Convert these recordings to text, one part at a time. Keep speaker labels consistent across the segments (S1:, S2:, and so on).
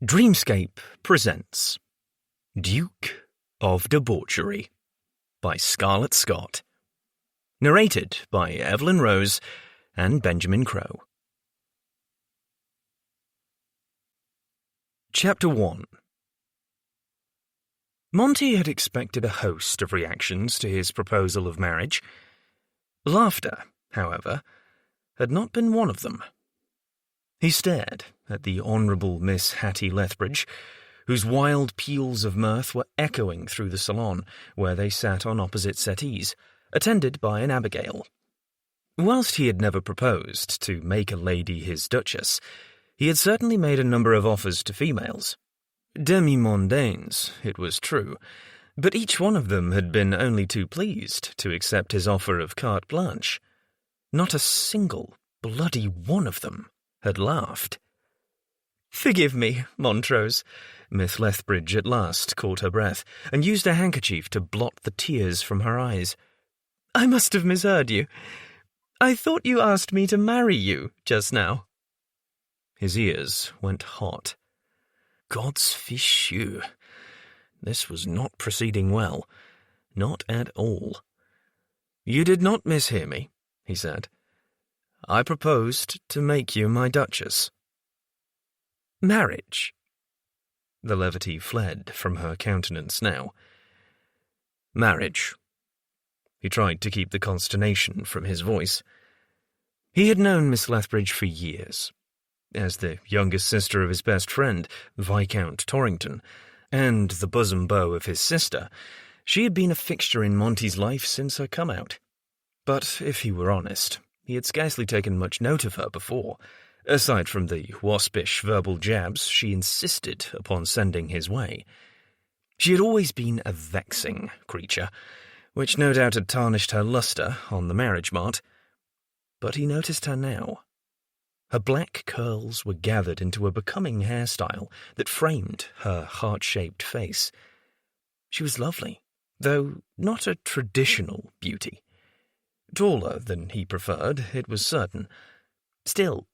S1: Dreamscape presents Duke of Debauchery by Scarlett Scott. Narrated by Evelyn Rose and Benjamin Crow. Chapter 1. Monty had expected a host of reactions to his proposal of marriage. Laughter, however, had not been one of them. He stared at the Honourable Miss Hattie Lethbridge, whose wild peals of mirth were echoing through the salon, where they sat on opposite settees, attended by an Abigail. Whilst he had never proposed to make a lady his duchess, he had certainly made a number of offers to females. Demi-mondaines, it was true, but each one of them had been only too pleased to accept his offer of carte blanche. Not a single bloody one of them had laughed. "Forgive me, Montrose." Miss Lethbridge at last caught her breath, and used a handkerchief to blot the tears from her eyes. "I must have misheard you. I thought you asked me to marry you just now." His ears went hot. God's fichu. This was not proceeding well. Not at all. "You did not mishear me," he said. "I proposed to make you my duchess." "Marriage?" The levity fled from her countenance now. "Marriage." He tried to keep the consternation from his voice. He had known Miss Lethbridge for years. As the youngest sister of his best friend, Viscount Torrington, and the bosom beau of his sister, she had been a fixture in Monty's life since her come-out. But if he were honest, he had scarcely taken much note of her before, aside from the waspish verbal jabs she insisted upon sending his way. She had always been a vexing creature, which no doubt had tarnished her lustre on the marriage mart. But he noticed her now. Her black curls were gathered into a becoming hairstyle that framed her heart-shaped face. She was lovely, though not a traditional beauty. Taller than he preferred, it was certain. Still,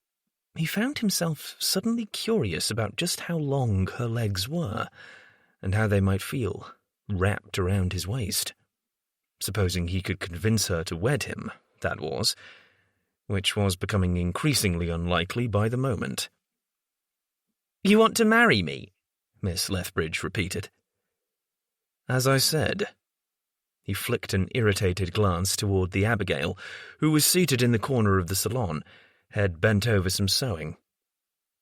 S1: he found himself suddenly curious about just how long her legs were, and how they might feel wrapped around his waist. Supposing he could convince her to wed him, that was, which was becoming increasingly unlikely by the moment. "You want to marry me?" Miss Lethbridge repeated. "As I said." He flicked an irritated glance toward the Abigail, who was seated in the corner of the salon, head bent over some sewing.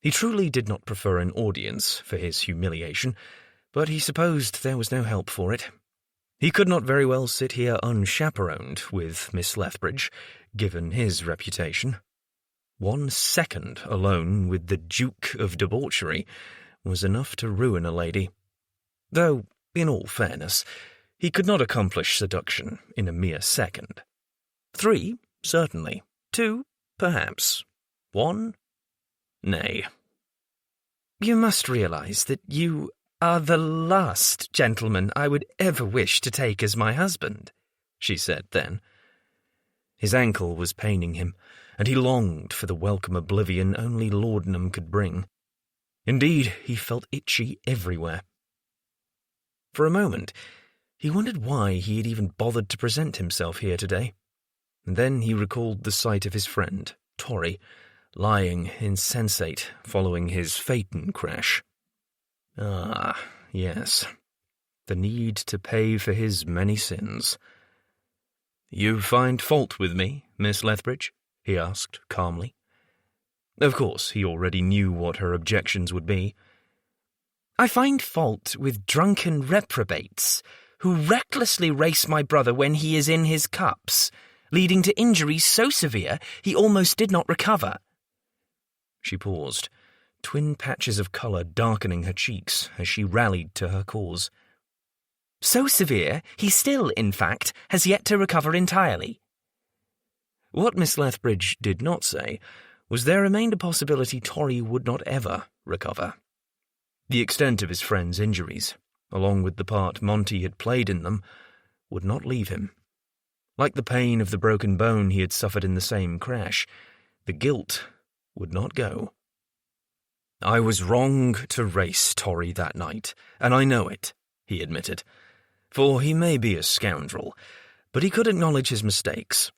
S1: He truly did not prefer an audience for his humiliation, but he supposed there was no help for it. He could not very well sit here unchaperoned with Miss Lethbridge, given his reputation. 1 second alone with the Duke of Debauchery was enough to ruin a lady. Though, in all fairness, he could not accomplish seduction in a mere second. 3, certainly. 2, perhaps. 1, nay. "You must realize that you are the last gentleman I would ever wish to take as my husband," she said then. His ankle was paining him, and he longed for the welcome oblivion only laudanum could bring. Indeed, he felt itchy everywhere. For a moment, he wondered why he had even bothered to present himself here today. And then he recalled the sight of his friend, Torry, lying insensate following his phaeton crash. Ah, yes, the need to pay for his many sins. "You find fault with me, Miss Lethbridge?" he asked calmly. Of course, he already knew what her objections would be. "I find fault with drunken reprobates who recklessly race my brother when he is in his cups, leading to injuries so severe he almost did not recover." She paused, twin patches of colour darkening her cheeks as she rallied to her cause. "So severe, he still, in fact, has yet to recover entirely." What Miss Lethbridge did not say was there remained a possibility Torry would not ever recover. The extent of his friend's injuries, along with the part Monty had played in them, would not leave him. Like the pain of the broken bone he had suffered in the same crash, the guilt would not go. I was wrong to race Torry that night, and I know it, he admitted. For he may be a scoundrel, but he could acknowledge his mistakes.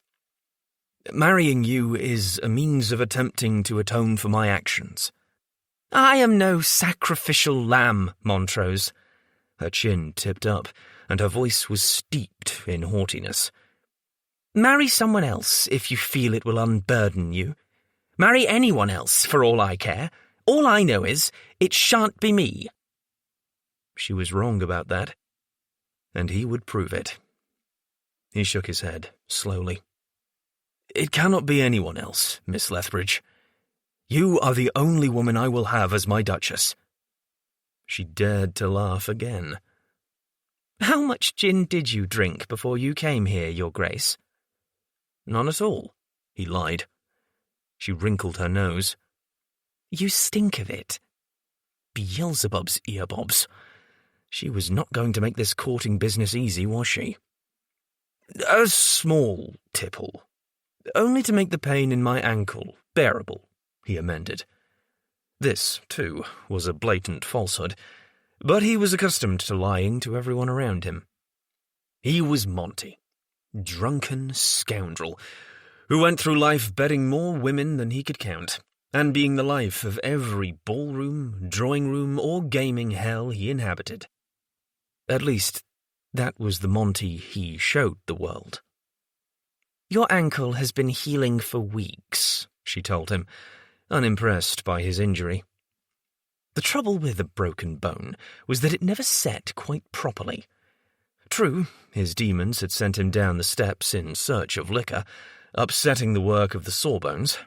S1: Marrying you is a means of attempting to atone for my actions. I am no sacrificial lamb, Montrose. Her chin tipped up, and her voice was steeped in haughtiness. Marry someone else if you feel it will unburden you. Marry anyone else, for all I care. All I know is, it shan't be me. She was wrong about that, and he would prove it. He shook his head, slowly. It cannot be anyone else, Miss Lethbridge. You are the only woman I will have as my Duchess. She dared to laugh again. How much gin did you drink before you came here, Your Grace? None at all, he lied. She wrinkled her nose. You stink of it. Beelzebub's earbobs. She was not going to make this courting business easy, was she? A small tipple. Only to make the pain in my ankle bearable, he amended. This, too, was a blatant falsehood, but he was accustomed to lying to everyone around him. He was Monty, drunken scoundrel, who went through life bedding more women than he could count, and being the life of every ballroom, drawing-room, or gaming hell he inhabited. At least, that was the Monty he showed the world. Your ankle has been healing for weeks, she told him, unimpressed by his injury. The trouble with a broken bone was that it never set quite properly. True, his demons had sent him down the steps in search of liquor, upsetting the work of the sawbones.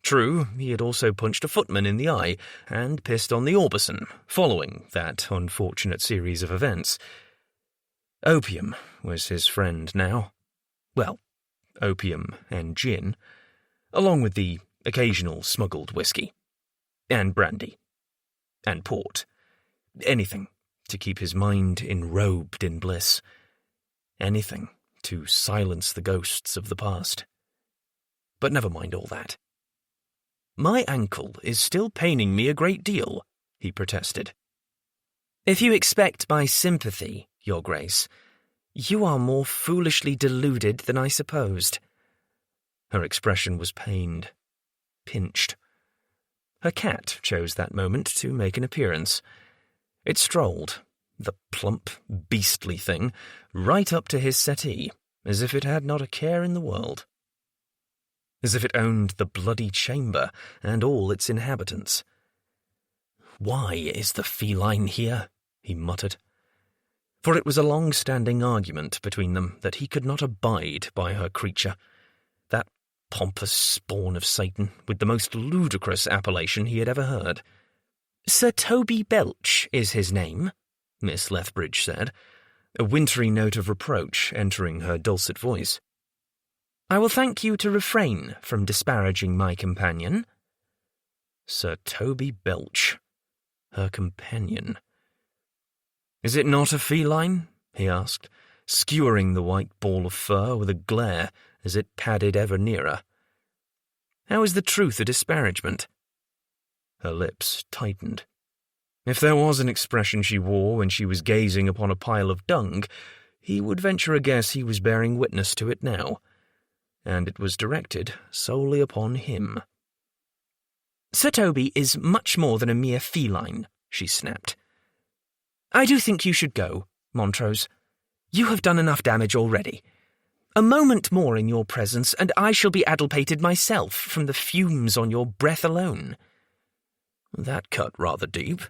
S1: True, he had also punched a footman in the eye and pissed on the Orbison, following that unfortunate series of events. Opium was his friend now. Well, opium and gin, along with the occasional smuggled whiskey, and brandy, and port. Anything to keep his mind enrobed in bliss. Anything to silence the ghosts of the past. But never mind all that. My ankle is still paining me a great deal, he protested. If you expect my sympathy, Your Grace, you are more foolishly deluded than I supposed. Her expression was pained, pinched. Her cat chose that moment to make an appearance. It strolled, the plump, beastly thing, right up to his settee, as if it had not a care in the world. As if it owned the bloody chamber and all its inhabitants. Why is the feline here? He muttered. For it was a long-standing argument between them that he could not abide by her creature, that pompous spawn of Satan with the most ludicrous appellation he had ever heard. Sir Toby Belch is his name, Miss Lethbridge said, a wintry note of reproach entering her dulcet voice. I will thank you to refrain from disparaging my companion. Sir Toby Belch, her companion. Is it not a feline? He asked, skewering the white ball of fur with a glare as it padded ever nearer. How is the truth a disparagement? Her lips tightened. If there was an expression she wore when she was gazing upon a pile of dung, he would venture a guess he was bearing witness to it now, and it was directed solely upon him. Sir Toby is much more than a mere feline, she snapped. I do think you should go, Montrose. You have done enough damage already. A moment more in your presence, and I shall be addlepated myself from the fumes on your breath alone. That cut rather deep.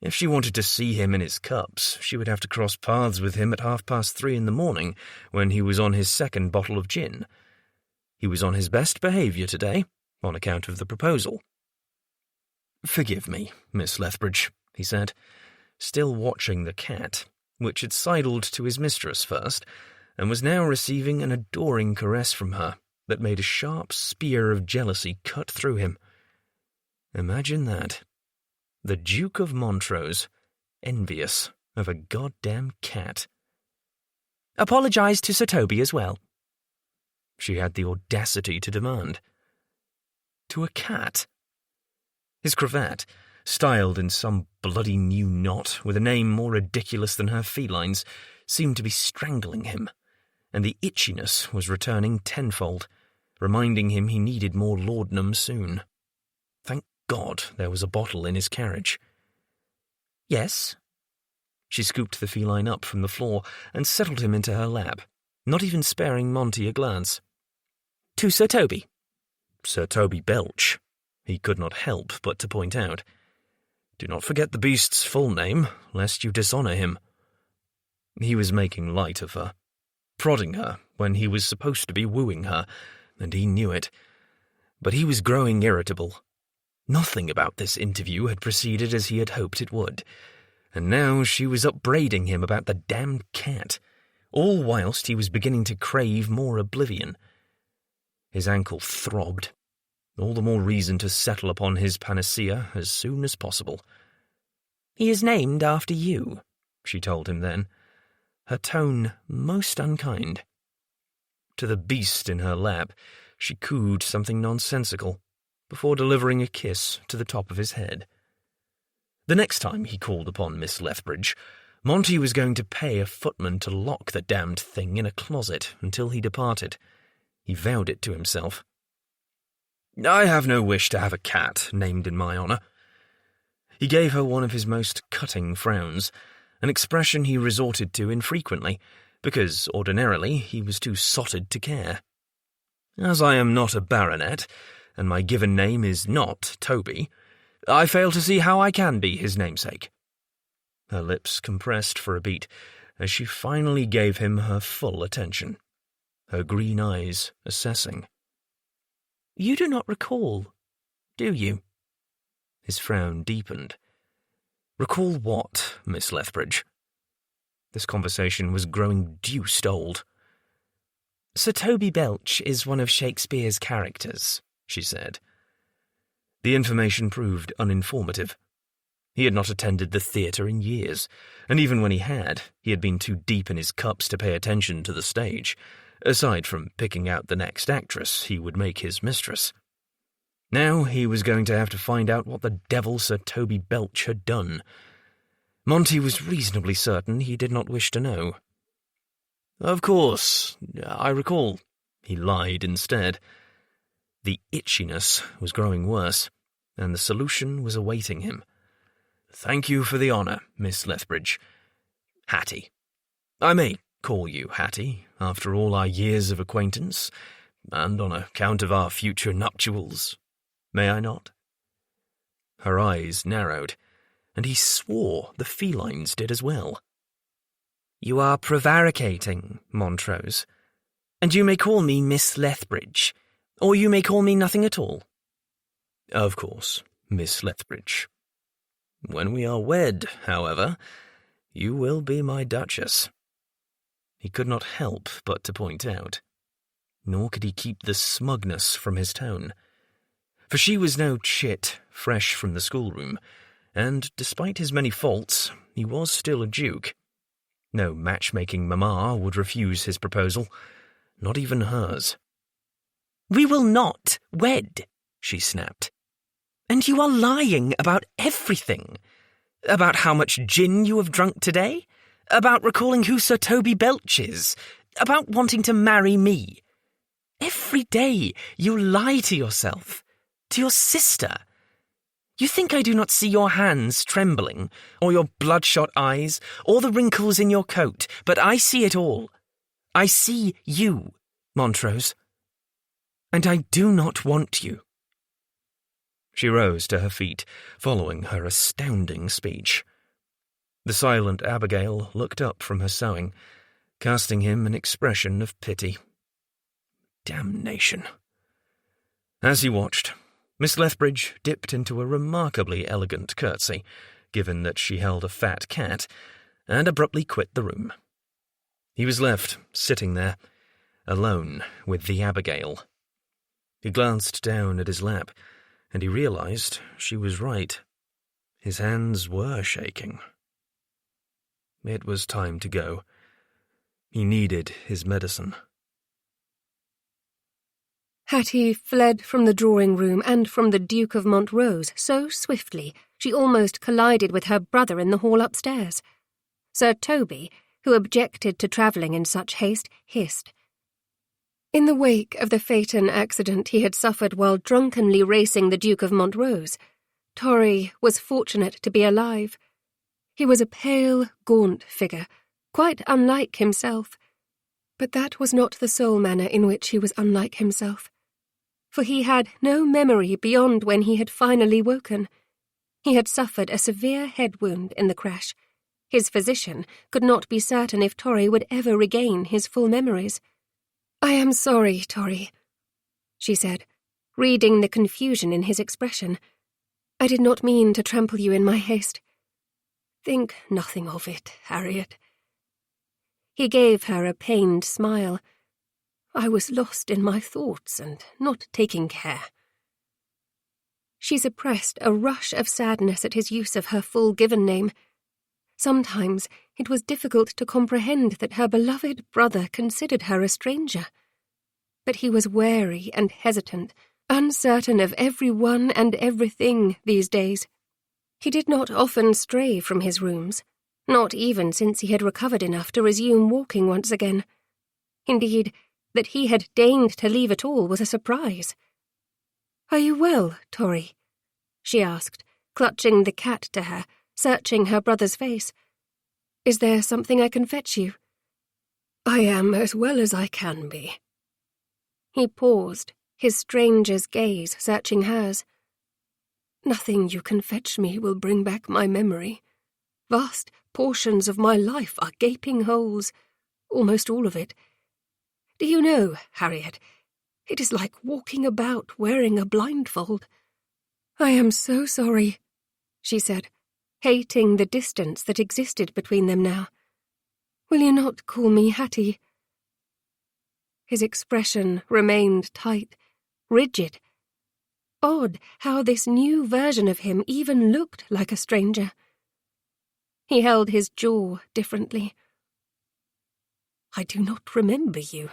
S1: If she wanted to see him in his cups, she would have to cross paths with him at 3:30 in the morning, when he was on his second bottle of gin. He was on his best behaviour today, on account of the proposal. Forgive me, Miss Lethbridge, he said, still watching the cat, which had sidled to his mistress first, and was now receiving an adoring caress from her that made a sharp spear of jealousy cut through him. Imagine that. The Duke of Montrose, envious of a goddamn cat. Apologise to Sir Toby as well. She had the audacity to demand. To a cat? His cravat, styled in some bloody new knot with a name more ridiculous than her felines, seemed to be strangling him, and the itchiness was returning tenfold, reminding him he needed more laudanum soon. Thank God there was a bottle in his carriage. "Yes?" She scooped the feline up from the floor and settled him into her lap, not even sparing Monty a glance. "To Sir Toby." "Sir Toby Belch," he could not help but to point out. "Do not forget the beast's full name, lest you dishonour him." He was making light of her, prodding her when he was supposed to be wooing her, and he knew it. But he was growing irritable. Nothing about this interview had proceeded as he had hoped it would, and now she was upbraiding him about the damned cat, all whilst he was beginning to crave more oblivion. His ankle throbbed. All the more reason to settle upon his panacea as soon as possible. "He is named after you," she told him then, her tone most unkind. To the beast in her lap, she cooed something nonsensical, before delivering a kiss to the top of his head. The next time he called upon Miss Lethbridge, Monty was going to pay a footman to lock the damned thing in a closet until he departed. He vowed it to himself. "I have no wish to have a cat named in my honour." He gave her one of his most cutting frowns, an expression he resorted to infrequently, because ordinarily he was too sotted to care. "As I am not a baronet, and my given name is not Toby, I fail to see how I can be his namesake." Her lips compressed for a beat as she finally gave him her full attention, her green eyes assessing. "You do not recall, do you?" His frown deepened. "Recall what, Miss Lethbridge?" This conversation was growing deuced old. "Sir Toby Belch is one of Shakespeare's characters," she said. The information proved uninformative. He had not attended the theatre in years, and even when he had been too deep in his cups to pay attention to the stage, aside from picking out the next actress he would make his mistress. Now he was going to have to find out what the devil Sir Toby Belch had done. Monty was reasonably certain he did not wish to know. "Of course, I recall," he lied instead. The itchiness was growing worse, and the solution was awaiting him. "Thank you for the honour, Miss Lethbridge. Hattie. I may call you Hattie, after all our years of acquaintance, and on account of our future nuptials. May I not?" Her eyes narrowed, and he swore the felines did as well. "You are prevaricating, Montrose, and you may call me Miss Lethbridge, or you may call me nothing at all." "Of course, Miss Lethbridge. When we are wed, however, you will be my Duchess." He could not help but to point out. Nor could he keep the smugness from his tone. For she was no chit fresh from the schoolroom, and despite his many faults, he was still a duke. No matchmaking mamma would refuse his proposal, not even hers. "We will not wed," she snapped. "And you are lying about everything. About how much gin you have drunk today, about recalling who Sir Toby Belch is, about wanting to marry me. Every day you lie to yourself, to your sister. You think I do not see your hands trembling, or your bloodshot eyes, or the wrinkles in your coat, but I see it all. I see you, Montrose. And I do not want you." She rose to her feet, following her astounding speech. The silent Abigail looked up from her sewing, casting him an expression of pity. Damnation. As he watched, Miss Lethbridge dipped into a remarkably elegant curtsy, given that she held a fat cat, and abruptly quit the room. He was left sitting there, alone with the Abigail. He glanced down at his lap, and he realized she was right. His hands were shaking. It was time to go. He needed his medicine.
S2: Hattie fled from the drawing-room and from the Duke of Montrose so swiftly she almost collided with her brother in the hall upstairs. Sir Toby, who objected to travelling in such haste, hissed. In the wake of the phaeton accident he had suffered while drunkenly racing the Duke of Montrose, Torry was fortunate to be alive. He was a pale, gaunt figure, quite unlike himself. But that was not the sole manner in which he was unlike himself. For he had no memory beyond when he had finally woken. He had suffered a severe head wound in the crash. His physician could not be certain if Torry would ever regain his full memories. "I am sorry, Torry," she said, reading the confusion in his expression. "I did not mean to trample you in my haste." "Think nothing of it, Harriet." He gave her a pained smile. "I was lost in my thoughts and not taking care." She suppressed a rush of sadness at his use of her full given name. Sometimes it was difficult to comprehend that her beloved brother considered her a stranger. But he was wary and hesitant, uncertain of every one and everything these days. He did not often stray from his rooms, not even since he had recovered enough to resume walking once again. Indeed, that he had deigned to leave at all was a surprise. "Are you well, Torry?" she asked, clutching the cat to her, searching her brother's face. "Is there something I can fetch you?" "I am as well as I can be." He paused, his stranger's gaze searching hers. "Nothing you can fetch me will bring back my memory. Vast portions of my life are gaping holes, almost all of it. Do you know, Harriet, it is like walking about wearing a blindfold." "I am so sorry," she said, hating the distance that existed between them now. "Will you not call me Hattie?" His expression remained tight, rigid. Odd how this new version of him even looked like a stranger. He held his jaw differently. "I do not remember you."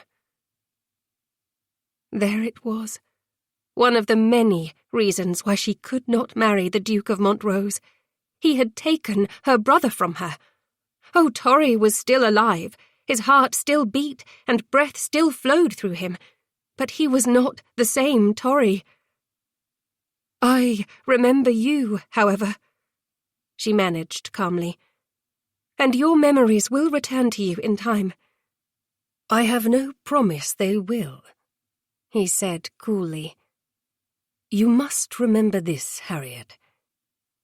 S2: There it was, one of the many reasons why she could not marry the Duke of Montrose. He had taken her brother from her. Oh, Torry was still alive, his heart still beat, and breath still flowed through him. But he was not the same Torry. "I remember you, however," she managed calmly. "And your memories will return to you in time." "I have no promise they will," he said coolly. "You must remember this, Harriet.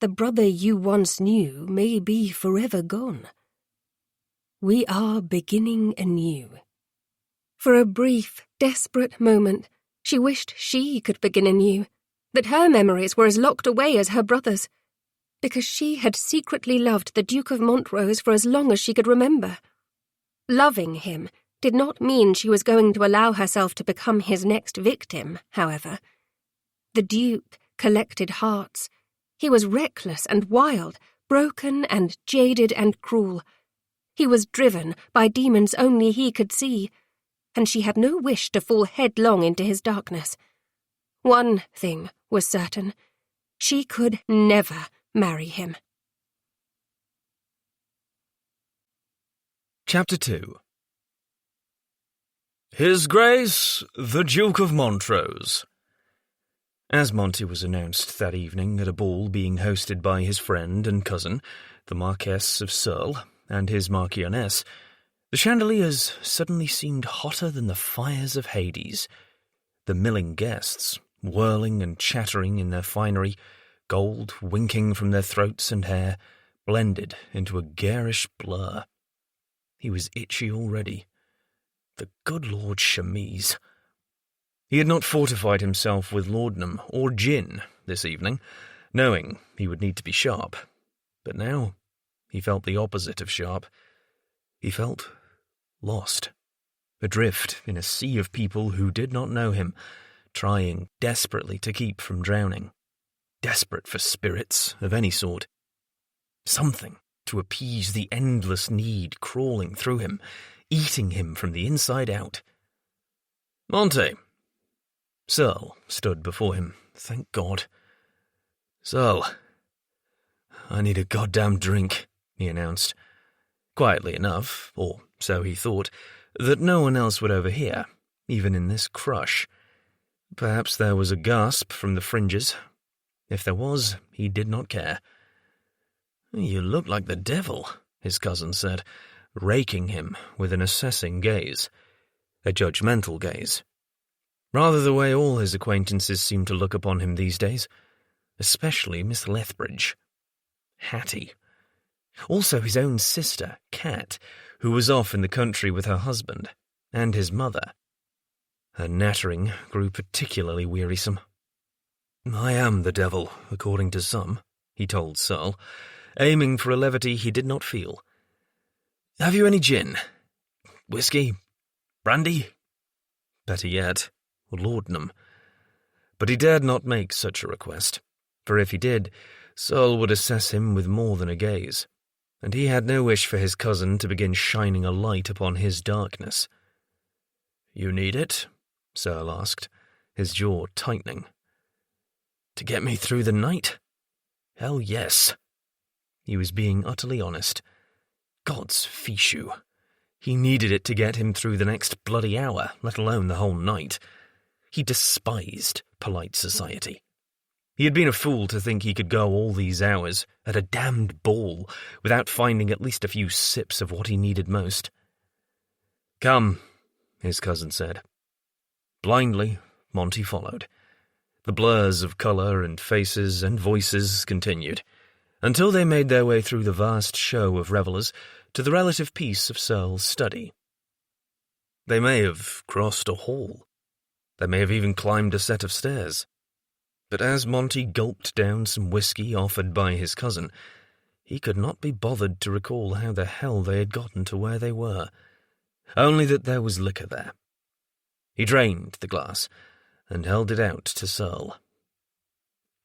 S2: The brother you once knew may be forever gone. We are beginning anew." For a brief, desperate moment, she wished she could begin anew, that her memories were as locked away as her brother's, because she had secretly loved the Duke of Montrose for as long as she could remember. Loving him did not mean she was going to allow herself to become his next victim, however. The Duke collected hearts. He was reckless and wild, broken and jaded and cruel. He was driven by demons only he could see, and she had no wish to fall headlong into his darkness. One thing was certain. She could never marry him.
S1: Chapter 2. His Grace, the Duke of Montrose. As Monty was announced that evening at a ball being hosted by his friend and cousin, the Marquess of Searle, and his Marchioness, the chandeliers suddenly seemed hotter than the fires of Hades. The milling guests, whirling and chattering in their finery, gold winking from their throats and hair, blended into a garish blur. He was itchy already. The good Lord chemise. He had not fortified himself with laudanum or gin this evening, knowing he would need to be sharp. But now he felt the opposite of sharp. He felt lost, adrift in a sea of people who did not know him, trying desperately to keep from drowning, desperate for spirits of any sort. Something to appease the endless need crawling through him, eating him from the inside out. "Monty," Searle stood before him. Thank God. "Searle, I need a goddamn drink," he announced. Quietly enough, or so he thought, that no one else would overhear, even in this crush. Perhaps there was a gasp from the fringes. If there was, he did not care. "You look like the devil," his cousin said, raking him with an assessing gaze, a judgmental gaze. Rather the way all his acquaintances seemed to look upon him these days, especially Miss Lethbridge. Hattie. Also his own sister, Kat, who was off in the country with her husband, and his mother. Her nattering grew particularly wearisome. "I am the devil, according to some," he told Searle, aiming for a levity he did not feel. "Have you any gin? Whiskey? Brandy? Better yet, laudanum." But he dared not make such a request, for if he did, Searle would assess him with more than a gaze, and he had no wish for his cousin to begin shining a light upon his darkness. "You need it?" Searle asked, his jaw tightening. "To get me through the night? Hell yes." He was being utterly honest. God's fichu. He needed it to get him through the next bloody hour, let alone the whole night. He despised polite society. He had been a fool to think he could go all these hours at a damned ball without finding at least a few sips of what he needed most. "Come," his cousin said. Blindly, Monty followed. The blurs of colour and faces and voices continued, until they made their way through the vast show of revellers to the relative peace of Searle's study. They may have crossed a hall. They may have even climbed a set of stairs. But as Monty gulped down some whiskey offered by his cousin, he could not be bothered to recall how the hell they had gotten to where they were, only that there was liquor there. He drained the glass and held it out to Searle.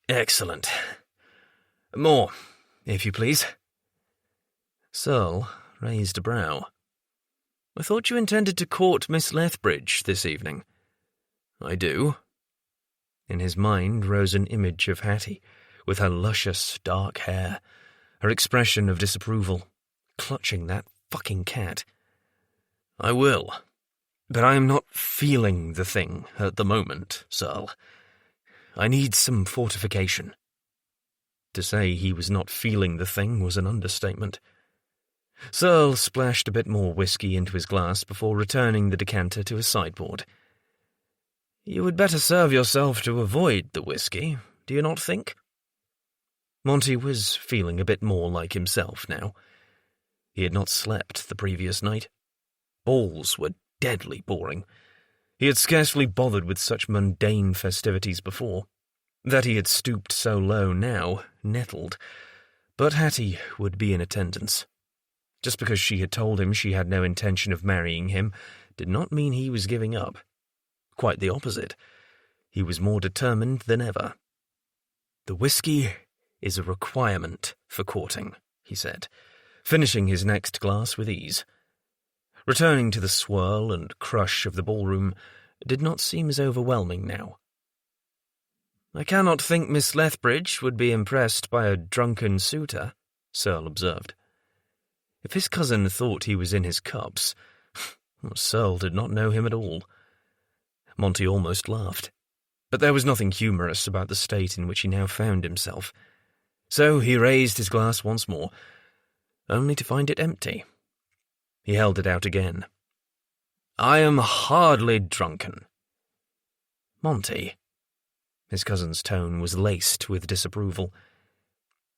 S1: "Excellent. More, if you please." Searle raised a brow. "I thought you intended to court Miss Lethbridge this evening." "I do." In his mind rose an image of Hattie, with her luscious dark hair, her expression of disapproval, clutching that fucking cat. "I will. But I am not feeling the thing at the moment, Searle. I need some fortification." To say he was not feeling the thing was an understatement. Searle splashed a bit more whiskey into his glass before returning the decanter to his sideboard. "You would better serve yourself to avoid the whiskey, do you not think?" Monty was feeling a bit more like himself now. He had not slept the previous night. Balls were deadly boring. He had scarcely bothered with such mundane festivities before. That he had stooped so low now nettled. But Hattie would be in attendance. Just because she had told him she had no intention of marrying him did not mean he was giving up. Quite the opposite. He was more determined than ever. "The whiskey is a requirement for courting," he said, finishing his next glass with ease. Returning to the swirl and crush of the ballroom did not seem as overwhelming now. "I cannot think Miss Lethbridge would be impressed by a drunken suitor," Searle observed. If his cousin thought he was in his cups, Searle did not know him at all. Monty almost laughed, but there was nothing humorous about the state in which he now found himself. So he raised his glass once more, only to find it empty. He held it out again. "I am hardly drunken." "Monty," his cousin's tone was laced with disapproval,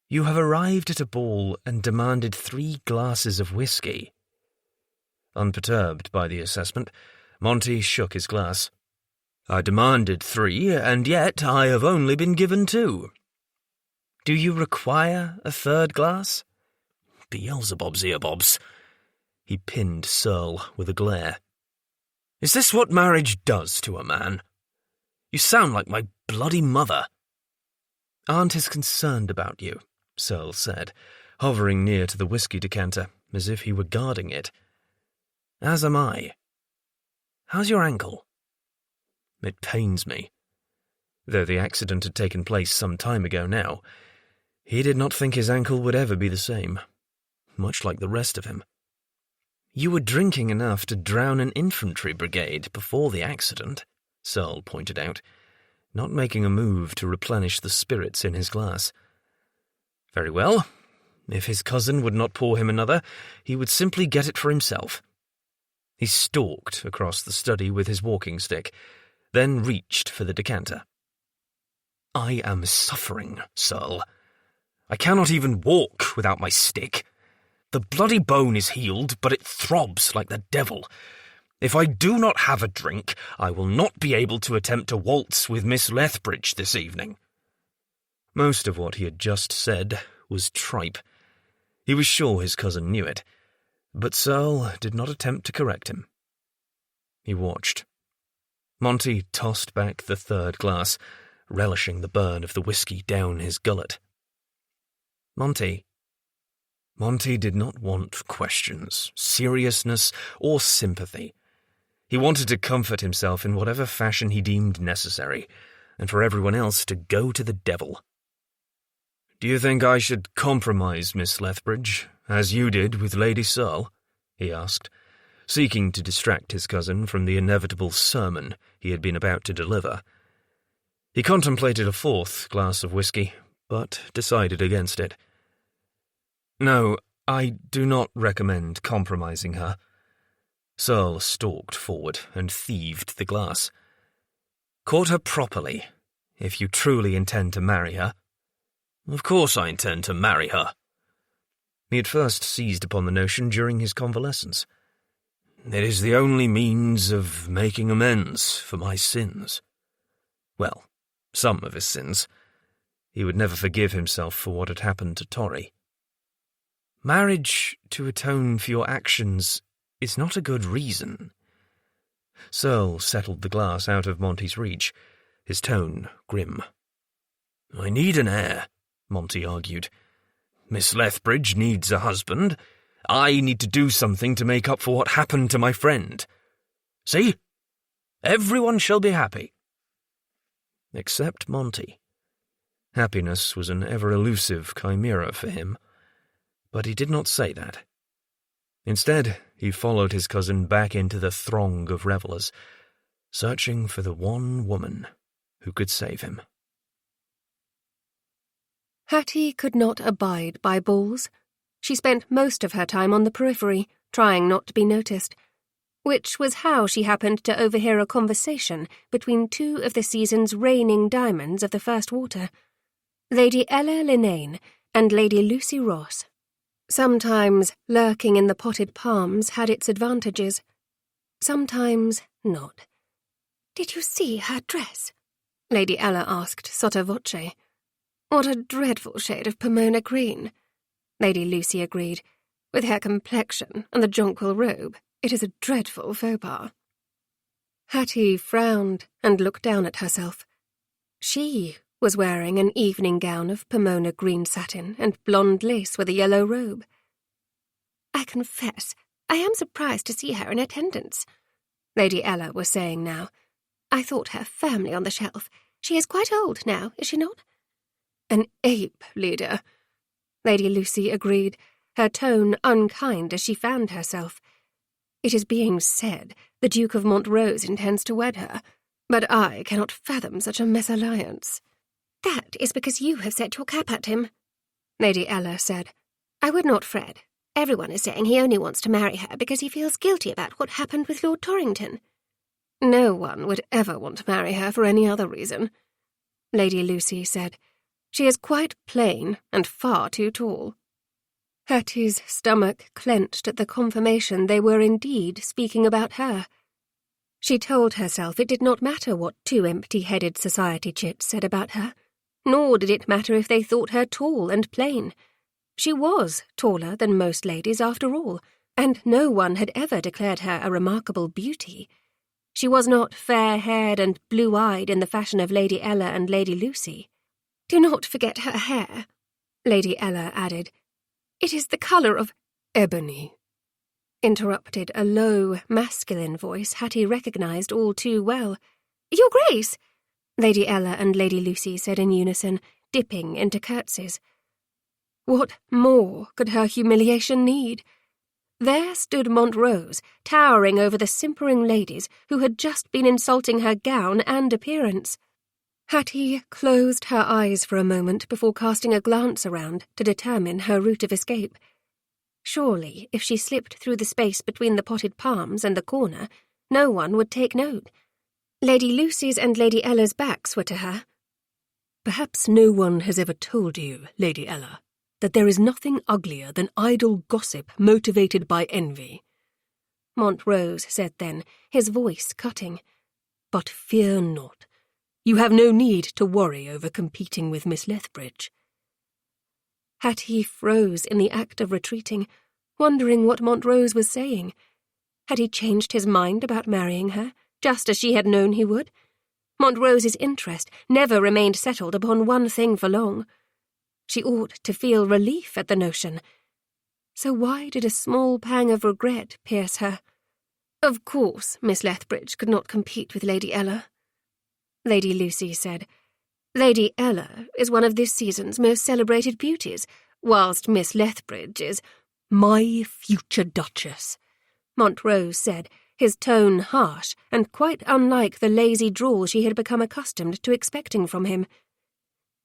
S1: "you have arrived at a ball and demanded 3 glasses of whiskey." Unperturbed by the assessment, Monty shook his glass. "I demanded 3, and yet I have only been given 2. "Do you require a 3rd glass?" "Beelzebub's earbobs." He pinned Searle with a glare. "Is this what marriage does to a man? You sound like my bloody mother." "Aunt is concerned about you," Searle said, hovering near to the whiskey decanter, as if he were guarding it. "As am I. How's your ankle?" It pains me. Though the accident had taken place some time ago now, he did not think his ankle would ever be the same, much like the rest of him. You were drinking enough to drown an infantry brigade before the accident, Searle pointed out, not making a move to replenish the spirits in his glass. Very well. If his cousin would not pour him another, he would simply get it for himself. He stalked across the study with his walking stick, then reached for the decanter. I am suffering, Searle. I cannot even walk without my stick. The bloody bone is healed, but it throbs like the devil. If I do not have a drink, I will not be able to attempt a waltz with Miss Lethbridge this evening. Most of what he had just said was tripe. He was sure his cousin knew it, but Searle did not attempt to correct him. He watched. Monty tossed back the third glass, relishing the burn of the whiskey down his gullet. Monty did not want questions, seriousness, or sympathy. He wanted to comfort himself in whatever fashion he deemed necessary, and for everyone else to go to the devil. "Do you think I should compromise Miss Lethbridge, as you did with Lady Searle?" he asked, seeking to distract his cousin from the inevitable sermon he had been about to deliver. He contemplated a fourth glass of whiskey, but decided against it. "No, I do not recommend compromising her." Searle stalked forward and thieved the glass. "Court her properly, if you truly intend to marry her." "Of course I intend to marry her." He had first seized upon the notion during his convalescence. "It is the only means of making amends for my sins." Well, some of his sins. He would never forgive himself for what had happened to Torry. "Marriage to atone for your actions is not a good reason." Searle settled the glass out of Monty's reach, his tone grim. "I need an heir," Monty argued. "Miss Lethbridge needs a husband. I need to do something to make up for what happened to my friend. See? Everyone shall be happy." Except Monty. Happiness was an ever-elusive chimera for him, but he did not say that. Instead, he followed his cousin back into the throng of revellers, searching for the one woman who could save him.
S2: Hattie could not abide by balls. She spent most of her time on the periphery, trying not to be noticed, which was how she happened to overhear a conversation between two of the season's reigning diamonds of the first water, Lady Ella Linnane and Lady Lucy Ross. Sometimes lurking in the potted palms had its advantages, sometimes not. "Did you see her dress?" Lady Ella asked sotto voce. "What a dreadful shade of Pomona green," Lady Lucy agreed. "With her complexion and the jonquil robe, it is a dreadful faux pas." Hattie frowned and looked down at herself. She was wearing an evening gown of Pomona green satin and blonde lace with a yellow robe. "I confess, I am surprised to see her in attendance," Lady Ella was saying now. "I thought her firmly on the shelf. She is quite old now, is she not?" "An ape leader," Lady Lucy agreed, her tone unkind as she fanned herself. "It is being said the Duke of Montrose intends to wed her, but I cannot fathom such a mésalliance." "That is because you have set your cap at him," Lady Ella said. "I would not fret. Everyone is saying he only wants to marry her because he feels guilty about what happened with Lord Torrington." "No one would ever want to marry her for any other reason," Lady Lucy said. "She is quite plain and far too tall." Hattie's stomach clenched at the confirmation they were indeed speaking about her. She told herself it did not matter what two empty-headed society chits said about her, nor did it matter if they thought her tall and plain. She was taller than most ladies after all, and no one had ever declared her a remarkable beauty. She was not fair-haired and blue-eyed in the fashion of Lady Ella and Lady Lucy. "Do not forget her hair," Lady Ella added. "It is the colour of—" "Ebony," interrupted a low, masculine voice Hattie recognised all too well. "Your Grace!" Lady Ella and Lady Lucy said in unison, dipping into curtsies. What more could her humiliation need? There stood Montrose, towering over the simpering ladies who had just been insulting her gown and appearance. Hattie closed her eyes for a moment before casting a glance around to determine her route of escape. Surely, if she slipped through the space between the potted palms and the corner, no one would take note. Lady Lucy's and Lady Ella's backs were to her.
S3: Perhaps no one has ever told you, Lady Ella, that there is nothing uglier than idle gossip motivated by envy,
S2: Montrose said then, his voice cutting.
S3: But fear not. You have no need to worry over competing with Miss Lethbridge.
S2: Hattie froze in the act of retreating, wondering what Montrose was saying. Had he changed his mind about marrying her, just as she had known he would? Montrose's interest never remained settled upon one thing for long. She ought to feel relief at the notion. So why did a small pang of regret pierce her? Of course Miss Lethbridge could not compete with Lady Ella. Lady Lucy said, "Lady Ella is one of this season's most celebrated beauties, whilst Miss Lethbridge is—"
S3: "My future Duchess,"
S2: Montrose said, his tone harsh and quite unlike the lazy drawl she had become accustomed to expecting from him.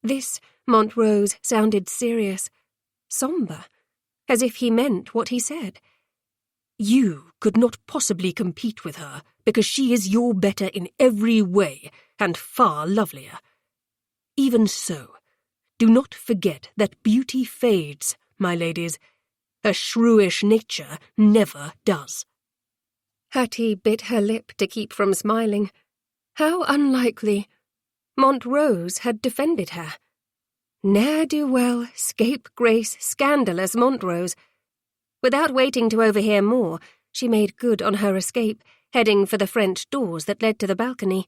S2: This Montrose sounded serious, sombre, as if he meant what he said.
S3: "You could not possibly compete with her because she is your better in every way and far lovelier. Even so, do not forget that beauty fades, my ladies. A shrewish nature never does."
S2: Hattie bit her lip to keep from smiling. How unlikely. Montrose had defended her. Ne'er-do-well, scapegrace, scandalous Montrose. Without waiting to overhear more, she made good on her escape, heading for the French doors that led to the balcony.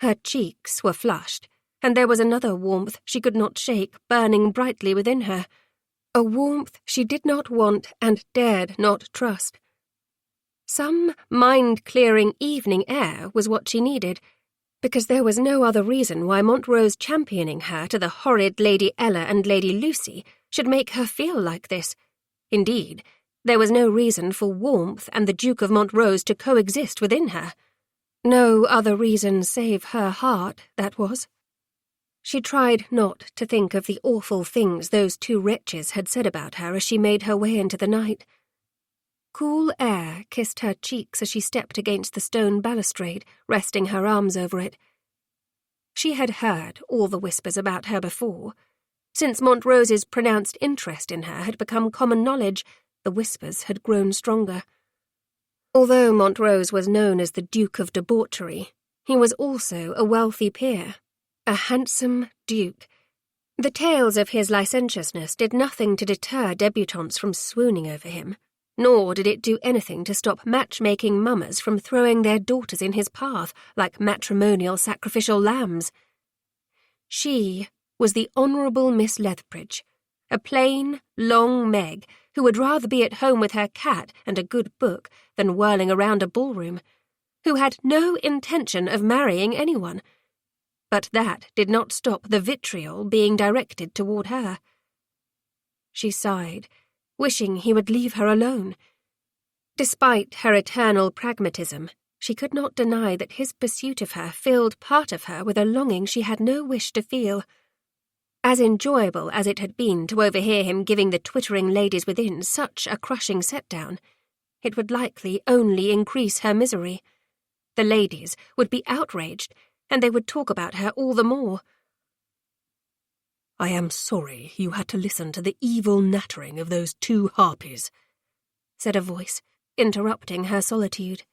S2: Her cheeks were flushed, and there was another warmth she could not shake burning brightly within her. A warmth she did not want and dared not trust. Some mind-clearing evening air was what she needed, because there was no other reason why Montrose championing her to the horrid Lady Ella and Lady Lucy should make her feel like this. Indeed, there was no reason for warmth and the Duke of Montrose to coexist within her. No other reason save her heart, that was. She tried not to think of the awful things those two wretches had said about her as she made her way into the night. Cool air kissed her cheeks as she stepped against the stone balustrade, resting her arms over it. She had heard all the whispers about her before. Since Montrose's pronounced interest in her had become common knowledge, the whispers had grown stronger. Although Montrose was known as the Duke of Debauchery, he was also a wealthy peer, a handsome duke. The tales of his licentiousness did nothing to deter debutantes from swooning over him, nor did it do anything to stop matchmaking mummers from throwing their daughters in his path like matrimonial sacrificial lambs. She was the Honourable Miss Lethbridge, a plain, long Meg who would rather be at home with her cat and a good book than whirling around a ballroom, who had no intention of marrying anyone. But that did not stop the vitriol being directed toward her. She sighed, wishing he would leave her alone. Despite her eternal pragmatism, she could not deny that his pursuit of her filled part of her with a longing she had no wish to feel. As enjoyable as it had been to overhear him giving the twittering ladies within such a crushing set-down, it would likely only increase her misery. The ladies would be outraged, and they would talk about her all the more.
S3: "I am sorry you had to listen to the evil nattering of those two harpies,"
S2: said a voice, interrupting her solitude.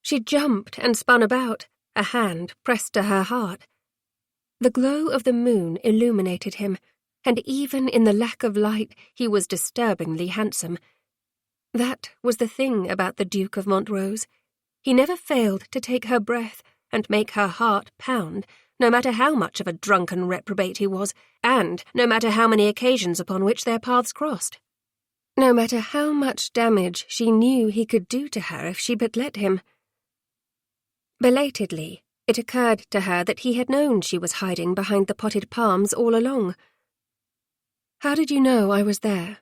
S2: She jumped and spun about, a hand pressed to her heart. The glow of the moon illuminated him, and even in the lack of light he was disturbingly handsome. That was the thing about the Duke of Montrose. He never failed to take her breath and make her heart pound, no matter how much of a drunken reprobate he was, and no matter how many occasions upon which their paths crossed. No matter how much damage she knew he could do to her if she but let him. Belatedly, It occurred to her that he had known she was hiding behind the potted palms all along. "How did you know I was there?"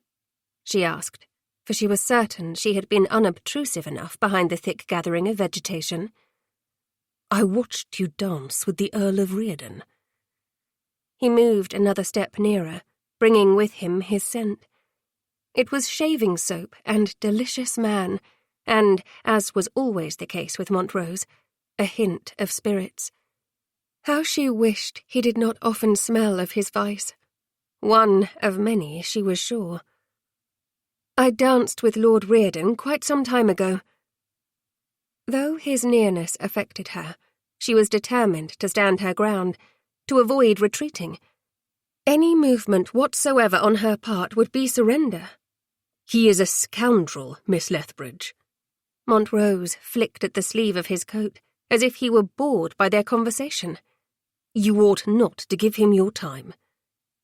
S2: she asked, for she was certain she had been unobtrusive enough behind the thick gathering of vegetation.
S3: "I watched you dance with the Earl of Reardon."
S2: He moved another step nearer, bringing with him his scent. It was shaving soap and delicious man, and, as was always the case with Montrose, a hint of spirits. How she wished he did not often smell of his vice. One of many, she was sure. "I danced with Lord Reardon quite some time ago." Though his nearness affected her, she was determined to stand her ground, to avoid retreating. Any movement whatsoever on her part would be surrender.
S3: "He is a scoundrel, Miss Lethbridge."
S2: Montrose flicked at the sleeve of his coat, as if he were bored by their conversation.
S3: "You ought not to give him your time."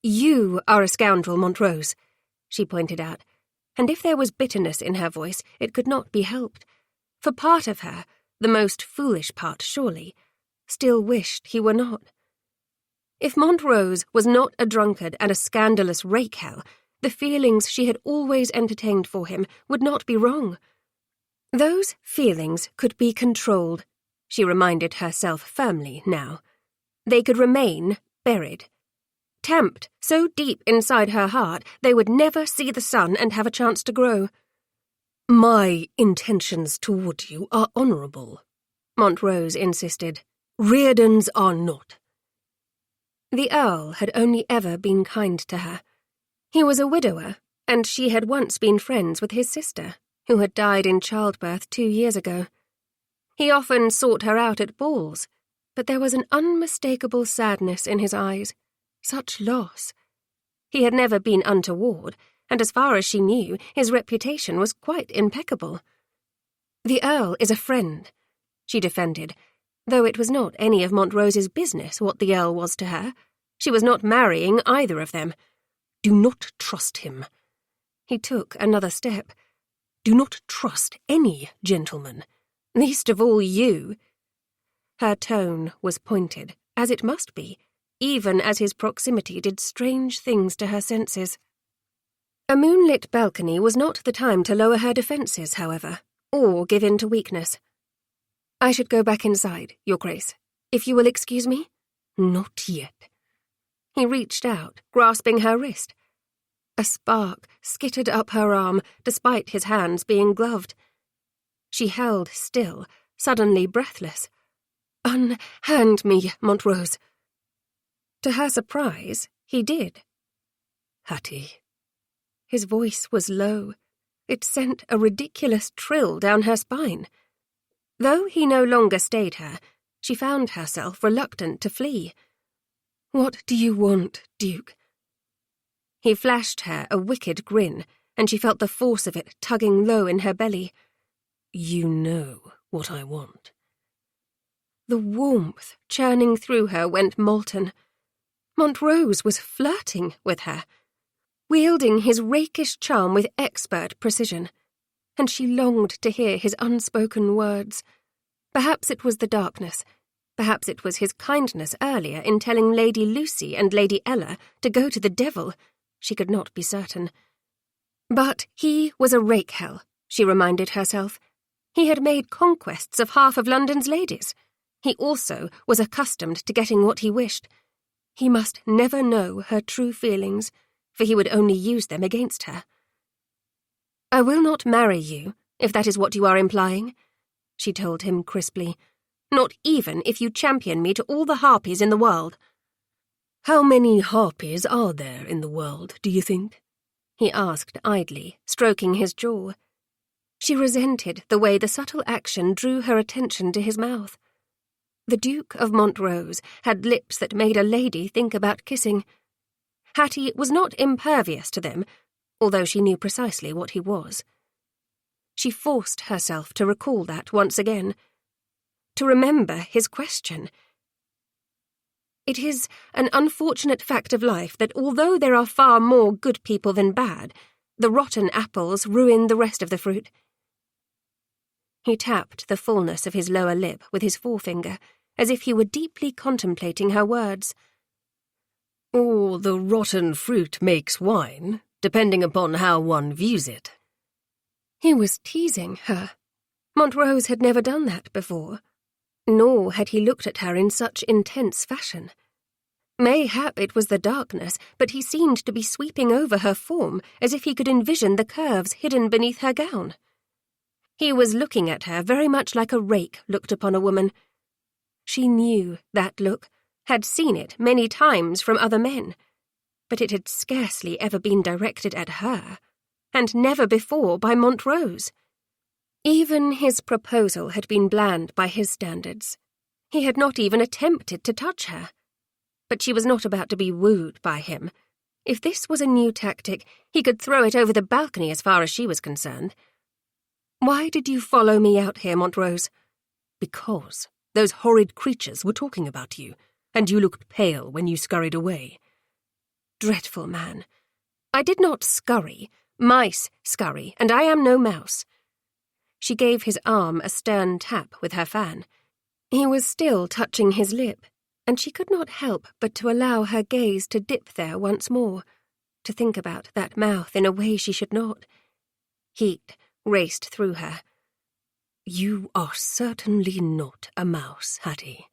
S2: "You are a scoundrel, Montrose," she pointed out, and if there was bitterness in her voice, it could not be helped. For part of her, the most foolish part surely, still wished he were not. If Montrose was not a drunkard and a scandalous rakehell, the feelings she had always entertained for him would not be wrong. Those feelings could be controlled, she reminded herself firmly now. They could remain buried. Tamped so deep inside her heart they would never see the sun and have a chance to grow.
S3: "My intentions toward you are honourable,"
S2: Montrose insisted.
S3: "Reardon's are not."
S2: The Earl had only ever been kind to her. He was a widower, and she had once been friends with his sister, who had died in childbirth 2 years ago. He often sought her out at balls, but there was an unmistakable sadness in his eyes. Such loss. He had never been untoward, and as far as she knew, his reputation was quite impeccable. "The Earl is a friend," she defended, though it was not any of Montrose's business what the Earl was to her. She was not marrying either of them.
S3: "Do not trust him."
S2: He took another step.
S3: "Do not trust any gentleman.
S2: Least of all you." Her tone was pointed, as it must be, even as his proximity did strange things to her senses. A moonlit balcony was not the time to lower her defences, however, or give in to weakness. "I should go back inside, Your Grace, if you will excuse me."
S3: "Not yet."
S2: He reached out, grasping her wrist. A spark skittered up her arm, despite his hands being gloved. She held still, suddenly breathless. "Unhand me, Montrose." To her surprise, he did.
S3: "Hattie."
S2: His voice was low. It sent a ridiculous trill down her spine. Though he no longer stayed her, she found herself reluctant to flee. "What do you want, Duke?" He flashed her a wicked grin, and she felt the force of it tugging low in her belly.
S3: "You know what I want."
S2: The warmth churning through her went molten. Montrose was flirting with her, wielding his rakish charm with expert precision, and she longed to hear his unspoken words. Perhaps it was the darkness. Perhaps it was his kindness earlier in telling Lady Lucy and Lady Ella to go to the devil. She could not be certain. But he was a rakehell, she reminded herself. He had made conquests of half of London's ladies. He also was accustomed to getting what he wished. He must never know her true feelings, for he would only use them against her. "I will not marry you, if that is what you are implying," she told him crisply. "Not even if you champion me to all the harpies in the world."
S3: "How many harpies are there in the world, do you think?"
S2: he asked idly, stroking his jaw. She resented the way the subtle action drew her attention to his mouth. The Duke of Montrose had lips that made a lady think about kissing. Hattie was not impervious to them, although she knew precisely what he was. She forced herself to recall that once again, to remember his question. It is an unfortunate fact of life that although there are far more good people than bad, the rotten apples ruin the rest of the fruit. He tapped the fullness of his lower lip with his forefinger, as if he were deeply contemplating her words.
S3: Or the rotten fruit makes wine, depending upon how one views it.
S2: He was teasing her. Montrose had never done that before, nor had he looked at her in such intense fashion. Mayhap it was the darkness, but he seemed to be sweeping over her form as if he could envision the curves hidden beneath her gown. He was looking at her very much like a rake looked upon a woman. She knew that look, had seen it many times from other men, but it had scarcely ever been directed at her, and never before by Montrose. Even his proposal had been bland by his standards. He had not even attempted to touch her. But she was not about to be wooed by him. If this was a new tactic, he could throw it over the balcony as far as she was concerned. "Why did you follow me out here, Montrose?"
S3: "Because those horrid creatures were talking about you, and you looked pale when you scurried away."
S2: Dreadful man. "I did not scurry. Mice scurry, and I am no mouse." She gave his arm a stern tap with her fan. He was still touching his lip, and she could not help but to allow her gaze to dip there once more, to think about that mouth in a way she should not. Heat raced through her.
S3: "You are certainly not a mouse, Hattie."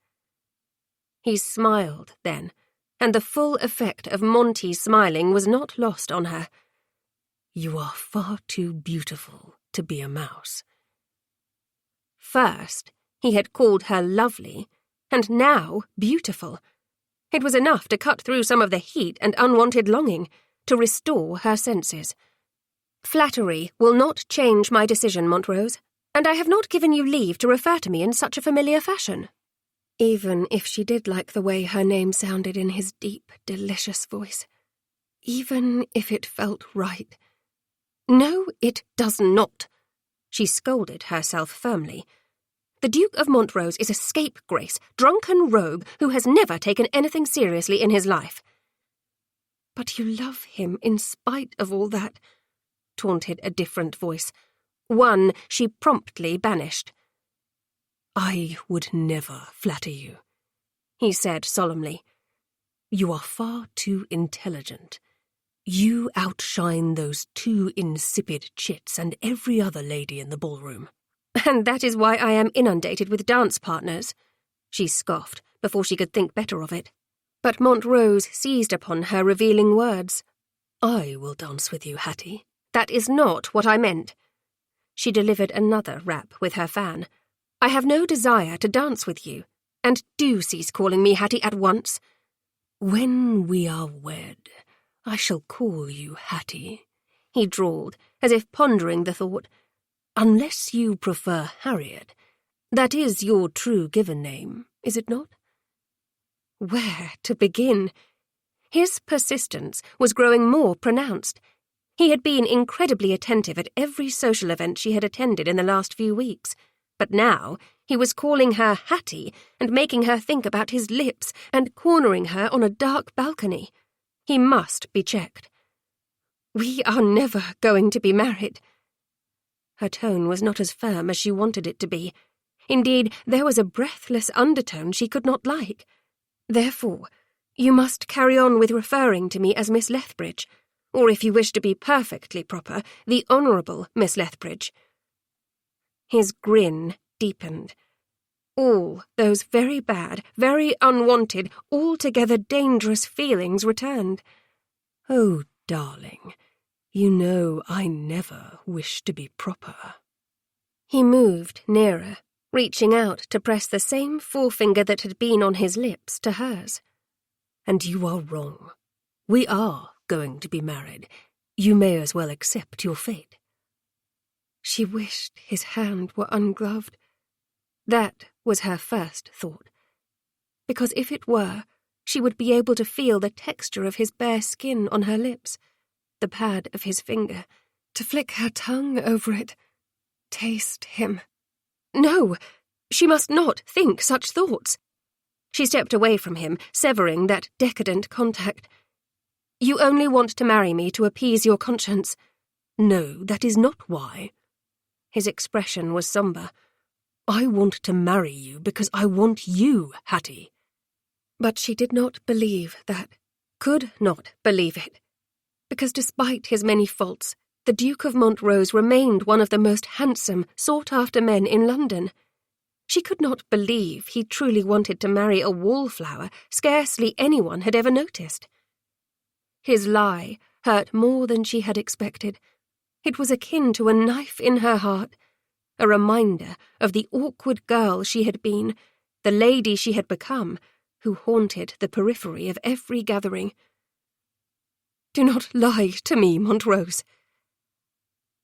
S2: He smiled then, and the full effect of Monty's smiling was not lost on her.
S3: "You are far too beautiful to be a mouse."
S2: First, he had called her lovely, and now beautiful. It was enough to cut through some of the heat and unwanted longing, to restore her senses. "Flattery will not change my decision, Montrose, and I have not given you leave to refer to me in such a familiar fashion." Even if she did like the way her name sounded in his deep, delicious voice. Even if it felt right. "No, it does not," she scolded herself firmly. "The Duke of Montrose is a scapegrace, drunken rogue who has never taken anything seriously in his life." "But you love him in spite of all that," taunted a different voice, one she promptly banished.
S3: "I would never flatter you,"
S2: he said solemnly.
S3: "You are far too intelligent. You outshine those two insipid chits and every other lady in the ballroom."
S2: "And that is why I am inundated with dance partners," she scoffed before she could think better of it. But Montrose seized upon her revealing words.
S3: "I will dance with you, Hattie."
S2: "That is not what I meant." She delivered another rap with her fan. "I have no desire to dance with you, and do cease calling me Hattie at once."
S3: "When we are wed, I shall call you Hattie,"
S2: he drawled, as if pondering the thought.
S3: "Unless you prefer Harriet. That is your true given name, is it not?"
S2: Where to begin? His persistence was growing more pronounced. He had been incredibly attentive at every social event she had attended in the last few weeks, but now he was calling her Hattie and making her think about his lips and cornering her on a dark balcony. He must be checked. "We are never going to be married." Her tone was not as firm as she wanted it to be. Indeed, there was a breathless undertone she could not like. "Therefore, you must carry on with referring to me as Miss Lethbridge, or if you wish to be perfectly proper, the Honourable Miss Lethbridge." His grin deepened. All those very bad, very unwanted, altogether dangerous feelings returned.
S3: "Oh, darling, you know I never wish to be proper."
S2: He moved nearer, reaching out to press the same forefinger that had been on his lips to hers.
S3: "And you are wrong. We are going to be married. You may as well accept your fate."
S2: She wished his hand were ungloved. That was her first thought. Because if it were, she would be able to feel the texture of his bare skin on her lips, the pad of his finger, to flick her tongue over it, taste him. No, she must not think such thoughts. She stepped away from him, severing that decadent contact. "You only want to marry me to appease your conscience."
S3: "No, that is not why."
S2: His expression was somber.
S3: I want to marry you because I want you, Hattie.
S2: But she did not believe that, could not believe it, because despite his many faults, the Duke of Montrose remained one of the most handsome, sought-after men in London. She could not believe he truly wanted to marry a wallflower scarcely anyone had ever noticed. His lie hurt more than she had expected. It was akin to a knife in her heart, a reminder of the awkward girl she had been, the lady she had become, who haunted the periphery of every gathering. "Do not lie to me, Montrose."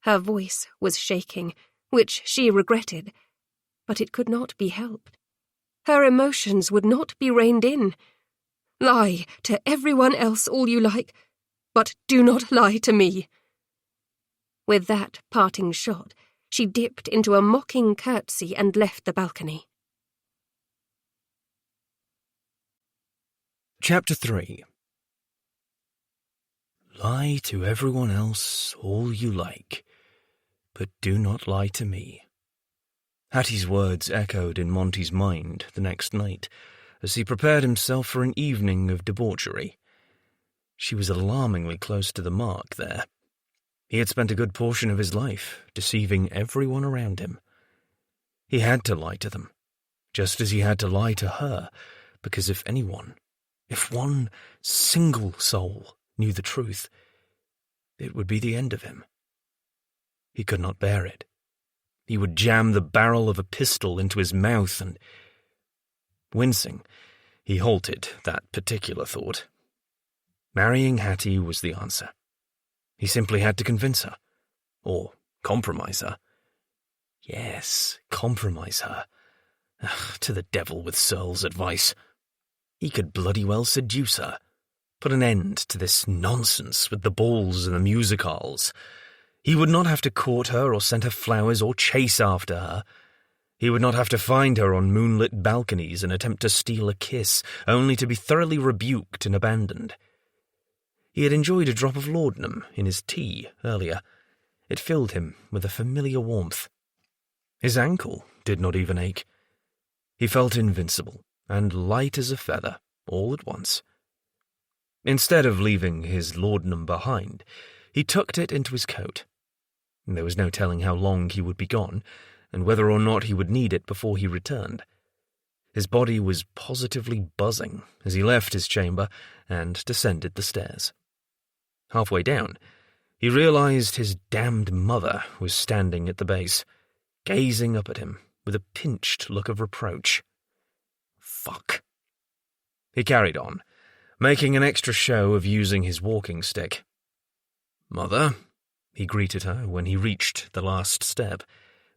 S2: Her voice was shaking, which she regretted, but it could not be helped. Her emotions would not be reined in. "Lie to everyone else all you like, but do not lie to me." With that parting shot, she dipped into a mocking curtsy and left the balcony.
S1: Chapter 3. Lie to everyone else all you like, but do not lie to me. Hattie's words echoed in Monty's mind the next night, as he prepared himself for an evening of debauchery. She was alarmingly close to the mark there. He had spent a good portion of his life deceiving everyone around him. He had to lie to them, just as he had to lie to her, because if one single soul knew the truth, it would be the end of him. He could not bear it. He would jam the barrel of a pistol into his mouth and... Wincing, he halted that particular thought. Marrying Hattie was the answer. He simply had to convince her. Or compromise her. Yes, compromise her. Ugh, to the devil with Searle's advice. He could bloody well seduce her. Put an end to this nonsense with the balls and the music halls. He would not have to court her or send her flowers or chase after her. He would not have to find her on moonlit balconies and attempt to steal a kiss, only to be thoroughly rebuked and abandoned. He had enjoyed a drop of laudanum in his tea earlier. It filled him with a familiar warmth. His ankle did not even ache. He felt invincible and light as a feather all at once. Instead of leaving his laudanum behind, he tucked it into his coat. There was no telling how long he would be gone, and whether or not he would need it before he returned. His body was positively buzzing as he left his chamber and descended the stairs. Halfway down, he realized his damned mother was standing at the base, gazing up at him with a pinched look of reproach. Fuck. He carried on, making an extra show of using his walking stick. "Mother," he greeted her when he reached the last step,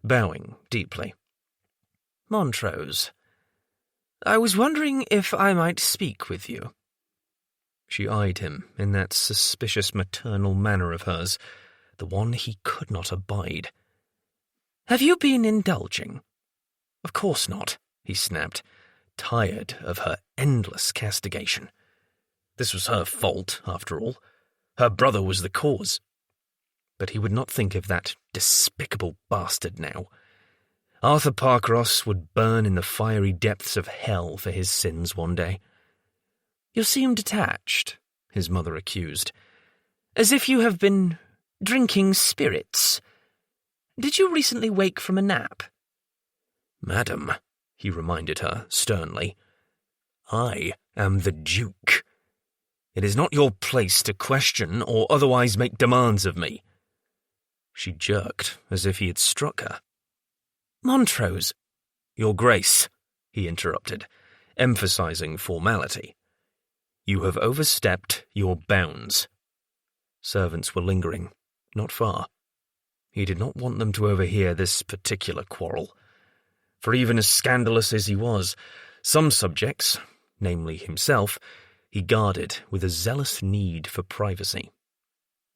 S1: bowing deeply. "Montrose, I was wondering if I might speak with you." She eyed him in that suspicious maternal manner of hers, the one he could not abide. "Have you been indulging?" "Of course not," he snapped, tired of her endless castigation. This was her fault, after all. Her brother was the cause. But he would not think of that despicable bastard now. Arthur Parcross would burn in the fiery depths of hell for his sins one day. "You seem detached," his mother accused, "as if you have been drinking spirits. Did you recently wake from a nap?" "Madam," he reminded her sternly, "I am the Duke. It is not your place to question or otherwise make demands of me." She jerked as if he had struck her. "Montrose—" "Your Grace," he interrupted, emphasizing formality. "You have overstepped your bounds." Servants were lingering, not far. He did not want them to overhear this particular quarrel. For even as scandalous as he was, some subjects, namely himself, he guarded with a zealous need for privacy.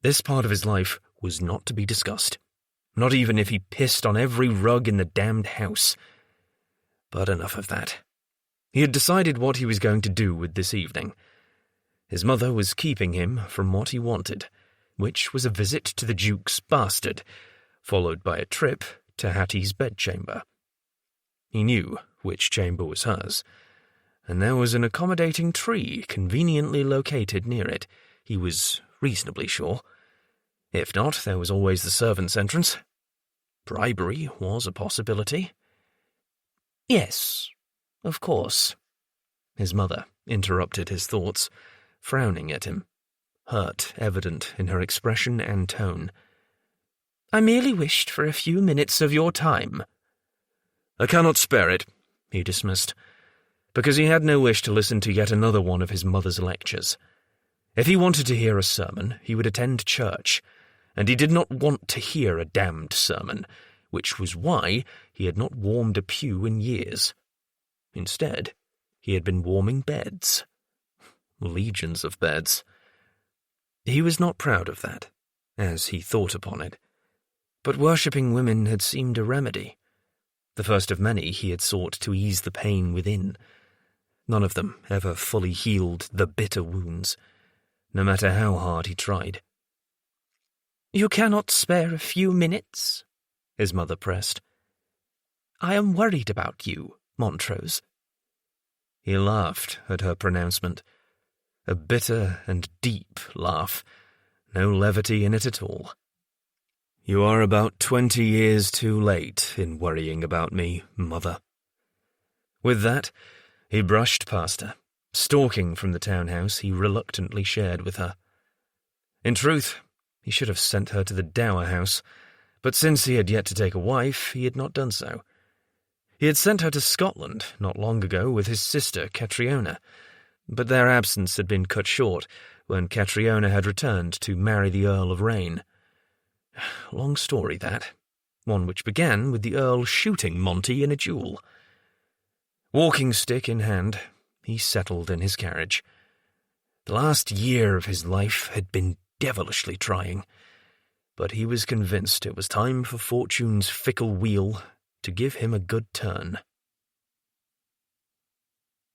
S1: This part of his life was not to be discussed, not even if he pissed on every rug in the damned house. But enough of that. He had decided what he was going to do with this evening. His mother was keeping him from what he wanted, which was a visit to the Duke's bastard, followed by a trip to Hattie's bedchamber. He knew which chamber was hers, and there was an accommodating tree conveniently located near it, he was reasonably sure. If not, there was always the servants' entrance. Bribery was a possibility. Yes, of course. His mother interrupted his thoughts, frowning at him, hurt evident in her expression and tone. I merely wished for a few minutes of your time. I cannot spare it, he dismissed, because he had no wish to listen to yet another one of his mother's lectures. If he wanted to hear a sermon, he would attend church, and he did not want to hear a damned sermon, which was why he had not warmed a pew in years. Instead, he had been warming beds. Legions of beds. He was not proud of that, as he thought upon it, but worshipping women had seemed a remedy. The first of many he had sought to ease the pain within. None of them ever fully healed the bitter wounds, no matter how hard he tried. You cannot spare a few minutes? His mother pressed. I am worried about you, Montrose. He laughed at her pronouncement, a bitter and deep laugh, no levity in it at all. You are about 20 years too late in worrying about me, mother. With that, he brushed past her, stalking from the townhouse he reluctantly shared with her. In truth, he should have sent her to the dower house, but since he had yet to take a wife, he had not done so. He had sent her to Scotland not long ago with his sister Catriona, but their absence had been cut short when Catriona had returned to marry the Earl of Rain. Long story, that. One which began with the Earl shooting Monty in a duel. Walking stick in hand, he settled in his carriage. The last year of his life had been devilishly trying, but he was convinced it was time for fortune's fickle wheel to give him a good turn.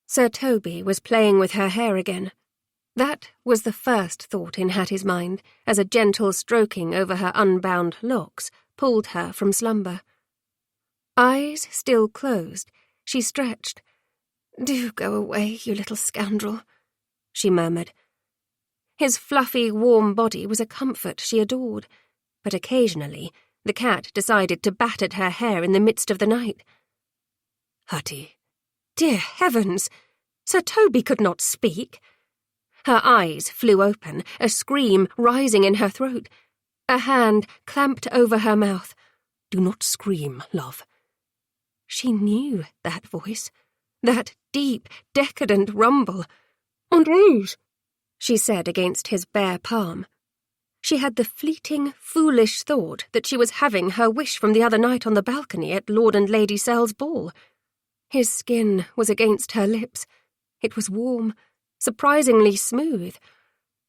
S2: Sir Toby was playing with her hair again. That was the first thought in Hattie's mind, as a gentle stroking over her unbound locks pulled her from slumber. Eyes still closed, she stretched. Do go away, you little scoundrel, she murmured. His fluffy, warm body was a comfort she adored, but occasionally the cat decided to bat at her hair in the midst of the night. Hattie. Dear heavens! Sir Toby could not speak. Her eyes flew open, a scream rising in her throat. A hand clamped over her mouth. Do not scream, love. She knew that voice, that deep, decadent rumble. Montrose, she said against his bare palm. She had the fleeting, foolish thought that she was having her wish from the other night on the balcony at Lord and Lady Sell's ball. His skin was against her lips. It was warm, surprisingly smooth.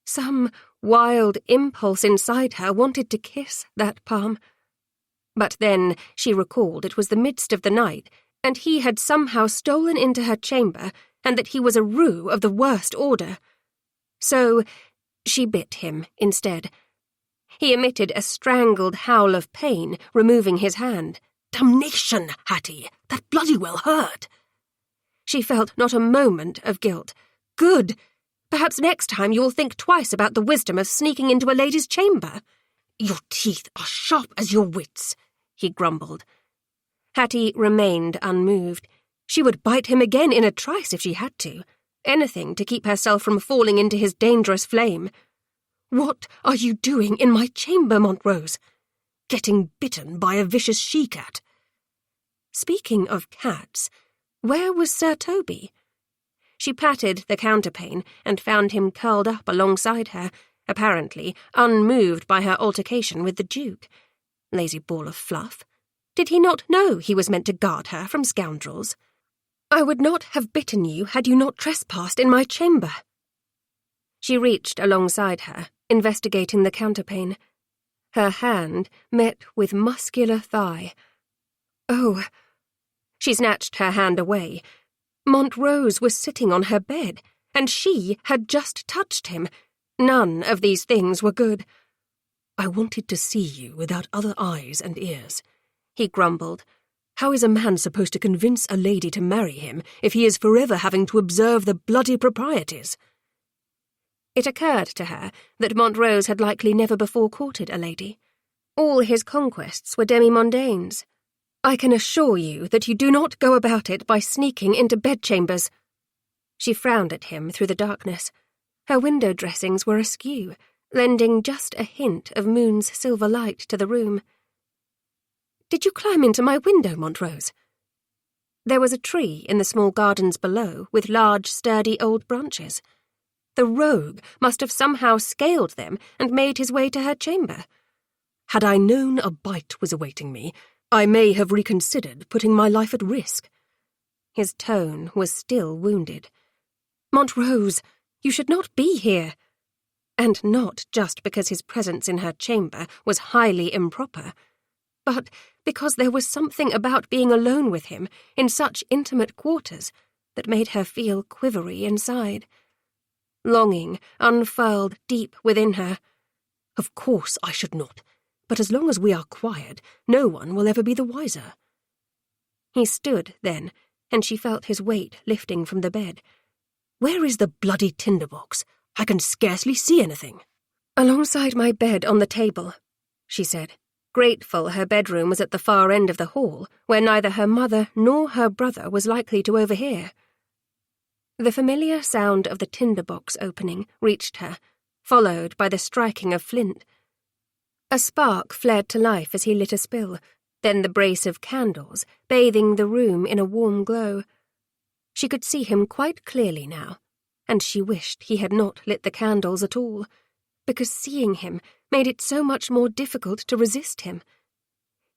S2: Some wild impulse inside her wanted to kiss that palm. But then she recalled it was the midst of the night, and he had somehow stolen into her chamber, and that he was a roue of the worst order. So she bit him instead. He emitted a strangled howl of pain, removing his hand. Damnation, Hattie! That bloody well hurt! She felt not a moment of guilt. Good! Perhaps next time you will think twice about the wisdom of sneaking into a lady's chamber. Your teeth are sharp as your wits, he grumbled. Hattie remained unmoved. She would bite him again in a trice if she had to. Anything to keep herself from falling into his dangerous flame. What are you doing in my chamber, Montrose? Getting bitten by a vicious she-cat. Speaking of cats, where was Sir Toby? She patted the counterpane and found him curled up alongside her, apparently unmoved by her altercation with the Duke. Lazy ball of fluff. Did he not know he was meant to guard her from scoundrels? I would not have bitten you had you not trespassed in my chamber. She reached alongside her, investigating the counterpane. Her hand met with muscular thigh. Oh! She snatched her hand away. Montrose was sitting on her bed, and she had just touched him. None of these things were good. I wanted to see you without other eyes and ears, he grumbled.
S3: How is a man supposed to convince a lady to marry him if he is forever having to observe the bloody proprieties?
S2: It occurred to her that Montrose had likely never before courted a lady. All his conquests were demi-mondaines.
S3: I can assure you that you do not go about it by sneaking into bedchambers.
S2: She frowned at him through the darkness. Her window dressings were askew, lending just a hint of moon's silver light to the room.
S3: Did you climb into my window, Montrose?
S2: There was a tree in the small gardens below with large, sturdy old branches. The rogue must have somehow scaled them and made his way to her chamber.
S3: Had I known a bite was awaiting me, I may have reconsidered putting my life at risk.
S2: His tone was still wounded.
S3: Montrose, you should not be here.
S2: And not just because his presence in her chamber was highly improper, but because there was something about being alone with him in such intimate quarters that made her feel quivery inside. Longing unfurled deep within her.
S3: Of course I should not, but as long as we are quiet, no one will ever be the wiser.
S2: He stood then, and she felt his weight lifting from the bed.
S3: Where is the bloody tinderbox? I can scarcely see anything.
S2: Alongside my bed on the table, she said, grateful her bedroom was at the far end of the hall, where neither her mother nor her brother was likely to overhear. The familiar sound of the tinderbox opening reached her, followed by the striking of flint. A spark flared to life as he lit a spill, then the brace of candles, bathing the room in a warm glow. She could see him quite clearly now, and she wished he had not lit the candles at all, because seeing him made it so much more difficult to resist him.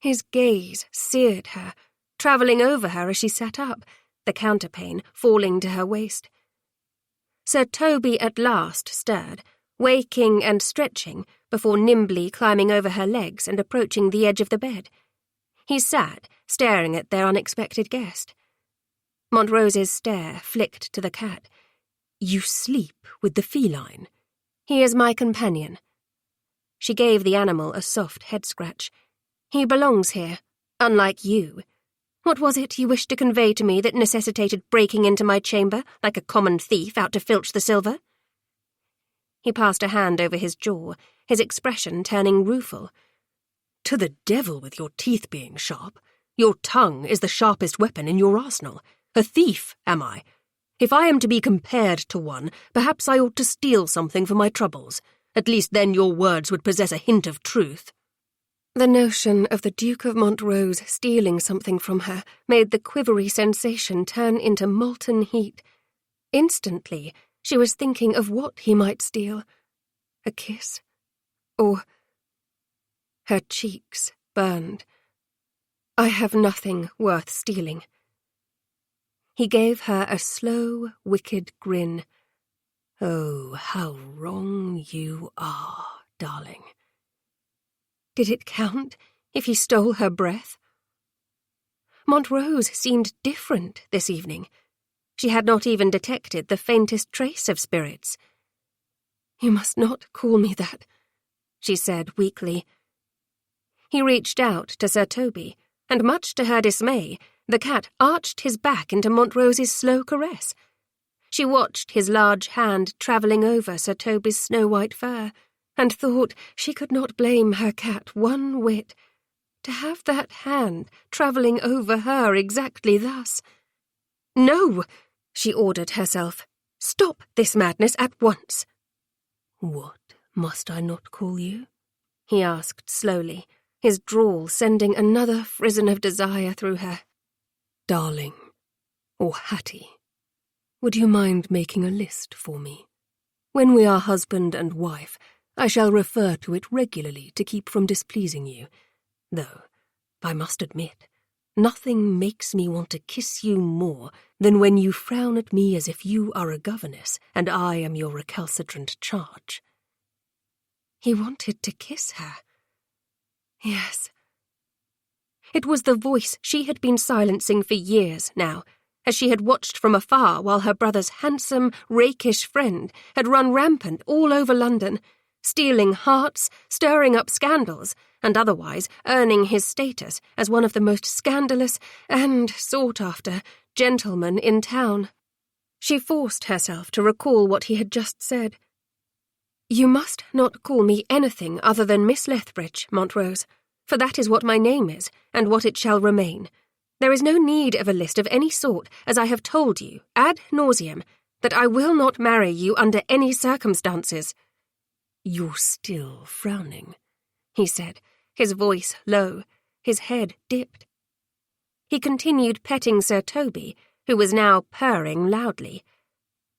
S2: His gaze seared her, travelling over her as she sat up, the counterpane falling to her waist. Sir Toby at last stirred, waking and stretching before nimbly climbing over her legs and approaching the edge of the bed. He sat, staring at their unexpected guest. Montrose's stare flicked to the cat.
S3: You sleep with the feline?
S2: He is my companion. She gave the animal a soft head-scratch. He belongs here, unlike you. What was it you wished to convey to me that necessitated breaking into my chamber like a common thief out to filch the silver? He passed a hand over his jaw, his expression turning rueful.
S3: To the devil with your teeth being sharp. Your tongue is the sharpest weapon in your arsenal. A thief, am I? If I am to be compared to one, perhaps I ought to steal something for my troubles. At least then your words would possess a hint of truth.
S2: The notion of the Duke of Montrose stealing something from her made the quivery sensation turn into molten heat. Instantly, she was thinking of what he might steal. A kiss? Or... Her cheeks burned. I have nothing worth stealing. He gave her a slow, wicked grin.
S3: Oh, how wrong you are, darling.
S2: Did it count if he stole her breath? Montrose seemed different this evening. She had not even detected the faintest trace of spirits. You must not call me that, she said weakly. He reached out to Sir Toby, and much to her dismay, the cat arched his back into Montrose's slow caress. She watched his large hand travelling over Sir Toby's snow-white fur, and thought she could not blame her cat one whit. To have that hand travelling over her exactly thus. No, she ordered herself. Stop this madness at once.
S3: What must I not call you?
S2: He asked slowly, his drawl sending another frisson of desire through her.
S3: Darling, or Hattie. Would you mind making a list for me? When we are husband and wife, I shall refer to it regularly to keep from displeasing you, though, I must admit, nothing makes me want to kiss you more than when you frown at me as if you are a governess and I am your recalcitrant charge.
S2: He wanted to kiss her. Yes. It was the voice she had been silencing for years now, as she had watched from afar while her brother's handsome, rakish friend had run rampant all over London, stealing hearts, stirring up scandals, and otherwise earning his status as one of the most scandalous and sought-after gentlemen in town. She forced herself to recall what he had just said. "You must not call me anything other than Miss Lethbridge, Montrose, for that is what my name is, and what it shall remain. There is no need of a list of any sort, as I have told you, ad nauseam, that I will not marry you under any circumstances."
S3: "You're still frowning,"
S2: he said, his voice low, his head dipped. He continued petting Sir Toby, who was now purring loudly.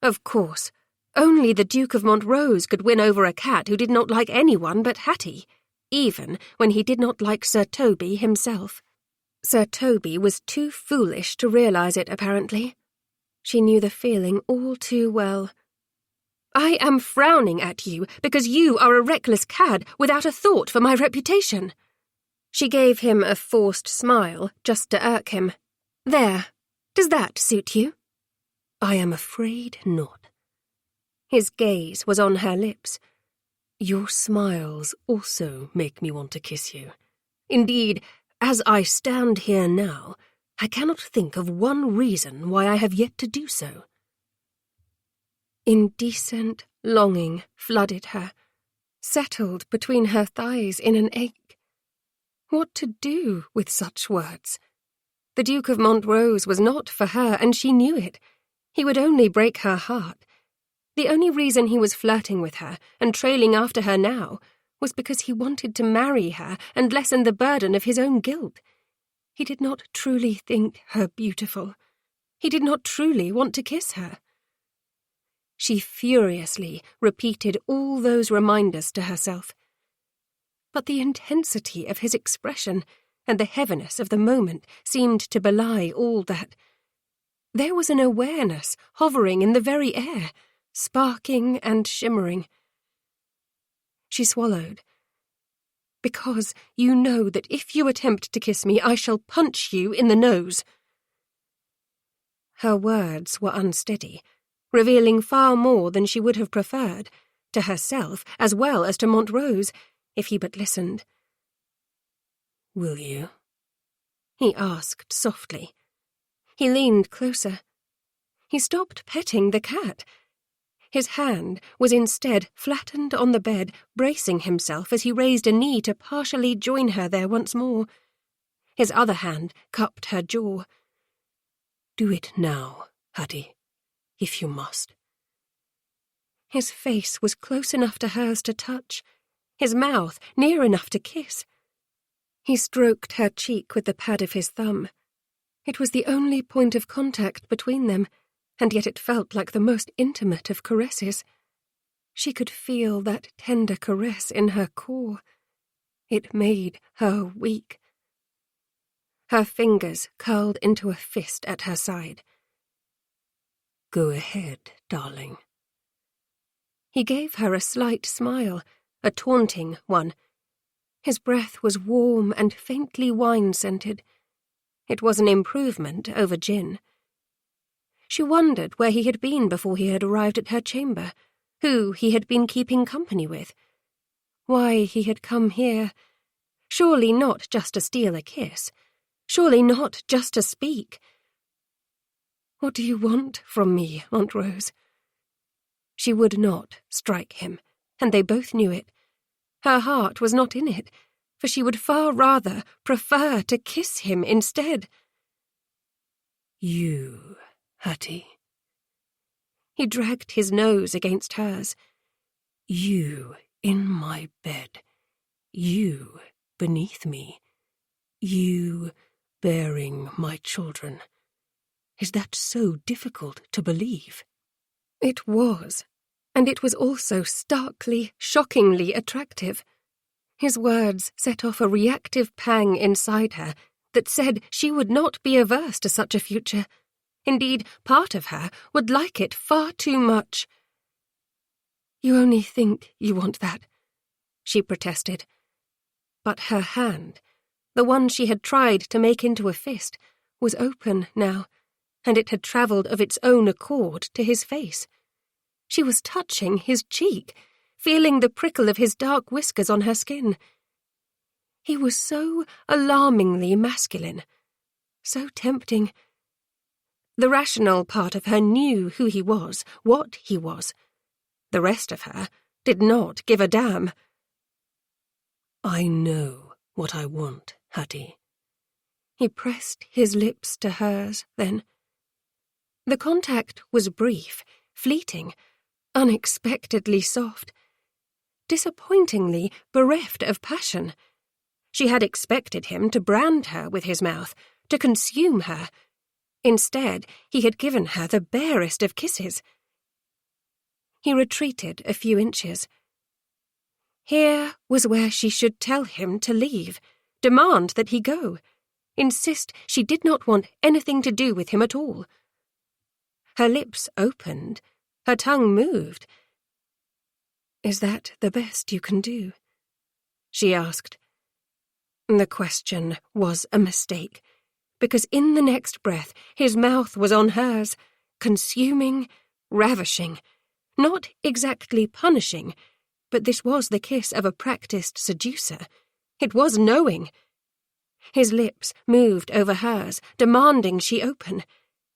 S2: Of course, only the Duke of Montrose could win over a cat who did not like anyone but Hattie, even when he did not like Sir Toby himself. Sir Toby was too foolish to realise it, apparently. She knew the feeling all too well. "I am frowning at you because you are a reckless cad without a thought for my reputation." She gave him a forced smile just to irk him. "There. Does that suit you?"
S3: "I am afraid not."
S2: His gaze was on her lips.
S3: "Your smiles also make me want to kiss you.
S2: Indeed,
S3: as I stand here now, I cannot think of one reason why I have yet to do so."
S2: Indecent longing flooded her, settled between her thighs in an ache. What to do with such words? The Duke of Montrose was not for her, and she knew it. He would only break her heart. The only reason he was flirting with her and trailing after her now was because he wanted to marry her and lessen the burden of his own guilt. He did not truly think her beautiful. He did not truly want to kiss her. She furiously repeated all those reminders to herself. But the intensity of his expression and the heaviness of the moment seemed to belie all that. There was an awareness hovering in the very air, sparking and shimmering. She swallowed. "Because you know that if you attempt to kiss me, I shall punch you in the nose." Her words were unsteady, revealing far more than she would have preferred, to herself as well as to Montrose, if he but listened.
S3: "Will you?"
S2: he asked softly. He leaned closer. He stopped petting the cat. His hand was instead flattened on the bed, bracing himself as he raised a knee to partially join her there once more. His other hand cupped her jaw.
S3: "Do it now, Hattie, if you must."
S2: His face was close enough to hers to touch, his mouth near enough to kiss. He stroked her cheek with the pad of his thumb. It was the only point of contact between them, and yet it felt like the most intimate of caresses. She could feel that tender caress in her core. It made her weak. Her fingers curled into a fist at her side.
S3: "Go ahead, darling."
S2: He gave her a slight smile, a taunting one. His breath was warm and faintly wine-scented. It was an improvement over gin. She wondered where he had been before he had arrived at her chamber, who he had been keeping company with, why he had come here. Surely not just to steal a kiss. Surely not just to speak. "What do you want from me, Montrose?" She would not strike him, and they both knew it. Her heart was not in it, for she would far rather prefer to kiss him instead.
S3: "You, Hattie."
S2: He dragged his nose against hers.
S3: "You in my bed. You beneath me. You bearing my children. Is that so difficult to believe?"
S2: It was, and it was also starkly, shockingly attractive. His words set off a reactive pang inside her that said she would not be averse to such a future. Indeed, part of her would like it far too much. "You only think you want that," she protested. But her hand, the one she had tried to make into a fist, was open now, and it had travelled of its own accord to his face. She was touching his cheek, feeling the prickle of his dark whiskers on her skin. He was so alarmingly masculine, so tempting. The rational part of her knew who he was, what he was. The rest of her did not give a damn.
S3: I know what I want, Hattie.
S2: He pressed his lips to hers, then. The contact was brief, fleeting, unexpectedly soft, disappointingly bereft of passion. She had expected him to brand her with his mouth, to consume her. Instead, he had given her the barest of kisses. He retreated a few inches. Here was where she should tell him to leave, demand that he go, insist she did not want anything to do with him at all. Her lips opened, her tongue moved. "Is that the best you can do?" she asked. The question was a mistake, because in the next breath his mouth was on hers, consuming, ravishing, not exactly punishing, but this was the kiss of a practiced seducer. It was knowing. His lips moved over hers, demanding she open,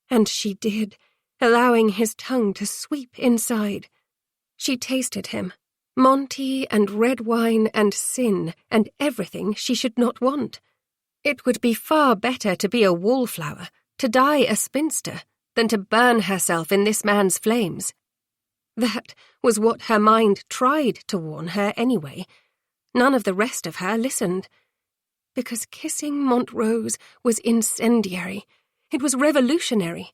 S2: and she did, allowing his tongue to sweep inside. She tasted him, Monty and red wine and sin and everything she should not want. It would be far better to be a wallflower, to die a spinster, than to burn herself in this man's flames. That was what her mind tried to warn her anyway. None of the rest of her listened. Because kissing Montrose was incendiary. It was revolutionary.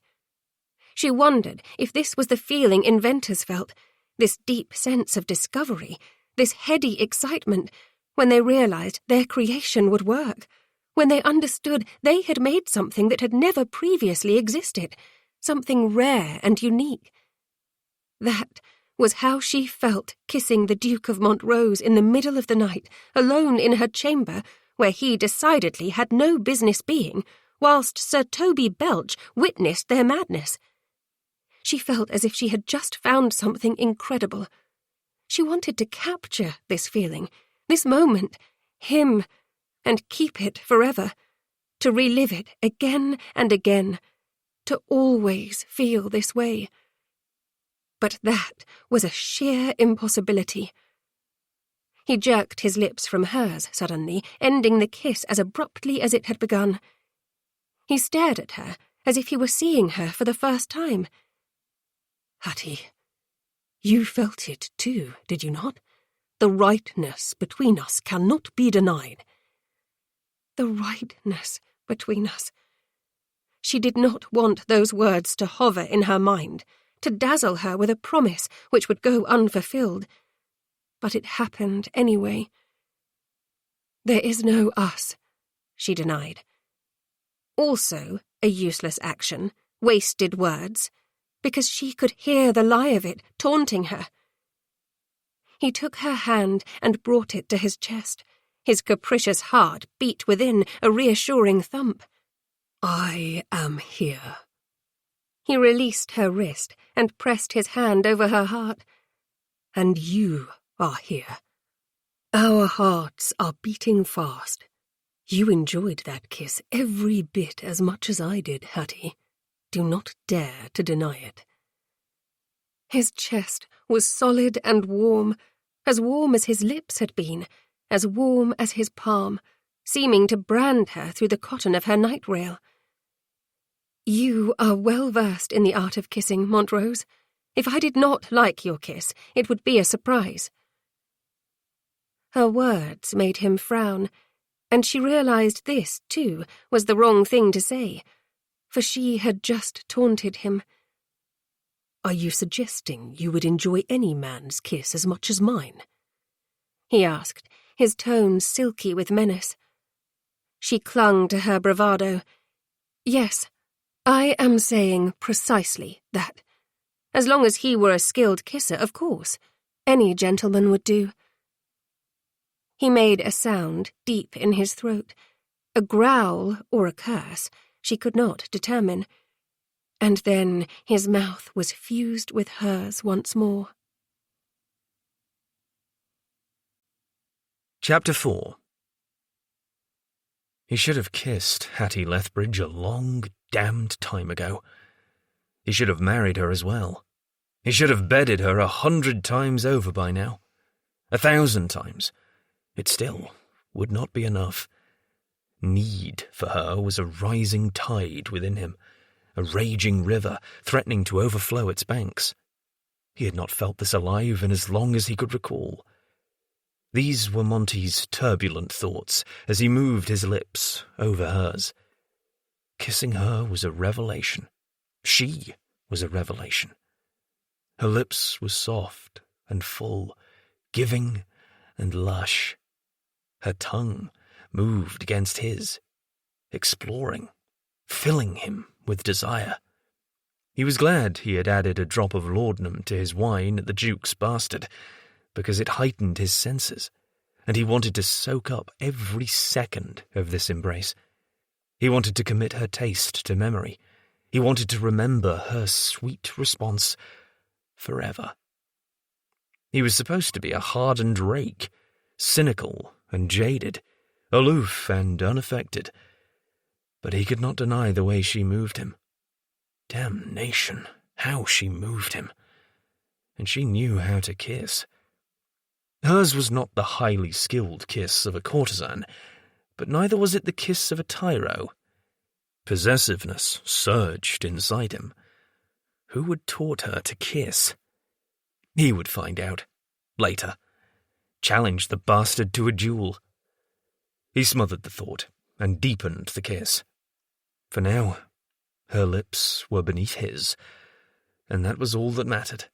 S2: She wondered if this was the feeling inventors felt, this deep sense of discovery, this heady excitement, when they realized their creation would work, when they understood they had made something that had never previously existed, something rare and unique. That was how she felt kissing the Duke of Montrose in the middle of the night, alone in her chamber, where he decidedly had no business being, whilst Sir Toby Belch witnessed their madness. She felt as if she had just found something incredible. She wanted to capture this feeling, this moment, him, and keep it forever, to relive it again and again, to always feel this way. But that was a sheer impossibility. He jerked his lips from hers suddenly, ending the kiss as abruptly as it had begun. He stared at her as if he were seeing her for the first time.
S3: Hattie, you felt it too, did you not? The rightness between us cannot be denied.
S2: The rightness between us. She did not want those words to hover in her mind, to dazzle her with a promise which would go unfulfilled. But it happened anyway. "There is no us," she denied. Also a useless action, wasted words, because she could hear the lie of it taunting her. He took her hand and brought it to his chest. His capricious heart beat within, a reassuring thump.
S3: "I am here."
S2: He released her wrist and pressed his hand over her heart.
S3: "And you are here. Our hearts are beating fast. You enjoyed that kiss every bit as much as I did, Hattie. Do not dare to deny it."
S2: His chest was solid and warm as his lips had been, as warm as his palm, seeming to brand her through the cotton of her night rail. "You are well versed in the art of kissing, Montrose. If I did not like your kiss, it would be a surprise." Her words made him frown, and she realized this, too, was the wrong thing to say, for she had just taunted him.
S3: "Are you suggesting you would enjoy any man's kiss as much as mine?"
S2: he asked, his tone silky with menace. She clung to her bravado. "Yes, I am saying precisely that. As long as he were a skilled kisser, of course. Any gentleman would do." He made a sound deep in his throat, a growl or a curse, she could not determine. And then his mouth was fused with hers once more.
S1: Chapter 4. He should have kissed Hattie Lethbridge a long, damned time ago. He should have married her as well. He should have bedded her 100 times over by now. 1,000 times. It still would not be enough. Need for her was a rising tide within him, a raging river threatening to overflow its banks. He had not felt this alive in as long as he could recall. These were Monty's turbulent thoughts as he moved his lips over hers. Kissing her was a revelation. She was a revelation. Her lips were soft and full, giving and lush. Her tongue moved against his, exploring, filling him with desire. He was glad he had added a drop of laudanum to his wine at the Duke's Bastard, because it heightened his senses, and he wanted to soak up every second of this embrace. He wanted to commit her taste to memory. He wanted to remember her sweet response forever. He was supposed to be a hardened rake, cynical and jaded, aloof and unaffected, but he could not deny the way she moved him. Damnation, how she moved him. And she knew how to kiss. Hers was not the highly skilled kiss of a courtesan, but neither was it the kiss of a tyro. Possessiveness surged inside him. Who had taught her to kiss? He would find out. Later. Challenge the bastard to a duel. He smothered the thought and deepened the kiss. For now, her lips were beneath his, and that was all that mattered.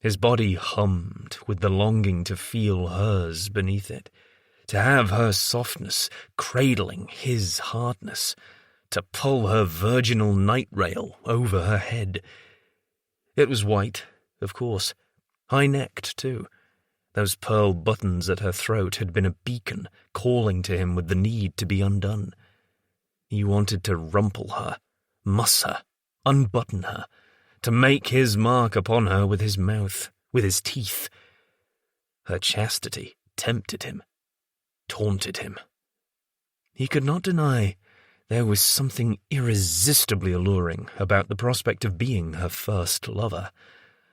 S1: His body hummed with the longing to feel hers beneath it, to have her softness cradling his hardness, to pull her virginal night rail over her head. It was white, of course, high-necked too. Those pearl buttons at her throat had been a beacon calling to him with the need to be undone. He wanted to rumple her, muss her, unbutton her, to make his mark upon her with his mouth, with his teeth. Her chastity tempted him, taunted him. He could not deny there was something irresistibly alluring about the prospect of being her first lover,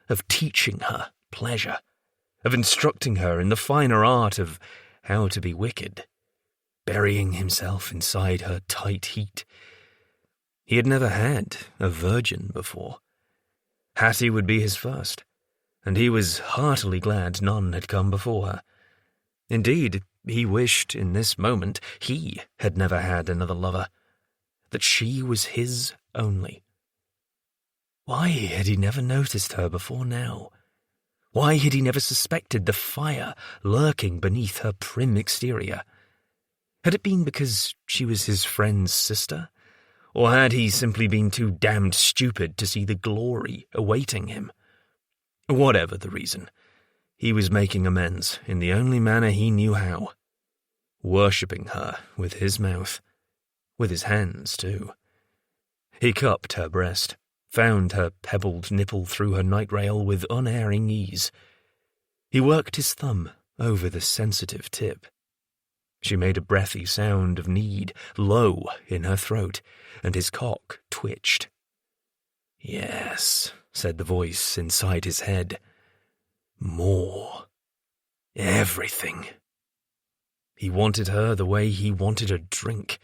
S1: of teaching her pleasure, of instructing her in the finer art of how to be wicked, burying himself inside her tight heat. He had never had a virgin before. Hattie would be his first, and he was heartily glad none had come before her. Indeed, he wished in this moment he had never had another lover, that she was his only. Why had he never noticed her before now? Why had he never suspected the fire lurking beneath her prim exterior? Had it been because she was his friend's sister? Or had he simply been too damned stupid to see the glory awaiting him? Whatever the reason, he was making amends in the only manner he knew how. Worshipping her with his mouth. With his hands, too. He cupped her breast, found her pebbled nipple through her night rail with unerring ease. He worked his thumb over the sensitive tip. She made a breathy sound of need, low in her throat, and his cock twitched. "Yes," said the voice inside his head. "More. Everything." He wanted her the way he wanted a drink,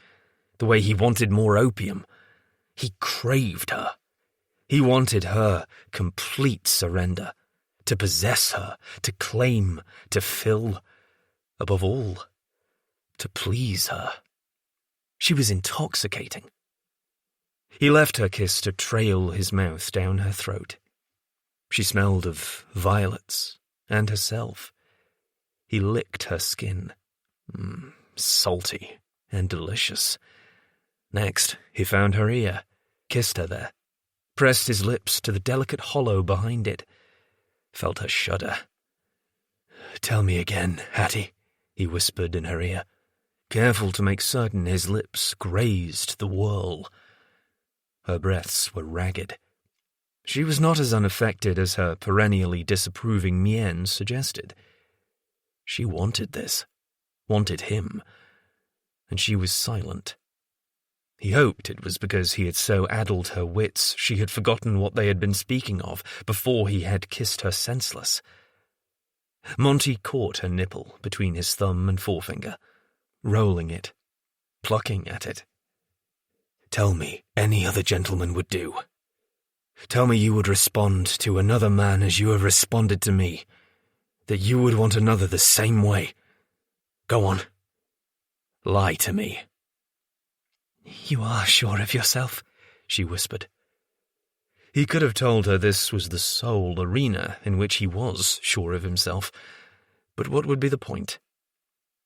S1: the way he wanted more opium. He craved her. He wanted her complete surrender, to possess her, to claim, to fill, above all, to please her. She was intoxicating. He left her kiss to trail his mouth down her throat. She smelled of violets and herself. He licked her skin. Salty and delicious. Next, he found her ear, kissed her there, pressed his lips to the delicate hollow behind it, felt her shudder. "Tell me again, Hattie," he whispered in her ear, careful to make certain his lips grazed the whorl. Her breaths were ragged. She was not as unaffected as her perennially disapproving mien suggested. She wanted this. wanted him, and she was silent. He hoped it was because he had so addled her wits she had forgotten what they had been speaking of before he had kissed her senseless. Monty caught her nipple between his thumb and forefinger, rolling it, plucking at it. "Tell me any other gentleman would do. Tell me you would respond to another man as you have responded to me, that you would want another the same way. Go on. Lie to me."
S3: "You are sure of yourself," she whispered.
S1: He could have told her this was the sole arena in which he was sure of himself, but what would be the point?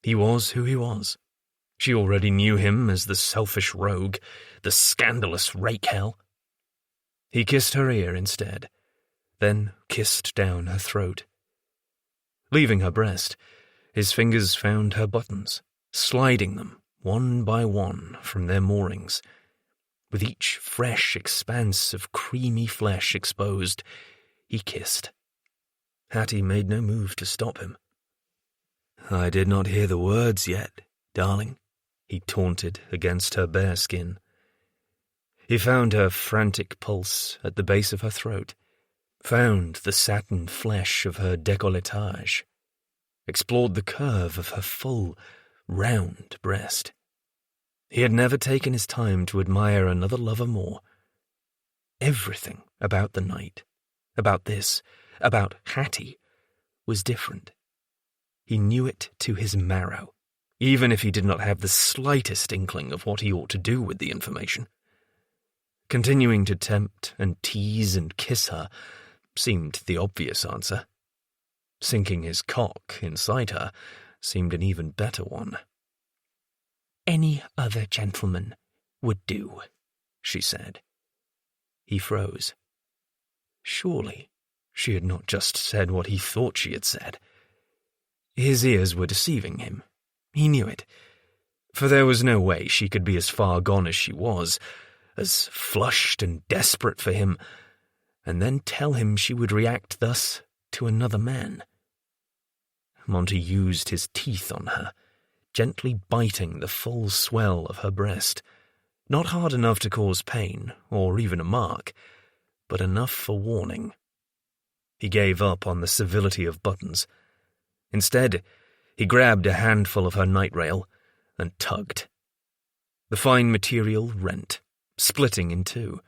S1: He was who he was. She already knew him as the selfish rogue, the scandalous rake-hell. He kissed her ear instead, then kissed down her throat. Leaving her breast, his fingers found her buttons, sliding them one by one from their moorings. With each fresh expanse of creamy flesh exposed, he kissed. Hattie made no move to stop him. "I did not hear the words yet, darling," he taunted against her bare skin. He found her frantic pulse at the base of her throat, found the satin flesh of her décolletage, explored the curve of her full, round breast. He had never taken his time to admire another lover more. Everything about the night, about this, about Hattie, was different. He knew it to his marrow, even if he did not have the slightest inkling of what he ought to do with the information. Continuing to tempt and tease and kiss her seemed the obvious answer. Sinking his cock inside her seemed an even better one.
S3: "Any other gentleman would do," she said.
S1: He froze. Surely she had not just said what he thought she had said. His ears were deceiving him. He knew it. For there was no way she could be as far gone as she was, as flushed and desperate for him, and then tell him she would react thus to another man. Monty used his teeth on her, gently biting the full swell of her breast, not hard enough to cause pain, or even a mark, but enough for warning. He gave up on the civility of buttons. Instead, he grabbed a handful of her night rail and tugged. The fine material rent, splitting in two.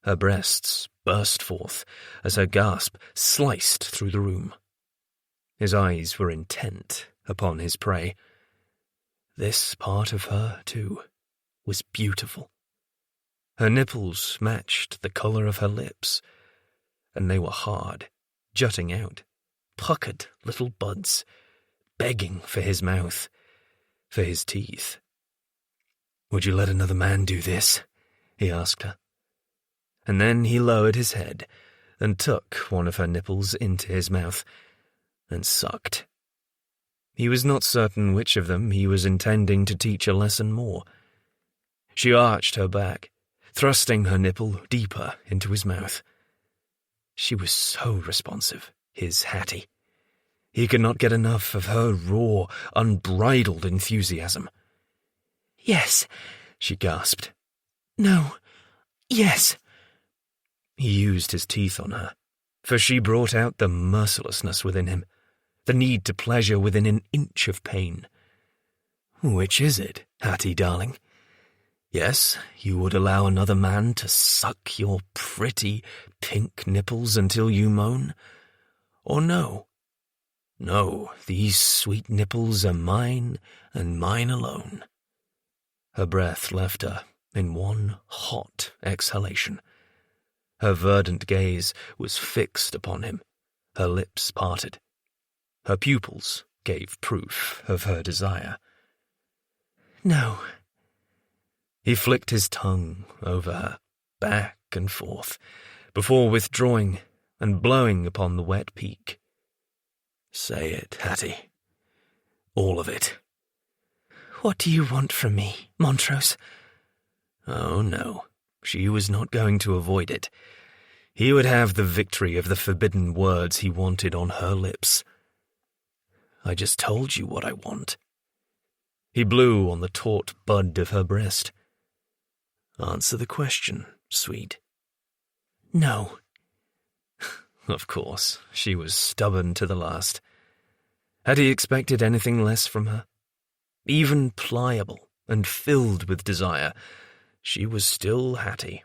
S1: Her breasts burst forth as her gasp sliced through the room. His eyes were intent upon his prey. This part of her, too, was beautiful. Her nipples matched the colour of her lips, and they were hard, jutting out, puckered little buds, begging for his mouth, for his teeth. "Would you let another man do this?" he asked her. And then he lowered his head and took one of her nipples into his mouth and sucked. He was not certain which of them he was intending to teach a lesson more. She arched her back, thrusting her nipple deeper into his mouth. She was so responsive, his Hattie. He could not get enough of her raw, unbridled enthusiasm.
S3: "Yes,"
S1: she gasped.
S3: "No, yes."
S1: He used his teeth on her, for she brought out the mercilessness within him, the need to pleasure within an inch of pain. "Which is it, Hattie, darling? Yes, you would allow another man to suck your pretty pink nipples until you moan? Or no? No, these sweet nipples are mine and mine alone." Her breath left her in one hot exhalation. Her verdant gaze was fixed upon him, her lips parted. Her pupils gave proof of her desire.
S3: "No."
S1: He flicked his tongue over her, back and forth, before withdrawing and blowing upon the wet peak. "Say it, Hattie. All of it."
S3: "What do you want from me, Montrose?"
S1: Oh, no. She was not going to avoid it. He would have the victory of the forbidden words he wanted on her lips. "I just told you what I want," He blew on the taut bud of her breast. "Answer the question, sweet."
S3: "No."
S1: Of course, she was stubborn to the last. Had he expected anything less from her? Even pliable and filled with desire, she was still Hattie,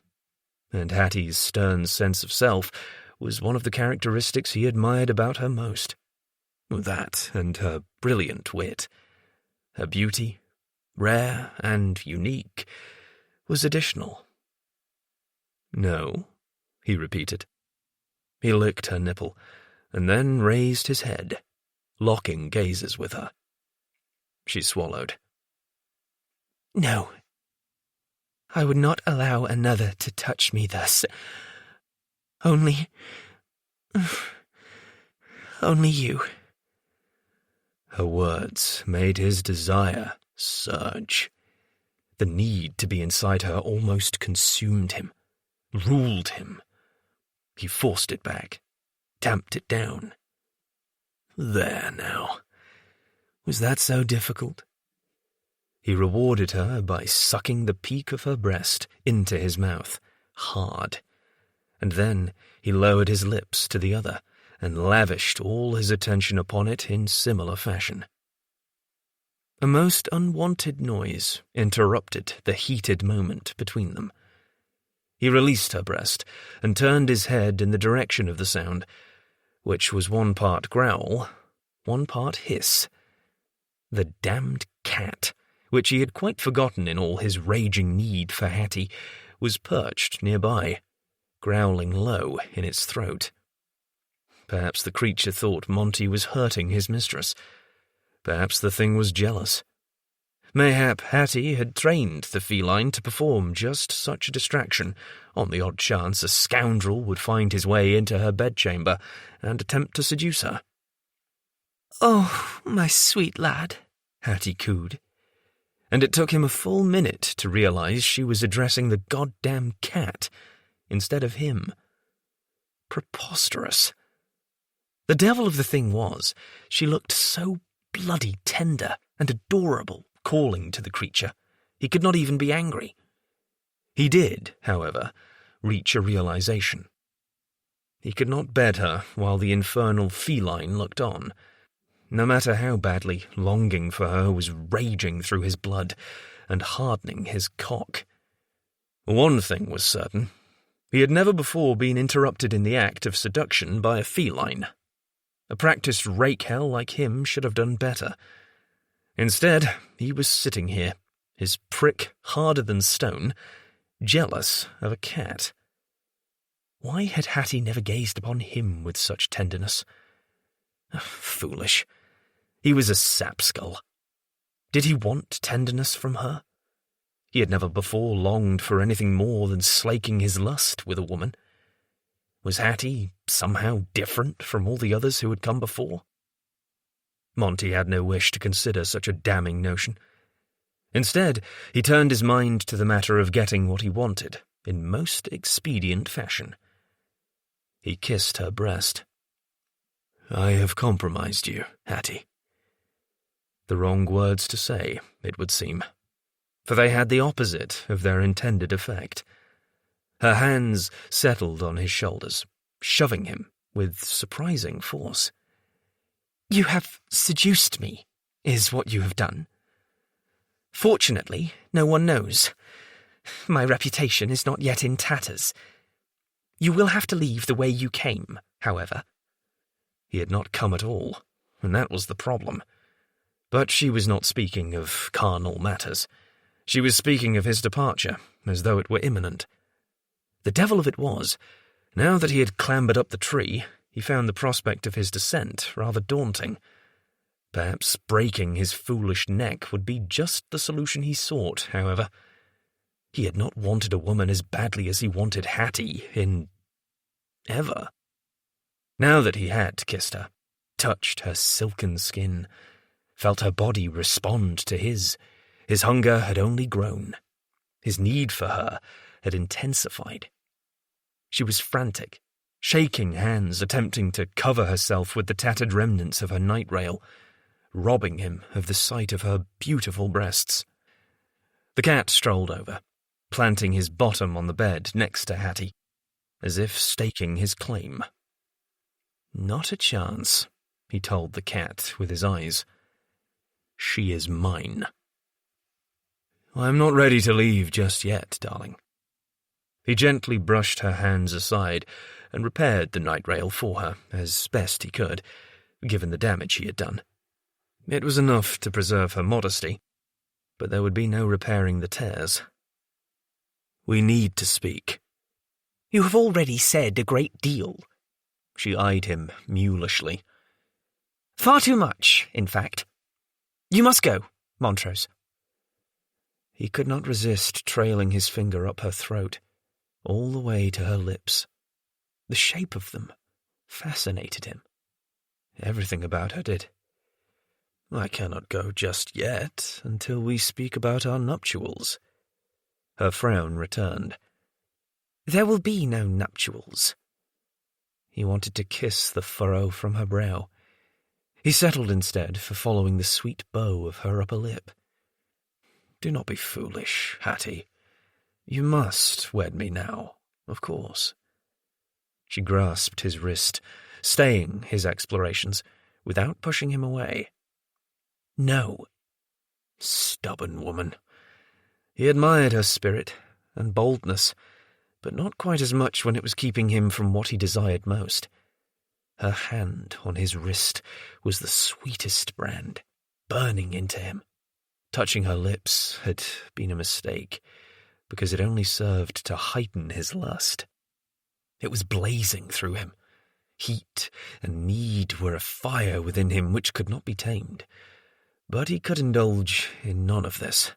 S1: and Hattie's stern sense of self was one of the characteristics he admired about her most. That and her brilliant wit. Her beauty, rare and unique, was additional. "No," he repeated. He licked her nipple, and then raised his head, locking gazes with her. She swallowed.
S3: "No. I would not allow another to touch me thus. Only you."
S1: Her words made his desire surge. The need to be inside her almost consumed him, ruled him. He forced it back, tamped it down. There now. Was that so difficult? He rewarded her by sucking the peak of her breast into his mouth, hard, and then he lowered his lips to the other and lavished all his attention upon it in similar fashion. A most unwanted noise interrupted the heated moment between them. He released her breast and turned his head in the direction of the sound, which was one part growl, one part hiss. The damned cat, which he had quite forgotten in all his raging need for Hattie, was perched nearby, growling low in its throat. Perhaps the creature thought Monty was hurting his mistress. Perhaps the thing was jealous. Mayhap Hattie had trained the feline to perform just such a distraction on the odd chance a scoundrel would find his way into her bedchamber and attempt to seduce her.
S3: "Oh, my sweet lad," Hattie cooed,
S1: and it took him a full minute to realize she was addressing the goddamn cat instead of him. Preposterous. The devil of the thing was, she looked so bloody tender and adorable, calling to the creature. He could not even be angry. He did, however, reach a realization. He could not bed her while the infernal feline looked on, no matter how badly longing for her was raging through his blood and hardening his cock. One thing was certain. He had never before been interrupted in the act of seduction by a feline. A practiced rake-hell like him should have done better. Instead, he was sitting here, his prick harder than stone, jealous of a cat. Why had Hattie never gazed upon him with such tenderness? Foolish. He was a sapskull. Did he want tenderness from her? He had never before longed for anything more than slaking his lust with a woman. Was Hattie somehow different from all the others who had come before? Monty had no wish to consider such a damning notion. Instead, he turned his mind to the matter of getting what he wanted in most expedient fashion. He kissed her breast. "I have compromised you, Hattie." The wrong words to say, it would seem, for they had the opposite of their intended effect. Her hands settled on his shoulders, shoving him with surprising force.
S3: "You have seduced me, is what you have done. Fortunately, no one knows. My reputation is not yet in tatters. You will have to leave the way you came, however."
S1: He had not come at all, and that was the problem. But she was not speaking of carnal matters. She was speaking of his departure, as though it were imminent. The devil of it was, now that he had clambered up the tree, he found the prospect of his descent rather daunting. Perhaps breaking his foolish neck would be just the solution he sought, however. He had not wanted a woman as badly as he wanted Hattie ever. Now that he had kissed her, touched her silken skin, felt her body respond to his hunger had only grown. His need for her had intensified. She was frantic, shaking hands, attempting to cover herself with the tattered remnants of her night rail, robbing him of the sight of her beautiful breasts. The cat strolled over, planting his bottom on the bed next to Hattie, as if staking his claim. "Not a chance," he told the cat with his eyes. "She is mine." "I'm not ready to leave just yet, darling." He gently brushed her hands aside and repaired the night rail for her as best he could, given the damage he had done. It was enough to preserve her modesty, but there would be no repairing the tears. "We need to speak."
S4: "You have already said a great deal."
S1: She eyed him mulishly.
S4: "Far too much, in fact. You must go, Montrose."
S1: He could not resist trailing his finger up her throat, all the way to her lips. The shape of them fascinated him. Everything about her did. "I cannot go just yet until we speak about our nuptials." Her frown returned.
S4: "There will be no nuptials."
S1: He wanted to kiss the furrow from her brow. He settled instead for following the sweet bow of her upper lip. "Do not be foolish, Hattie. You must wed me now, of course." She grasped his wrist, staying his explorations, without pushing him away.
S4: "No."
S1: Stubborn woman. He admired her spirit and boldness, but not quite as much when it was keeping him from what he desired most. Her hand on his wrist was the sweetest brand, burning into him. Touching her lips had been a mistake, because it only served to heighten his lust. It was blazing through him. Heat and need were a fire within him which could not be tamed. But he could indulge in none of this.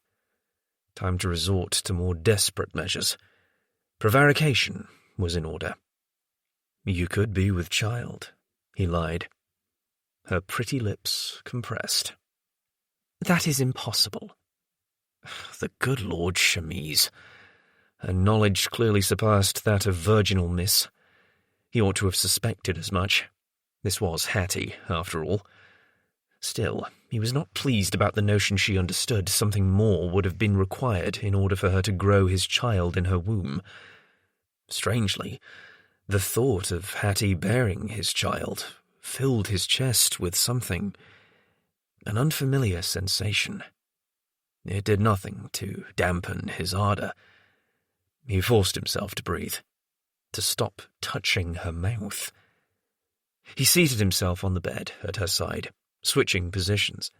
S1: Time to resort to more desperate measures. Prevarication was in order. "You could be with child," he lied. Her pretty lips compressed.
S4: "That is impossible."
S1: The good Lord Chemise. Her knowledge clearly surpassed that of virginal miss. He ought to have suspected as much. This was Hattie, after all. Still, he was not pleased about the notion she understood something more would have been required in order for her to grow his child in her womb. Strangely, the thought of Hattie bearing his child filled his chest with something, an unfamiliar sensation. It did nothing to dampen his ardor. He forced himself to breathe, to stop touching her mouth. He seated himself on the bed at her side, switching positions.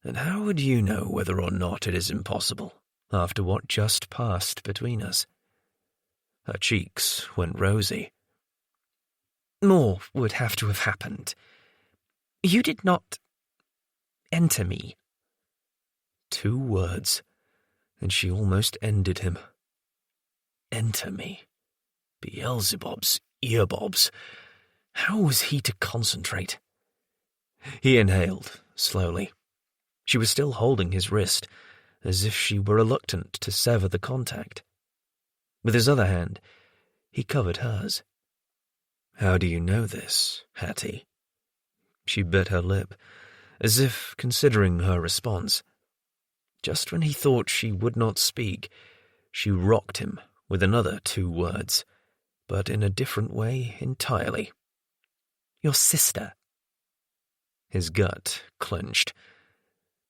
S1: "And how would you know whether or not it is impossible, after what just passed between us?" Her cheeks went rosy.
S4: "More would have to have happened. You did not enter me."
S1: 2 words, and she almost ended him. Enter me. Beelzebub's earbobs. How was he to concentrate? He inhaled, slowly. She was still holding his wrist, as if she were reluctant to sever the contact. With his other hand, he covered hers. "How do you know this, Hattie?" She bit her lip, as if considering her response. Just when he thought she would not speak, she rocked him with another 2 words, but in a different way entirely.
S4: "Your sister."
S1: His gut clenched.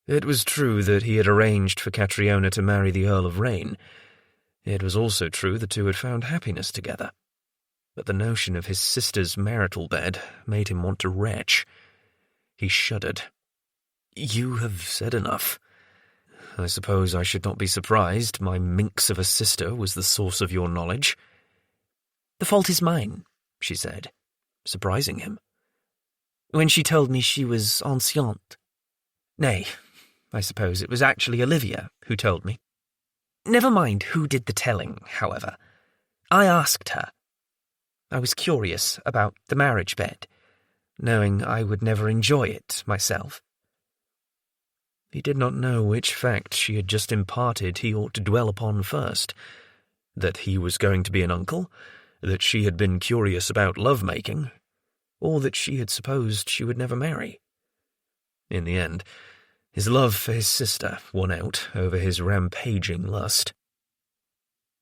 S1: It was true that he had arranged for Catriona to marry the Earl of Rain. It was also true the two had found happiness together. But the notion of his sister's marital bed made him want to retch. He shuddered. "You have said enough. I suppose I should not be surprised my minx of a sister was the source of your knowledge."
S4: "The fault is mine," she said, surprising him. "When she told me she was enceinte. Nay, I suppose it was actually Olivia who told me. Never mind who did the telling, however. I asked her. I was curious about the marriage bed, knowing I would never enjoy it myself."
S1: He did not know which fact she had just imparted he ought to dwell upon first. That he was going to be an uncle, that she had been curious about love-making, or that she had supposed she would never marry. In the end, his love for his sister won out over his rampaging lust.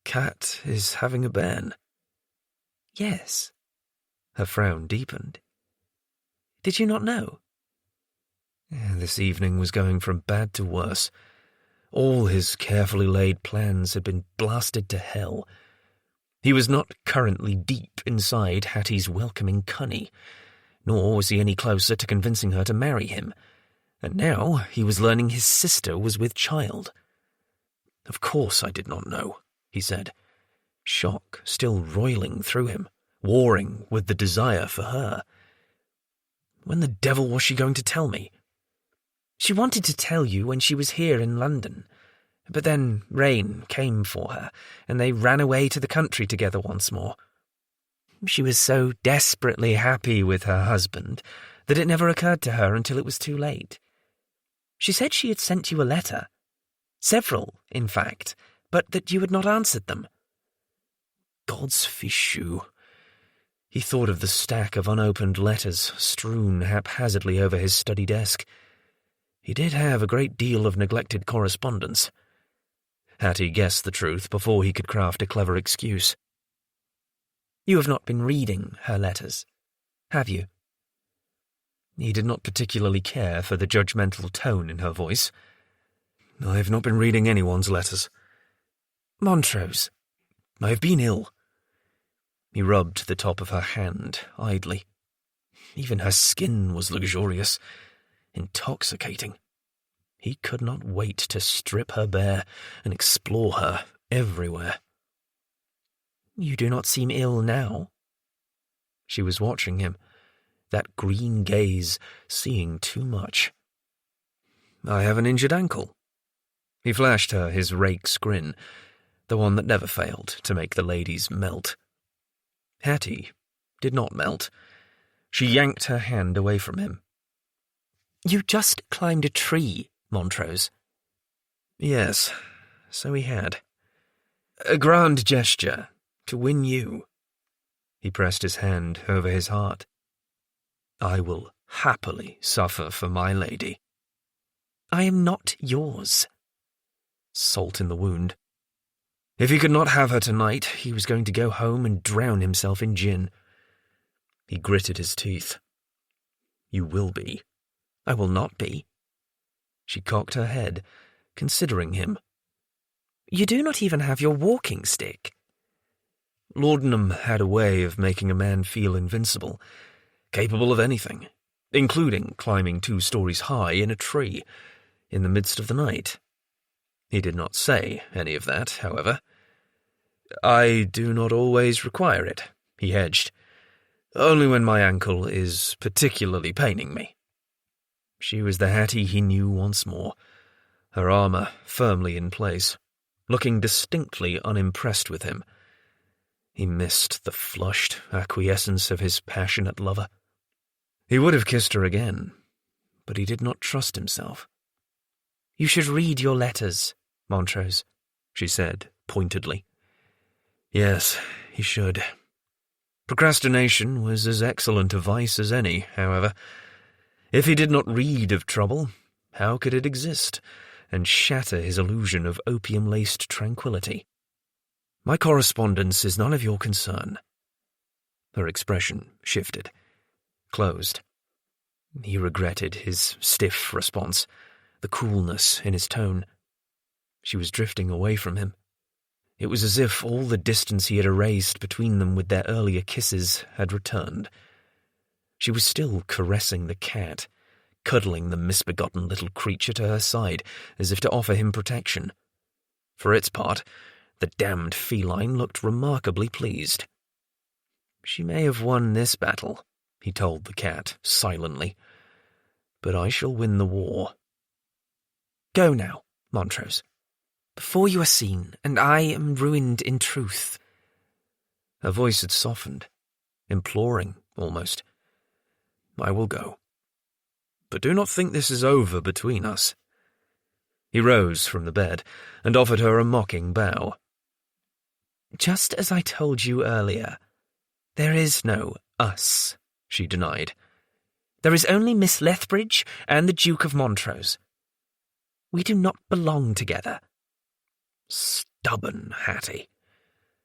S1: Cat is having a bairn.
S4: Yes.
S1: Her frown deepened.
S4: Did you not know?
S1: This evening was going from bad to worse. All his carefully laid plans had been blasted to hell. He was not currently deep inside Hattie's welcoming cunny, nor was he any closer to convincing her to marry him. And now he was learning his sister was with child. Of course I did not know, he said, shock still roiling through him, warring with the desire for her. When the devil was she going to tell me?
S4: She wanted to tell you when she was here in London, but then rain came for her, and they ran away to the country together once more. She was so desperately happy with her husband that it never occurred to her until it was too late. She said she had sent you a letter. Several, in fact, but that you had not answered them.
S1: God's fichu. He thought of the stack of unopened letters strewn haphazardly over his study desk. He did have a great deal of neglected correspondence. Hattie guessed the truth before he could craft a clever excuse.
S4: You have not been reading her letters, have you?
S1: He did not particularly care for the judgmental tone in her voice. I have not been reading anyone's letters.
S4: Montrose.
S1: I have been ill. He rubbed the top of her hand idly. Even her skin was luxurious, intoxicating. He could not wait to strip her bare and explore her everywhere.
S4: You do not seem ill now.
S1: She was watching him, that green gaze seeing too much. I have an injured ankle. He flashed her his rake's grin, the one that never failed to make the ladies melt. Hattie did not melt. She yanked her hand away from him.
S4: You just climbed a tree, Montrose.
S1: Yes, so he had. A grand gesture to win you. He pressed his hand over his heart. I will happily suffer for my lady.
S4: I am not yours.
S1: Salt in the wound. If he could not have her tonight, he was going to go home and drown himself in gin. He gritted his teeth. You will be.
S4: I will not be.
S1: She cocked her head, considering him.
S4: You do not even have your walking stick.
S1: Laudanum had a way of making a man feel invincible, capable of anything, including climbing 2 stories high in a tree in the midst of the night. He did not say any of that, however. I do not always require it, he hedged. Only when my ankle is particularly paining me. She was the Hattie he knew once more, her armour firmly in place, looking distinctly unimpressed with him. He missed the flushed acquiescence of his passionate lover. He would have kissed her again, but he did not trust himself.
S4: You should read your letters, Montrose,
S1: she said pointedly. Yes, he should. Procrastination was as excellent a vice as any, however. If he did not read of trouble, how could it exist and shatter his illusion of opium-laced tranquility? My correspondence is none of your concern. Her expression shifted, closed. He regretted his stiff response, the coolness in his tone. She was drifting away from him. It was as if all the distance he had erased between them with their earlier kisses had returned. She was still caressing the cat, cuddling the misbegotten little creature to her side as if to offer him protection. For its part, the damned feline looked remarkably pleased. She may have won this battle, he told the cat silently, but I shall win the war.
S4: Go now, Montrose, before you are seen, and I am ruined in truth.
S1: Her voice had softened, imploring almost. I will go. But do not think this is over between us. He rose from the bed and offered her a mocking bow.
S4: Just as I told you earlier, there is no us, she denied. There is only Miss Lethbridge and the Duke of Montrose. We do not belong together.
S1: Stubborn Hattie.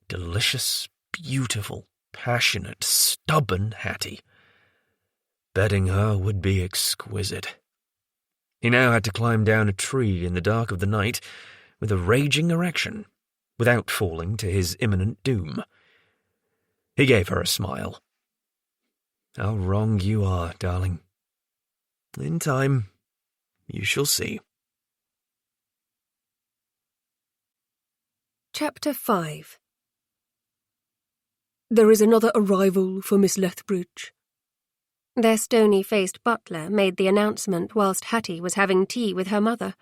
S1: Delicious, beautiful, passionate, stubborn Hattie. Bedding her would be exquisite. He now had to climb down a tree in the dark of the night with a raging erection, without falling to his imminent doom. He gave her a smile. How wrong you are, darling. In time, you shall see.
S3: Chapter 5. There is another arrival for Miss Lethbridge.
S2: Their stony-faced butler made the announcement whilst Hattie was having tea with her mother.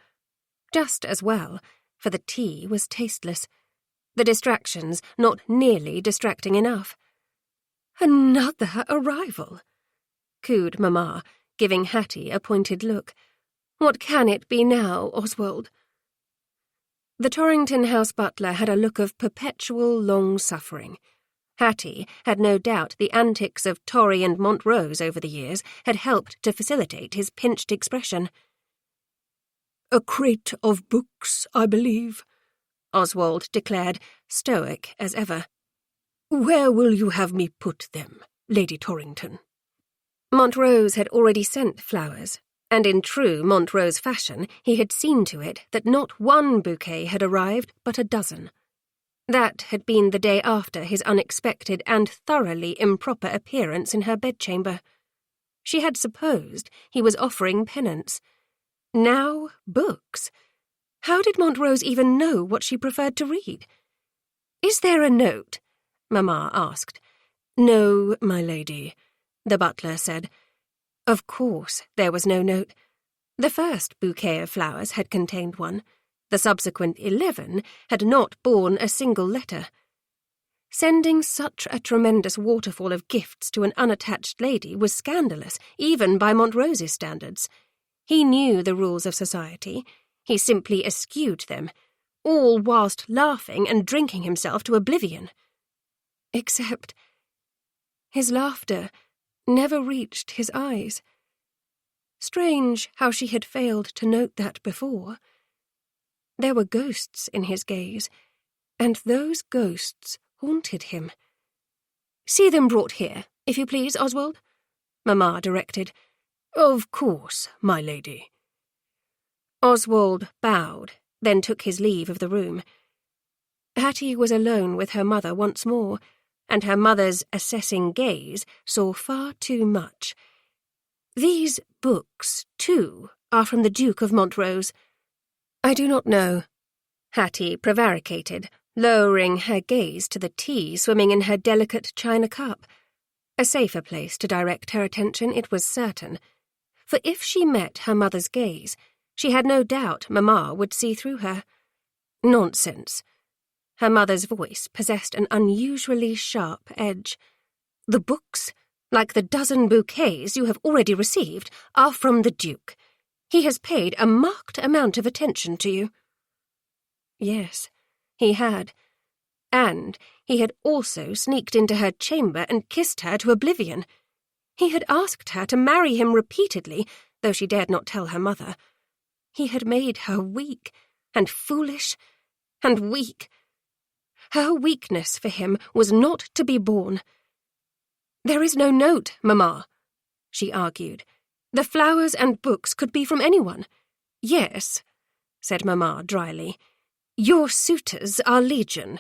S2: Just as well, for the tea was tasteless. The distractions not nearly distracting enough.
S3: Another arrival,
S2: cooed Mamma, giving Hattie a pointed look. What can it be now, Oswald? The Torrington House butler had a look of perpetual long-suffering. Hattie had no doubt the antics of Torry and Montrose over the years had helped to facilitate his pinched expression.
S3: A crate of books, I believe,
S2: Oswald declared, stoic as ever.
S3: Where will you have me put them, Lady Torrington?
S2: Montrose had already sent flowers, and in true Montrose fashion he had seen to it that not one bouquet had arrived but a dozen. That had been the day after his unexpected and thoroughly improper appearance in her bedchamber. She had supposed he was offering penance. Now, books. How did Montrose even know what she preferred to read? "Is there a note?" Mamma asked.
S3: "No, my lady,"
S2: the butler said. Of course there was no note. The first bouquet of flowers had contained one. The subsequent 11 had not borne a single letter. Sending such a tremendous waterfall of gifts to an unattached lady was scandalous, even by Montrose's standards. He knew the rules of society. He simply eschewed them, all whilst laughing and drinking himself to oblivion. Except his laughter never reached his eyes. Strange how she had failed to note that before. There were ghosts in his gaze, and those ghosts haunted him. "See them brought here, if you please, Oswald," Mamma directed.
S3: "Of course, my lady."
S2: Oswald bowed, then took his leave of the room. Hattie was alone with her mother once more, and her mother's assessing gaze saw far too much. "These books, too, are from the Duke of Montrose." "I do not know," Hattie prevaricated, lowering her gaze to the tea swimming in her delicate china cup. A safer place to direct her attention, it was certain. For if she met her mother's gaze, she had no doubt Mamma would see through her. Nonsense. Her mother's voice possessed an unusually sharp edge. "The books, like the dozen bouquets you have already received, are from the Duke. He has paid a marked amount of attention to you." Yes, he had. And he had also sneaked into her chamber and kissed her to oblivion. He had asked her to marry him repeatedly, though she dared not tell her mother. He had made her weak, and foolish, and weak. Her weakness for him was not to be borne. "There is no note, Mamma," she argued. "The flowers and books could be from anyone." "Yes," said Mamma dryly. "Your suitors are legion."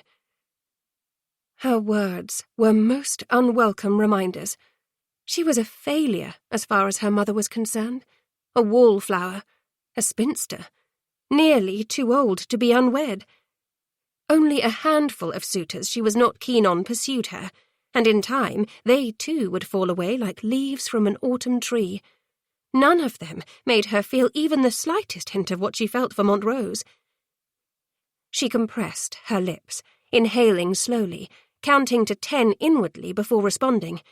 S2: Her words were most unwelcome reminders. She was a failure as far as her mother was concerned, a wallflower, a spinster, nearly too old to be unwed. Only a handful of suitors she was not keen on pursued her, and in time they too would fall away like leaves from an autumn tree. None of them made her feel even the slightest hint of what she felt for Montrose. She compressed her lips, inhaling slowly, counting to 10 inwardly before responding.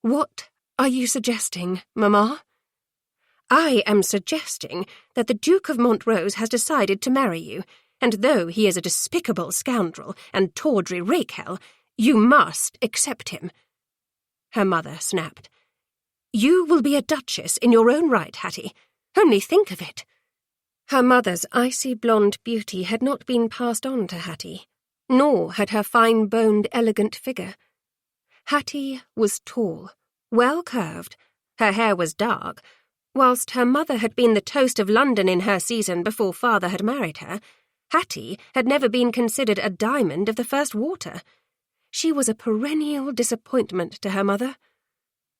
S2: "What are you suggesting, Mamma?" "I am suggesting that the Duke of Montrose has decided to marry you, and though he is a despicable scoundrel and tawdry rakehell, you must accept him," her mother snapped.
S3: You will be a duchess in your own right, Hattie. Only think of it.
S2: Her mother's icy blonde beauty had not been passed on to Hattie, nor had her fine-boned, elegant figure. Hattie was tall, well-curved, her hair was dark. Whilst her mother had been the toast of London in her season before father had married her, Hattie had never been considered a diamond of the first water. She was a perennial disappointment to her mother.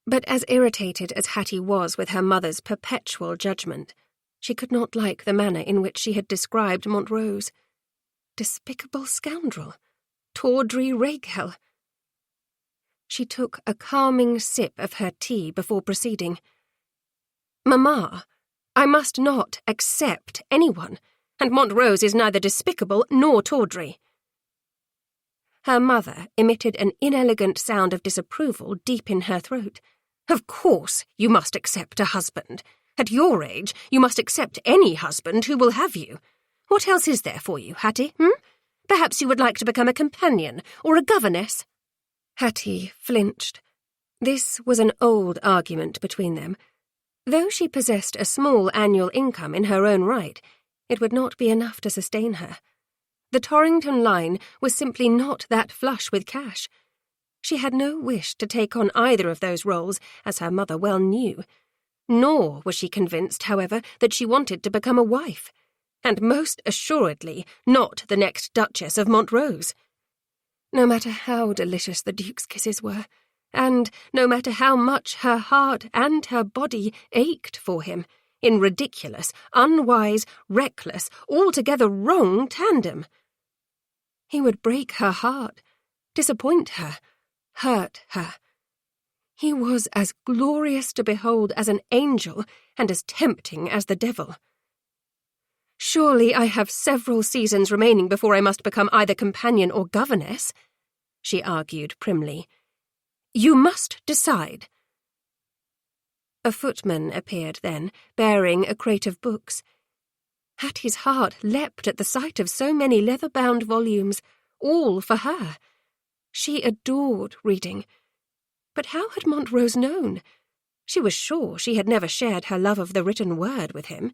S2: But as irritated as Hattie was with her mother's perpetual judgment, she could not like the manner in which she had described Montrose. Despicable scoundrel. Tawdry rake-hell. She took a calming sip of her tea before proceeding. Mamma, I must not accept anyone, and Montrose is neither despicable nor tawdry. Her mother emitted an inelegant sound of disapproval deep in her throat. Of course you must accept a husband. At your age, you must accept any husband who will have you. What else is there for you, Hattie, Perhaps you would like to become a companion or a governess? Hattie flinched. This was an old argument between them. Though she possessed a small annual income in her own right, it would not be enough to sustain her. The Torrington line was simply not that flush with cash. She had no wish to take on either of those roles, as her mother well knew. Nor was she convinced, however, that she wanted to become a wife, and most assuredly not the next Duchess of Montrose. No matter how delicious the Duke's kisses were, and no matter how much her heart and her body ached for him, in ridiculous, unwise, reckless, altogether wrong tandem. He would break her heart, disappoint her, hurt her. He was as glorious to behold as an angel and as tempting as the devil. Surely I have several seasons remaining before I must become either companion or governess, she argued primly. You must decide. A footman appeared then, bearing a crate of books. Hattie's heart leapt at the sight of so many leather-bound volumes, all for her. She adored reading. But how had Montrose known? She was sure she had never shared her love of the written word with him.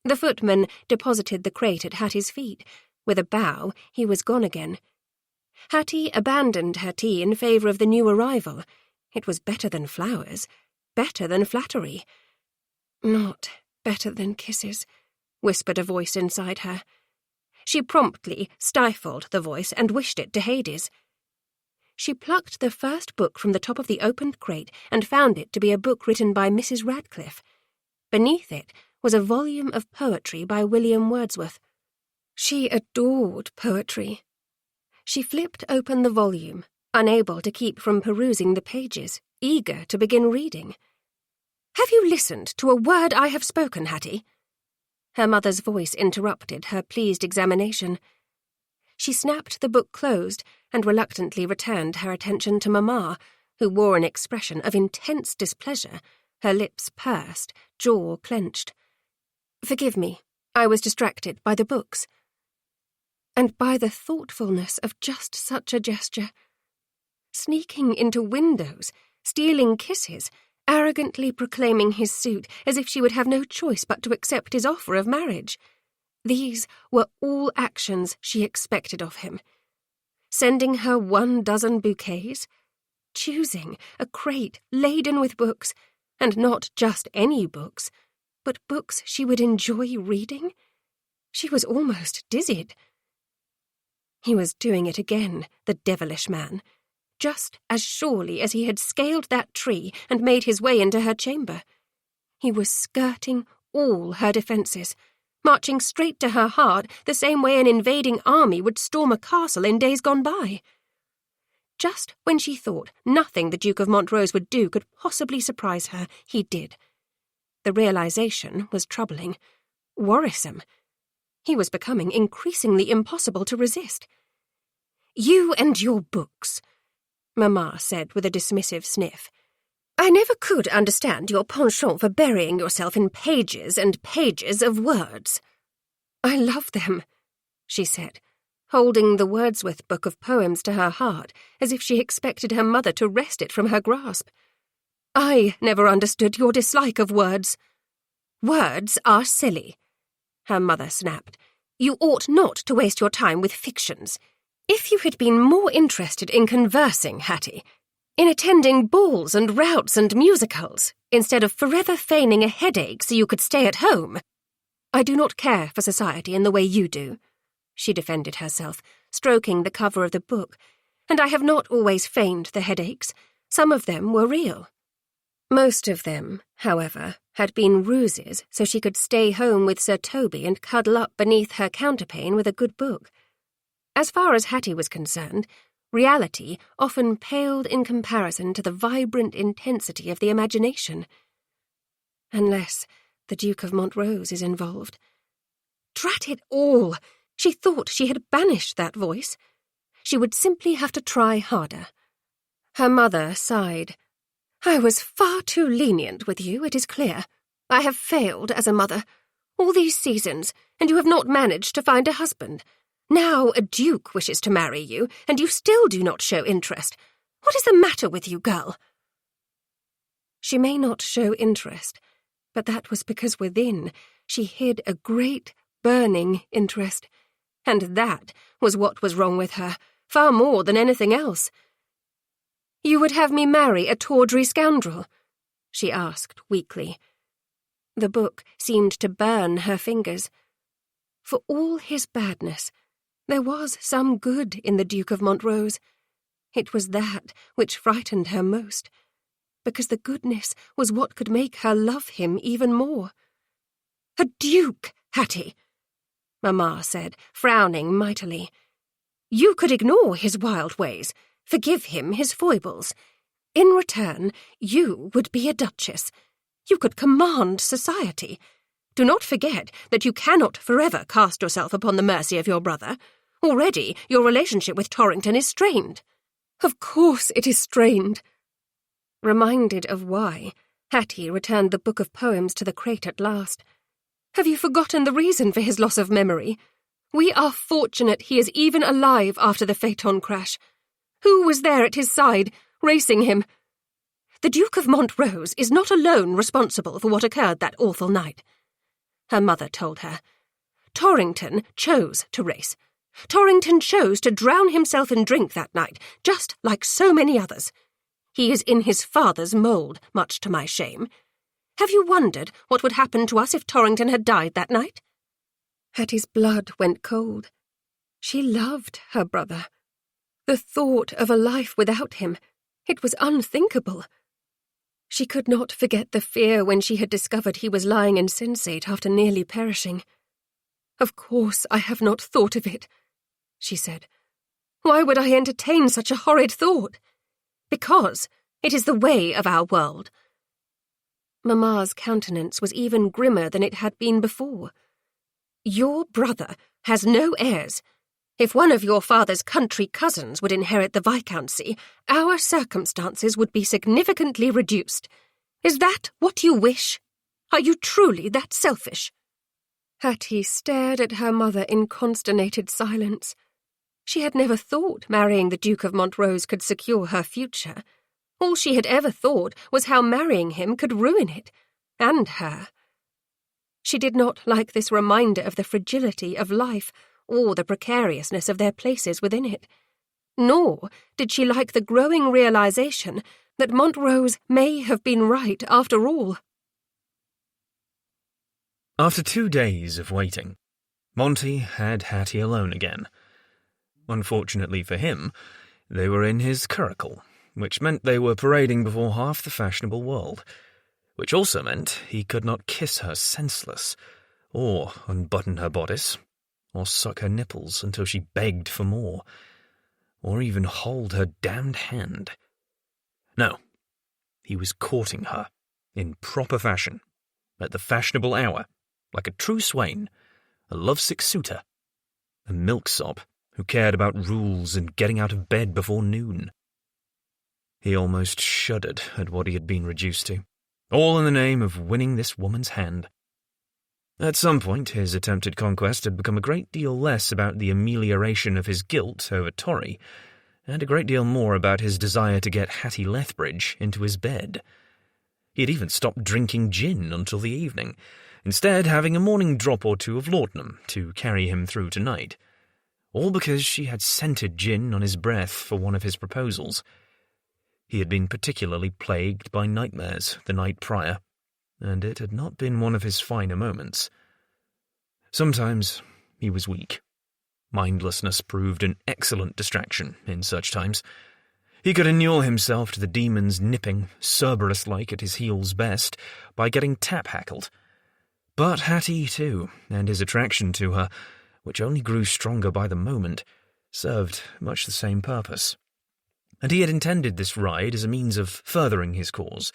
S2: The footman deposited the crate at Hattie's feet. With a bow, he was gone again. Hattie abandoned her tea in favour of the new arrival. It was better than flowers, better than flattery. Not better than kisses, whispered a voice inside her. She promptly stifled the voice and wished it to Hades. She plucked the first book from the top of the opened crate and found it to be a book written by Mrs. Radcliffe. Beneath it was a volume of poetry by William Wordsworth. She adored poetry. She flipped open the volume, unable to keep from perusing the pages, eager to begin reading. "Have you listened to a word I have spoken, Hattie?" Her mother's voice interrupted her pleased examination. She snapped the book closed and reluctantly returned her attention to Mamma, who wore an expression of intense displeasure, her lips pursed, jaw clenched. "Forgive me, I was distracted by the books." And by the thoughtfulness of just such a gesture. Sneaking into windows, stealing kisses, arrogantly proclaiming his suit as if she would have no choice but to accept his offer of marriage. These were all actions she expected of him. Sending her 12 bouquets, choosing a crate laden with books, and not just any books, but books she would enjoy reading. She was almost dizzied. He was doing it again, the devilish man, just as surely as he had scaled that tree and made his way into her chamber. He was skirting all her defences, marching straight to her heart the same way an invading army would storm a castle in days gone by. Just when she thought nothing the Duke of Montrose would do could possibly surprise her, he did. The realization was troubling, worrisome. He was becoming increasingly impossible to resist. "You and your books," Mamma said with a dismissive sniff. "I never could understand your penchant for burying yourself in pages and pages of words." "I love them," she said, holding the Wordsworth book of poems to her heart as if she expected her mother to wrest it from her grasp. I never understood your dislike of words. Words are silly, her mother snapped. You ought not to waste your time with fictions. If you had been more interested in conversing, Hattie, in attending balls and routs and musicals, instead of forever feigning a headache so you could stay at home. I do not care for society in the way you do, she defended herself, stroking the cover of the book, and I have not always feigned the headaches. Some of them were real. Most of them, however, had been ruses so she could stay home with Sir Toby and cuddle up beneath her counterpane with a good book. As far as Hattie was concerned, reality often paled in comparison to the vibrant intensity of the imagination. Unless the Duke of Montrose is involved. Drat it all! She thought she had banished that voice. She would simply have to try harder. Her mother sighed. I was far too lenient with you, it is clear. I have failed as a mother. All these seasons, and you have not managed to find a husband. Now a duke wishes to marry you, and you still do not show interest. What is the matter with you, girl? She may not show interest, but that was because within she hid a great, burning interest. And that was what was wrong with her, far more than anything else. You would have me marry a tawdry scoundrel? She asked weakly. The book seemed to burn her fingers. For all his badness, there was some good in the Duke of Montrose. It was that which frightened her most, because the goodness was what could make her love him even more. A duke, Hattie, Mamma said, frowning mightily. You could ignore his wild ways, forgive him his foibles. In return, you would be a duchess. You could command society. Do not forget that you cannot forever cast yourself upon the mercy of your brother. Already your relationship with Torrington is strained. Of course it is strained. Reminded of why, Hattie returned the book of poems to the crate at last. Have you forgotten the reason for his loss of memory? We are fortunate he is even alive after the phaeton crash. Who was there at his side, racing him? The Duke of Montrose is not alone responsible for what occurred that awful night, her mother told her. Torrington chose to race. Torrington chose to drown himself in drink that night, just like so many others. He is in his father's mould, much to my shame. Have you wondered what would happen to us if Torrington had died that night? Hattie's blood went cold. She loved her brother. The thought of a life without him, it was unthinkable. She could not forget the fear when she had discovered he was lying insensate after nearly perishing. Of course I have not thought of it, she said. Why would I entertain such a horrid thought? Because it is the way of our world. Mamma's countenance was even grimmer than it had been before. Your brother has no heirs. If one of your father's country cousins would inherit the viscountcy, our circumstances would be significantly reduced. Is that what you wish? Are you truly that selfish? Hattie stared at her mother in consternated silence. She had never thought marrying the Duke of Montrose could secure her future. All she had ever thought was how marrying him could ruin it, and her. She did not like this reminder of the fragility of life or the precariousness of their places within it. Nor did she like the growing realization that Montrose may have been right after all.
S1: After 2 days of waiting, Monty had Hattie alone again. Unfortunately for him, they were in his curricle, which meant they were parading before half the fashionable world, which also meant he could not kiss her senseless, or unbutton her bodice, or suck her nipples until she begged for more, or even hold her damned hand. No, he was courting her, in proper fashion, at the fashionable hour, like a true swain, a lovesick suitor, a milksop who cared about rules and getting out of bed before noon. He almost shuddered at what he had been reduced to, all in the name of winning this woman's hand. At some point, his attempted conquest had become a great deal less about the amelioration of his guilt over Torry, and a great deal more about his desire to get Hattie Lethbridge into his bed. He had even stopped drinking gin until the evening, instead having a morning drop or two of laudanum to carry him through tonight. All because she had scented gin on his breath for one of his proposals. He had been particularly plagued by nightmares the night prior, and it had not been one of his finer moments. Sometimes he was weak. Mindlessness proved an excellent distraction in such times. He could inure himself to the demons nipping, Cerberus-like at his heels best, by getting tap-hackled. But Hattie, too, and his attraction to her, which only grew stronger by the moment, served much the same purpose. And he had intended this ride as a means of furthering his cause,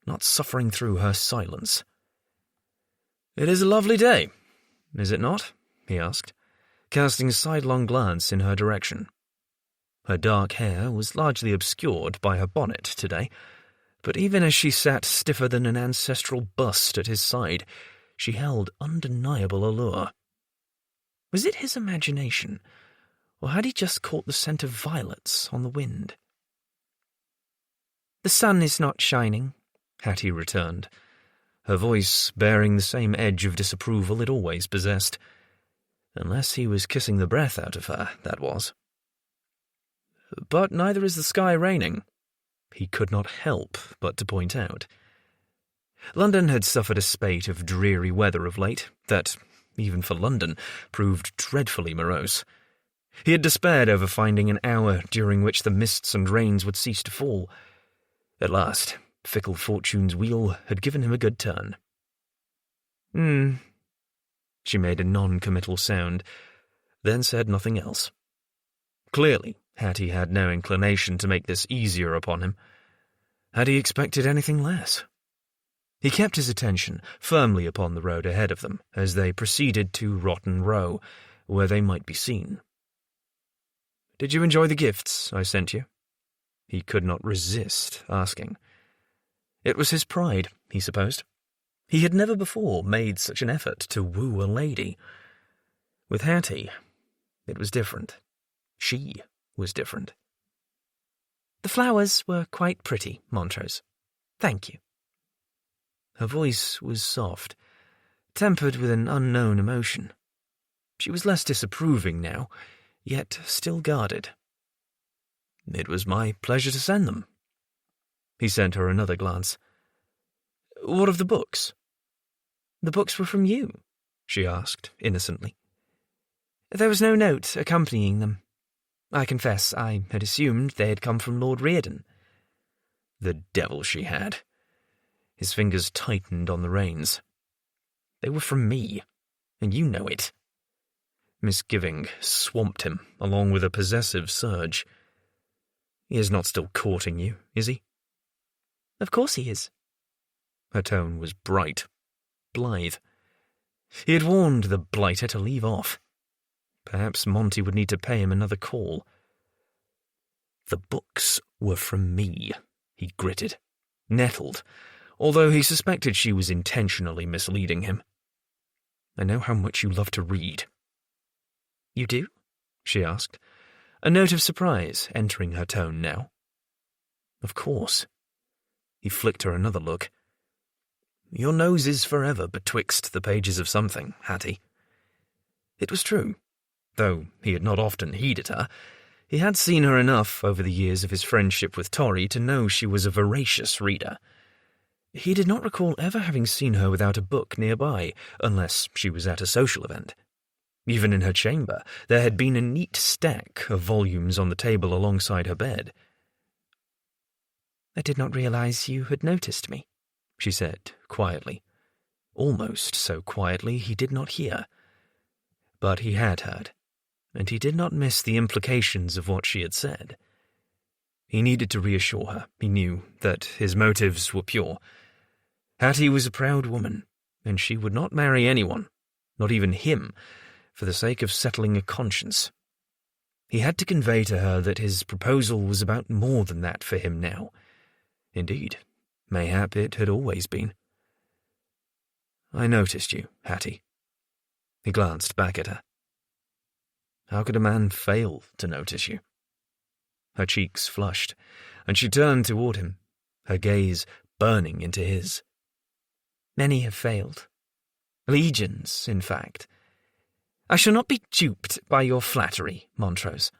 S1: not suffering through her silence. "It is a lovely day, is it not?" he asked, casting a sidelong glance in her direction. Her dark hair was largely obscured by her bonnet today, but even as she sat stiffer than an ancestral bust at his side, she held undeniable allure. Was it his imagination, or had he just caught the scent of violets on the wind? "The sun is not shining," Hattie returned, her voice bearing the same edge of disapproval it always possessed. Unless he was kissing the breath out of her, that was. "But neither is the sky raining," he could not help but to point out. London had suffered a spate of dreary weather of late that, even for London, proved dreadfully morose. He had despaired over finding an hour during which the mists and rains would cease to fall. At last, fickle fortune's wheel had given him a good turn. She made a non-committal sound, then said nothing else. Clearly, Hattie had no inclination to make this easier upon him. Had he expected anything less? He kept his attention firmly upon the road ahead of them as they proceeded to Rotten Row, where they might be seen. "Did you enjoy the gifts I sent you?" He could not resist asking. It was his pride, he supposed. He had never before made such an effort to woo a lady. With Hattie, it was different. She was different. "The flowers were quite pretty, Montrose. Thank you." Her voice was soft, tempered with an unknown emotion. She was less disapproving now, yet still guarded. "It was my pleasure to send them." He sent her another glance. "What of the books?" "The books were from you?" she asked, innocently. "There was no note accompanying them. I confess I had assumed they had come from Lord Reardon." The devil she had. His fingers tightened on the reins. "They were from me, and you know it." Misgiving swamped him, along with a possessive surge. "He is not still courting you, is he?" "Of course he is." Her tone was bright, blithe. He had warned the blighter to leave off. Perhaps Monty would need to pay him another call. "The books were from me," he gritted, nettled, although he suspected she was intentionally misleading him. "I know how much you love to read." "You do?" she asked, a note of surprise entering her tone now. "Of course." He flicked her another look. "Your nose is forever betwixt the pages of something, Hattie." It was true. Though he had not often heeded her, he had seen her enough over the years of his friendship with Torry to know she was a voracious reader. He did not recall ever having seen her without a book nearby, unless she was at a social event. Even in her chamber, there had been a neat stack of volumes on the table alongside her bed. "I did not realize you had noticed me," she said, quietly. Almost so quietly he did not hear. But he had heard, and he did not miss the implications of what she had said. He needed to reassure her, he knew, that his motives were pure. Hattie was a proud woman, and she would not marry anyone, not even him, for the sake of settling a conscience. He had to convey to her that his proposal was about more than that for him now. Indeed, mayhap it had always been. "I noticed you, Hattie." He glanced back at her. "How could a man fail to notice you?" Her cheeks flushed, and she turned toward him, her gaze burning into his.
S4: Many have failed. Legions, in fact. I shall not be duped by your flattery, Montrose.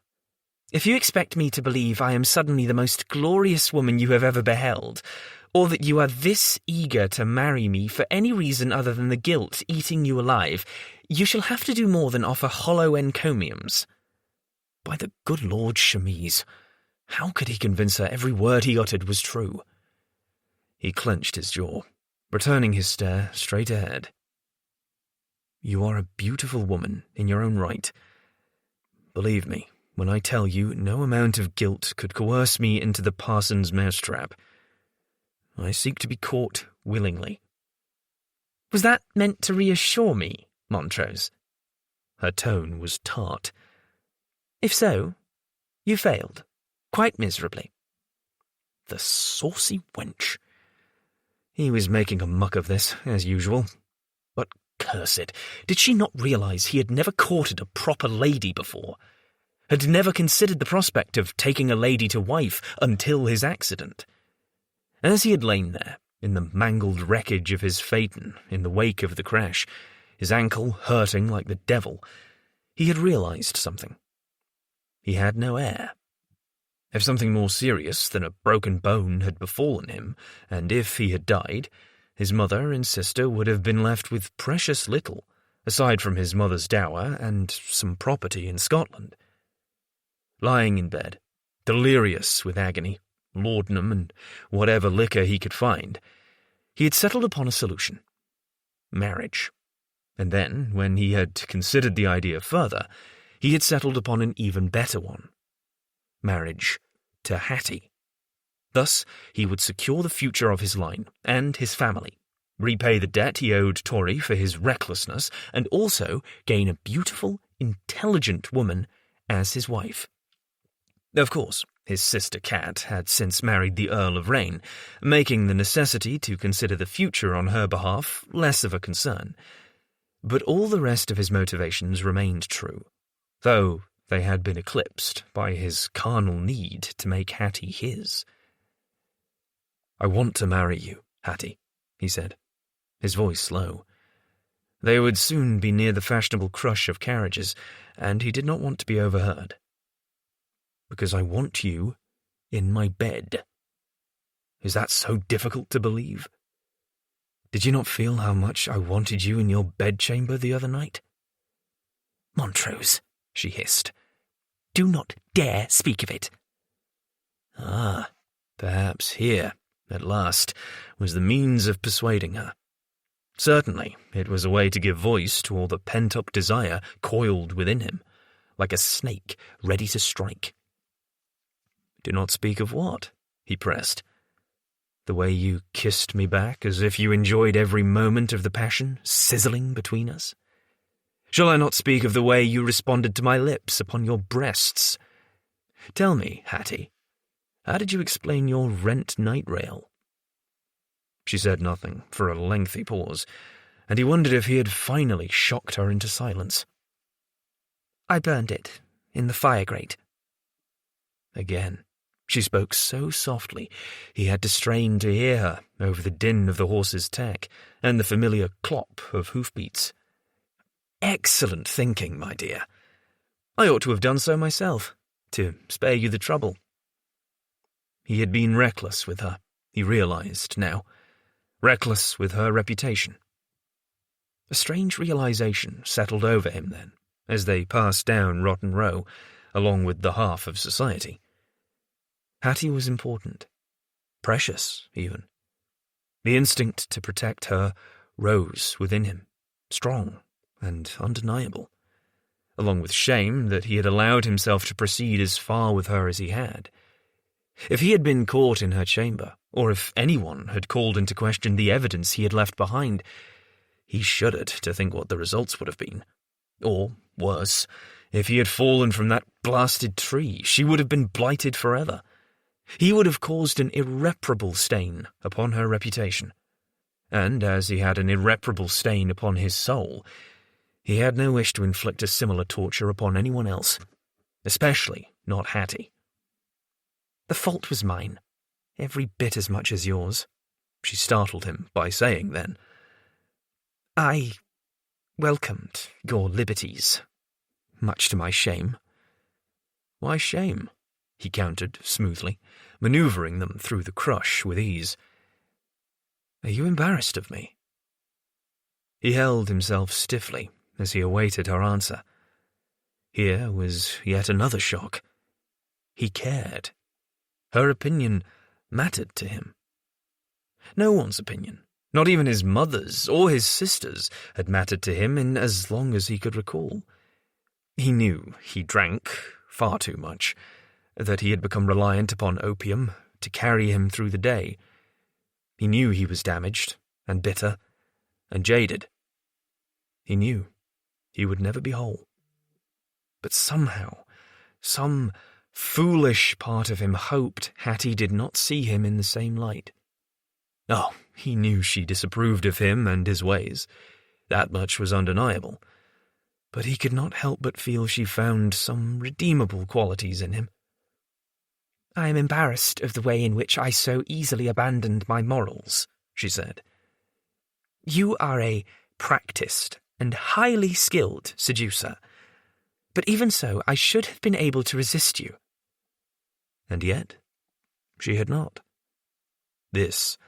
S4: If you expect me to believe I am suddenly the most glorious woman you have ever beheld, or that you are this eager to marry me for any reason other than the guilt eating you alive, you shall have to do more than offer hollow encomiums.
S1: By the good Lord Chemise, how could he convince her every word he uttered was true? He clenched his jaw, returning his stare straight ahead. You are a beautiful woman in your own right. Believe me, when I tell you no amount of guilt could coerce me into the parson's mousetrap. I seek to be caught willingly.
S4: Was that meant to reassure me, Montrose?
S1: Her tone was tart.
S4: If so, you failed, quite miserably.
S1: The saucy wench. He was making a muck of this, as usual. But curse it, did she not realize he had never courted a proper lady before? Had never considered the prospect of taking a lady to wife until his accident? As he had lain there, in the mangled wreckage of his phaeton in the wake of the crash, his ankle hurting like the devil, he had realized something. He had no heir. If something more serious than a broken bone had befallen him, and if he had died, his mother and sister would have been left with precious little, aside from his mother's dower and some property in Scotland. Lying in bed, delirious with agony, laudanum and whatever liquor he could find, he had settled upon a solution: marriage. And then, when he had considered the idea further, he had settled upon an even better one: marriage to Hattie. Thus, he would secure the future of his line and his family, repay the debt he owed Tory for his recklessness, and also gain a beautiful, intelligent woman as his wife. Of course, his sister Cat had since married the Earl of Rain, making the necessity to consider the future on her behalf less of a concern. But all the rest of his motivations remained true, though they had been eclipsed by his carnal need to make Hattie his. I want to marry you, Hattie, he said, his voice low. They would soon be near the fashionable crush of carriages, and he did not want to be overheard. Because I want you in my bed. Is that so difficult to believe? Did you not feel how much I wanted you in your bedchamber the other night?
S4: Montrose, she hissed, do not dare speak of it.
S1: Ah, perhaps here, at last, was the means of persuading her. Certainly, it was a way to give voice to all the pent-up desire coiled within him, like a snake ready to strike. Do not speak of what? He pressed. The way you kissed me back as if you enjoyed every moment of the passion sizzling between us? Shall I not speak of the way you responded to my lips upon your breasts? Tell me, Hattie, how did you explain your rent night rail? She said nothing for a lengthy pause, and he wondered if he had finally shocked her into silence.
S4: I burned it in the fire grate.
S1: Again, she spoke so softly he had to strain to hear her over the din of the horse's tack and the familiar clop of hoofbeats. Excellent thinking, my dear. I ought to have done so myself, to spare you the trouble. He had been reckless with her, he realized now. Reckless with her reputation. A strange realization settled over him then, as they passed down Rotten Row, along with the half of society. Hattie was important. Precious, even. The instinct to protect her rose within him, strong and undeniable, along with shame that he had allowed himself to proceed as far with her as he had. If he had been caught in her chamber, or if anyone had called into question the evidence he had left behind, he shuddered to think what the results would have been. Or, worse, if he had fallen from that blasted tree, she would have been blighted forever. He would have caused an irreparable stain upon her reputation. And as he had an irreparable stain upon his soul, he had no wish to inflict a similar torture upon anyone else, especially not Hattie.
S4: The fault was mine, every bit as much as yours,
S1: she startled him by saying then.
S4: I welcomed your liberties, much to my shame.
S1: Why shame? He countered smoothly, manoeuvring them through the crush with ease. Are you embarrassed of me? He held himself stiffly as he awaited her answer. Here was yet another shock. He cared. Her opinion mattered to him. No one's opinion, not even his mother's or his sister's, had mattered to him in as long as he could recall. He knew he drank far too much, that he had become reliant upon opium to carry him through the day. He knew he was damaged and bitter and jaded. He knew he would never be whole. But somehow, some foolish part of him hoped Hattie did not see him in the same light. Oh, he knew she disapproved of him and his ways. That much was undeniable. But he could not help but feel she found some redeemable qualities in him.
S4: I am embarrassed of the way in which I so easily abandoned my morals, she said. You are a practiced and highly skilled seducer, but even so I should have been able to resist you.
S1: And yet, she had not. This,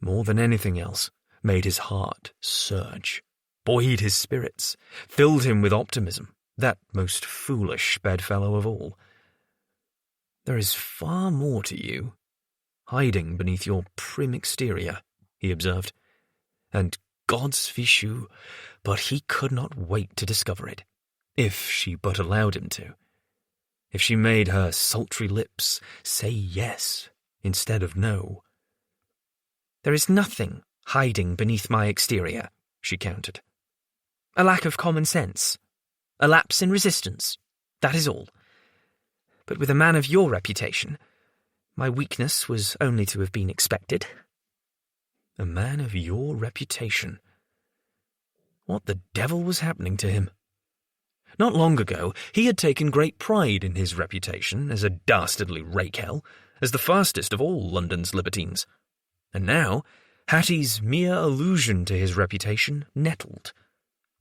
S1: more than anything else, made his heart surge, buoyed his spirits, filled him with optimism, that most foolish bedfellow of all. There is far more to you, hiding beneath your prim exterior, he observed, and God's fichu, but he could not wait to discover it, if she but allowed him to. If she made her sultry lips say yes instead of no.
S4: There is nothing hiding beneath my exterior, she countered. A lack of common sense, a lapse in resistance, that is all. But with a man of your reputation, my weakness was only to have been expected.
S1: A man of your reputation? What the devil was happening to him? Not long ago, he had taken great pride in his reputation as a dastardly rakehell, as the fastest of all London's libertines. And now, Hattie's mere allusion to his reputation nettled.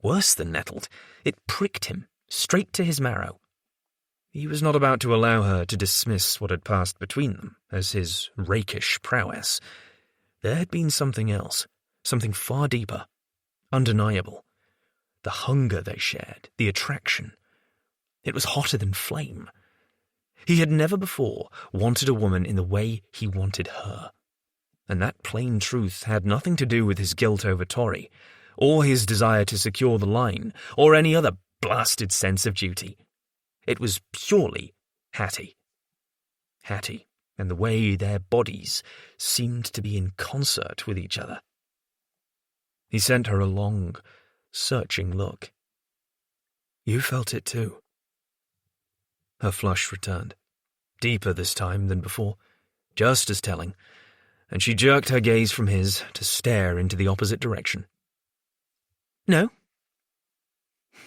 S1: Worse than nettled, it pricked him straight to his marrow. He was not about to allow her to dismiss what had passed between them as his rakish prowess. There had been something else, something far deeper, undeniable. The hunger they shared, the attraction. It was hotter than flame. He had never before wanted a woman in the way he wanted her. And that plain truth had nothing to do with his guilt over Torry, or his desire to secure the line, or any other blasted sense of duty. It was purely Hattie. Hattie, and the way their bodies seemed to be in concert with each other. He sent her a long, searching look. You felt it too. Her flush returned, deeper this time than before, just as telling, and she jerked her gaze from his to stare into the opposite direction.
S4: No.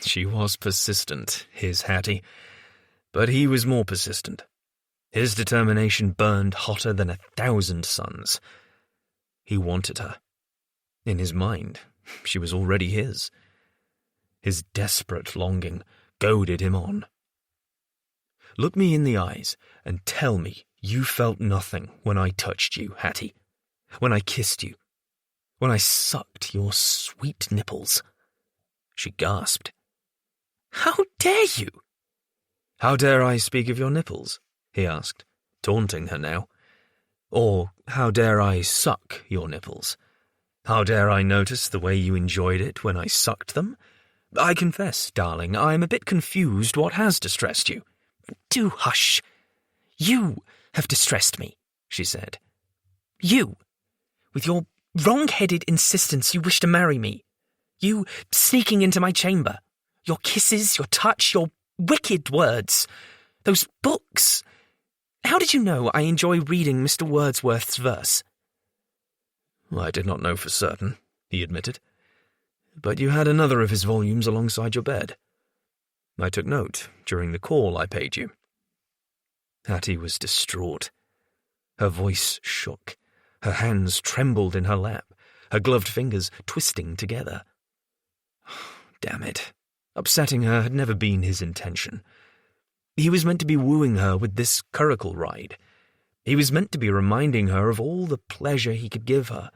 S1: She was persistent, his Hattie, but he was more persistent. His determination burned hotter than 1,000 suns. He wanted her. In his mind, she was already his. His desperate longing goaded him on. Look me in the eyes and tell me you felt nothing when I touched you, Hattie, when I kissed you, when I sucked your sweet nipples. She gasped.
S4: How dare you?
S1: How dare I speak of your nipples? He asked, taunting her now. Or how dare I suck your nipples? How dare I notice the way you enjoyed it when I sucked them? I confess, darling, I am a bit confused what has distressed you.
S4: Do hush. You have distressed me, she said. You, with your wrong-headed insistence you wish to marry me. You sneaking into my chamber. Your kisses, your touch, your wicked words. Those books. How did you know I enjoy reading Mr. Wordsworth's verse?
S1: I did not know for certain, he admitted. But you had another of his volumes alongside your bed. I took note during the call I paid you. Hattie was distraught. Her voice shook, Her hands trembled in her lap, her gloved fingers twisting together. Damn it. Upsetting her had never been his intention. He was meant to be wooing her with this curricle ride. He was meant to be reminding her of all the pleasure he could give her,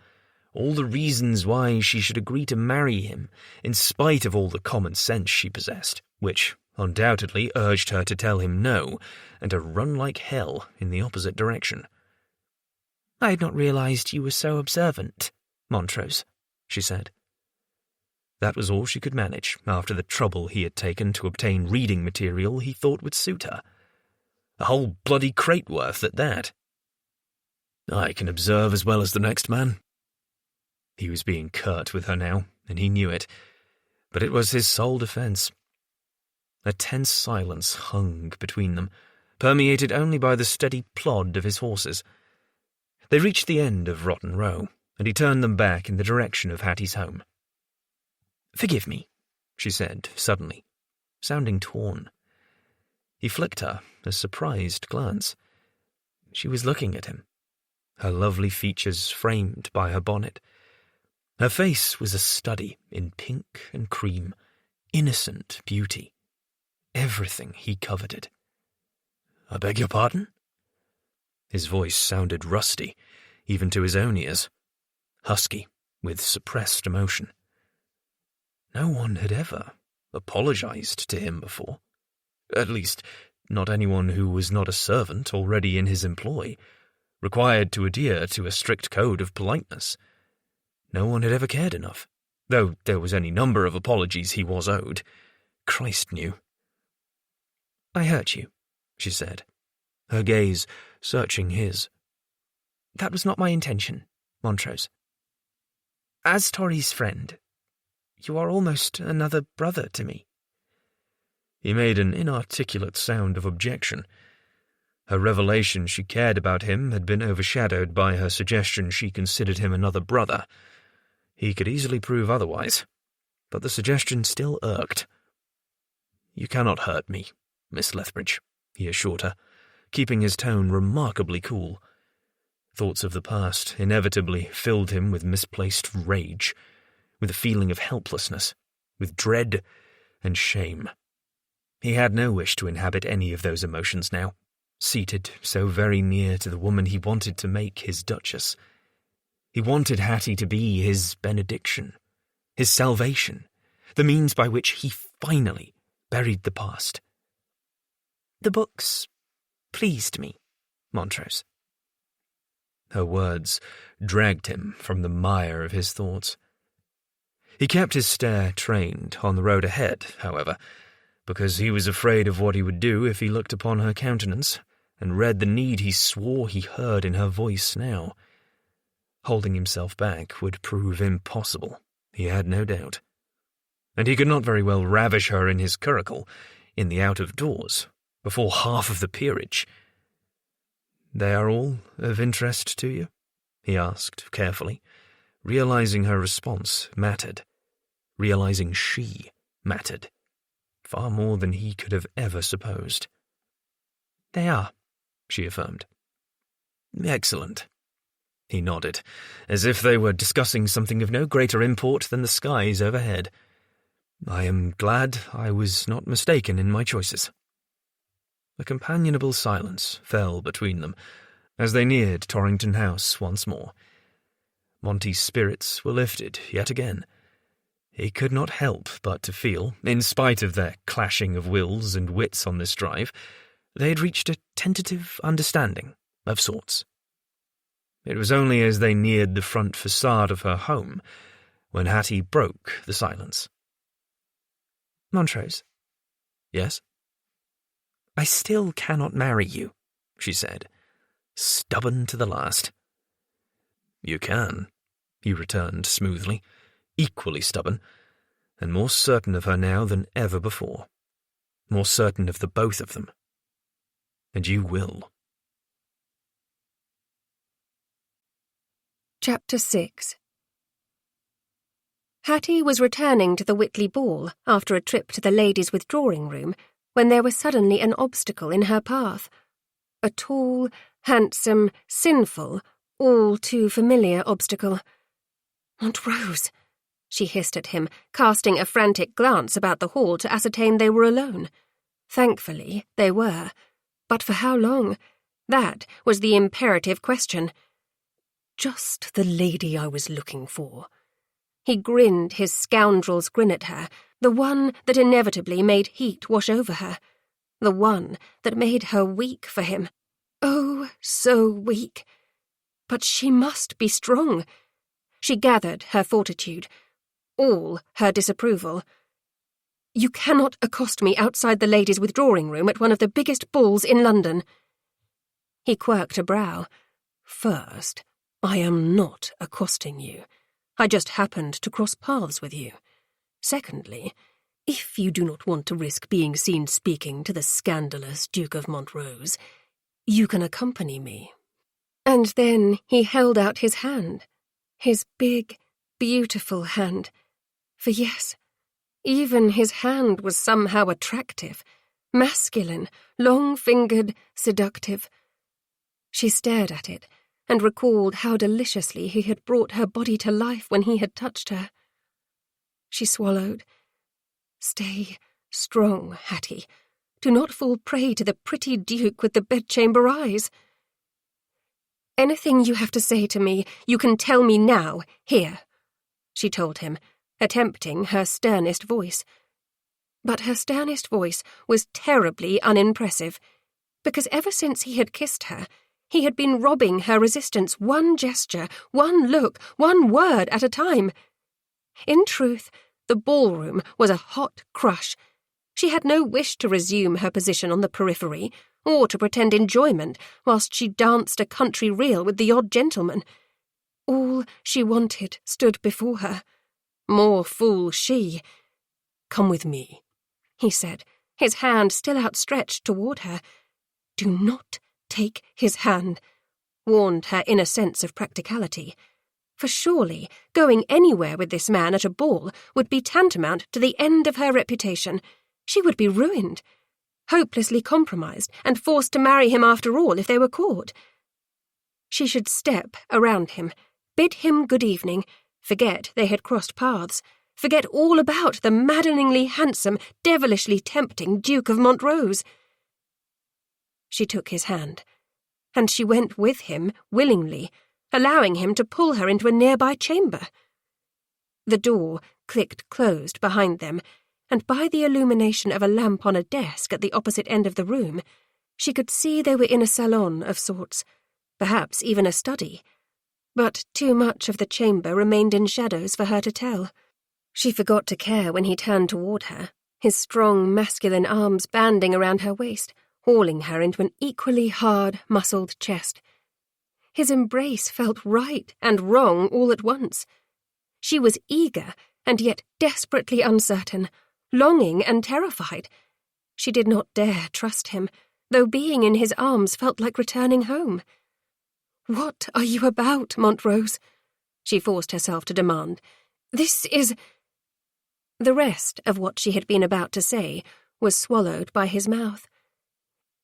S1: all the reasons why she should agree to marry him, in spite of all the common sense she possessed, which undoubtedly urged her to tell him no, and to run like hell in the opposite direction.
S4: "I had not realized you were so observant, Montrose," she said.
S1: That was all she could manage after the trouble he had taken to obtain reading material he thought would suit her. A whole bloody crate worth at that. "I can observe as well as the next man." He was being curt with her now, and he knew it, but it was his sole defense. A tense silence hung between them, permeated only by the steady plod of his horses. They reached the end of Rotten Row, and he turned them back in the direction of Hattie's home.
S4: "Forgive me,"
S1: she said suddenly, sounding torn. He flicked her a surprised glance. She was looking at him, her lovely features framed by her bonnet. Her face was a study in pink and cream, innocent beauty. Everything he coveted. "I beg your pardon?" His voice sounded rusty, even to his own ears, husky, with suppressed emotion. No one had ever apologized to him before. At least, not anyone who was not a servant already in his employ, required to adhere to a strict code of politeness. No one had ever cared enough, though there was any number of apologies he was owed. Christ knew.
S4: "I hurt you,"
S1: she said, her gaze searching his.
S4: "That was not my intention, Montrose. As Torry's friend, you are almost another brother to me."
S1: He made an inarticulate sound of objection. Her revelation she cared about him had been overshadowed by her suggestion she considered him another brother. He could easily prove otherwise, but the suggestion still irked. "You cannot hurt me, Miss Lethbridge," he assured her, keeping his tone remarkably cool. Thoughts of the past inevitably filled him with misplaced rage, with a feeling of helplessness, with dread and shame. He had no wish to inhabit any of those emotions now, seated so very near to the woman he wanted to make his duchess. He wanted Hattie to be his benediction, his salvation, the means by which he finally buried the past.
S4: "The books pleased me, Montrose."
S1: Her words dragged him from the mire of his thoughts. He kept his stare trained on the road ahead, however, because he was afraid of what he would do if he looked upon her countenance and read the need he swore he heard in her voice now. Holding himself back would prove impossible, he had no doubt. And he could not very well ravish her in his curricle, in the out-of-doors, before half of the peerage. "They are all of interest to you?" he asked carefully, realizing her response mattered, realizing she mattered, far more than he could have ever supposed.
S4: "They are,"
S1: she affirmed. "Excellent." He nodded, as if they were discussing something of no greater import than the skies overhead. "I am glad I was not mistaken in my choices." A companionable silence fell between them as they neared Torrington House once more. Monty's spirits were lifted yet again. He could not help but to feel, in spite of their clashing of wills and wits on this drive, they had reached a tentative understanding of sorts. It was only as they neared the front facade of her home when Hattie broke the silence.
S4: "Montrose."
S1: "Yes?"
S4: "I still cannot marry you,"
S1: she said, stubborn to the last. "You can," he returned smoothly, equally stubborn, and more certain of her now than ever before, more certain of the both of them. "And you will."
S2: Chapter 6. Hattie was returning to the Whitley ball after a trip to the ladies' withdrawing room when there was suddenly an obstacle in her path. A tall, handsome, sinful, all too familiar obstacle. "Montrose," she hissed at him, casting a frantic glance about the hall to ascertain they were alone. Thankfully, they were. But for how long? That was the imperative question.
S3: "Just the lady I was looking for."
S2: He grinned his scoundrel's grin at her, the one that inevitably made heat wash over her, the one that made her weak for him. Oh, so weak. But she must be strong. She gathered her fortitude, all her disapproval. "You cannot accost me outside the ladies' withdrawing room at one of the biggest balls in London." He quirked a brow.
S3: "First, I am not accosting you. I just happened to cross paths with you. Secondly, if you do not want to risk being seen speaking to the scandalous Duke of Montrose, you can accompany me."
S2: And then he held out his hand, his big, beautiful hand. For yes, even his hand was somehow attractive, masculine, long-fingered, seductive. She stared at it, and recalled how deliciously he had brought her body to life when he had touched her. She swallowed. "Stay strong, Hattie. Do not fall prey to the pretty Duke with the bedchamber eyes." "Anything you have to say to me, you can tell me now, here," she told him, attempting her sternest voice. But her sternest voice was terribly unimpressive, because ever since he had kissed her, he had been robbing her resistance one gesture, one look, one word at a time. In truth, the ballroom was a hot crush. She had no wish to resume her position on the periphery, or to pretend enjoyment whilst she danced a country reel with the odd gentleman. All she wanted stood before her. More fool she.
S3: "Come with me,"
S2: he said, his hand still outstretched toward her.
S3: "Do not
S2: take his hand," warned her inner sense of practicality. For surely going anywhere with this man at a ball would be tantamount to the end of her reputation. She would be ruined, hopelessly compromised, and forced to marry him after all if they were caught. She should step around him, bid him good evening, forget they had crossed paths, forget all about the maddeningly handsome, devilishly tempting Duke of Montrose. She took his hand, and she went with him willingly, allowing him to pull her into a nearby chamber. The door clicked closed behind them, and by the illumination of a lamp on a desk at the opposite end of the room, she could see they were in a salon of sorts, perhaps even a study. But too much of the chamber remained in shadows for her to tell. She forgot to care when he turned toward her, his strong masculine arms banding around her waist, hauling her into an equally hard, muscled chest. His embrace felt right and wrong all at once. She was eager and yet desperately uncertain, longing and terrified. She did not dare trust him, though being in his arms felt like returning home. "What are you about, Montrose?" she forced herself to demand. "This is—" The rest of what she had been about to say was swallowed by his mouth.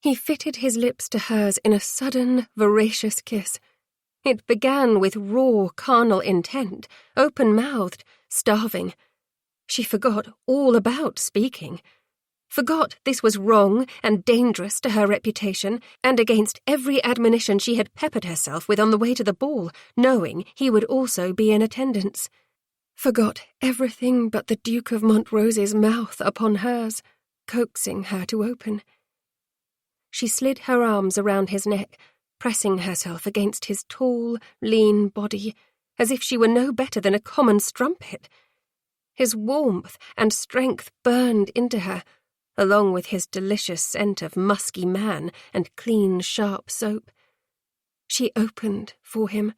S2: He fitted his lips to hers in a sudden, voracious kiss. It began with raw, carnal intent, open-mouthed, starving. She forgot all about speaking. Forgot this was wrong and dangerous to her reputation, and against every admonition she had peppered herself with on the way to the ball, knowing he would also be in attendance. Forgot everything but the Duke of Montrose's mouth upon hers, coaxing her to open. She slid her arms around his neck, pressing herself against his tall, lean body, as if she were no better than a common strumpet. His warmth and strength burned into her, along with his delicious scent of musky man and clean, sharp soap. She opened for him.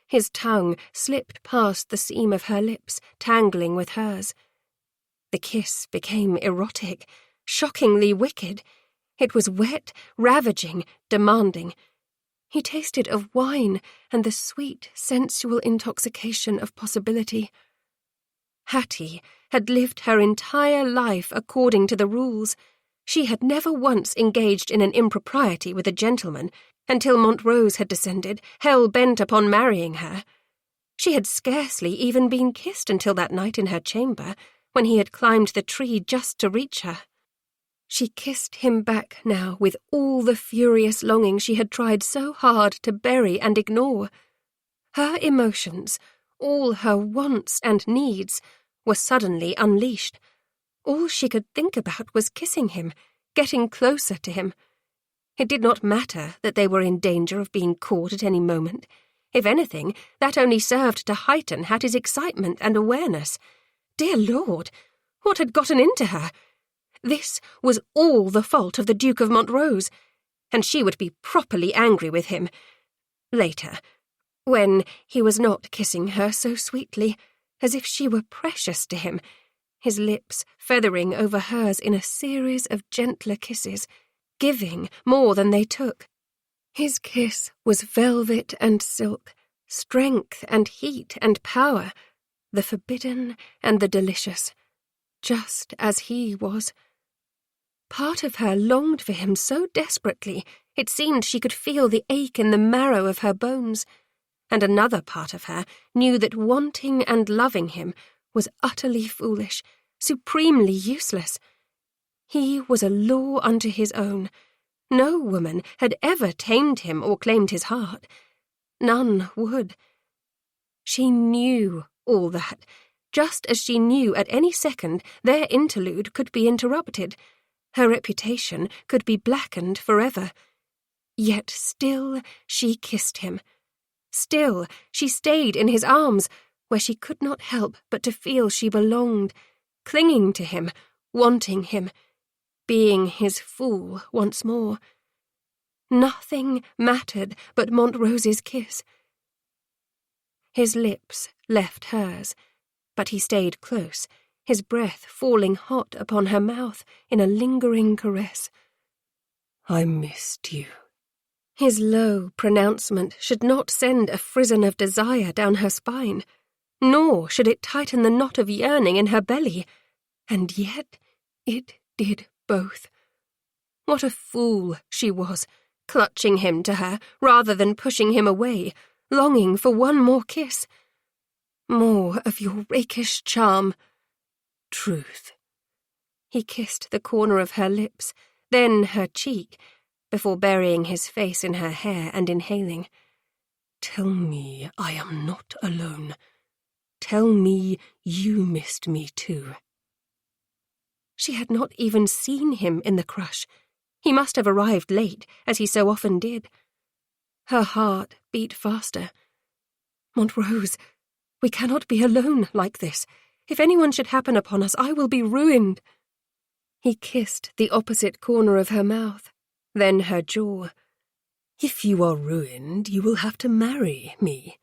S2: His tongue slipped past the seam of her lips, tangling with hers. The kiss became erotic, shockingly wicked. It was wet, ravaging, demanding. He tasted of wine and the sweet, sensual intoxication of possibility. Hattie had lived her entire life according to the rules. She had never once engaged in an impropriety with a gentleman, until Montrose had descended, hell-bent upon marrying her. She had scarcely even been kissed until that night in her chamber, when he had climbed the tree just to reach her. She kissed him back now with all the furious longing she had tried so hard to bury and ignore. Her emotions, all her wants and needs, were suddenly unleashed. All she could think about was kissing him, getting closer to him. It did not matter that they were in danger of being caught at any moment. If anything, that only served to heighten Hattie's excitement and awareness. Dear Lord, what had gotten into her? This was all the fault of the Duke of Montrose, and she would be properly angry with him. Later, when he was not kissing her so sweetly, as if she were precious to him, his lips feathering over hers in a series of gentler kisses, giving more than they took. His kiss was velvet and silk, strength and heat and power, the forbidden and the delicious, just as he was. Part of her longed for him so desperately it seemed she could feel the ache in the marrow of her bones, and another part of her knew that wanting and loving him was utterly foolish, supremely useless. He was a law unto his own. No woman had ever tamed him or claimed his heart. None would. She knew all that, just as she knew at any second their interlude could be interrupted. Her reputation could be blackened forever. Yet still she kissed him. Still she stayed in his arms, where she could not help but to feel she belonged, clinging to him, wanting him, being his fool once more. Nothing mattered but Montrose's kiss. His lips left hers, but he stayed close, his breath falling hot upon her mouth in a lingering caress.
S3: I missed you.
S2: His low pronouncement should not send a frisson of desire down her spine, nor should it tighten the knot of yearning in her belly, and yet it did both. What a fool she was, clutching him to her rather than pushing him away, longing for one more kiss. More of your rakish charm.
S3: Truth.
S2: He kissed the corner of her lips, then her cheek, before burying his face in her hair and inhaling.
S3: Tell me I am not alone. Tell me you missed me too.
S2: She had not even seen him in the crush. He must have arrived late, as he so often did. Her heart beat faster. Montrose, we cannot be alone like this. If anyone should happen upon us, I will be ruined. He kissed the opposite corner of her mouth, then her jaw.
S3: If you are ruined, you will have to marry me.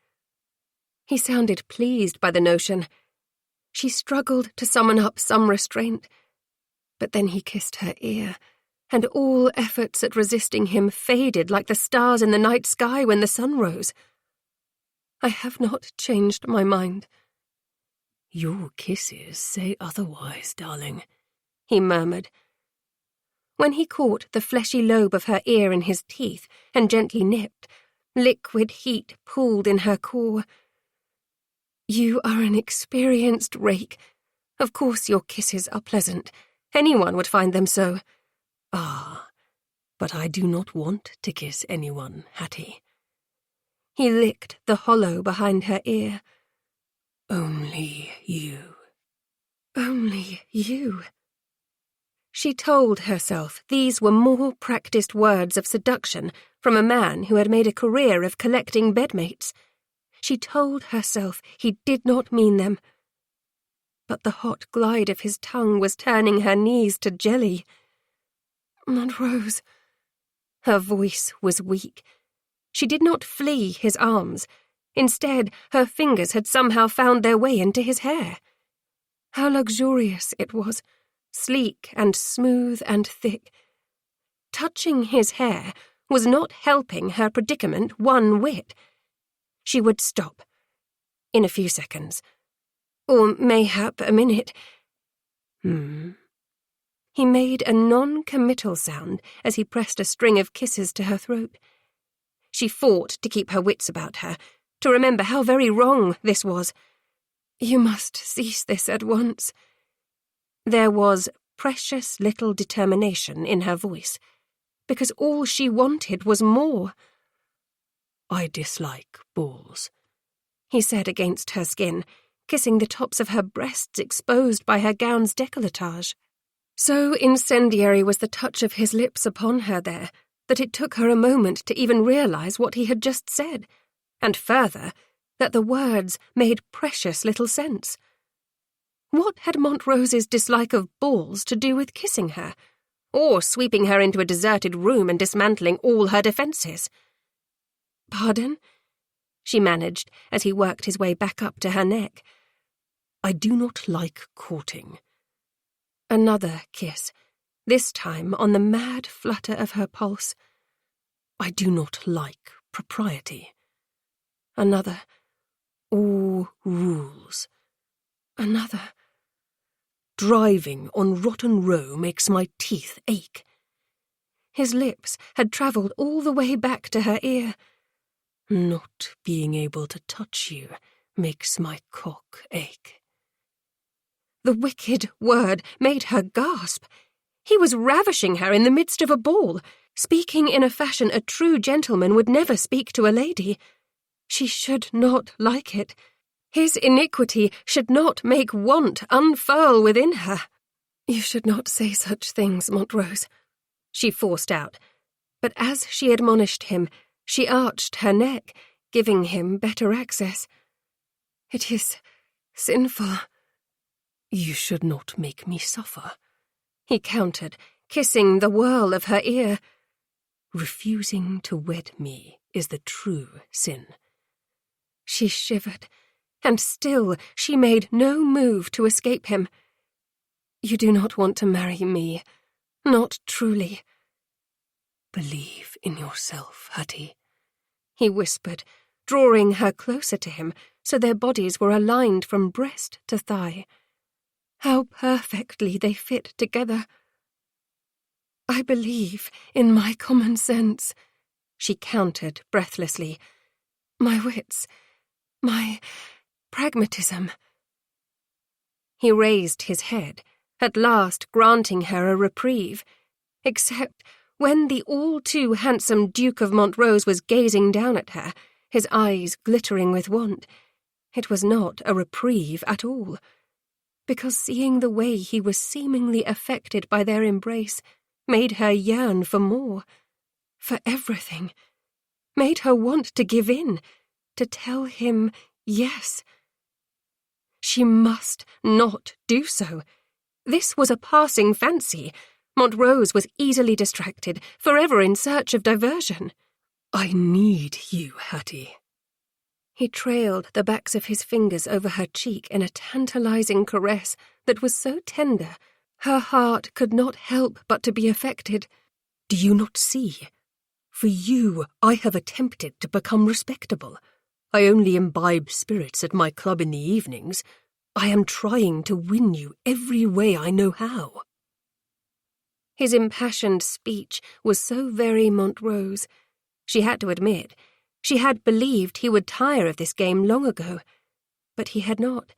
S2: He sounded pleased by the notion. She struggled to summon up some restraint, but then he kissed her ear, and all efforts at resisting him faded like the stars in the night sky when the sun rose. I have not changed my mind.
S3: Your kisses say otherwise, darling,
S2: he murmured. When he caught the fleshy lobe of her ear in his teeth and gently nipped, liquid heat pooled in her core. You are an experienced rake. Of course your kisses are pleasant. Anyone would find them so.
S3: Ah, but I do not want to kiss anyone, Hattie.
S2: He licked the hollow behind her ear.
S3: Only you.
S2: Only you. She told herself these were more practiced words of seduction from a man who had made a career of collecting bedmates. She told herself he did not mean them. But the hot glide of his tongue was turning her knees to jelly. Montrose. Her voice was weak. She did not flee his arms. Instead, her fingers had somehow found their way into his hair. How luxurious it was, sleek and smooth and thick. Touching his hair was not helping her predicament one whit. She would stop. In a few seconds. Or mayhap a minute. He made a non-committal sound as he pressed a string of kisses to her throat. She fought to keep her wits about her, to remember how very wrong this was. "You must cease this at once." There was precious little determination in her voice, because all she wanted was more.
S3: "I dislike balls,"
S2: he said against her skin, kissing the tops of her breasts exposed by her gown's décolletage. So incendiary was the touch of his lips upon her there that it took her a moment to even realize what he had just said, and further, that the words made precious little sense. What had Montrose's dislike of balls to do with kissing her, or sweeping her into a deserted room and dismantling all her defences? "Pardon?" she managed as he worked his way back up to her neck.
S3: "I do not like courting."
S2: Another kiss, this time on the mad flutter of her pulse.
S3: "I do not like propriety."
S2: Another.
S3: "Or rules."
S2: Another.
S3: "Driving on Rotten Row makes my teeth ache."
S2: His lips had travelled all the way back to her ear.
S3: "Not being able to touch you makes my cock ache."
S2: The wicked word made her gasp. He was ravishing her in the midst of a ball, speaking in a fashion a true gentleman would never speak to a lady. She should not like it. His iniquity should not make want unfurl within her. "You should not say such things, Montrose," she forced out. But as she admonished him, she arched her neck, giving him better access. "It is sinful."
S3: "You should not make me suffer,"
S2: he countered, kissing the whirl of her ear.
S3: "Refusing to wed me is the true sin."
S2: She shivered, and still she made no move to escape him. "You do not want to marry me, not truly."
S3: "Believe in yourself, Hattie,"
S2: he whispered, drawing her closer to him so their bodies were aligned from breast to thigh. How perfectly they fit together. "I believe in my common sense," she countered breathlessly. "My wits, my pragmatism." He raised his head, at last granting her a reprieve, except when the all-too-handsome Duke of Montrose was gazing down at her, his eyes glittering with want. It was not a reprieve at all, because seeing the way he was seemingly affected by their embrace made her yearn for more, for everything, made her want to give in, to tell him yes. She must not do so. This was a passing fancy. Montrose was easily distracted, forever in search of diversion.
S3: "I need you, Hattie."
S2: He trailed the backs of his fingers over her cheek in a tantalizing caress that was so tender, her heart could not help but to be affected.
S3: "Do you not see? For you, I have attempted to become respectable. I only imbibe spirits at my club in the evenings. I am trying to win you every way I know how."
S2: His impassioned speech was so very Montrose. She had to admit, she had believed he would tire of this game long ago. But he had not.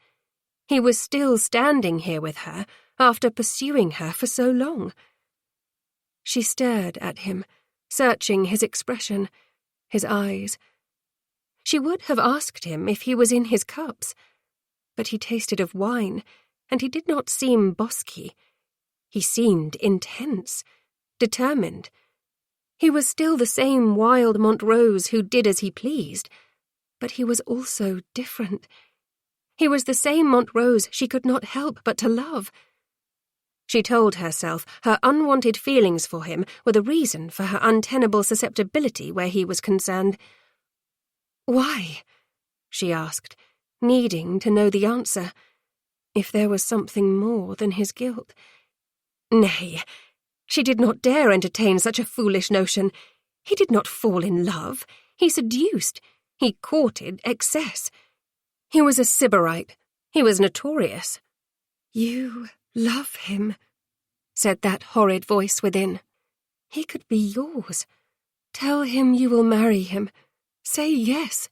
S2: He was still standing here with her after pursuing her for so long. She stared at him, searching his expression, his eyes. She would have asked him if he was in his cups, but he tasted of wine, and he did not seem bosky. He seemed intense, determined. He was still the same wild Montrose who did as he pleased, but he was also different. He was the same Montrose she could not help but to love. She told herself her unwanted feelings for him were the reason for her untenable susceptibility where he was concerned. "Why?" she asked, needing to know the answer. If there was something more than his guilt. Nay, she did not dare entertain such a foolish notion. He did not fall in love. He seduced. He courted excess. He was a sybarite. He was notorious. "You love him," said that horrid voice within. "He could be yours. Tell him you will marry him. Say yes.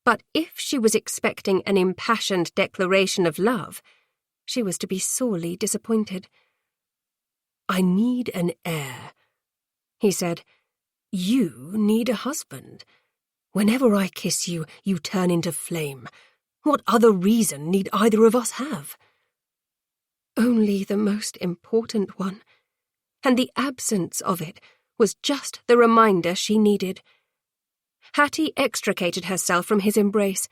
S2: But if she was expecting an impassioned declaration of love, she was to be sorely disappointed.
S3: I need an heir, he said. You need a husband. Whenever I kiss you, you turn into flame. What other reason need either of us have?
S2: Only the most important one, and the absence of it was just the reminder she needed. Hattie extricated herself from his embrace.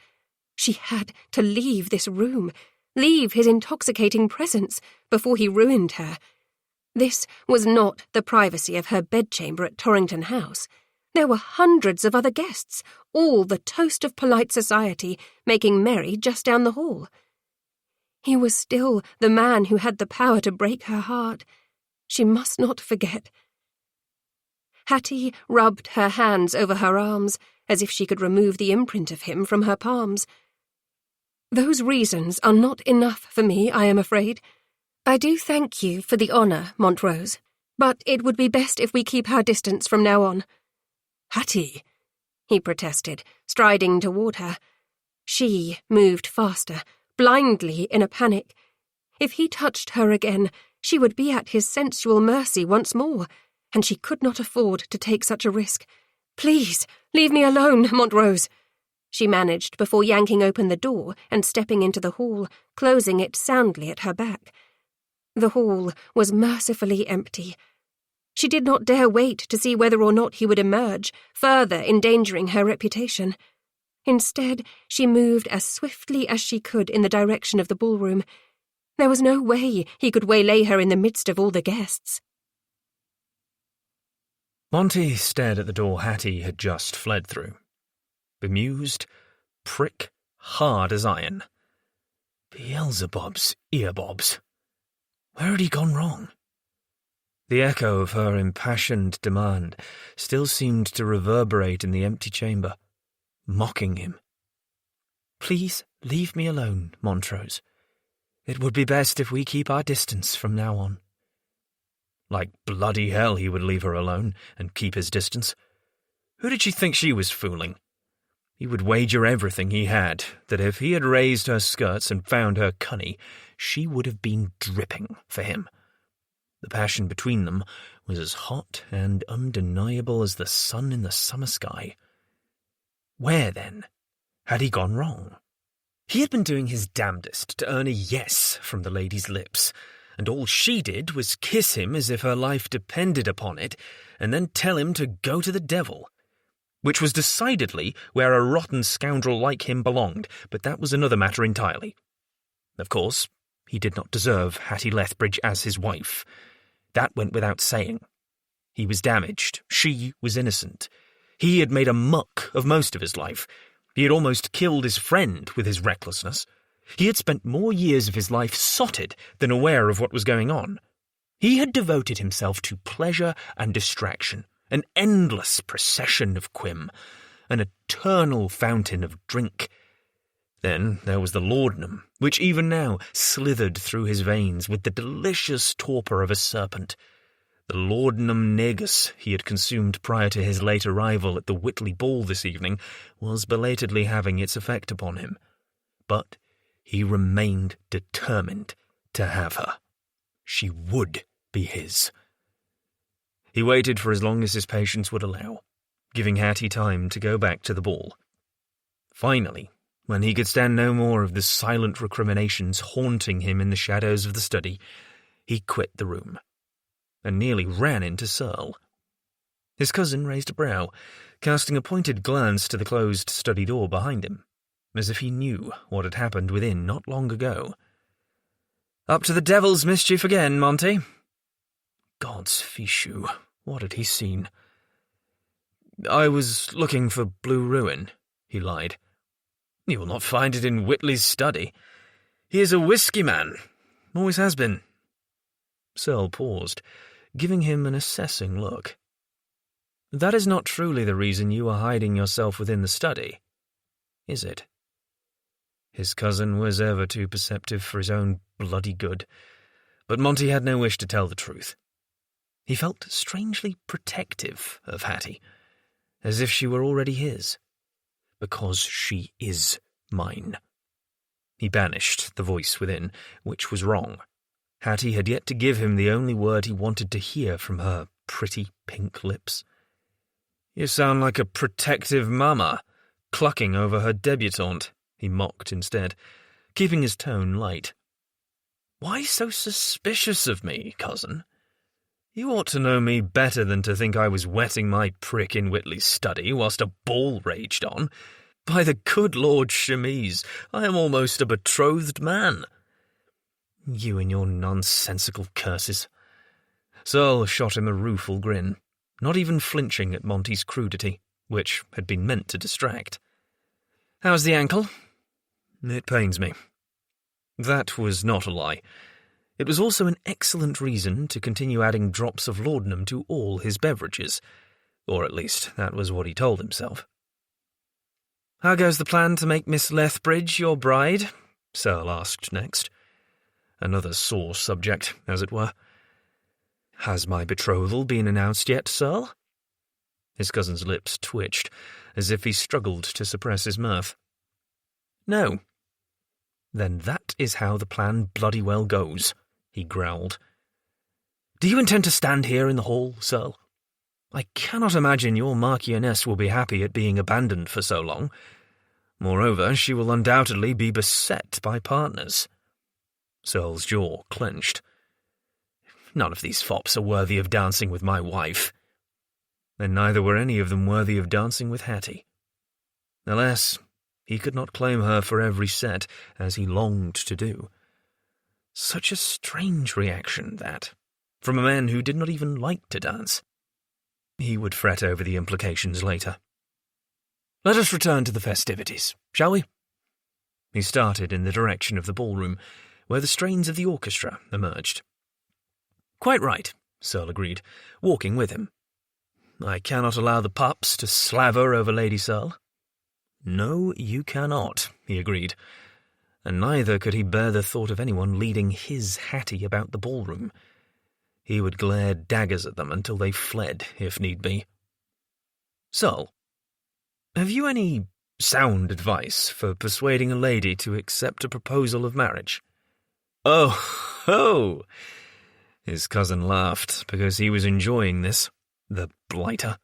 S2: She had to leave this room, leave his intoxicating presence, before he ruined her. This was not the privacy of her bedchamber at Torrington House. There were hundreds of other guests, all the toast of polite society, making merry just down the hall. He was still the man who had the power to break her heart. She must not forget. Hattie rubbed her hands over her arms, as if she could remove the imprint of him from her palms. Those reasons are not enough for me, I am afraid. I do thank you for the honour, Montrose, but it would be best if we keep our distance from now on.
S3: Hattie,
S2: he protested, striding toward her. She moved faster, blindly in a panic. If he touched her again, she would be at his sensual mercy once more, and she could not afford to take such a risk. Please, leave me alone, Montrose, she managed before yanking open the door and stepping into the hall, closing it soundly at her back. The hall was mercifully empty. She did not dare wait to see whether or not he would emerge, further endangering her reputation. Instead, she moved as swiftly as she could in the direction of the ballroom. There was no way he could waylay her in the midst of all the guests.
S1: Monty stared at the door Hattie had just fled through. Bemused, prick, hard as iron. Beelzebub's earbobs. Where had he gone wrong? The echo of her impassioned demand still seemed to reverberate in the empty chamber, mocking him. Please leave me alone, Montrose. It would be best if we keep our distance from now on. Like bloody hell he would leave her alone and keep his distance. Who did she think she was fooling? He would wager everything he had that if he had raised her skirts and found her cunny, she would have been dripping for him. The passion between them was as hot and undeniable as the sun in the summer sky. Where, then, had he gone wrong? He had been doing his damnedest to earn a yes from the lady's lips, and all she did was kiss him as if her life depended upon it, and then tell him to go to the devil. Which was decidedly where a rotten scoundrel like him belonged, but that was another matter entirely. Of course, he did not deserve Hattie Lethbridge as his wife. That went without saying. He was damaged. She was innocent. He had made a muck of most of his life. He had almost killed his friend with his recklessness. He had spent more years of his life sotted than aware of what was going on. He had devoted himself to pleasure and distraction, an endless procession of quim, an eternal fountain of drink. Then there was the laudanum, which even now slithered through his veins with the delicious torpor of a serpent. The laudanum negus he had consumed prior to his late arrival at the Whitley ball this evening was belatedly having its effect upon him. But he remained determined to have her. She would be his. He waited for as long as his patience would allow, giving Hattie time to go back to the ball. Finally, when he could stand no more of the silent recriminations haunting him in the shadows of the study, he quit the room, and nearly ran into Searle. His cousin raised a brow, casting a pointed glance to the closed study door behind him, as if he knew what had happened within not long ago. "Up to the devil's mischief again, Monty." God's fichu, what had he seen? "I was looking for Blue Ruin," he lied. "You will not find it in Whitley's study. He is a whiskey man, always has been." Searle paused, giving him an assessing look. "That is not truly the reason you are hiding yourself within the study, is it?" His cousin was ever too perceptive for his own bloody good, but Monty had no wish to tell the truth. He felt strangely protective of Hattie, as if she were already his. Because she is mine. He banished the voice within, which was wrong. Hattie had yet to give him the only word he wanted to hear from her pretty pink lips. "You sound like a protective mama, clucking over her debutante," he mocked instead, keeping his tone light. "Why so suspicious of me, cousin? You ought to know me better than to think I was wetting my prick in Whitley's study whilst a ball raged on. By the good Lord Chemise, I am almost a betrothed man." "You and your nonsensical curses." Searle shot him a rueful grin, not even flinching at Monty's crudity, which had been meant to distract. "How's the ankle?" "It pains me." That was not a lie. It was also an excellent reason to continue adding drops of laudanum to all his beverages, or at least that was what he told himself. "How goes the plan to make Miss Lethbridge your bride?" Searle asked next. Another sore subject, as it were. "Has my betrothal been announced yet, Searle?" His cousin's lips twitched, as if he struggled to suppress his mirth. "No." "Then that is how the plan bloody well goes," he growled. "Do you intend to stand here in the hall, Searle? I cannot imagine your Marchioness will be happy at being abandoned for so long. Moreover, she will undoubtedly be beset by partners." Searle's jaw clenched. "None of these fops are worthy of dancing with my wife." And neither were any of them worthy of dancing with Hattie. Alas, he could not claim her for every set, as he longed to do. Such a strange reaction, that, from a man who did not even like to dance. He would fret over the implications later. "Let us return to the festivities, shall we?" He started in the direction of the ballroom, where the strains of the orchestra emerged. "Quite right," Searle agreed, walking with him. "I cannot allow the pups to slaver over Lady Searle." "No, you cannot," he agreed, and neither could he bear the thought of anyone leading his Hattie about the ballroom. He would glare daggers at them until they fled, if need be. "Searle, have you any sound advice for persuading a lady to accept a proposal of marriage?" "Oh, ho!" His cousin laughed, because he was enjoying this, the blighter.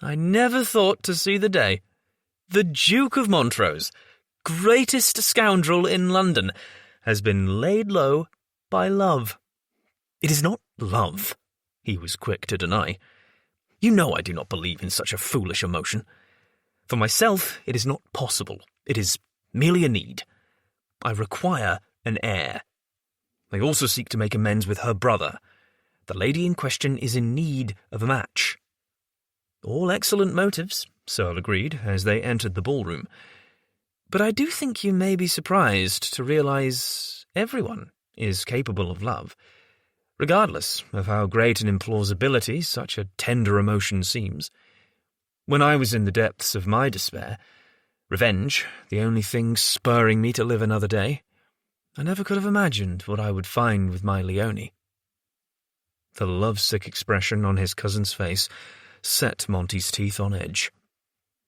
S1: "I never thought to see the day. The Duke of Montrose, greatest scoundrel in London, has been laid low by love." "It is not love," he was quick to deny. "You know I do not believe in such a foolish emotion. For myself, it is not possible. It is merely a need. I require an heir. I also seek to make amends with her brother. The lady in question is in need of a match." "All excellent motives," Searle agreed, as they entered the ballroom. "But I do think you may be surprised to realize everyone is capable of love, regardless of how great an implausibility such a tender emotion seems. When I was in the depths of my despair, revenge, the only thing spurring me to live another day, I never could have imagined what I would find with my Leonie." The lovesick expression on his cousin's face set Monty's teeth on edge.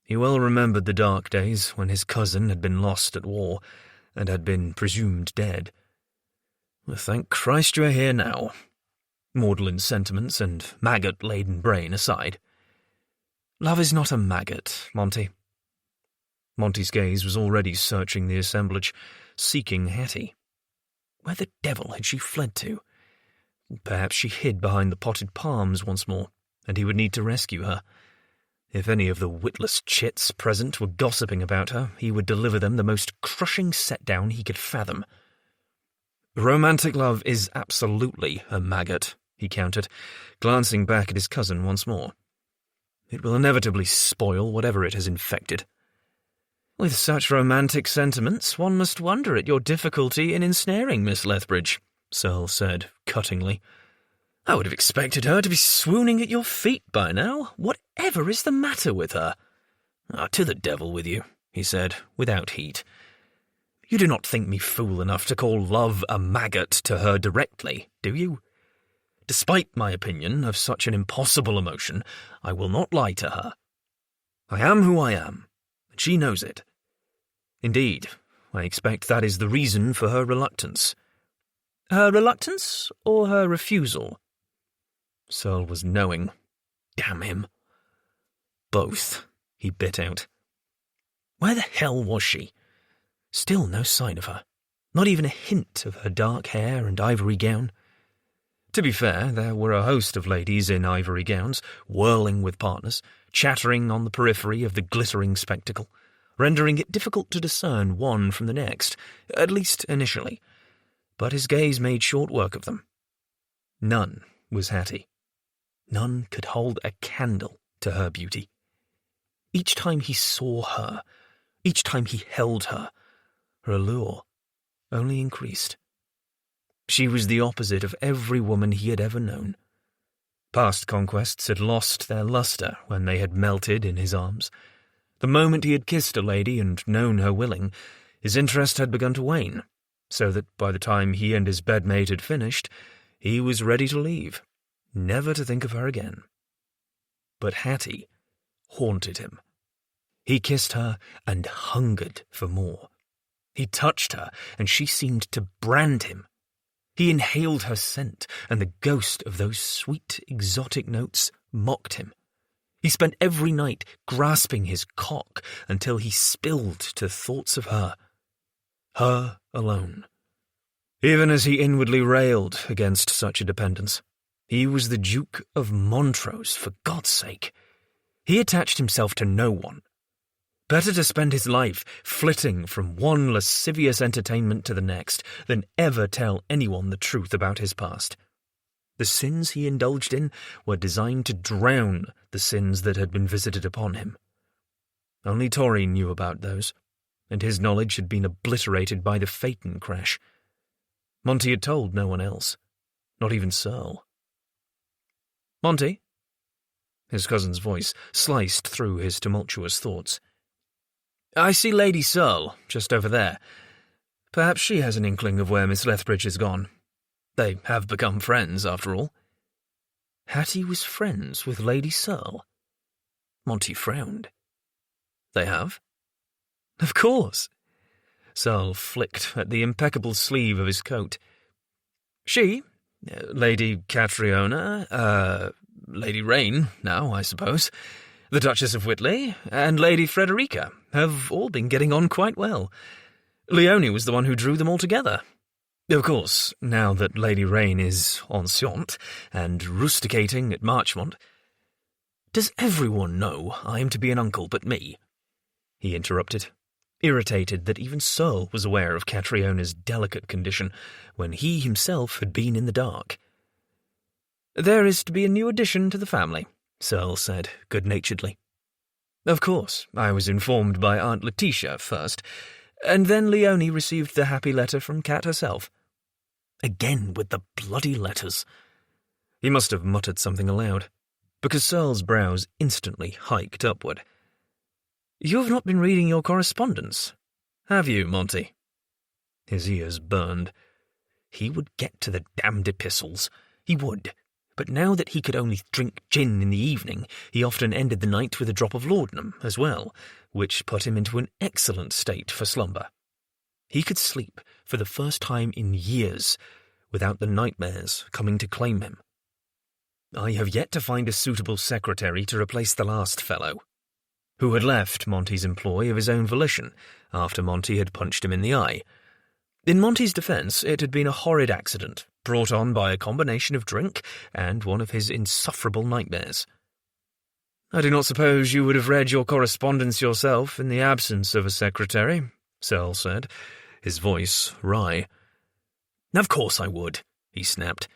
S1: He well remembered the dark days when his cousin had been lost at war and had been presumed dead. "Well, thank Christ you are here now," maudlin sentiments and maggot-laden brain aside. "Love is not a maggot, Monty." Monty's gaze was already searching the assemblage, seeking Hattie. Where the devil had she fled to? Perhaps she hid behind the potted palms once more, and he would need to rescue her. If any of the witless chits present were gossiping about her, he would deliver them the most crushing set-down he could fathom. "Romantic love is absolutely a maggot," he countered, glancing back at his cousin once more. "It will inevitably spoil whatever it has infected." "With such romantic sentiments, one must wonder at your difficulty in ensnaring Miss Lethbridge," Searle said, cuttingly. "I would have expected her to be swooning at your feet by now. Whatever is the matter with her?" To the devil with you," he said, without heat. "You do not think me fool enough to call love a maggot to her directly, do you? Despite my opinion of such an impossible emotion, I will not lie to her. I am who I am, and she knows it. Indeed, I expect that is the reason for her reluctance. Her reluctance or her refusal? Searle was knowing. Damn him. Both, he bit out. Where the hell was she? Still no sign of her. Not even a hint of her dark hair and ivory gown. To be fair, there were a host of ladies in ivory gowns, whirling with partners, chattering on the periphery of the glittering spectacle, rendering it difficult to discern one from the next, at least initially. But his gaze made short work of them. None was Hattie. None could hold a candle to her beauty. Each time he saw her, each time he held her, her allure only increased. She was the opposite of every woman he had ever known. Past conquests had lost their luster when they had melted in his arms. The moment he had kissed a lady and known her willing, his interest had begun to wane, so that by the time he and his bedmate had finished, he was ready to leave, never to think of her again. But Hattie haunted him. He kissed her and hungered for more. He touched her, and she seemed to brand him. He inhaled her scent, and the ghost of those sweet, exotic notes mocked him. He spent every night grasping his cock until he spilled to thoughts of her. Her alone. Even as he inwardly railed against such a dependence, he was the Duke of Montrose, for God's sake. He attached himself to no one. Better to spend his life flitting from one lascivious entertainment to the next than ever tell anyone the truth about his past. The sins he indulged in were designed to drown the sins that had been visited upon him. Only Torrey knew about those, and his knowledge had been obliterated by the Phaeton crash. Monty had told no one else, not even Searle. "Monty?" His cousin's voice sliced through his tumultuous thoughts. "I see Lady Searle, just over there. Perhaps she has an inkling of where Miss Lethbridge has gone. They have become friends, after all." Hattie was friends with Lady Searle? Monty frowned. "They have?" "Of course." Searle flicked at the impeccable sleeve of his coat. "She, Lady Catriona, Lady Rain now, I suppose, the Duchess of Whitley, and Lady Frederica have all been getting on quite well. Leonie was the one who drew them all together. Of course, now that Lady Rain is enceinte and rusticating at Marchmont—" "Does everyone know I am to be an uncle but me?" he interrupted, irritated that even Searle was aware of Catriona's delicate condition when he himself had been in the dark. "There is to be a new addition to the family," Searle said good-naturedly. "Of course, I was informed by Aunt Letitia first, and then Leonie received the happy letter from Cat herself." Again with the bloody letters. He must have muttered something aloud, because Searle's brows instantly hiked upward. "You have not been reading your correspondence, have you, Monty?" His ears burned. He would get to the damned epistles. He would. But now that he could only drink gin in the evening, he often ended the night with a drop of laudanum as well, which put him into an excellent state for slumber. He could sleep for the first time in years without the nightmares coming to claim him. I have yet to find a suitable secretary to replace the last fellow, who had left Monty's employ of his own volition after Monty had punched him in the eye. In Monty's defence, it had been a horrid accident, brought on by a combination of drink and one of his insufferable nightmares. "I do not suppose you would have read your correspondence yourself in the absence of a secretary," Searle said, his voice wry. "Of course I would," he snapped.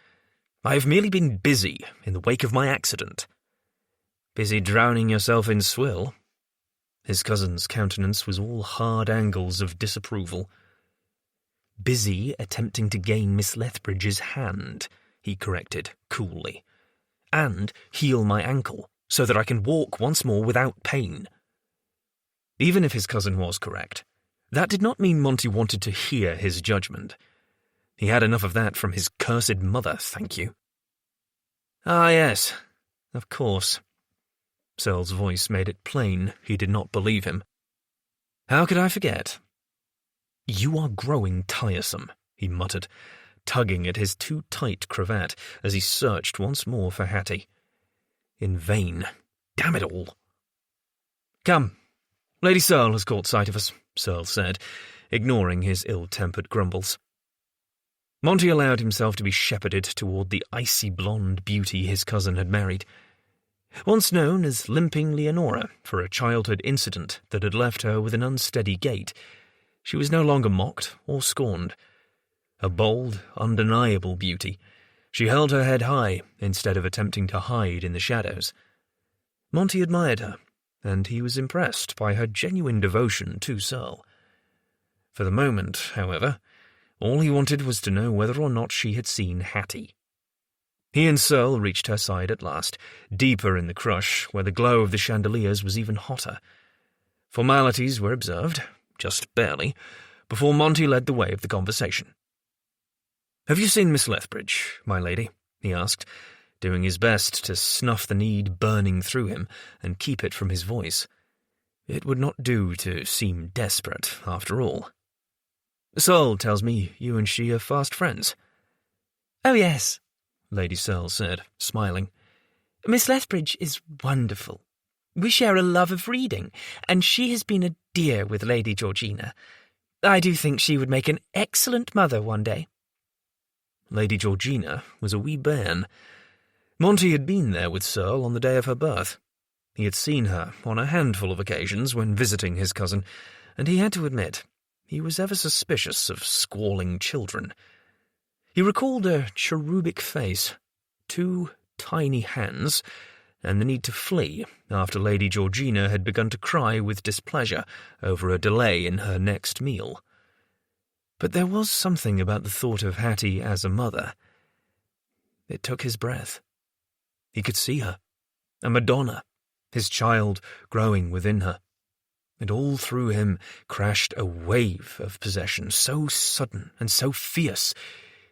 S1: "I have merely been busy in the wake of my accident." "Busy drowning yourself in swill?" His cousin's countenance was all hard angles of disapproval. "Busy attempting to gain Miss Lethbridge's hand," he corrected coolly, "and heal my ankle so that I can walk once more without pain." Even if his cousin was correct, that did not mean Monty wanted to hear his judgment. He had enough of that from his cursed mother, thank you. Ah, yes, of course. Searle's voice made it plain he did not believe him. How could I forget? You are growing tiresome, he muttered, tugging at his too tight cravat as he searched once more for Hattie. In vain. Damn it all. Come. Lady Searle has caught sight of us, Searle said, ignoring his ill-tempered grumbles. Monty allowed himself to be shepherded toward the icy blonde beauty his cousin had married. Once known as Limping Leonora for a childhood incident that had left her with an unsteady gait, she was no longer mocked or scorned. A bold, undeniable beauty, she held her head high instead of attempting to hide in the shadows. Monty admired her, and he was impressed by her genuine devotion to Searle. For the moment, however, all he wanted was to know whether or not she had seen Hattie. He and Searle reached her side at last, deeper in the crush, where the glow of the chandeliers was even hotter. Formalities were observed, just barely, before Monty led the way of the conversation. "Have you seen Miss Lethbridge, my lady?" he asked, doing his best to snuff the need burning through him and keep it from his voice. It would not do to seem desperate, after all. "Searle tells me you and she are fast friends."
S3: "Oh, yes,"
S1: Lady Searle said, smiling.
S3: "Miss Lethbridge is wonderful. We share a love of reading, and she has been a dear with Lady Georgina. I do think she would make an excellent mother one day."
S1: Lady Georgina was a wee bairn. Monty had been there with Searle on the day of her birth. He had seen her on a handful of occasions when visiting his cousin, and he had to admit he was ever suspicious of squalling children. He recalled a cherubic face, 2 tiny hands, and the need to flee after Lady Georgina had begun to cry with displeasure over a delay in her next meal. But there was something about the thought of Hattie as a mother. It took his breath. He could see her, a Madonna, his child growing within her. And all through him crashed a wave of possession, so sudden and so fierce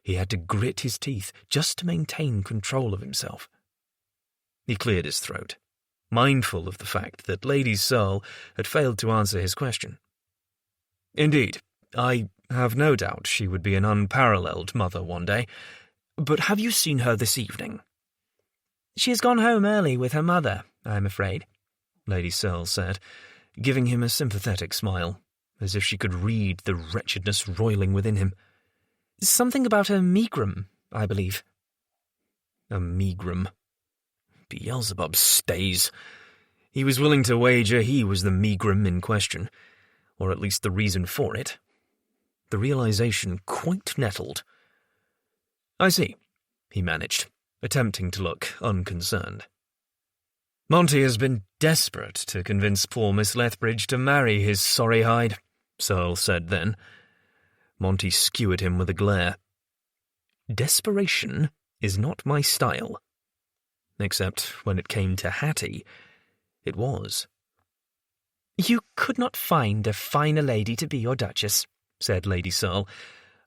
S1: he had to grit his teeth just to maintain control of himself. He cleared his throat, mindful of the fact that Lady Searle had failed to answer his question. "Indeed, I have no doubt she would be an unparalleled mother one day. But have you seen her this evening?" "She has gone home early with her mother, I am afraid," Lady Searle said, giving him a sympathetic smile, as if she could read the wretchedness roiling within him. "Something about a megrim, I believe." A megrim. Beelzebub stays. He was willing to wager he was the megrim in question, or at least the reason for it. The realization quite nettled. "I see," he managed, attempting to look unconcerned. "Monty has been desperate to convince poor Miss Lethbridge to marry his sorry hide," Searle said then. Monty skewered him with a glare. "Desperation is not my style." Except when it came to Hattie, it was. "You could not find a finer lady to be your Duchess," said Lady Searle,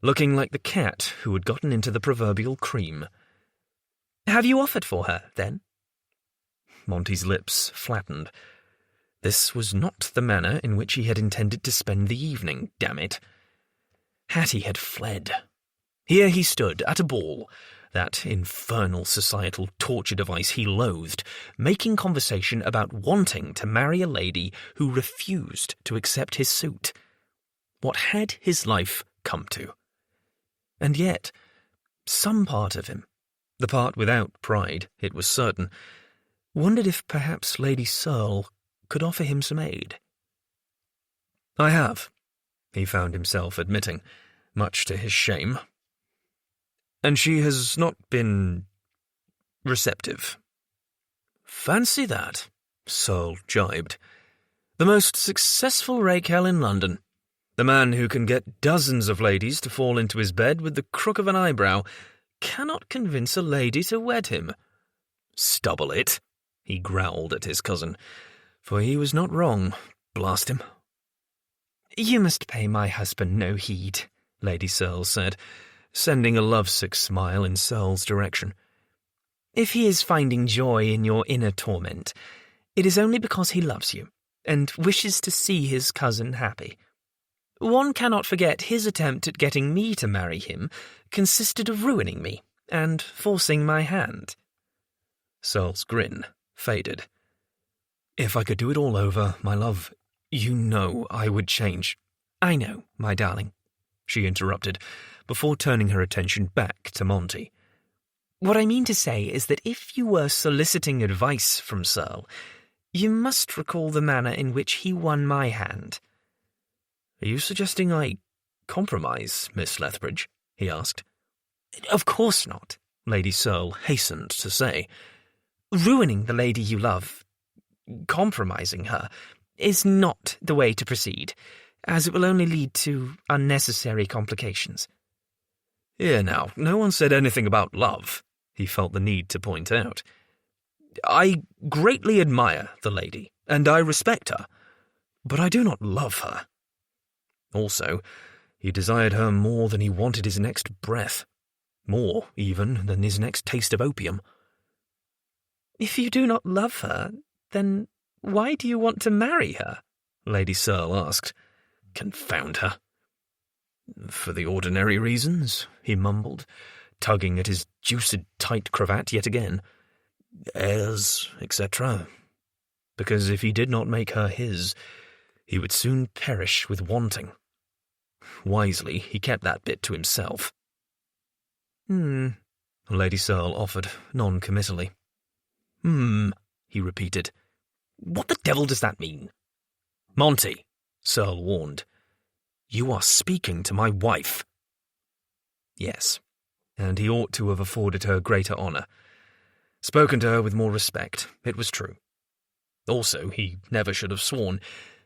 S1: looking like the cat who had gotten into the proverbial cream. "Have you offered for her, then?" Monty's lips flattened. This was not the manner in which he had intended to spend the evening, damn it. Hattie had fled. Here he stood at a ball, that infernal societal torture device he loathed, making conversation about wanting to marry a lady who refused to accept his suit. What had his life come to? And yet, some part of him, the part without pride, it was certain, wondered if perhaps Lady Searle could offer him some aid. "I have," he found himself admitting, much to his shame. "And she has not been receptive." "Fancy that," Searle jibed. "The most successful rake-hell in London. The man who can get dozens of ladies to fall into his bed with the crook of an eyebrow cannot convince a lady to wed him. Stubble it," he growled at his cousin, for he was not wrong, blast him. "You must pay my husband no heed," Lady Searle said, sending a lovesick smile in Searle's direction.
S4: If he is finding joy in your inner torment, it is only because he loves you and wishes to see his cousin happy. One cannot forget his attempt at getting me to marry him consisted of ruining me and forcing my hand."
S1: Searle's grin faded. "If I could do it all over, my love, you know I would change."
S4: "I know, my darling,"
S1: she interrupted, before turning her attention back to Monty.
S4: "What I mean to say is that if you were soliciting advice from Searle, you must recall the manner in which he won my hand."
S1: "Are you suggesting I compromise, Miss Lethbridge?" he asked.
S4: "Of course not,"
S1: Lady Searle hastened to say.
S4: "Ruining the lady you love, compromising her, is not the way to proceed, as it will only lead to unnecessary complications."
S1: "Here now, no one said anything about love," he felt the need to point out. "I greatly admire the lady, and I respect her, but I do not love her. Also, he desired her more than he wanted his next breath, more, even, than his next taste of opium."
S4: "If you do not love her, then why do you want to marry her?"
S1: Lady Searle asked. "Confound her." "For the ordinary reasons," he mumbled, tugging at his juiced tight cravat yet again. "Heirs, etc. Because if he did not make her his, he would soon perish with wanting." Wisely, he kept that bit to himself.
S4: Lady
S1: Searle offered non-committally.
S4: He repeated. "What the devil does that mean?"
S1: "Monty," Searle warned, "you are speaking to my wife." Yes, and he ought to have afforded her greater honour. Spoken to her with more respect, it was true. Also, he never should have sworn,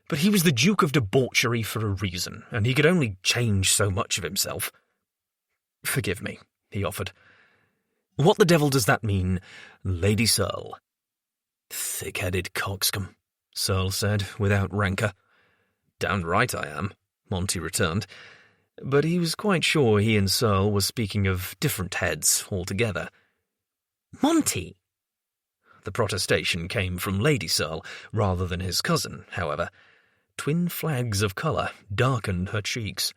S1: but he was the Duke of Debauchery for a reason, and he could only change so much of himself. "Forgive me," he offered. "What the devil does that mean, Lady Searle?" "Thick-headed coxcomb," Searle said, without rancour. "Damned right I am," Monty returned, but he was quite sure he and Searle were speaking of different heads altogether.
S4: "Monty!"
S1: The protestation came from Lady Searle rather than his cousin, however. Twin flags of colour darkened her cheeks.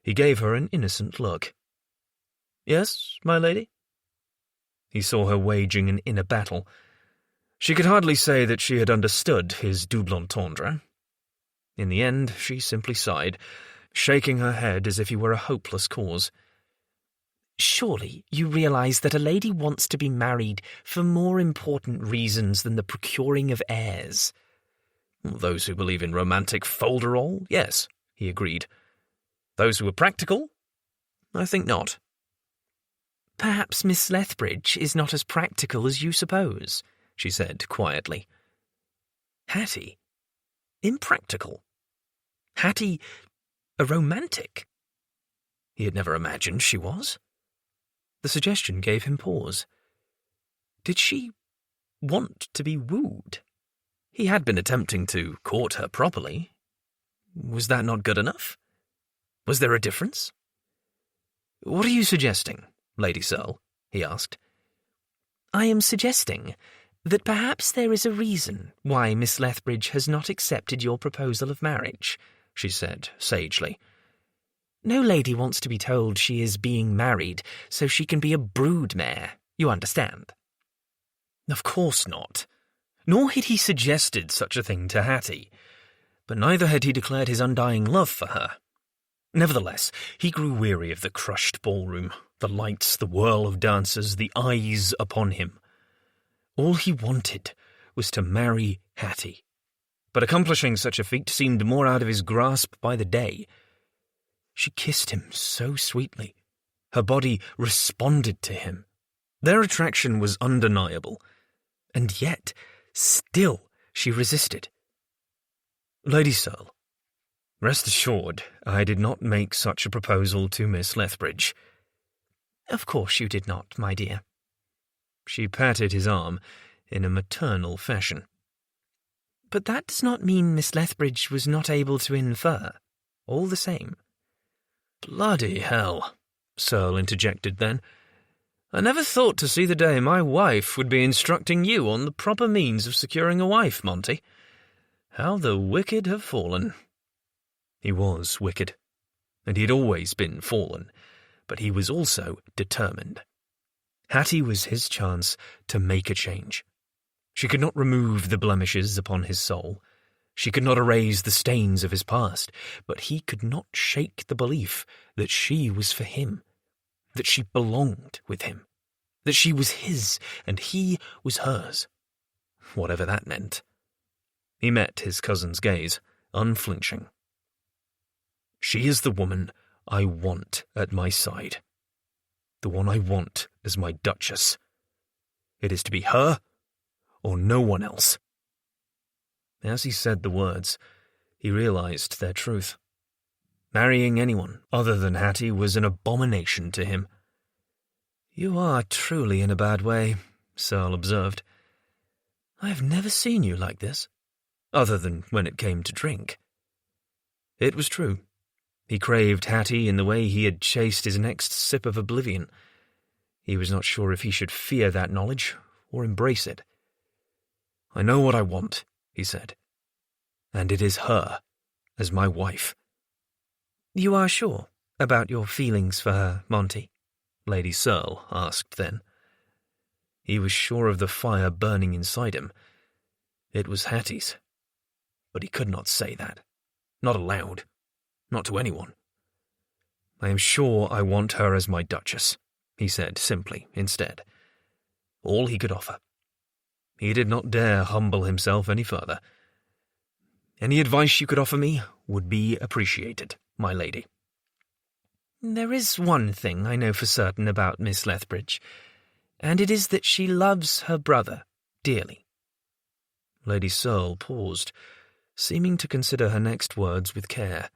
S1: He gave her an innocent look. "Yes, my lady?" He saw her waging an inner battle. She could hardly say that she had understood his double entendre. In the end, she simply sighed, shaking her head as if he were a hopeless cause.
S4: "Surely you realize that a lady wants to be married for more important reasons than the procuring of heirs."
S1: "Those who believe in romantic folderol, yes," he agreed. "Those who are practical? I think not."
S4: "Perhaps Miss Lethbridge is not as practical as you suppose," she said quietly.
S1: Hattie? Impractical? Hattie a romantic? He had never imagined she was. The suggestion gave him pause. Did she want to be wooed? He had been attempting to court her properly. Was that not good enough? Was there a difference? "What are you suggesting, Lady Searle?" he asked.
S4: "I am suggesting that perhaps there is a reason why Miss Lethbridge has not accepted your proposal of marriage," she said sagely. "No lady wants to be told she is being married so she can be a broodmare, you understand?"
S1: Of course not. Nor had he suggested such a thing to Hattie, but neither had he declared his undying love for her. Nevertheless, he grew weary of the crushed ballroom, the lights, the whirl of dancers, the eyes upon him. All he wanted was to marry Hattie, but accomplishing such a feat seemed more out of his grasp by the day. She kissed him so sweetly. Her body responded to him. Their attraction was undeniable, and yet still she resisted. "Lady Searle, rest assured I did not make such a proposal to Miss Lethbridge."
S4: "Of course you did not, my dear."
S1: She patted his arm in a maternal fashion.
S4: "But that does not mean Miss Lethbridge was not able to infer, all the same."
S1: "Bloody hell," Searle interjected then. I never thought to see the day my wife would be instructing you on the proper means of securing a wife, Monty. How the wicked have fallen." He was wicked, and he had always been fallen, but he was also determined. Hattie was his chance to make a change. She could not remove the blemishes upon his soul. She could not erase the stains of his past, but he could not shake the belief that she was for him, that she belonged with him, that she was his and he was hers, whatever that meant. He met his cousin's gaze, unflinching. "She is the woman I want at my side. The one I want as my Duchess. It is to be her or no one else." As he said the words, he realized their truth. Marrying anyone other than Hattie was an abomination to him. "You are truly in a bad way," Searle observed. "I have never seen you like this, other than when it came to drink." It was true. He craved Hattie in the way he had chased his next sip of oblivion. He was not sure if he should fear that knowledge or embrace it. "I know what I want," he said, "and it is her as my wife." "You are sure about your feelings for her, Monty?" Lady Searle asked then. He was sure of the fire burning inside him. It was Hattie's, but he could not say that. Not aloud. Not to anyone. "I am sure I want her as my Duchess," he said simply instead. All he could offer. He did not dare humble himself any further. "Any advice you could offer me would be appreciated, my lady." "There is one thing I know for certain about Miss Lethbridge, and it is that she loves her brother dearly." Lady Searle paused, seeming to consider her next words with care.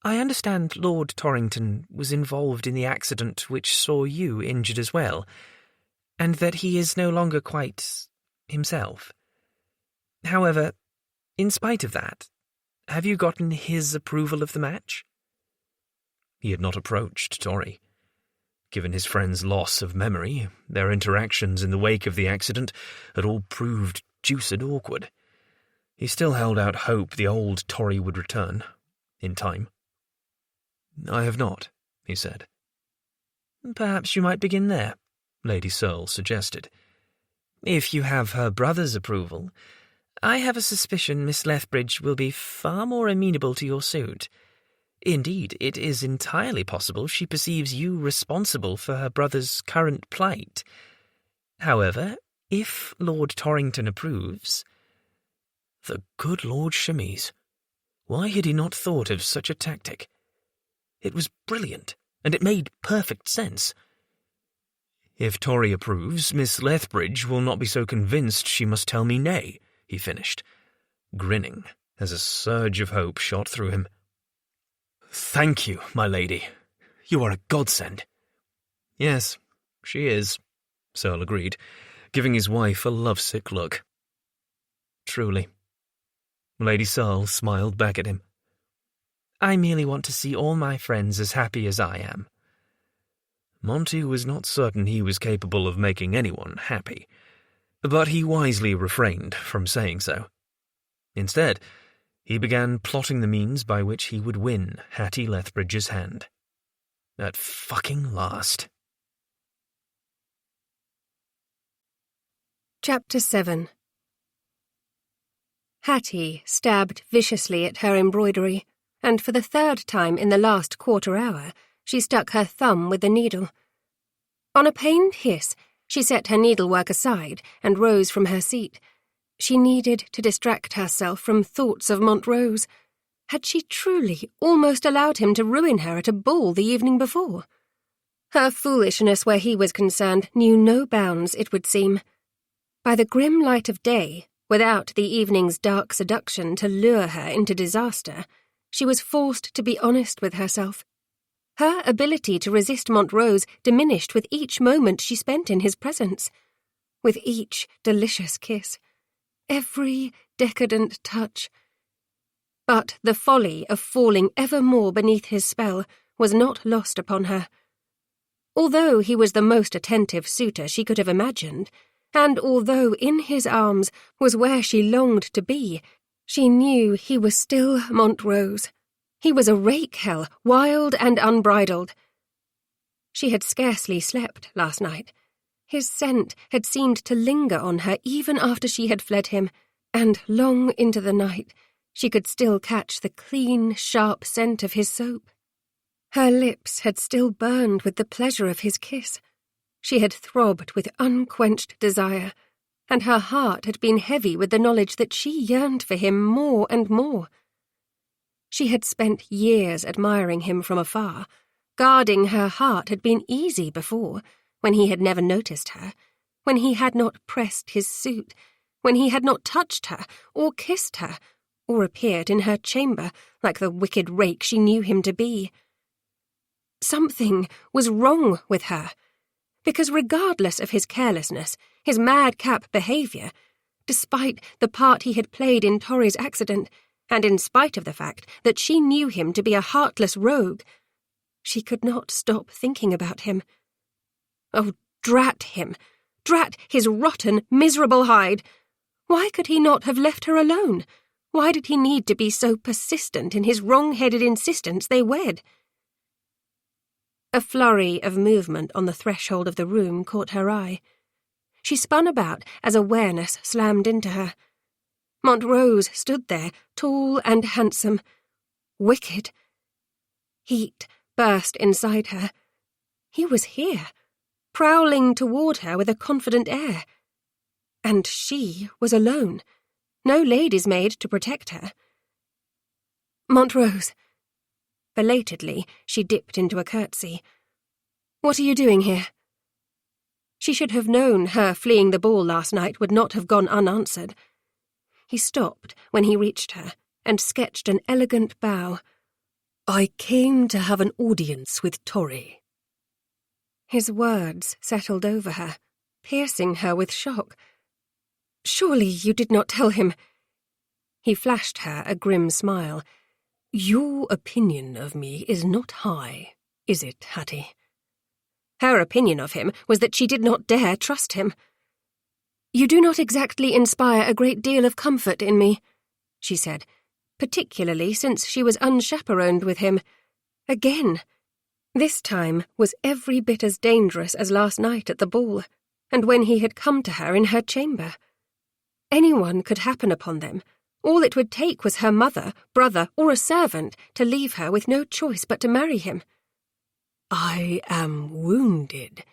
S1: "I understand Lord Torrington was involved in the accident which saw you injured as well, and that he is no longer quite himself. However, in spite of that, have you gotten his approval of the match?" He had not approached Torry. Given his friend's loss of memory, their interactions in the wake of the accident had all proved deuced awkward. He still held out hope the old Torry would return, in time. "I have not," he said. "Perhaps you might begin there," Lady Searle suggested. "If you have her brother's approval, I have a suspicion Miss Lethbridge will be far more amenable to your suit. Indeed, it is entirely possible she perceives you responsible for her brother's current plight. However, if Lord Torrington approves—" The good Lord Chemise! Why had he not thought of such a tactic? It was brilliant, and it made perfect sense. "If Torry approves, Miss Lethbridge will not be so convinced she must tell me nay," he finished, grinning as a surge of hope shot through him. "Thank you, my lady. You are a godsend." "Yes, she is," Searle agreed, giving his wife a lovesick look. "Truly." Lady Searle smiled back at him. "I merely want to see all my friends as happy as I am." Monty was not certain he was capable of making anyone happy, but he wisely refrained from saying so. Instead, he began plotting the means by which he would win Hattie Lethbridge's hand. At fucking last.
S2: Chapter 7. Hattie stabbed viciously at her embroidery, and for the third time in the last quarter hour, she stuck her thumb with the needle. On a pained hiss, she set her needlework aside and rose from her seat. She needed to distract herself from thoughts of Montrose. Had she truly almost allowed him to ruin her at a ball the evening before? Her foolishness where he was concerned knew no bounds, it would seem. By the grim light of day, without the evening's dark seduction to lure her into disaster, she was forced to be honest with herself. Her ability to resist Montrose diminished with each moment she spent in his presence, with each delicious kiss, every decadent touch. But the folly of falling ever more beneath his spell was not lost upon her. Although he was the most attentive suitor she could have imagined, and although in his arms was where she longed to be, she knew he was still Montrose. He was a rake-hell, wild and unbridled. She had scarcely slept last night. His scent had seemed to linger on her even after she had fled him, and long into the night she could still catch the clean, sharp scent of his soap. Her lips had still burned with the pleasure of his kiss. She had throbbed with unquenched desire, and her heart had been heavy with the knowledge that she yearned for him more and more. She had spent years admiring him from afar. Guarding her heart had been easy before, when he had never noticed her, when he had not pressed his suit, when he had not touched her, or kissed her, or appeared in her chamber like the wicked rake she knew him to be. Something was wrong with her, because regardless of his carelessness, his madcap behaviour, despite the part he had played in Torry's accident, and in spite of the fact that she knew him to be a heartless rogue, she could not stop thinking about him. Oh, drat him! Drat his rotten, miserable hide! Why could he not have left her alone? Why did he need to be so persistent in his wrong-headed insistence they wed? A flurry of movement on the threshold of the room caught her eye. She spun about as awareness slammed into her. Montrose stood there, tall and handsome. Wicked. Heat burst inside her. He was here, prowling toward her with a confident air. And she was alone. No lady's maid to protect her. Montrose. Belatedly, she dipped into a curtsy. What are you doing here? She should have known her fleeing the ball last night would not have gone unanswered. He stopped when he reached her and sketched an elegant bow.
S3: I came to have an audience with Torry.
S2: His words settled over her, piercing her with shock. Surely you did not tell him. He flashed her a grim smile.
S3: Your opinion of me is not high, is it, Hattie?
S2: Her opinion of him was that she did not dare trust him. You do not exactly inspire a great deal of comfort in me, she said, particularly since she was unchaperoned with him. Again. This time was every bit as dangerous as last night at the ball, and when he had come to her in her chamber. Anyone could happen upon them. All it would take was her mother, brother, or a servant to leave her with no choice but to marry him.
S3: I am wounded.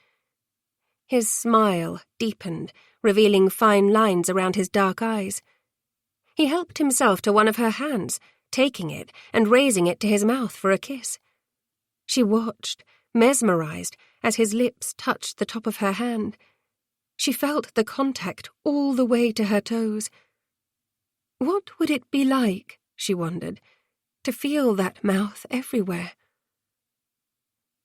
S2: His smile deepened, revealing fine lines around his dark eyes. He helped himself to one of her hands, taking it and raising it to his mouth for a kiss. She watched, mesmerized, as his lips touched the top of her hand. She felt the contact all the way to her toes. What would it be like, she wondered, to feel that mouth everywhere?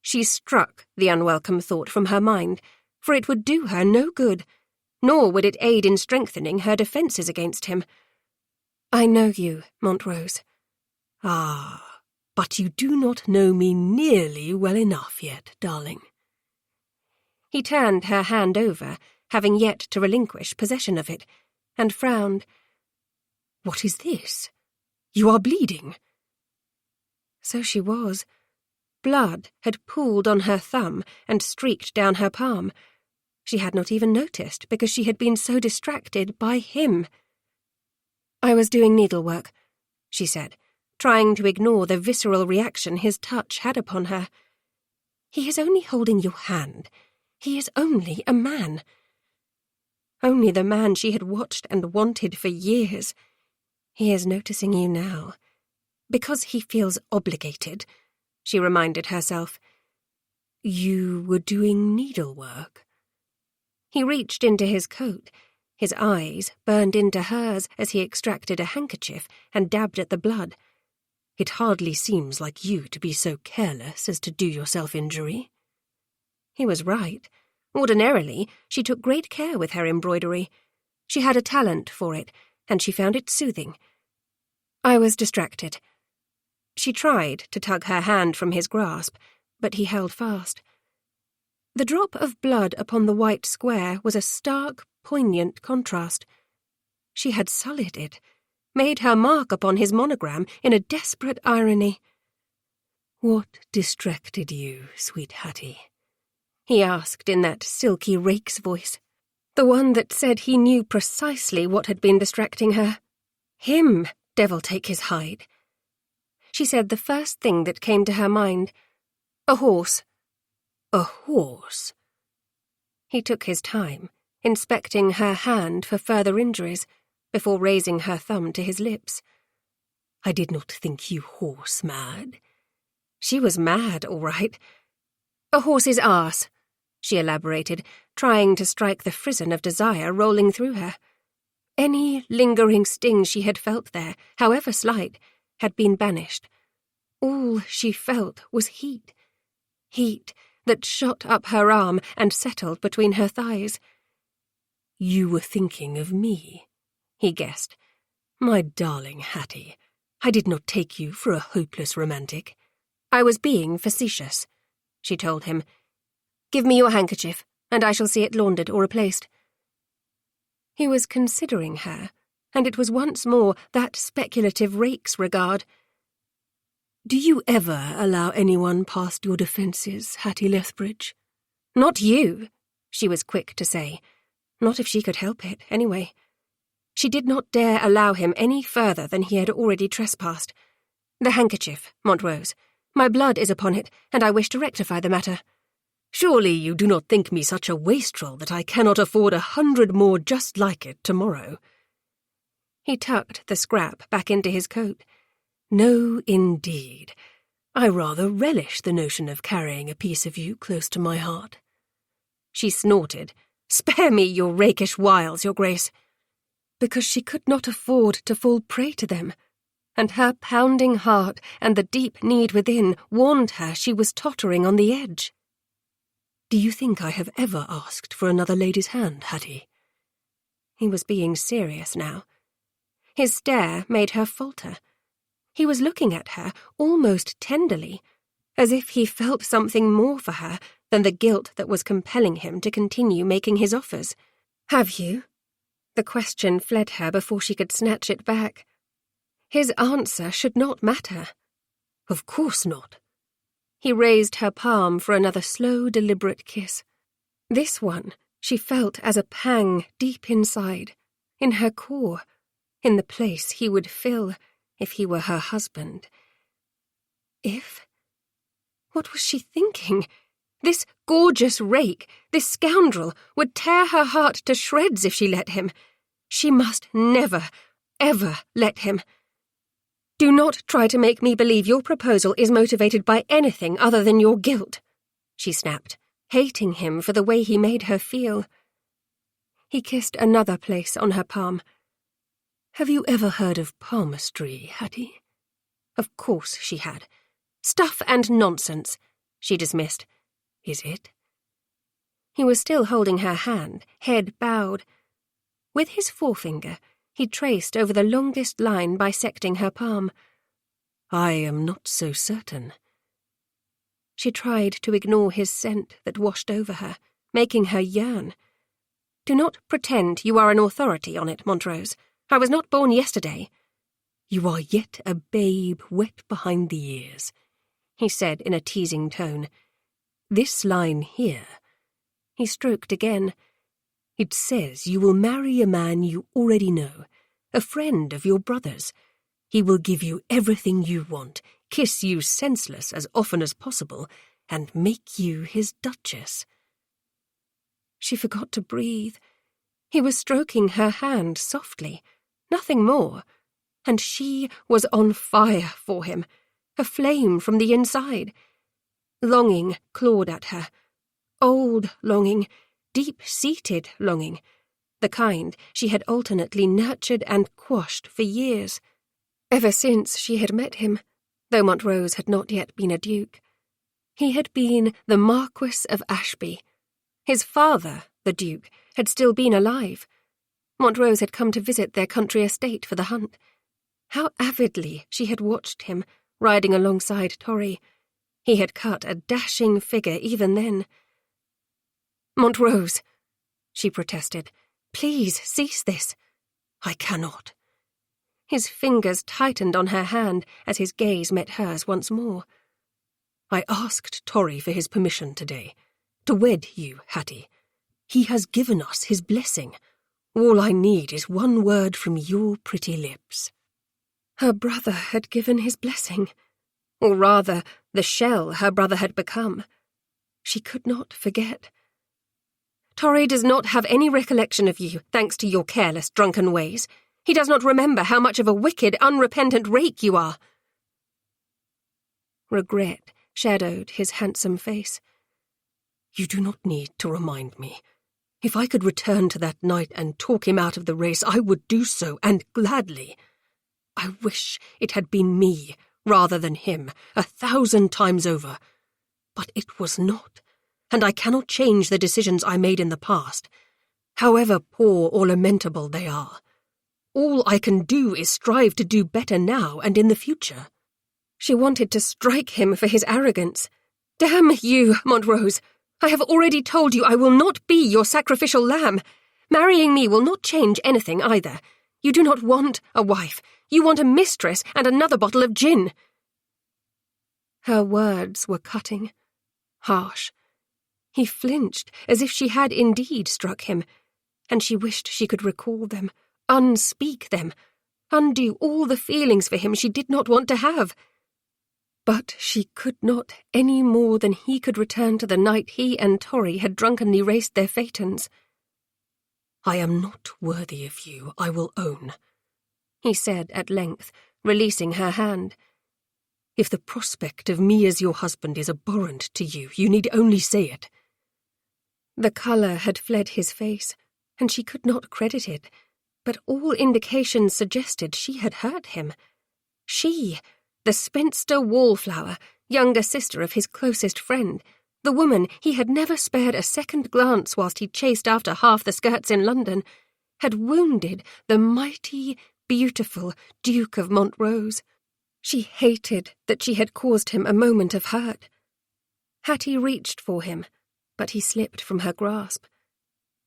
S2: She struck the unwelcome thought from her mind, for it would do her no good, nor would it aid in strengthening her defences against him. I know you, Montrose.
S3: Ah, but you do not know me nearly well enough yet, darling.
S2: He turned her hand over, having yet to relinquish possession of it, and frowned.
S3: What is this? You are bleeding.
S2: So she was. Blood had pooled on her thumb and streaked down her palm. She had not even noticed because she had been so distracted by him. I was doing needlework, she said, trying to ignore the visceral reaction his touch had upon her. He is only holding your hand. He is only a man. Only the man she had watched and wanted for years. He is noticing you now. Because he feels obligated, she reminded herself.
S3: You were doing needlework?
S2: He reached into his coat. His eyes burned into hers as he extracted a handkerchief and dabbed at the blood.
S3: It hardly seems like you to be so careless as to do yourself injury.
S2: He was right. Ordinarily, she took great care with her embroidery. She had a talent for it, and she found it soothing. I was distracted. She tried to tug her hand from his grasp, but he held fast. The drop of blood upon the white square was a stark, poignant contrast. She had sullied it, made her mark upon his monogram in a desperate irony.
S3: "What distracted you, sweet Hattie?"
S2: he asked in that silky rake's voice, the one that said he knew precisely what had been distracting her. Him, devil take his hide. She said the first thing that came to her mind. A horse.
S3: "A horse?"
S2: He took his time, inspecting her hand for further injuries, before raising her thumb to his lips.
S3: "I did not think you horse-mad."
S2: She was mad, all right. A horse's arse, she elaborated, trying to strike the frisson of desire rolling through her. Any lingering sting she had felt there, however slight, had been banished. All she felt was heat. Heat that shot up her arm and settled between her thighs.
S3: "You were thinking of me," he guessed. "My darling Hattie, I did not take you for a hopeless romantic."
S2: "I was being facetious," she told him. "Give me your handkerchief, and I shall see it laundered or replaced." He was considering her, and it was once more that speculative rake's regard.
S3: "Do you ever allow anyone past your defences, Hattie Lethbridge?"
S2: "Not you," she was quick to say. Not if she could help it, anyway. She did not dare allow him any further than he had already trespassed. "The handkerchief, Montrose. My blood is upon it, and I wish to rectify the matter."
S3: "Surely you do not think me such a wastrel that I cannot afford 100 more just like it tomorrow."
S2: He tucked the scrap back into his coat.
S3: "No, indeed. I rather relish the notion of carrying a piece of you close to my heart."
S2: She snorted. "Spare me your rakish wiles, Your Grace." Because she could not afford to fall prey to them, and her pounding heart and the deep need within warned her she was tottering on the edge.
S3: "Do you think I have ever asked for another lady's hand, Hattie?"
S2: He was being serious now. His stare made her falter. He was looking at her almost tenderly, as if he felt something more for her than the guilt that was compelling him to continue making his offers. "Have you?" The question fled her before she could snatch it back. His answer should not matter.
S3: "Of course not."
S2: He raised her palm for another slow, deliberate kiss. This one she felt as a pang deep inside, in her core, in the place he would fill if he were her husband. If? What was she thinking? This gorgeous rake, this scoundrel, would tear her heart to shreds if she let him. She must never, ever let him. "Do not try to make me believe your proposal is motivated by anything other than your guilt," she snapped, hating him for the way he made her feel. He kissed another place on her palm.
S3: "Have you ever heard of palmistry, Hattie?"
S2: Of course she had. "Stuff and nonsense," she dismissed.
S3: "Is it?"
S2: He was still holding her hand, head bowed. With his forefinger, he traced over the longest line bisecting her palm.
S3: "I am not so certain."
S2: She tried to ignore his scent that washed over her, making her yearn. "Do not pretend you are an authority on it, Montrose. I was not born yesterday."
S3: "You are yet a babe wet behind the ears,"
S2: he said in a teasing tone.
S3: "This line here,"
S2: he stroked again,
S3: "it says you will marry a man you already know, a friend of your brother's. He will give you everything you want, kiss you senseless as often as possible, and make you his duchess."
S2: She forgot to breathe. He was stroking her hand softly, nothing more, and she was on fire for him, aflame from the inside. Longing clawed at her. Old longing, deep-seated longing, the kind she had alternately nurtured and quashed for years. Ever since she had met him, though Montrose had not yet been a duke. He had been the Marquis of Ashby. His father, the duke, had still been alive. Montrose had come to visit their country estate for the hunt. How avidly she had watched him, riding alongside Torry. He had cut a dashing figure even then. Montrose, she protested. Please cease this.
S3: I cannot.
S2: His fingers tightened on her hand as his gaze met hers once more.
S3: I asked Torry for his permission today, to wed you, Hattie. He has given us his blessing. All I need is one word from your pretty lips.
S2: Her brother had given his blessing, or rather, the shell her brother had become. She could not forget. Torry does not have any recollection of you, thanks to your careless, drunken ways. He does not remember how much of a wicked, unrepentant rake you are. Regret shadowed his handsome face.
S3: You do not need to remind me. If I could return to that night and talk him out of the race, I would do so, and gladly. I wish it had been me, rather than him, 1,000 times over. But it was not, and I cannot change the decisions I made in the past, however poor or lamentable they are. All I can do is strive to do better now and in the future.
S2: She wanted to strike him for his arrogance. Damn you, Montrose! I have already told you I will not be your sacrificial lamb. Marrying me will not change anything either. You do not want a wife. You want a mistress and another bottle of gin. Her words were cutting, harsh. He flinched as if she had indeed struck him, and she wished she could recall them, unspeak them, undo all the feelings for him she did not want to have. But she could not any more than he could return to the night he and Torry had drunkenly raced their phaetons.
S3: I am not worthy of you, I will own,
S2: he said at length, releasing her hand.
S3: If the prospect of me as your husband is abhorrent to you, you need only say it.
S2: The colour had fled his face, and she could not credit it, but all indications suggested she had hurt him. She, the spinster wallflower, younger sister of his closest friend, the woman he had never spared a second glance whilst he chased after half the skirts in London, had wounded the mighty, beautiful Duke of Montrose. She hated that she had caused him a moment of hurt. Hattie reached for him, but he slipped from her grasp.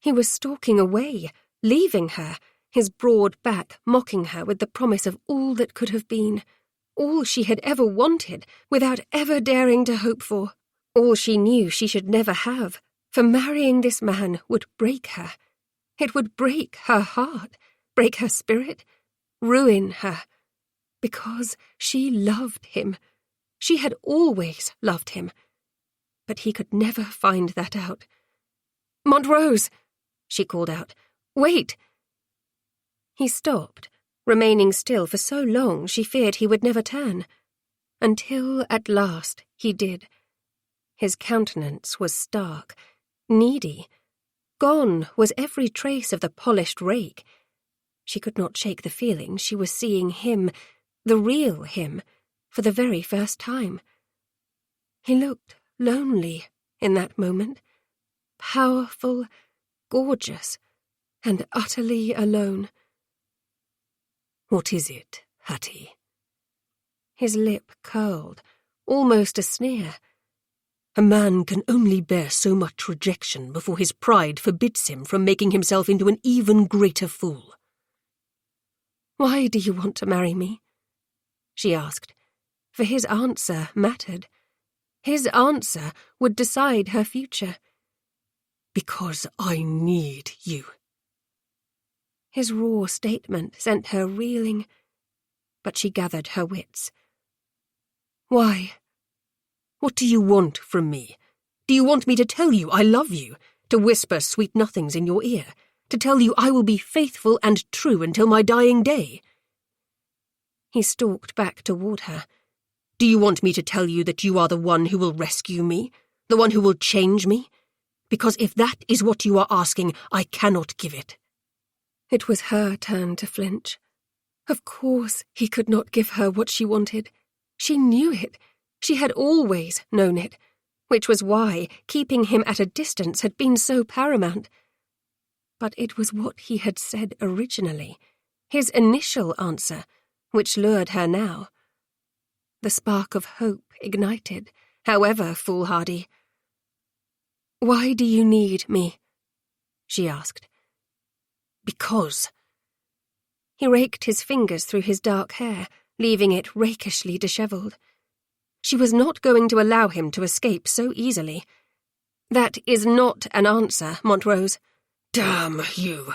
S2: He was stalking away, leaving her, his broad back mocking her with the promise of all that could have been, all she had ever wanted without ever daring to hope for, all she knew she should never have, for marrying this man would break her. It would break her heart, break her spirit, ruin her, because she loved him. She had always loved him, but he could never find that out. "Montrose!" she called out. "Wait!" He stopped, remaining still for so long she feared he would never turn, until at last he did. His countenance was stark, needy. Gone was every trace of the polished rake. She could not shake the feeling she was seeing him, the real him, for the very first time. He looked lonely in that moment, powerful, gorgeous, and utterly alone.
S3: What is it, Hattie?
S2: His lip curled, almost a sneer.
S3: A man can only bear so much rejection before his pride forbids him from making himself into an even greater fool.
S2: "Why do you want to marry me?" she asked, for his answer mattered. His answer would decide her future.
S3: Because I need you.
S2: His raw statement sent her reeling, but she gathered her wits.
S3: Why? What do you want from me? Do you want me to tell you I love you, to whisper sweet nothings in your ear, to tell you I will be faithful and true until my dying day?
S2: He stalked back toward her.
S3: Do you want me to tell you that you are the one who will rescue me, the one who will change me? Because if that is what you are asking, I cannot give it.
S2: It was her turn to flinch. Of course he could not give her what she wanted. She knew it. She had always known it, which was why keeping him at a distance had been so paramount. But it was what he had said originally, his initial answer, which lured her now. The spark of hope ignited, however foolhardy.
S3: "Why do you need me?" she asked. "Because." He raked his fingers through his dark hair, leaving it rakishly dishevelled. She was not going to allow him to escape so easily. "That is not an answer, Montrose."
S5: "Damn you,"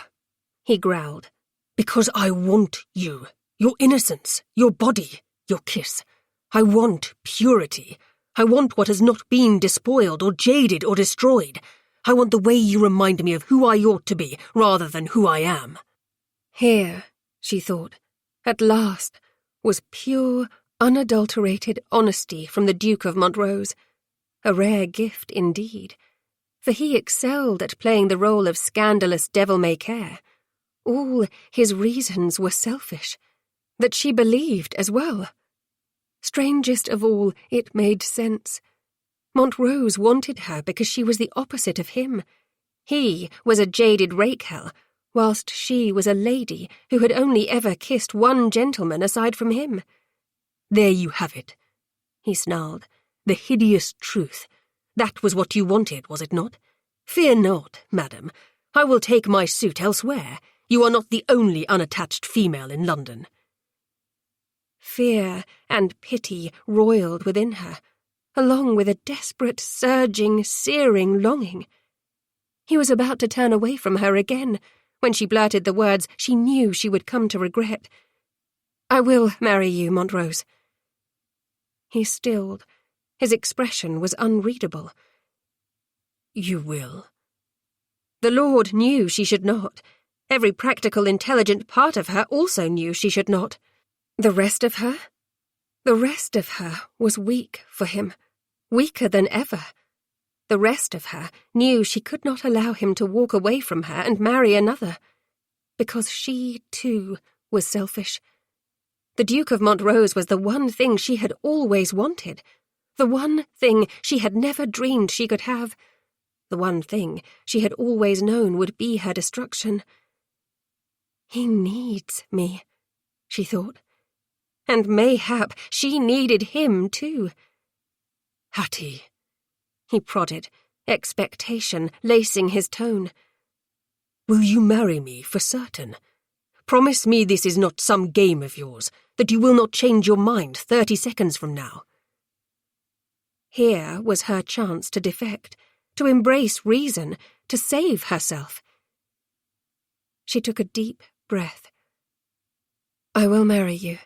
S3: he growled.
S5: "Because I want you. Your innocence, your body, your kiss. I want purity. I want what has not been despoiled or jaded or destroyed. I want the way you remind me of who I ought to be rather than who I am."
S3: Here, she thought, at last, was pure, unadulterated honesty from the Duke of Montrose. A rare gift indeed, for he excelled at playing the role of scandalous devil-may-care. All his reasons were selfish, that she believed as well. Strangest of all, it made sense. Montrose wanted her because she was the opposite of him. He was a jaded rakehell, whilst she was a lady who had only ever kissed one gentleman aside from him.
S5: "There you have it," he snarled. "The hideous truth. That was what you wanted, was it not? Fear not, madam. I will take my suit elsewhere. You are not the only unattached female in London."
S3: Fear and pity roiled within her, along with a desperate, surging, searing longing. He was about to turn away from her again, when she blurted the words she knew she would come to regret. "I will marry you, Montrose." He stilled. His expression was unreadable.
S5: "You will?"
S3: The Lord knew she should not. Every practical, intelligent part of her also knew she should not. The rest of her? The rest of her was weak for him, weaker than ever. The rest of her knew she could not allow him to walk away from her and marry another, because she, too, was selfish. The Duke of Montrose was the one thing she had always wanted, the one thing she had never dreamed she could have, the one thing she had always known would be her destruction. He needs me, she thought. And mayhap she needed him too.
S5: "Hattie,"
S3: he prodded, expectation lacing his tone.
S5: "Will you marry me for certain? Promise me this is not some game of yours, that you will not change your mind 30 seconds from now."
S3: Here was her chance to defect, to embrace reason, to save herself. She took a deep breath. "I will marry you."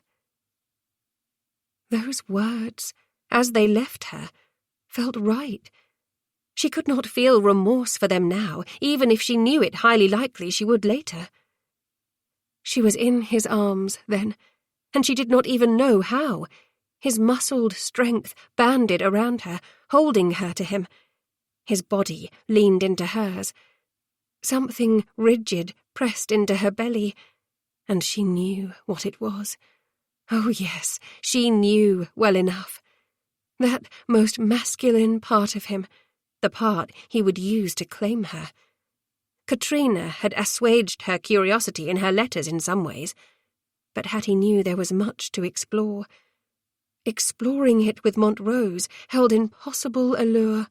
S3: Those words, as they left her, felt right. She could not feel remorse for them now, even if she knew it highly likely she would later. She was in his arms then, and she did not even know how. His muscled strength banded around her, holding her to him. His body leaned into hers. Something rigid pressed into her belly, and she knew what it was. Oh yes, she knew well enough. That most masculine part of him, the part he would use to claim her. Katrina had assuaged her curiosity in her letters in some ways, but Hattie knew there was much to explore. Exploring it with Montrose held impossible allure.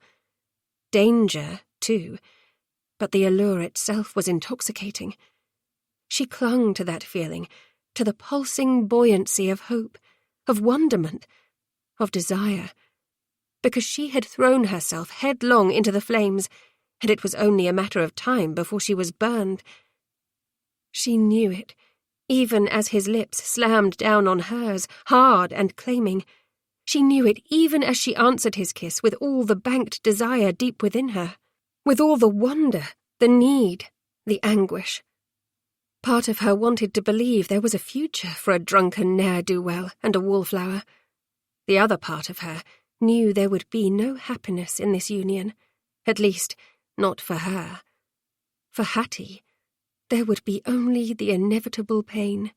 S3: Danger, too, but the allure itself was intoxicating. She clung to that feeling, to the pulsing buoyancy of hope, of wonderment, of desire, because she had thrown herself headlong into the flames, and it was only a matter of time before she was burned. She knew it, even as his lips slammed down on hers, hard and claiming. She knew it even as she answered his kiss with all the banked desire deep within her, with all the wonder, the need, the anguish. Part of her wanted to believe there was a future for a drunken ne'er-do-well and a wallflower. The other part of her knew there would be no happiness in this union, at least not for her. For Hattie, there would be only the inevitable pain.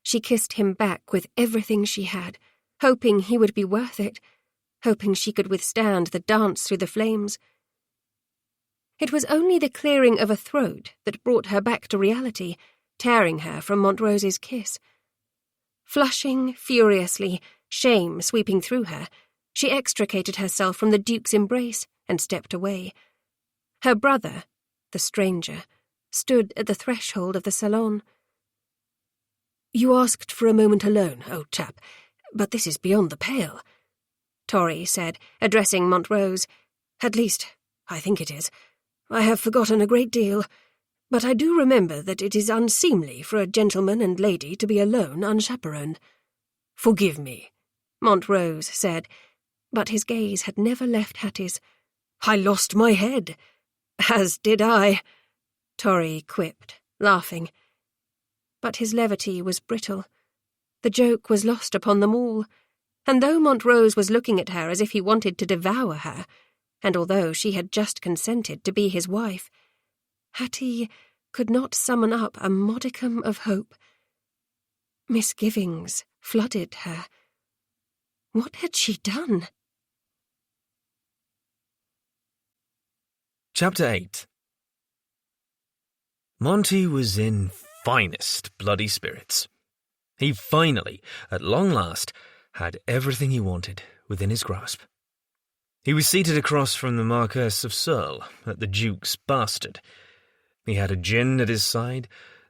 S3: She kissed him back with everything she had, hoping he would be worth it, hoping she could withstand the dance through the flames. It was only the clearing of a throat that brought her back to reality, tearing her from Montrose's kiss. Flushing furiously, shame sweeping through her, she extricated herself from the Duke's embrace
S2: and stepped away. Her brother, the stranger, stood at the threshold of the salon.
S3: "You asked for a moment alone, old chap, but this is beyond the pale,"
S2: Torry said, addressing Montrose.
S3: "At least, I think it is. I have forgotten a great deal, but I do remember that it is unseemly for a gentleman and lady to be alone unchaperoned." "Forgive me,"
S2: Montrose said, but his gaze had never left Hattie's.
S3: "I lost my head."
S2: "As did I," Torry quipped, laughing. But his levity was brittle. The joke was lost upon them all, and though Montrose was looking at her as if he wanted to devour her, and although she had just consented to be his wife, Hattie could not summon up a modicum of hope. Misgivings flooded her. What had she done?
S1: Chapter 8. Monty was in finest bloody spirits. He finally, at long last, had everything he wanted within his grasp. He was seated across from the Marquess of Searle at the Duke's Bastard. He had a gin at his side,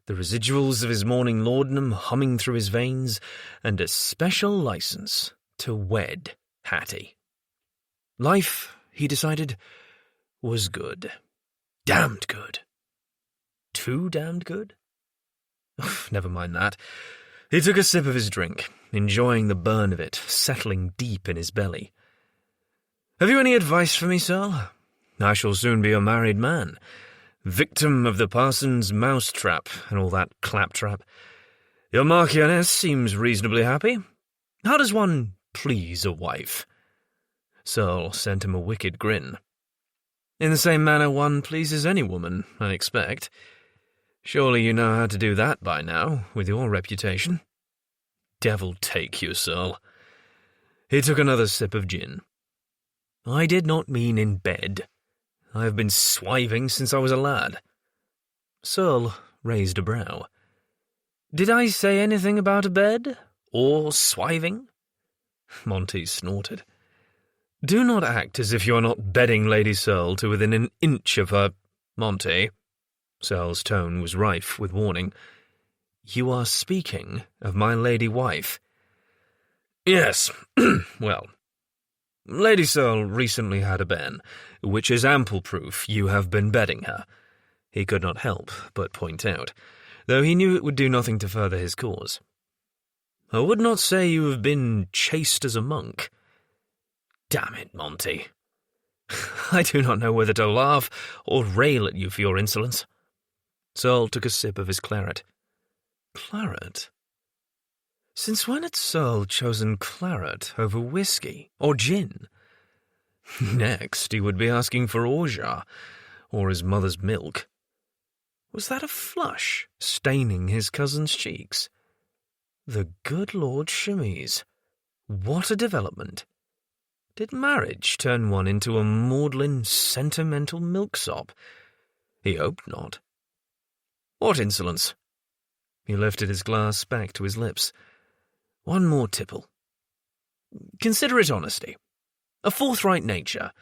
S1: the residuals of his morning laudanum humming through his veins, and a special license to wed Hattie. Life, he decided, was good. Damned good. Too damned good? Never mind that. He took a sip of his drink, enjoying the burn of it settling deep in his belly. "Have you any advice for me, Searle? I shall soon be a married man, victim of the parson's mousetrap and all that claptrap. Your Marchioness seems reasonably happy. How does one please a wife?" Searle sent him a wicked grin. "In the same manner one pleases any woman, I expect. Surely you know how to do that by now, with your reputation." "Devil take you, Searle." He took another sip of gin. "I did not mean in bed. I have been swiving since I was a lad." Searle raised a brow. "Did I say anything about a bed? Or swiving?" Monty snorted. "Do not act as if you are not bedding Lady Searle to within an inch of her—" "Monty," Searle's tone was rife with warning, "you are speaking of my lady wife." "Yes, well, Lady Searle recently had a bairn, which is ample proof you have been bedding her," he could not help but point out, though he knew it would do nothing to further his cause. "I would not say you have been chaste as a monk." "Damn it, Monty. I do not know whether to laugh or rail at you for your insolence." Searle took a sip of his claret. Claret? Since when had Searle chosen claret over whiskey or gin? Next, he would be asking for orgeat, or his mother's milk. Was that a flush staining his cousin's cheeks? The good Lord Chemise. What a development. Did marriage turn one into a maudlin, sentimental milksop? He hoped not. What insolence! He lifted his glass back to his lips. One more tipple. Considerate honesty. A forthright nature.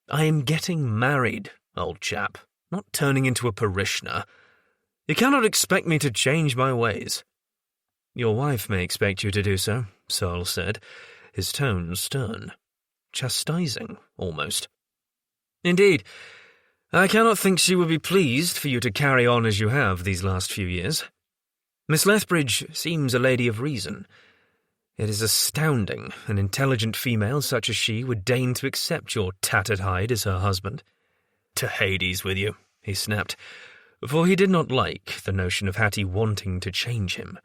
S1: I am getting married, old chap, not turning into a parishioner. You cannot expect me to change my ways. Your wife may expect you to do so, Searle said, his tone stern. Chastising, almost. Indeed, I cannot think she would be pleased for you to carry on as you have these last few years. Miss Lethbridge seems a lady of reason. It is astounding an intelligent female such as she would deign to accept your tattered hide as her husband. To Hades with you, he snapped, for he did not like the notion of Hattie wanting to change him.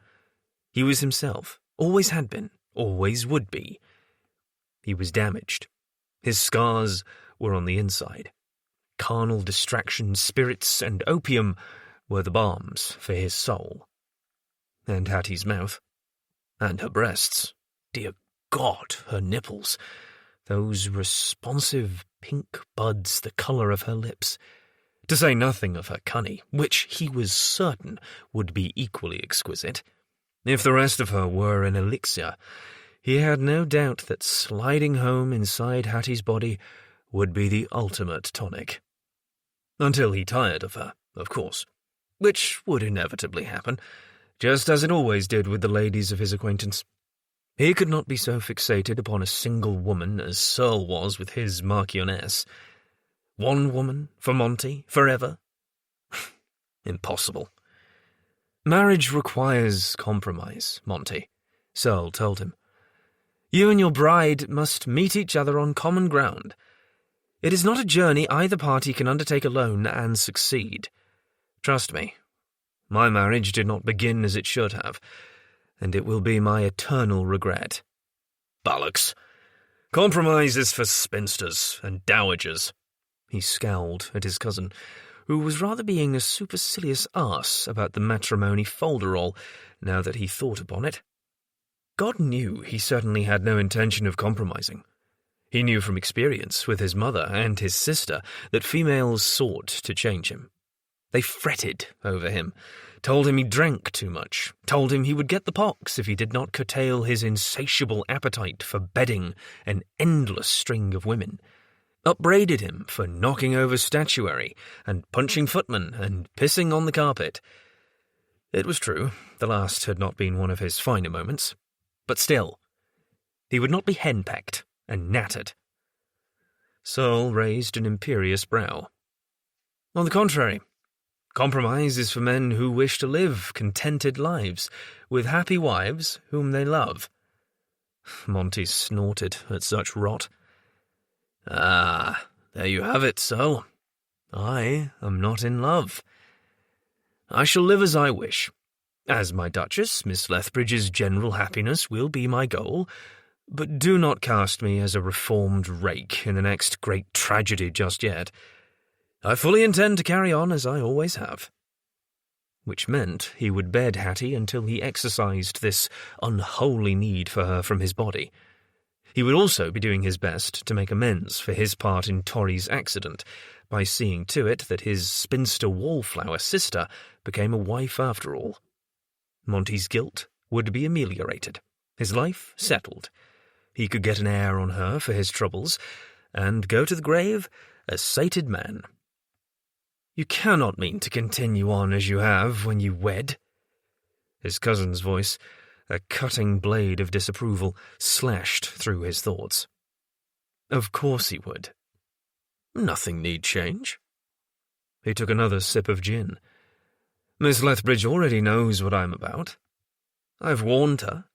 S1: He was himself, always had been, always would be. He was damaged. His scars were on the inside. Carnal distractions, spirits, and opium were the balms for his soul. And Hattie's mouth. And her breasts. Dear God, her nipples. Those responsive pink buds the colour of her lips. To say nothing of her cunny, which he was certain would be equally exquisite. If the rest of her were an elixir, he had no doubt that sliding home inside Hattie's body would be the ultimate tonic. Until he tired of her, of course, which would inevitably happen, just as it always did with the ladies of his acquaintance. He could not be so fixated upon a single woman as Searle was with his Marchioness. One woman, for Monty, forever? Impossible. Marriage requires compromise, Monty, Searle told him. You and your bride must meet each other on common ground. It is not a journey either party can undertake alone and succeed. Trust me, my marriage did not begin as it should have, and it will be my eternal regret. Bollocks. Compromise is for spinsters and dowagers. He scowled at his cousin, who was rather being a supercilious arse about the matrimony folderol, now that he thought upon it. God knew he certainly had no intention of compromising. He knew from experience with his mother and his sister that females sought to change him. They fretted over him, told him he drank too much, told him he would get the pox if he did not curtail his insatiable appetite for bedding an endless string of women, upbraided him for knocking over statuary and punching footmen and pissing on the carpet. It was true, the last had not been one of his finer moments, but still, he would not be henpecked and nattered. Searle raised an imperious brow. On the contrary, compromise is for men who wish to live contented lives with happy wives whom they love. Monty snorted at such rot. Ah, there you have it, Searle. I am not in love. I shall live as I wish. As my Duchess, Miss Lethbridge's general happiness will be my goal, but do not cast me as a reformed rake in the next great tragedy just yet. I fully intend to carry on as I always have. Which meant he would bed Hattie until he exorcised this unholy need for her from his body. He would also be doing his best to make amends for his part in Torry's accident by seeing to it that his spinster wallflower sister became a wife after all. Monty's guilt would be ameliorated, his life settled. He could get an heir on her for his troubles, and go to the grave a sated man. You cannot mean to continue on as you have when you wed. His cousin's voice, a cutting blade of disapproval, slashed through his thoughts. Of course he would. Nothing need change. He took another sip of gin. Miss Lethbridge already knows what I'm about. I've warned her.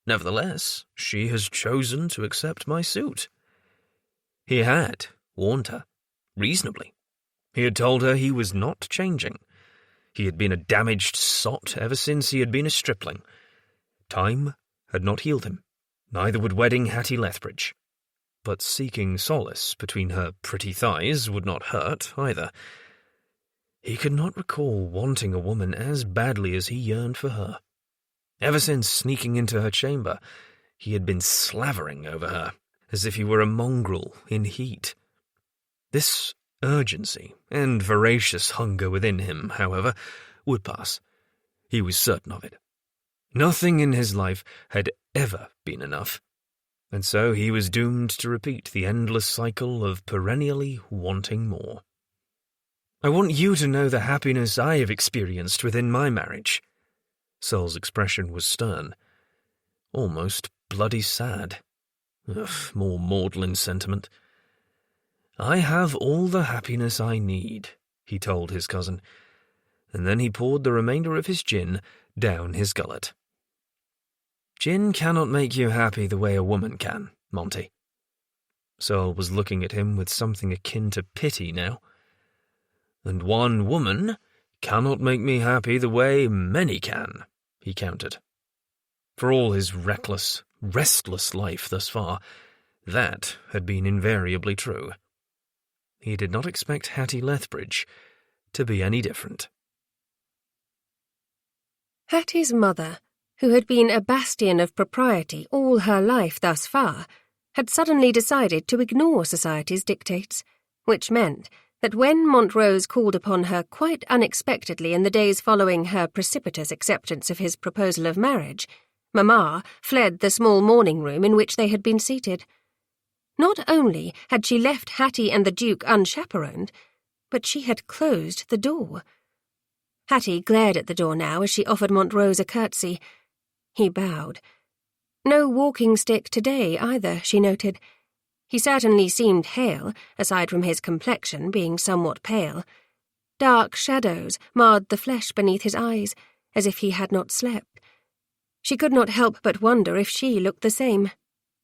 S1: Nevertheless, she has chosen to accept my suit. He had warned her, reasonably. He had told her he was not changing. He had been a damaged sot ever since he had been a stripling. Time had not healed him, neither would wedding Hattie Lethbridge. But seeking solace between her pretty thighs would not hurt, either. He could not recall wanting a woman as badly as he yearned for her. Ever since sneaking into her chamber, he had been slavering over her, as if he were a mongrel in heat. This urgency and voracious hunger within him, however, would pass. He was certain of it. Nothing in his life had ever been enough, and so he was doomed to repeat the endless cycle of perennially wanting more. I want you to know the happiness I have experienced within my marriage. Searle's expression was stern, almost bloody sad. Ugh, more maudlin sentiment. I have all the happiness I need, he told his cousin, and then he poured the remainder of his gin down his gullet. Gin cannot make you happy the way a woman can, Monty. Searle was looking at him with something akin to pity now. And one woman cannot make me happy the way many can, he countered. For all his reckless, restless life thus far, that had been invariably true. He did not expect Hattie Lethbridge to be any different.
S2: Hattie's mother, who had been a bastion of propriety all her life thus far, had suddenly decided to ignore society's dictates, which meant that when Montrose called upon her quite unexpectedly in the days following her precipitous acceptance of his proposal of marriage, Mamma fled the small morning room in which they had been seated. Not only had she left Hattie and the Duke unchaperoned, but she had closed the door. Hattie glared at the door now as she offered Montrose a curtsy. He bowed. No walking stick today either, she noted. He certainly seemed hale, aside from his complexion being somewhat pale. Dark shadows marred the flesh beneath his eyes, as if he had not slept. She could not help but wonder if she looked the same,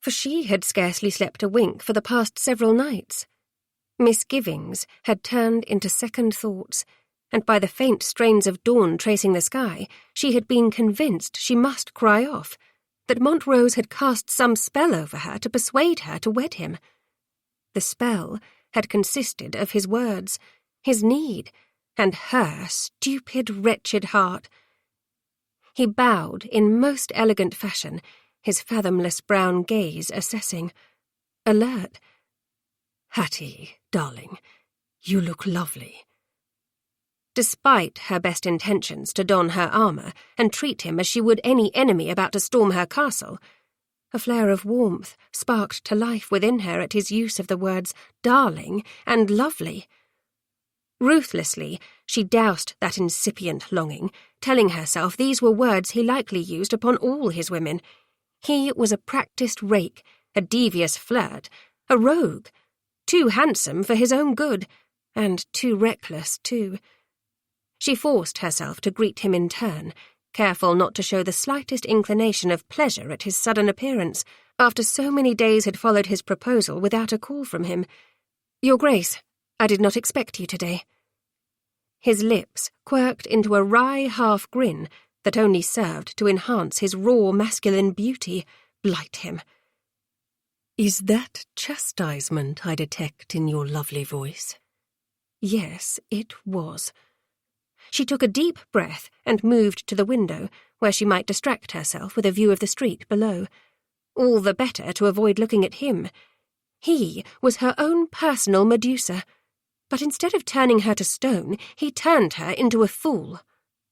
S2: for she had scarcely slept a wink for the past several nights. Misgivings had turned into second thoughts, and by the faint strains of dawn tracing the sky, she had been convinced she must cry off, that Montrose had cast some spell over her to persuade her to wed him. The spell had consisted of his words, his need, and her stupid, wretched heart. He bowed in most elegant fashion, his fathomless brown gaze assessing, alert.
S5: "Hattie, darling, you look lovely."
S2: Despite her best intentions to don her armour and treat him as she would any enemy about to storm her castle, a flare of warmth sparked to life within her at his use of the words darling and lovely. Ruthlessly, she doused that incipient longing, telling herself these were words he likely used upon all his women. He was a practised rake, a devious flirt, a rogue, too handsome for his own good, and too reckless too. She forced herself to greet him in turn, careful not to show the slightest inclination of pleasure at his sudden appearance, after so many days had followed his proposal without a call from him. "Your Grace, I did not expect you today." His lips quirked into a wry half-grin that only served to enhance his raw masculine beauty, blight him.
S5: "Is that chastisement I detect in your lovely voice?"
S2: Yes, it was. She took a deep breath and moved to the window, where she might distract herself with a view of the street below. All the better to avoid looking at him. He was her own personal Medusa, but instead of turning her to stone, he turned her into a fool.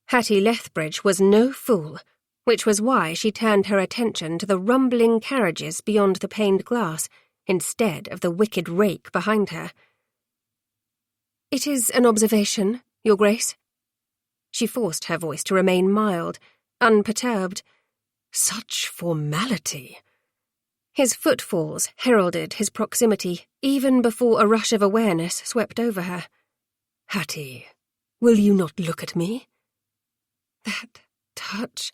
S2: Hattie Lethbridge was no fool, which was why she turned her attention to the rumbling carriages beyond the paned glass, instead of the wicked rake behind her. "It is an observation, Your Grace." She forced her voice to remain mild, unperturbed.
S5: "Such formality!"
S2: His footfalls heralded his proximity, even before a rush of awareness swept over her.
S5: "Hattie, will you not look at me?"
S2: That touch.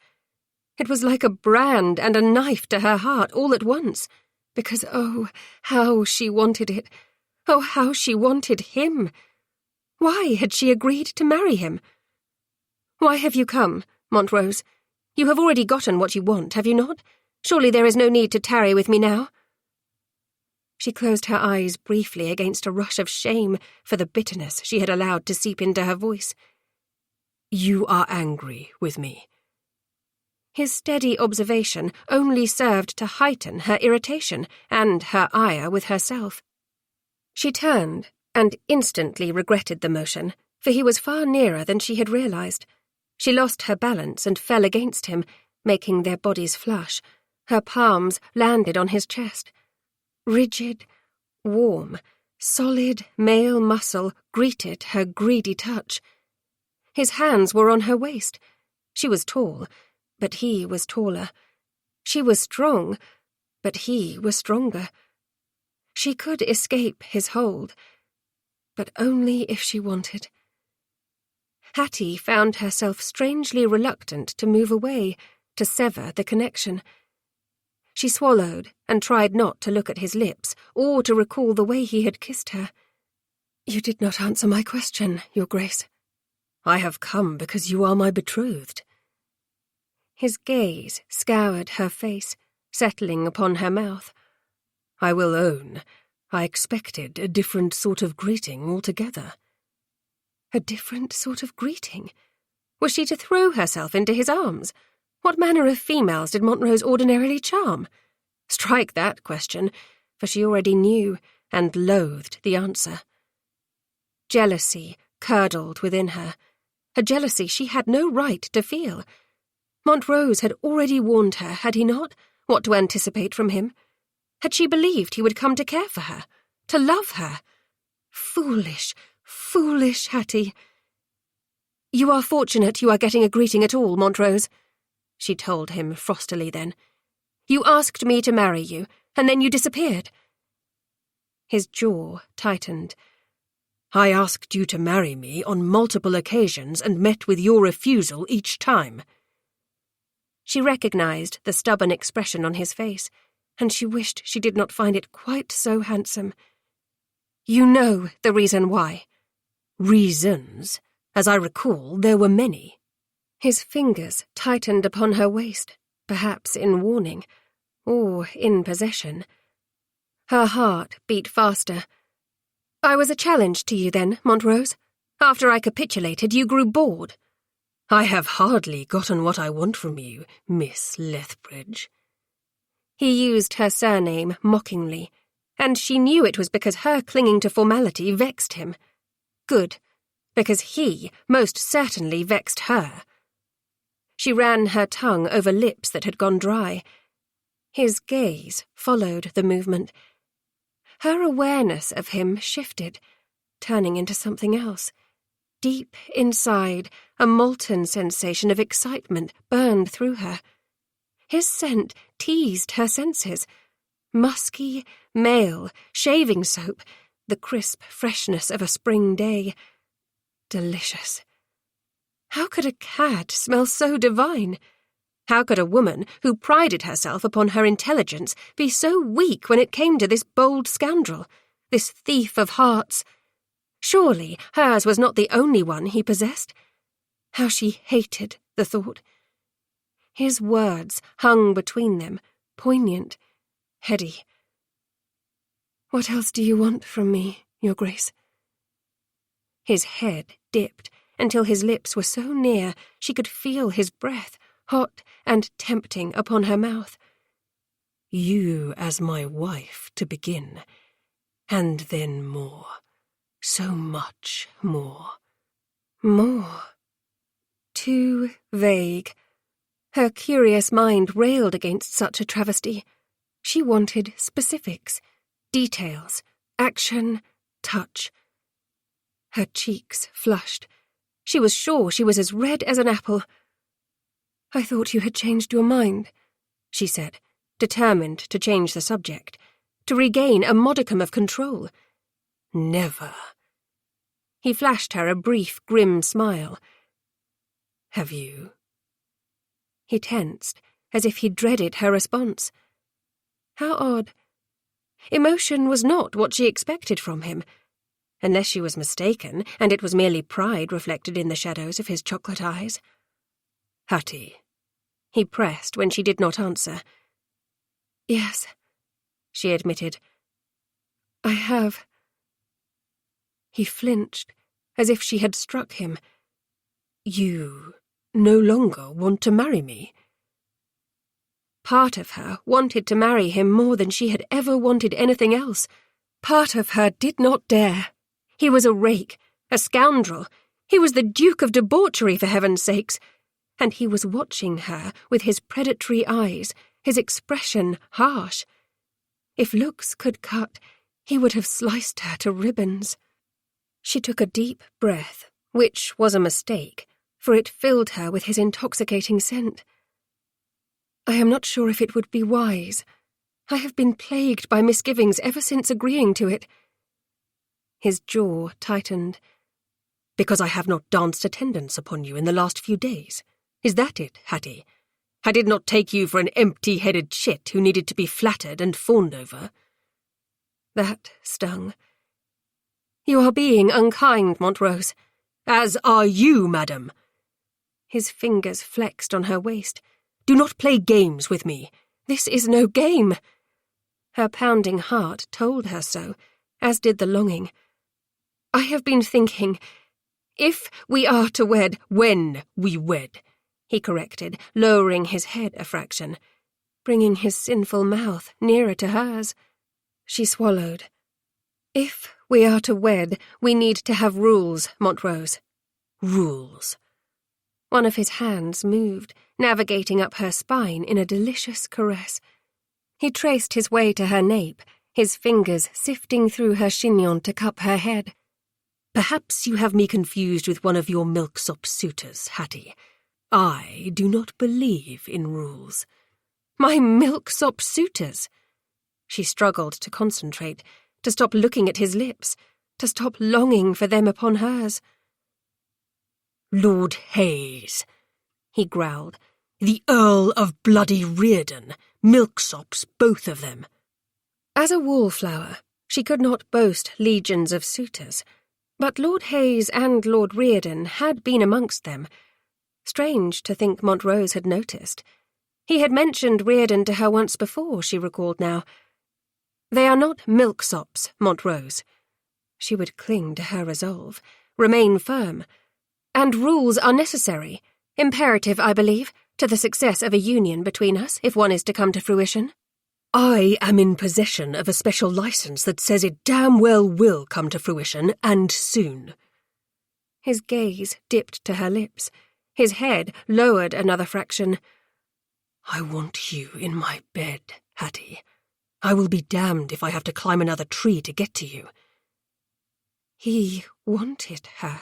S2: It was like a brand and a knife to her heart all at once, because, oh, how she wanted it. Oh, how she wanted him. Why had she agreed to marry him? "Why have you come, Montrose? You have already gotten what you want, have you not? Surely there is no need to tarry with me now." She closed her eyes briefly against a rush of shame for the bitterness she had allowed to seep into her voice.
S5: "You are angry with me."
S2: His steady observation only served to heighten her irritation and her ire with herself. She turned and instantly regretted the motion, for he was far nearer than she had realized. She lost her balance and fell against him, making their bodies flush. Her palms landed on his chest. Rigid, warm, solid male muscle greeted her greedy touch. His hands were on her waist. She was tall, but he was taller. She was strong, but he was stronger. She could escape his hold, but only if she wanted. Hattie found herself strangely reluctant to move away, to sever the connection. She swallowed and tried not to look at his lips or to recall the way he had kissed her.
S5: "You did not answer my question, Your Grace. I have come because you are my betrothed."
S2: His gaze scoured her face, settling upon her mouth.
S5: "I will own, I expected a different sort of greeting altogether."
S2: A different sort of greeting? Was she to throw herself into his arms? What manner of females did Montrose ordinarily charm? Strike that question, for she already knew and loathed the answer. Jealousy curdled within her, a jealousy she had no right to feel. Montrose had already warned her, had he not, what to anticipate from him? Had she believed he would come to care for her, to love her? Foolish, foolish Hattie. "You are fortunate you are getting a greeting at all, Montrose," she told him frostily then. "You asked me to marry you, and then you disappeared." His jaw tightened.
S5: "I asked you to marry me on multiple occasions and met with your refusal each time."
S2: She recognized the stubborn expression on his face, and she wished she did not find it quite so handsome. "You know the reason why."
S5: "Reasons? As I recall, there were many."
S2: His fingers tightened upon her waist, perhaps in warning, or in possession. Her heart beat faster. "I was a challenge to you then, Montrose. After I capitulated, you grew bored."
S5: "I have hardly gotten what I want from you, Miss Lethbridge."
S2: He used her surname mockingly, and she knew it was because her clinging to formality vexed him. Good, because he most certainly vexed her. She ran her tongue over lips that had gone dry. His gaze followed the movement. Her awareness of him shifted, turning into something else. Deep inside, a molten sensation of excitement burned through her. His scent teased her senses. Musky, male, shaving soap, the crisp freshness of a spring day. Delicious. How could a cad smell so divine? How could a woman who prided herself upon her intelligence be so weak when it came to this bold scoundrel, this thief of hearts? Surely hers was not the only one he possessed. How she hated the thought. His words hung between them, poignant, heady. "What else do you want from me, Your Grace?" His head dipped until his lips were so near she could feel his breath, hot and tempting, upon her mouth.
S5: "You as my wife to begin, and then more, so much more."
S2: More. Too vague. Her curious mind railed against such a travesty. She wanted specifics, details, action, touch. Her cheeks flushed. She was sure she was as red as an apple. "I thought you had changed your mind," she said, determined to change the subject, to regain a modicum of control.
S5: "Never."
S2: He flashed her a brief, grim smile.
S5: "Have you?"
S2: He tensed, as if he dreaded her response. How odd. Emotion was not what she expected from him, unless she was mistaken, and it was merely pride reflected in the shadows of his chocolate eyes.
S5: "Hattie,"
S2: he pressed when she did not answer. "Yes," she admitted. "I have." He flinched, as if she had struck him.
S5: "You no longer want to marry me?"
S2: Part of her wanted to marry him more than she had ever wanted anything else. Part of her did not dare. He was a rake, a scoundrel. He was the Duke of Debauchery, for heaven's sakes. And he was watching her with his predatory eyes, his expression harsh. If looks could cut, he would have sliced her to ribbons. She took a deep breath, which was a mistake, for it filled her with his intoxicating scent. "I am not sure if it would be wise. I have been plagued by misgivings ever since agreeing to it." His jaw tightened.
S5: "Because I have not danced attendance upon you in the last few days. Is that it, Hattie? I did not take you for an empty-headed chit who needed to be flattered and fawned over."
S2: That stung. "You are being unkind, Montrose."
S5: "As are you, madam."
S2: His fingers flexed on her waist.
S5: "Do not play games with me."
S2: "This is no game." Her pounding heart told her so, as did the longing. "I have been thinking, if we are to wed—"
S5: "When we wed,"
S2: he corrected, lowering his head a fraction, bringing his sinful mouth nearer to hers. She swallowed. "If we are to wed, we need to have rules, Montrose."
S5: "Rules."
S2: One of his hands moved, navigating up her spine in a delicious caress. He traced his way to her nape, his fingers sifting through her chignon to cup her head.
S3: Perhaps you have me confused with one of your milksop suitors, Hattie. I do not believe in rules.
S2: My milksop suitors? She struggled to concentrate, to stop looking at his lips, to stop longing for them upon hers.
S3: Lord Hayes, he growled. The Earl of Bloody Reardon, milksops, both of them.
S2: As a wallflower, she could not boast legions of suitors, but Lord Hayes and Lord Reardon had been amongst them. Strange to think Montrose had noticed. He had mentioned Reardon to her once before, she recalled now. They are not milksops, Montrose. She would cling to her resolve, remain firm. And rules are necessary, imperative, I believe, to the success of a union between us, if one is to come to fruition.
S3: I am in possession of a special license that says it damn well will come to fruition, and soon.
S2: His gaze dipped to her lips. His head lowered another fraction.
S3: I want you in my bed, Hattie. I will be damned if I have to climb another tree to get to you.
S2: He wanted her.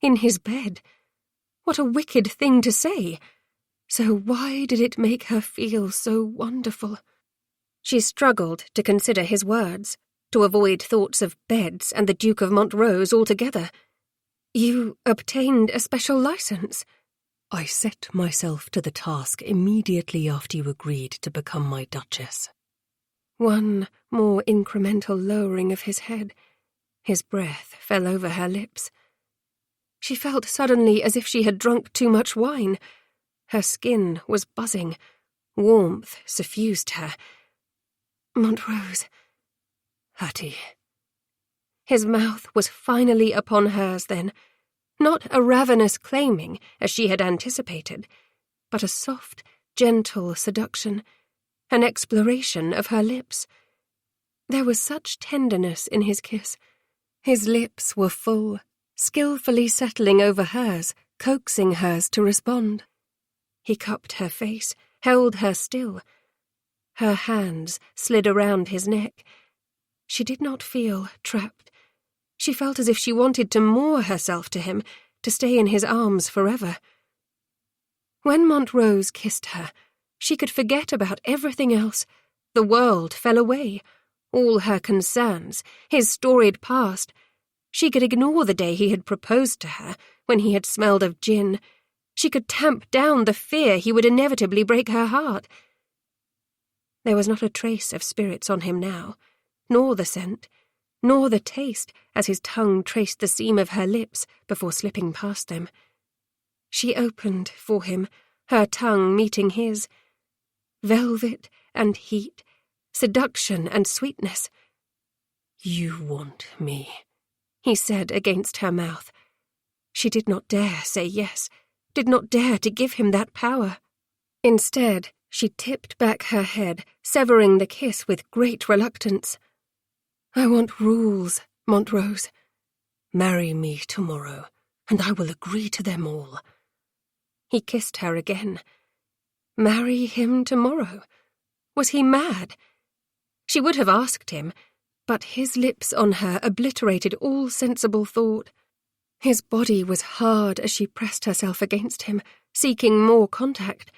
S2: In his bed. What a wicked thing to say. So why did it make her feel so wonderful? She struggled to consider his words, to avoid thoughts of beds and the Duke of Montrose altogether. You obtained a special license?
S3: I set myself to the task immediately after you agreed to become my Duchess.
S2: One more incremental lowering of his head. His breath fell over her lips. She felt suddenly as if she had drunk too much wine. Her skin was buzzing. Warmth suffused her. Montrose.
S3: Hattie.
S2: His mouth was finally upon hers then, not a ravenous claiming, as she had anticipated, but a soft, gentle seduction, an exploration of her lips. There was such tenderness in his kiss. His lips were full, skillfully settling over hers, coaxing hers to respond. He cupped her face, held her still. Her hands slid around his neck. She did not feel trapped. She felt as if she wanted to moor herself to him, to stay in his arms forever. When Montrose kissed her, she could forget about everything else. The world fell away, all her concerns, his storied past. She could ignore the day he had proposed to her, when he had smelled of gin. She could tamp down the fear he would inevitably break her heart. There was not a trace of spirits on him now, nor the scent, nor the taste as his tongue traced the seam of her lips before slipping past them. She opened for him, her tongue meeting his. Velvet and heat, seduction and sweetness.
S3: You want me,
S2: he said against her mouth. She did not dare say yes, did not dare to give him that power. Instead, she tipped back her head, severing the kiss with great reluctance. I want rules, Montrose.
S3: Marry me tomorrow, and I will agree to them all.
S2: He kissed her again. Marry him tomorrow? Was he mad? She would have asked him, but his lips on her obliterated all sensible thought. His body was hard as she pressed herself against him, seeking more contact,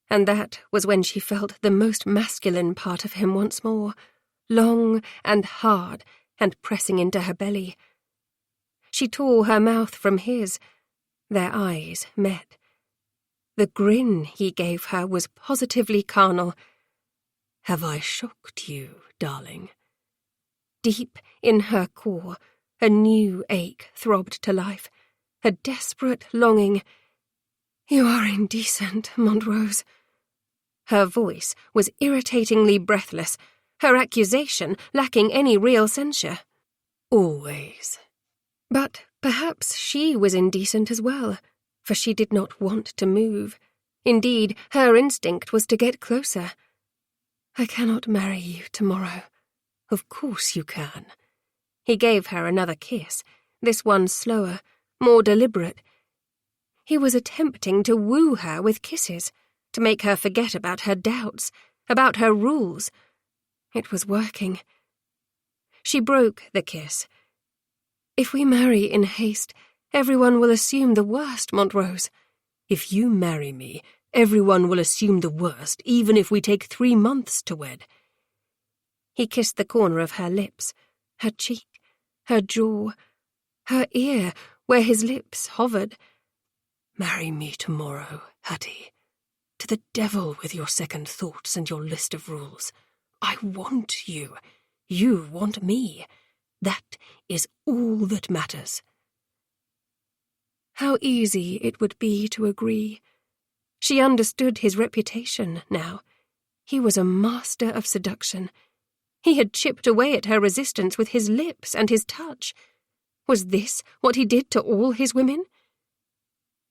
S2: and that was when she felt the most masculine part of him once more, long and hard and pressing into her belly. She tore her mouth from his. Their eyes met. The grin he gave her was positively carnal.
S3: Have I shocked you, darling?
S2: Deep in her core, a new ache throbbed to life, a desperate longing. You are indecent, Montrose. Her voice was irritatingly breathless, her accusation lacking any real censure.
S3: Always.
S2: But perhaps she was indecent as well, for she did not want to move. Indeed, her instinct was to get closer. I cannot marry you tomorrow.
S3: Of course you can.
S2: He gave her another kiss, this one slower, more deliberate. He was attempting to woo her with kisses, to make her forget about her doubts, about her rules. It was working. She broke the kiss. If we marry in haste, everyone will assume the worst, Montrose.
S3: If you marry me, everyone will assume the worst, even if we take 3 months to wed.
S2: He kissed the corner of her lips, her cheek, her jaw, her ear, where his lips hovered.
S3: Marry me tomorrow, Hattie. To the devil with your second thoughts and your list of rules. I want you. You want me. That is all that matters.
S2: How easy it would be to agree. She understood his reputation now. He was a master of seduction. He had chipped away at her resistance with his lips and his touch. Was this what he did to all his women?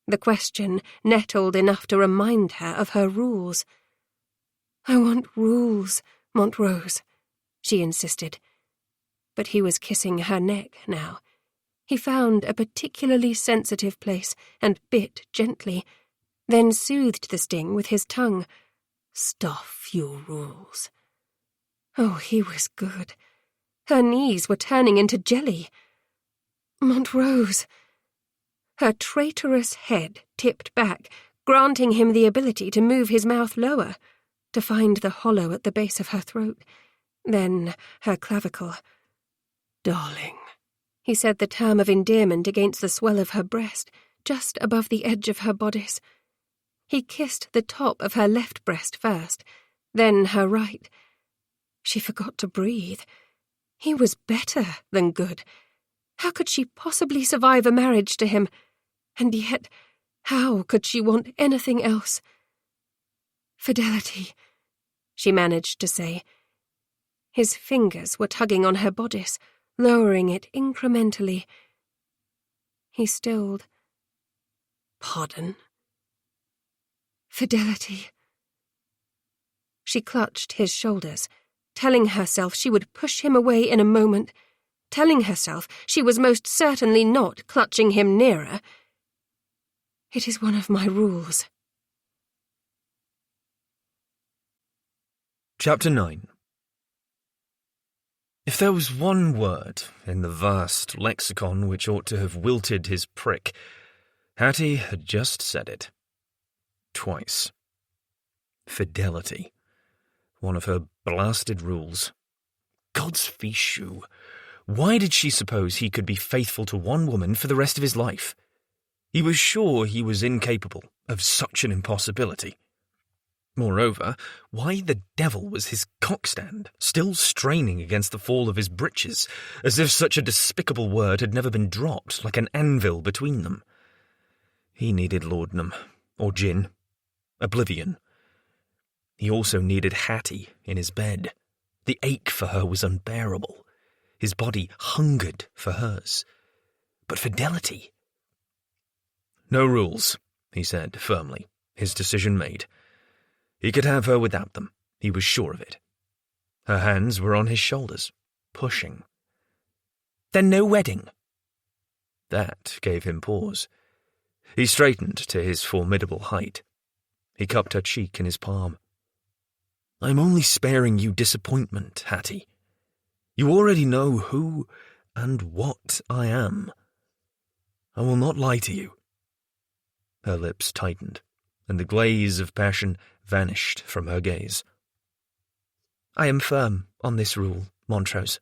S2: The question nettled enough to remind her of her rules. "I want rules, Montrose," she insisted. But he was kissing her neck now. He found a particularly sensitive place and bit gently, then soothed the sting with his tongue.
S3: Stuff your rules.
S2: Oh, he was good. Her knees were turning into jelly. Montrose. Her traitorous head tipped back, granting him the ability to move his mouth lower, to find the hollow at the base of her throat, then her clavicle.
S3: Darling,
S2: he said the term of endearment against the swell of her breast, just above the edge of her bodice. He kissed the top of her left breast first, then her right. She forgot to breathe. He was better than good. How could she possibly survive a marriage to him? And yet, how could she want anything else? "Fidelity," she managed to say. His fingers were tugging on her bodice, lowering it incrementally. He stilled.
S3: Pardon?
S2: "Fidelity." She clutched his shoulders, telling herself she would push him away in a moment, telling herself she was most certainly not clutching him nearer. "It is one of my rules."
S1: Chapter 9. If there was one word in the vast lexicon which ought to have wilted his prick, Hattie had just said it. Twice. Fidelity. One of her blasted rules. God's fichu. Why did she suppose he could be faithful to one woman for the rest of his life? He was sure he was incapable of such an impossibility. Moreover, why the devil was his cockstand still straining against the fall of his breeches, as if such a despicable word had never been dropped like an anvil between them? He needed laudanum, or gin, oblivion. He also needed Hattie in his bed. The ache for her was unbearable. His body hungered for hers. But fidelity? No rules, he said firmly, his decision made. He could have her without them, he was sure of it. Her hands were on his shoulders, pushing. Then no wedding. That gave him pause. He straightened to his formidable height. He cupped her cheek in his palm. I'm only sparing you disappointment, Hattie. You already know who and what I am. I will not lie to you. Her lips tightened, and the glaze of passion vanished from her gaze. I am firm on this rule, Montrose.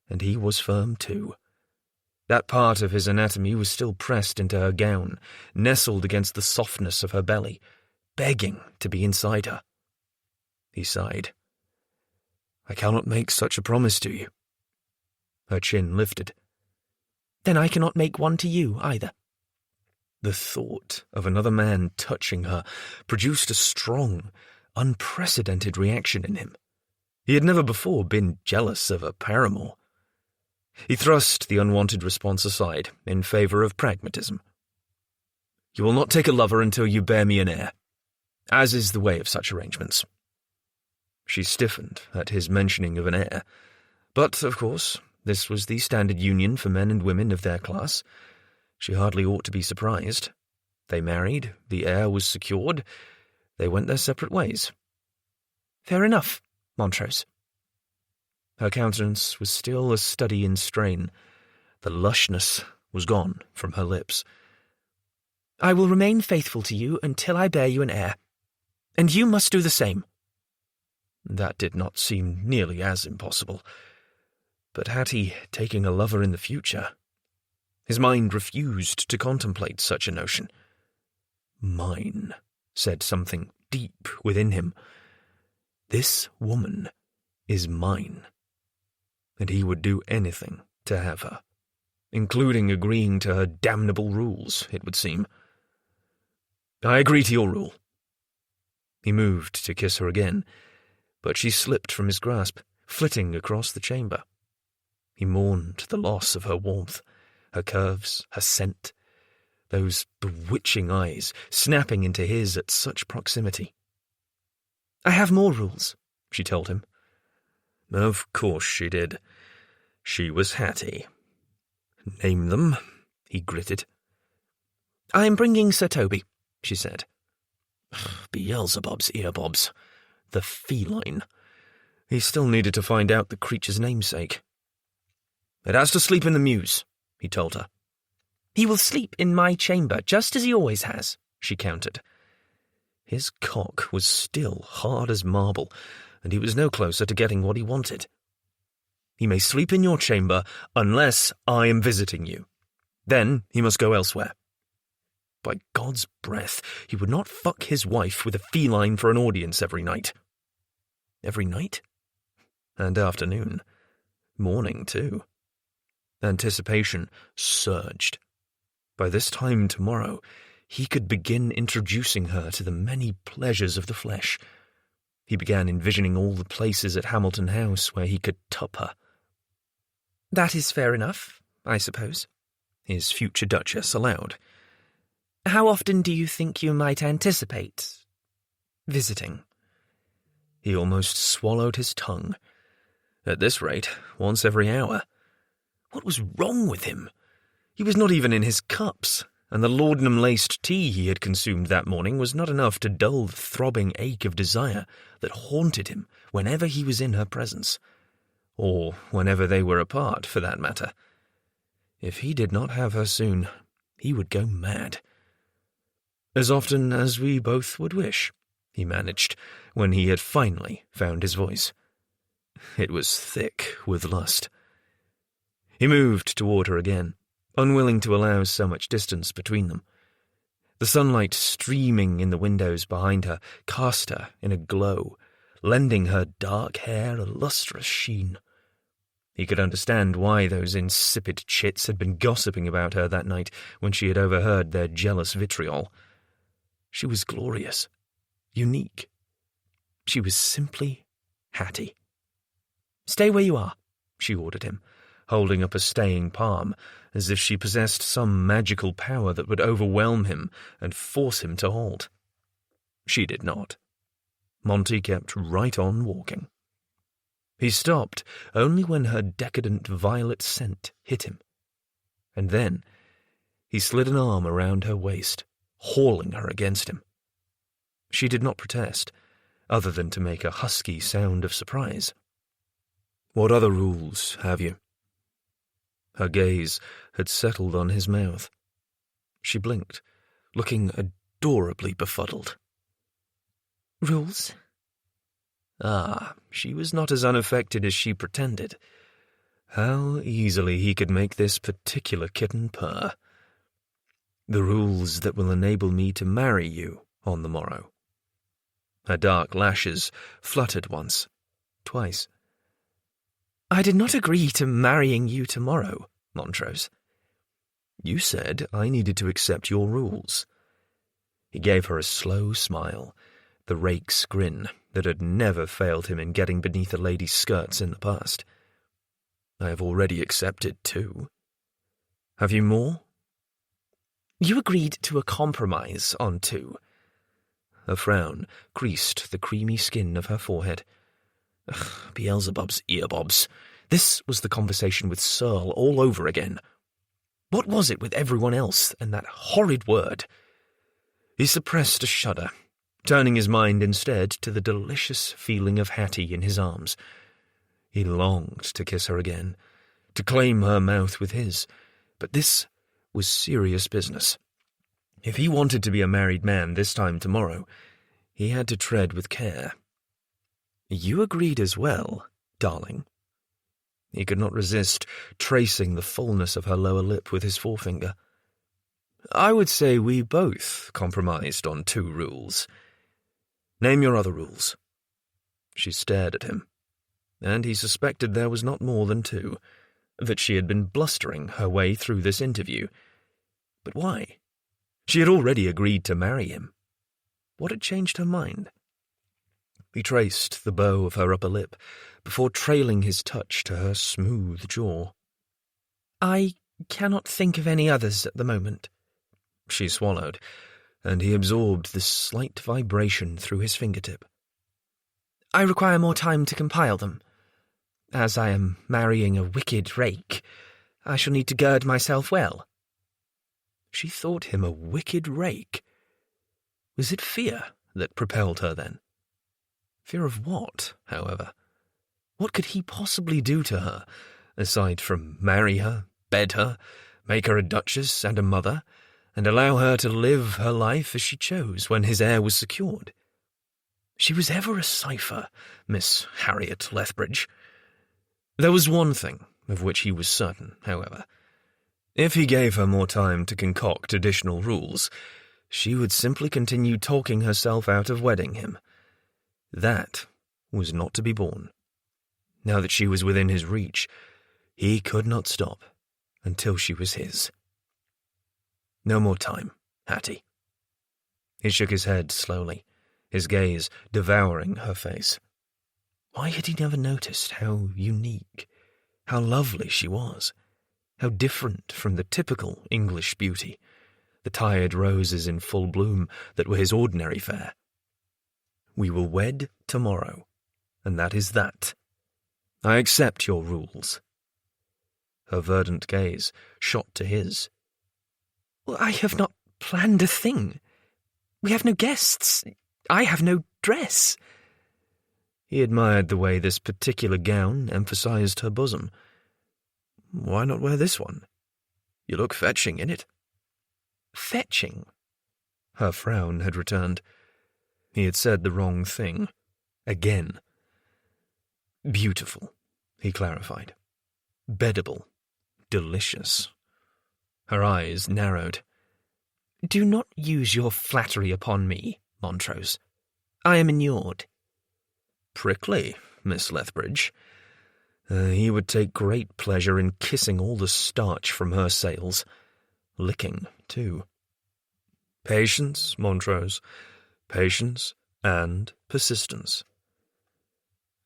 S1: And he was firm too. That part of his anatomy was still pressed into her gown, nestled against the softness of her belly, begging to be inside her. He sighed. I cannot make such a promise to you. Her chin lifted. Then I cannot make one to you either. The thought of another man touching her produced a strong, unprecedented reaction in him. He had never before been jealous of a paramour. He thrust the unwanted response aside in favour of pragmatism. You will not take a lover until you bear me an heir, as is the way of such arrangements. She stiffened at his mentioning of an heir, but, of course, this was the standard union for men and women of their class. She hardly ought to be surprised. They married, the heir was secured, they went their separate ways.
S4: Fair enough, Montrose. Her countenance was still a study in strain. The lushness was gone from her lips. I will remain faithful to you until I bear you an heir, and you must do the same. That did not seem nearly as impossible. But had he taken a lover in the future? His mind refused to contemplate such a notion. Mine, said something deep within him. This woman is mine. And he would do anything to have her, including agreeing to her damnable rules, it would seem. I agree to your rule. He moved to kiss her again, but she slipped from his grasp, flitting across the chamber. He mourned the loss of her warmth, her curves, her scent, those bewitching eyes snapping into his at such proximity. I have more rules, she told him. Of course she did. She was Hattie. Name them, he gritted. I am bringing Sir Toby, she said. Beelzebub's earbobs. The feline. He still needed to find out the creature's namesake. It has to sleep in the mews, he told her. He will sleep in my chamber, just as he always has, she countered. His cock was still hard as marble, and he was no closer to getting what he wanted. He may sleep in your chamber unless I am visiting you. Then he must go elsewhere. By God's breath, he would not fuck his wife with a feline for an audience every night. Every night? And afternoon. Morning, too. Anticipation surged. By this time tomorrow, he could begin introducing her to the many pleasures of the flesh. He began envisioning all the places at Hamilton House where he could tup her. That is fair enough, I suppose, his future Duchess allowed. How often do you think you might anticipate visiting? He almost swallowed his tongue. At this rate, once every hour. What was wrong with him? He was not even in his cups, and the laudanum-laced tea he had consumed that morning was not enough to dull the throbbing ache of desire that haunted him whenever he was in her presence, or whenever they were apart, for that matter. If he did not have her soon, he would go mad. As often as we both would wish, he managed, when he had finally found his voice. It was thick with lust. He moved toward her again, unwilling to allow so much distance between them. The sunlight streaming in the windows behind her cast her in a glow, lending her dark hair a lustrous sheen. He could understand why those insipid chits had been gossiping about her that night when she had overheard their jealous vitriol. She was glorious, unique. She was simply Hattie. Stay where you are, she ordered him, holding up a staying palm, as if she possessed some magical power that would overwhelm him and force him to halt. She did not. Monty kept right on walking. He stopped only when her decadent violet scent hit him. And then he slid an arm around her waist, hauling her against him. She did not protest, other than to make a husky sound of surprise. What other rules have you? Her gaze had settled on his mouth. She blinked, looking adorably befuddled. Rules? Ah, she was not as unaffected as she pretended. How easily he could make this particular kitten purr. The rules that will enable me to marry you on the morrow. Her dark lashes fluttered once, twice. I did not agree to marrying you tomorrow, Montrose. You said I needed to accept your rules. He gave her a slow smile, the rake's grin that had never failed him in getting beneath a lady's skirts in the past. I have already accepted 2. Have you more? You agreed to a compromise on 2. A frown creased the creamy skin of her forehead. Ugh, Beelzebub's earbobs. This was the conversation with Searle all over again. What was it with everyone else and that horrid word? He suppressed a shudder,
S1: turning his mind instead to the delicious feeling of Hattie in his arms. He longed to kiss her again, to claim her mouth with his, but this was serious business. If he wanted to be a married man this time tomorrow, he had to tread with care. "You agreed as well, darling." He could not resist tracing the fullness of her lower lip with his forefinger. "I would say we both compromised on 2 rules. Name your other rules." She stared at him, and he suspected there was not more than 2, that she had been blustering her way through this interview. But why? She had already agreed to marry him. What had changed her mind? He traced the bow of her upper lip before trailing his touch to her smooth jaw.
S4: "I cannot think of any others at the moment."
S1: She swallowed, and he absorbed the slight vibration through his fingertip.
S4: "I require more time to compile them. As I am marrying a wicked rake, I shall need to gird myself well."
S1: She thought him a wicked rake. Was it fear that propelled her then? Fear of what, however? What could he possibly do to her, aside from marry her, bed her, make her a duchess and a mother, and allow her to live her life as she chose when his heir was secured? She was ever a cipher, Miss Harriet Lethbridge. There was one thing of which he was certain, however. If he gave her more time to concoct additional rules, she would simply continue talking herself out of wedding him. That was not to be borne. Now that she was within his reach, he could not stop until she was his. No more time, Hattie. He shook his head slowly, his gaze devouring her face. Why had he never noticed how unique, how lovely she was, how different from the typical English beauty, the tired roses in full bloom that were his ordinary fare? We will wed tomorrow, and that is that. I accept your rules. Her verdant gaze shot to his.
S4: "Well, I have not planned a thing. We have no guests. I have no dress."
S1: He admired the way this particular gown emphasized her bosom. "Why not wear this one? You look fetching in it."
S4: "Fetching?"
S1: Her frown had returned. He had said the wrong thing. Again. "Beautiful," he clarified. "Beddable. Delicious." Her eyes narrowed.
S4: "Do not use your flattery upon me, Montrose. I am inured."
S1: Prickly, Miss Lethbridge. He would take great pleasure in kissing all the starch from her sails. Licking, too. Patience, Montrose. Patience and persistence.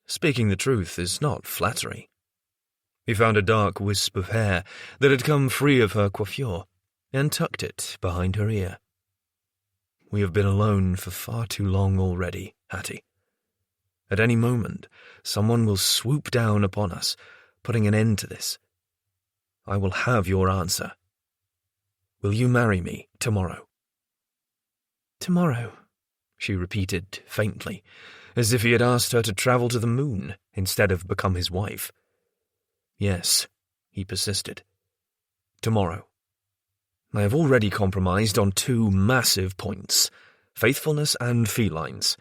S1: Speaking the truth is not flattery. He found a dark wisp of hair that had come free of her coiffure and tucked it behind her ear. We have been alone for far too long already, Hattie. At any moment, someone will swoop down upon us, putting an end to this. I will have your answer. Will you marry me tomorrow?
S4: "Tomorrow,"
S1: she repeated faintly, as if he had asked her to travel to the moon instead of become his wife. Yes, he persisted. Tomorrow. I have already compromised on 2 massive points, faithfulness and felines.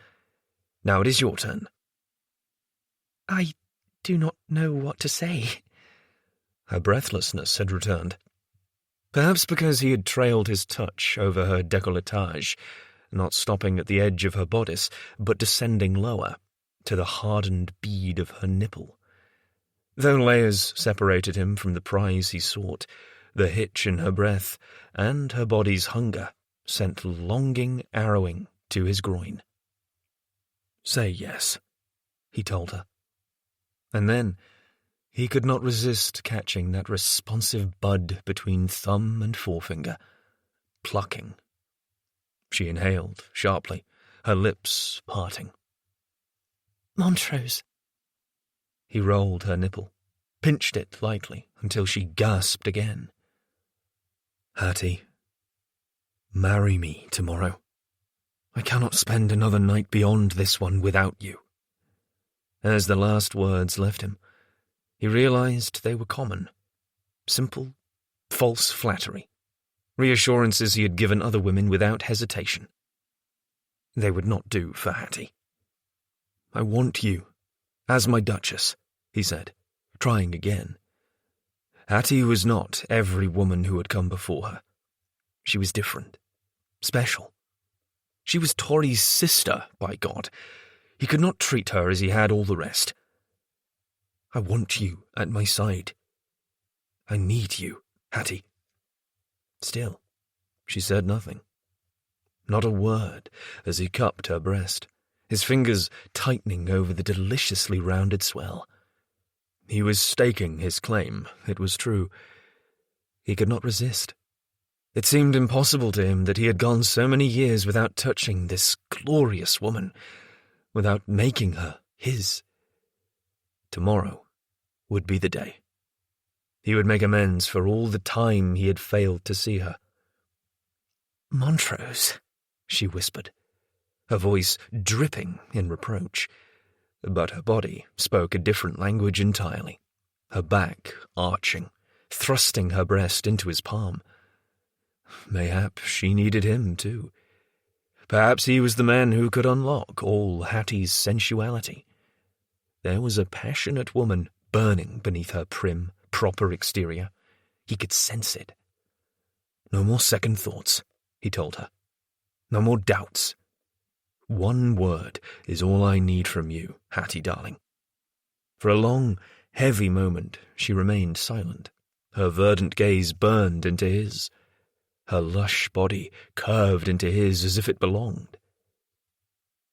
S1: Now it is your turn.
S4: "I do not know what to say."
S1: Her breathlessness had returned. Perhaps because he had trailed his touch over her décolletage, not stopping at the edge of her bodice, but descending lower, to the hardened bead of her nipple. Though layers separated him from the prize he sought, the hitch in her breath and her body's hunger sent longing arrowing to his groin. "Say yes," he told her. And then he could not resist catching that responsive bud between thumb and forefinger, plucking. She inhaled sharply, her lips parting.
S4: "Montrose."
S1: He rolled her nipple, pinched it lightly until she gasped again. "Hattie, marry me tomorrow. I cannot spend another night beyond this one without you." As the last words left him, he realized they were common. Simple, false flattery. Reassurances he had given other women without hesitation. They would not do for Hattie. "I want you, as my Duchess," he said, trying again. Hattie was not every woman who had come before her. She was different, special. She was Tori's sister, by God. He could not treat her as he had all the rest. "I want you at my side. I need you, Hattie." Still, she said nothing. Not a word as he cupped her breast, his fingers tightening over the deliciously rounded swell. He was staking his claim, it was true. He could not resist. It seemed impossible to him that he had gone so many years without touching this glorious woman, without making her his. Tomorrow would be the day. He would make amends for all the time he had failed to see her. "Montrose," she whispered, her voice dripping in reproach. But her body spoke a different language entirely, her back arching, thrusting her breast into his palm. Mayhap she needed him, too. Perhaps he was the man who could unlock all Hattie's sensuality. There was a passionate woman burning beneath her prim, proper exterior. He could sense it. "No more second thoughts," he told her. "No more doubts. One word is all I need from you, Hattie darling." For a long, heavy moment she remained silent. Her verdant gaze burned into his. Her lush body curved into his as if it belonged.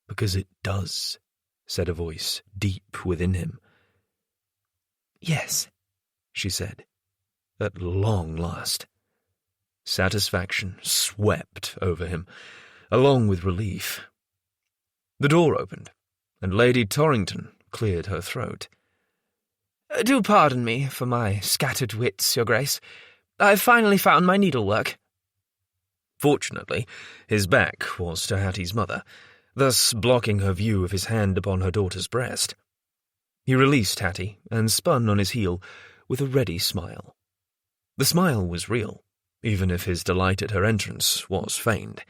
S1: "Because it does," said a voice deep within him. "Yes," she said, at long last. Satisfaction swept over him, along with relief. The door opened, and Lady Torrington cleared her throat. "Do pardon me for my scattered wits, Your Grace. I've finally found my needlework." Fortunately, his back was to Hattie's mother, thus blocking her view of his hand upon her daughter's breast. He released Hattie and spun on his heel with a ready smile. The smile was real, even if his delight at her entrance was feigned.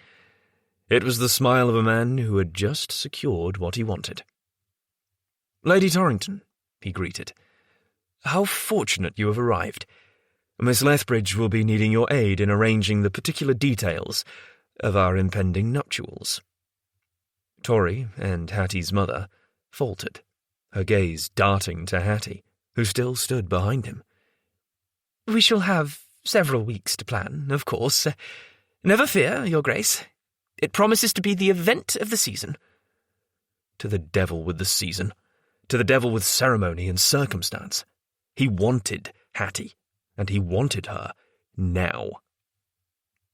S1: It was the smile of a man who had just secured what he wanted. "Lady Torrington," he greeted, "how fortunate you have arrived. Miss Lethbridge will be needing your aid in arranging the particular details of our impending nuptials." Tori and Hattie's mother faltered, her gaze darting to Hattie, who still stood behind him. "We shall have several weeks to plan, of course. Never fear, Your Grace. It promises to be the event of the season." To the devil with the season. To the devil with ceremony and circumstance. He wanted Hattie, and he wanted her now.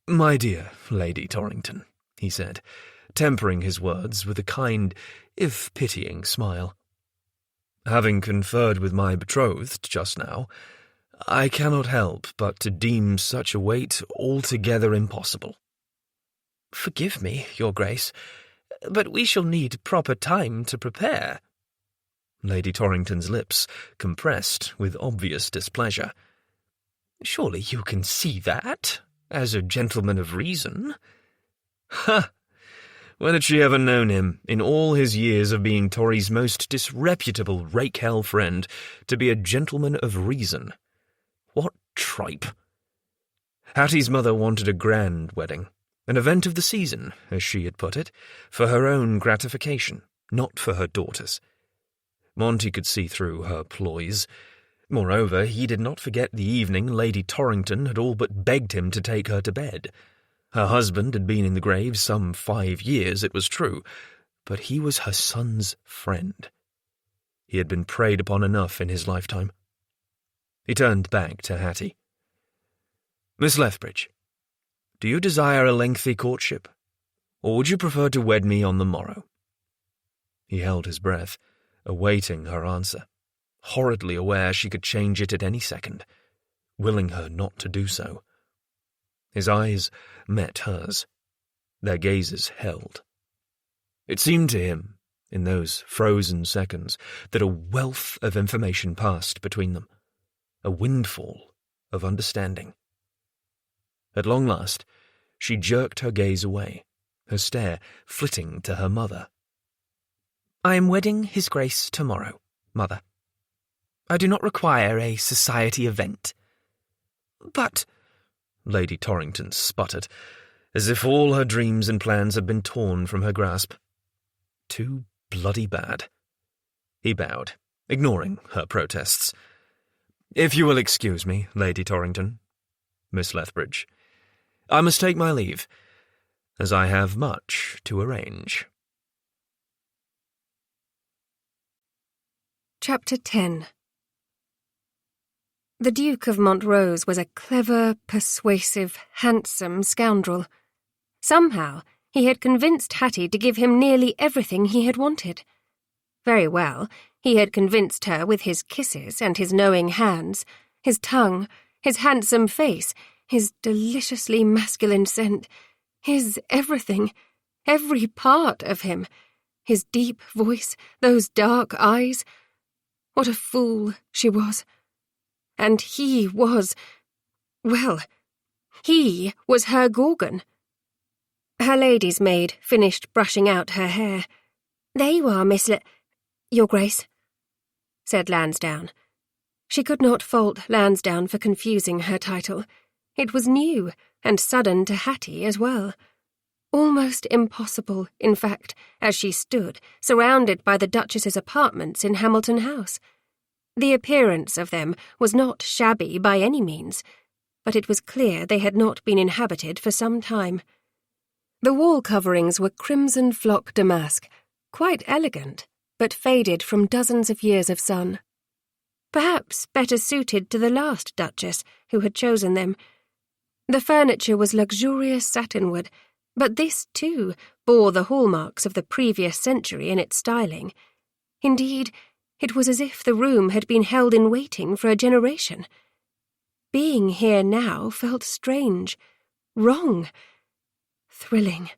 S1: "My dear Lady Torrington," he said, tempering his words with a kind, if pitying, smile. "Having conferred with my betrothed just now, I cannot help but to deem such a wait altogether impossible." "Forgive me, Your Grace, but we shall need proper time to prepare." Lady Torrington's lips compressed with obvious displeasure. "Surely you can see that, as a gentleman of reason." "Ha! When had she ever known him, in all his years of being Tori's most disreputable rake-hell friend, to be a gentleman of reason? What tripe!" Hattie's mother wanted a grand wedding, an event of the season, as she had put it, for her own gratification, not for her daughter's. Monty could see through her ploys. Moreover, he did not forget the evening Lady Torrington had all but begged him to take her to bed. Her husband had been in the grave some 5 years, it was true, but he was her son's friend. He had been preyed upon enough in his lifetime. He turned back to Hattie. "Miss Lethbridge, do you desire a lengthy courtship, or would you prefer to wed me on the morrow?" He held his breath, awaiting her answer, horridly aware she could change it at any second, willing her not to do so. His eyes met hers. Their gazes held, It seemed to him, in those frozen seconds, that a wealth of information passed between them, a windfall of understanding. At long last, she jerked her gaze away, her stare flitting to her mother.
S4: "I am wedding His Grace tomorrow, Mother. I do not require a society event."
S1: "But," Lady Torrington sputtered, as if all her dreams and plans had been torn from her grasp. Too bloody bad. He bowed, ignoring her protests. "If you will excuse me, Lady Torrington, Miss Lethbridge, I must take my leave, as I have much to arrange."
S2: Chapter 10. The Duke of Montrose was a clever, persuasive, handsome scoundrel. Somehow he had convinced Hattie to give him nearly everything he had wanted. Very well, he had convinced her with his kisses and his knowing hands, his tongue, his handsome face, his deliciously masculine scent, his everything, every part of him, his deep voice, those dark eyes. What a fool she was. And he was, well, he was her Gorgon. Her lady's maid finished brushing out her hair. "There you are, Miss Your Grace," said Lansdowne. She could not fault Lansdowne for confusing her title. It was new and sudden to Hattie as well. Almost impossible, in fact, as she stood, surrounded by the Duchess's apartments in Hamilton House. The appearance of them was not shabby by any means, but it was clear they had not been inhabited for some time. The wall coverings were crimson flock damask, quite elegant, but faded from dozens of years of sun. Perhaps better suited to the last Duchess who had chosen them. The furniture was luxurious satinwood, but this, too, bore the hallmarks of the previous century in its styling. Indeed, it was as if the room had been held in waiting for a generation. Being here now felt strange, wrong, thrilling.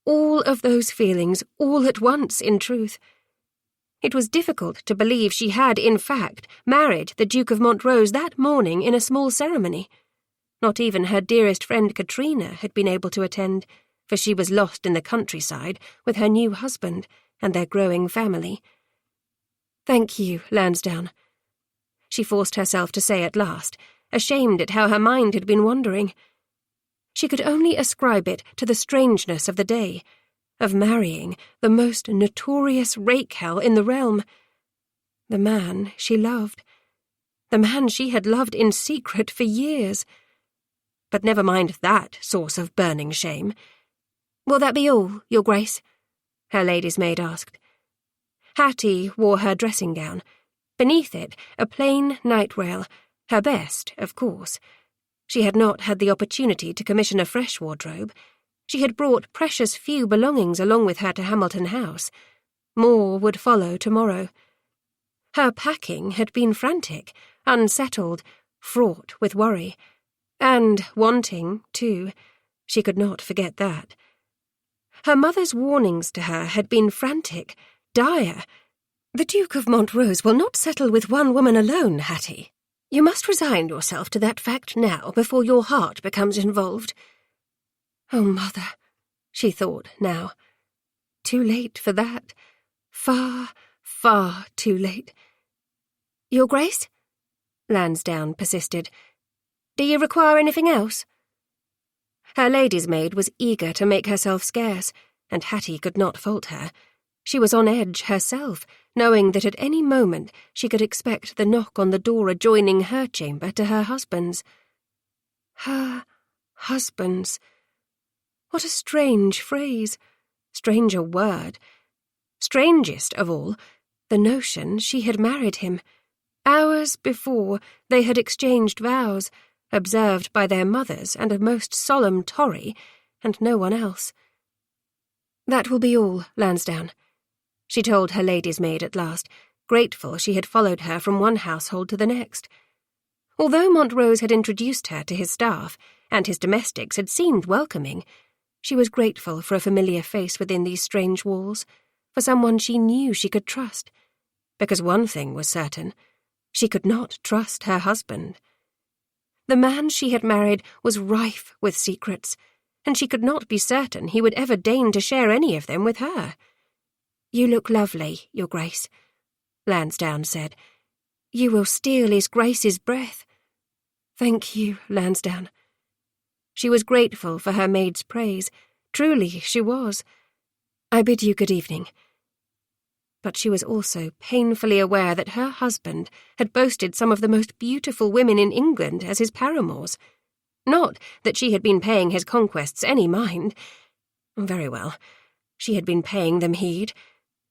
S2: All of those feelings, all at once, in truth. It was difficult to believe she had, in fact, married the Duke of Montrose that morning in a small ceremony. Not even her dearest friend Katrina had been able to attend, for she was lost in the countryside with her new husband and their growing family. "Thank you, Lansdowne," she forced herself to say at last, ashamed at how her mind had been wandering. She could only ascribe it to the strangeness of the day, of marrying the most notorious rake-hell in the realm. The man she loved. The man she had loved in secret for years. But never mind that source of burning shame. "Will that be all, Your Grace?" her lady's maid asked. Hattie wore her dressing gown. Beneath it, a plain night-rail, her best, of course. She had not had the opportunity to commission a fresh wardrobe. She had brought precious few belongings along with her to Hamilton House. More would follow tomorrow. Her packing had been frantic, unsettled, fraught with worry. And wanting, too. She could not forget that. Her mother's warnings to her had been frantic, dire. "The Duke of Montrose will not settle with one woman alone, Hattie. You must resign yourself to that fact now before your heart becomes involved." Oh, Mother, she thought now. Too late for that. Far, far too late. "Your Grace?" Lansdowne persisted. "Do you require anything else?" Her lady's maid was eager to make herself scarce, and Hattie could not fault her. She was on edge herself, knowing that at any moment she could expect the knock on the door adjoining her chamber to her husband's. Her husband's. What a strange phrase, stranger word. Strangest of all, the notion she had married him. Hours before, they had exchanged vows, observed by their mothers and a most solemn Tory, and no one else. "That will be all, Lansdowne," she told her lady's maid at last, grateful she had followed her from one household to the next. Although Montrose had introduced her to his staff, and his domestics had seemed welcoming, She was grateful for a familiar face within these strange walls, for someone she knew she could trust, because one thing was certain, she could not trust her husband. The man she had married was rife with secrets, and she could not be certain he would ever deign to share any of them with her. "You look lovely, Your Grace," Lansdowne said. "You will steal His Grace's breath." "Thank you, Lansdowne." She was grateful for her maid's praise. Truly she was. "I bid you good evening." But she was also painfully aware that her husband had boasted some of the most beautiful women in England as his paramours. Not that she had been paying his conquests any mind. Very well, she had been paying them heed.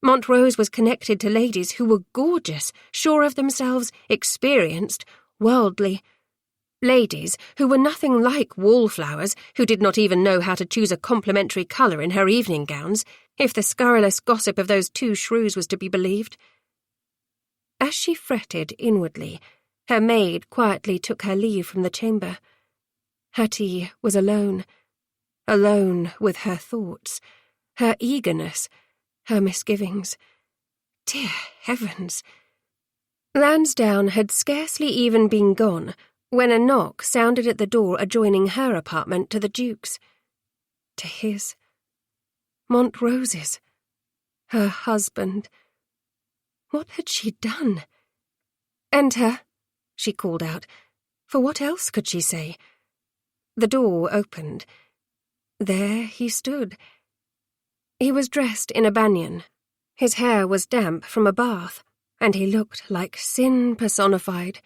S2: Montrose was connected to ladies who were gorgeous, sure of themselves, experienced, worldly. Ladies who were nothing like wallflowers, who did not even know how to choose a complimentary colour in her evening gowns, if the scurrilous gossip of those two shrews was to be believed. As she fretted inwardly, her maid quietly took her leave from the chamber. Hattie was alone with her thoughts, her eagerness, her misgivings. Dear heavens! Lansdowne had scarcely even been gone when a knock sounded at the door adjoining her apartment to the Duke's. To his. Montrose's. Her husband. What had she done? "Enter," she called out, for what else could she say? The door opened. There he stood. He was dressed in a banyan. His hair was damp from a bath, and he looked like sin personified.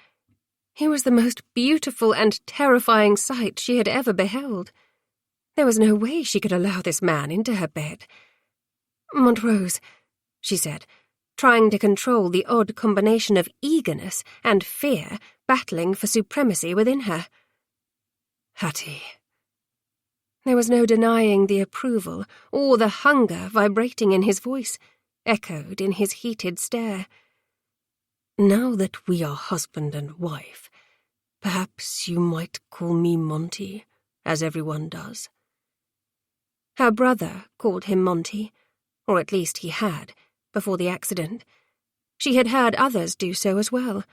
S2: He was the most beautiful and terrifying sight she had ever beheld. There was no way she could allow this man into her bed. "Montrose," she said, trying to control the odd combination of eagerness and fear battling for supremacy within her. "Hattie." There was no denying the approval or the hunger vibrating in his voice, echoed in his heated stare. "Now that we are husband and wife, perhaps you might call me Monty, as everyone does." Her brother called him Monty, or at least he had, before the accident. She had heard others do so as well.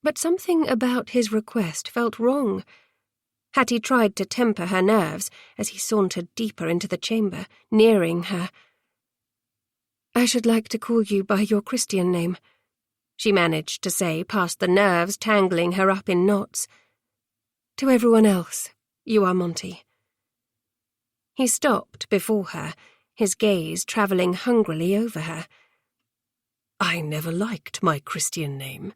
S2: But something about his request felt wrong. Hattie tried to temper her nerves as he sauntered deeper into the chamber, nearing her. "I should like to call you by your Christian name," she managed to say past the nerves tangling her up in knots. "To everyone else, you are Monty." He stopped before her, his gaze travelling hungrily over her. "I never liked my Christian name,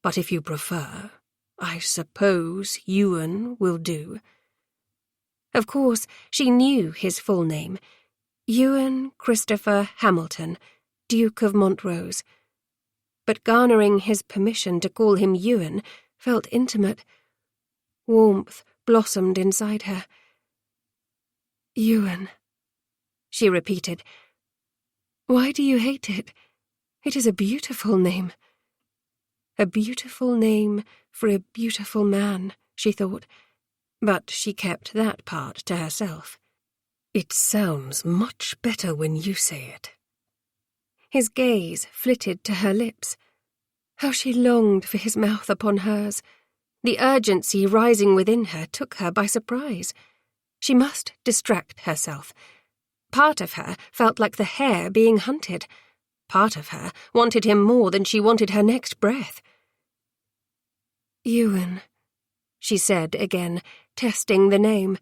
S2: but if you prefer, I suppose Ewan will do." Of course, she knew his full name. Ewan Christopher Hamilton, Duke of Montrose. But garnering his permission to call him Ewan felt intimate. Warmth blossomed inside her. "Ewan," she repeated. "Why do you hate it? It is a beautiful name." A beautiful name for a beautiful man, she thought, but she kept that part to herself. "It sounds much better when you say it." His gaze flitted to her lips. How she longed for his mouth upon hers. The urgency rising within her took her by surprise. She must distract herself. Part of her felt like the hare being hunted. Part of her wanted him more than she wanted her next breath. "Ewan," she said again, testing the name.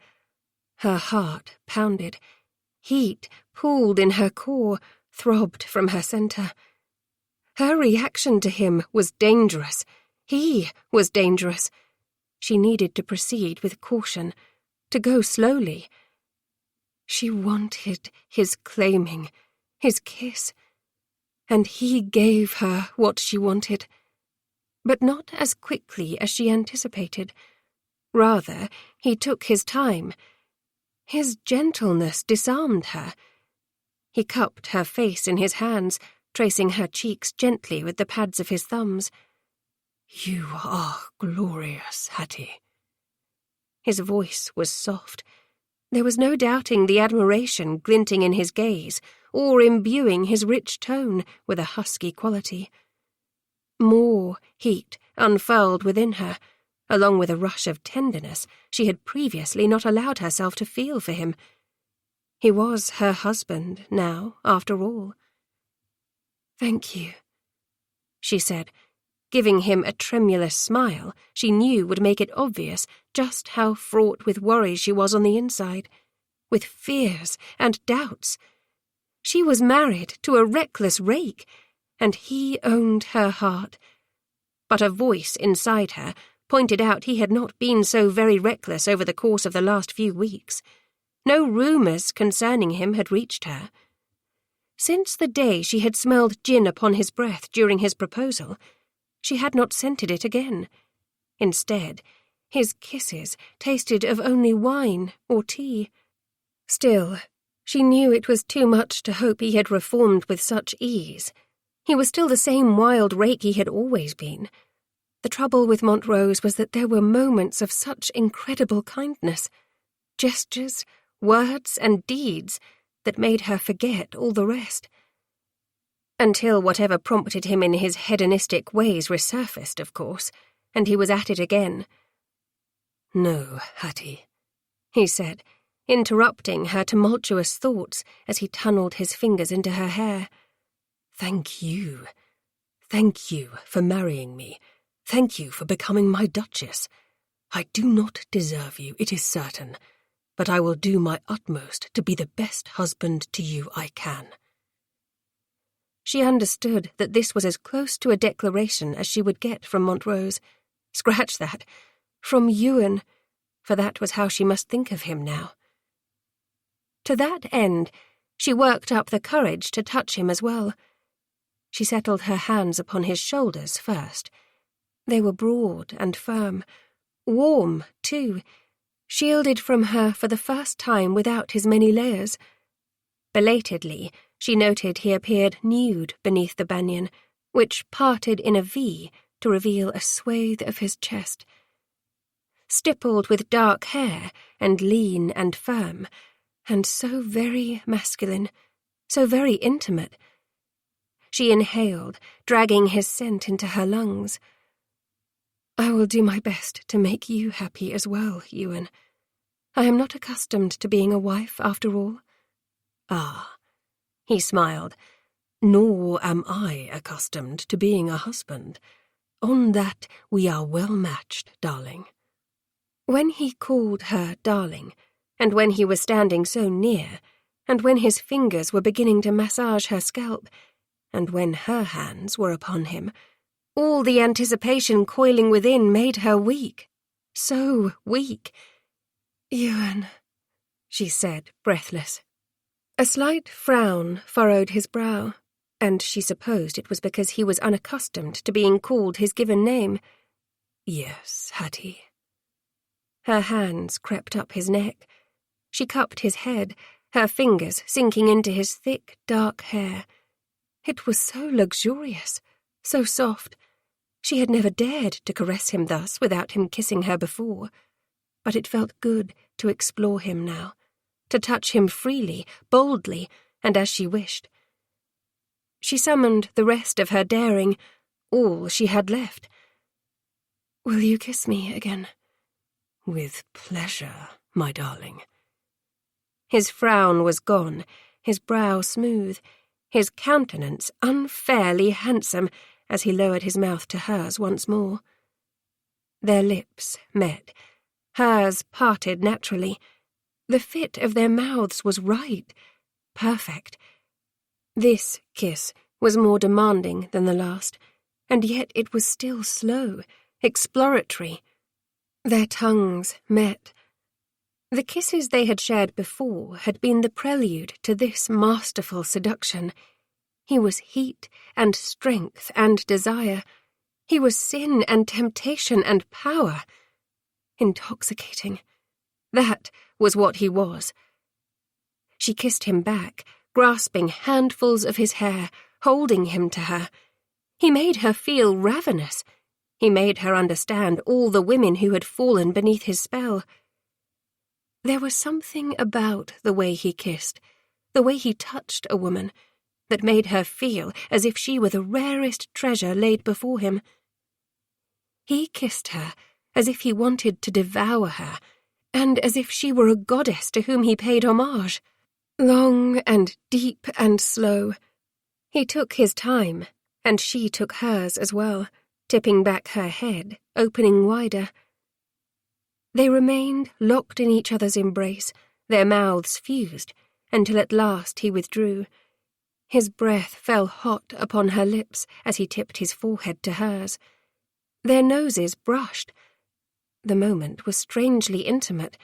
S2: Her heart pounded. Heat pooled in her core, throbbed from her centre. Her reaction to him was dangerous. He was dangerous. She needed to proceed with caution, to go slowly. She wanted his claiming, his kiss, and he gave her what she wanted. But not as quickly as she anticipated. Rather, he took his time. His gentleness disarmed her. He cupped her face in his hands, tracing her cheeks gently with the pads of his thumbs. "You are glorious, Hattie." His voice was soft. There was no doubting the admiration glinting in his gaze, or imbuing his rich tone with a husky quality. More heat unfurled within her, along with a rush of tenderness she had previously not allowed herself to feel for him. He was her husband now, after all. "Thank you," she said, giving him a tremulous smile she knew would make it obvious just how fraught with worry she was on the inside, with fears and doubts. She was married to a reckless rake, and he owned her heart. But a voice inside her pointed out he had not been so very reckless over the course of the last few weeks. No rumours concerning him had reached her. Since the day she had smelled gin upon his breath during his proposal, she had not scented it again. Instead, his kisses tasted of only wine or tea. Still, she knew it was too much to hope he had reformed with such ease. He was still the same wild rake he had always been. The trouble with Montrose was that there were moments of such incredible kindness, gestures, words and deeds that made her forget all the rest. Until whatever prompted him in his hedonistic ways resurfaced, of course, and he was at it again.
S5: "No, Hattie,"
S2: he said, interrupting her tumultuous thoughts as he tunnelled his fingers into her hair.
S5: Thank you. Thank you for marrying me. Thank you for becoming my Duchess. I do not deserve you, it is certain, but I will do my utmost to be the best husband to you I can."
S2: She understood that this was as close to a declaration as she would get from Montrose. Scratch that. From Ewan, for that was how she must think of him now. To that end, she worked up the courage to touch him as well. She settled her hands upon his shoulders first. They were broad and firm, warm, too, shielded from her for the first time without his many layers. Belatedly, she noted he appeared nude beneath the banyan, which parted in a V to reveal a swathe of his chest. Stippled with dark hair and lean and firm, and so very masculine, so very intimate. She inhaled, dragging his scent into her lungs. "I will do my best to make you happy as well, Ewan. I am not accustomed to being a wife, after all."
S5: "Ah," he smiled, "nor am I accustomed to being a husband. On that we are well matched, darling."
S2: When he called her darling, and when he was standing so near, and when his fingers were beginning to massage her scalp, and when her hands were upon him, all the anticipation coiling within made her weak. So weak. "Ewan," she said, breathless. A slight frown furrowed his brow, and she supposed it was because he was unaccustomed to being called his given name.
S5: "Yes, Hattie."
S2: Her hands crept up his neck. She cupped his head, her fingers sinking into his thick, dark hair. It was so luxurious, so soft. She had never dared to caress him thus without him kissing her before, but it felt good to explore him now, to touch him freely, boldly, and as she wished. She summoned the rest of her daring, all she had left. "Will you kiss me again?"
S5: "With pleasure, my darling."
S2: His frown was gone, his brow smooth, his countenance unfairly handsome as he lowered his mouth to hers once more. Their lips met, hers parted naturally. The fit of their mouths was right, perfect. This kiss was more demanding than the last, and yet it was still slow, exploratory. Their tongues met. The kisses they had shared before had been the prelude to this masterful seduction. He was heat and strength and desire. He was sin and temptation and power. Intoxicating. That was what he was. She kissed him back, grasping handfuls of his hair, holding him to her. He made her feel ravenous. He made her understand all the women who had fallen beneath his spell. There was something about the way he kissed, the way he touched a woman, that made her feel as if she were the rarest treasure laid before him. He kissed her as if he wanted to devour her, and as if she were a goddess to whom he paid homage. Long and deep and slow. He took his time, and she took hers as well, tipping back her head, opening wider. They remained locked in each other's embrace, their mouths fused, until at last he withdrew. His breath fell hot upon her lips as he tipped his forehead to hers. Their noses brushed. The moment was strangely intimate,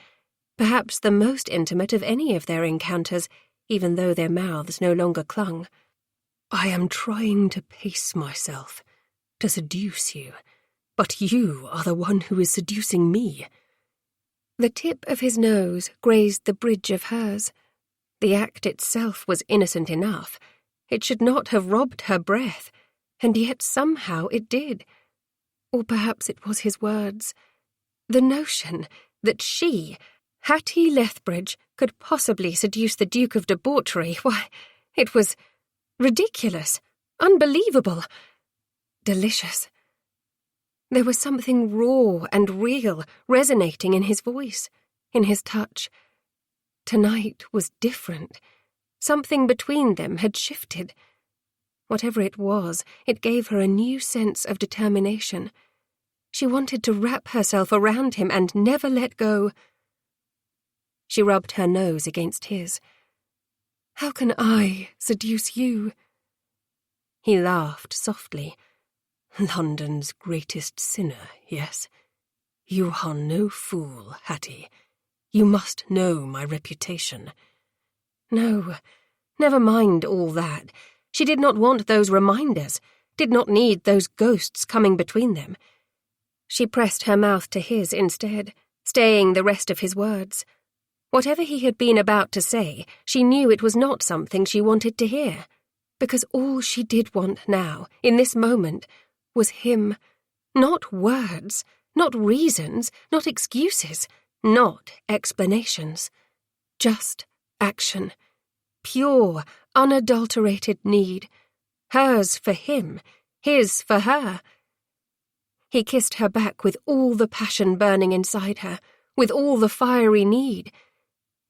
S2: perhaps the most intimate of any of their encounters, even though their mouths no longer clung.
S5: I am trying to pace myself, to seduce you, but you are the one who is seducing me.
S2: The tip of his nose grazed the bridge of hers. The act itself was innocent enough. It should not have robbed her breath, and yet somehow it did. Or perhaps it was his words. The notion that she, Hattie Lethbridge, could possibly seduce the Duke of Debauchery, why, it was ridiculous, unbelievable, delicious. There was something raw and real resonating in his voice, in his touch. Tonight was different. Something between them had shifted. Whatever it was, it gave her a new sense of determination. She wanted to wrap herself around him and never let go. She rubbed her nose against his. How can I seduce you? He laughed softly.
S5: London's greatest sinner, yes. You are no fool, Hattie. You must know my reputation.
S2: No, never mind all that. She did not want those reminders, did not need those ghosts coming between them. She pressed her mouth to his instead, staying the rest of his words. Whatever he had been about to say, she knew it was not something she wanted to hear, because all she did want now, in this moment, was him. Not words, not reasons, not excuses, not explanations. Just action. Pure, unadulterated need. Hers for him, his for her. He kissed her back with all the passion burning inside her, with all the fiery need.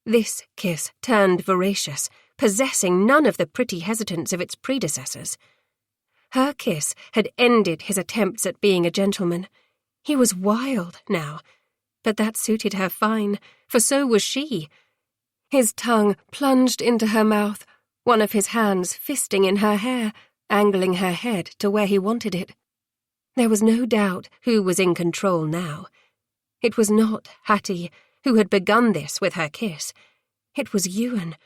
S2: This kiss turned voracious, possessing none of the pretty hesitance of its predecessors. Her kiss had ended his attempts at being a gentleman. He was wild now, but that suited her fine, for so was she. His tongue plunged into her mouth, one of his hands fisting in her hair, angling her head to where he wanted it. There was no doubt who was in control now. It was not Hattie, who had begun this with her kiss. It was Ewan,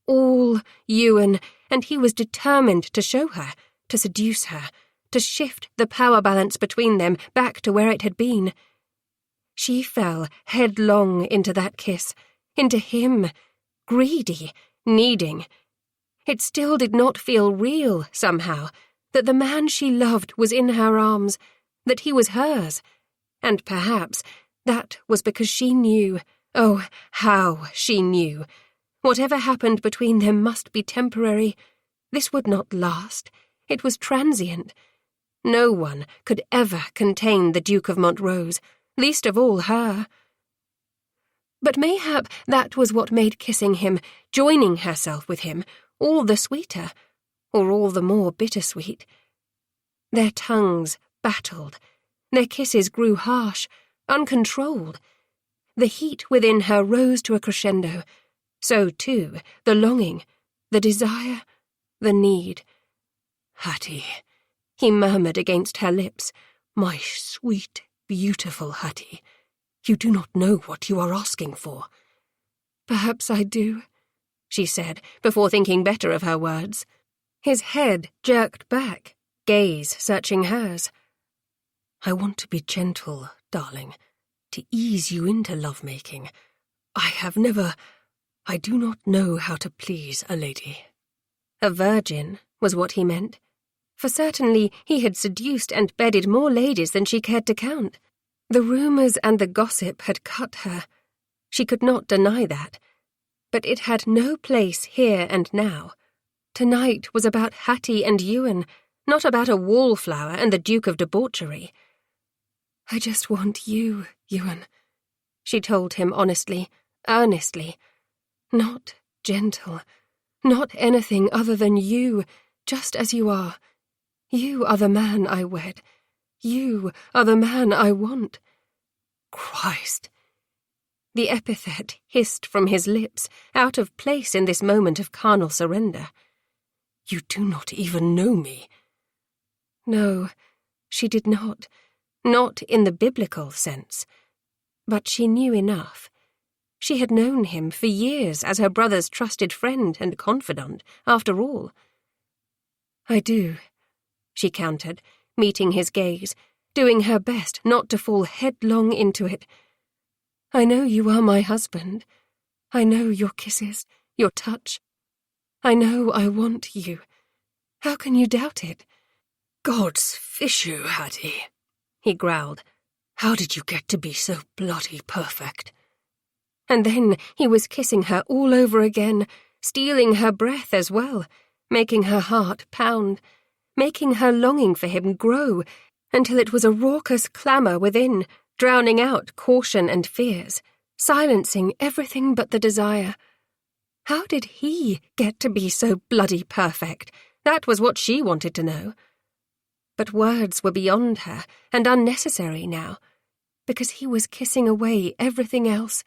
S2: all Ewan, and he was determined to show her, to seduce her, to shift the power balance between them back to where it had been. She fell headlong into that kiss, into him, greedy, needing. It still did not feel real, somehow, that the man she loved was in her arms, that he was hers, and perhaps that was because she knew, oh, how she knew. Whatever happened between them must be temporary. This would not last. It was transient. No one could ever contain the Duke of Montrose, least of all her. But mayhap that was what made kissing him, joining herself with him, all the sweeter, or all the more bittersweet. Their tongues battled. Their kisses grew harsh, uncontrolled. The heat within her rose to a crescendo. So, too, the longing, the desire, the need.
S5: Hattie,
S2: he murmured against her lips.
S5: My sweet, beautiful Hattie, you do not know what you are asking for.
S2: Perhaps I do, she said, before thinking better of her words. His head jerked back, gaze searching hers.
S5: I want to be gentle, darling, to ease you into lovemaking. I do not know how to please a lady.
S2: A virgin was what he meant, for certainly he had seduced and bedded more ladies than she cared to count. The rumours and the gossip had cut her. She could not deny that. But it had no place here and now. Tonight was about Hattie and Ewan, not about a wallflower and the Duke of Debauchery. "I just want you, Ewan," she told him honestly, earnestly. "Not gentle, not anything other than you, just as you are. You are the man I wed. You are the man I want."
S5: Christ!
S2: The epithet hissed from his lips, out of place in this moment of carnal surrender.
S5: You do not even know me.
S2: No, she did not in the biblical sense. But she knew enough. She had known him for years as her brother's trusted friend and confidant, after all. "I do," she countered, meeting his gaze, doing her best not to fall headlong into it. "I know you are my husband. I know your kisses, your touch. I know I want you. How can you doubt it?"
S5: "God's fish you, Hattie," he growled. "How did you get to be so bloody perfect?"
S2: And then he was kissing her all over again, stealing her breath as well, making her heart pound, making her longing for him grow, until it was a raucous clamour within, drowning out caution and fears, silencing everything but the desire. How did he get to be so bloody perfect? That was what she wanted to know. But words were beyond her, and unnecessary now, because he was kissing away everything else,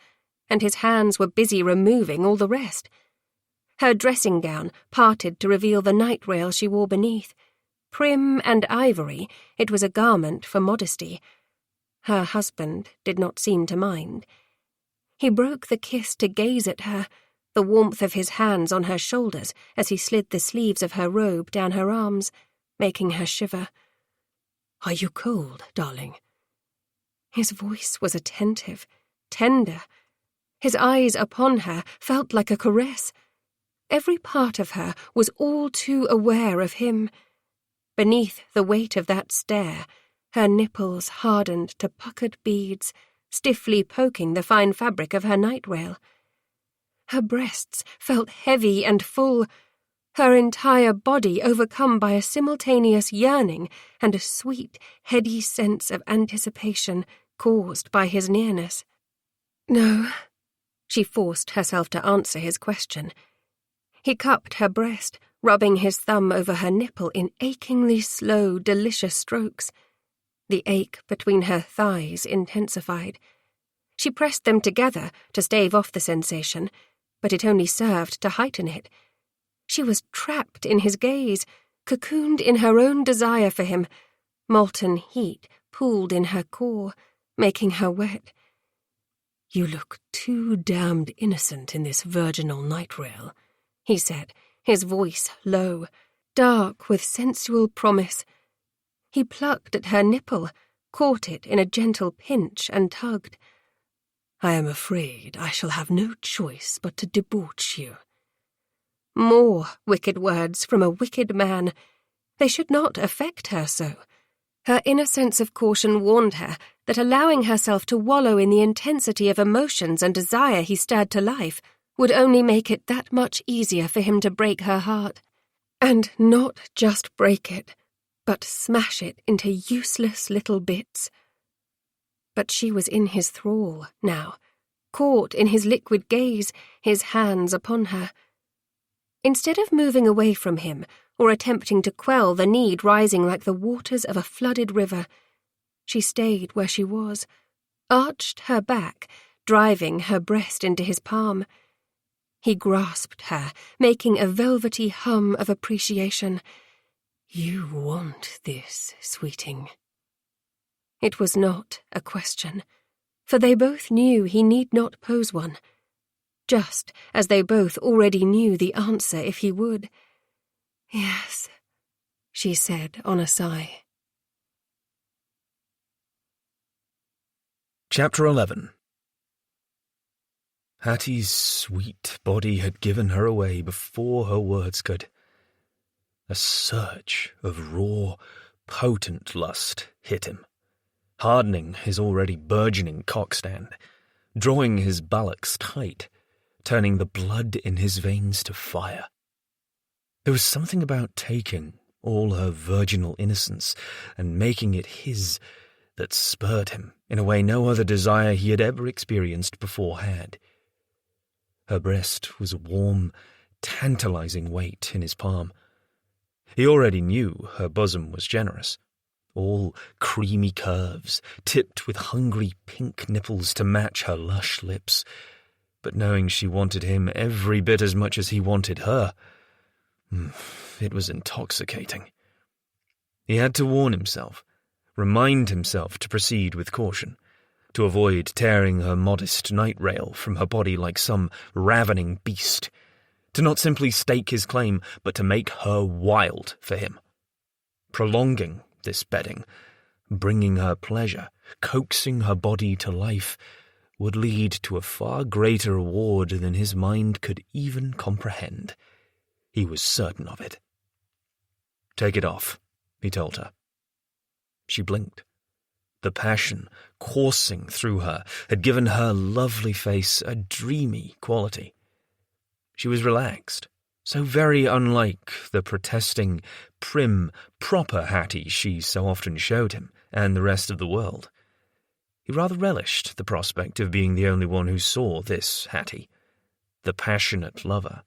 S2: and his hands were busy removing all the rest. Her dressing gown parted to reveal the night rail she wore beneath. Prim and ivory, it was a garment for modesty. Her husband did not seem to mind. He broke the kiss to gaze at her, the warmth of his hands on her shoulders as he slid the sleeves of her robe down her arms, making her shiver.
S5: "Are you cold, darling?"
S2: His voice was attentive, tender. His eyes upon her felt like a caress. Every part of her was all too aware of him. Beneath the weight of that stare, her nipples hardened to puckered beads, stiffly poking the fine fabric of her night rail. Her breasts felt heavy and full, her entire body overcome by a simultaneous yearning and a sweet, heady sense of anticipation caused by his nearness. "No," she forced herself to answer his question. He cupped her breast, rubbing his thumb over her nipple in achingly slow, delicious strokes. The ache between her thighs intensified. She pressed them together to stave off the sensation, but it only served to heighten it. She was trapped in his gaze, cocooned in her own desire for him. Molten heat pooled in her core, making her wet.
S5: "You look too damned innocent in this virginal night rail,"
S2: he said, his voice low, dark with sensual promise. He plucked at her nipple, caught it in a gentle pinch and tugged.
S5: "I am afraid I shall have no choice but to debauch you."
S2: More wicked words from a wicked man. They should not affect her so. Her inner sense of caution warned her that allowing herself to wallow in the intensity of emotions and desire he stirred to life would only make it that much easier for him to break her heart. And not just break it, but smash it into useless little bits. But she was in his thrall now, caught in his liquid gaze, his hands upon her. Instead of moving away from him or attempting to quell the need rising like the waters of a flooded river, she stayed where she was, arched her back, driving her breast into his palm. He grasped her, making a velvety hum of appreciation.
S5: "You want this, sweeting."
S2: It was not a question, for they both knew he need not pose one, just as they both already knew the answer if he would. "Yes," she said on a sigh.
S1: Chapter 11. Hattie's sweet body had given her away before her words could. A surge of raw, potent lust hit him, hardening his already burgeoning cockstand, drawing his buttocks tight, turning the blood in his veins to fire. There was something about taking all her virginal innocence and making it his that spurred him in a way no other desire he had ever experienced before had. Her breast was a warm, tantalizing weight in his palm. He already knew her bosom was generous, all creamy curves, tipped with hungry pink nipples to match her lush lips, but knowing she wanted him every bit as much as he wanted her, it was intoxicating. He had to warn himself, remind himself to proceed with caution, to avoid tearing her modest night rail from her body like some ravening beast, to not simply stake his claim, but to make her wild for him. Prolonging this bedding, bringing her pleasure, coaxing her body to life, would lead to a far greater reward than his mind could even comprehend. He was certain of it. "Take it off," he told her. She blinked. The passion coursing through her had given her lovely face a dreamy quality. She was relaxed, so very unlike the protesting, prim, proper Hattie she so often showed him and the rest of the world. He rather relished the prospect of being the only one who saw this Hattie, the passionate lover.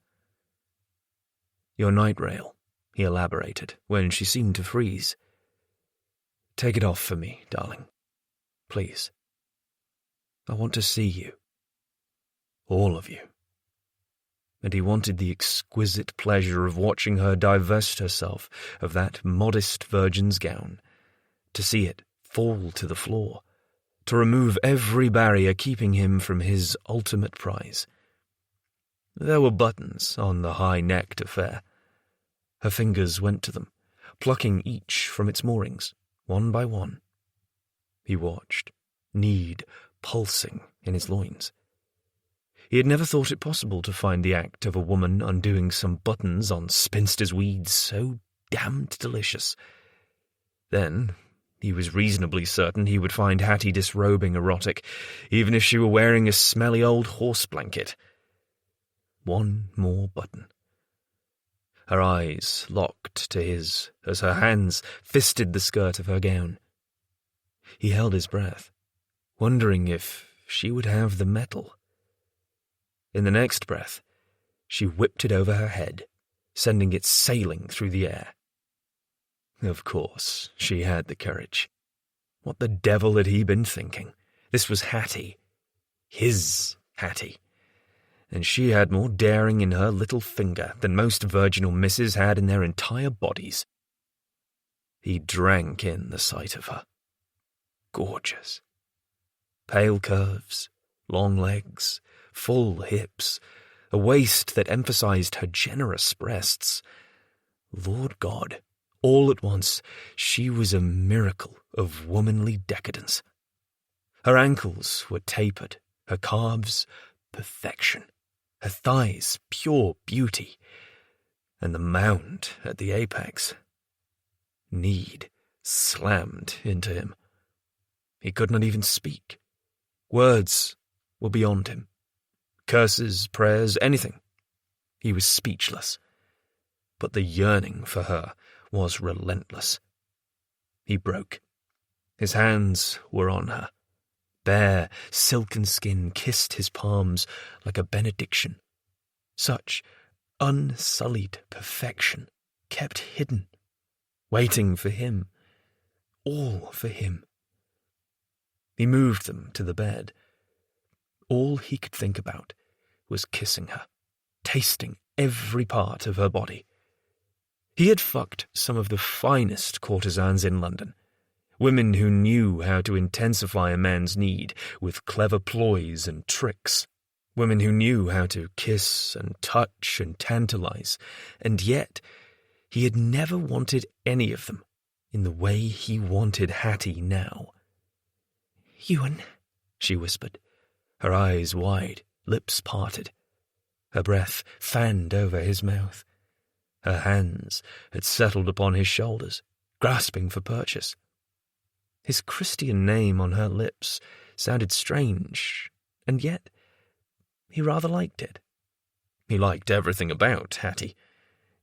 S1: "Your night rail," he elaborated, when she seemed to freeze. "Take it off for me, darling. Please. I want to see you. All of you." And he wanted the exquisite pleasure of watching her divest herself of that modest virgin's gown, to see it fall to the floor, to remove every barrier keeping him from his ultimate prize. There were buttons on the high-necked affair. Her fingers went to them, plucking each from its moorings, one by one. He watched, need pulsing in his loins. He had never thought it possible to find the act of a woman undoing some buttons on spinster's weeds so damned delicious. Then he was reasonably certain he would find Hattie disrobing erotic, even if she were wearing a smelly old horse blanket. One more button. Her eyes locked to his as her hands fisted the skirt of her gown. He held his breath, wondering if she would have the metal. In the next breath, she whipped it over her head, sending it sailing through the air. Of course, she had the courage. What the devil had he been thinking? This was Hattie. His Hattie. And she had more daring in her little finger than most virginal misses had in their entire bodies. He drank in the sight of her. Gorgeous. Pale curves, long legs, full hips, a waist that emphasized her generous breasts. Lord God, all at once, she was a miracle of womanly decadence. Her ankles were tapered, her calves perfection, her thighs pure beauty, and the mound at the apex. Need slammed into him. He could not even speak. Words were beyond him. Curses, prayers, anything. He was speechless. But the yearning for her was relentless. He broke. His hands were on her. Bare, silken skin kissed his palms like a benediction. Such unsullied perfection kept hidden, waiting for him, all for him. He moved them to the bed. All he could think about was kissing her, tasting every part of her body. He had fucked some of the finest courtesans in London, women who knew how to intensify a man's need with clever ploys and tricks, women who knew how to kiss and touch and tantalize, and yet he had never wanted any of them in the way he wanted Hattie now. "Ewan," she whispered, her eyes wide, lips parted. Her breath fanned over his mouth. Her hands had settled upon his shoulders, grasping for purchase. His Christian name on her lips sounded strange and yet he rather liked it. He liked everything about Hattie.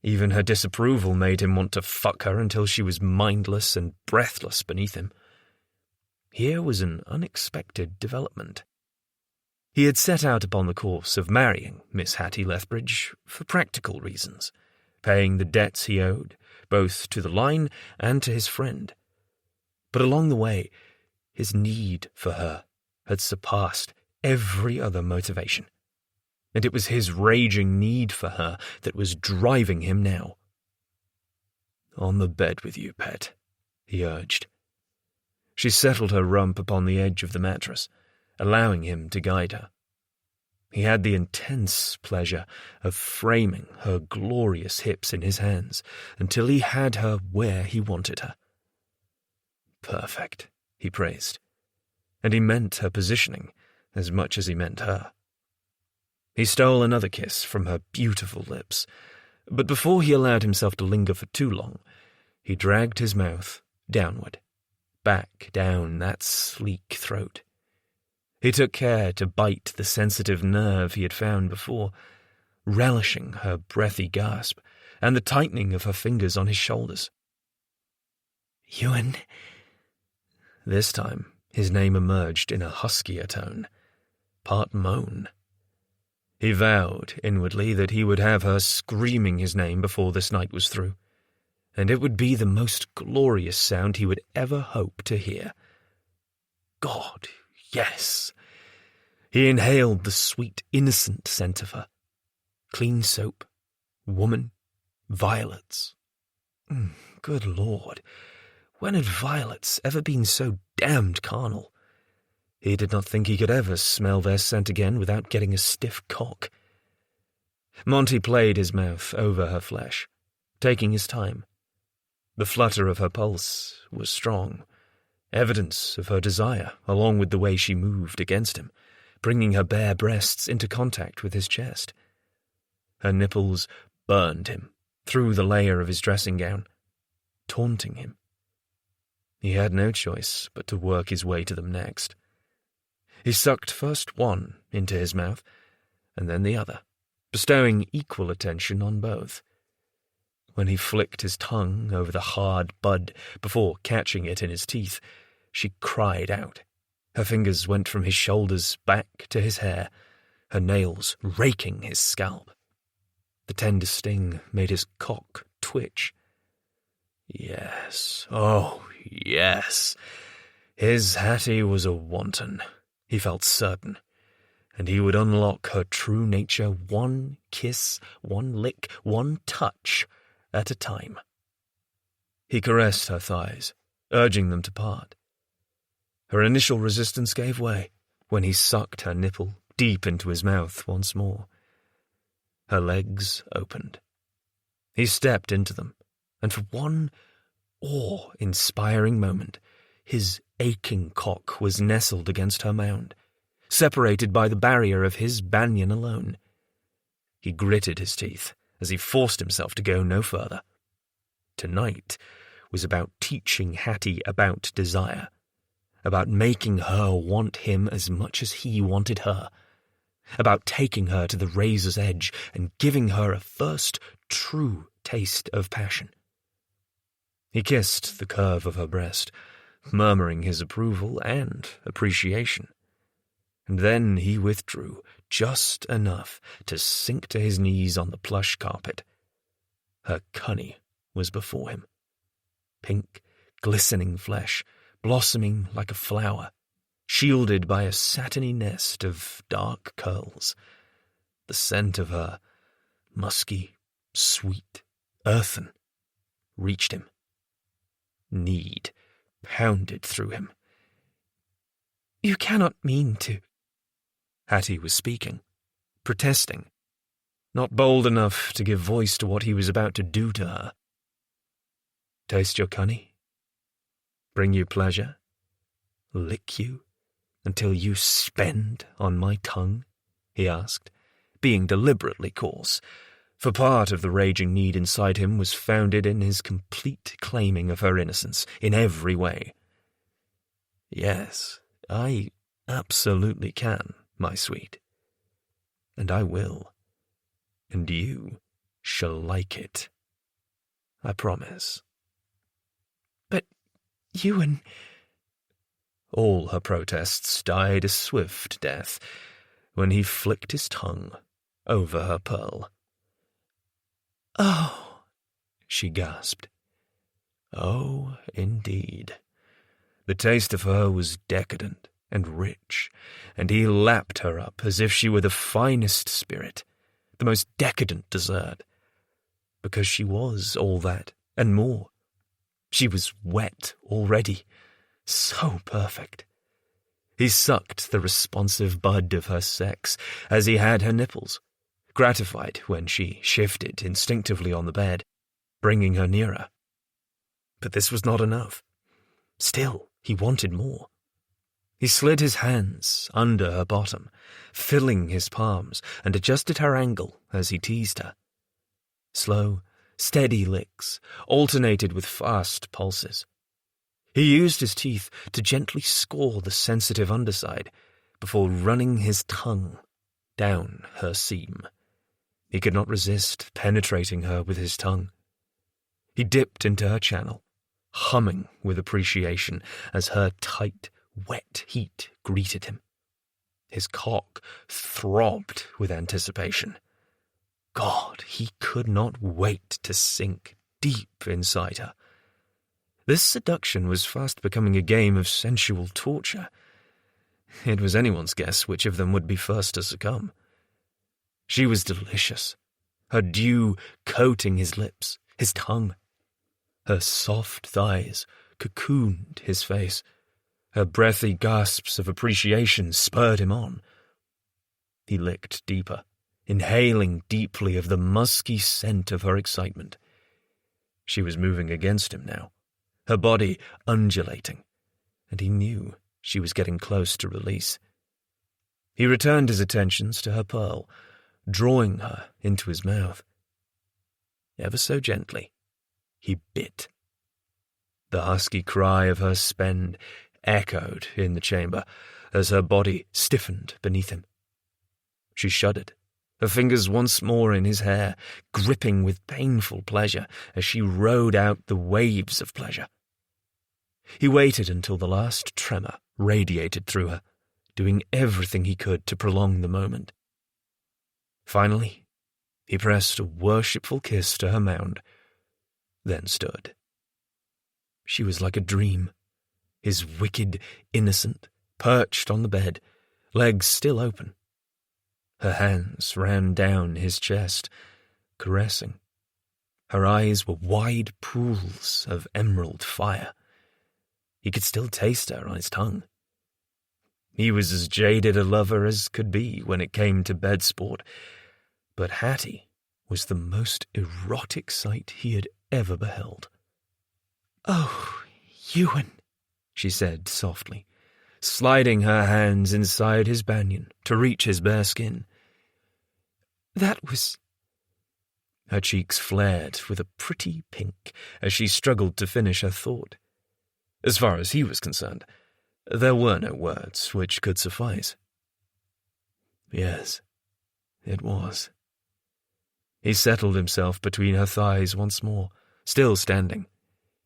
S1: Even her disapproval made him want to fuck her until she was mindless and breathless beneath him. Here was an unexpected development. He had set out upon the course of marrying Miss Hattie Lethbridge for practical reasons, paying the debts he owed, both to the line and to his friend. But along the way, his need for her had surpassed every other motivation, and it was his raging need for her that was driving him now. "On the bed with you, pet," he urged. She settled her rump upon the edge of the mattress, allowing him to guide her. He had the intense pleasure of framing her glorious hips in his hands until he had her where he wanted her. Perfect, he praised, and he meant her positioning as much as he meant her. He stole another kiss from her beautiful lips, but before he allowed himself to linger for too long, he dragged his mouth downward, back down that sleek throat. He took care to bite the sensitive nerve he had found before, relishing her breathy gasp and the tightening of her fingers on his shoulders. "Ewan." This time, his name emerged in a huskier tone, part moan. He vowed inwardly that he would have her screaming his name before this night was through, and it would be the most glorious sound he would ever hope to hear. God, yes! He inhaled the sweet, innocent scent of her. Clean soap, woman, violets. Good Lord, when had violets ever been so damned carnal? He did not think he could ever smell their scent again without getting a stiff cock. Monty played his mouth over her flesh, taking his time. The flutter of her pulse was strong, evidence of her desire, along with the way she moved against him, bringing her bare breasts into contact with his chest. Her nipples burned him through the layer of his dressing gown, taunting him. He had no choice but to work his way to them next. He sucked first one into his mouth, and then the other, bestowing equal attention on both. When he flicked his tongue over the hard bud before catching it in his teeth, she cried out. Her fingers went from his shoulders back to his hair, her nails raking his scalp. The tender sting made his cock twitch. Yes, oh yes, his Hattie was a wanton. He felt certain, and he would unlock her true nature one kiss, one lick, one touch at a time. He caressed her thighs, urging them to part. Her initial resistance gave way when he sucked her nipple deep into his mouth once more. Her legs opened. He stepped into them, and for one awe-inspiring moment, his aching cock was nestled against her mound, separated by the barrier of his banyan alone. He gritted his teeth as he forced himself to go no further. Tonight was about teaching Hattie about desire, about making her want him as much as he wanted her, about taking her to the razor's edge and giving her a first true taste of passion. He kissed the curve of her breast, murmuring his approval and appreciation. And then he withdrew just enough to sink to his knees on the plush carpet. Her cunny was before him. Pink, glistening flesh, blossoming like a flower, shielded by a satiny nest of dark curls. The scent of her, musky, sweet, earthen, reached him. Need pounded through him. "You cannot mean to—" Hattie was speaking, protesting, not bold enough to give voice to what he was about to do to her. "Taste your cunny? Bring you pleasure? Lick you until you spend on my tongue?" he asked, being deliberately coarse, for part of the raging need inside him was founded in his complete claiming of her innocence in every way. "Yes, I absolutely can, my sweet. And I will. And you shall like it. I promise.
S4: But Ewan...
S1: All her protests died a swift death when he flicked his tongue over her pearl.
S4: Oh,
S1: she gasped. Oh, indeed. The taste of her was decadent and rich, and he lapped her up as if she were the finest spirit, the most decadent dessert, because she was all that and more. She was wet already, so perfect. He sucked the responsive bud of her sex as he had her nipples, gratified when she shifted instinctively on the bed, bringing her nearer. But this was not enough. Still, he wanted more. He slid his hands under her bottom, filling his palms, and adjusted her angle as he teased her. Slow, steady licks alternated with fast pulses. He used his teeth to gently score the sensitive underside before running his tongue down her seam. He could not resist penetrating her with his tongue. He dipped into her channel, humming with appreciation as her tight, wet heat greeted him. His cock throbbed with anticipation. God, he could not wait to sink deep inside her. This seduction was fast becoming a game of sensual torture. It was anyone's guess which of them would be first to succumb. She was delicious, her dew coating his lips, his tongue. Her soft thighs cocooned his face. Her breathy gasps of appreciation spurred him on. He licked deeper, inhaling deeply of the musky scent of her excitement. She was moving against him now, her body undulating, and he knew she was getting close to release. He returned his attentions to her pearl, drawing her into his mouth. Ever so gently, he bit. The husky cry of her spend echoed in the chamber as her body stiffened beneath him. She shuddered, her fingers once more in his hair, gripping with painful pleasure as she rode out the waves of pleasure. He waited until the last tremor radiated through her, doing everything he could to prolong the moment. Finally, he pressed a worshipful kiss to her mound, then stood. She was like a dream, his wicked innocent, perched on the bed, legs still open. Her hands ran down his chest, caressing. Her eyes were wide pools of emerald fire. He could still taste her on his tongue. He was as jaded a lover as could be when it came to bed sport, but Hattie was the most erotic sight he had ever beheld.
S4: "Oh, Ewan,"
S1: she said softly, sliding her hands inside his banyan to reach his bare skin.
S4: "That was..."
S1: Her cheeks flared with a pretty pink as she struggled to finish her thought. As far as he was concerned, there were no words which could suffice. Yes, it was. He settled himself between her thighs once more, still standing,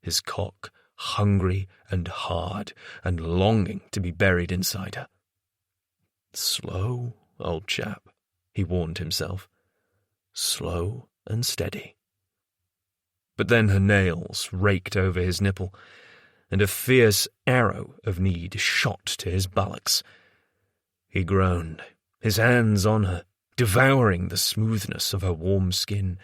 S1: his cock hungry and hard and longing to be buried inside her. Slow, old chap, he warned himself. Slow and steady. But then her nails raked over his nipple, and a fierce arrow of need shot to his buttocks. He groaned, his hands on her, devouring the smoothness of her warm skin,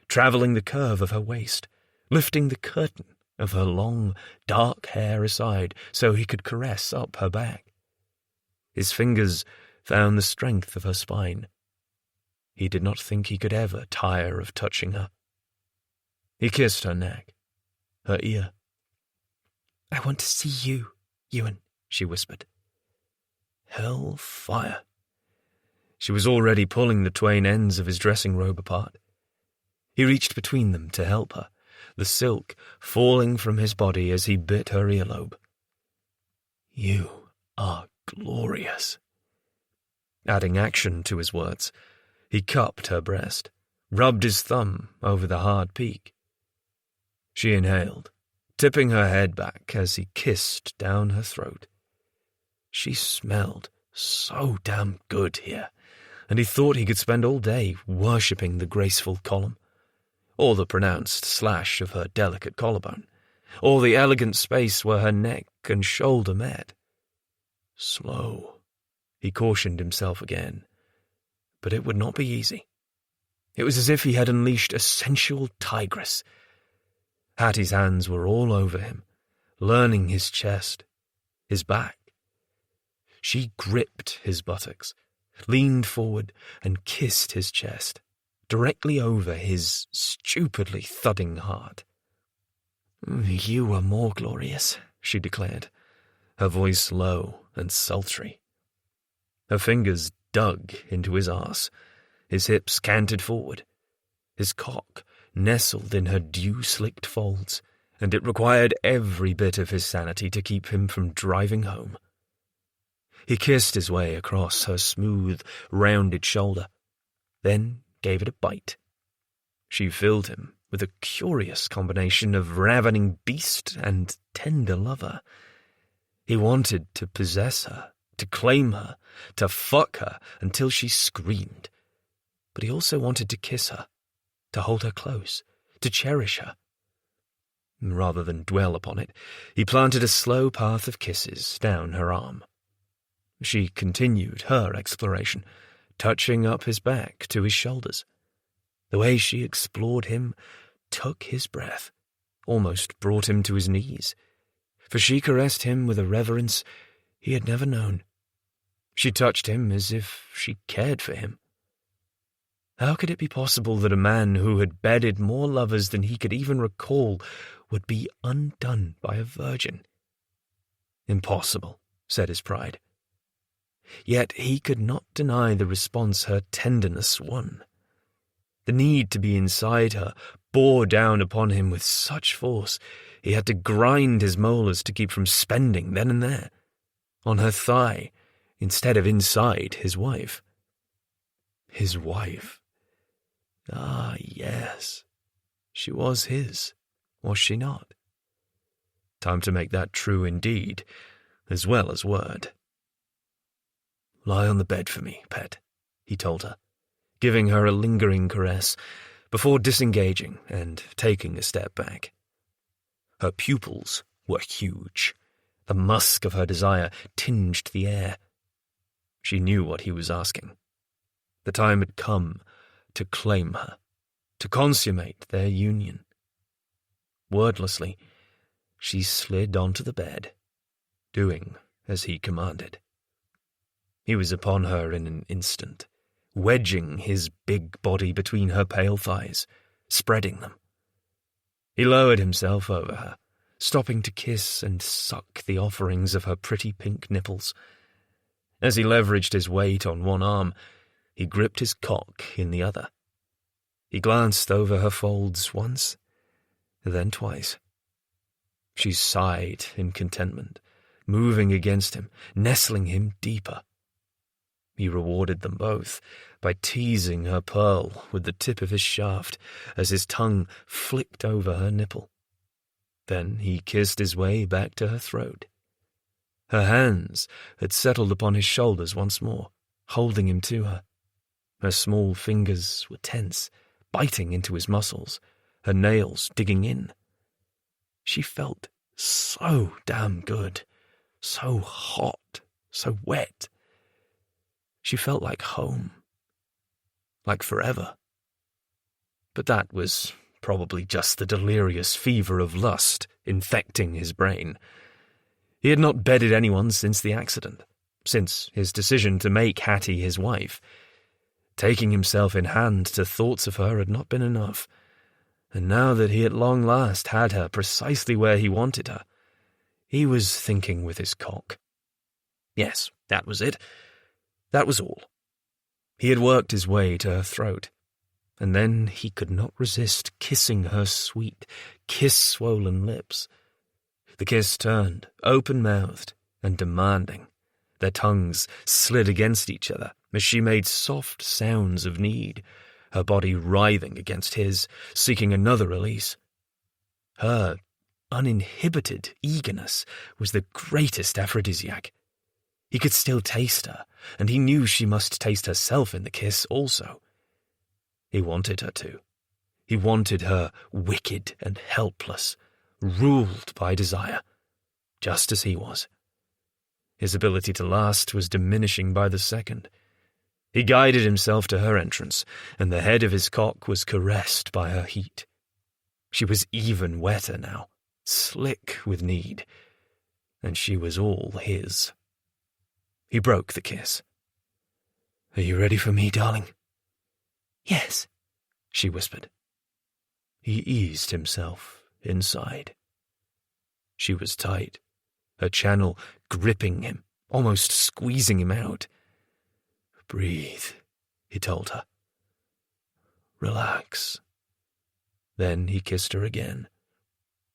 S1: travelling the curve of her waist, lifting the curtain of her long, dark hair aside so he could caress up her back. His fingers found the strength of her spine. He did not think he could ever tire of touching her. He kissed her neck, her ear.
S4: "I want to see you, Ewan," she whispered.
S1: Hell fire. She was already pulling the twain ends of his dressing robe apart. He reached between them to help her, the silk falling from his body as he bit her earlobe. You are glorious. Adding action to his words, he cupped her breast, rubbed his thumb over the hard peak. She inhaled, tipping her head back as he kissed down her throat. She smelled so damn good here, and he thought he could spend all day worshipping the graceful column, or the pronounced slash of her delicate collarbone, or the elegant space where her neck and shoulder met. Slow, he cautioned himself again, but it would not be easy. It was as if he had unleashed a sensual tigress. Hattie's hands were all over him, learning his chest, his back. She gripped his buttocks, leaned forward and kissed his chest, directly over his stupidly thudding heart. "You are more glorious," she declared, her voice low and sultry. Her fingers dug into his arse, his hips canted forward, his cock nestled in her dew-slicked folds, and it required every bit of his sanity to keep him from driving home. He kissed his way across her smooth, rounded shoulder, then gave it a bite. She filled him with a curious combination of ravening beast and tender lover. He wanted to possess her, to claim her, to fuck her until she screamed. But he also wanted to kiss her, to hold her close, to cherish her. Rather than dwell upon it, he planted a slow path of kisses down her arm. She continued her exploration, touching up his back to his shoulders. The way she explored him took his breath, almost brought him to his knees, for she caressed him with a reverence he had never known. She touched him as if she cared for him. How could it be possible that a man who had bedded more lovers than he could even recall would be undone by a virgin? Impossible, said his pride. Yet he could not deny the response her tenderness won. The need to be inside her bore down upon him with such force he had to grind his molars to keep from spending then and there, on her thigh, instead of inside his wife. His wife. Ah, yes. She was his, was she not? Time to make that true indeed, as well as word. "Lie on the bed for me, pet," he told her, giving her a lingering caress before disengaging and taking a step back. Her pupils were huge. The musk of her desire tinged the air. She knew what he was asking. The time had come to claim her, to consummate their union. Wordlessly, she slid onto the bed, doing as he commanded. He was upon her in an instant, wedging his big body between her pale thighs, spreading them. He lowered himself over her, stopping to kiss and suck the offerings of her pretty pink nipples. As he leveraged his weight on one arm, he gripped his cock in the other. He glanced over her folds once, then twice. She sighed in contentment, moving against him, nestling him deeper. He rewarded them both by teasing her pearl with the tip of his shaft as his tongue flicked over her nipple. Then he kissed his way back to her throat. Her hands had settled upon his shoulders once more, holding him to her. Her small fingers were tense, biting into his muscles, her nails digging in. She felt so damn good, so hot, so wet. She felt like home, like forever. But that was probably just the delirious fever of lust infecting his brain. He had not bedded anyone since the accident, since his decision to make Hattie his wife. Taking himself in hand to thoughts of her had not been enough, and now that he at long last had her precisely where he wanted her, he was thinking with his cock. Yes, that was it. That was all. He had worked his way to her throat, and then he could not resist kissing her sweet, kiss-swollen lips. The kiss turned, open-mouthed and demanding. Their tongues slid against each other, as she made soft sounds of need, her body writhing against his, seeking another release. Her uninhibited eagerness was the greatest aphrodisiac. He could still taste her, and he knew she must taste herself in the kiss also. He wanted her to. He wanted her wicked and helpless, ruled by desire, just as he was. His ability to last was diminishing by the second. He guided himself to her entrance, and the head of his cock was caressed by her heat. She was even wetter now, slick with need, and she was all his. He broke the kiss. "Are you ready for me, darling?"
S3: "Yes,"
S1: she whispered. He eased himself inside. She was tight, her channel gripping him, almost squeezing him out. "Breathe," he told her. "Relax." Then he kissed her again.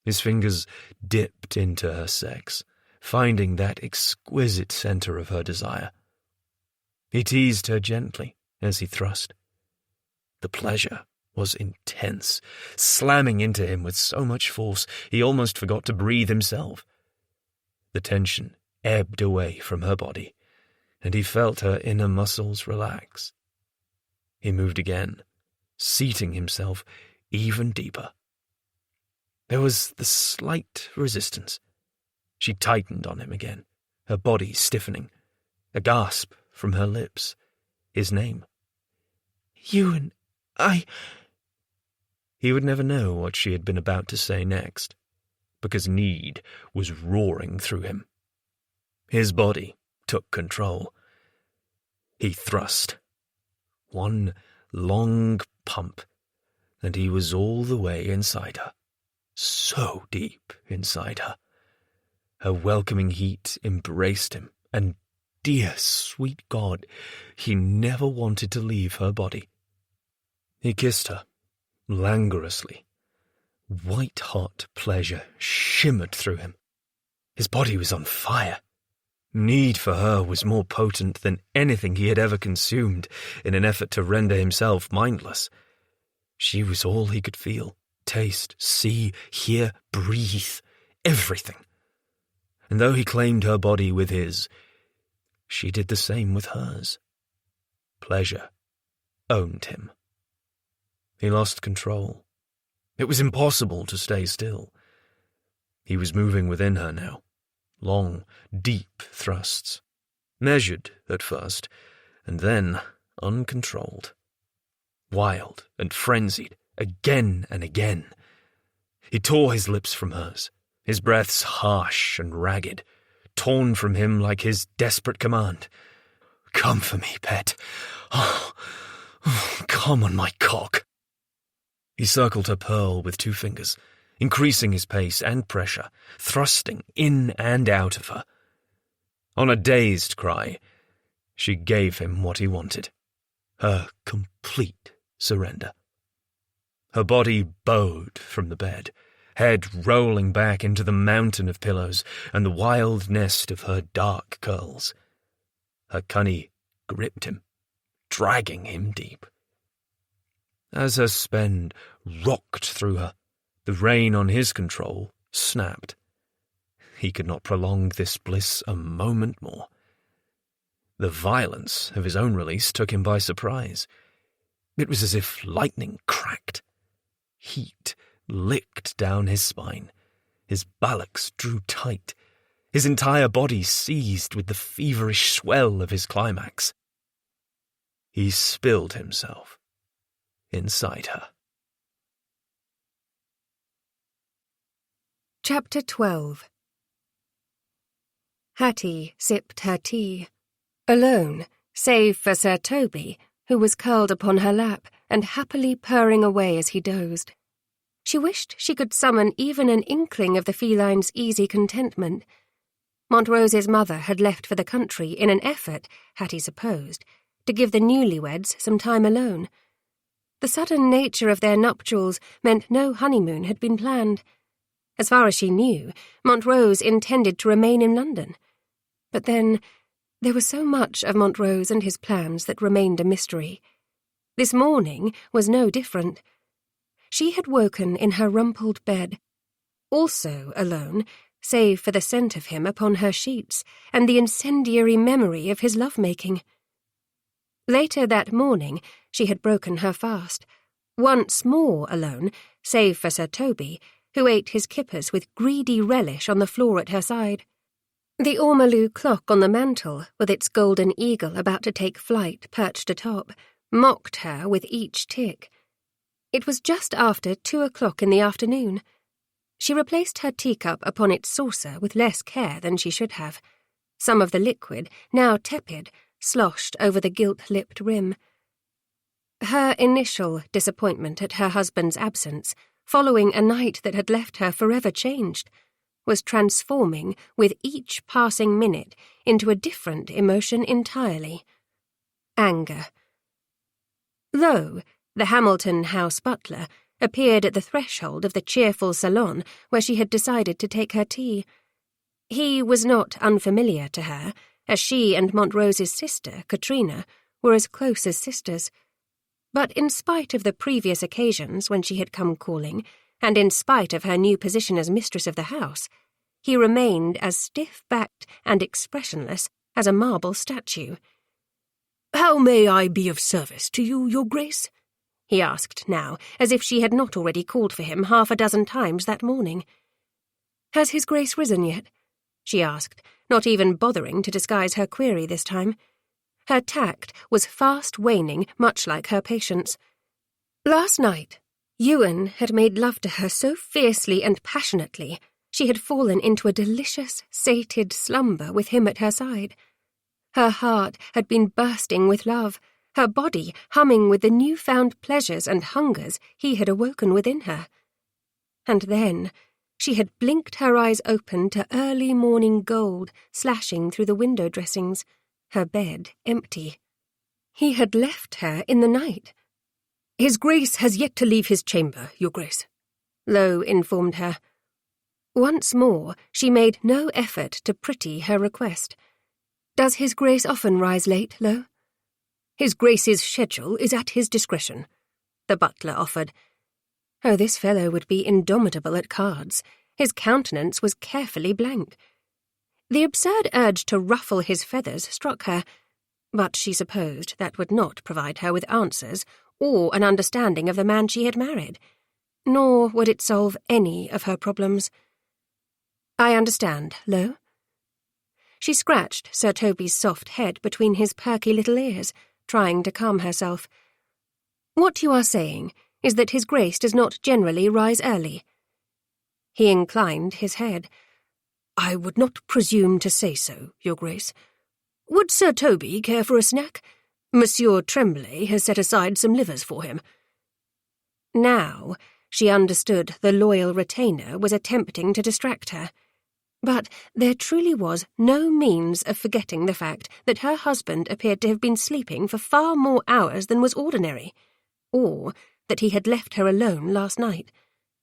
S1: His fingers dipped into her sex, finding that exquisite center of her desire. He teased her gently as he thrust. The pleasure was intense, slamming into him with so much force he almost forgot to breathe himself. The tension ebbed away from her body, and he felt her inner muscles relax. He moved again, seating himself even deeper. There was the slight resistance. She tightened on him again, her body stiffening. A gasp from her lips. His name.
S3: "You and I—"
S1: He would never know what she had been about to say next, because need was roaring through him. His body took control. He thrust. One long pump, and he was all the way inside her, so deep inside her. Her welcoming heat embraced him, and, dear sweet God, he never wanted to leave her body. He kissed her, languorously. White-hot pleasure shimmered through him. His body was on fire. Need for her was more potent than anything he had ever consumed in an effort to render himself mindless. She was all he could feel, taste, see, hear, breathe, everything. And though he claimed her body with his, she did the same with hers. Pleasure owned him. He lost control. It was impossible to stay still. He was moving within her now, long, deep thrusts, measured at first, and then uncontrolled. Wild and frenzied, again and again. He tore his lips from hers, his breaths harsh and ragged, torn from him like his desperate command. "Come for me, pet. Oh, come on my cock." He circled her pearl with 2 fingers, increasing his pace and pressure, thrusting in and out of her. On a dazed cry, she gave him what he wanted, her complete surrender. Her body bowed from the bed, head rolling back into the mountain of pillows and the wild nest of her dark curls. Her cunny gripped him, dragging him deep. As her spend rocked through her, the rein on his control snapped. He could not prolong this bliss a moment more. The violence of his own release took him by surprise. It was as if lightning cracked. Heat licked down his spine. His buttocks drew tight. His entire body seized with the feverish swell of his climax. He spilled himself inside her.
S2: Chapter 12. Hattie sipped her tea, alone, save for Sir Toby, who was curled upon her lap and happily purring away as he dozed. She wished she could summon even an inkling of the feline's easy contentment. Montrose's mother had left for the country in an effort, Hattie supposed, to give the newlyweds some time alone. The sudden nature of their nuptials meant no honeymoon had been planned. As far as she knew, Montrose intended to remain in London. But then, There was so much of Montrose and his plans that remained a mystery. This morning was no different. She had woken in her rumpled bed, also alone, save for the scent of him upon her sheets and the incendiary memory of his love-making. Later that morning she had broken her fast, once more alone, save for Sir Toby, who ate his kippers with greedy relish on the floor at her side. The ormolu clock on the mantel, with its golden eagle about to take flight perched atop, mocked her with each tick. It was just after 2:00 in the afternoon. She replaced her teacup upon its saucer with less care than she should have. Some of the liquid, now tepid, sloshed over the gilt-lipped rim. Her initial disappointment at her husband's absence, following a night that had left her forever changed, was transforming with each passing minute into a different emotion entirely. Anger. Lo, the Hamilton House butler appeared at the threshold of the cheerful salon where she had decided to take her tea. He was not unfamiliar to her, as she and Montrose's sister, Katrina, were as close as sisters. But in spite of the previous occasions when she had come calling, and in spite of her new position as mistress of the house, he remained as stiff-backed and expressionless as a marble statue.
S5: "How may I be of service to you, Your Grace?"
S2: he asked now, as if she had not already called for him 6 times that morning. "Has His Grace risen yet?" she asked, not even bothering to disguise her query this time. Her tact was fast waning, much like her patience. Last night, Ewan had made love to her so fiercely and passionately, she had fallen into a delicious, sated slumber with him at her side. Her heart had been bursting with love, her body humming with the new-found pleasures and hungers he had awoken within her. And then she had blinked her eyes open to early morning gold slashing through the window dressings, her bed empty. He had left her in the night.
S5: "His Grace has yet to leave his chamber, Your Grace,"
S2: Lo informed her. Once more she made no effort to pretty her request. "Does His Grace often rise late, Lo?"
S5: "His Grace's schedule is at his discretion,"
S2: the butler offered. Oh, this fellow would be indomitable at cards. His countenance was carefully blank. The absurd urge to ruffle his feathers struck her, but she supposed that would not provide her with answers or an understanding of the man she had married, nor would it solve any of her problems. "I understand, Lo." She scratched Sir Toby's soft head between his perky little ears, trying to calm herself. "What you are saying is that His Grace does not generally rise early." He inclined his head.
S5: "I would not presume to say so, Your Grace. Would Sir Toby care for a snack? Monsieur Tremblay has set aside some livers for him."
S2: Now she understood the loyal retainer was attempting to distract her. But there truly was no means of forgetting the fact that her husband appeared to have been sleeping for far more hours than was ordinary, or that he had left her alone last night,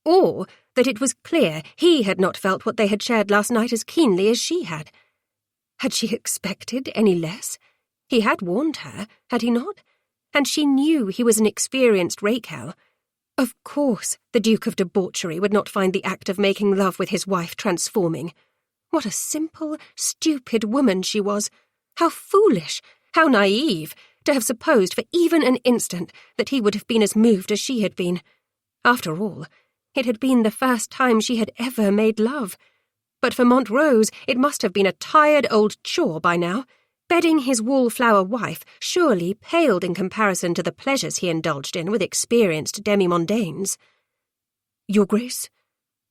S2: or that it was clear he had not felt what they had shared last night as keenly as she had. Had she expected any less? He had warned her, had he not? And she knew he was an experienced rake-hell. Of course the Duke of Debauchery would not find the act of making love with his wife transforming. What a simple, stupid woman she was! How foolish, how naive, to have supposed for even an instant that he would have been as moved as she had been. After all, it had been the first time she had ever made love. But for Montrose it must have been a tired old chore by now. Bedding his wallflower wife surely paled in comparison to the pleasures he indulged in with experienced demi-mondaines.
S5: "Your Grace?"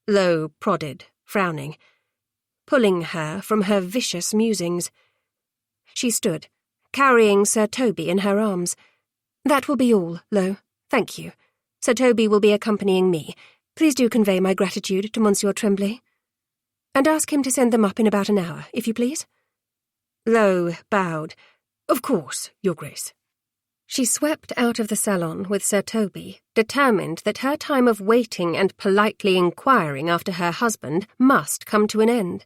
S2: Lo prodded, frowning, pulling her from her vicious musings. She stood, carrying Sir Toby in her arms. "That will be all, Lo. Thank you. Sir Toby will be accompanying me. Please do convey my gratitude to Monsieur Tremblay. And ask him to send them up in about an hour, if you please." Lo bowed.
S5: "Of course, Your Grace."
S2: She swept out of the salon with Sir Toby, determined that her time of waiting and politely inquiring after her husband must come to an end.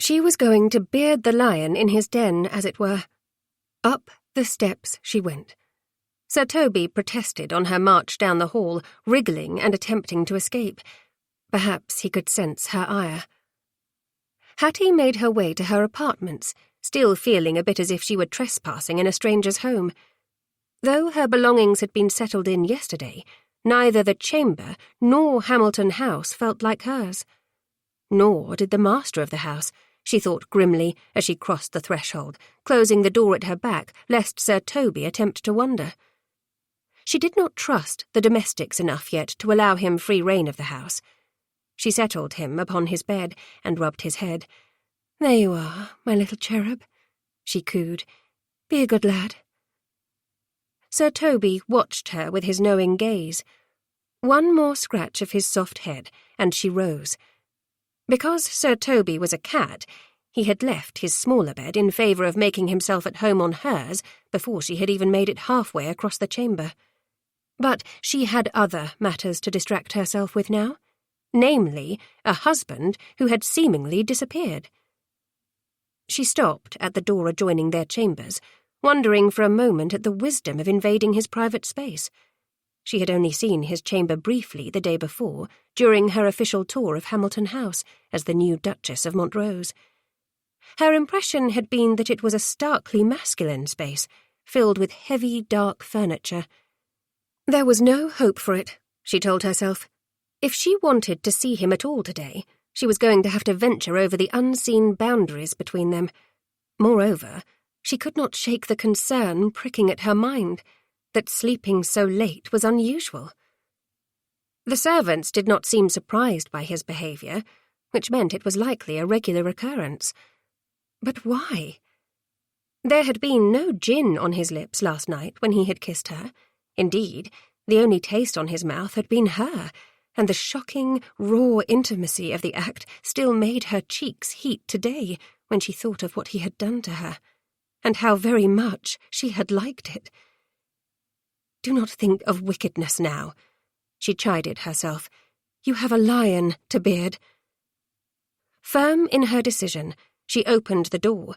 S2: She was going to beard the lion in his den, as it were. Up the steps she went. Sir Toby protested on her march down the hall, wriggling and attempting to escape. Perhaps he could sense her ire. Hattie made her way to her apartments, still feeling a bit as if she were trespassing in a stranger's home. Though her belongings had been settled in yesterday, neither the chamber nor Hamilton House felt like hers. Nor did the master of the house, she thought grimly as she crossed the threshold, closing the door at her back lest Sir Toby attempt to wander. She did not trust the domestics enough yet to allow him free rein of the house. She settled him upon his bed and rubbed his head. "There you are, my little cherub," she cooed. "Be a good lad." Sir Toby watched her with his knowing gaze. One more scratch of his soft head, and she rose. Because Sir Toby was a cat, he had left his smaller bed in favour of making himself at home on hers before she had even made it halfway across the chamber. But she had other matters to distract herself with now, namely, a husband who had seemingly disappeared. She stopped at the door adjoining their chambers, wondering for a moment at the wisdom of invading his private space. She had only seen his chamber briefly the day before, during her official tour of Hamilton House as the new Duchess of Montrose. Her impression had been that it was a starkly masculine space, filled with heavy, dark furniture. There was no hope for it, she told herself. If she wanted to see him at all today, she was going to have to venture over the unseen boundaries between them. Moreover, she could not shake the concern pricking at her mind that sleeping so late was unusual. The servants did not seem surprised by his behaviour, which meant it was likely a regular occurrence. But why? There had been no gin on his lips last night when he had kissed her. Indeed, the only taste on his mouth had been her, and the shocking, raw intimacy of the act still made her cheeks heat today when she thought of what he had done to her, and how very much she had liked it. Do not think of wickedness now, she chided herself. You have a lion to beard. Firm in her decision, she opened the door.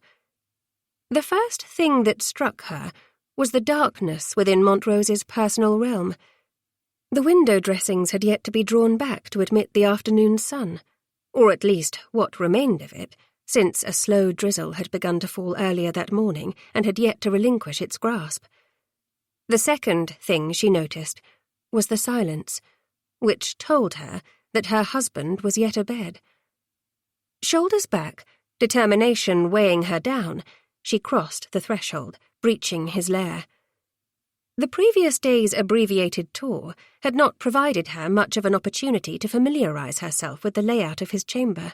S2: The first thing that struck her was the darkness within Montrose's personal realm. The window dressings had yet to be drawn back to admit the afternoon sun, or at least what remained of it, since a slow drizzle had begun to fall earlier that morning and had yet to relinquish its grasp. The second thing she noticed was the silence, which told her that her husband was yet abed. Shoulders back, determination weighing her down, she crossed the threshold, breaching his lair. The previous day's abbreviated tour had not provided her much of an opportunity to familiarise herself with the layout of his chamber.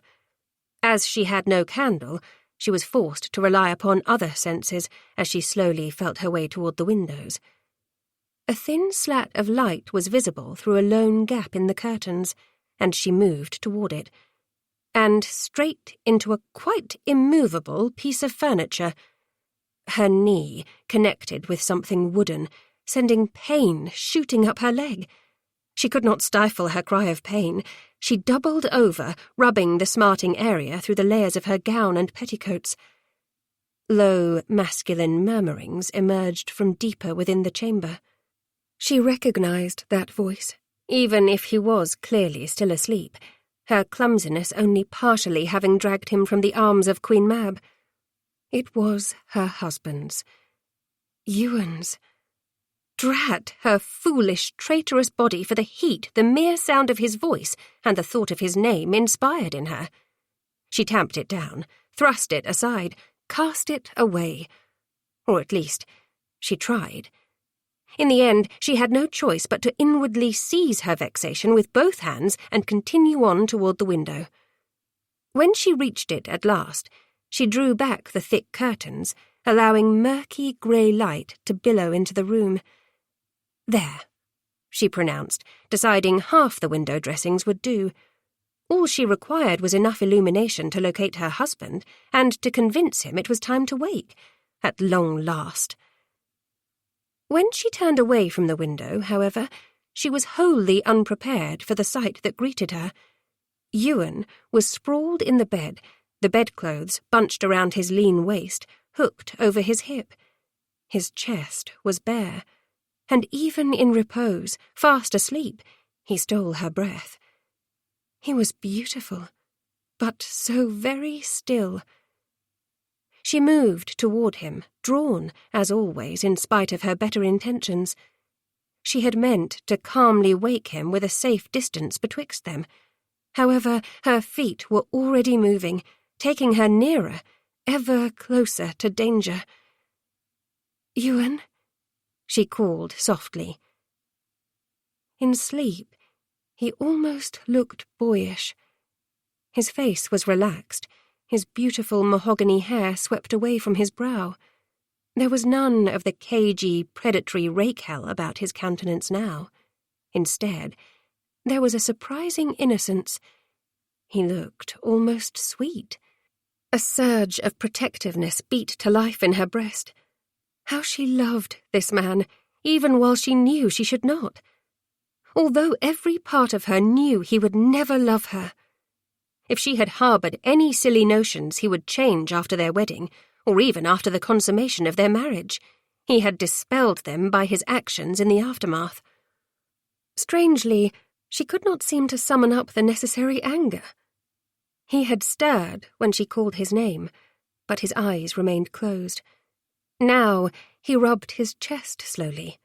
S2: As she had no candle, she was forced to rely upon other senses as she slowly felt her way toward the windows. A thin slat of light was visible through a lone gap in the curtains, and she moved toward it, and straight into a quite immovable piece of furniture. Her knee connected with something wooden, sending pain shooting up her leg. She could not stifle her cry of pain. She doubled over, rubbing the smarting area through the layers of her gown and petticoats. Low, masculine murmurings emerged from deeper within the chamber. She recognised that voice, even if he was clearly still asleep, her clumsiness only partially having dragged him from the arms of Queen Mab. It was her husband's. Ewan's. Drat her foolish, traitorous body for the heat the mere sound of his voice and the thought of his name inspired in her. She tamped it down, thrust it aside, cast it away. Or at least, she tried. In the end, she had no choice but to inwardly seize her vexation with both hands and continue on toward the window. When she reached it at last, she drew back the thick curtains, allowing murky grey light to billow into the room. There, she pronounced, deciding half the window dressings would do. All she required was enough illumination to locate her husband and to convince him it was time to wake, at long last. When she turned away from the window, however, she was wholly unprepared for the sight that greeted her. Ewan was sprawled in the bed, the bedclothes bunched around his lean waist, hooked over his hip. His chest was bare, and even in repose, fast asleep, he stole her breath. He was beautiful, but so very still. She moved toward him, drawn, as always, in spite of her better intentions. She had meant to calmly wake him with a safe distance betwixt them. However, her feet were already moving, taking her nearer, ever closer to danger. "Ewan?" she called softly. In sleep, he almost looked boyish. His face was relaxed, his beautiful mahogany hair swept away from his brow. There was none of the cagey, predatory rake-hell about his countenance now. Instead, there was a surprising innocence. He looked almost sweet. A surge of protectiveness beat to life in her breast. How she loved this man, even while she knew she should not. Although every part of her knew he would never love her. If she had harboured any silly notions he would change after their wedding, or even after the consummation of their marriage, he had dispelled them by his actions in the aftermath. Strangely, she could not seem to summon up the necessary anger. He had stirred when she called his name, but his eyes remained closed. Now he rubbed his chest slowly,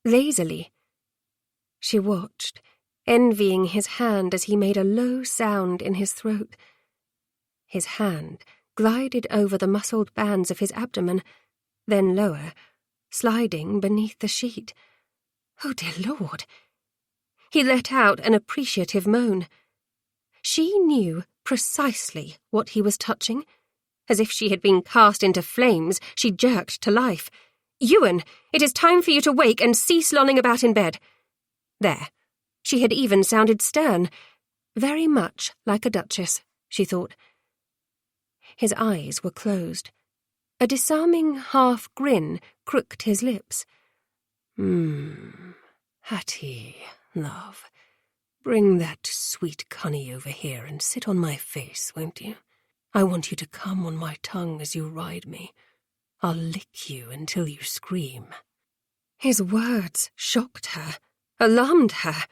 S2: lazily. She watched, envying his hand as he made a low sound in his throat. His hand glided over the muscled bands of his abdomen, then lower, sliding beneath the sheet. Oh, dear Lord! He let out an appreciative moan. She knew precisely what he was touching. As if she had been cast into flames, she jerked to life. "Ewan, it is time for you to wake and cease lolling about in bed." There. She had even sounded stern. Very much like a duchess, she thought. His eyes were closed. A disarming half-grin crooked his lips. Hattie, love, bring that sweet cunny over here and sit on my face, won't you? I want you to come on my tongue as you ride me. I'll lick you until you scream. His words shocked her, alarmed her,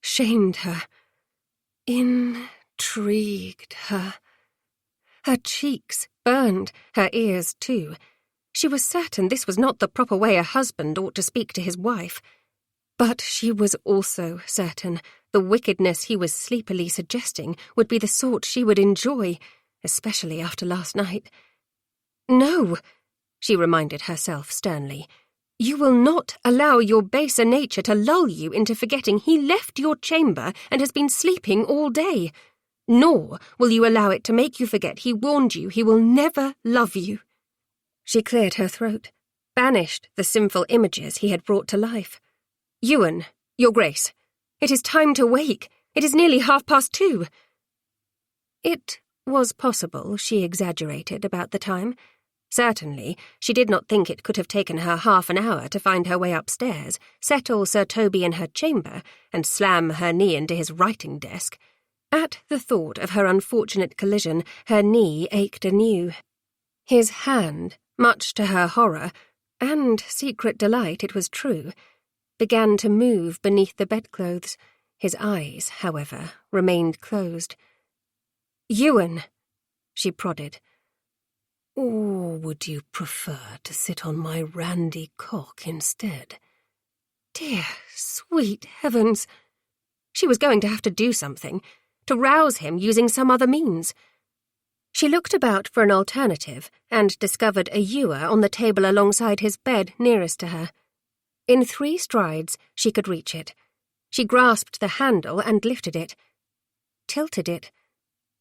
S2: shamed her, intrigued her. Her cheeks burned, her ears too. She was certain this was not the proper way a husband ought to speak to his wife. But she was also certain the wickedness he was sleepily suggesting would be the sort she would enjoy, especially after last night. "No," she reminded herself sternly. "You will not allow your baser nature to lull you into forgetting he left your chamber and has been sleeping all day. Nor will you allow it to make you forget he warned you he will never love you." She cleared her throat, banished the sinful images he had brought to life. "Ewan, your grace, it is time to wake. It is nearly 2:30. It was possible she exaggerated about the time. Certainly, she did not think it could have taken her half an hour to find her way upstairs, settle Sir Toby in her chamber, and slam her knee into his writing desk. At the thought of her unfortunate collision, her knee ached anew. His hand, much to her horror, and secret delight it was true, began to move beneath the bedclothes. His eyes, however, remained closed. "Ewan," she prodded. "Or would you prefer to sit on my randy cock instead?" Dear, sweet heavens! She was going to have to do something, to rouse him using some other means. She looked about for an alternative and discovered a ewer on the table alongside his bed nearest to her. In 3 strides she could reach it. She grasped the handle and lifted it, tilted it,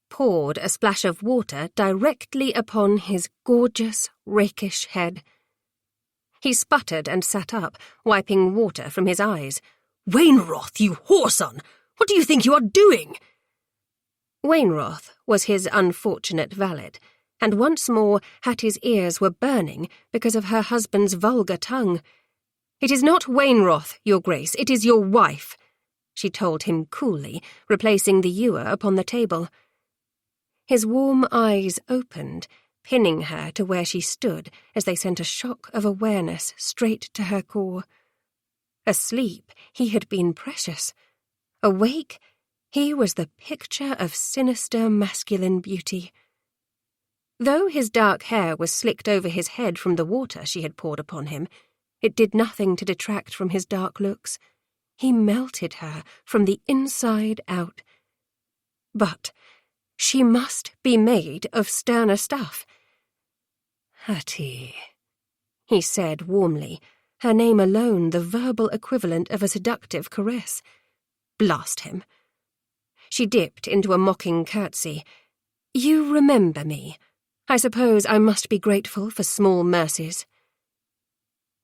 S2: poured a splash of water directly upon his gorgeous, rakish head. He sputtered and sat up, wiping water from his eyes.
S5: "Wainwroth, you whoreson! What do you think you are doing?"
S2: Wainwroth was his unfortunate valet, and once more Hattie's ears were burning because of her husband's vulgar tongue. "It is not Wainwroth, your grace, it is your wife," she told him coolly, replacing the ewer upon the table. His warm eyes opened, pinning her to where she stood as they sent a shock of awareness straight to her core. Asleep, he had been precious. Awake, he was the picture of sinister masculine beauty. Though his dark hair was slicked over his head from the water she had poured upon him, it did nothing to detract from his dark looks. He melted her from the inside out. But she must be made of sterner stuff. Hattie, he said warmly, her name alone the verbal equivalent of a seductive caress. Blast him. She dipped into a mocking curtsy. You remember me. I suppose I must be grateful for small mercies.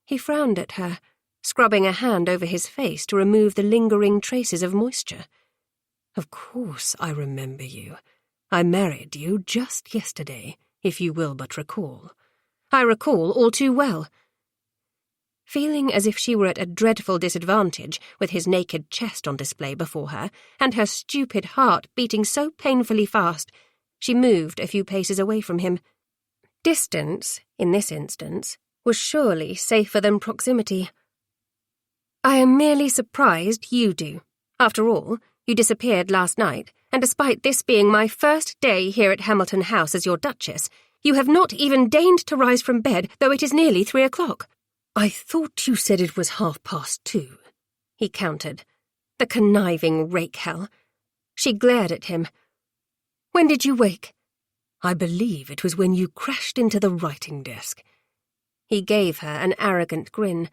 S2: He frowned at her, scrubbing a hand over his face to remove the lingering traces of moisture. Of course I remember you. I married you just yesterday, if you will but recall. I recall all too well. Feeling as if she were at a dreadful disadvantage with his naked chest on display before her and her stupid heart beating so painfully fast, she moved a few paces away from him. Distance, in this instance, was surely safer than proximity. I am merely surprised you do. After all, you disappeared last night, and despite this being my first day here at Hamilton House as your Duchess, you have not even deigned to rise from bed, though it is nearly 3 o'clock.
S5: I thought you said it was 2:30,
S2: he countered. The conniving rake-hell. She glared at him. When did you wake?
S5: I believe it was when you crashed into the writing desk.
S2: He gave her an arrogant grin.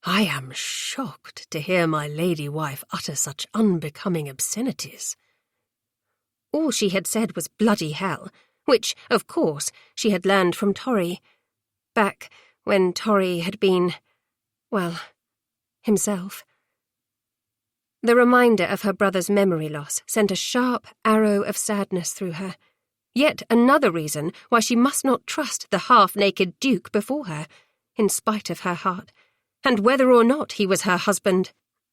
S5: I am shocked to hear my lady wife utter such unbecoming obscenities.
S2: All she had said was bloody hell, which, of course, she had learned from Torry. Back when Torry had been, well, himself. The reminder of her brother's memory loss sent a sharp arrow of sadness through her. Yet another reason why she must not trust the half-naked Duke before her, in spite of her heart, and whether or not he was her husband.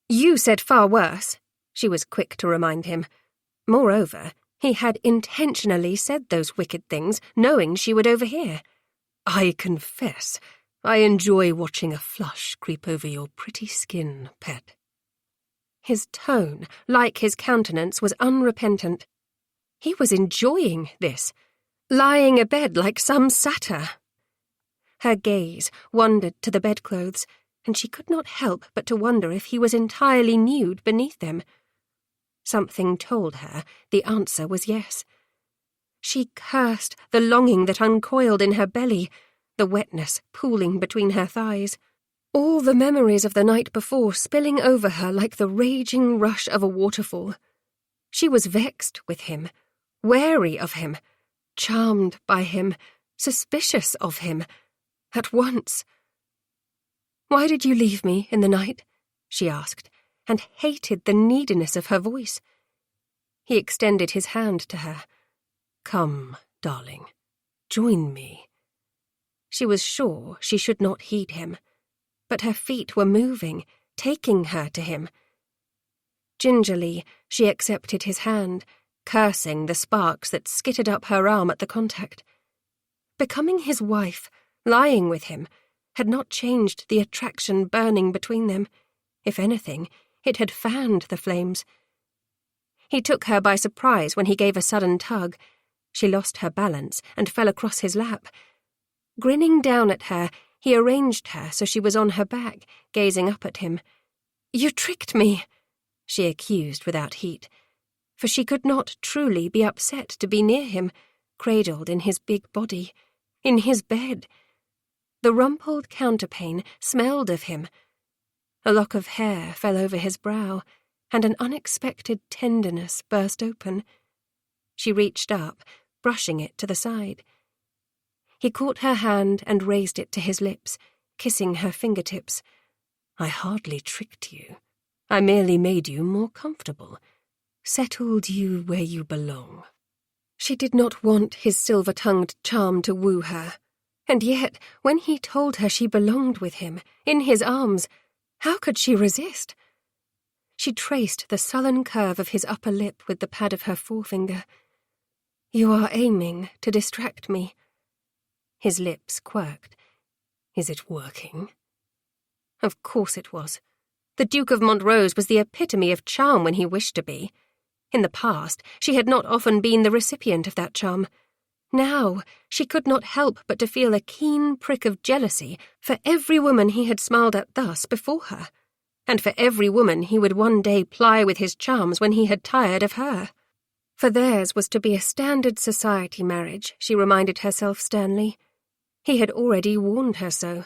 S2: You said far worse, she was quick to remind him. Moreover, he had intentionally said those wicked things, knowing she would overhear.
S5: I confess, I enjoy watching a flush creep over your pretty skin, pet.
S2: His tone, like his countenance, was unrepentant. He was enjoying this, lying abed like some satyr. Her gaze wandered to the bedclothes, and she could not help but to wonder if he was entirely nude beneath them. Something told her the answer was yes. She cursed the longing that uncoiled in her belly, the wetness pooling between her thighs. All the memories of the night before spilling over her like the raging rush of a waterfall. She was vexed with him, wary of him, charmed by him, suspicious of him, at once. "Why did you leave me in the night?" she asked, and hated the neediness of her voice. He extended his hand to her.
S5: "Come, darling, join me."
S2: She was sure she should not heed him, but her feet were moving, taking her to him. Gingerly, she accepted his hand, cursing the sparks that skittered up her arm at the contact. Becoming his wife, lying with him, had not changed the attraction burning between them. If anything, it had fanned the flames. He took her by surprise when he gave a sudden tug. She lost her balance and fell across his lap. Grinning down at her, he arranged her so she was on her back, gazing up at him. "You tricked me," she accused without heat, for she could not truly be upset to be near him, cradled in his big body, in his bed. The rumpled counterpane smelled of him. A lock of hair fell over his brow, and an unexpected tenderness burst open. She reached up, brushing it to the side. He caught her hand and raised it to his lips, kissing her fingertips.
S5: "I hardly tricked you. I merely made you more comfortable, settled you where you belong."
S2: She did not want his silver-tongued charm to woo her. And yet, when he told her she belonged with him, in his arms, how could she resist? She traced the sullen curve of his upper lip with the pad of her forefinger. You are aiming to distract me. His lips quirked.
S5: Is it working?
S2: Of course it was. The Duke of Montrose was the epitome of charm when he wished to be. In the past, she had not often been the recipient of that charm. Now, she could not help but to feel a keen prick of jealousy for every woman he had smiled at thus before her, and for every woman he would one day ply with his charms when he had tired of her. For theirs was to be a standard society marriage, she reminded herself sternly. He had already warned her so.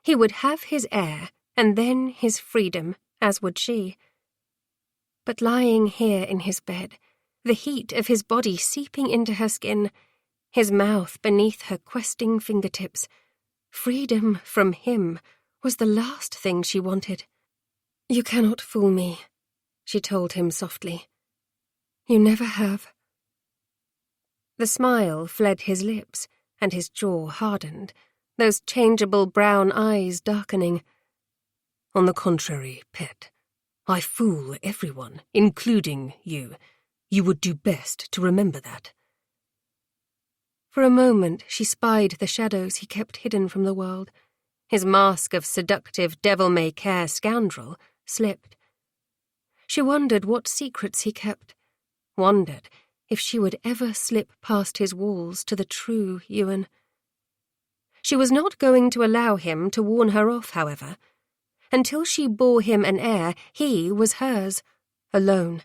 S2: He would have his heir, and then his freedom, as would she. But lying here in his bed, the heat of his body seeping into her skin, his mouth beneath her questing fingertips, freedom from him was the last thing she wanted. "You cannot fool me," she told him softly. "You never have." The smile fled his lips, and his jaw hardened, those changeable brown eyes darkening.
S5: On the contrary, pet, I fool everyone, including you. You would do best to remember that.
S2: For a moment she spied the shadows he kept hidden from the world. His mask of seductive devil-may-care scoundrel slipped. She wondered what secrets he kept, wondered if she would ever slip past his walls to the true Ewan. She was not going to allow him to warn her off, however. Until she bore him an heir, he was hers, alone.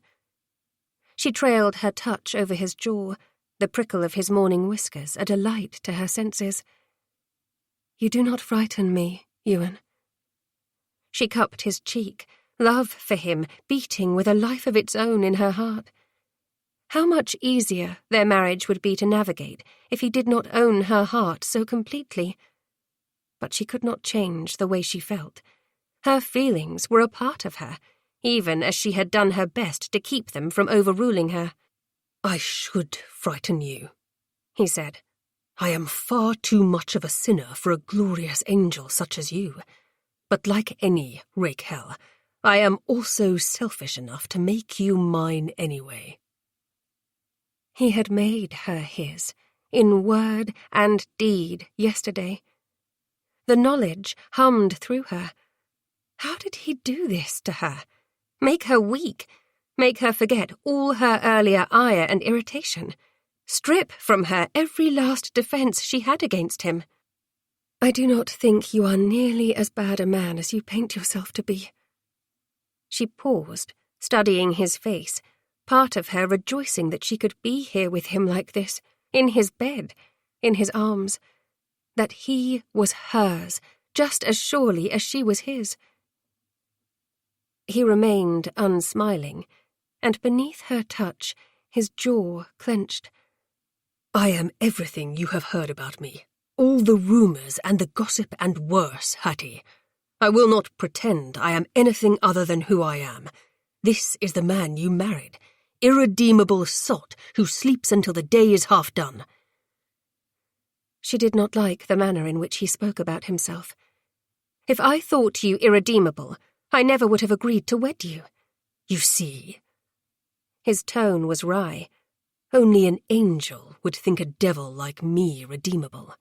S2: She trailed her touch over his jaw, the prickle of his morning whiskers a delight to her senses. "You do not frighten me, Ewan." She cupped his cheek, love for him beating with a life of its own in her heart. How much easier their marriage would be to navigate if he did not own her heart so completely. But she could not change the way she felt. Her feelings were a part of her, even as she had done her best to keep them from overruling her.
S5: "I should frighten you," he said. "I am far too much of a sinner for a glorious angel such as you. But like any rake-hell, I am also selfish enough to make you mine anyway."
S2: He had made her his, in word and deed, yesterday. The knowledge hummed through her. How did he do this to her? Make her weak? Make her forget all her earlier ire and irritation? Strip from her every last defence she had against him? "I do not think you are nearly as bad a man as you paint yourself to be." She paused, studying his face, part of her rejoicing that she could be here with him like this, in his bed, in his arms, that he was hers, just as surely as she was his. He remained unsmiling, and beneath her touch, his jaw clenched.
S5: "I am everything you have heard about me, all the rumours and the gossip and worse, Hattie. I will not pretend I am anything other than who I am. This is the man you married, irredeemable sot who sleeps until the day is half done."
S2: She did not like the manner in which he spoke about himself. "If I thought you irredeemable, I never would have agreed to wed you."
S5: "You see?"
S2: His tone was wry.
S5: "Only an angel would think a devil like me redeemable."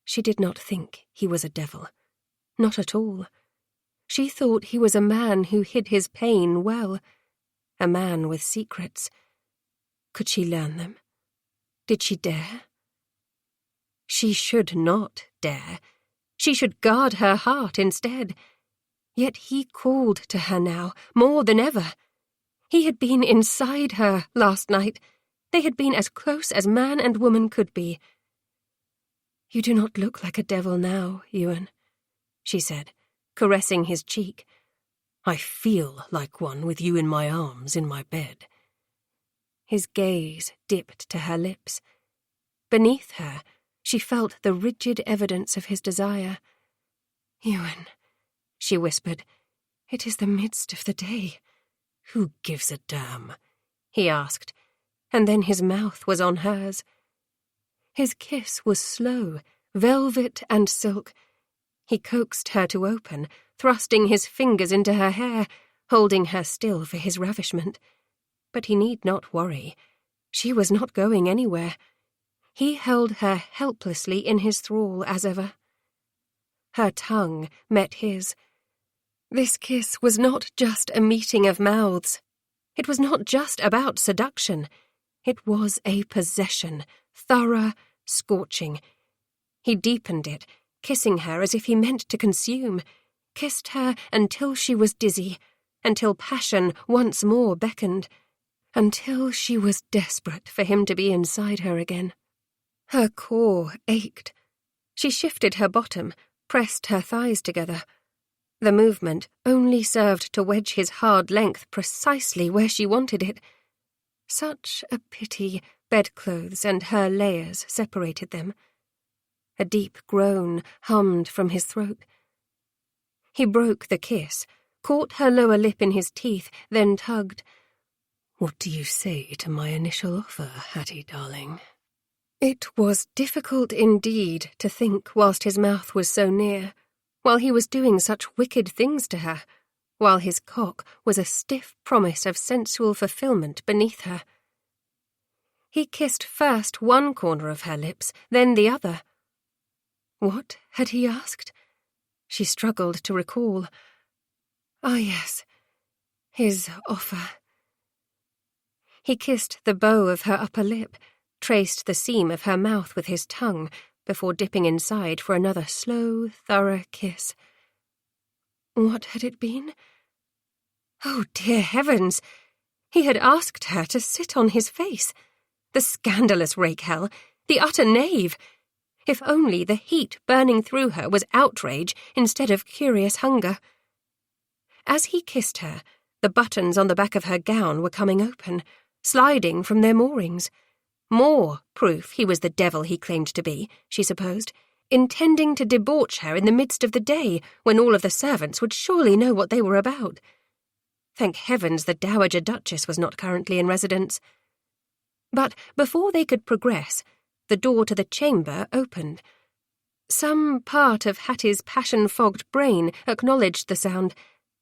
S2: She did not think he was a devil. Not at all. She thought he was a man who hid his pain well, a man with secrets. Could she learn them? Did she dare? She should not dare. She should guard her heart instead. Yet he called to her now, more than ever. He had been inside her last night. They had been as close as man and woman could be. "You do not look like a devil now, Ewan," she said, caressing his cheek.
S5: "I feel like one with you in my arms in my bed."
S2: His gaze dipped to her lips. Beneath her, she felt the rigid evidence of his desire. "Ewan," she whispered, "it is the midst of the day."
S5: "Who gives a damn?"
S2: he asked, and then his mouth was on hers. His kiss was slow, velvet and silk. He coaxed her to open, thrusting his fingers into her hair, holding her still for his ravishment. But he need not worry. She was not going anywhere. He held her helplessly in his thrall as ever. Her tongue met his. This kiss was not just a meeting of mouths. It was not just about seduction. It was a possession, thorough, scorching. He deepened it, kissing her as if he meant to consume, kissed her until she was dizzy, until passion once more beckoned, until she was desperate for him to be inside her again. Her core ached. She shifted her bottom, pressed her thighs together. The movement only served to wedge his hard length precisely where she wanted it. Such a pity bedclothes and her layers separated them. A deep groan hummed from his throat. He broke the kiss, caught her lower lip in his teeth, then tugged.
S3: "What do you say to my initial offer, Hattie, darling?"
S2: It was difficult indeed to think whilst his mouth was so near, while he was doing such wicked things to her, while his cock was a stiff promise of sensual fulfillment beneath her. He kissed first one corner of her lips, then the other. What had he asked? She struggled to recall. Ah, yes, his offer. He kissed the bow of her upper lip, traced the seam of her mouth with his tongue, before dipping inside for another slow, thorough kiss. What had it been? Oh, dear heavens! He had asked her to sit on his face. The scandalous rakehell, the utter knave! If only the heat burning through her was outrage instead of curious hunger. As he kissed her, the buttons on the back of her gown were coming open, sliding from their moorings. More proof he was the devil he claimed to be, she supposed, intending to debauch her in the midst of the day, when all of the servants would surely know what they were about. Thank heavens the Dowager Duchess was not currently in residence. But before they could progress, the door to the chamber opened. Some part of Hattie's passion-fogged brain acknowledged the sound.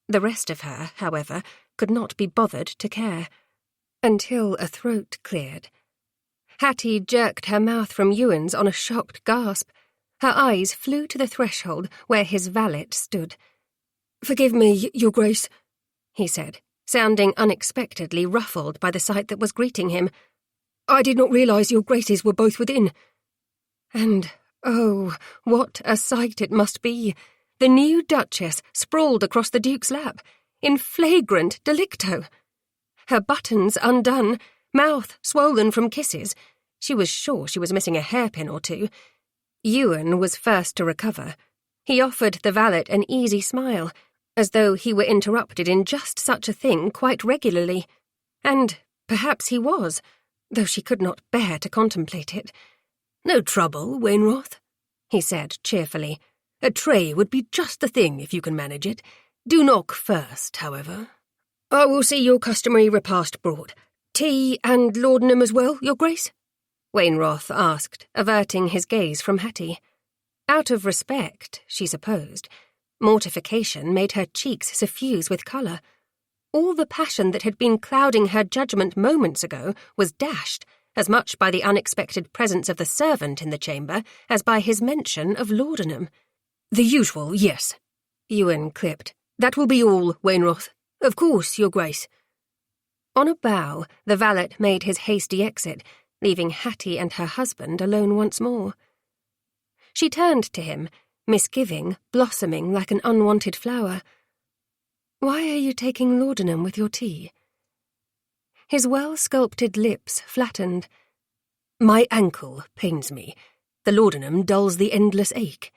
S2: The rest of her, however, could not be bothered to care. Until a throat cleared. Hattie jerked her mouth from Ewan's on a shocked gasp. Her eyes flew to the threshold where his valet stood.
S5: "Forgive me, Your Grace,"
S2: he said, sounding unexpectedly ruffled by the sight that was greeting him.
S5: "I did not realise Your Graces were both within."
S2: And, oh, what a sight it must be! The new Duchess sprawled across the Duke's lap, in flagrant delicto. Her buttons undone, mouth swollen from kisses. She was sure she was missing a hairpin or two. Ewan was first to recover. He offered the valet an easy smile, as though he were interrupted in just such a thing quite regularly. And perhaps he was, though she could not bear to contemplate it.
S5: "No trouble, Wainwrath," he said cheerfully. "A tray would be just the thing if you can manage it. Do knock first, however. I will see your customary repast brought. Tea and laudanum as well, Your Grace?"
S2: Wainwrath asked, averting his gaze from Hattie. Out of respect, she supposed. Mortification made her cheeks suffuse with colour. All the passion that had been clouding her judgment moments ago was dashed, as much by the unexpected presence of the servant in the chamber as by his mention of laudanum.
S5: "The usual, yes,"
S2: Ewan clipped.
S5: "That will be all, Wainwrath. Of course, Your Grace."
S2: On a bow, the valet made his hasty exit, leaving Hattie and her husband alone once more. She turned to him, misgiving blossoming like an unwanted flower. "Why are you taking laudanum with your tea?" His well-sculpted lips flattened.
S5: "My ankle pains me. The laudanum dulls the endless ache."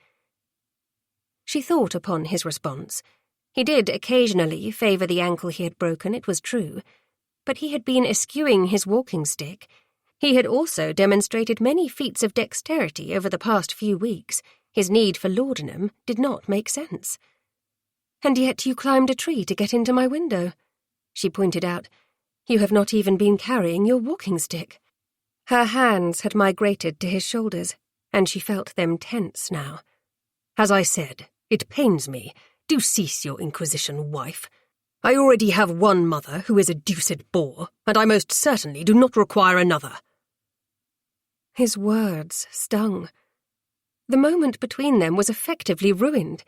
S2: She thought upon his response. He did occasionally favour the ankle he had broken, it was true, but he had been eschewing his walking stick. He had also demonstrated many feats of dexterity over the past few weeks. His need for laudanum did not make sense. "And yet you climbed a tree to get into my window," she pointed out. "You have not even been carrying your walking stick." Her hands had migrated to his shoulders, and she felt them tense now.
S5: "As I said, it pains me. Do cease your inquisition, wife." I already have one mother who is a deuced bore, and I most certainly do not require another."
S2: His words stung. The moment between them was effectively ruined.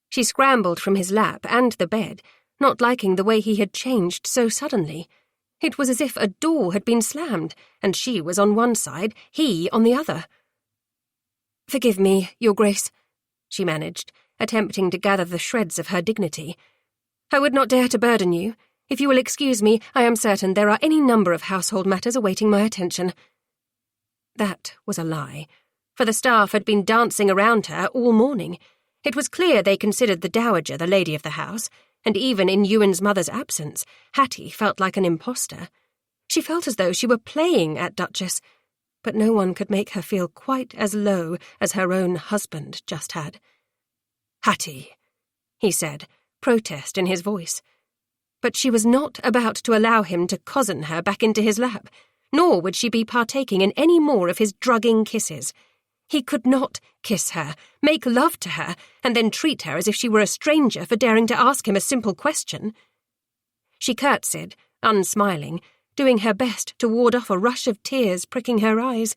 S2: She scrambled from his lap and the bed, not liking the way he had changed so suddenly. It was as if a door had been slammed, and she was on one side, he on the other. "Forgive me, Your Grace," she managed, attempting to gather the shreds of her dignity. "I would not dare to burden you. If you will excuse me, I am certain there are any number of household matters awaiting my attention." That was a lie, for the staff had been dancing around her all morning. It was clear they considered the dowager the lady of the house, and even in Ewan's mother's absence, Hattie felt like an imposter. She felt as though she were playing at Duchess, but no one could make her feel quite as low as her own husband just had.
S5: "Hattie,"
S2: he said, protest in his voice. But she was not about to allow him to cozen her back into his lap, nor would she be partaking in any more of his drugging kisses. He could not kiss her, make love to her, and then treat her as if she were a stranger for daring to ask him a simple question. She curtsied, unsmiling, doing her best to ward off a rush of tears pricking her eyes.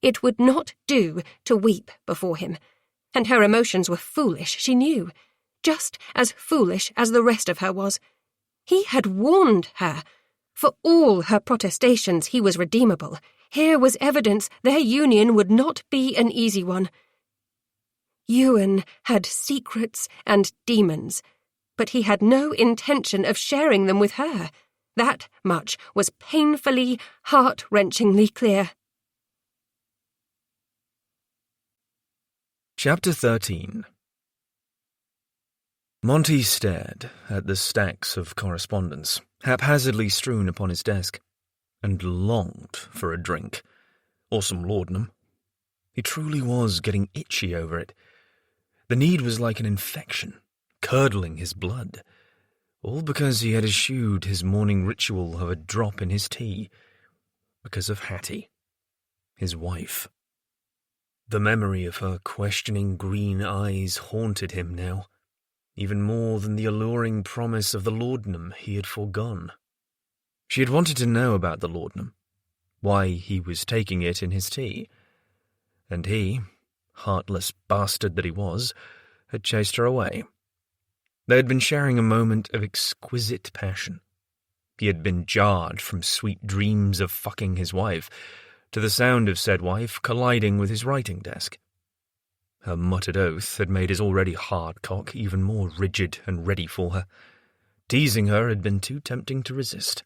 S2: It would not do to weep before him, and her emotions were foolish, she knew, just as foolish as the rest of her was. He had warned her. For all her protestations, he was redeemable. Here was evidence their union would not be an easy one. Ewan had secrets and demons, but he had no intention of sharing them with her. That much was painfully, heart-wrenchingly clear.
S1: Chapter 13. Monty stared at the stacks of correspondence haphazardly strewn upon his desk, and longed for a drink, or some laudanum. He truly was getting itchy over it. The need was like an infection, curdling his blood, all because he had eschewed his morning ritual of a drop in his tea, because of Hattie, his wife. The memory of her questioning green eyes haunted him now, even more than the alluring promise of the laudanum he had foregone. She had wanted to know about the laudanum, why he was taking it in his tea, and he, heartless bastard that he was, had chased her away. They had been sharing a moment of exquisite passion. He had been jarred from sweet dreams of fucking his wife to the sound of said wife colliding with his writing desk. Her muttered oath had made his already hard cock even more rigid and ready for her. Teasing her had been too tempting to resist.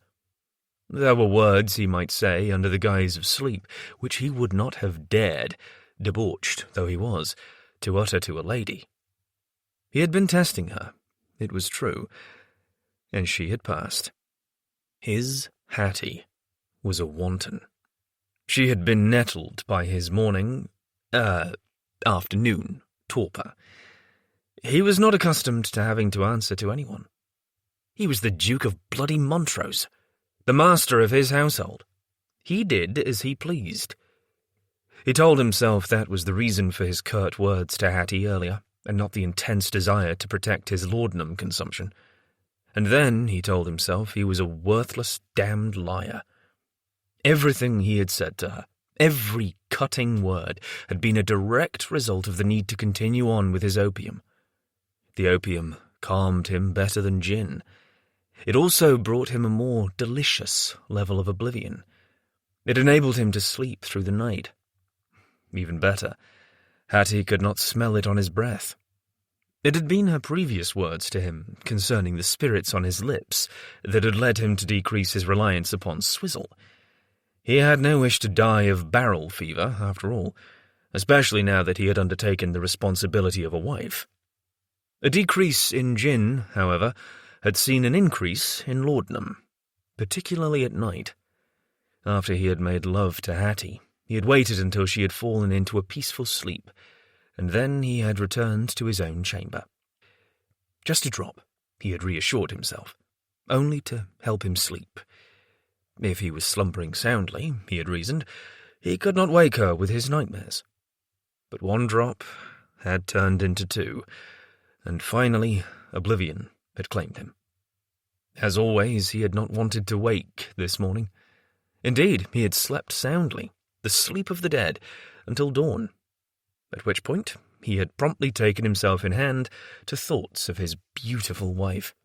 S1: There were words he might say under the guise of sleep, which he would not have dared, debauched though he was, to utter to a lady. He had been testing her, it was true, and she had passed. His Hattie was a wanton. She had been nettled by his afternoon torpor. He was not accustomed to having to answer to anyone. He was the Duke of bloody Montrose, the master of his household. He did as he pleased. He told himself that was the reason for his curt words to Hattie earlier, and not the intense desire to protect his laudanum consumption. And then he told himself he was a worthless, damned liar. Everything he had said to her, every cutting word, had been a direct result of the need to continue on with his opium. The opium calmed him better than gin. It also brought him a more delicious level of oblivion. It enabled him to sleep through the night. Even better, Hattie could not smell it on his breath. It had been her previous words to him concerning the spirits on his lips that had led him to decrease his reliance upon swizzle. He had no wish to die of barrel fever, after all, especially now that he had undertaken the responsibility of a wife. A decrease in gin, however, had seen an increase in laudanum, particularly at night. After he had made love to Hattie, he had waited until she had fallen into a peaceful sleep, and then he had returned to his own chamber. Just a drop, he had reassured himself, only to help him sleep. If he was slumbering soundly, he had reasoned, he could not wake her with his nightmares. But one drop had turned into two, and finally oblivion had claimed him. As always, he had not wanted to wake this morning. Indeed, he had slept soundly, the sleep of the dead, until dawn, at which point he had promptly taken himself in hand to thoughts of his beautiful wife,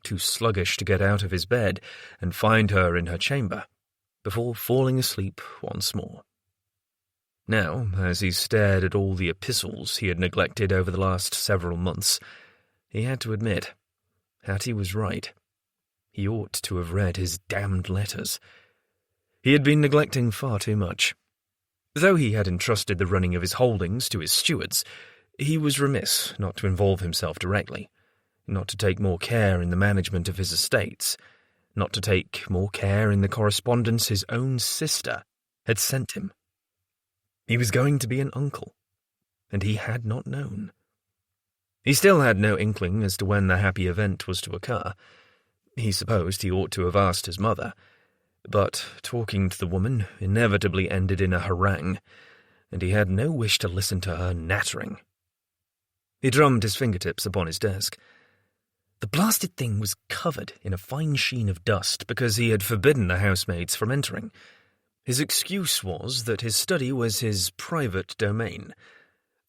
S1: too sluggish to get out of his bed and find her in her chamber, before falling asleep once more. Now, as he stared at all the epistles he had neglected over the last several months, he had to admit, Hattie was right. He ought to have read his damned letters. He had been neglecting far too much. Though he had entrusted the running of his holdings to his stewards, he was remiss not to involve himself directly, not to take more care in the management of his estates, not to take more care in the correspondence his own sister had sent him. He was going to be an uncle, and he had not known. He still had no inkling as to when the happy event was to occur. He supposed he ought to have asked his mother, but talking to the woman inevitably ended in a harangue, and he had no wish to listen to her nattering. He drummed his fingertips upon his desk. The blasted thing was covered in a fine sheen of dust because he had forbidden the housemaids from entering. His excuse was that his study was his private domain,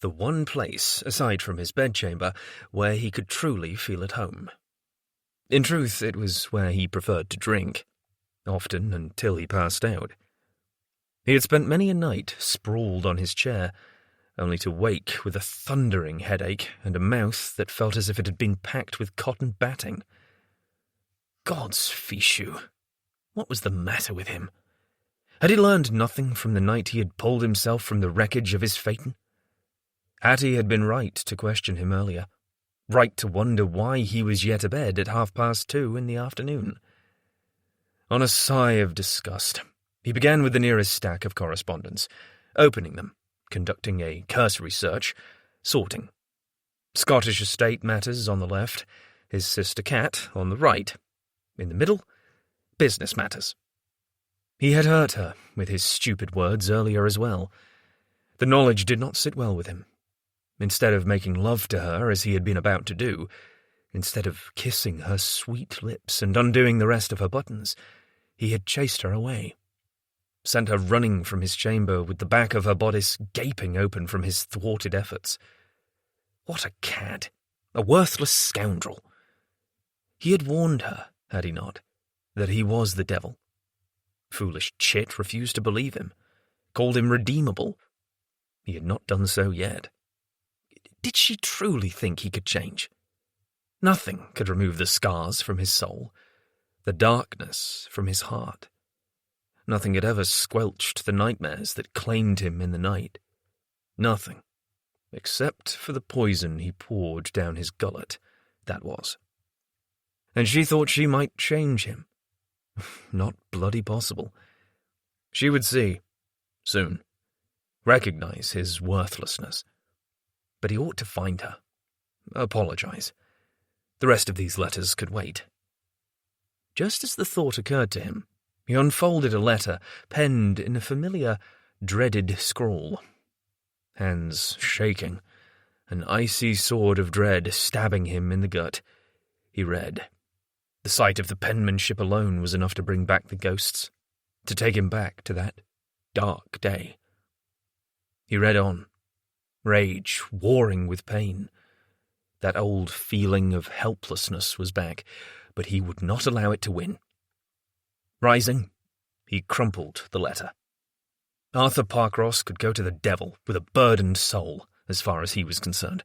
S1: the one place, aside from his bedchamber, where he could truly feel at home. In truth, it was where he preferred to drink, often until he passed out. He had spent many a night sprawled on his chair, only to wake with a thundering headache and a mouth that felt as if it had been packed with cotton batting. God's fichu! What was the matter with him? Had he learned nothing from the night he had pulled himself from the wreckage of his phaeton? Hattie had been right to question him earlier, right to wonder why he was yet abed at 2:30 in the afternoon. On a sigh of disgust, he began with the nearest stack of correspondence, opening them, conducting a cursory search, sorting. Scottish estate matters on the left, his sister Cat on the right. In the middle, business matters. He had hurt her with his stupid words earlier as well. The knowledge did not sit well with him. Instead of making love to her as he had been about to do, instead of kissing her sweet lips and undoing the rest of her buttons, he had chased her away, sent her running from his chamber with the back of her bodice gaping open from his thwarted efforts. What a cad! A worthless scoundrel! He had warned her, had he not, that he was the devil. Foolish chit refused to believe him, called him redeemable. He had not done so yet. Did she truly think he could change? Nothing could remove the scars from his soul, the darkness from his heart. Nothing had ever squelched the nightmares that claimed him in the night. Nothing, except for the poison he poured down his gullet, that was. And she thought she might change him. Not bloody possible. She would see, soon, recognize his worthlessness. But he ought to find her, apologize. The rest of these letters could wait. Just as the thought occurred to him, he unfolded a letter penned in a familiar, dreaded scrawl. Hands shaking, an icy sword of dread stabbing him in the gut, he read. The sight of the penmanship alone was enough to bring back the ghosts, to take him back to that dark day. He read on, rage warring with pain. That old feeling of helplessness was back, but he would not allow it to win. Rising, he crumpled the letter. Arthur Parkross could go to the devil with a burdened soul, as far as he was concerned.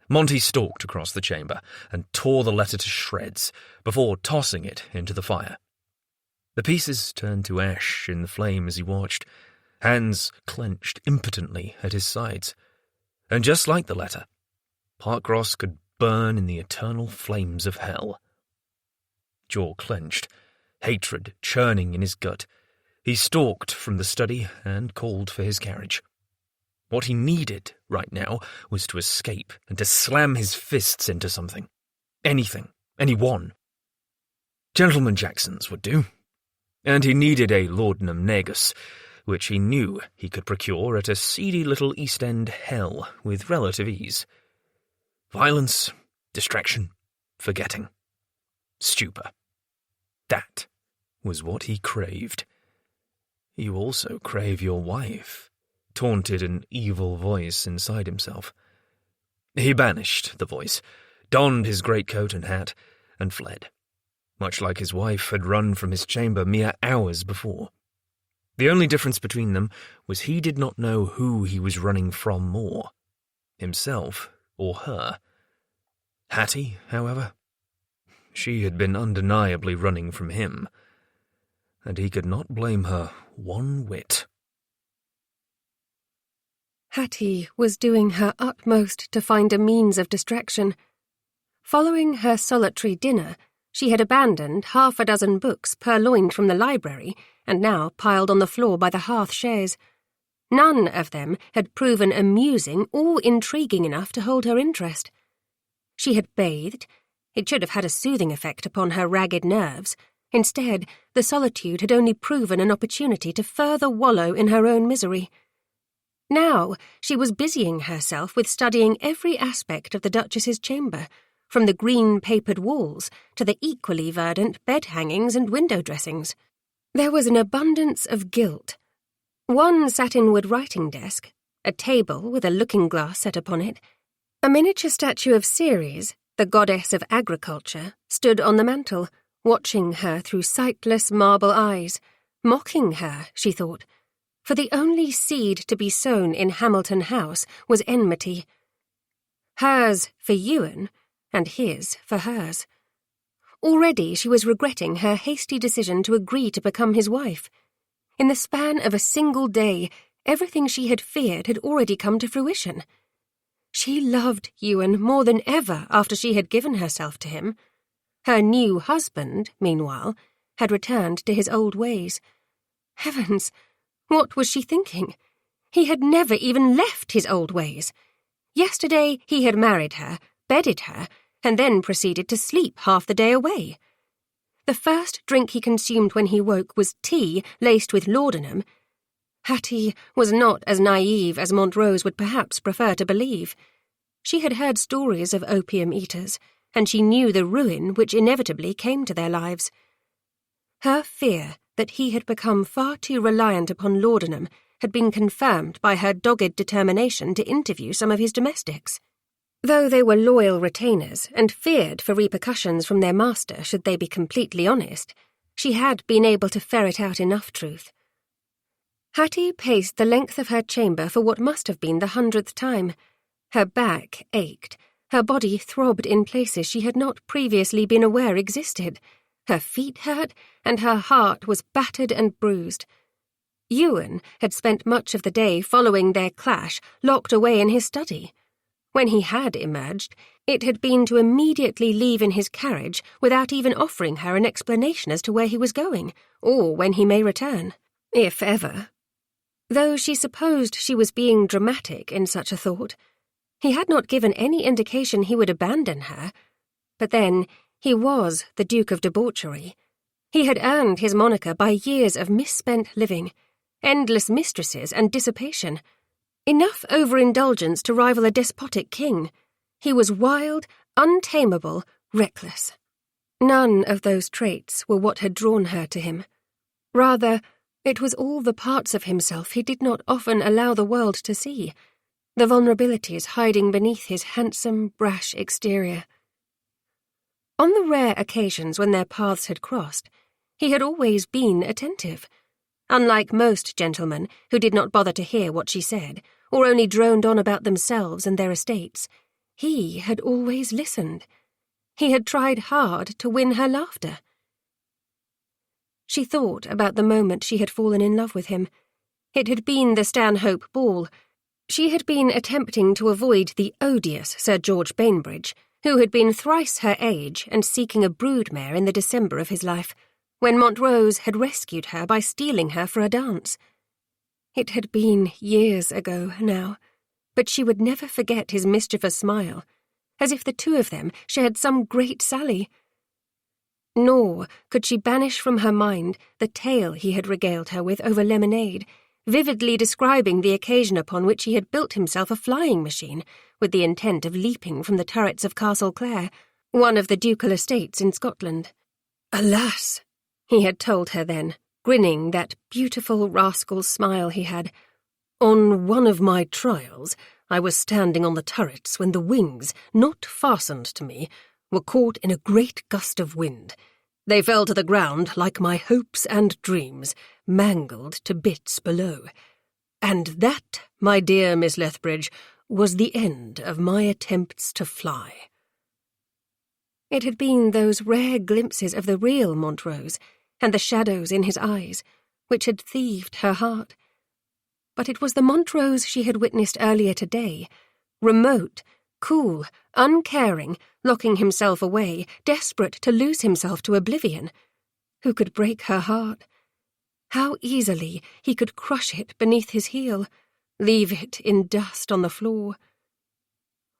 S1: Monty stalked across the chamber and tore the letter to shreds before tossing it into the fire. The pieces turned to ash in the flame as he watched, hands clenched impotently at his sides. And just like the letter, Parkross could burn in the eternal flames of hell. Jaw clenched, hatred churning in his gut, he stalked from the study and called for his carriage. What he needed right now was to escape and to slam his fists into something. Anything. Anyone. Gentleman Jackson's would do. And he needed a laudanum negus, which he knew he could procure at a seedy little East End hell with relative ease. Violence, distraction, forgetting. stupor. That was what he craved. "You also crave your wife," taunted an evil voice inside himself. He banished the voice, donned his greatcoat and hat, and fled, much like his wife had run from his chamber mere hours before. The only difference between them was he did not know who he was running from more, himself or her. Hattie, however, she had been undeniably running from him, and he could not blame her one whit.
S2: Hattie was doing her utmost to find a means of distraction. Following her solitary dinner, she had abandoned 6 books purloined from the library and now piled on the floor by the hearth chaise. None of them had proven amusing or intriguing enough to hold her interest. She had bathed. It should have had a soothing effect upon her ragged nerves. Instead, the solitude had only proven an opportunity to further wallow in her own misery. Now she was busying herself with studying every aspect of the Duchess's chamber, from the green-papered walls to the equally verdant bed-hangings and window-dressings. There was an abundance of gilt. One satin-wood writing desk, a table with a looking-glass set upon it, a miniature statue of Ceres, the goddess of agriculture, stood on the mantel, watching her through sightless marble eyes, mocking her, she thought, for the only seed to be sown in Hamilton House was enmity. Hers for Ewan, and his for hers. Already she was regretting her hasty decision to agree to become his wife. In the span of a single day, everything she had feared had already come to fruition. She loved Ewan more than ever after she had given herself to him. Her new husband, meanwhile, had returned to his old ways. Heavens! What was she thinking? He had never even left his old ways. Yesterday he had married her, bedded her, and then proceeded to sleep half the day away. The first drink he consumed when he woke was tea laced with laudanum. Hattie was not as naive as Montrose would perhaps prefer to believe. She had heard stories of opium-eaters, and she knew the ruin which inevitably came to their lives. Her fear that he had become far too reliant upon laudanum had been confirmed by her dogged determination to interview some of his domestics. Though they were loyal retainers and feared for repercussions from their master should they be completely honest, she had been able to ferret out enough truth. Hattie paced the length of her chamber for what must have been the 100th time. Her back ached, her body throbbed in places she had not previously been aware existed. Her feet hurt, and her heart was battered and bruised. Ewan had spent much of the day following their clash, locked away in his study. When he had emerged, it had been to immediately leave in his carriage without even offering her an explanation as to where he was going, or when he may return, if ever. Though she supposed she was being dramatic in such a thought, he had not given any indication he would abandon her. But then, he was the Duke of Debauchery. He had earned his moniker by years of misspent living, endless mistresses and dissipation. Enough overindulgence to rival a despotic king. He was wild, untamable, reckless. None of those traits were what had drawn her to him. Rather, it was all the parts of himself he did not often allow the world to see, the vulnerabilities hiding beneath his handsome, brash exterior. On the rare occasions when their paths had crossed, he had always been attentive. Unlike most gentlemen who did not bother to hear what she said, or only droned on about themselves and their estates, he had always listened. He had tried hard to win her laughter. She thought about the moment she had fallen in love with him. It had been the Stanhope Ball. She had been attempting to avoid the odious Sir George Bainbridge, who had been thrice her age and seeking a broodmare in the December of his life, when Montrose had rescued her by stealing her for a dance. It had been years ago now, but she would never forget his mischievous smile, as if the two of them shared some great sally. Nor could she banish from her mind the tale he had regaled her with over lemonade, vividly describing the occasion upon which he had built himself a flying machine with the intent of leaping from the turrets of Castle Clare, one of the ducal estates in Scotland. Alas, he had told her then, grinning that beautiful rascal smile he had. On one of my trials, I was standing on the turrets when the wings, not fastened to me, were caught in a great gust of wind. They fell to the ground like my hopes and dreams, mangled to bits below. And that, my dear Miss Lethbridge, was the end of my attempts to fly. It had been those rare glimpses of the real Montrose, and the shadows in his eyes, which had thieved her heart. But it was the Montrose she had witnessed earlier today, remote, cool, uncaring, locking himself away, desperate to lose himself to oblivion, who could break her heart. How easily he could crush it beneath his heel, leave it in dust on the floor.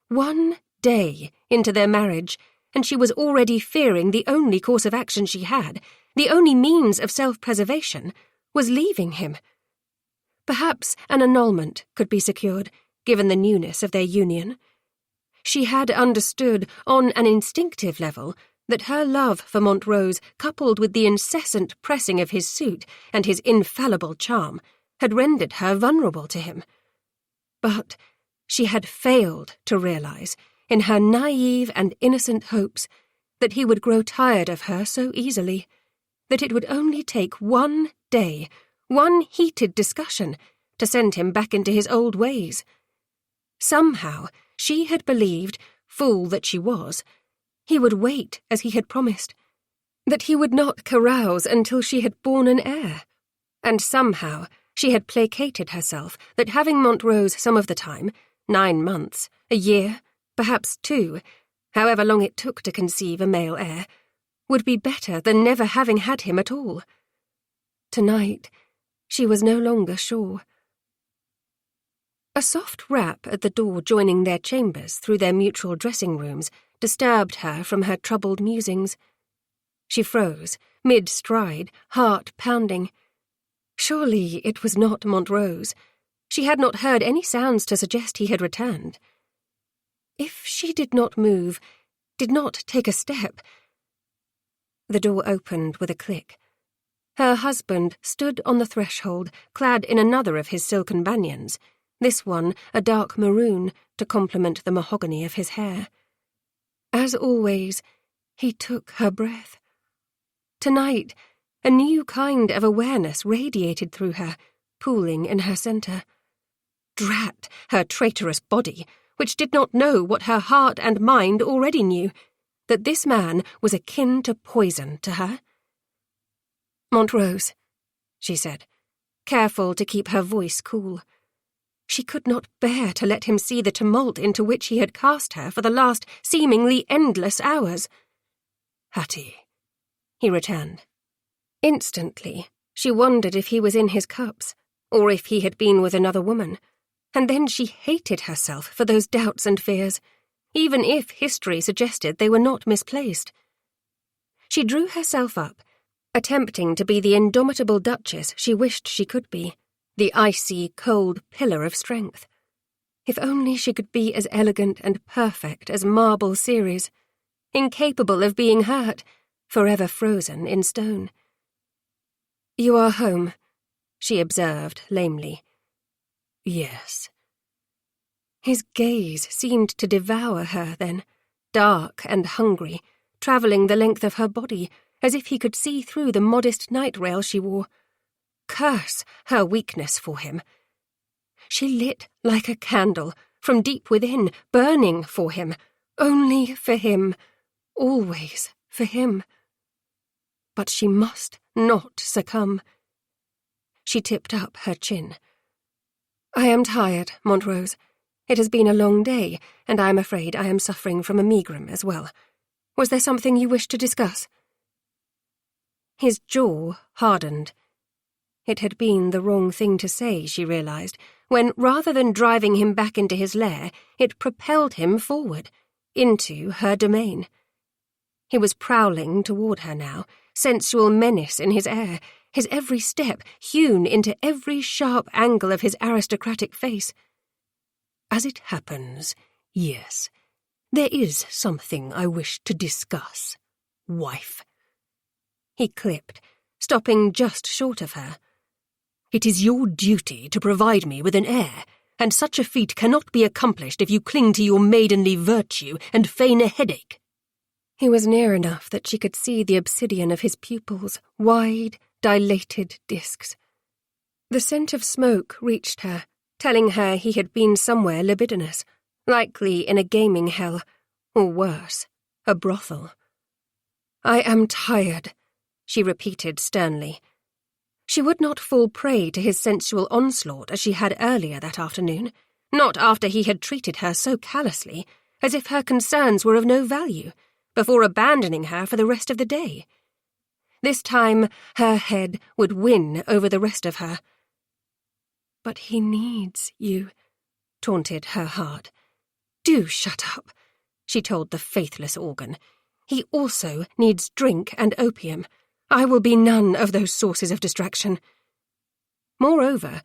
S2: 1 day into their marriage, and she was already fearing the only course of action she had, the only means of self-preservation, was leaving him. Perhaps an annulment could be secured, given the newness of their union. She had understood, on an instinctive level, that her love for Montrose, coupled with the incessant pressing of his suit and his infallible charm, had rendered her vulnerable to him. But she had failed to realize, in her naive and innocent hopes, that he would grow tired of her so easily, that it would only take 1 day, 1 heated discussion, to send him back into his old ways. Somehow she had believed, fool that she was, he would wait as he had promised, that he would not carouse until she had borne an heir. And somehow she had placated herself that having Montrose some of the time, 9 months, a year, perhaps 2, however long it took to conceive a male heir, would be better than never having had him at all. Tonight, she was no longer sure. A soft rap at the door joining their chambers through their mutual dressing rooms disturbed her from her troubled musings. She froze, mid-stride, heart pounding. Surely it was not Montrose. She had not heard any sounds to suggest he had returned. If she did not move, did not take a step... The door opened with a click. Her husband stood on the threshold, clad in another of his silken banyans, this one a dark maroon to complement the mahogany of his hair. As always, he took her breath. Tonight, a new kind of awareness radiated through her, pooling in her centre. Drat her traitorous body, which did not know what her heart and mind already knew, that this man was akin to poison to her. "Montrose," she said, careful to keep her voice cool. She could not bear to let him see the tumult into which he had cast her for the last seemingly endless hours. "Hattie," he returned. Instantly, she wondered if he was in his cups, or if he had been with another woman, and then she hated herself for those doubts and fears, even if history suggested they were not misplaced. She drew herself up, attempting to be the indomitable duchess she wished she could be, the icy, cold pillar of strength. If only she could be as elegant and perfect as marble Ceres, incapable of being hurt, forever frozen in stone. "You are home," she observed lamely. "Yes." His gaze seemed to devour her then, dark and hungry, travelling the length of her body, as if he could see through the modest night-rail she wore. Curse her weakness for him. She lit like a candle, from deep within, burning for him, only for him, always for him. But she must not succumb. She tipped up her chin. "I am tired, Montrose. It has been a long day, and I am afraid I am suffering from a megrim as well. Was there something you wished to discuss?" His jaw hardened. It had been the wrong thing to say, she realized, when, rather than driving him back into his lair, it propelled him forward, into her domain. He was prowling toward her now, sensual menace in his air, his every step hewn into every sharp angle of his aristocratic face. "As it happens, yes.
S3: There is something I wish to discuss, wife.
S2: He clipped, stopping just short of her.
S3: It is your duty to provide me with an heir, and such a feat cannot be accomplished if you cling to your maidenly virtue and feign a headache.
S2: He was near enough that she could see the obsidian of his pupils, wide, dilated discs. The scent of smoke reached her, telling her he had been somewhere libidinous, likely in a gaming hell, or worse, a brothel. "I am tired," she repeated sternly. She would not fall prey to his sensual onslaught as she had earlier that afternoon, not after he had treated her so callously, as if her concerns were of no value, before abandoning her for the rest of the day. This time her head would win over the rest of her. "But he needs you," taunted her heart. "Do shut up," she told the faithless organ. "He also needs drink and opium. I will be none of those sources of distraction." Moreover,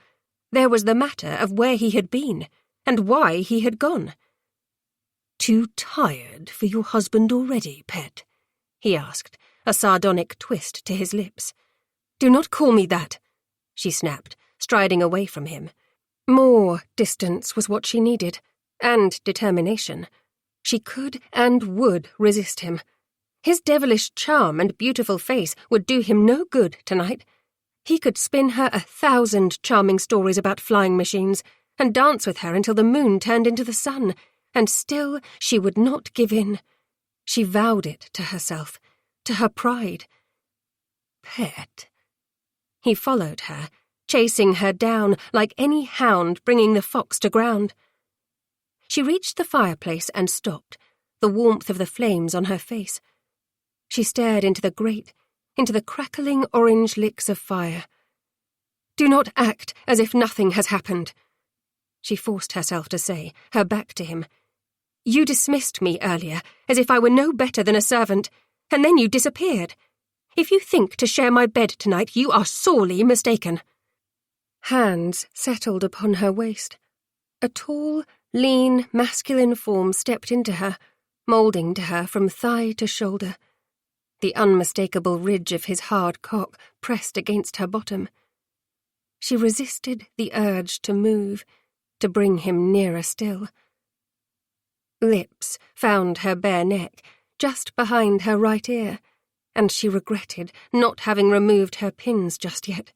S2: there was the matter of where he had been, and why he had gone.
S3: "Too tired for your husband already, pet?" he asked, a sardonic twist to his lips.
S2: "Do not call me that," she snapped, striding away from him. More distance was what she needed, and determination. She could and would resist him. His devilish charm and beautiful face would do him no good tonight. He could spin her 1,000 charming stories about flying machines, and dance with her until the moon turned into the sun, and still she would not give in. She vowed it to herself, to her pride.
S3: "Pet."
S2: He followed her, chasing her down like any hound bringing the fox to ground. She reached the fireplace and stopped, the warmth of the flames on her face. She stared into the grate, into the crackling orange licks of fire. "Do not act as if nothing has happened," she forced herself to say, her back to him. "You dismissed me earlier, as if I were no better than a servant, and then you disappeared. If you think to share my bed tonight, you are sorely mistaken." Hands settled upon her waist. A tall, lean, masculine form stepped into her, moulding to her from thigh to shoulder. The unmistakable ridge of his hard cock pressed against her bottom. She resisted the urge to move, to bring him nearer still. Lips found her bare neck, just behind her right ear, and she regretted not having removed her pins just yet.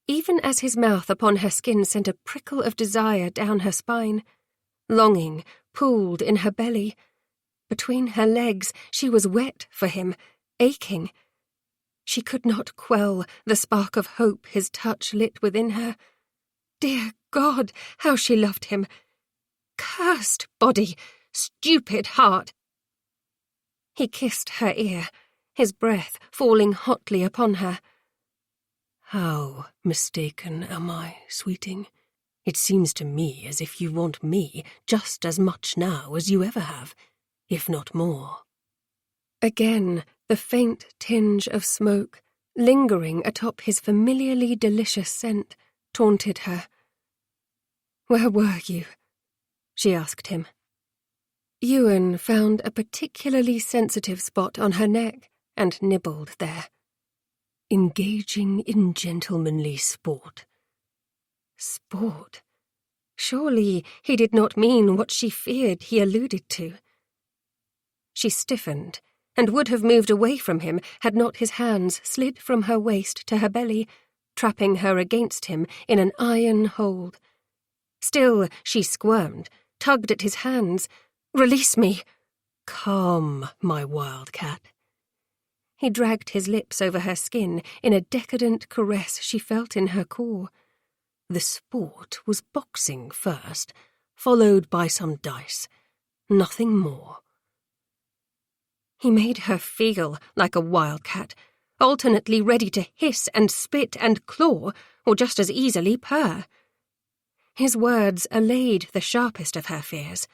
S2: Even as his mouth upon her skin sent a prickle of desire down her spine, longing pooled in her belly. Between her legs she was wet for him, aching. She could not quell the spark of hope his touch lit within her. Dear God, how she loved him! Cursed body, stupid heart! He kissed her ear, his breath falling hotly upon her.
S3: "How mistaken am I, sweeting? It seems to me as if you want me just as much now as you ever have, if not more."
S2: Again, the faint tinge of smoke, lingering atop his familiarly delicious scent, taunted her. "Where were you?" she asked him. Ewan found a particularly sensitive spot on her neck and nibbled there.
S3: "Engaging in gentlemanly sport."
S2: Sport? Surely he did not mean what she feared he alluded to. She stiffened, and would have moved away from him had not his hands slid from her waist to her belly, trapping her against him in an iron hold. Still she squirmed, tugged at his hands. "Release me!"
S3: "Calm, my wildcat."
S2: He dragged his lips over her skin in a decadent caress she felt in her core.
S3: "The sport was boxing first, followed by some dice. Nothing more."
S2: He made her feel like a wildcat, alternately ready to hiss and spit and claw, or just as easily purr. His words allayed the sharpest of her fears,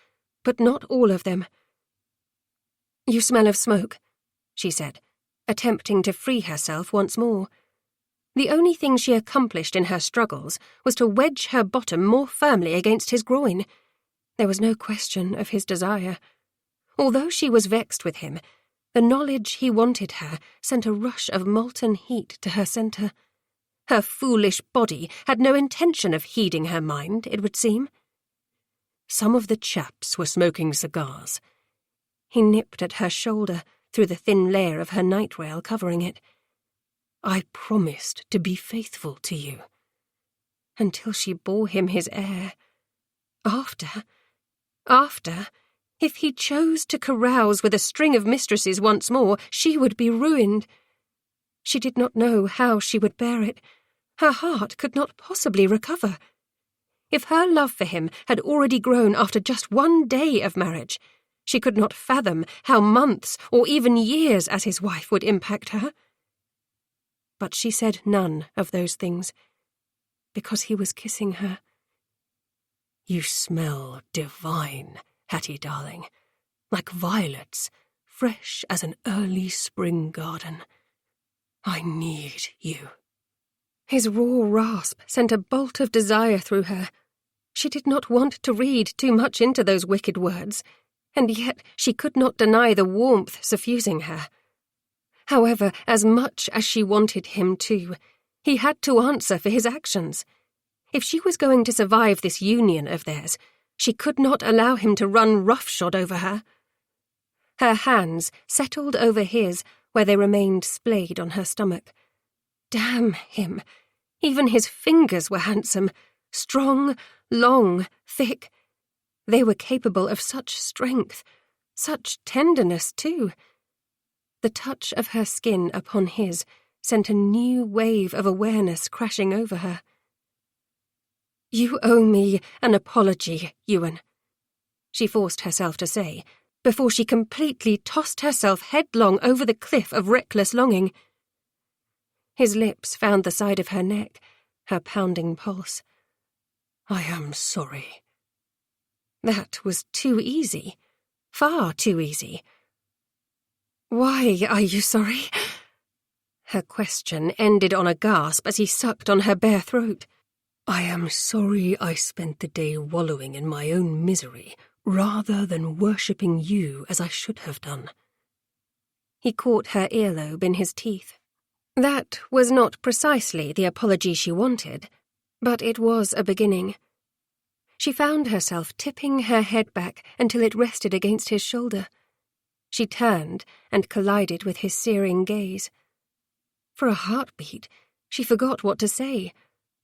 S2: but not all of them. "You smell of smoke," she said, attempting to free herself once more. The only thing she accomplished in her struggles was to wedge her bottom more firmly against his groin. There was no question of his desire. Although she was vexed with him, the knowledge he wanted her sent a rush of molten heat to her centre. Her foolish body had no intention of heeding her mind, it would seem.
S3: Some of the chaps were smoking cigars.
S2: He nipped at her shoulder through the thin layer of her night rail covering it.
S3: I promised to be faithful to you.
S2: Until she bore him his heir. After, if he chose to carouse with a string of mistresses once more, she would be ruined. She did not know how she would bear it. Her heart could not possibly recover. If her love for him had already grown after just one day of marriage, she could not fathom how months or even years as his wife would impact her. But she said none of those things, because he was kissing her.
S3: You smell divine, Hattie darling, like violets, fresh as an early spring garden. I need you.
S2: His raw rasp sent a bolt of desire through her. She did not want to read too much into those wicked words, and yet she could not deny the warmth suffusing her. However, as much as she wanted him to, he had to answer for his actions. If she was going to survive this union of theirs, she could not allow him to run roughshod over her. Her hands settled over his where they remained splayed on her stomach. Damn him! Even his fingers were handsome, strong, long, thick. They were capable of such strength, such tenderness too. The touch of her skin upon his sent a new wave of awareness crashing over her. "You owe me an apology, Ewan," she forced herself to say, before she completely tossed herself headlong over the cliff of reckless longing. His lips found the side of her neck, her pounding pulse.
S3: I am sorry.
S2: That was too easy. Far too easy. Why are you sorry? Her question ended on a gasp as he sucked on her bare throat.
S3: I am sorry I spent the day wallowing in my own misery rather than worshipping you as I should have done.
S2: He caught her earlobe in his teeth. That was not precisely the apology she wanted, but it was a beginning. She found herself tipping her head back until it rested against his shoulder. She turned and collided with his searing gaze. For a heartbeat, she forgot what to say,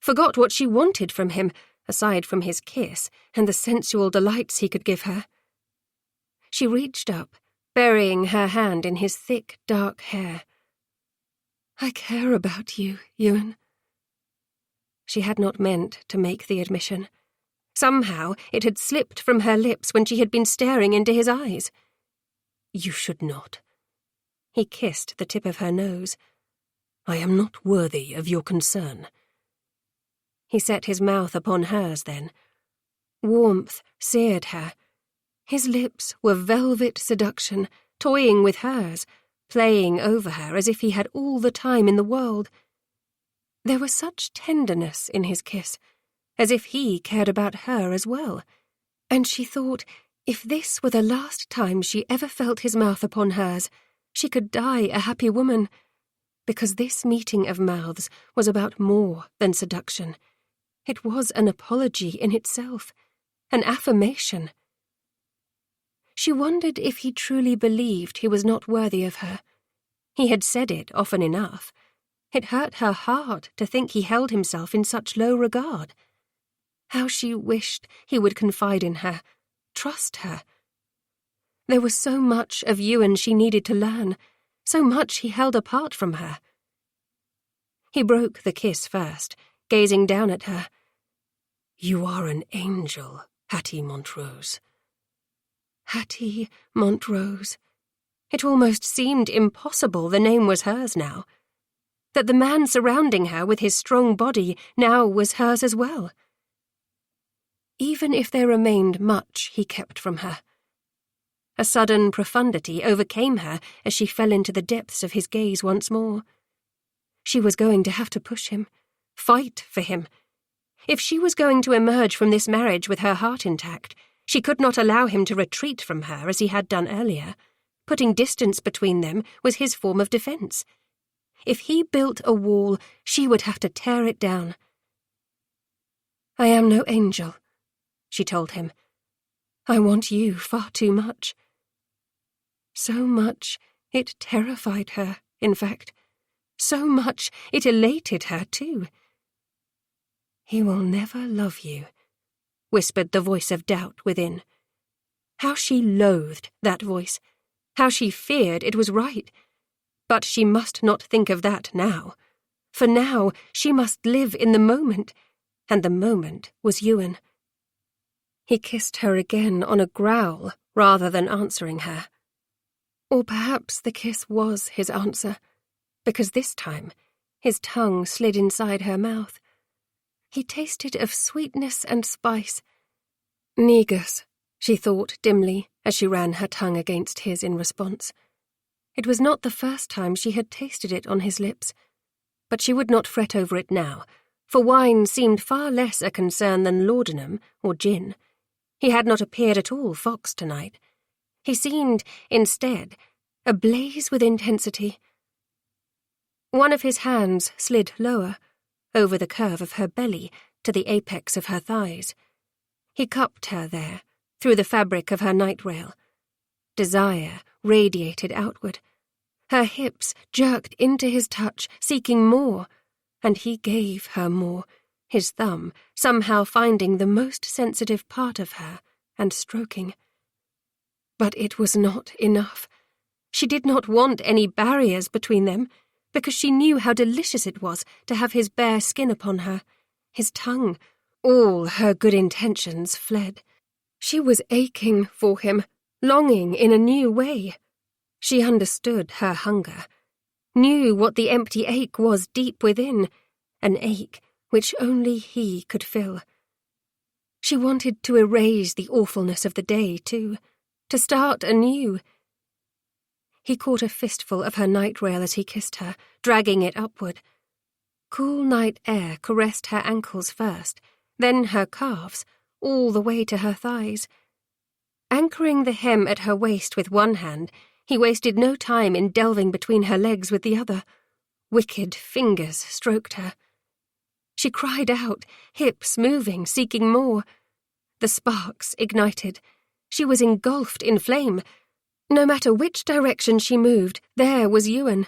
S2: forgot what she wanted from him, aside from his kiss and the sensual delights he could give her. She reached up, burying her hand in his thick, dark hair. I care about you, Ewan. She had not meant to make the admission. Somehow it had slipped from her lips when she had been staring into his eyes.
S3: You should not.
S2: He kissed the tip of her nose.
S3: I am not worthy of your concern.
S2: He set his mouth upon hers then. Warmth seared her. His lips were velvet seduction, toying with hers, playing over her as if he had all the time in the world. There was such tenderness in his kiss, as if he cared about her as well, and she thought, if this were the last time she ever felt his mouth upon hers, she could die a happy woman, because this meeting of mouths was about more than seduction. It was an apology in itself, an affirmation. She wondered if he truly believed he was not worthy of her. He had said it often enough. It hurt her heart to think he held himself in such low regard. How she wished he would confide in her, trust her. There was so much of Ewan she needed to learn, so much he held apart from her. He broke the kiss first, gazing down at her.
S3: You are an angel, Hattie Montrose.
S2: Hattie Montrose. It almost seemed impossible the name was hers now. That the man surrounding her with his strong body now was hers as well. Even if there remained much he kept from her. A sudden profundity overcame her as she fell into the depths of his gaze once more. She was going to have to push him, fight for him. If she was going to emerge from this marriage with her heart intact, She could not allow him to retreat from her as he had done earlier. Putting distance between them was his form of defence. If he built a wall, she would have to tear it down. "I am no angel," she told him. "I want you far too much." So much it terrified her, in fact. So much it elated her too. "He will never love you," whispered the voice of doubt within. How she loathed that voice. How she feared it was right. But she must not think of that now. For now she must live in the moment, and the moment was Ewan. He kissed her again on a growl rather than answering her. Or perhaps the kiss was his answer, because this time his tongue slid inside her mouth. He tasted of sweetness and spice. Negus, she thought dimly as she ran her tongue against his in response. It was not the first time she had tasted it on his lips, but she would not fret over it now, for wine seemed far less a concern than laudanum or gin. He had not appeared at all foxed tonight. He seemed, instead, ablaze with intensity. One of his hands slid lower, over the curve of her belly to the apex of her thighs. He cupped her there, through the fabric of her night-rail. Desire radiated outward. Her hips jerked into his touch, seeking more, and he gave her more, his thumb somehow finding the most sensitive part of her and stroking. But it was not enough. She did not want any barriers between them, because she knew how delicious it was to have his bare skin upon her, his tongue. All her good intentions fled. She was aching for him, longing in a new way. She understood her hunger, knew what the empty ache was deep within, an ache which only he could fill. She wanted to erase the awfulness of the day, too, to start anew. He caught a fistful of her night-rail as he kissed her, dragging it upward. Cool night air caressed her ankles first, then her calves, all the way to her thighs. Anchoring the hem at her waist with one hand, he wasted no time in delving between her legs with the other. Wicked fingers stroked her. She cried out, hips moving, seeking more. The sparks ignited. She was engulfed in flame. No matter which direction she moved, there was Ewan.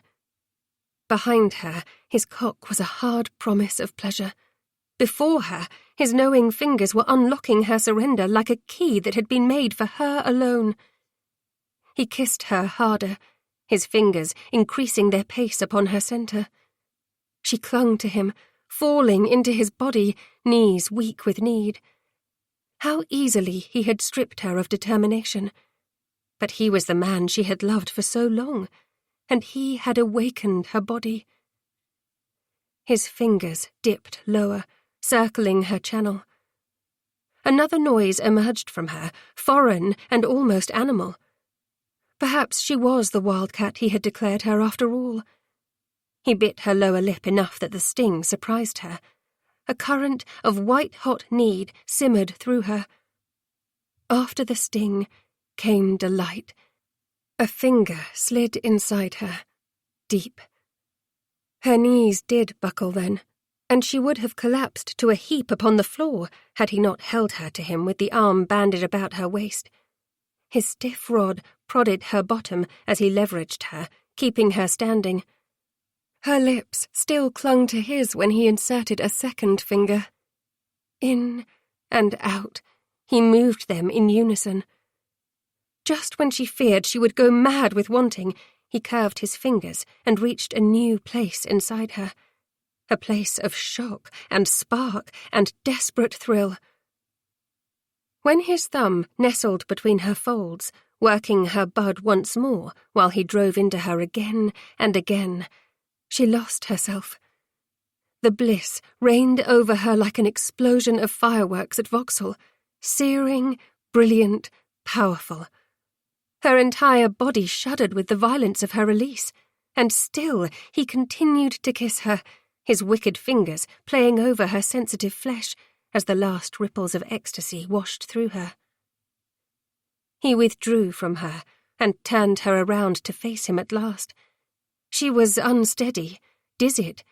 S2: Behind her, his cock was a hard promise of pleasure. Before her, his knowing fingers were unlocking her surrender like a key that had been made for her alone. He kissed her harder, his fingers increasing their pace upon her centre. She clung to him, falling into his body, knees weak with need. How easily he had stripped her of determination. But he was the man she had loved for so long, and he had awakened her body. His fingers dipped lower, circling her channel. Another noise emerged from her, foreign and almost animal. Perhaps she was the wildcat he had declared her after all. He bit her lower lip enough that the sting surprised her. A current of white-hot need simmered through her. After the sting came delight. A finger slid inside her, deep. Her knees did buckle then, and she would have collapsed to a heap upon the floor had he not held her to him with the arm banded about her waist. His stiff rod prodded her bottom as he leveraged her, keeping her standing. Her lips still clung to his when he inserted a second finger. In and out, he moved them in unison. Just when she feared she would go mad with wanting, he curved his fingers and reached a new place inside her. A place of shock and spark and desperate thrill. When his thumb nestled between her folds, working her bud once more while he drove into her again and again, she lost herself. The bliss reigned over her like an explosion of fireworks at Vauxhall, searing, brilliant, powerful. Her entire body shuddered with the violence of her release, and still he continued to kiss her, his wicked fingers playing over her sensitive flesh as the last ripples of ecstasy washed through her. He withdrew from her and turned her around to face him at last. She was unsteady, dizzied.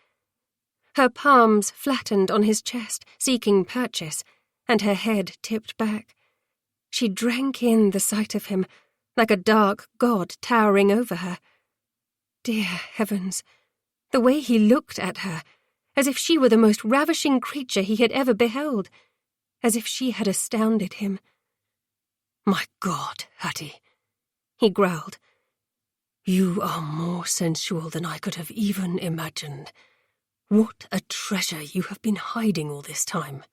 S2: Her palms flattened on his chest, seeking purchase, and her head tipped back. She drank in the sight of him, like a dark god towering over her. Dear heavens, the way he looked at her, as if she were the most ravishing creature he had ever beheld, as if she had astounded him.
S5: "My God, Hattie," he growled. "You are more sensual than I could have even imagined. What a treasure you have been hiding all this time."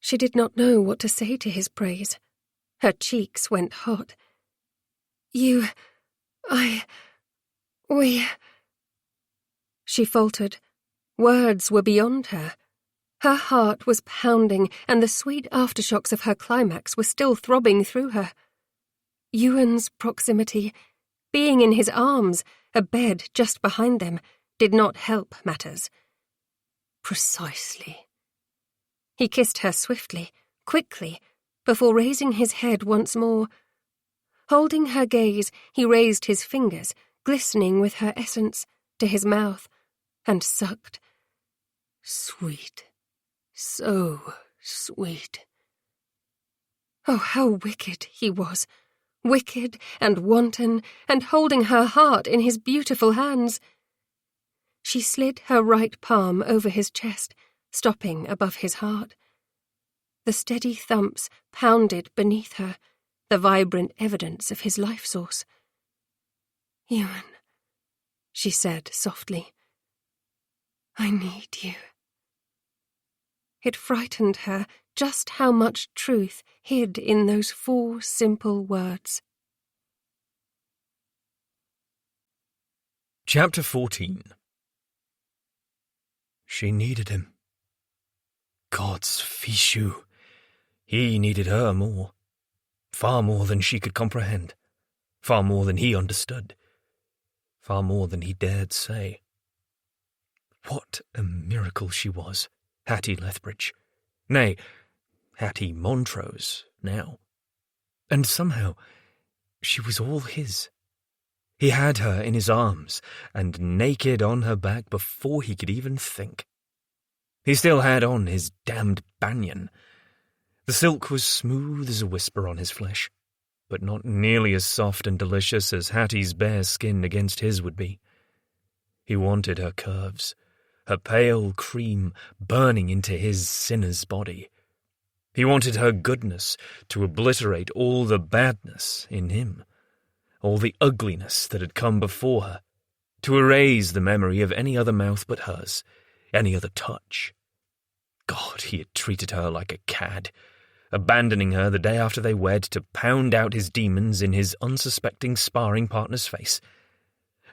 S2: She did not know what to say to his praise. Her cheeks went hot. We... She faltered. Words were beyond her. Her heart was pounding, and the sweet aftershocks of her climax were still throbbing through her. Ewan's proximity, being in his arms, a bed just behind them, did not help matters.
S5: "Precisely."
S2: He kissed her swiftly, quickly, before raising his head once more. Holding her gaze, he raised his fingers, glistening with her essence, to his mouth, and sucked.
S5: "Sweet. So sweet."
S2: Oh, how wicked he was! Wicked and wanton, and holding her heart in his beautiful hands. She slid her right palm over his chest, stopping above his heart. The steady thumps pounded beneath her, the vibrant evidence of his life source. "Ewan," she said softly, "I need you." It frightened her just how much truth hid in those 4 simple words.
S1: Chapter 14. She needed him. God's fichu. He needed her more. Far more than she could comprehend. Far more than he understood. Far more than he dared say. What a miracle she was, Hattie Lethbridge. Nay, Hattie Montrose, now. And somehow she was all his. He had her in his arms, and naked on her back before he could even think. He still had on his damned banyan. The silk was smooth as a whisper on his flesh, but not nearly as soft and delicious as Hattie's bare skin against his would be. He wanted her curves, her pale cream burning into his sinner's body. He wanted her goodness to obliterate all the badness in him, all the ugliness that had come before her, to erase the memory of any other mouth but hers, any other touch. God, he had treated her like a cad, abandoning her the day after they wed to pound out his demons in his unsuspecting sparring partner's face.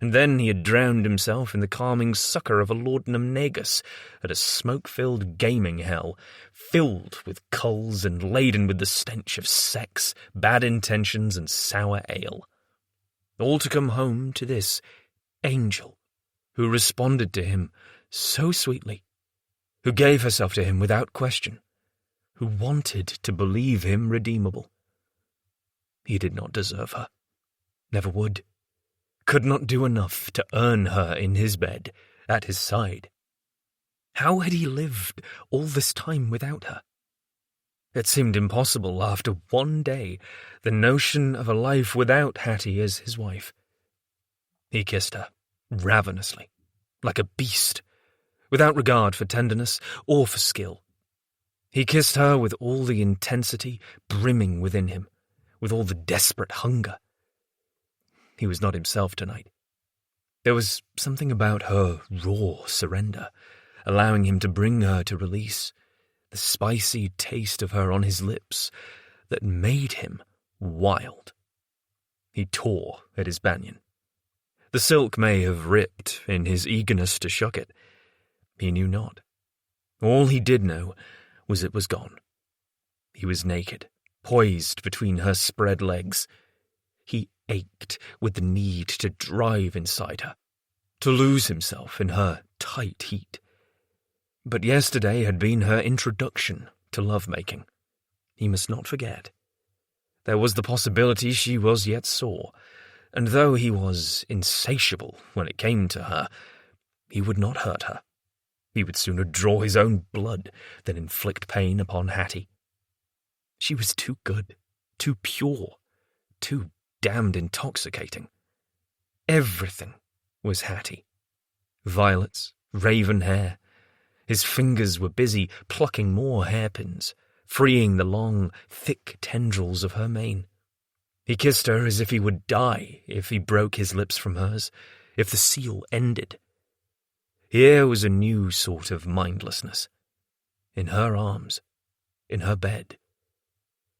S1: And then he had drowned himself in the calming succour of a laudanum negus at a smoke-filled gaming hell, filled with culls and laden with the stench of sex, bad intentions, and sour ale. All to come home to this angel, who responded to him so sweetly, who gave herself to him without question, who wanted to believe him redeemable. He did not deserve her, never would. Could not do enough to earn her in his bed, at his side. How had he lived all this time without her? It seemed impossible after one day, the notion of a life without Hattie as his wife. He kissed her, ravenously, like a beast, without regard for tenderness or for skill. He kissed her with all the intensity brimming within him, with all the desperate hunger. He was not himself tonight. There was something about her raw surrender, allowing him to bring her to release, the spicy taste of her on his lips, that made him wild. He tore at his banyan. The silk may have ripped in his eagerness to shuck it. He knew not. All he did know was it was gone. He was naked, poised between her spread legs. He ached with the need to drive inside her, to lose himself in her tight heat. But yesterday had been her introduction to love-making. He must not forget. There was the possibility she was yet sore, and though he was insatiable when it came to her, he would not hurt her. He would sooner draw his own blood than inflict pain upon Hattie. She was too good, too pure, too damned intoxicating. Everything was Hattie. Violets, raven hair. His fingers were busy plucking more hairpins, freeing the long, thick tendrils of her mane. He kissed her as if he would die if he broke his lips from hers, if the seal ended. Here was a new sort of mindlessness. In her arms, in her bed,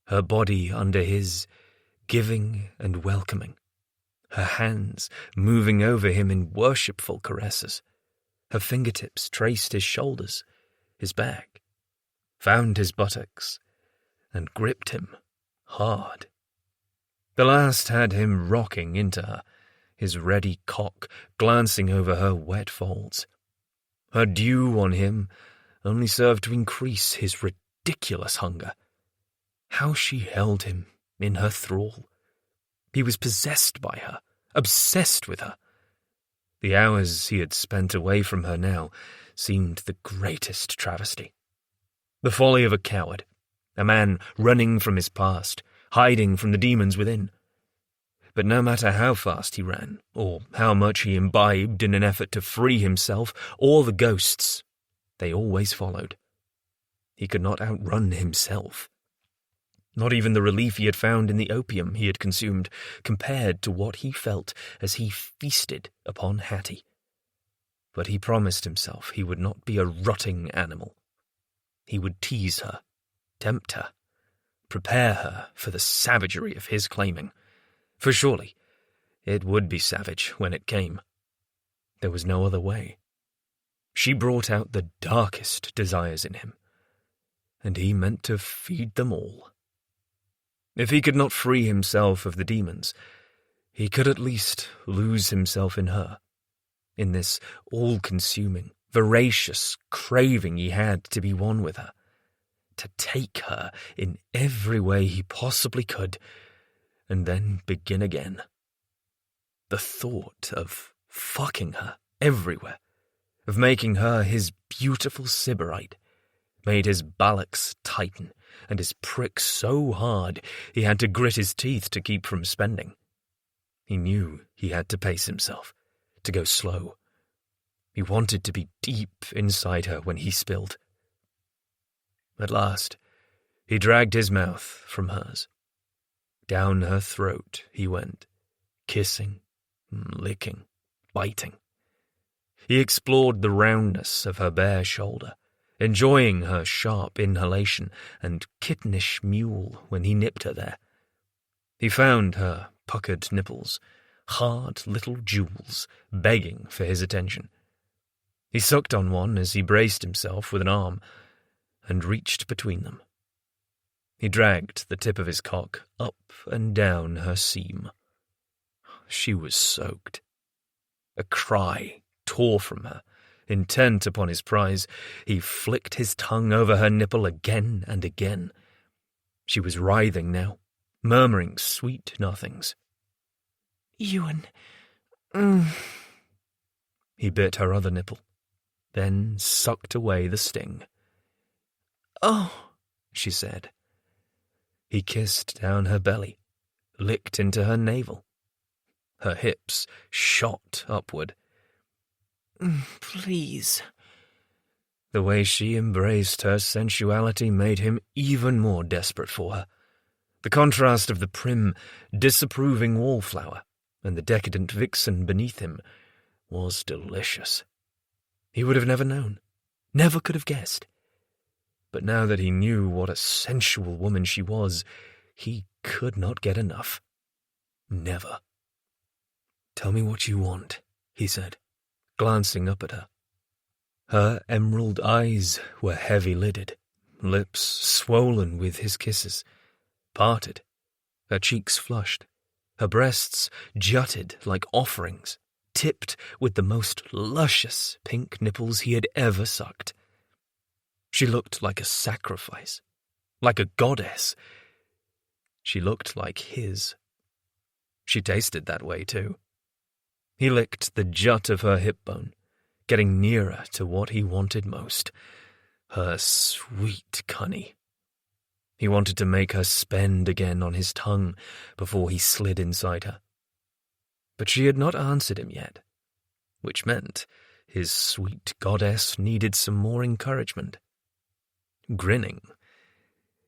S1: her body under his, giving and welcoming, her hands moving over him in worshipful caresses. Her fingertips traced his shoulders, his back, found his buttocks, and gripped him hard. The last had him rocking into her, his ready cock glancing over her wet folds. Her dew on him only served to increase his ridiculous hunger. How she held him in her thrall. He was possessed by her, obsessed with her. The hours he had spent away from her now seemed the greatest travesty. The folly of a coward, a man running from his past, hiding from the demons within. But no matter how fast he ran, or how much he imbibed in an effort to free himself or the ghosts, they always followed. He could not outrun himself. Not even the relief he had found in the opium he had consumed compared to what he felt as he feasted upon Hattie. But he promised himself he would not be a rotting animal. He would tease her, tempt her, prepare her for the savagery of his claiming. For surely it would be savage when it came. There was no other way. She brought out the darkest desires in him, and he meant to feed them all. If he could not free himself of the demons, he could at least lose himself in her, in this all-consuming, voracious craving he had to be one with her, to take her in every way he possibly could, and then begin again. The thought of fucking her everywhere, of making her his beautiful sybarite, made his buttocks tighten and his prick so hard he had to grit his teeth to keep from spending. He knew he had to pace himself, to go slow. He wanted to be deep inside her when he spilled. At last, he dragged his mouth from hers. Down her throat he went, kissing, licking, biting. He explored the roundness of her bare shoulder, enjoying her sharp inhalation and kittenish mule when he nipped her there. He found her puckered nipples, hard little jewels, begging for his attention. He sucked on one as he braced himself with an arm and reached between them. He dragged the tip of his cock up and down her seam. She was soaked. A cry tore from her. Intent upon his prize, he flicked his tongue over her nipple again and again. She was writhing now, murmuring sweet nothings.
S4: Ewan.
S1: He bit her other nipple, then sucked away the sting.
S4: Oh,
S1: she said. He kissed down her belly, licked into her navel. Her hips shot upward.
S4: Please.
S1: The way she embraced her sensuality made him even more desperate for her. The contrast of the prim, disapproving wallflower and the decadent vixen beneath him was delicious. He would have never known, never could have guessed. But now that he knew what a sensual woman she was, he could not get enough. Never. "Tell me what you want," he said, glancing up at her. Her emerald eyes were heavy-lidded, lips swollen with his kisses, parted, her cheeks flushed, her breasts jutted like offerings, tipped with the most luscious pink nipples he had ever sucked. She looked like a sacrifice, like a goddess. She looked like his. She tasted that way, too. He licked the jut of her hip bone, getting nearer to what he wanted most, her sweet cunny. He wanted to make her spend again on his tongue before he slid inside her. But she had not answered him yet, which meant his sweet goddess needed some more encouragement. Grinning,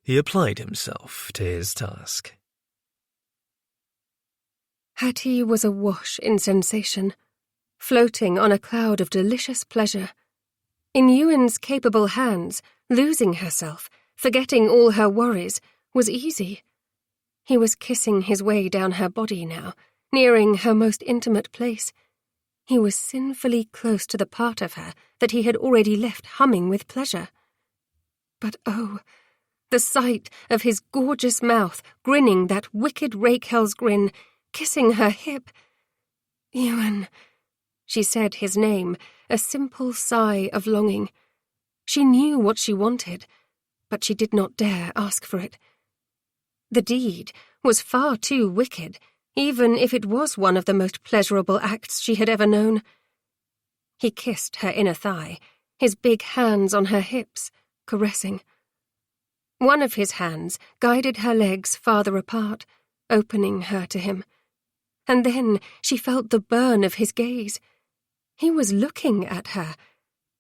S1: he applied himself to his task.
S2: Hattie was awash in sensation, floating on a cloud of delicious pleasure. In Ewan's capable hands, losing herself, forgetting all her worries, was easy. He was kissing his way down her body now, nearing her most intimate place. He was sinfully close to the part of her that he had already left humming with pleasure. But oh, the sight of his gorgeous mouth grinning that wicked Rakel's grin, kissing her hip. Ewan, she said his name, a simple sigh of longing. She knew what she wanted, but she did not dare ask for it. The deed was far too wicked, even if it was one of the most pleasurable acts she had ever known. He kissed her inner thigh, his big hands on her hips, caressing. One of his hands guided her legs farther apart, opening her to him. And then she felt the burn of his gaze. He was looking at her,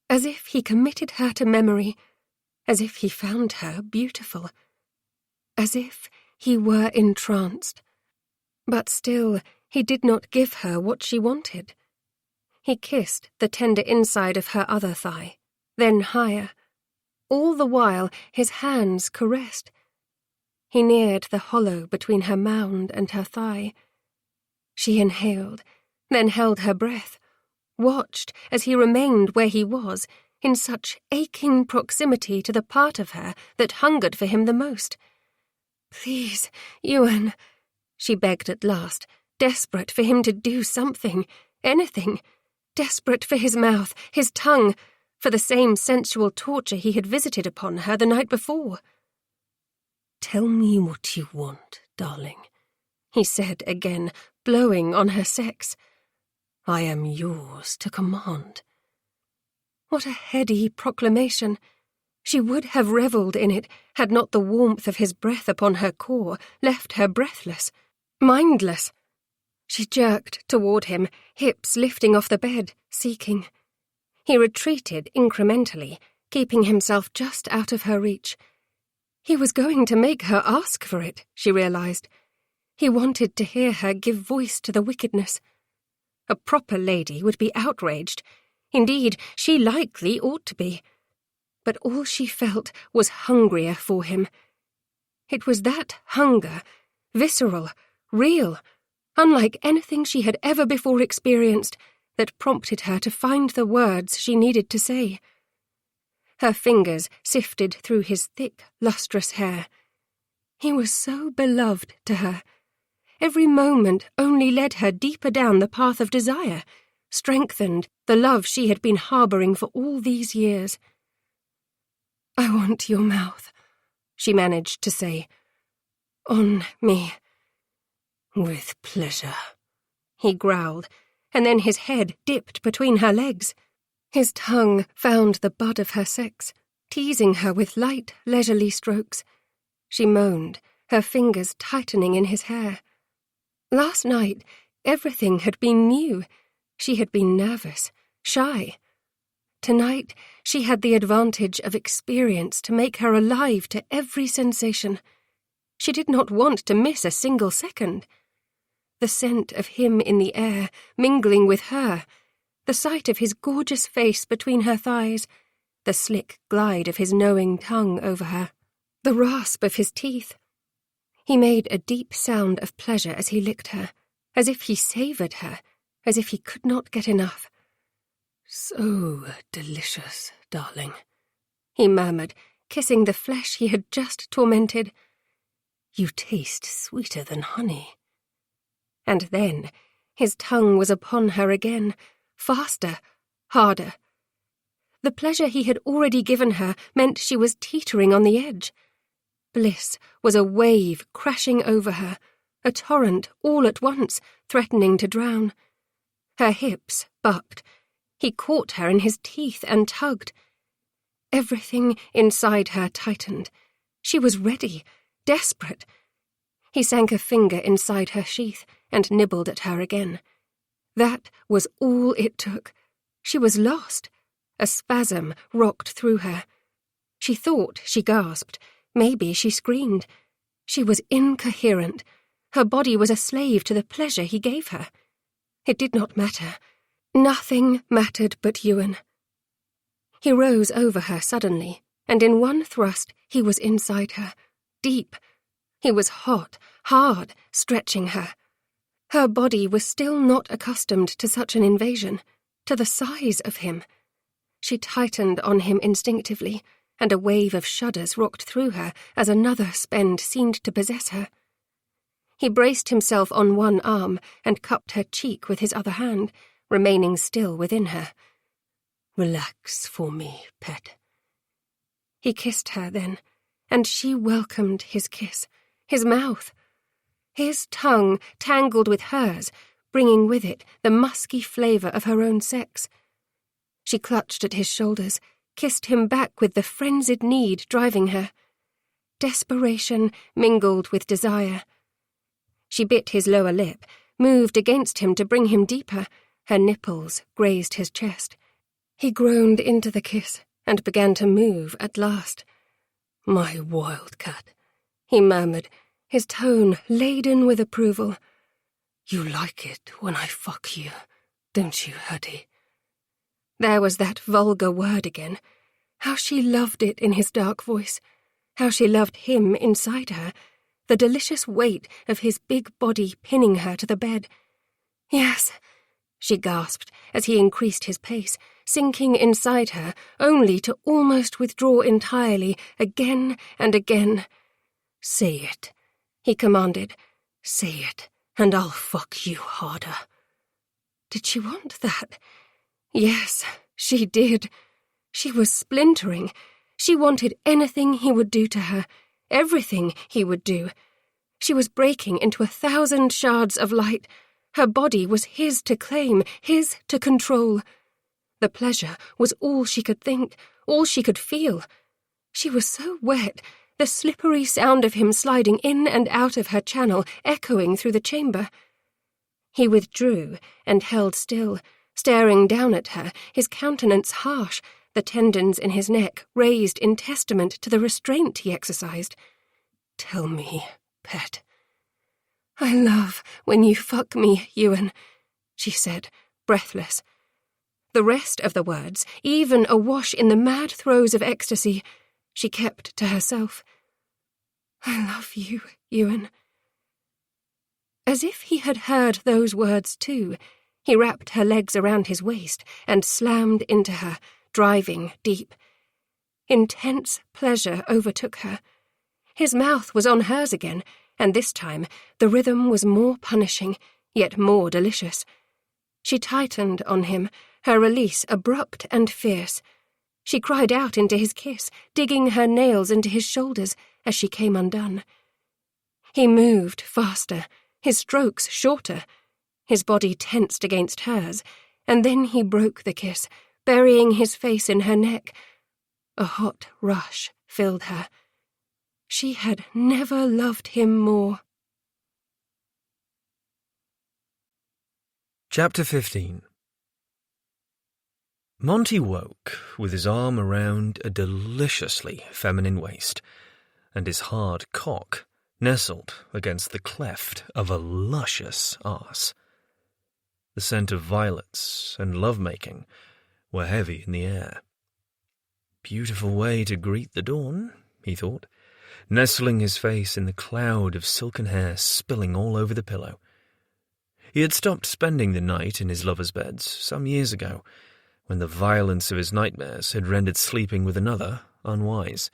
S2: as if he committed her to memory, as if he found her beautiful, as if he were entranced. But still, he did not give her what she wanted. He kissed the tender inside of her other thigh, then higher. All the while, his hands caressed. He neared the hollow between her mound and her thigh. She inhaled, then held her breath, watched as he remained where he was, in such aching proximity to the part of her that hungered for him the most. "Please, Ewan," she begged at last, desperate for him to do something, anything, desperate for his mouth, his tongue, for the same sensual torture he had visited upon her the night before.
S5: "Tell me what you want, darling,"
S2: he said again, blowing on her sex.
S5: "I am yours to command."
S2: What a heady proclamation! She would have revelled in it had not the warmth of his breath upon her core left her breathless, mindless. She jerked toward him, hips lifting off the bed, seeking. He retreated incrementally, keeping himself just out of her reach. He was going to make her ask for it, she realized. He wanted to hear her give voice to the wickedness. A proper lady would be outraged. Indeed, she likely ought to be. But all she felt was hungrier for him. It was that hunger, visceral, real, unlike anything she had ever before experienced, that prompted her to find the words she needed to say. Her fingers sifted through his thick, lustrous hair. He was so beloved to her. Every moment only led her deeper down the path of desire, strengthened the love she had been harbouring for all these years. "I want your mouth," she managed to say. "On me."
S5: "With pleasure,"
S2: he growled, and then his head dipped between her legs. His tongue found the bud of her sex, teasing her with light, leisurely strokes. She moaned, her fingers tightening in his hair. Last night, everything had been new. She had been nervous, shy. Tonight, she had the advantage of experience to make her alive to every sensation. She did not want to miss a single second. The scent of him in the air, mingling with her, the sight of his gorgeous face between her thighs, the slick glide of his knowing tongue over her, the rasp of his teeth. He made a deep sound of pleasure as he licked her, as if he savoured her, as if he could not get enough.
S5: "So delicious, darling,"
S2: he murmured, kissing the flesh he had just tormented.
S5: "You taste sweeter than honey."
S2: And then his tongue was upon her again, faster, harder. The pleasure he had already given her meant she was teetering on the edge. bliss was a wave crashing over her, a torrent all at once, threatening to drown. Her hips bucked. He caught her in his teeth and tugged. Everything inside her tightened. She was ready, desperate. He sank a finger inside her sheath and nibbled at her again. That was all it took. She was lost. A spasm rocked through her. She thought she gasped. Maybe she screamed. She was incoherent. Her body was a slave to the pleasure he gave her. It did not matter. Nothing mattered but Ewan. He rose over her suddenly, and in one thrust he was inside her, deep. He was hot, hard, stretching her. Her body was still not accustomed to such an invasion, to the size of him. She tightened on him instinctively, and a wave of shudders rocked through her as another spend seemed to possess her. He braced himself on one arm and cupped her cheek with his other hand, remaining still within her.
S5: "Relax for me, pet."
S2: He kissed her then, and she welcomed his kiss, his mouth. His tongue tangled with hers, bringing with it the musky flavour of her own sex. She clutched at his shoulders, kissed him back with the frenzied need driving her. Desperation mingled with desire. She bit his lower lip, moved against him to bring him deeper. Her nipples grazed his chest. He groaned into the kiss and began to move at last.
S5: "My wildcat,"
S2: he murmured, his tone laden with approval.
S5: "You like it when I fuck you, don't you, Huddy?"
S2: There was that vulgar word again. How she loved it in his dark voice. How she loved him inside her. The delicious weight of his big body pinning her to the bed. "Yes," she gasped as he increased his pace, sinking inside her, only to almost withdraw entirely, again and again.
S5: "Say it,"
S2: he commanded.
S5: "Say it, and I'll fuck you harder."
S2: Did she want that? Yes, she did. She was splintering. She wanted anything he would do to her, everything he would do. She was breaking into 1,000 shards of light. Her body was his to claim, his to control. The pleasure was all she could think, all she could feel. She was so wet, the slippery sound of him sliding in and out of her channel echoing through the chamber. He withdrew and held still, staring down at her, his countenance harsh, the tendons in his neck raised in testament to the restraint he exercised.
S5: "Tell me, pet."
S2: "I love when you fuck me, Ewan," she said, breathless. The rest of the words, even awash in the mad throes of ecstasy, she kept to herself. "I love you, Ewan." As if he had heard those words too, he wrapped her legs around his waist and slammed into her, driving deep. Intense pleasure overtook her. His mouth was on hers again, and this time the rhythm was more punishing, yet more delicious. She tightened on him, her release abrupt and fierce. She cried out into his kiss, digging her nails into his shoulders as she came undone. He moved faster, his strokes shorter. His body tensed against hers, and then he broke the kiss, burying his face in her neck. A hot rush filled her. She had never loved him more.
S1: Chapter 15. Monty woke with his arm around a deliciously feminine waist, and his hard cock nestled against the cleft of a luscious arse. The scent of violets and love-making were heavy in the air. Beautiful way to greet the dawn, he thought, nestling his face in the cloud of silken hair spilling all over the pillow. He had stopped spending the night in his lover's beds some years ago, when the violence of his nightmares had rendered sleeping with another unwise.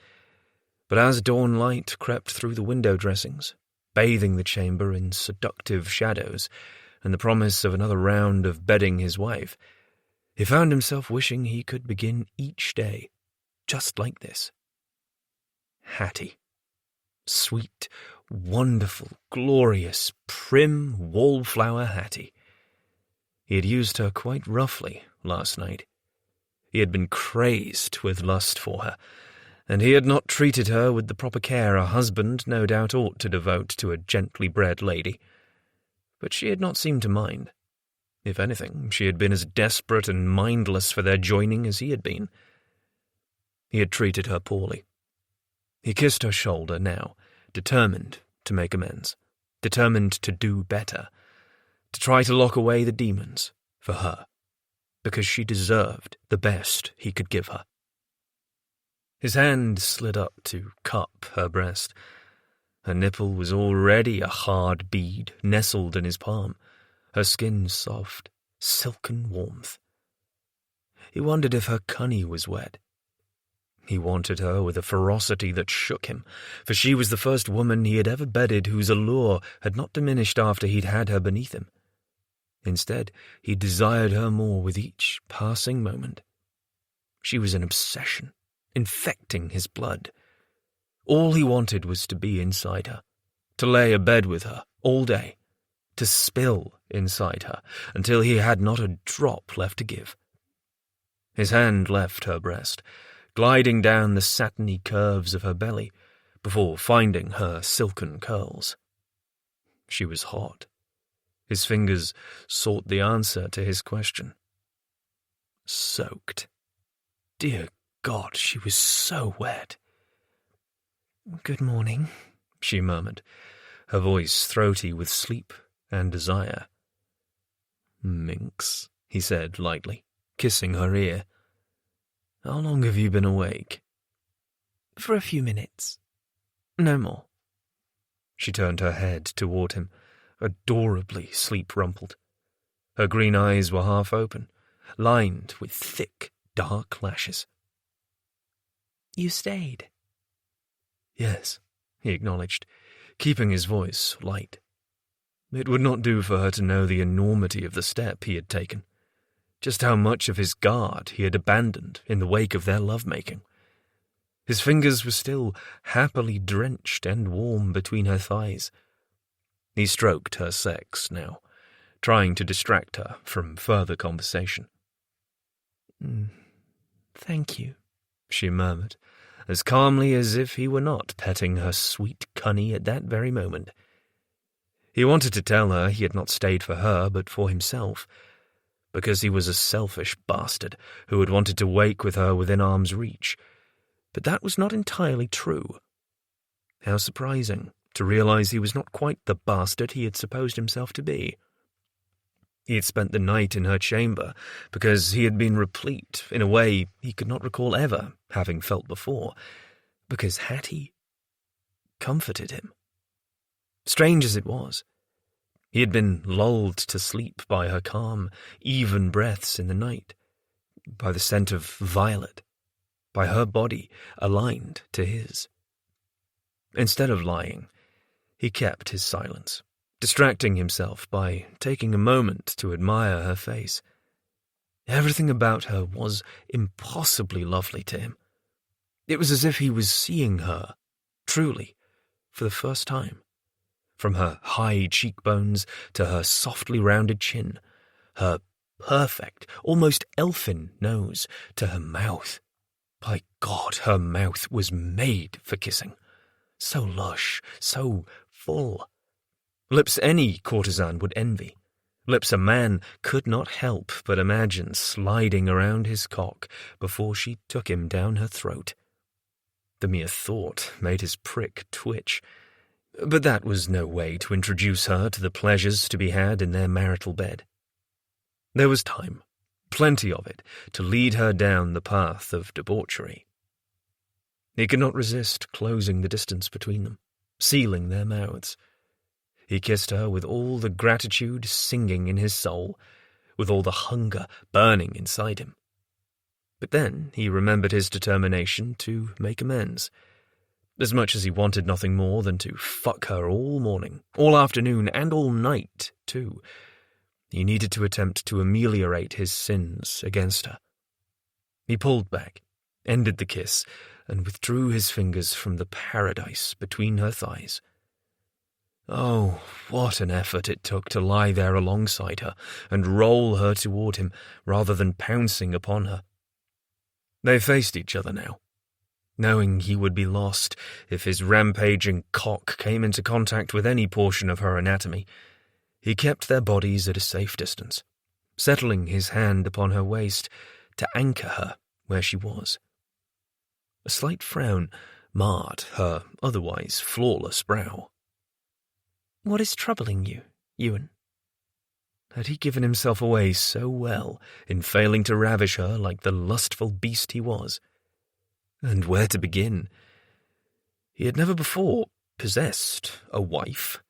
S1: But as dawn light crept through the window dressings, bathing the chamber in seductive shadows, and the promise of another round of bedding his wife, he found himself wishing he could begin each day just like this. Hattie. Sweet, wonderful, glorious, prim wallflower Hattie. He had used her quite roughly last night. He had been crazed with lust for her, and he had not treated her with the proper care a husband no doubt ought to devote to a gently bred lady. But she had not seemed to mind. If anything, she had been as desperate and mindless for their joining as he had been. He had treated her poorly. He kissed her shoulder now, determined to make amends, determined to do better, to try to lock away the demons for her, because she deserved the best he could give her. His hand slid up to cup her breast. Her nipple was already a hard bead nestled in his palm, her skin soft, silken warmth. He wondered if her cunny was wet. He wanted her with a ferocity that shook him, for she was the first woman he had ever bedded whose allure had not diminished after he'd had her beneath him. Instead, he desired her more with each passing moment. She was an obsession, infecting his blood. All he wanted was to be inside her, to lay abed with her all day, to spill inside her until he had not a drop left to give. His hand left her breast, gliding down the satiny curves of her belly, before finding her silken curls. She was hot. His fingers sought the answer to his question. Soaked. Dear God, she was so wet. "Good morning," she murmured, her voice throaty with sleep and desire. "Minx," he said lightly, kissing her ear. "How long have you been awake?" "For a few minutes. No more." She turned her head toward him, adorably sleep-rumpled. Her green eyes were half open, lined with thick, dark lashes. "You stayed?" "Yes," he acknowledged, keeping his voice light. It would not do for her to know the enormity of the step he had taken, just how much of his guard he had abandoned in the wake of their love-making. His fingers were still happily drenched and warm between her thighs. He stroked her sex now, trying to distract her from further conversation. "Thank you," she murmured, as calmly as if he were not petting her sweet cunny at that very moment. He wanted to tell her he had not stayed for her, but for himself, because he was a selfish bastard who had wanted to wake with her within arm's reach. But that was not entirely true. How surprising to realize he was not quite the bastard he had supposed himself to be. He had spent the night in her chamber because he had been replete in a way he could not recall ever having felt before, because Hattie comforted him. Strange as it was, he had been lulled to sleep by her calm, even breaths in the night, by the scent of violet, by her body aligned to his. Instead of lying, he kept his silence, distracting himself by taking a moment to admire her face. Everything about her was impossibly lovely to him. It was as if he was seeing her, truly, for the first time. From her high cheekbones to her softly rounded chin, her perfect, almost elfin nose to her mouth. By God, her mouth was made for kissing. So lush, so full. Lips any courtesan would envy. Lips a man could not help but imagine sliding around his cock before she took him down her throat. The mere thought made his prick twitch. But that was no way to introduce her to the pleasures to be had in their marital bed. There was time, plenty of it, to lead her down the path of debauchery. He could not resist closing the distance between them, sealing their mouths. He kissed her with all the gratitude singing in his soul, with all the hunger burning inside him. But then he remembered his determination to make amends. As much as he wanted nothing more than to fuck her all morning, all afternoon, and all night, too, he needed to attempt to ameliorate his sins against her. He pulled back, ended the kiss, and withdrew his fingers from the paradise between her thighs. Oh, what an effort it took to lie there alongside her and roll her toward him rather than pouncing upon her. They faced each other now, knowing he would be lost if his rampaging cock came into contact with any portion of her anatomy. He kept their bodies at a safe distance, settling his hand upon her waist to anchor her where she was. A slight frown marred her otherwise flawless brow.
S4: "What is troubling you, Ewan?"
S1: Had he given himself away so well in failing to ravish her like the lustful beast he was? And where to begin? He had never before possessed a wife,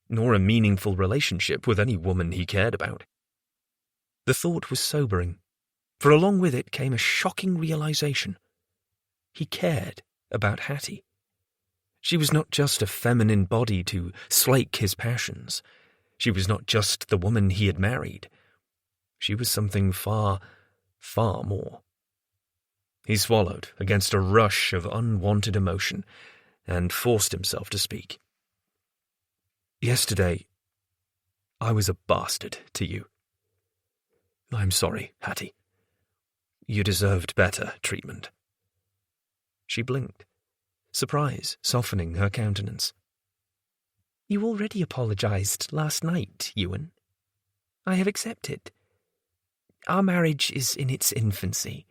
S1: nor a meaningful relationship with any woman he cared about. The thought was sobering, for along with it came a shocking realization. He cared about Hattie. She was not just a feminine body to slake his passions. She was not just the woman he had married. She was something far, far more. He swallowed against a rush of unwanted emotion and forced himself to speak. Yesterday, I was a bastard to you. I'm sorry, Hattie. You deserved better treatment. She blinked, surprise softening her countenance.
S4: You already apologized last night, Ewan. I have accepted. Our marriage is in its infancy,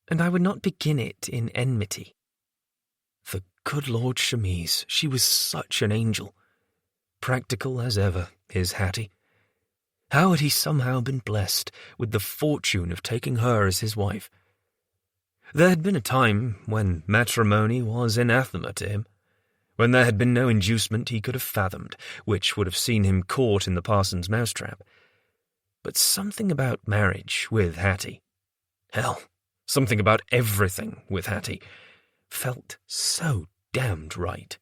S4: and I would not begin it in enmity.
S1: The good Lord Chemise, she was such an angel. Practical as ever, his Hattie. How had he somehow been blessed with the fortune of taking her as his wife? There had been a time when matrimony was anathema to him, when there had been no inducement he could have fathomed, which would have seen him caught in the parson's mousetrap. But something about marriage with Hattie, hell, something about everything with Hattie, felt so damned right.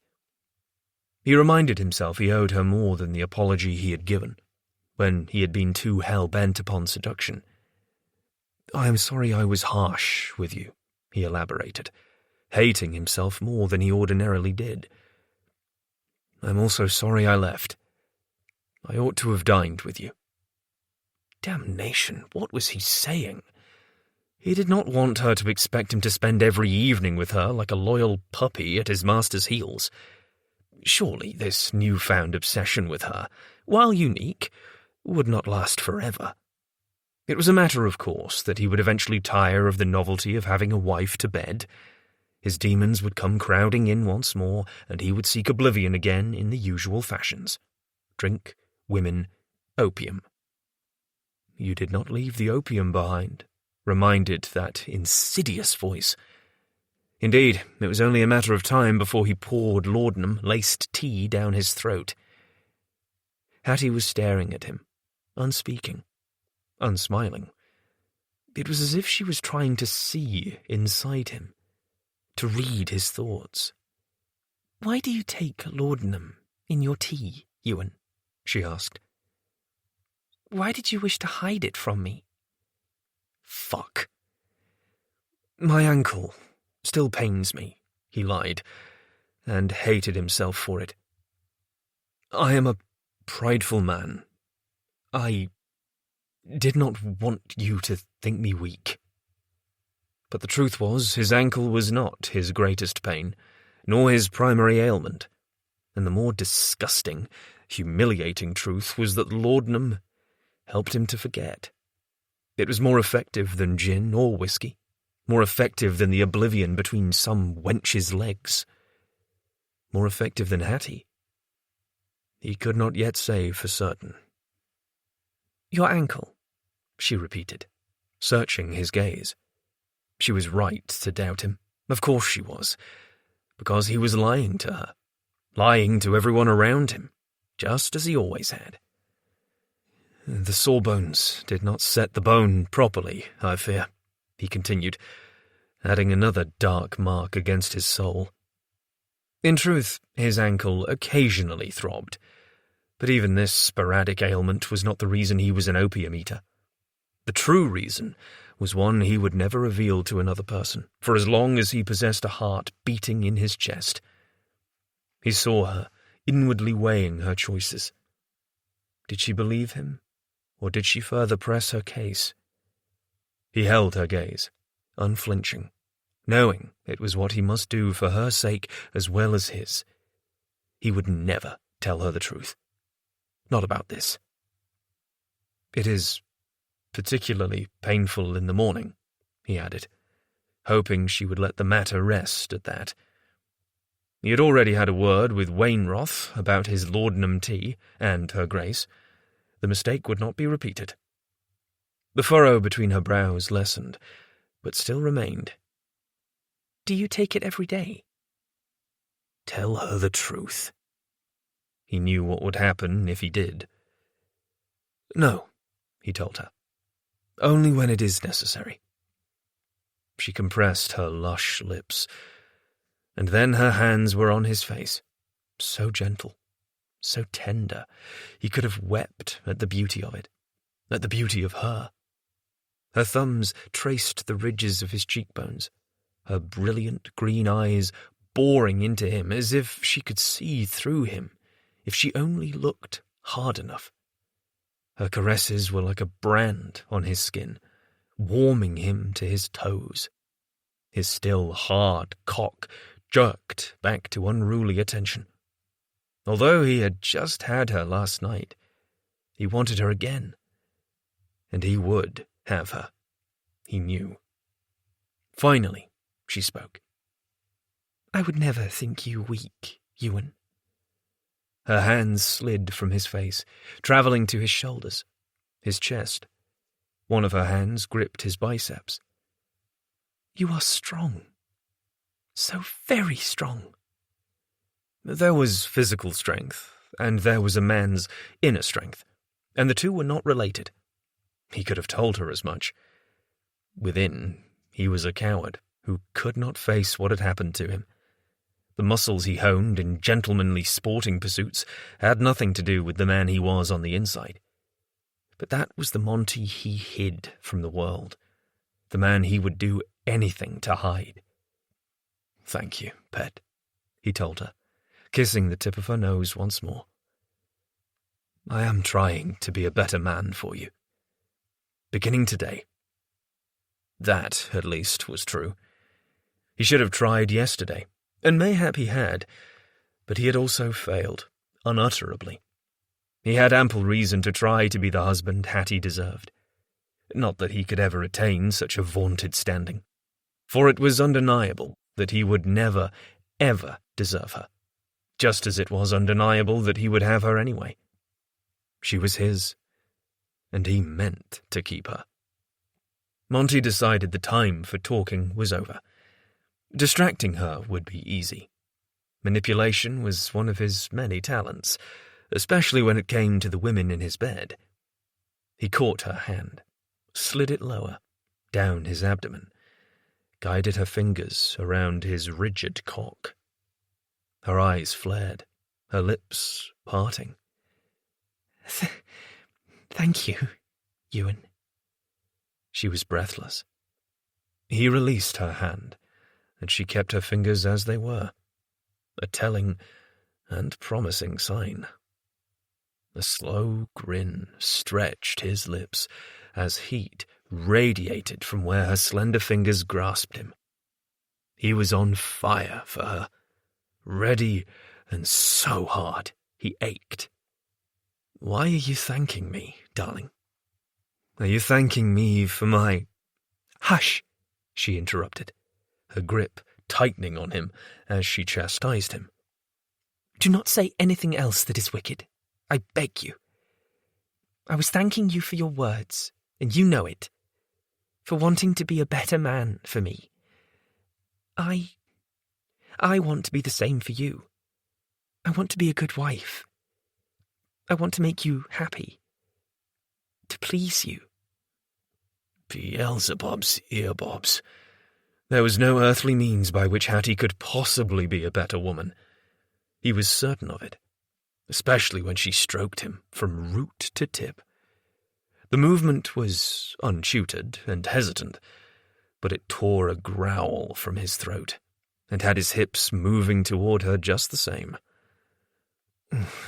S1: He reminded himself he owed her more than the apology he had given, when he had been too hell-bent upon seduction. I am sorry I was harsh with you, he elaborated, hating himself more than he ordinarily did. I'm also sorry I left. I ought to have dined with you. Damnation, what was he saying? He did not want her to expect him to spend every evening with her like a loyal puppy at his master's heels. Surely this newfound obsession with her, while unique, would not last forever. It was a matter of course that he would eventually tire of the novelty of having a wife to bed. His demons would come crowding in once more, and he would seek oblivion again in the usual fashions. Drink, women, opium. You did not leave the opium behind, reminded that insidious voice. Indeed, it was only a matter of time before he poured laudanum-laced tea down his throat. Hattie was staring at him, unspeaking, unsmiling. It was as if she was trying to see inside him, to read his thoughts.
S4: Why do you take laudanum in your tea, Ewan? She asked. Why did you wish to hide it from me?
S1: Fuck. My ankle still pains me, he lied, and hated himself for it. I am a prideful man. I did not want you to think me weak. But the truth was, his ankle was not his greatest pain, nor his primary ailment, and the more disgusting, humiliating truth was that laudanum helped him to forget. It was more effective than gin or whiskey, more effective than the oblivion between some wench's legs, more effective than Hattie. He could not yet say for certain.
S4: Your ankle, she repeated,
S1: searching his gaze. She was right to doubt him. Of course she was, because he was lying to her, lying to everyone around him, just as he always had. The sore bones did not set the bone properly, I fear, he continued, adding another dark mark against his soul. In truth, his ankle occasionally throbbed, but even this sporadic ailment was not the reason he was an opium eater. The true reason was one he would never reveal to another person, for as long as he possessed a heart beating in his chest. He saw her, inwardly weighing her choices. Did she believe him, or did she further press her case? He held her gaze, unflinching, knowing it was what he must do for her sake as well as his. He would never tell her the truth. Not about this. It is particularly painful in the morning, he added, hoping she would let the matter rest at that. He had already had a word with Wainwroth about his laudanum tea and her grace. The mistake would not be repeated. The furrow between her brows lessened, but still remained.
S4: Do you take it every day?
S1: Tell her the truth. He knew what would happen if he did. No, he told her. Only when it is necessary. She compressed her lush lips, and then her hands were on his face, so gentle, so tender, he could have wept at the beauty of it, at the beauty of her. Her thumbs traced the ridges of his cheekbones, her brilliant green eyes boring into him as if she could see through him, if she only looked hard enough. Her caresses were like a brand on his skin, warming him to his toes. His still hard cock jerked back to unruly attention. Although he had just had her last night, he wanted her again. And he would have her, he knew. Finally, she spoke.
S4: I would never think you weak, Ewan.
S1: Her hands slid from his face, travelling to his shoulders, his chest. One of her hands gripped his biceps.
S4: You are strong. So very strong.
S1: There was physical strength, and there was a man's inner strength, and the two were not related. He could have told her as much. Within, he was a coward who could not face what had happened to him. The muscles he honed in gentlemanly sporting pursuits had nothing to do with the man he was on the inside. But that was the Monty he hid from the world, the man he would do anything to hide. Thank you, pet, he told her, kissing the tip of her nose once more. I am trying to be a better man for you. Beginning today. That, at least, was true. He should have tried yesterday, and mayhap he had, but he had also failed, unutterably. He had ample reason to try to be the husband Hattie deserved. Not that he could ever attain such a vaunted standing, for it was undeniable that he would never, ever deserve her, just as it was undeniable that he would have her anyway. She was his, and he meant to keep her. Monty decided the time for talking was over. Distracting her would be easy. Manipulation was one of his many talents, especially when it came to the women in his bed. He caught her hand, slid it lower, down his abdomen, guided her fingers around his rigid cock. Her eyes flared, her lips parting.
S4: Thank you, Ewan.
S1: She was breathless. He released her hand, and she kept her fingers as they were, a telling and promising sign. A slow grin stretched his lips as heat radiated from where her slender fingers grasped him. He was on fire for her, ready and so hard he ached. Why are you thanking me, darling? Are you thanking me for my—
S4: Hush,
S1: she interrupted, her grip tightening on him as she chastised him.
S4: Do not say anything else that is wicked. I beg you. I was thanking you for your words, and you know it, for wanting to be a better man for me. I want to be the same for you. I want to be a good wife. I want to make you happy. To please you.
S1: Beelzebub's earbobs. There was no earthly means by which Hattie could possibly be a better woman. He was certain of it, especially when she stroked him from root to tip. The movement was untutored and hesitant, but it tore a growl from his throat and had his hips moving toward her just the same.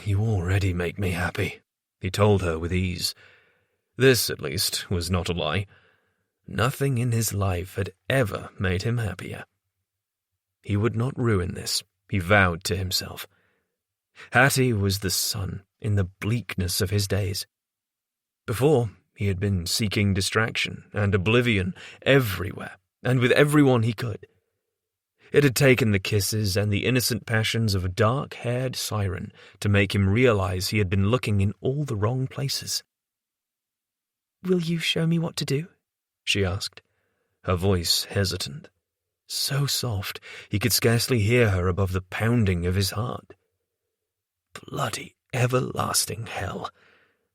S1: "You already make me happy," he told her with ease. This, at least, was not a lie. Nothing in his life had ever made him happier. He would not ruin this, he vowed to himself. Hattie was the sun in the bleakness of his days. Before, he had been seeking distraction and oblivion everywhere and with everyone he could. It had taken the kisses and the innocent passions of a dark-haired siren to make him realize he had been looking in all the wrong places.
S2: "Will you show me what to do?"
S1: she asked, her voice hesitant, so soft he could scarcely hear her above the pounding of his heart. Bloody everlasting hell,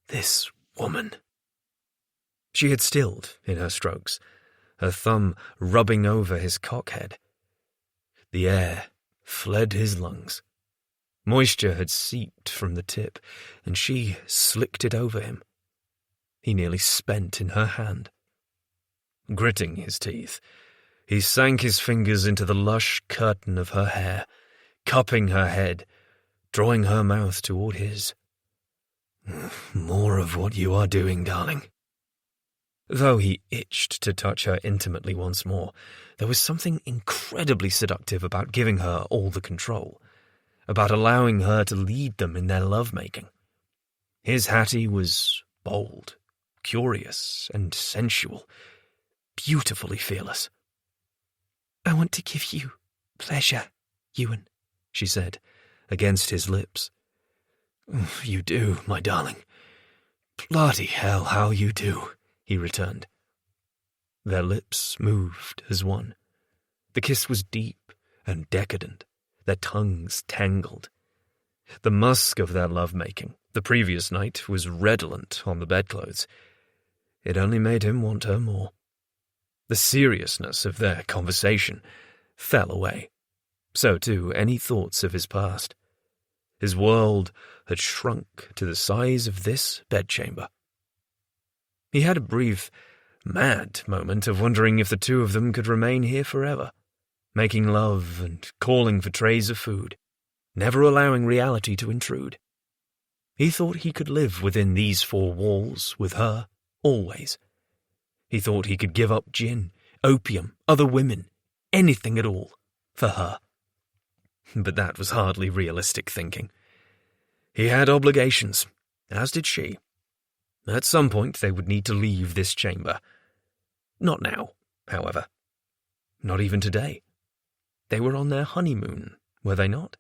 S1: this woman. She had stilled in her strokes, her thumb rubbing over his cockhead. The air fled his lungs. Moisture had seeped from the tip, and she slicked it over him. He nearly spent in her hand. Gritting his teeth, he sank his fingers into the lush curtain of her hair, cupping her head, drawing her mouth toward his. "More of what you are doing, darling." Though he itched to touch her intimately once more, there was something incredibly seductive about giving her all the control, about allowing her to lead them in their love-making. His Hattie was bold, curious, and sensual, beautifully fearless.
S2: "I want to give you pleasure, Ewan," she said, against his lips.
S1: "You do, my darling. Bloody hell, how you do," he returned. Their lips moved as one. The kiss was deep and decadent, their tongues tangled. The musk of their love-making, the previous night, was redolent on the bedclothes. It only made him want her more. The seriousness of their conversation fell away. So, too, any thoughts of his past. His world had shrunk to the size of this bedchamber. He had a brief, mad moment of wondering if the two of them could remain here forever, making love and calling for trays of food, never allowing reality to intrude. He thought he could live within these four walls with her, always. He thought he could give up gin, opium, other women, anything at all, for her. But that was hardly realistic thinking. He had obligations, as did she. At some point they would need to leave this chamber. Not now, however. Not even today. They were on their honeymoon, were they not?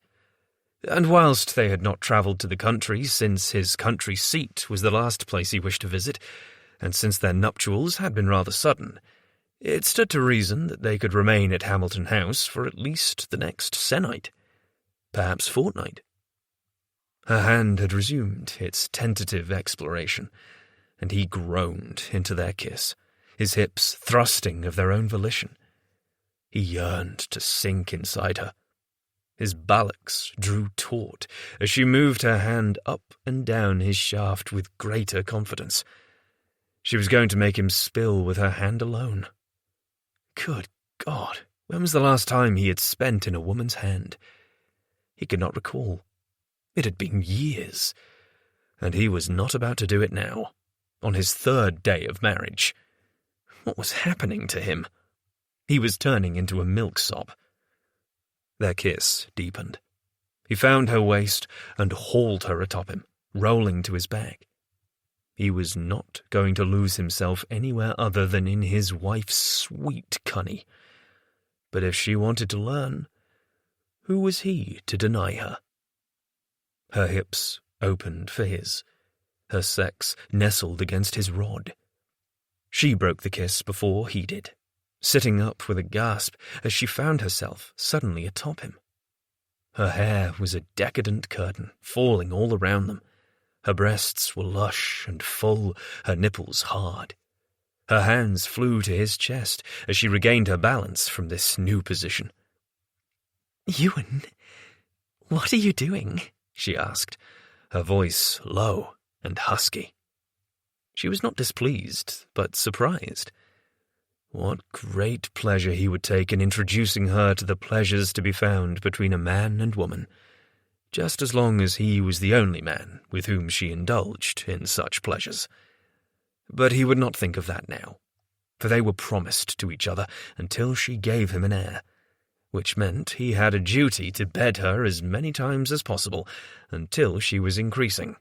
S1: And whilst they had not travelled to the country since his country seat was the last place he wished to visit, and since their nuptials had been rather sudden, it stood to reason that they could remain at Hamilton House for at least the next sennight, perhaps fortnight. Her hand had resumed its tentative exploration, and he groaned into their kiss, his hips thrusting of their own volition. He yearned to sink inside her. His buttocks drew taut as she moved her hand up and down his shaft with greater confidence. She was going to make him spill with her hand alone. Good God, when was the last time he had spent in a woman's hand? He could not recall. It had been years, and he was not about to do it now, on his third day of marriage. What was happening to him? He was turning into a milksop. Their kiss deepened. He found her waist and hauled her atop him, rolling to his back. He was not going to lose himself anywhere other than in his wife's sweet cunny. But if she wanted to learn, who was he to deny her? Her hips opened for his. Her sex nestled against his rod. She broke the kiss before he did, sitting up with a gasp as she found herself suddenly atop him. Her hair was a decadent curtain, falling all around them. Her breasts were lush and full, her nipples hard. Her hands flew to his chest as she regained her balance from this new position.
S2: "Ewan, what are you doing?"
S1: she asked, her voice low and husky. She was not displeased, but surprised. What great pleasure he would take in introducing her to the pleasures to be found between a man and woman, just as long as he was the only man with whom she indulged in such pleasures. But he would not think of that now, for they were promised to each other until she gave him an heir, which meant he had a duty to bed her as many times as possible until she was increasing,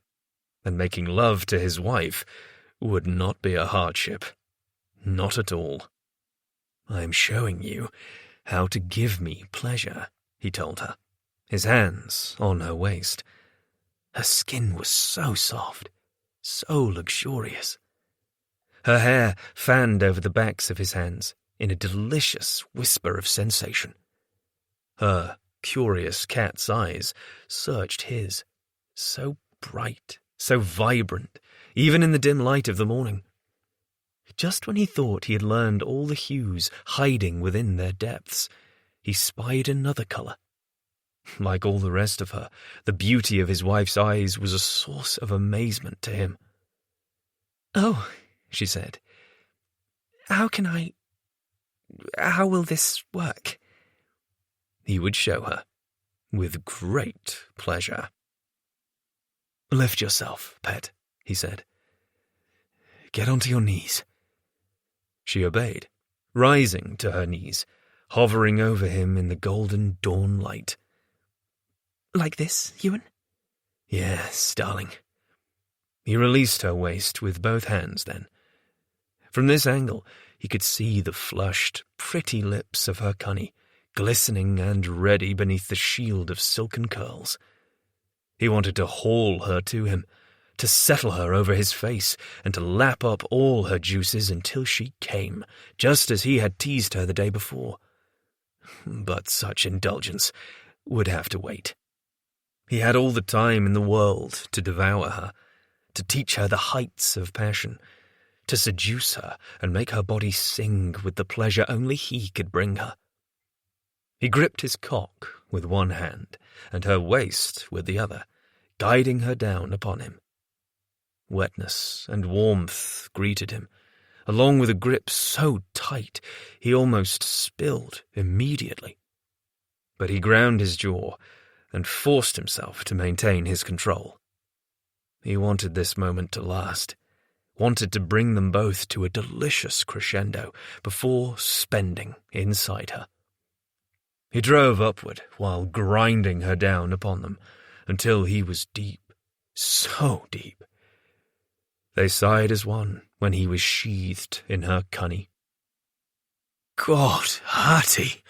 S1: and making love to his wife would not be a hardship. Not at all. "I am showing you how to give me pleasure," he told her, his hands on her waist. Her skin was so soft, so luxurious. Her hair fanned over the backs of his hands in a delicious whisper of sensation. Her curious cat's eyes searched his, so bright, so vibrant, even in the dim light of the morning. Just when he thought he had learned all the hues hiding within their depths, he spied another colour. Like all the rest of her, the beauty of his wife's eyes was a source of amazement to him. "Oh," she said, how will this work?" He would show her, with great pleasure. "Lift yourself, pet," he said. "Get onto your knees." She obeyed, rising to her knees, hovering over him in the golden dawn light. "Like this, Ewan?" "Yes, darling." He released her waist with both hands then. From this angle, he could see the flushed, pretty lips of her cunny, glistening and ready beneath the shield of silken curls. He wanted to haul her to him, to settle her over his face, and to lap up all her juices until she came, just as he had teased her the day before. But such indulgence would have to wait. He had all the time in the world to devour her, to teach her the heights of passion, to seduce her and make her body sing with the pleasure only he could bring her. He gripped his cock with one hand and her waist with the other, guiding her down upon him. Wetness and warmth greeted him, along with a grip so tight he almost spilled immediately. But he ground his jaw and forced himself to maintain his control. He wanted this moment to last, wanted to bring them both to a delicious crescendo before spending inside her. He drove upward while grinding her down upon them until he was deep, so deep. They sighed as one when he was sheathed in her cunny. "God, Hattie!"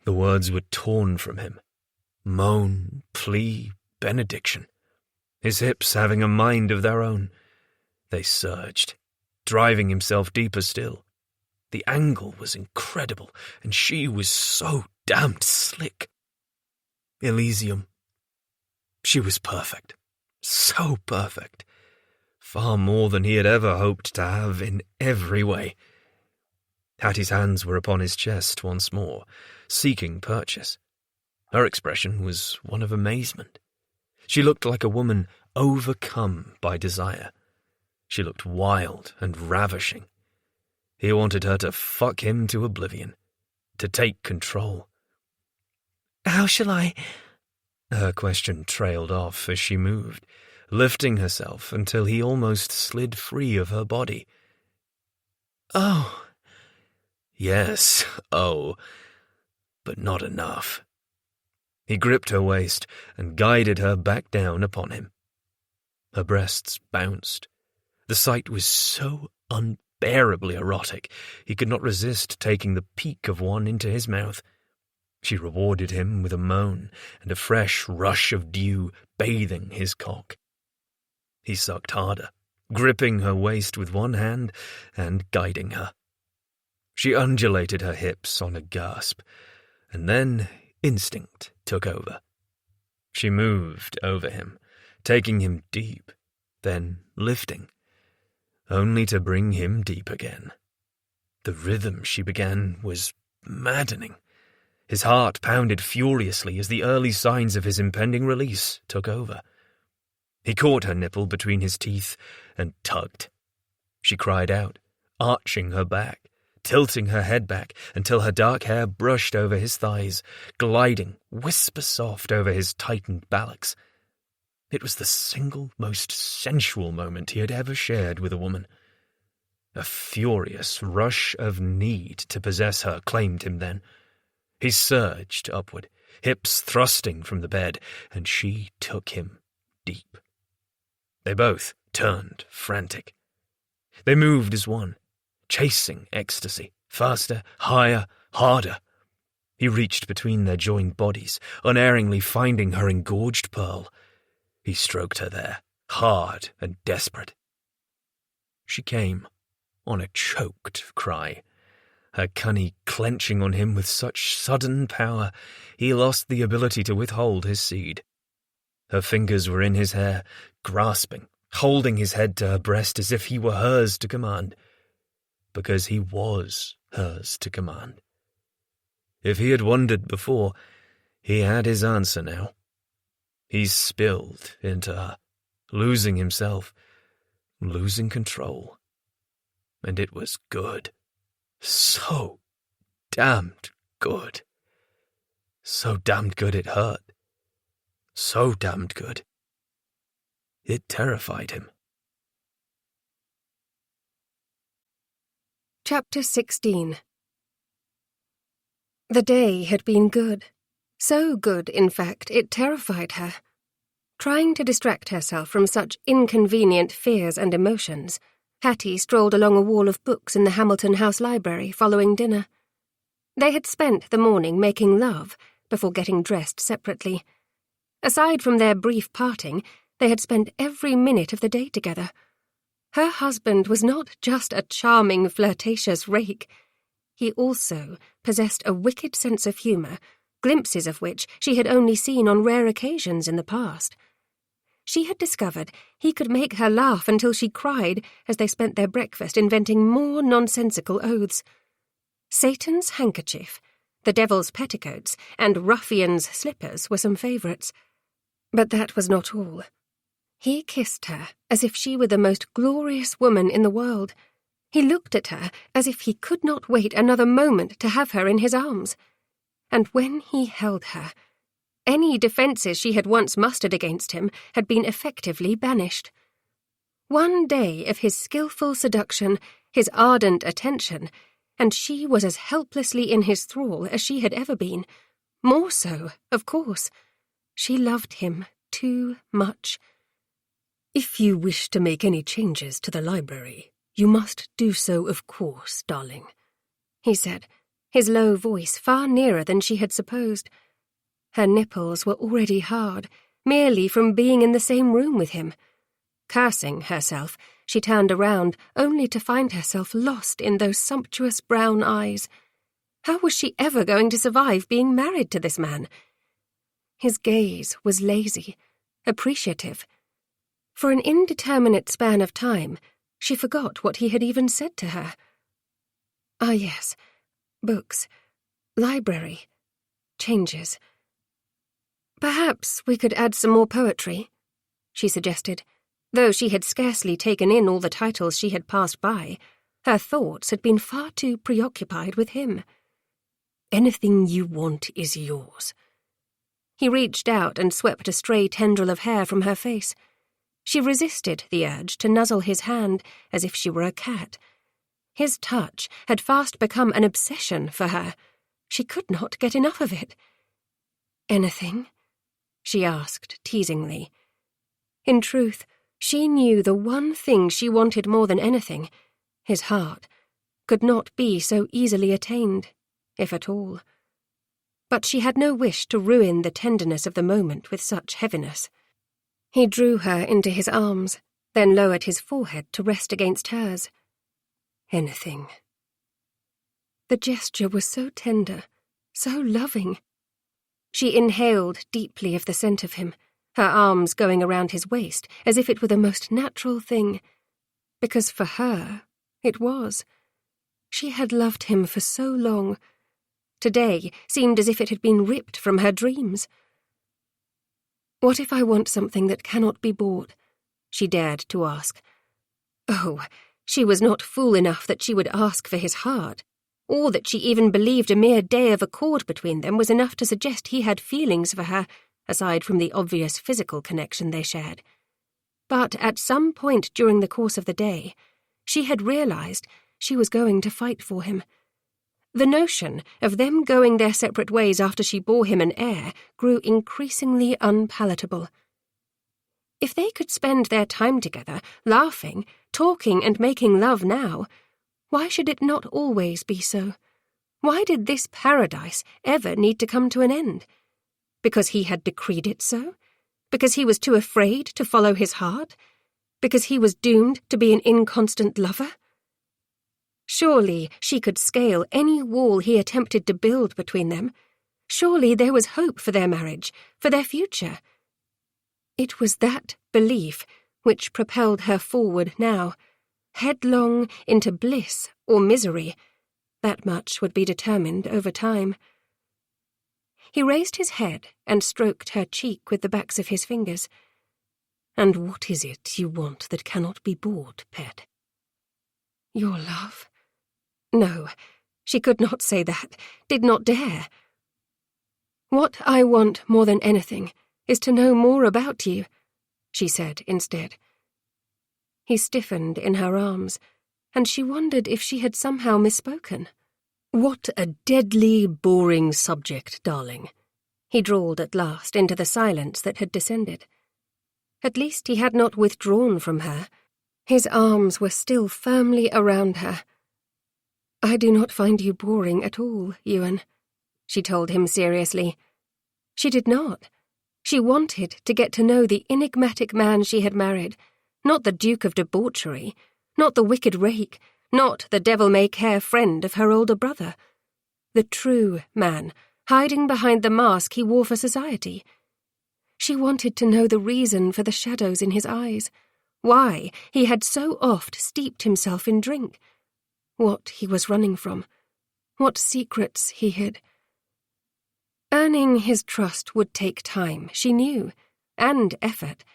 S1: The words were torn from him. Moan, plea, benediction. His hips having a mind of their own. They surged, driving himself deeper still. The angle was incredible, and she was so damned slick. Elysium. She was perfect. So perfect. Far more than he had ever hoped to have in every way. Hattie's hands were upon his chest once more, seeking purchase. Her expression was one of amazement. She looked like a woman overcome by desire. She looked wild and ravishing. He wanted her to fuck him to oblivion, to take control. "How shall I—" Her question trailed off as she moved, lifting herself until he almost slid free of her body. "Oh." Yes, oh, but not enough. He gripped her waist and guided her back down upon him. Her breasts bounced. The sight was so unbearably erotic, he could not resist taking the peak of one into his mouth. She rewarded him with a moan and a fresh rush of dew bathing his cock. He sucked harder, gripping her waist with one hand and guiding her. She undulated her hips on a gasp, and then instinct took over. She moved over him, taking him deep, then lifting, only to bring him deep again. The rhythm she began was maddening. His heart pounded furiously as the early signs of his impending release took over. He caught her nipple between his teeth and tugged, she cried out, arching her back, tilting her head back until her dark hair brushed over his thighs, gliding whisper-soft over his tightened buttocks. It was the single most sensual moment he had ever shared with a woman. A furious rush of need to possess her claimed him then. He surged upward, hips thrusting from the bed, and she took him deep. They both turned frantic. They moved as one, chasing ecstasy, faster, higher, harder. He reached between their joined bodies, unerringly finding her engorged pearl. He stroked her there, hard and desperate. She came, on a choked cry, her cunny clenching on him with such sudden power he lost the ability to withhold his seed. Her fingers were in his hair, grasping, holding his head to her breast as if he were hers to command, because he was hers to command. If he had wondered before, he had his answer now. He spilled into her, losing himself, losing control. And it was good. So damned good. So damned good it hurt. So damned good. It terrified him.
S2: Chapter 16. The day had been good. So good, in fact, it terrified her. Trying to distract herself from such inconvenient fears and emotions, Hattie strolled along a wall of books in the Hamilton House library following dinner. They had spent the morning making love before getting dressed separately. Aside from their brief parting, they had spent every minute of the day together. Her husband was not just a charming, flirtatious rake. He also possessed a wicked sense of humour, glimpses of which she had only seen on rare occasions in the past. She had discovered he could make her laugh until she cried as they spent their breakfast inventing more nonsensical oaths. Satan's handkerchief, the devil's petticoats, and ruffian's slippers were some favourites. But that was not all. He kissed her as if she were the most glorious woman in the world. He looked at her as if he could not wait another moment to have her in his arms. And when he held her, any defences she had once mustered against him had been effectively banished. One day of his skilful seduction, his ardent attention, and she was as helplessly in his thrall as she had ever been. More so, of course. She loved him too much.
S3: "If you wish to make any changes to the library, you must do so, of course, darling,"
S2: he said, his low voice far nearer than she had supposed. Her nipples were already hard, merely from being in the same room with him. Cursing herself, she turned around, only to find herself lost in those sumptuous brown eyes. How was she ever going to survive being married to this man? His gaze was lazy, appreciative. For an indeterminate span of time, she forgot what he had even said to her. Ah, yes, books, library, changes. "Perhaps we could add some more poetry," she suggested. Though she had scarcely taken in all the titles she had passed by, her thoughts had been far too preoccupied with him.
S3: "Anything you want is yours."
S2: He reached out and swept a stray tendril of hair from her face. She resisted the urge to nuzzle his hand as if she were a cat. His touch had fast become an obsession for her. She could not get enough of it. "Anything?" she asked teasingly. In truth, she knew the one thing she wanted more than anything, his heart, could not be so easily attained, if at all. But she had no wish to ruin the tenderness of the moment with such heaviness. He drew her into his arms, then lowered his forehead to rest against hers.
S3: "Anything."
S2: The gesture was so tender, so loving. She inhaled deeply of the scent of him, her arms going around his waist as if it were the most natural thing. Because for her, it was. She had loved him for so long. Today seemed as if it had been ripped from her dreams. "What if I want something that cannot be bought?" she dared to ask. "Oh, She was not fool enough that she would ask for his heart, or that she even believed a mere day of accord between them was enough to suggest he had feelings for her, aside from the obvious physical connection they shared. But at some point during the course of the day, she had realized she was going to fight for him. The notion of them going their separate ways after she bore him an heir grew increasingly unpalatable. If they could spend their time together, laughing, talking and making love now, why should it not always be so? Why did this paradise ever need to come to an end? Because he had decreed it so? Because he was too afraid to follow his heart? Because he was doomed to be an inconstant lover? Surely she could scale any wall he attempted to build between them. Surely there was hope for their marriage, for their future. It was that belief which propelled her forward now, headlong into bliss or misery. That much would be determined over time. He raised his head and stroked her cheek with the backs of his fingers.
S3: "And what is it you want that cannot be bought, pet?"
S2: Your love? No, she could not say that, did not dare. What I want more than anything is to know more about you, she said instead. He stiffened in her arms, and she wondered if she had somehow misspoken.
S3: "What a deadly, boring subject, darling,"
S2: he drawled at last into the silence that had descended. At least he had not withdrawn from her. His arms were still firmly around her. "I do not find you boring at all, Ewan," she told him seriously. She did not. She wanted to get to know the enigmatic man she had married, not the Duke of Debauchery, not the wicked rake, not the devil-may-care friend of her older brother. The true man, hiding behind the mask he wore for society. She wanted to know the reason for the shadows in his eyes, why he had so oft steeped himself in drink, what he was running from, what secrets he hid. Earning his trust would take time, she knew, and effort.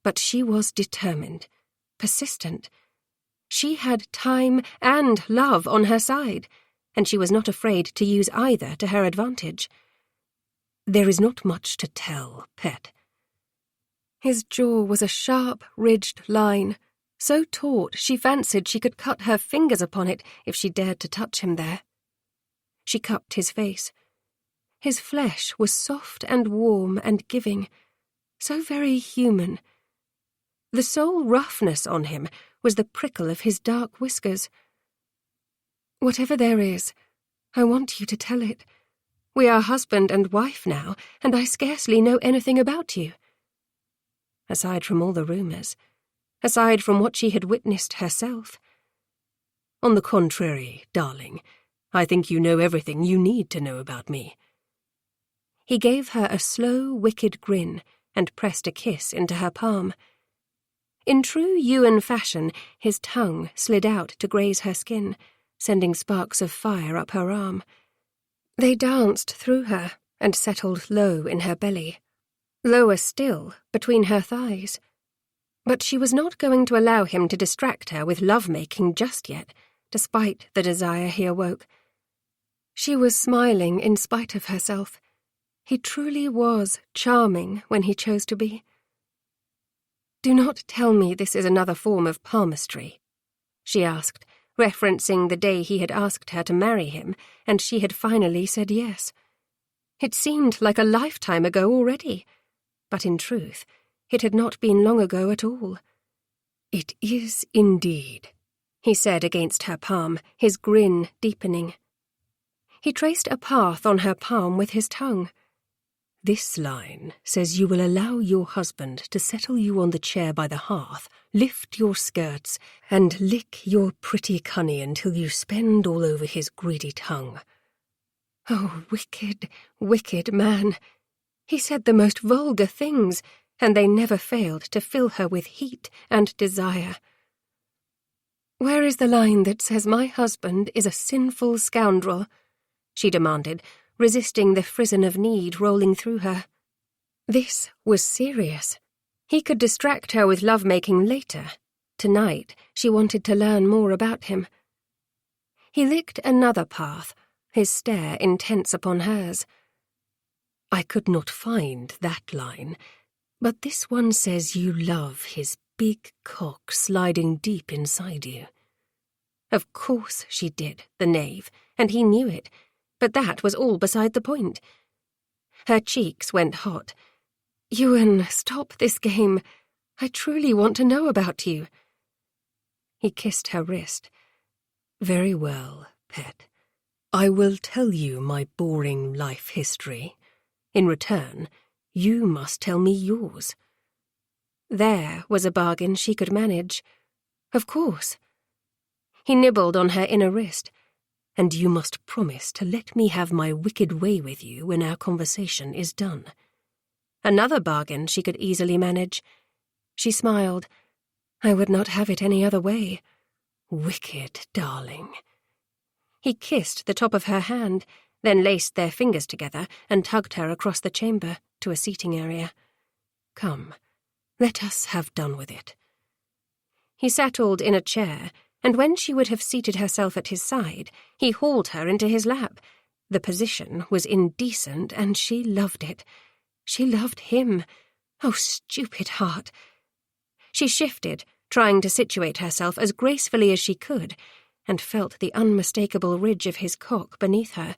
S2: But she was determined, persistent. She had time and love on her side, and she was not afraid to use either to her advantage.
S3: "There is not much to tell, pet."
S2: His jaw was a sharp, ridged line, so taut she fancied she could cut her fingers upon it if she dared to touch him there. She cupped his face. His flesh was soft and warm and giving, so very human. The sole roughness on him was the prickle of his dark whiskers. "Whatever there is, I want you to tell it. We are husband and wife now, and I scarcely know anything about you." Aside from all the rumours, aside from what she had witnessed herself.
S3: "On the contrary, darling, I think you know everything you need to know about me."
S2: He gave her a slow, wicked grin and pressed a kiss into her palm. In true Ewan fashion, his tongue slid out to graze her skin, sending sparks of fire up her arm. They danced through her and settled low in her belly, lower still between her thighs. But she was not going to allow him to distract her with love-making just yet, despite the desire he awoke. She was smiling in spite of herself. He truly was charming when he chose to be. "Do not tell me this is another form of palmistry," she asked, referencing the day he had asked her to marry him, and she had finally said yes. It seemed like a lifetime ago already, but in truth, it had not been long ago at all.
S3: "It is indeed,"
S2: he said against her palm, his grin deepening. He traced a path on her palm with his tongue.
S3: "This line says you will allow your husband to settle you on the chair by the hearth, lift your skirts, and lick your pretty cunny until you spend all over his greedy tongue."
S2: Oh, wicked, wicked man. He said the most vulgar things, and they never failed to fill her with heat and desire. "Where is the line that says my husband is a sinful scoundrel?" she demanded, resisting the frisson of need rolling through her. This was serious. He could distract her with love-making later, Tonight she wanted to learn more about him. He licked another path, his stare intense upon hers.
S3: I could not find that line, but this one says you love his big cock sliding deep inside you.
S2: Of course she did, the knave, and he knew it, but that was all beside the point. Her cheeks went hot. "Ewan, stop this game. I truly want to know about you." He kissed her wrist.
S3: Very well, pet. I will tell you my boring life history. In return, you must tell me yours.
S2: There was a bargain she could manage. Of course. He nibbled on her inner wrist.
S3: And you must promise to let me have my wicked way with you when our conversation is done.
S2: Another bargain she could easily manage. She smiled. I would not have it any other way.
S3: Wicked, darling.
S2: He kissed the top of her hand, then laced their fingers together and tugged her across the chamber to a seating area.
S3: Come, let us have done with it.
S2: He settled in a chair, and when she would have seated herself at his side, he hauled her into his lap. The position was indecent, and she loved it. She loved him. Oh, stupid heart. She shifted, trying to situate herself as gracefully as she could, and felt the unmistakable ridge of his cock beneath her.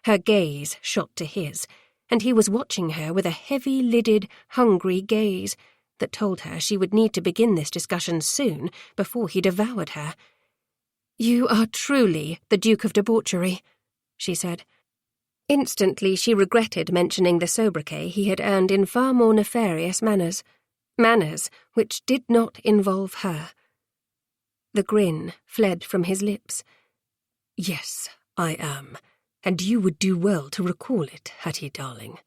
S2: Her gaze shot to his, and he was watching her with a heavy-lidded, hungry gaze that told her she would need to begin this discussion soon before he devoured her. "You are truly the Duke of Debauchery," she said. Instantly she regretted mentioning the sobriquet he had earned in far more nefarious manners which did not involve her. The grin fled from his lips.
S3: Yes, I am, and you would do well to recall it, Hattie darling.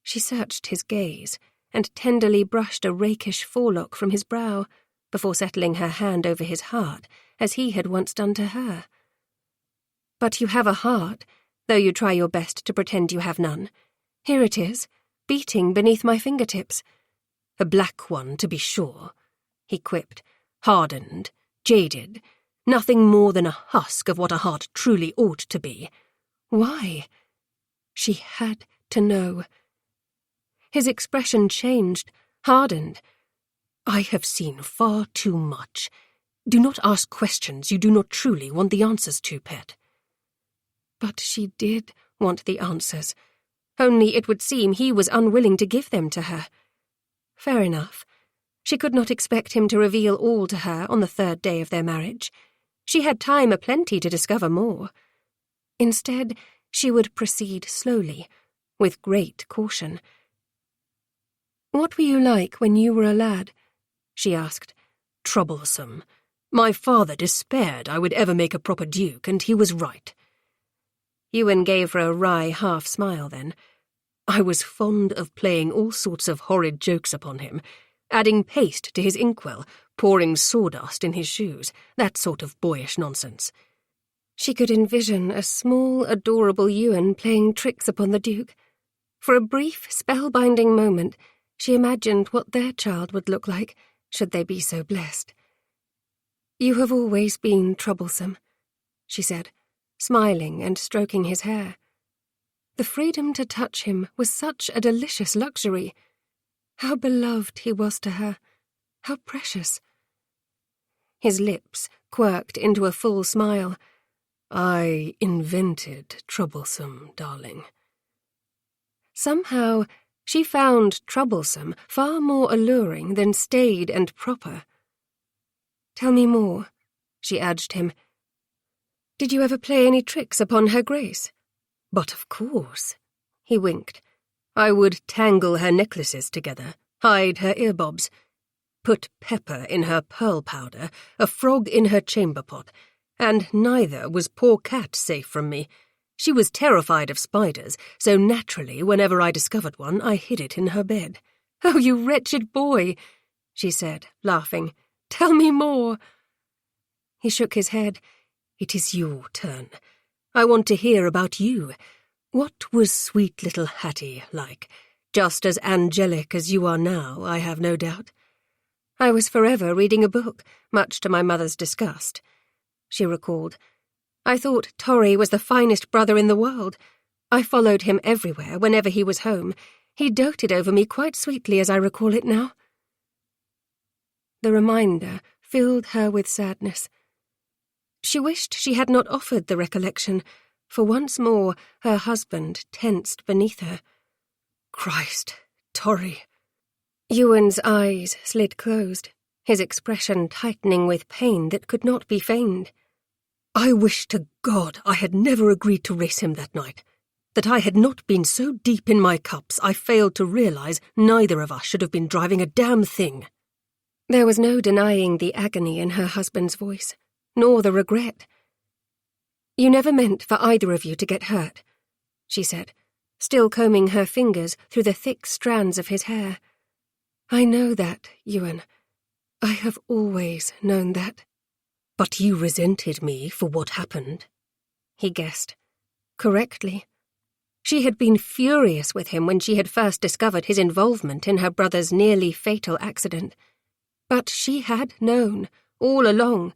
S2: She searched his gaze and tenderly brushed a rakish forelock from his brow before settling her hand over his heart as he had once done to her. "But you have a heart, though you try your best to pretend you have none. Here it is, beating beneath my fingertips."
S3: "A black one, to be sure," he quipped, "hardened, jaded, nothing more than a husk of what a heart truly ought to be."
S2: Why? She had to know. His expression changed, hardened.
S3: "I have seen far too much. Do not ask questions you do not truly want the answers to, pet."
S2: But she did want the answers. Only it would seem he was unwilling to give them to her. Fair enough. She could not expect him to reveal all to her on the 3rd day of their marriage. She had time aplenty to discover more. Instead, she would proceed slowly, with great caution. "What were you like when you were a lad?" she asked.
S3: "Troublesome. My father despaired I would ever make a proper duke, and he was right."
S2: Ewan gave her a wry half-smile then.
S3: "I was fond of playing all sorts of horrid jokes upon him, adding paste to his inkwell, pouring sawdust in his shoes, that sort of boyish nonsense."
S2: She could envision a small, adorable Ewan playing tricks upon the Duke. For a brief, spellbinding moment, she imagined what their child would look like, should they be so blessed. "You have always been troublesome," she said, smiling and stroking his hair. The freedom to touch him was such a delicious luxury. How beloved he was to her, how precious. His lips quirked into a full smile.
S3: "I invented troublesome, darling."
S2: Somehow, she found troublesome far more alluring than staid and proper. "Tell me more," she urged him. "Did you ever play any tricks upon her grace?"
S3: "But of course,"
S2: he winked.
S3: "I would tangle her necklaces together, hide her earbobs, put pepper in her pearl powder, a frog in her chamber pot, and neither was poor Cat safe from me. She was terrified of spiders, so naturally whenever I discovered one I hid it in her bed."
S2: "Oh, you wretched boy," she said, laughing. "Tell me more." He shook his head.
S3: "It is your turn. I want to hear about you. What was sweet little Hattie like? Just as angelic as you are now, I have no doubt."
S2: I was forever reading a book, much to my mother's disgust. She recalled. I thought Torry was the finest brother in the world. I followed him everywhere whenever he was home. He doted over me quite sweetly as I recall it now. The reminder filled her with sadness. She wished she had not offered the recollection, for once more her husband tensed beneath her. Christ, Torry. Ewan's eyes slid closed, his expression tightening with pain that could not be feigned.
S3: I wish to God I had never agreed to race him that night, that I had not been so deep in my cups I failed to realise neither of us should have been driving a damn thing.
S2: There was no denying the agony in her husband's voice, nor the regret. You never meant for either of you to get hurt, she said, still combing her fingers through the thick strands of his hair. I know that, Ewan. I have always known that.
S3: But you resented me for what happened,
S2: he guessed. Correctly. She had been furious with him when she had first discovered his involvement in her brother's nearly fatal accident. But she had known, all along,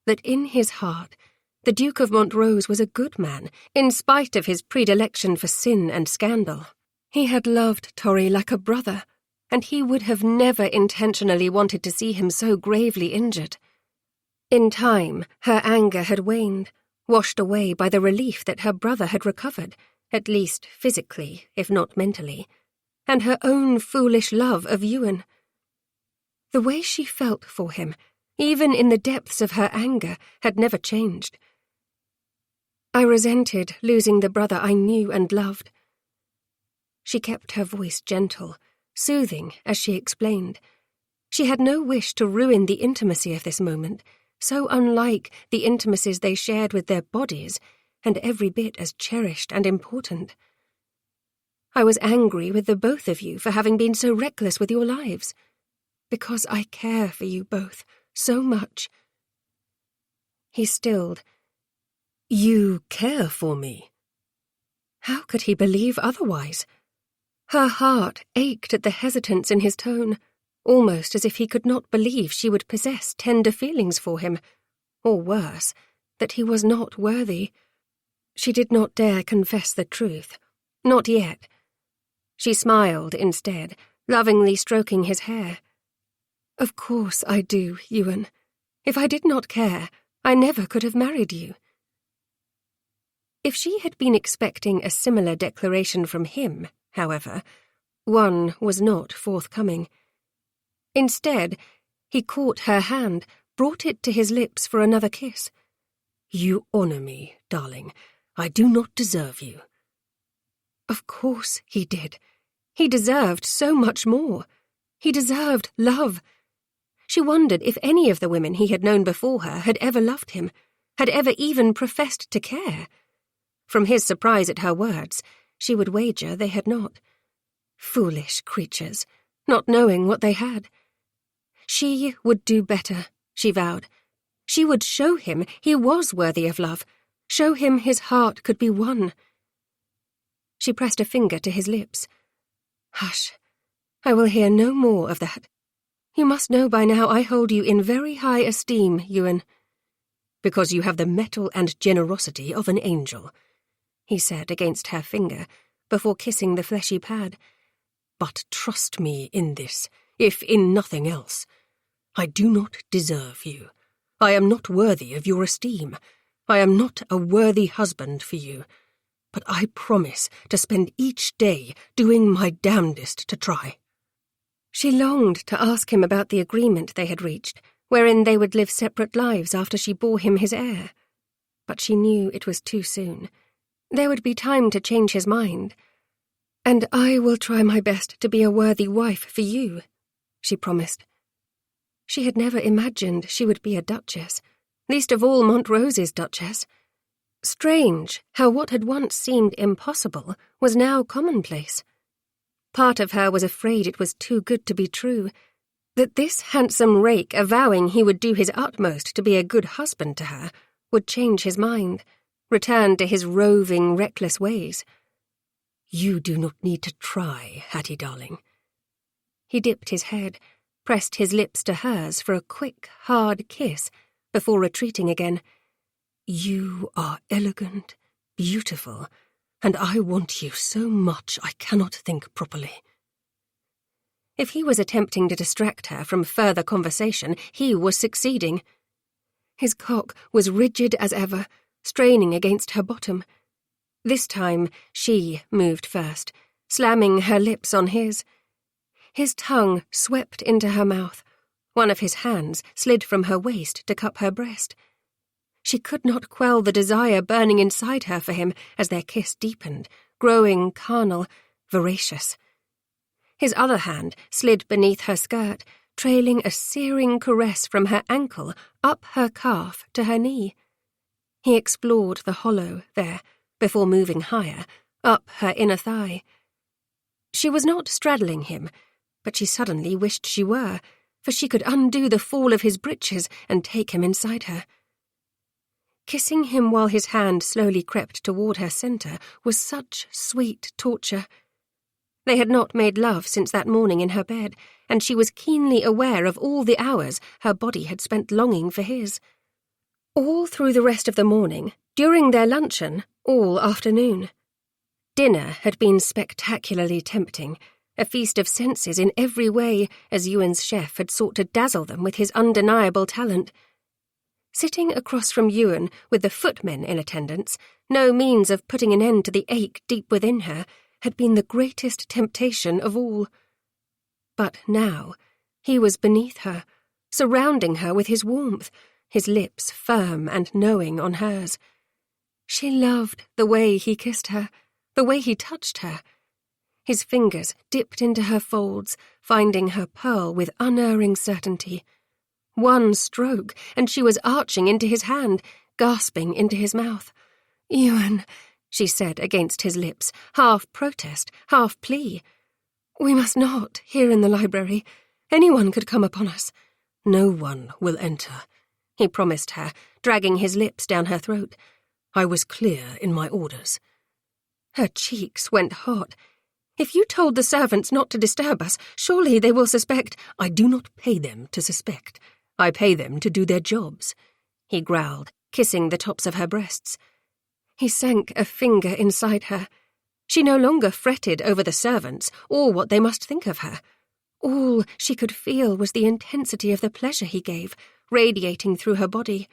S2: that in his heart the Duke of Montrose was a good man, in spite of his predilection for sin and scandal. He had loved Torry like a brother, and he would have never intentionally wanted to see him so gravely injured. In time, her anger had waned, washed away by the relief that her brother had recovered, at least physically, if not mentally, and her own foolish love of Ewan. The way she felt for him, even in the depths of her anger, had never changed. I resented losing the brother I knew and loved. She kept her voice gentle, soothing as she explained. She had no wish to ruin the intimacy of this moment, so unlike the intimacies they shared with their bodies, and every bit as cherished and important. I was angry with the both of you for having been so reckless with your lives, because I care for you both so much. He stilled.
S3: You care for me?
S2: How could he believe otherwise? Her heart ached at the hesitance in his tone, almost as if he could not believe she would possess tender feelings for him, or worse, that he was not worthy. She did not dare confess the truth. Not yet. She smiled instead, lovingly stroking his hair. Of course I do, Ewan. If I did not care, I never could have married you. If she had been expecting a similar declaration from him, however, one was not forthcoming. Instead, he caught her hand, brought it to his lips for another kiss.
S3: You honour me, darling. I do not deserve you.
S2: Of course he did. He deserved so much more. He deserved love. She wondered if any of the women he had known before her had ever loved him, had ever even professed to care. From his surprise at her words, she would wager they had not. Foolish creatures, not knowing what they had. She would do better, she vowed. She would show him he was worthy of love, show him his heart could be won. She pressed a finger to his lips. Hush, I will hear no more of that. You must know by now I hold you in very high esteem, Ewan.
S3: Because you have the mettle and generosity of an angel,
S2: he said against her finger, before kissing the fleshy pad.
S3: But trust me in this, if in nothing else. I do not deserve you. I am not worthy of your esteem. I am not a worthy husband for you. But I promise to spend each day doing my damnedest to try.
S2: She longed to ask him about the agreement they had reached, wherein they would live separate lives after she bore him his heir. But she knew it was too soon. There would be time to change his mind. And I will try my best to be a worthy wife for you, she promised. She had never imagined she would be a duchess, least of all Montrose's duchess. Strange how what had once seemed impossible was now commonplace. Part of her was afraid it was too good to be true, that this handsome rake avowing he would do his utmost to be a good husband to her would change his mind, return to his roving, reckless ways.
S3: You do not need to try, Hattie darling.
S2: He dipped his head, pressed his lips to hers for a quick, hard kiss before retreating again.
S5: You are elegant, beautiful, and I want you so much I cannot think properly.
S2: If he was attempting to distract her from further conversation, he was succeeding. His cock was rigid as ever, straining against her bottom. This time she moved first, slamming her lips on his. His tongue swept into her mouth. One of his hands slid from her waist to cup her breast. She could not quell the desire burning inside her for him as their kiss deepened, growing carnal, voracious. His other hand slid beneath her skirt, trailing a searing caress from her ankle up her calf to her knee. He explored the hollow there, before moving higher, up her inner thigh. She was not straddling him, but she suddenly wished she were, for she could undo the fall of his breeches and take him inside her. Kissing him while his hand slowly crept toward her centre was such sweet torture. They had not made love since that morning in her bed, and she was keenly aware of all the hours her body had spent longing for his. All through the rest of the morning, during their luncheon, all afternoon. Dinner had been spectacularly tempting, a feast of senses in every way, as Ewan's chef had sought to dazzle them with his undeniable talent. Sitting across from Ewan with the footmen in attendance, no means of putting an end to the ache deep within her, had been the greatest temptation of all. But now he was beneath her, surrounding her with his warmth, his lips firm and knowing on hers. She loved the way he kissed her, the way he touched her. His fingers dipped into her folds, finding her pearl with unerring certainty. One stroke, and she was arching into his hand, gasping into his mouth. "Ewan," she said against his lips, half protest, half plea. "We must not, here in the library. Anyone could come upon us."
S5: "No one will enter,"
S2: he promised her, dragging his lips down her throat.
S5: "I was clear in my orders."
S2: Her cheeks went hot. "If you told the servants not to disturb us, surely they will suspect—"
S5: "I do not pay them to suspect. I pay them to do their jobs,"
S2: he growled, kissing the tops of her breasts. He sank a finger inside her. She no longer fretted over the servants or what they must think of her. All she could feel was the intensity of the pleasure he gave, radiating through her body.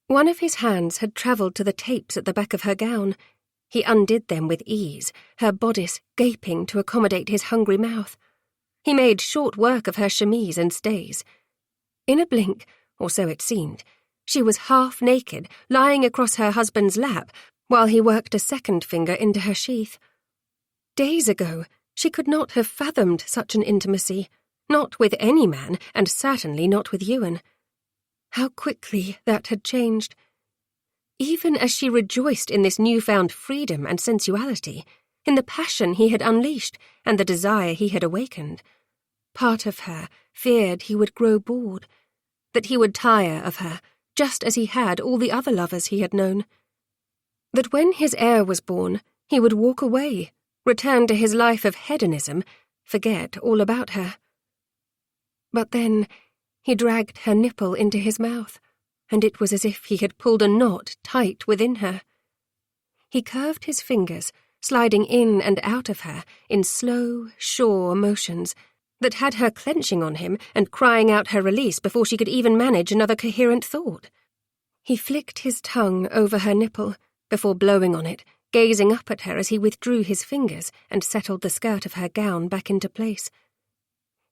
S2: One of his hands had travelled to the tapes at the back of her gown. He undid them with ease, her bodice gaping to accommodate his hungry mouth. He made short work of her chemise and stays. In a blink, or so it seemed, she was half naked, lying across her husband's lap, while he worked a second finger into her sheath. Days ago, she could not have fathomed such an intimacy, not with any man, and certainly not with Ewan. How quickly that had changed. Even as she rejoiced in this newfound freedom and sensuality, in the passion he had unleashed and the desire he had awakened, part of her feared he would grow bored, that he would tire of her, just as he had all the other lovers he had known. That when his heir was born, he would walk away, return to his life of hedonism, forget all about her. But then he dragged her nipple into his mouth, and it was as if he had pulled a knot tight within her. He curved his fingers, sliding in and out of her in slow, sure motions that had her clenching on him and crying out her release before she could even manage another coherent thought. He flicked his tongue over her nipple before blowing on it, gazing up at her as he withdrew his fingers and settled the skirt of her gown back into place.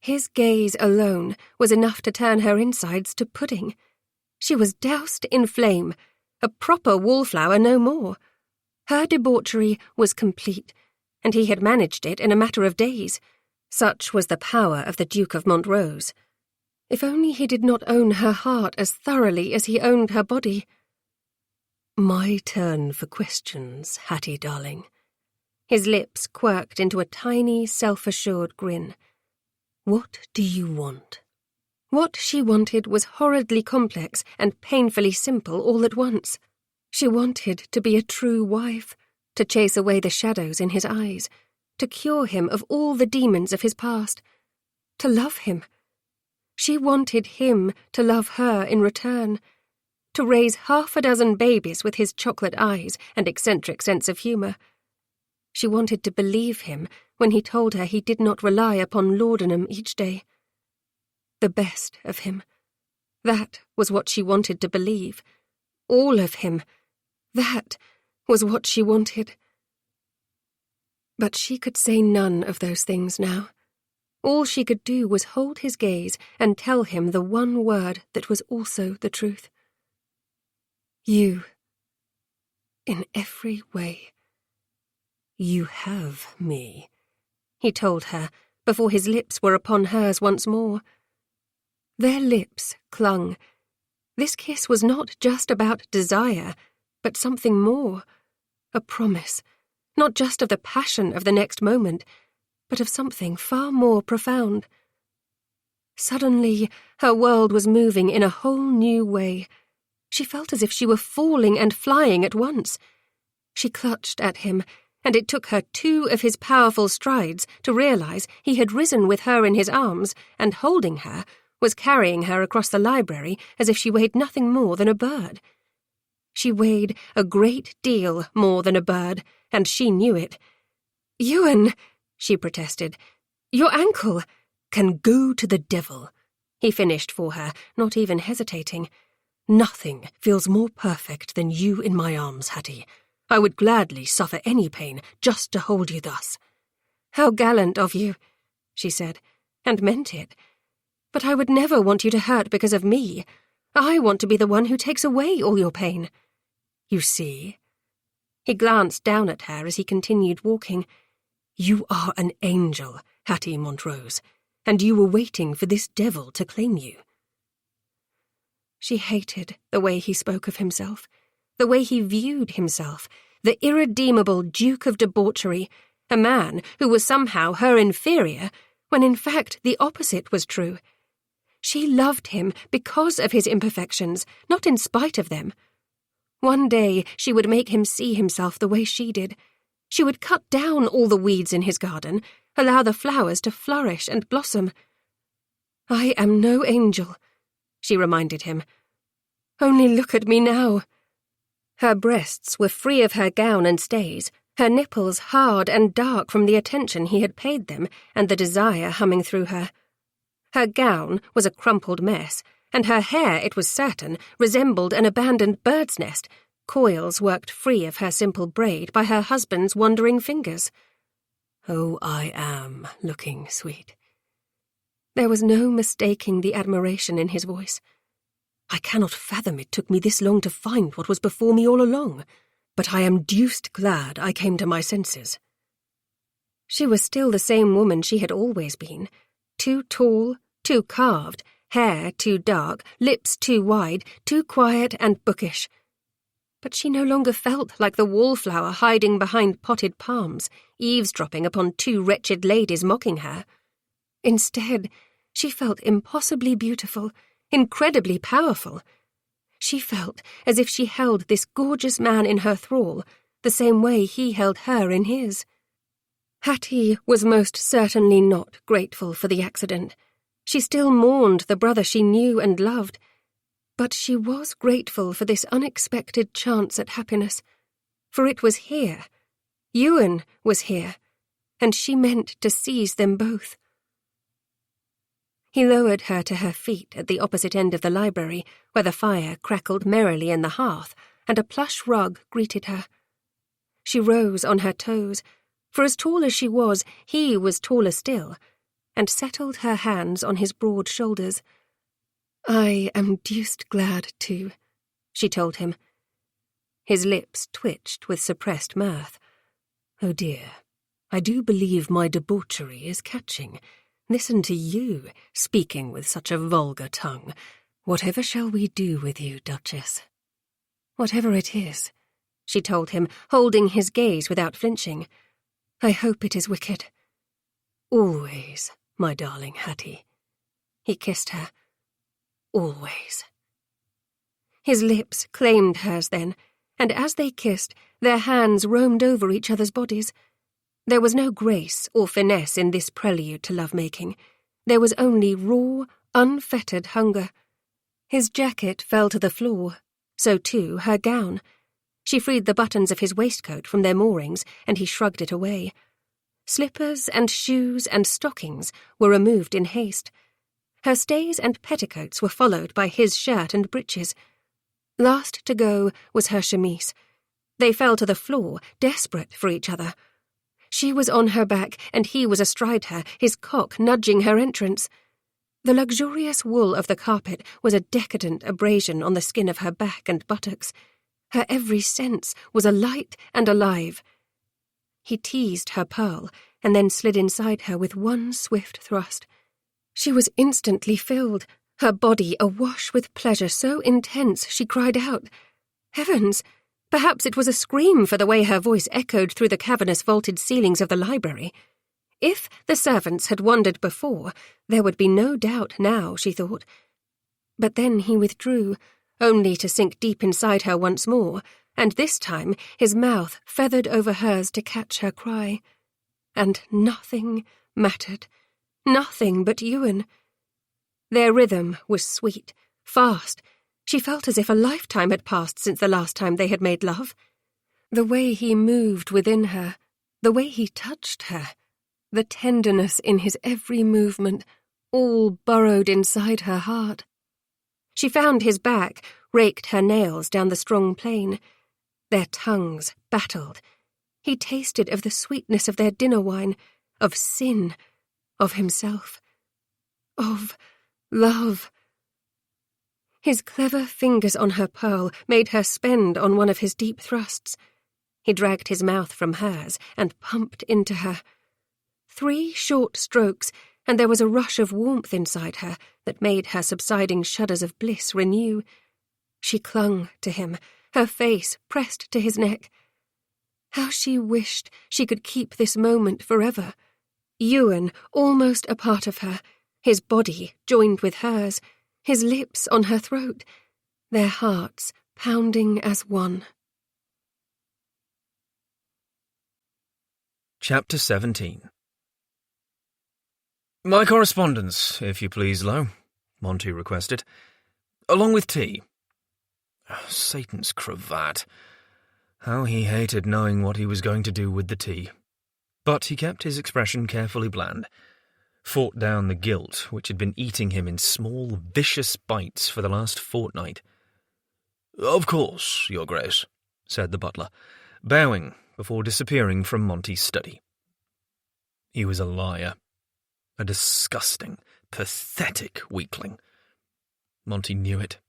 S2: His gaze alone was enough to turn her insides to pudding. She was doused in flame, a proper wallflower no more. Her debauchery was complete, and he had managed it in a matter of days. Such was the power of the Duke of Montrose. If only he did not own her heart as thoroughly as he owned her body.
S5: "My turn for questions, Hattie darling."
S2: His lips quirked into a tiny, self-assured grin.
S5: "What do you want?"
S2: What she wanted was horridly complex and painfully simple all at once. She wanted to be a true wife, to chase away the shadows in his eyes, to cure him of all the demons of his past, to love him, She wanted him to love her in return, to raise 6 babies with his chocolate eyes and eccentric sense of humour. She wanted to believe him when he told her he did not rely upon laudanum each day. The best of him. That was what she wanted to believe. All of him. That was what she wanted. But she could say none of those things now. All she could do was hold his gaze and tell him the one word that was also the truth. You. In every way.
S5: You have me,
S2: he told her, before his lips were upon hers once more. Their lips clung. This kiss was not just about desire, but something more. A promise, not just of the passion of the next moment, but of something far more profound. Suddenly, her world was moving in a whole new way. She felt as if she were falling and flying at once. She clutched at him, and it took her 2 of his powerful strides to realize he had risen with her in his arms and, holding her, was carrying her across the library as if she weighed nothing more than a bird. She weighed a great deal more than a bird, and she knew it. "Ewan," she protested, "your ankle."
S5: "Can go to the devil,"
S2: he finished for her, not even hesitating.
S5: "Nothing feels more perfect than you in my arms, Hattie. I would gladly suffer any pain just to hold you thus."
S2: "How gallant of you," she said, and meant it. "But I would never want you to hurt because of me. I want to be the one who takes away all your pain."
S5: "You see?"
S2: He glanced down at her as he continued walking.
S5: "You are an angel, Hattie Montrose, and you were waiting for this devil to claim you."
S2: She hated the way he spoke of himself, the way he viewed himself, the irredeemable Duke of Debauchery, a man who was somehow her inferior, when in fact the opposite was true. She loved him because of his imperfections, not in spite of them. One day she would make him see himself the way she did. She would cut down all the weeds in his garden, allow the flowers to flourish and blossom. "I am no angel," she reminded him. "Only look at me now." Her breasts were free of her gown and stays, her nipples hard and dark from the attention he had paid them and the desire humming through her. Her gown was a crumpled mess, and her hair, it was certain, resembled an abandoned bird's nest, coils worked free of her simple braid by her husband's wandering fingers.
S5: "Oh, I am looking sweet."
S2: There was no mistaking the admiration in his voice.
S5: "I cannot fathom it took me this long to find what was before me all along, but I am deuced glad I came to my senses."
S2: She was still the same woman she had always been, too tall, too carved, hair too dark, lips too wide, too quiet and bookish. But she no longer felt like the wallflower hiding behind potted palms, eavesdropping upon 2 wretched ladies mocking her. Instead, she felt impossibly beautiful, incredibly powerful. She felt as if she held this gorgeous man in her thrall, the same way he held her in his. Hattie was most certainly not grateful for the accident. She still mourned the brother she knew and loved. But she was grateful for this unexpected chance at happiness, for it was here. Ewan was here, and she meant to seize them both. He lowered her to her feet at the opposite end of the library, where the fire crackled merrily in the hearth, and a plush rug greeted her. She rose on her toes, for as tall as she was, he was taller still, and settled her hands on his broad shoulders. "I am deuced glad too," she told him. His lips twitched with suppressed mirth.
S5: "Oh dear, I do believe my debauchery is catching. Listen to you, speaking with such a vulgar tongue. Whatever shall we do with you, Duchess?"
S2: "Whatever it is," she told him, holding his gaze without flinching. "I hope it is wicked."
S5: "Always, my darling Hattie."
S2: He kissed her.
S5: "Always."
S2: His lips claimed hers then, and as they kissed, their hands roamed over each other's bodies. There was no grace or finesse in this prelude to love-making. There was only raw, unfettered hunger. His jacket fell to the floor, so too her gown. She freed the buttons of his waistcoat from their moorings, and he shrugged it away. Slippers and shoes and stockings were removed in haste. Her stays and petticoats were followed by his shirt and breeches. Last to go was her chemise. They fell to the floor, desperate for each other. She was on her back, and he was astride her, his cock nudging her entrance. The luxurious wool of the carpet was a decadent abrasion on the skin of her back and buttocks. Her every sense was alight and alive. He teased her pearl, and then slid inside her with one swift thrust. She was instantly filled, her body awash with pleasure so intense she cried out. Heavens! Perhaps it was a scream for the way her voice echoed through the cavernous vaulted ceilings of the library. If the servants had wondered before, there would be no doubt now, she thought. But then he withdrew, only to sink deep inside her once more, and this time his mouth feathered over hers to catch her cry. And nothing mattered, nothing but Ewan. Their rhythm was sweet, fast. She felt as if a lifetime had passed since the last time they had made love. The way he moved within her, the way he touched her, the tenderness in his every movement, all burrowed inside her heart. She found his back, raked her nails down the strong plane. Their tongues battled. He tasted of the sweetness of their dinner wine, of sin, of himself, of love. His clever fingers on her pearl made her spend on one of his deep thrusts. He dragged his mouth from hers and pumped into her. 3 short strokes, and there was a rush of warmth inside her that made her subsiding shudders of bliss renew. She clung to him, her face pressed to his neck. How she wished she could keep this moment forever. Ewan almost a part of her, his body joined with hers, his lips on her throat, their hearts pounding as one.
S1: Chapter 17. "My correspondence, if you please, Lo," Monty requested. "Along with tea." Satan's cravat. How he hated knowing what he was going to do with the tea. But he kept his expression carefully bland, fought down the guilt which had been eating him in small, vicious bites for the last fortnight. "Of course, Your Grace," said the butler, bowing before disappearing from Monty's study. He was a liar. A disgusting, pathetic weakling. Monty knew it.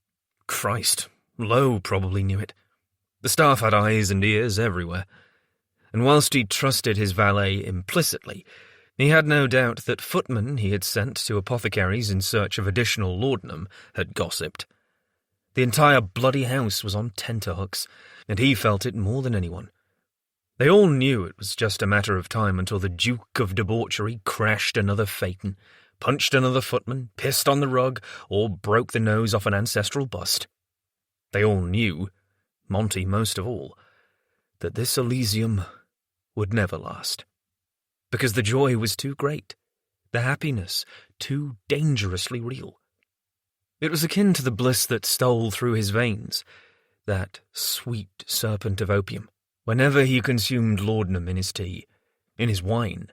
S1: Christ, Lo probably knew it. The staff had eyes and ears everywhere. And whilst he trusted his valet implicitly, he had no doubt that footmen he had sent to apothecaries in search of additional laudanum had gossiped. The entire bloody house was on tenterhooks, and he felt it more than anyone. They all knew it was just a matter of time until the Duke of Debauchery crashed another phaeton, punched another footman, pissed on the rug, or broke the nose off an ancestral bust. They all knew, Monty most of all, that this Elysium would never last. Because the joy was too great, the happiness too dangerously real. It was akin to the bliss that stole through his veins, that sweet serpent of opium, whenever he consumed laudanum in his tea, in his wine.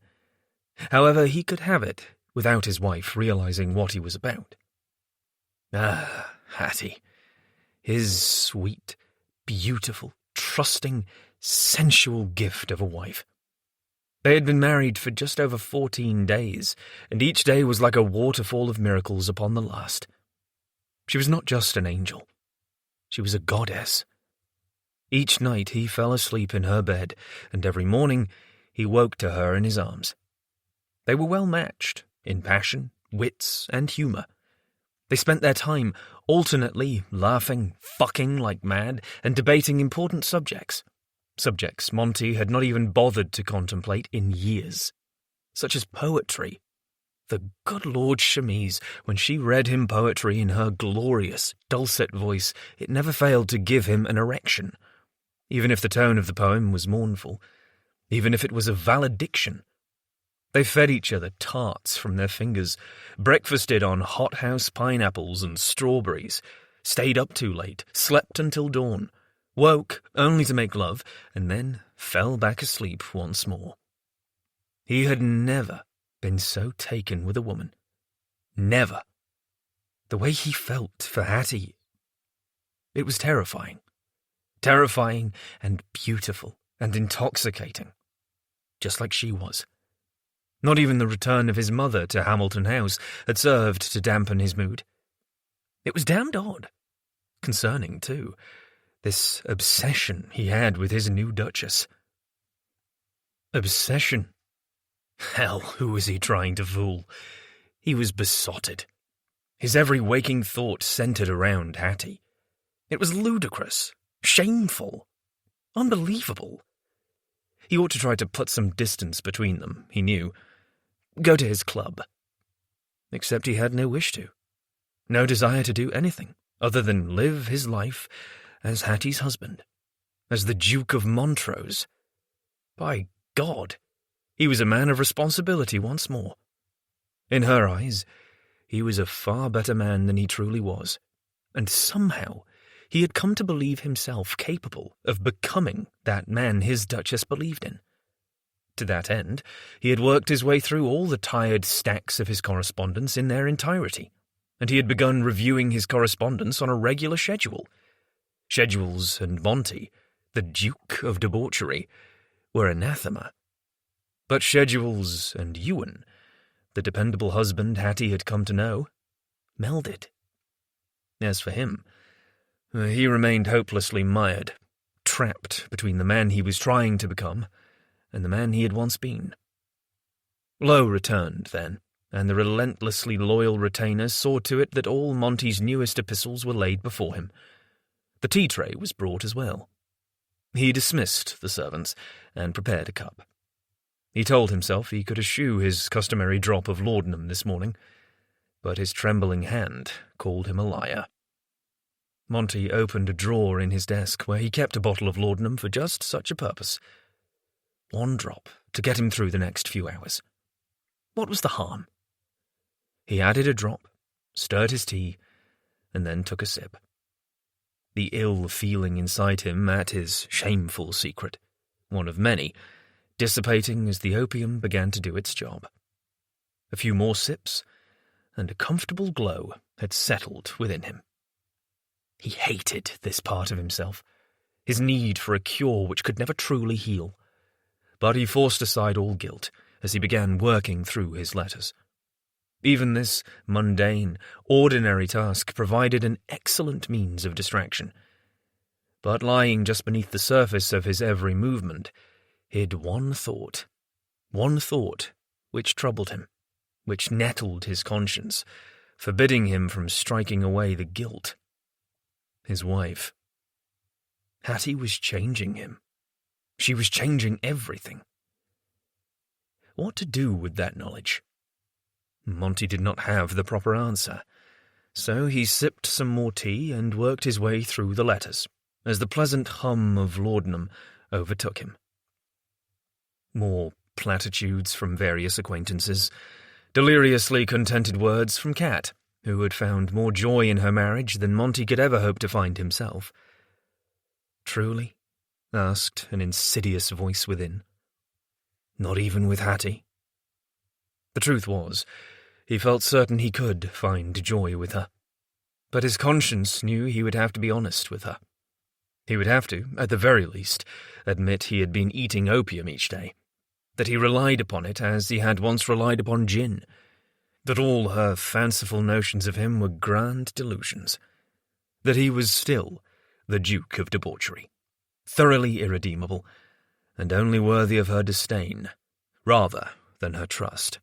S1: However, he could have it without his wife realizing what he was about. Ah, Hattie, his sweet, beautiful, trusting, sensual gift of a wife. They had been married for just over 14 days, and each day was like a waterfall of miracles upon the last. She was not just an angel. She was a goddess. Each night he fell asleep in her bed, and every morning he woke to her in his arms. They were well matched, in passion, wits, and humour. They spent their time alternately laughing, fucking like mad, and debating important subjects. Subjects Monty had not even bothered to contemplate in years, such as poetry. The good Lord chemise, when she read him poetry in her glorious, dulcet voice, it never failed to give him an erection, even if the tone of the poem was mournful, even if it was a valediction. They fed each other tarts from their fingers, breakfasted on hothouse pineapples and strawberries, stayed up too late, slept until dawn, woke only to make love, and then fell back asleep once more. He had never been so taken with a woman. Never. The way he felt for Hattie, it was terrifying. Terrifying and beautiful and intoxicating. Just like she was. Not even the return of his mother to Hamilton House had served to dampen his mood. It was damned odd. Concerning, too. This obsession he had with his new Duchess. Obsession? Hell, who was he trying to fool? He was besotted. His every waking thought centered around Hattie. It was ludicrous, shameful, unbelievable. He ought to try to put some distance between them, he knew. Go to his club. Except he had no wish to. No desire to do anything other than live his life as Hattie's husband, as the Duke of Montrose. By God, he was a man of responsibility once more. In her eyes, he was a far better man than he truly was, and somehow he had come to believe himself capable of becoming that man his Duchess believed in. To that end, he had worked his way through all the tired stacks of his correspondence in their entirety, and he had begun reviewing his correspondence on a regular schedule. Schedules and Monty, the Duke of Debauchery, were anathema. But schedules and Ewan, the dependable husband Hattie had come to know, melded. As for him, he remained hopelessly mired, trapped between the man he was trying to become and the man he had once been. Lowe returned, then, and the relentlessly loyal retainers saw to it that all Monty's newest epistles were laid before him. The tea tray was brought as well. He dismissed the servants and prepared a cup. He told himself he could eschew his customary drop of laudanum this morning, but his trembling hand called him a liar. Monty opened a drawer in his desk where he kept a bottle of laudanum for just such a purpose. One drop to get him through the next few hours. What was the harm? He added a drop, stirred his tea, and then took a sip. The ill feeling inside him at his shameful secret, one of many, dissipating as the opium began to do its job. A few more sips, and a comfortable glow had settled within him. He hated this part of himself, his need for a cure which could never truly heal. But he forced aside all guilt as he began working through his letters. Even this mundane, ordinary task provided an excellent means of distraction. But lying just beneath the surface of his every movement hid one thought which troubled him, which nettled his conscience, forbidding him from striking away the guilt. His wife. Hattie was changing him. She was changing everything. What to do with that knowledge? Monty did not have the proper answer, so he sipped some more tea and worked his way through the letters, as the pleasant hum of laudanum overtook him. More platitudes from various acquaintances, deliriously contented words from Kat, who had found more joy in her marriage than Monty could ever hope to find himself. Truly? Asked an insidious voice within. Not even with Hattie? The truth was, he felt certain he could find joy with her. But his conscience knew he would have to be honest with her. He would have to, at the very least, admit he had been eating opium each day, that he relied upon it as he had once relied upon gin, that all her fanciful notions of him were grand delusions, that he was still the Duke of Debauchery, thoroughly irredeemable, and only worthy of her disdain, rather than her trust.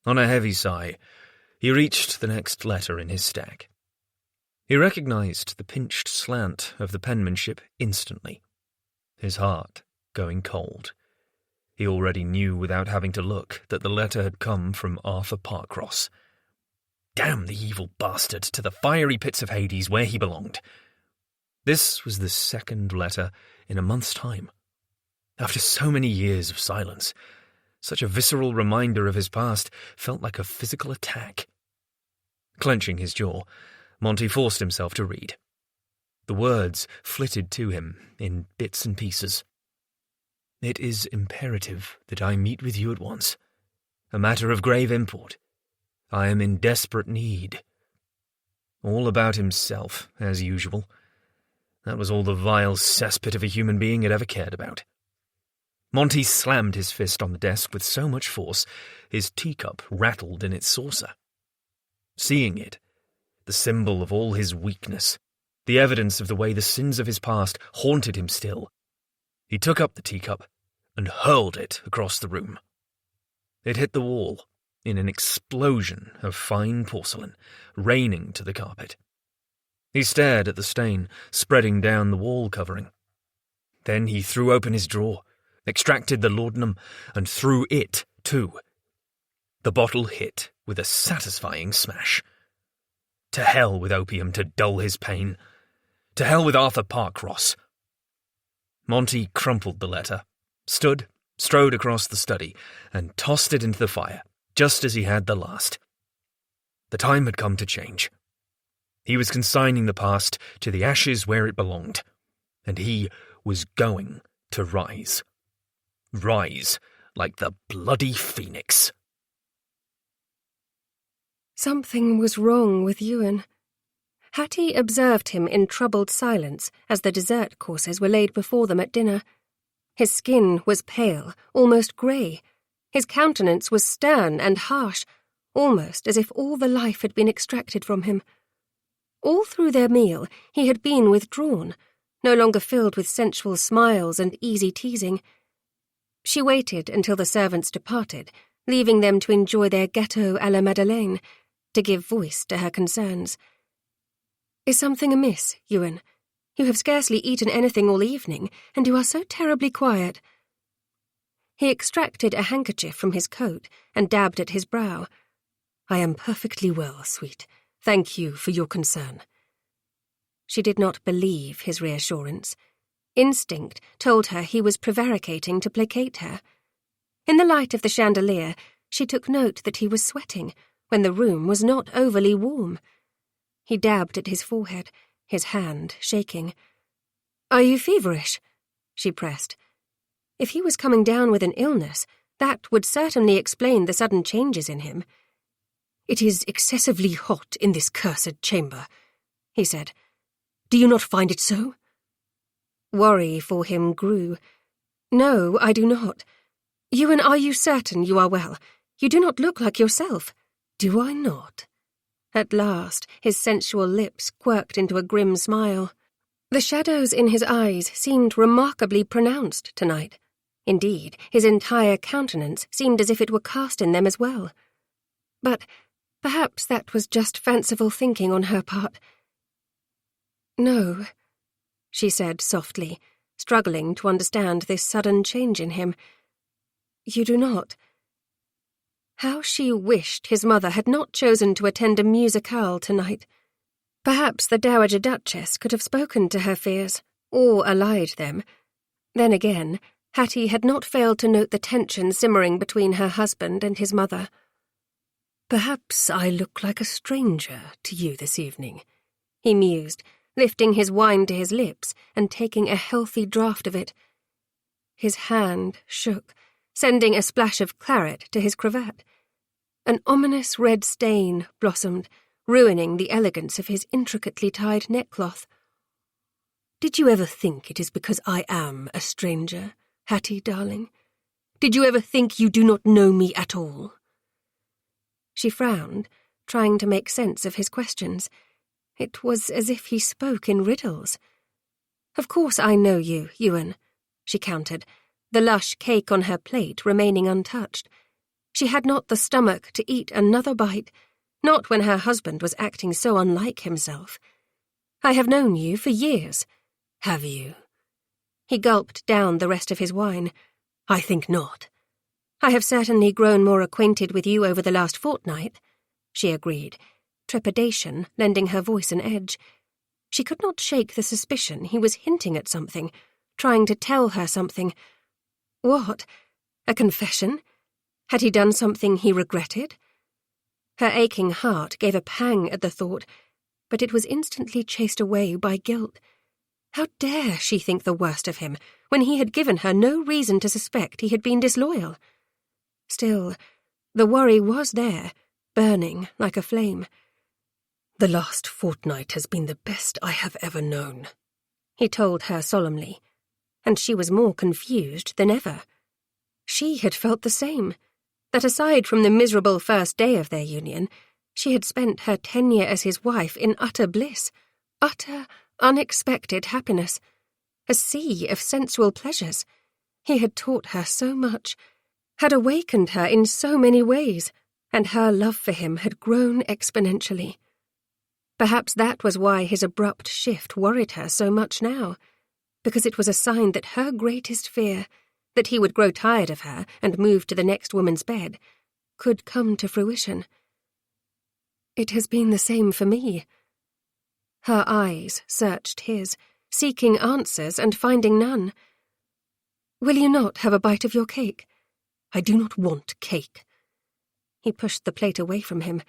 S1: On a heavy sigh, he reached the next letter in his stack. He recognized the pinched slant of the penmanship instantly, his heart going cold. He already knew without having to look that the letter had come from Arthur Parcross. Damn the evil bastard to the fiery pits of Hades where he belonged. This was the second letter in a month's time. After so many years of silence, Such a visceral reminder of his past felt like a physical attack. Clenching his jaw, Monty forced himself to read. The words flitted to him in bits and pieces. "It is imperative that I meet with you at once. A matter of grave import. I am in desperate need." All about himself, as usual. That was all the vile cesspit of a human being had ever cared about. Monty slammed his fist on the desk with so much force, his teacup rattled in its saucer. Seeing it, the symbol of all his weakness, the evidence of the way the sins of his past haunted him still, he took up the teacup and hurled it across the room. It hit the wall in an explosion of fine porcelain, raining to the carpet. He stared at the stain spreading down the wall covering. Then he threw open his drawer, extracted the laudanum, and threw it, too. The bottle hit with a satisfying smash. To hell with opium to dull his pain. To hell with Arthur Parkross. Monty crumpled the letter, strode across the study, and tossed it into the fire, just as he had the last. The time had come to change. He was consigning the past to the ashes where it belonged, and he was going to rise. Rise like the bloody phoenix.
S2: Something was wrong with Ewan. Hattie observed him in troubled silence as the dessert courses were laid before them at dinner. His skin was pale, almost grey. His countenance was stern and harsh, almost as if all the life had been extracted from him. All through their meal he had been withdrawn, no longer filled with sensual smiles and easy teasing. She waited until the servants departed, leaving them to enjoy their gâteau à la Madeleine, to give voice to her concerns. "Is something amiss, Ewan? You have scarcely eaten anything all evening, and you are so terribly quiet." He extracted a handkerchief from his coat and dabbed at his brow. "I am perfectly well, sweet. Thank you for your concern." She did not believe his reassurance. Instinct told her he was prevaricating to placate her. In the light of the chandelier, she took note that he was sweating, when the room was not overly warm. He dabbed at his forehead, his hand shaking. "Are you feverish?" she pressed. If he was coming down with an illness, that would certainly explain the sudden changes in him.
S5: "It is excessively hot in this cursed chamber," he said. "Do you not find it so?"
S2: Worry for him grew. "No, I do not. Ewan, are you certain you are well? You do not look like yourself."
S5: "Do I not?"
S2: At last, his sensual lips quirked into a grim smile. The shadows in his eyes seemed remarkably pronounced tonight. Indeed, his entire countenance seemed as if it were cast in them as well. But perhaps that was just fanciful thinking on her part. "No," she said softly, struggling to understand this sudden change in him. "You do not." How she wished his mother had not chosen to attend a musicale tonight. Perhaps the Dowager Duchess could have spoken to her fears, or allayed them. Then again, Hattie had not failed to note the tension simmering between her husband and his mother.
S5: "Perhaps I look like a stranger to you this evening,"
S2: he mused, lifting his wine to his lips and taking a healthy draught of it. His hand shook, sending a splash of claret to his cravat. An ominous red stain blossomed, ruining the elegance of his intricately tied neckcloth.
S5: "Did you ever think it is because I am a stranger, Hattie, darling? Did you ever think you do not know me at all?"
S2: She frowned, trying to make sense of his questions. It was as if he spoke in riddles. "Of course I know you, Ewan," she countered, the lush cake on her plate remaining untouched. She had not the stomach to eat another bite, not when her husband was acting so unlike himself. "I have known you for years."
S5: "Have you?"
S2: He gulped down the rest of his wine.
S5: "I think not."
S2: "I have certainly grown more acquainted with you over the last fortnight," she agreed, trepidation lending her voice an edge. She could not shake the suspicion he was hinting at something, trying to tell her something. What? A confession? Had he done something he regretted? Her aching heart gave a pang at the thought, but it was instantly chased away by guilt. How dare she think the worst of him, when he had given her no reason to suspect he had been disloyal? Still, the worry was there, burning like a flame.
S5: "The last fortnight has been the best I have ever known,"
S2: he told her solemnly, and she was more confused than ever. She had felt the same, that aside from the miserable first day of their union, she had spent her tenure as his wife in utter bliss, utter, unexpected happiness, a sea of sensual pleasures. He had taught her so much, had awakened her in so many ways, and her love for him had grown exponentially. Perhaps that was why his abrupt shift worried her so much now, because it was a sign that her greatest fear, that he would grow tired of her and move to the next woman's bed, could come to fruition. "It has been the same for me." Her eyes searched his, seeking answers and finding none. "Will you not have a bite of your cake?"
S5: "I do not want cake."
S2: He pushed the plate away from him.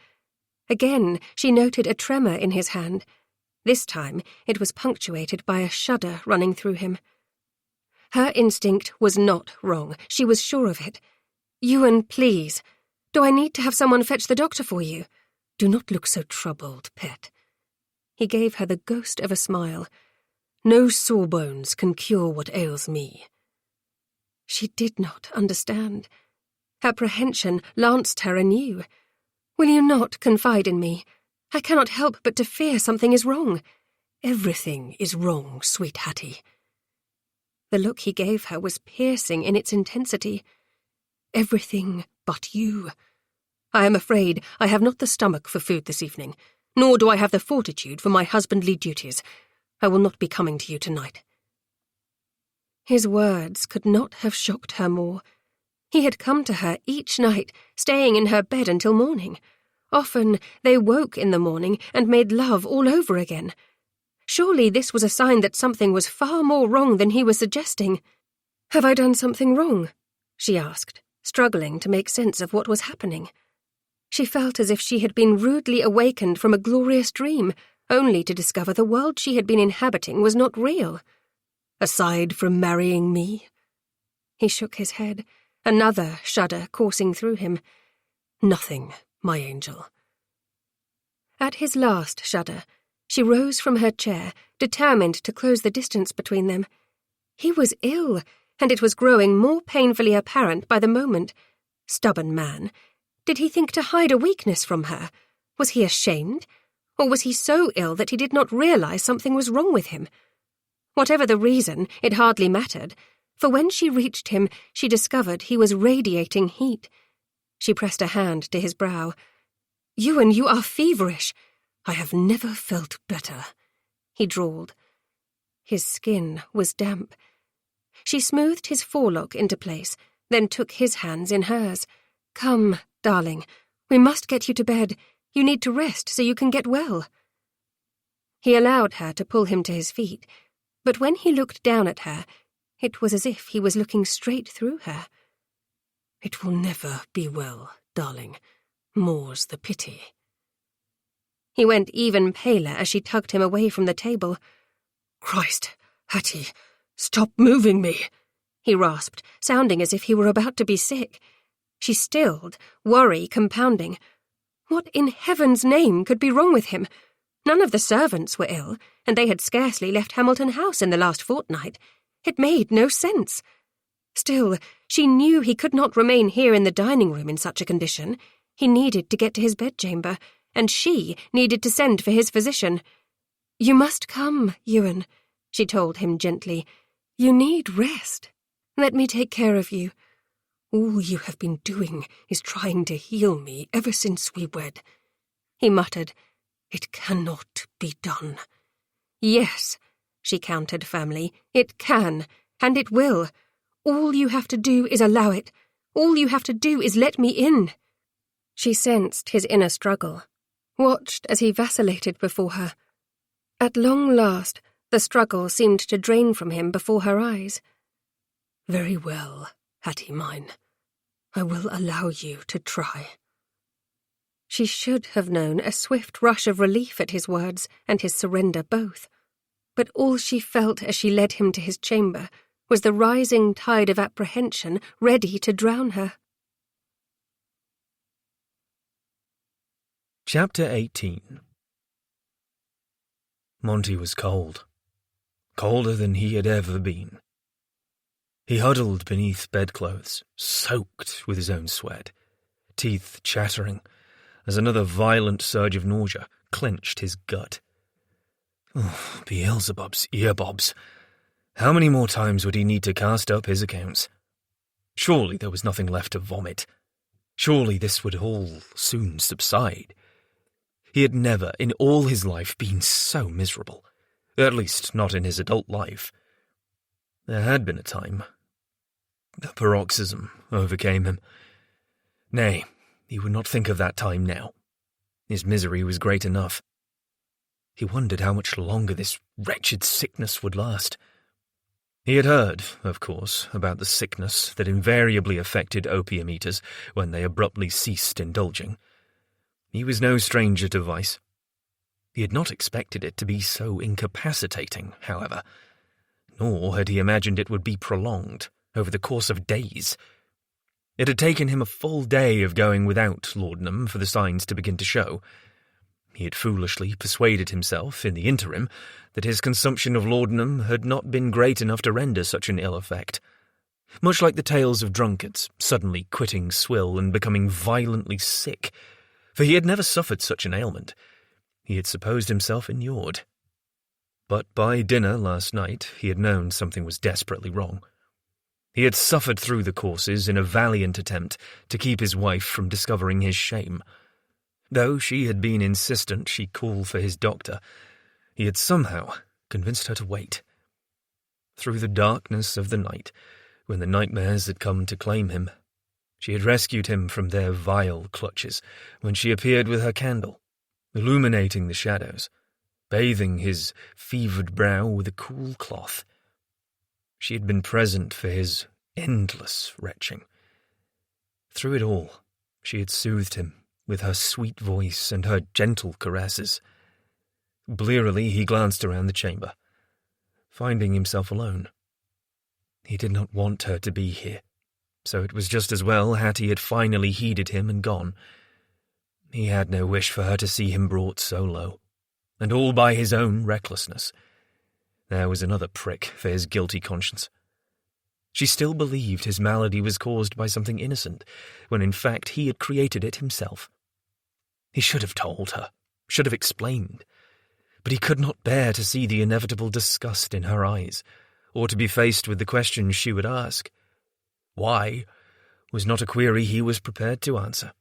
S2: Again, she noted a tremor in his hand. This time, it was punctuated by a shudder running through him. Her instinct was not wrong. She was sure of it. "Ewan, please. Do I need to have someone fetch the doctor for you?"
S5: "Do not look so troubled, pet."
S2: He gave her the ghost of a smile.
S5: "No sawbones can cure what ails me."
S2: She did not understand. Apprehension lanced her anew. "Will you not confide in me? I cannot help but to fear something is wrong."
S5: "Everything is wrong, sweet Hattie."
S2: The look he gave her was piercing in its intensity.
S5: "Everything but you. I am afraid I have not the stomach for food this evening, nor do I have the fortitude for my husbandly duties. I will not be coming to you tonight."
S2: His words could not have shocked her more. He had come to her each night, staying in her bed until morning. Often they woke in the morning and made love all over again. Surely this was a sign that something was far more wrong than he was suggesting. "Have I done something wrong?" she asked, struggling to make sense of what was happening. She felt as if she had been rudely awakened from a glorious dream, only to discover the world she had been inhabiting was not real.
S5: "Aside from marrying me?"
S2: He shook his head, another shudder coursing through him.
S5: "Nothing, my angel."
S2: At his last shudder, she rose from her chair, determined to close the distance between them. He was ill, and it was growing more painfully apparent by the moment. Stubborn man. Did he think to hide a weakness from her? Was he ashamed? Or was he so ill that he did not realize something was wrong with him? Whatever the reason, it hardly mattered, for when she reached him, she discovered he was radiating heat. She pressed a hand to his brow. "Ewan, you are feverish."
S5: "I have never felt better,"
S2: he drawled. His skin was damp. She smoothed his forelock into place, then took his hands in hers. "Come, darling, we must get you to bed. You need to rest so you can get well." He allowed her to pull him to his feet, but when he looked down at her, it was as if he was looking straight through her.
S5: "It will never be well, darling. More's the pity."
S2: He went even paler as she tugged him away from the table.
S5: "Christ, Hattie, stop moving me,"
S2: he rasped, sounding as if he were about to be sick. She stilled, worry compounding. What in heaven's name could be wrong with him? None of the servants were ill, and they had scarcely left Hamilton House in the last fortnight. It made no sense. Still, she knew he could not remain here in the dining room in such a condition. He needed to get to his bedchamber, and she needed to send for his physician. "You must come, Ewan," she told him gently. "You need rest. Let me take care of you."
S5: "All you have been doing is trying to heal me ever since we wed,"
S2: he muttered.
S5: "It cannot be done."
S2: "Yes," she countered firmly, "it can, and it will. All you have to do is allow it. All you have to do is let me in." She sensed his inner struggle, watched as he vacillated before her. At long last, the struggle seemed to drain from him before her eyes.
S5: "Very well, Hattie mine. I will allow you to try.
S2: She should have known a swift rush of relief at his words and his surrender both. But all she felt as she led him to his chamber was the rising tide of apprehension ready to drown her.
S1: Chapter 18. Monty was cold. Colder than he had ever been. He huddled beneath bedclothes, soaked with his own sweat, teeth chattering, as another violent surge of nausea clenched his gut. Oh, Beelzebub's earbobs. How many more times would he need to cast up his accounts? Surely there was nothing left to vomit. Surely this would all soon subside. He had never, in all his life, been so miserable. At least, not in his adult life. There had been a time. A paroxysm overcame him. Nay, he would not think of that time now. His misery was great enough. He wondered how much longer this wretched sickness would last. He had heard, of course, about the sickness that invariably affected opium eaters when they abruptly ceased indulging. He was no stranger to vice. He had not expected it to be so incapacitating, however, nor had he imagined it would be prolonged over the course of days. It had taken him a full day of going without laudanum for the signs to begin to show. He had foolishly persuaded himself, in the interim, that his consumption of laudanum had not been great enough to render such an ill effect. Much like the tales of drunkards suddenly quitting swill and becoming violently sick, for he had never suffered such an ailment. He had supposed himself inured. But by dinner last night he had known something was desperately wrong. He had suffered through the courses in a valiant attempt to keep his wife from discovering his shame. Though she had been insistent she call for his doctor, he had somehow convinced her to wait. Through the darkness of the night, when the nightmares had come to claim him, she had rescued him from their vile clutches when she appeared with her candle, illuminating the shadows, bathing his fevered brow with a cool cloth. She had been present for his endless retching. Through it all, she had soothed him with her sweet voice and her gentle caresses. Blearily he glanced around the chamber, finding himself alone. He did not want her to be here, so it was just as well Hattie had finally heeded him and gone. He had no wish for her to see him brought so low, and all by his own recklessness. There was another prick for his guilty conscience. She still believed his malady was caused by something innocent, when in fact he had created it himself. He should have told her, should have explained, but he could not bear to see the inevitable disgust in her eyes, or to be faced with the questions she would ask. Why was not a query he was prepared to answer.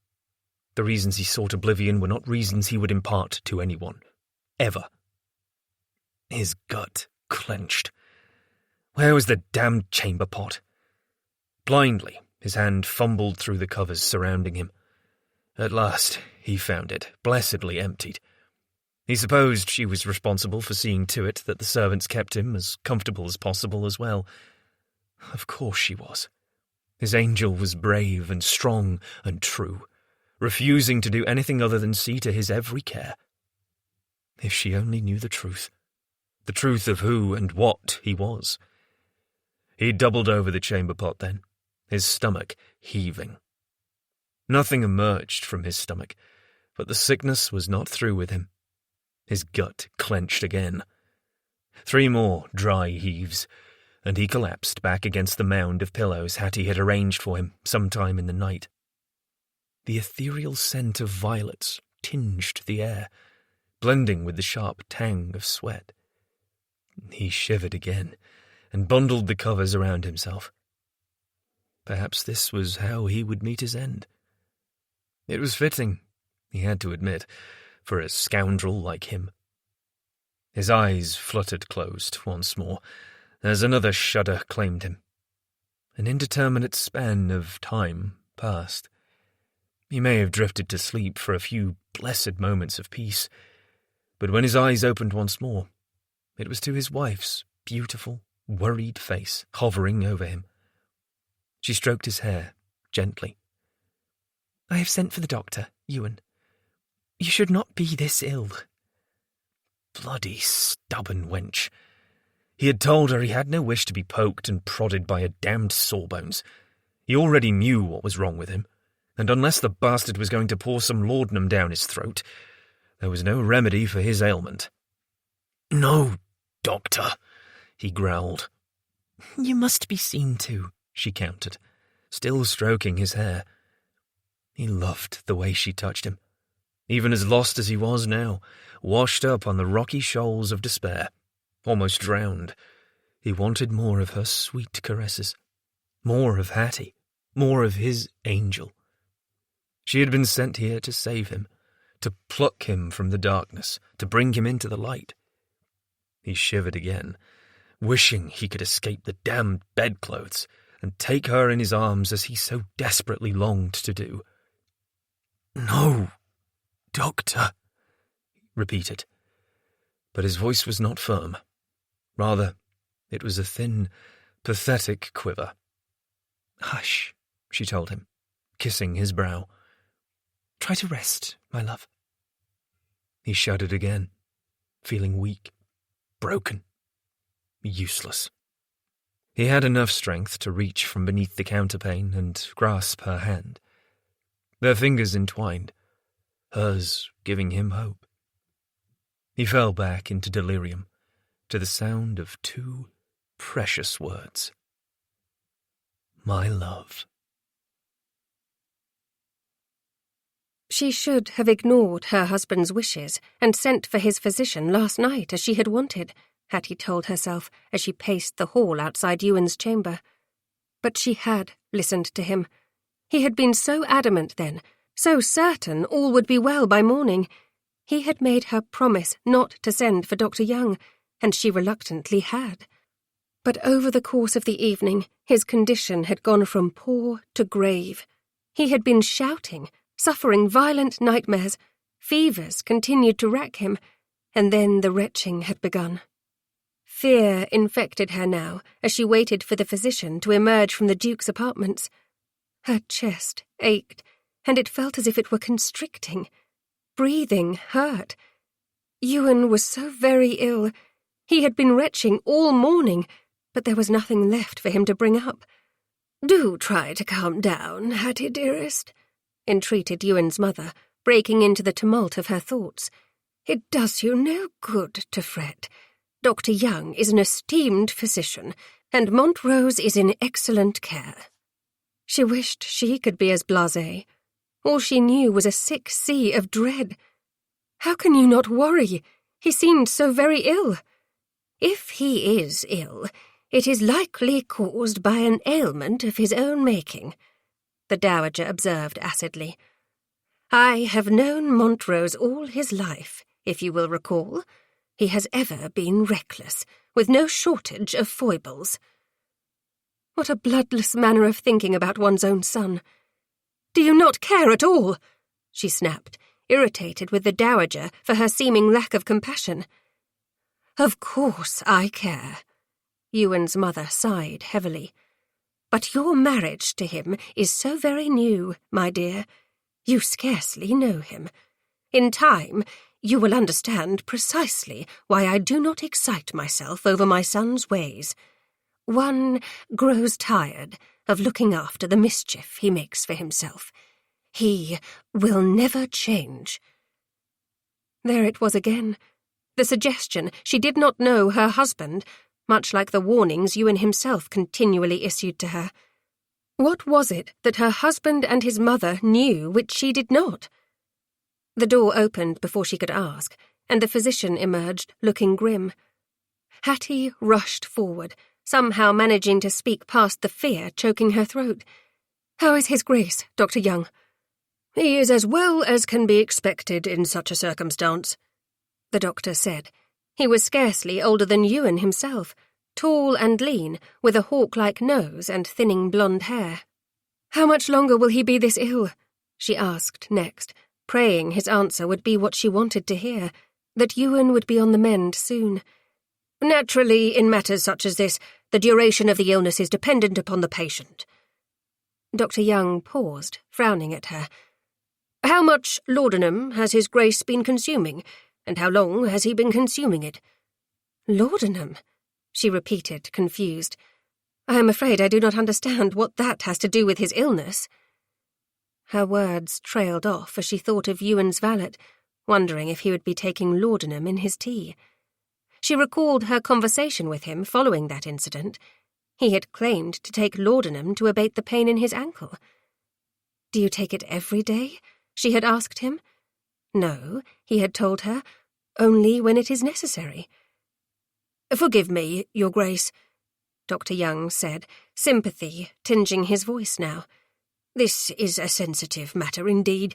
S1: The reasons he sought oblivion were not reasons he would impart to anyone, ever. His gut clenched. Where was the damned chamber pot? Blindly, his hand fumbled through the covers surrounding him. At last, he found it, blessedly emptied. He supposed she was responsible for seeing to it that the servants kept him as comfortable as possible as well. Of course she was. His angel was brave and strong and true, refusing to do anything other than see to his every care. If she only knew the truth of who and what he was. He doubled over the chamber pot then, his stomach heaving. Nothing emerged from his stomach, but the sickness was not through with him. His gut clenched again. 3 more dry heaves, and he collapsed back against the mound of pillows Hattie had arranged for him sometime in the night. The ethereal scent of violets tinged the air, blending with the sharp tang of sweat. He shivered again, and bundled the covers around himself. Perhaps this was how he would meet his end. It was fitting, he had to admit, for a scoundrel like him. His eyes fluttered closed once more, as another shudder claimed him. An indeterminate span of time passed. He may have drifted to sleep for a few blessed moments of peace, but when his eyes opened once more, it was to his wife's beautiful, worried face hovering over him. She stroked his hair, gently,
S4: I have sent for the doctor, Ewan. You should not be this ill.
S1: Bloody stubborn wench. He had told her he had no wish to be poked and prodded by a damned sawbones. He already knew what was wrong with him, and unless the bastard was going to pour some laudanum down his throat, there was no remedy for his ailment. "No, doctor," he growled.
S4: You must be seen to, she countered, still stroking his hair.
S1: He loved the way she touched him, even as lost as he was now, washed up on the rocky shoals of despair, almost drowned. He wanted more of her sweet caresses, more of Hattie, more of his angel. She had been sent here to save him, to pluck him from the darkness, to bring him into the light. He shivered again, wishing he could escape the damned bedclothes and take her in his arms as he so desperately longed to do. "No, doctor," he repeated. But his voice was not firm. Rather, it was a thin, pathetic quiver.
S4: "Hush," she told him, kissing his brow. "Try to rest, my love."
S1: He shuddered again, feeling weak, broken, useless. He had enough strength to reach from beneath the counterpane and grasp her hand. Their fingers entwined, hers giving him hope. He fell back into delirium, to the sound of two precious words. "My love."
S2: She should have ignored her husband's wishes and sent for his physician last night as she had wanted, Hattie told herself as she paced the hall outside Ewan's chamber. But she had listened to him. He had been so adamant then, so certain all would be well by morning. He had made her promise not to send for Dr. Young, and she reluctantly had. But over the course of the evening, his condition had gone from poor to grave. He had been shouting, suffering violent nightmares. Fevers continued to rack him, and then the retching had begun. Fear infected her now as she waited for the physician to emerge from the Duke's apartments. Her chest ached, and it felt as if it were constricting. Breathing hurt. Ewan was so very ill. He had been retching all morning, but there was nothing left for him to bring up. "Do try to calm down, Hattie dearest," entreated Ewan's mother, breaking into the tumult of her thoughts. "It does you no good to fret. Dr. Young is an esteemed physician, and Montrose is in excellent care." She wished she could be as blasé. All she knew was a sick sea of dread. "How can you not worry? He seemed so very ill." "If he is ill, it is likely caused by an ailment of his own making," the Dowager observed acidly. "I have known Montrose all his life, if you will recall. He has ever been reckless, with no shortage of foibles." What a bloodless manner of thinking about one's own son. "Do you not care at all?" she snapped, irritated with the Dowager for her seeming lack of compassion. "Of course I care," Ewan's mother sighed heavily. "But your marriage to him is so very new, my dear. You scarcely know him. In time, you will understand precisely why I do not excite myself over my son's ways. One grows tired of looking after the mischief he makes for himself. He will never change." There it was again. The suggestion she did not know her husband, much like the warnings Ewan himself continually issued to her. What was it that her husband and his mother knew which she did not? The door opened before she could ask, and the physician emerged, looking grim. Hattie rushed forward, somehow managing to speak past the fear choking her throat. "How is his Grace, Dr. Young?" "He is as well as can be expected in such a circumstance," the doctor said. He was scarcely older than Ewan himself, tall and lean, with a hawk-like nose and thinning blonde hair. "How much longer will he be this ill?" she asked next, praying his answer would be what she wanted to hear, that Ewan would be on the mend soon. "Naturally, in matters such as this, the duration of the illness is dependent upon the patient." Dr. Young paused, frowning at her.
S5: How much laudanum has His Grace been consuming, and how long has he been consuming it?"
S2: "Laudanum?" she repeated, confused. "I am afraid I do not understand what that has to do with his illness." Her words trailed off as she thought of Ewan's valet, wondering if he would be taking laudanum in his tea. She recalled her conversation with him following that incident. He had claimed to take laudanum to abate the pain in his ankle. "Do you take it every day?" she had asked him. No, he had told her, only when it is necessary.
S5: "Forgive me, Your Grace,"
S2: Dr. Young said, sympathy tinging his voice now.
S5: "This is a sensitive matter indeed.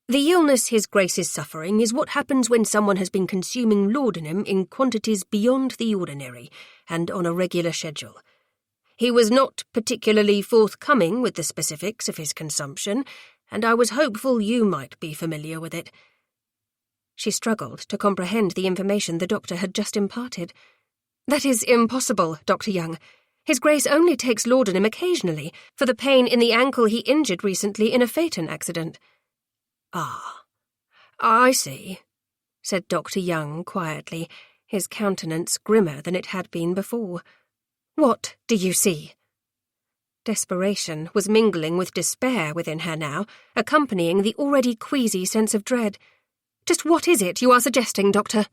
S5: The illness His Grace is suffering is what happens when someone has been consuming laudanum in quantities beyond the ordinary and on a regular schedule. He was not particularly forthcoming with the specifics of his consumption, and I was hopeful you might be familiar with it."
S2: She struggled to comprehend the information the doctor had just imparted. "That is impossible, Dr. Young. His Grace only takes laudanum occasionally for the pain in the ankle he injured recently in a phaeton accident."
S5: "Ah, I see,"
S2: said Dr. Young quietly, his countenance grimmer than it had been before. "What do you see?" Desperation was mingling with despair within her now, accompanying the already queasy sense of dread. "Just what is it you are suggesting, Doctor?"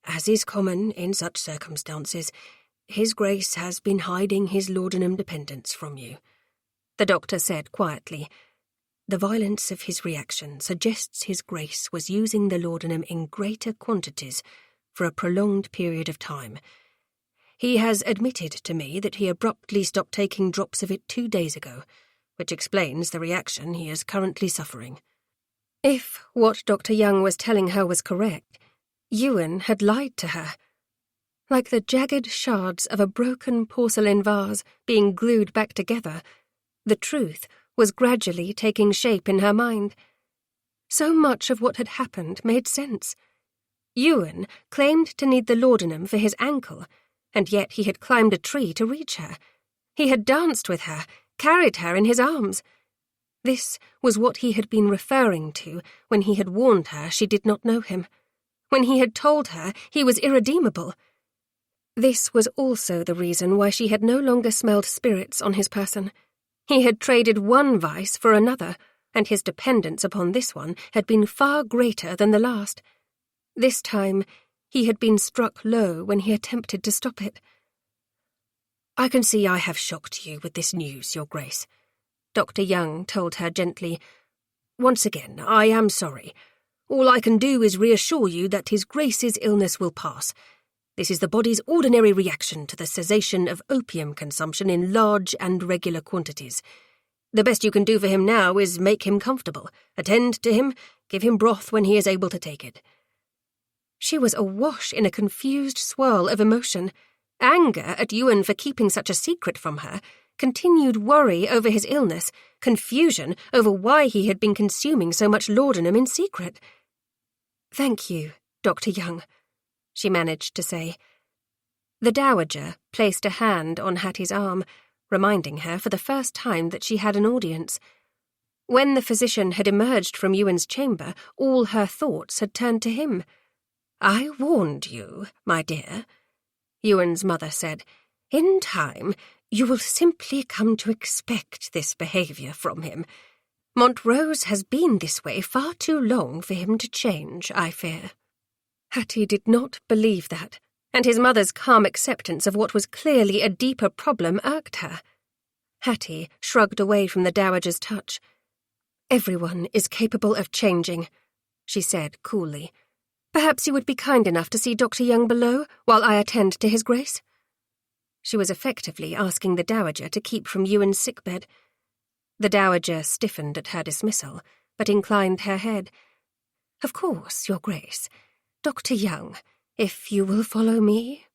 S5: "As is common in such circumstances, His Grace has been hiding his laudanum dependence from you,"
S2: the doctor said quietly.
S5: "The violence of his reaction suggests His Grace was using the laudanum in greater quantities for a prolonged period of time. He has admitted to me that he abruptly stopped taking drops of it 2 days ago, which explains the reaction he is currently suffering."
S2: If what Dr. Young was telling her was correct, Ewan had lied to her. Like the jagged shards of a broken porcelain vase being glued back together, the truth was gradually taking shape in her mind. So much of what had happened made sense. Ewan claimed to need the laudanum for his ankle, and yet he had climbed a tree to reach her. He had danced with her, carried her in his arms. This was what he had been referring to when he had warned her she did not know him, when he had told her he was irredeemable. This was also the reason why she had no longer smelled spirits on his person. He had traded one vice for another, and his dependence upon this one had been far greater than the last. This time, he had been struck low when he attempted to stop it.
S5: "I can see I have shocked you with this news, Your Grace," Dr. Young told her gently. "Once again, I am sorry. All I can do is reassure you that His Grace's illness will pass. This is the body's ordinary reaction to the cessation of opium consumption in large and regular quantities. The best you can do for him now is make him comfortable, attend to him, give him broth when he is able to take it."
S2: She was awash in a confused swirl of emotion. Anger at Ewan for keeping such a secret from her, continued worry over his illness, confusion over why he had been consuming so much laudanum in secret. "Thank you, Dr. Young," she managed to say. The Dowager placed a hand on Hattie's arm, reminding her for the first time that she had an audience. When the physician had emerged from Ewan's chamber, all her thoughts had turned to him.
S5: "I warned you, my dear," Ewan's mother said. "In time, you will simply come to expect this behaviour from him. Montrose has been this way far too long for him to change, I fear."
S2: Hattie did not believe that, and his mother's calm acceptance of what was clearly a deeper problem irked her. Hattie shrugged away from the Dowager's touch. "Everyone is capable of changing," she said coolly. "Perhaps you would be kind enough to see Dr. Young below while I attend to his Grace?" She was effectively asking the Dowager to keep from Ewan's sickbed. The Dowager stiffened at her dismissal, but inclined her head.
S5: "Of course, Your Grace. Dr. Young, if you will follow me."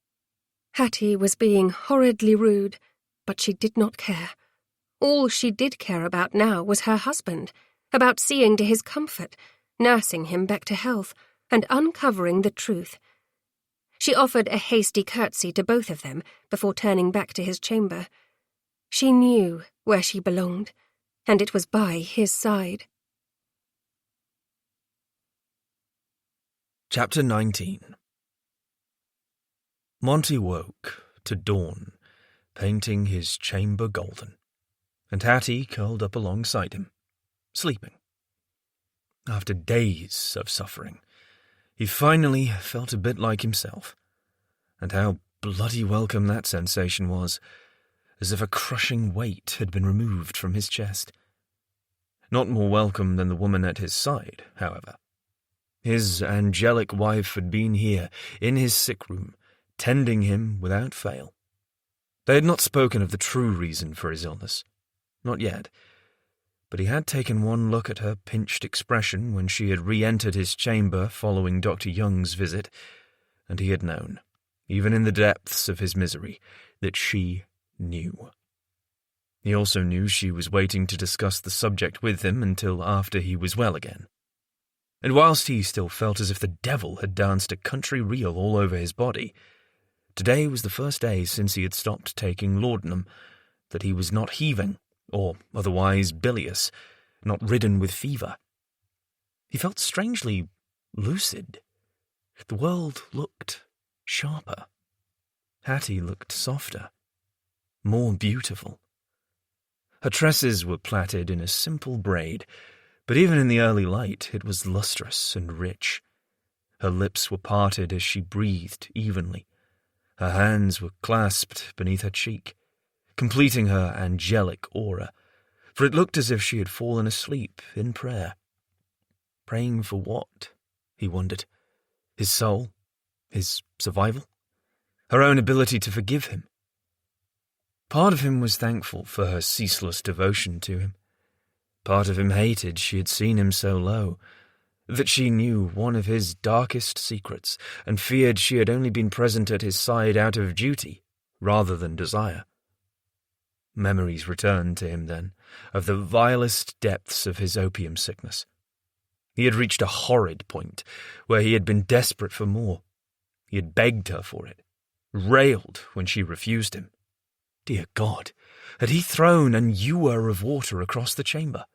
S2: Hattie was being horridly rude, but she did not care. All she did care about now was her husband, about seeing to his comfort, nursing him back to health, and uncovering the truth. She offered a hasty curtsy to both of them before turning back to his chamber. She knew where she belonged, and it was by his side.
S1: Chapter 19. Monty woke to dawn, painting his chamber golden, and Hattie curled up alongside him, sleeping. After days of suffering, he finally felt a bit like himself, and how bloody welcome that sensation was, as if a crushing weight had been removed from his chest. Not more welcome than the woman at his side, however. His angelic wife had been here, in his sick room, tending him without fail. They had not spoken of the true reason for his illness. Not yet. But he had taken one look at her pinched expression when she had re-entered his chamber following Dr. Young's visit, and he had known, even in the depths of his misery, that she knew. He also knew she was waiting to discuss the subject with him until after he was well again. And whilst he still felt as if the devil had danced a country reel all over his body, today was the first day since he had stopped taking laudanum that he was not heaving, or otherwise bilious, not ridden with fever. He felt strangely lucid. The world looked sharper. Hattie looked softer, more beautiful. Her tresses were plaited in a simple braid, but even in the early light it was lustrous and rich. Her lips were parted as she breathed evenly. Her hands were clasped beneath her cheek, completing her angelic aura, for it looked as if she had fallen asleep in prayer. Praying for what? He wondered. His soul? His survival? Her own ability to forgive him? Part of him was thankful for her ceaseless devotion to him. Part of him hated she had seen him so low, that she knew one of his darkest secrets, and feared she had only been present at his side out of duty, rather than desire. Memories returned to him then, of the vilest depths of his opium sickness. He had reached a horrid point, where he had been desperate for more. He had begged her for it, railed when she refused him. Dear God, had he thrown an ewer of water across the chamber?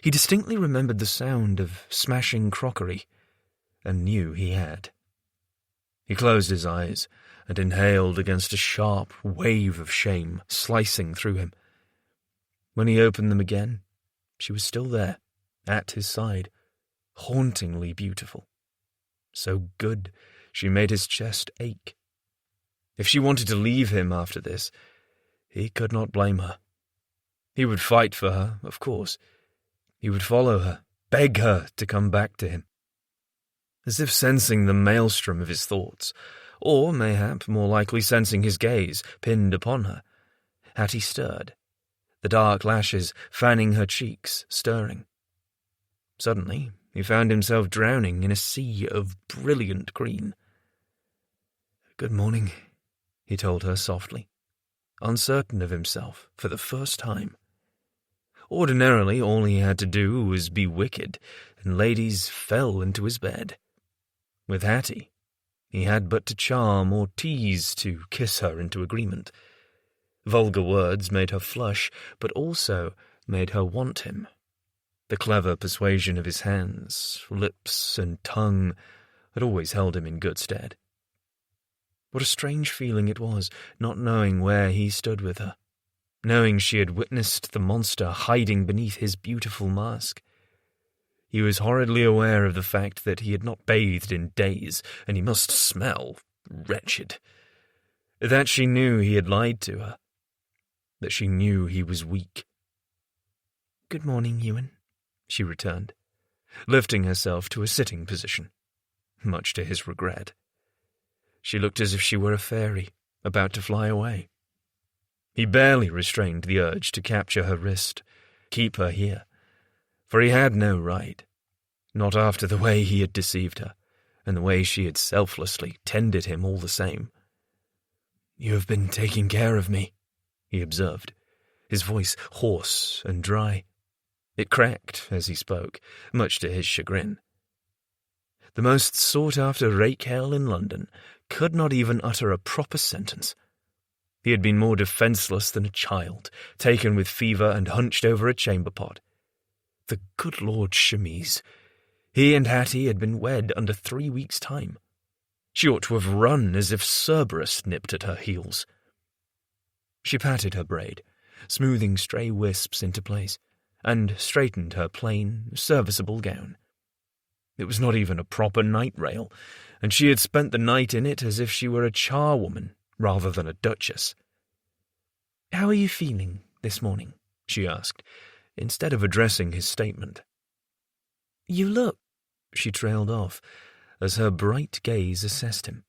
S1: He distinctly remembered the sound of smashing crockery, and knew he had. He closed his eyes and inhaled against a sharp wave of shame slicing through him. When he opened them again, she was still there, at his side, hauntingly beautiful. So good, she made his chest ache. If she wanted to leave him after this, he could not blame her. He would fight for her, of course. He would follow her, beg her to come back to him. As if sensing the maelstrom of his thoughts, or mayhap more likely sensing his gaze pinned upon her, Hattie stirred, the dark lashes fanning her cheeks, stirring. Suddenly, he found himself drowning in a sea of brilliant green. "Good morning," he told her softly, uncertain of himself for the first time. Ordinarily, all he had to do was be wicked, and ladies fell into his bed. With Hattie, he had but to charm or tease to kiss her into agreement. Vulgar words made her flush, but also made her want him. The clever persuasion of his hands, lips, and tongue had always held him in good stead. What a strange feeling it was, not knowing where he stood with her, knowing she had witnessed the monster hiding beneath his beautiful mask. He was horridly aware of the fact that he had not bathed in days, and he must smell wretched. That she knew he had lied to her, that she knew he was weak. "Good morning, Ewan," she returned, lifting herself to a sitting position, much to his regret. She looked as if she were a fairy, about to fly away. He barely restrained the urge to capture her wrist, keep her here, for he had no right, not after the way he had deceived her, and the way she had selflessly tended him all the same. "You have been taking care of me," he observed, his voice hoarse and dry. It cracked as he spoke, much to his chagrin. The most sought-after rake-hell in London could not even utter a proper sentence. He had been more defenceless than a child, taken with fever and hunched over a chamber pot. The good Lord Chemise, He and Hattie had been wed under 3 weeks' time. She ought to have run as if Cerberus nipped at her heels. She patted her braid, smoothing stray wisps into place, and straightened her plain, serviceable gown. It was not even a proper night rail, and she had spent the night in it as if she were a charwoman rather than a duchess. "How are you feeling this morning?" she asked, instead of addressing his statement. "You look," she trailed off, as her bright gaze assessed him,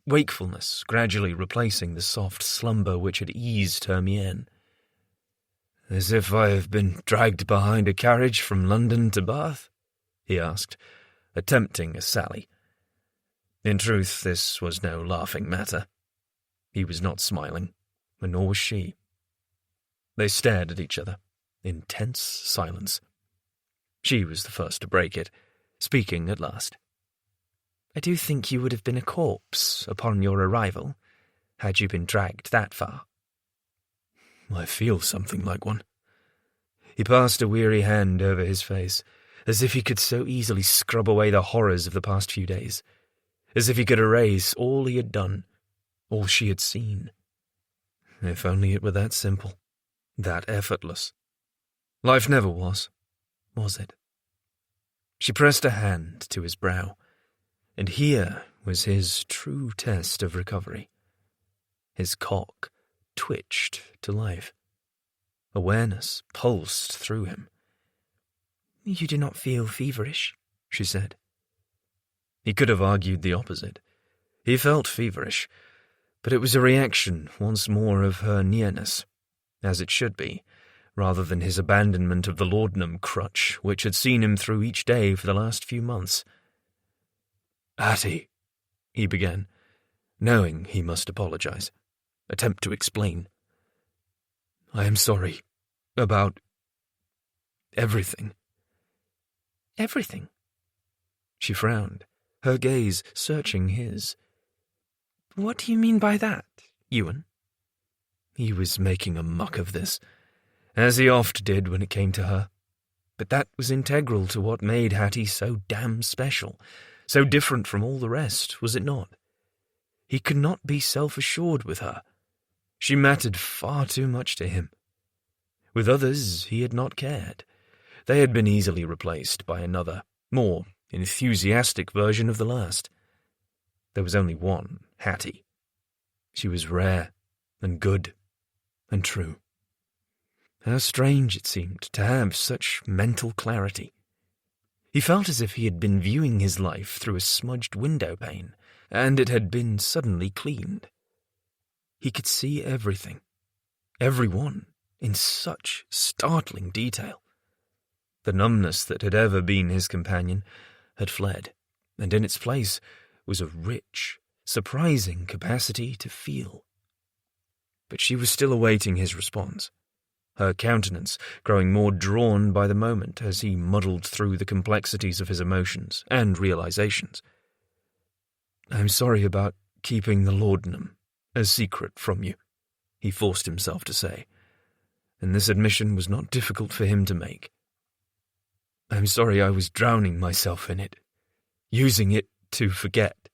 S1: wakefulness gradually replacing the soft slumber which had eased her mien. "As if I have been dragged behind a carriage from London to Bath?" he asked, attempting a sally. In truth, this was no laughing matter. He was not smiling, and nor was she. They stared at each other, in tense silence. She was the first to break it, speaking at last. "I do think you would have been a corpse upon your arrival, had you been dragged that far." "I feel something like one." He passed a weary hand over his face, as if he could so easily scrub away the horrors of the past few days, as if he could erase all he had done, all she had seen. If only it were that simple, that effortless. Life never was it? She pressed a hand to his brow, and here was his true test of recovery. His cock twitched to life. Awareness pulsed through him. "You do not feel feverish," she said. He could have argued the opposite. He felt feverish, but it was a reaction once more of her nearness, as it should be, rather than his abandonment of the laudanum crutch which had seen him through each day for the last few months. "Hattie," he began, knowing he must apologize, attempt to explain. "I am sorry about everything." "Everything?" She frowned, her gaze searching his. "What do you mean by that, Ewan?" He was making a muck of this, as he oft did when it came to her. But that was integral to what made Hattie so damn special, so different from all the rest, was it not? He could not be self-assured with her. She mattered far too much to him. With others he had not cared. They had been easily replaced by another, more enthusiastic version of the last. There was only one, Hattie. She was rare and good and true. How strange it seemed to have such mental clarity. He felt as if he had been viewing his life through a smudged window pane, and it had been suddenly cleaned. He could see everything, everyone, in such startling detail. The numbness that had ever been his companion had fled, and in its place was a rich, surprising capacity to feel. But she was still awaiting his response, her countenance growing more drawn by the moment as he muddled through the complexities of his emotions and realizations. "I'm sorry about keeping the laudanum a secret from you," he forced himself to say, and this admission was not difficult for him to make. "I'm sorry I was drowning myself in it, using it to forget,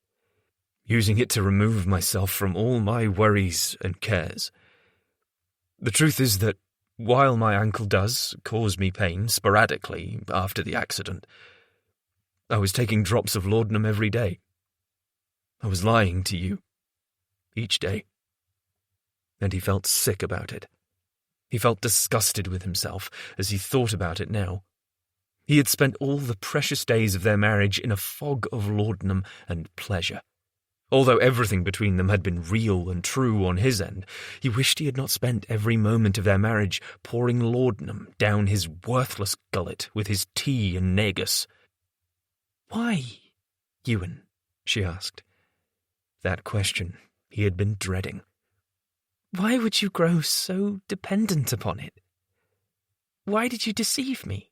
S1: using it to remove myself from all my worries and cares. The truth is that while my ankle does cause me pain sporadically after the accident, I was taking drops of laudanum every day. I was lying to you, each day." And he felt sick about it. He felt disgusted with himself as he thought about it now. He had spent all the precious days of their marriage in a fog of laudanum and pleasure. Although everything between them had been real and true on his end, he wished he had not spent every moment of their marriage pouring laudanum down his worthless gullet with his tea and negus. "Why, Ewan?" she asked. That question he had been dreading. "Why would you grow so dependent upon it? Why did you deceive me?"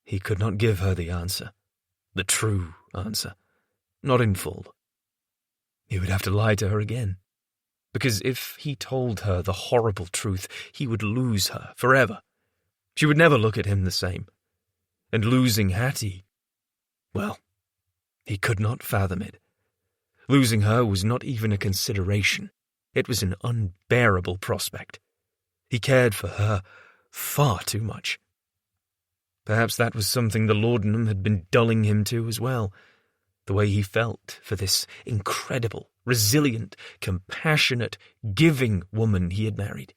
S1: He could not give her the answer, the true answer, not in full. He would have to lie to her again, because if he told her the horrible truth, he would lose her forever. She would never look at him the same. And losing Hattie Well, he could not fathom it. Losing her was not even a consideration. It was an unbearable prospect. He cared for her far too much. Perhaps that was something the laudanum had been dulling him to as well, the way he felt for this incredible, resilient, compassionate, giving woman he had married.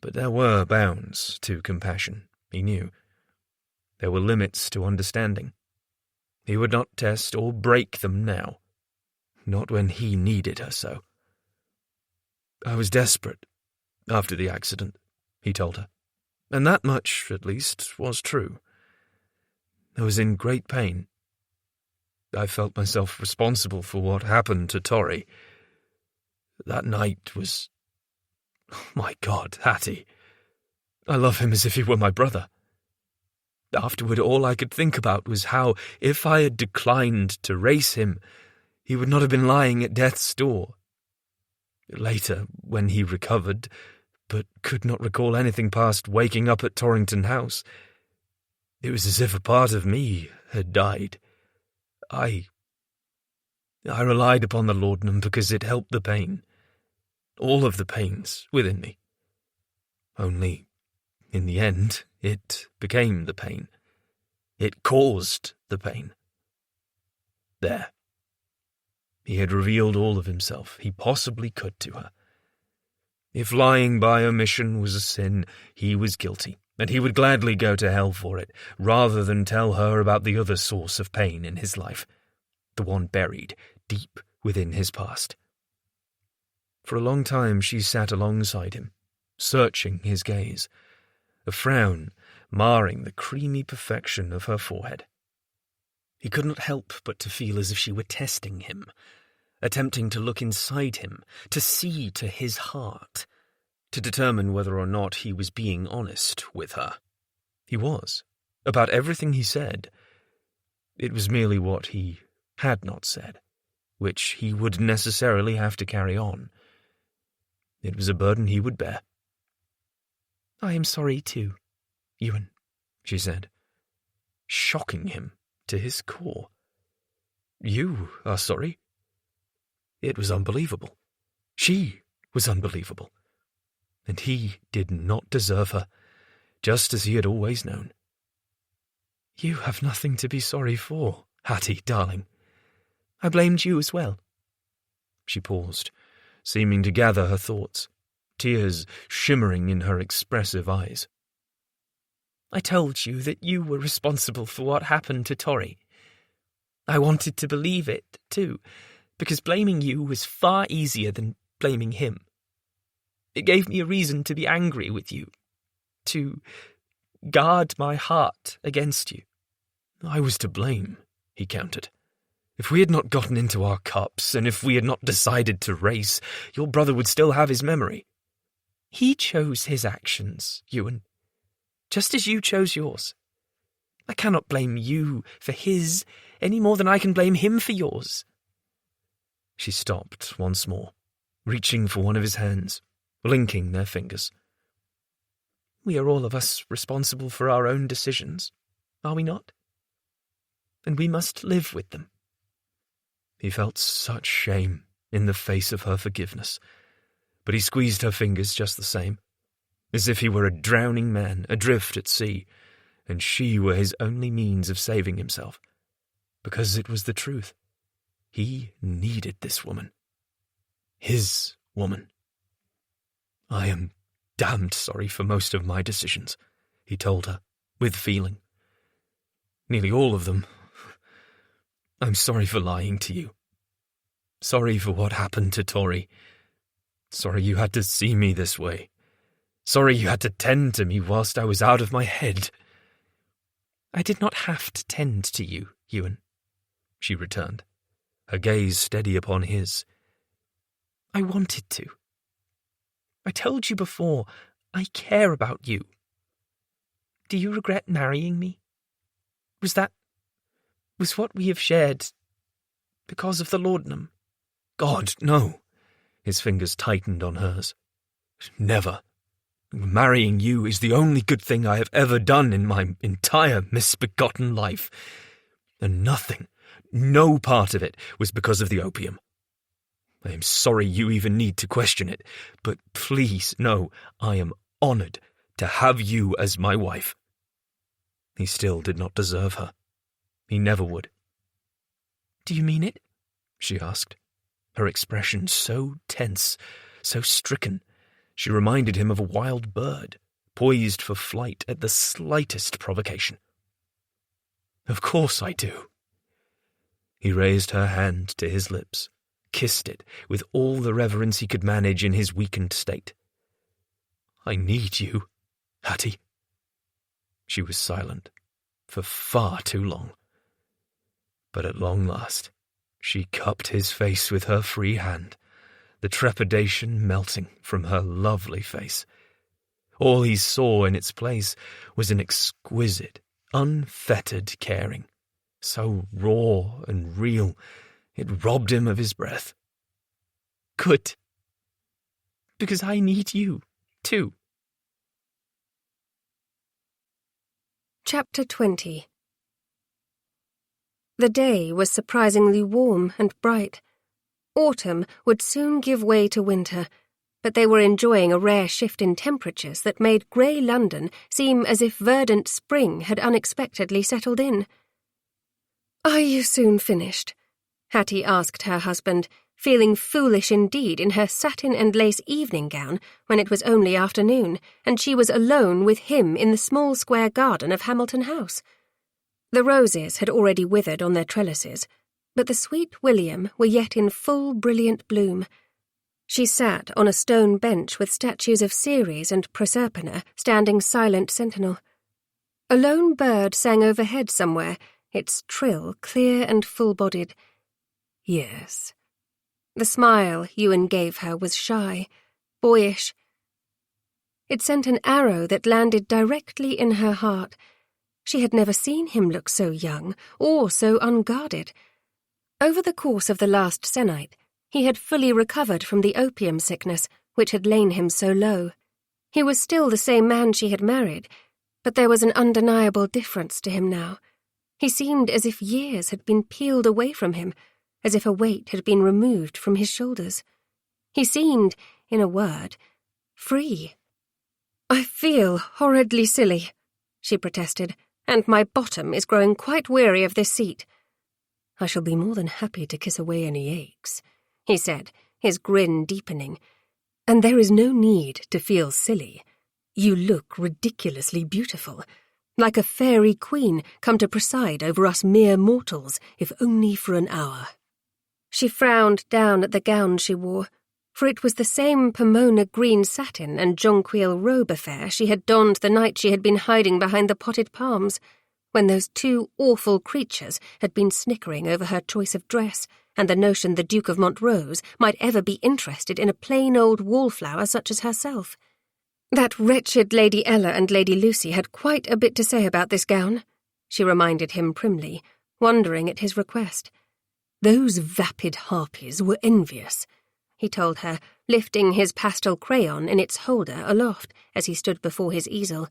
S1: But there were bounds to compassion, he knew. There were limits to understanding. He would not test or break them now, not when he needed her so. I was desperate after the accident, he told her, and that much, at least, was true. I was in great pain. I felt myself responsible for what happened to Torry. That night was... Oh my God, Hattie. I love him as if he were my brother. Afterward, all I could think about was how, if I had declined to race him, he would not have been lying at death's door. Later, when he recovered, but could not recall anything past waking up at Torrington House, it was as if a part of me had died. I relied upon the laudanum because it helped the pain, all of the pains within me. Only, in the end, it became the pain. It caused the pain. There. He had revealed all of himself he possibly could to her. If lying by omission was a sin, he was guilty, and he would gladly go to hell for it, rather than tell her about the other source of pain in his life, the one buried deep within his past. For a long time she sat alongside him, searching his gaze, a frown marring the creamy perfection of her forehead. He could not help but to feel as if she were testing him, attempting to look inside him, to see to his heart, to determine whether or not he was being honest with her. He was, about everything he said. It was merely what he had not said, which he would necessarily have to carry on. It was a burden he would bear.
S3: I am sorry too, Ewan,
S1: she said, shocking him to his core. You are sorry? It was unbelievable. She was unbelievable. And he did not deserve her, just as he had always known. You have nothing to be sorry for, Hattie, darling.
S3: I blamed you as well.
S1: She paused, seeming to gather her thoughts, tears shimmering in her expressive eyes.
S3: I told you that you were responsible for what happened to Torry. I wanted to believe it, too, because blaming you was far easier than blaming him. It gave me a reason to be angry with you, to guard my heart against you.
S1: I was to blame, he countered. If we had not gotten into our cups, and if we had not decided to race, your brother would still have his memory.
S3: He chose his actions, Ewan, just as you chose yours. I cannot blame you for his any more than I can blame him for yours.
S1: She stopped once more, reaching for one of his hands, linking their fingers.
S3: We are all of us responsible for our own decisions, are we not? And we must live with them.
S1: He felt such shame in the face of her forgiveness, but he squeezed her fingers just the same, as if he were a drowning man adrift at sea, and she were his only means of saving himself, because it was the truth. He needed this woman. His woman. I am damned sorry for most of my decisions, he told her, with feeling. Nearly all of them. I'm sorry for lying to you. Sorry for what happened to Torry. Sorry you had to see me this way. Sorry you had to tend to me whilst I was out of my head.
S3: I did not have to tend to you, Ewan, she returned,
S1: her gaze steady upon his.
S3: I wanted to. I told you before, I care about you. Do you regret marrying me? Was what we have shared because of the laudanum?
S1: God, no. His fingers tightened on hers. Never. Marrying you is the only good thing I have ever done in my entire misbegotten life. And nothing, no part of it, was because of the opium. I am sorry you even need to question it, but please know I am honoured to have you as my wife. He still did not deserve her. He never would.
S4: Do you mean it?
S1: She asked, her expression so tense, so stricken, she reminded him of a wild bird, poised for flight at the slightest provocation. Of course I do. He raised her hand to his lips, kissed it with all the reverence he could manage in his weakened state. I need you, Hattie. She was silent for far too long. But at long last, she cupped his face with her free hand, the trepidation melting from her lovely face. All he saw in its place was an exquisite, unfettered caring, so raw and real it robbed him of his breath. Good. Because I need you, too.
S2: Chapter 20. The day was surprisingly warm and bright. Autumn would soon give way to winter, but they were enjoying a rare shift in temperatures that made grey London seem as if verdant spring had unexpectedly settled in. "Are you soon finished?" Hattie asked her husband, feeling foolish indeed in her satin and lace evening gown when it was only afternoon, and she was alone with him in the small square garden of Hamilton House. The roses had already withered on their trellises, but the sweet William were yet in full brilliant bloom. She sat on a stone bench with statues of Ceres and Proserpina standing silent sentinel. A lone bird sang overhead somewhere, its trill clear and full-bodied. Yes. The smile Ewan gave her was shy, boyish. It sent an arrow that landed directly in her heart. She had never seen him look so young or so unguarded. Over the course of the last sennight, he had fully recovered from the opium sickness which had lain him so low. He was still the same man she had married, but there was an undeniable difference to him now. He seemed as if years had been peeled away from him, as if a weight had been removed from his shoulders. He seemed, in a word, free. "I feel horridly silly," she protested, "and my bottom is growing quite weary of this seat." "I shall be more than happy to kiss away any aches," he said, his grin deepening. "And there is no need to feel silly. You look ridiculously beautiful, like a fairy queen come to preside over us mere mortals, if only for an hour." She frowned down at the gown she wore, for it was the same Pomona green satin and jonquil robe affair she had donned the night she had been hiding behind the potted palms, when those two awful creatures had been snickering over her choice of dress and the notion the Duke of Montrose might ever be interested in a plain old wallflower such as herself. That wretched Lady Ella and Lady Lucy had quite a bit to say about this gown, she reminded him primly, wondering at his request. "Those vapid harpies were envious," he told her, lifting his pastel crayon in its holder aloft as he stood before his easel.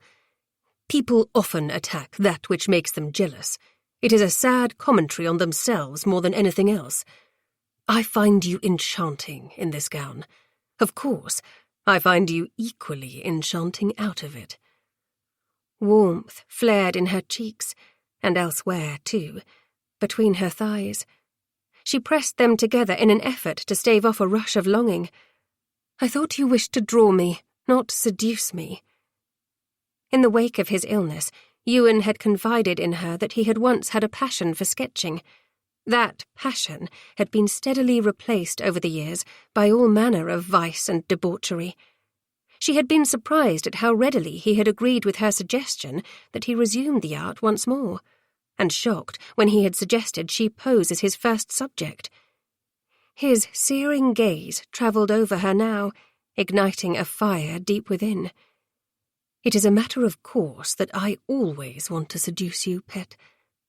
S2: "People often attack that which makes them jealous. It is a sad commentary on themselves more than anything else. I find you enchanting in this gown. Of course, I find you equally enchanting out of it." Warmth flared in her cheeks, and elsewhere, too, between her thighs. She pressed them together in an effort to stave off a rush of longing. "I thought you wished to draw me, not seduce me." In the wake of his illness, Ewan had confided in her that he had once had a passion for sketching. That passion had been steadily replaced over the years by all manner of vice and debauchery. She had been surprised at how readily he had agreed with her suggestion that he resume the art once more, and shocked when he had suggested she pose as his first subject. His searing gaze travelled over her now, igniting a fire deep within. "It is a matter of course that I always want to seduce you, pet,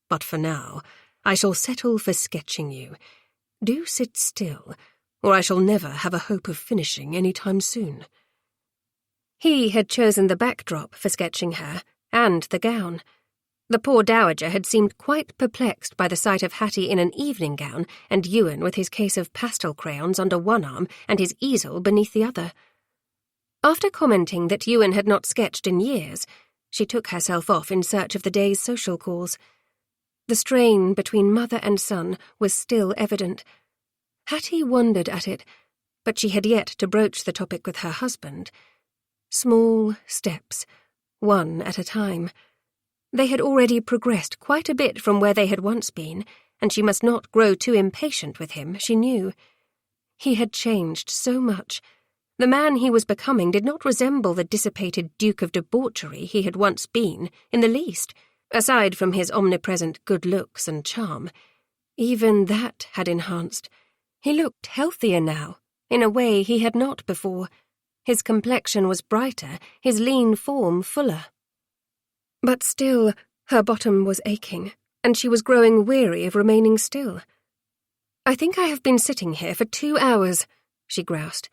S2: but for now I shall settle for sketching you. Do sit still, or I shall never have a hope of finishing any time soon." He had chosen the backdrop for sketching her, and the gown. The poor dowager had seemed quite perplexed by the sight of Hattie in an evening gown and Ewan with his case of pastel crayons under one arm and his easel beneath the other. After commenting that Ewan had not sketched in years, she took herself off in search of the day's social calls. The strain between mother and son was still evident. Hattie wondered at it, but she had yet to broach the topic with her husband. Small steps, one at a time. They had already progressed quite a bit from where they had once been, and she must not grow too impatient with him, she knew. He had changed so much. The man he was becoming did not resemble the dissipated Duke of Debauchery he had once been, in the least, aside from his omnipresent good looks and charm. Even that had enhanced. He looked healthier now, in a way he had not before. His complexion was brighter, his lean form fuller. But still, her bottom was aching, and she was growing weary of remaining still. "I think I have been sitting here for 2 hours," she groused.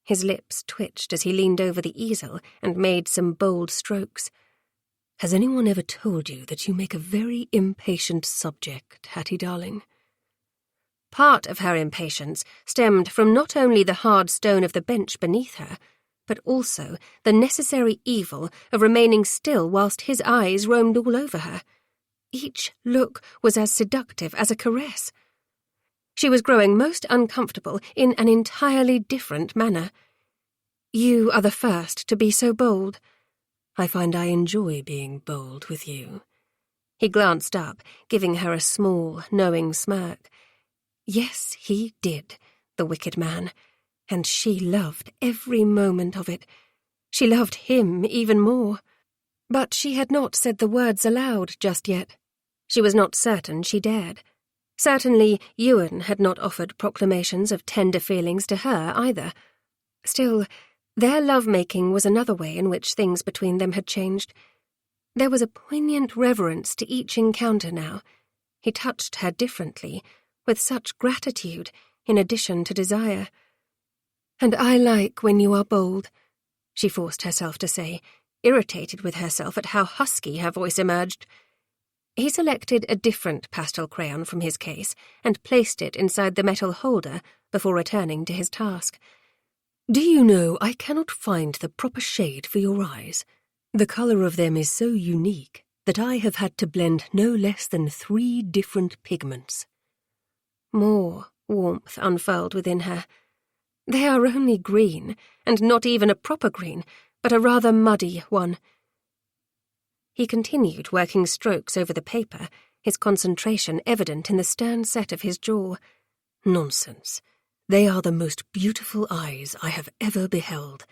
S2: His lips twitched as he leaned over the easel and made some bold strokes.
S3: "Has anyone ever told you that you make a very impatient subject, Hattie darling?"
S2: Part of her impatience stemmed from not only the hard stone of the bench beneath her, but also the necessary evil of remaining still whilst his eyes roamed all over her. Each look was as seductive as a caress. She was growing most uncomfortable in an entirely different manner. "You are the first to be so bold."
S3: "I find I enjoy being bold with you."
S2: He glanced up, giving her a small, knowing smirk. Yes, he did, the wicked man, and she loved every moment of it. She loved him even more. But she had not said the words aloud just yet. She was not certain she dared. Certainly Ewan had not offered proclamations of tender feelings to her either. Still, their love-making was another way in which things between them had changed. There was a poignant reverence to each encounter now. He touched her differently, with such gratitude in addition to desire. "And I like when you are bold," she forced herself to say, irritated with herself at how husky her voice emerged. He selected a different pastel crayon from his case and placed it inside the metal holder before returning to his task.
S3: "Do you know, I cannot find the proper shade for your eyes. The colour of them is so unique that I have had to blend no less than 3 different pigments."
S2: More warmth unfurled within her. "They are only green, and not even a proper green, but a rather muddy one." He continued working strokes over the paper, his concentration evident in the stern set of his jaw.
S3: "Nonsense. They are the most beautiful eyes I have ever beheld.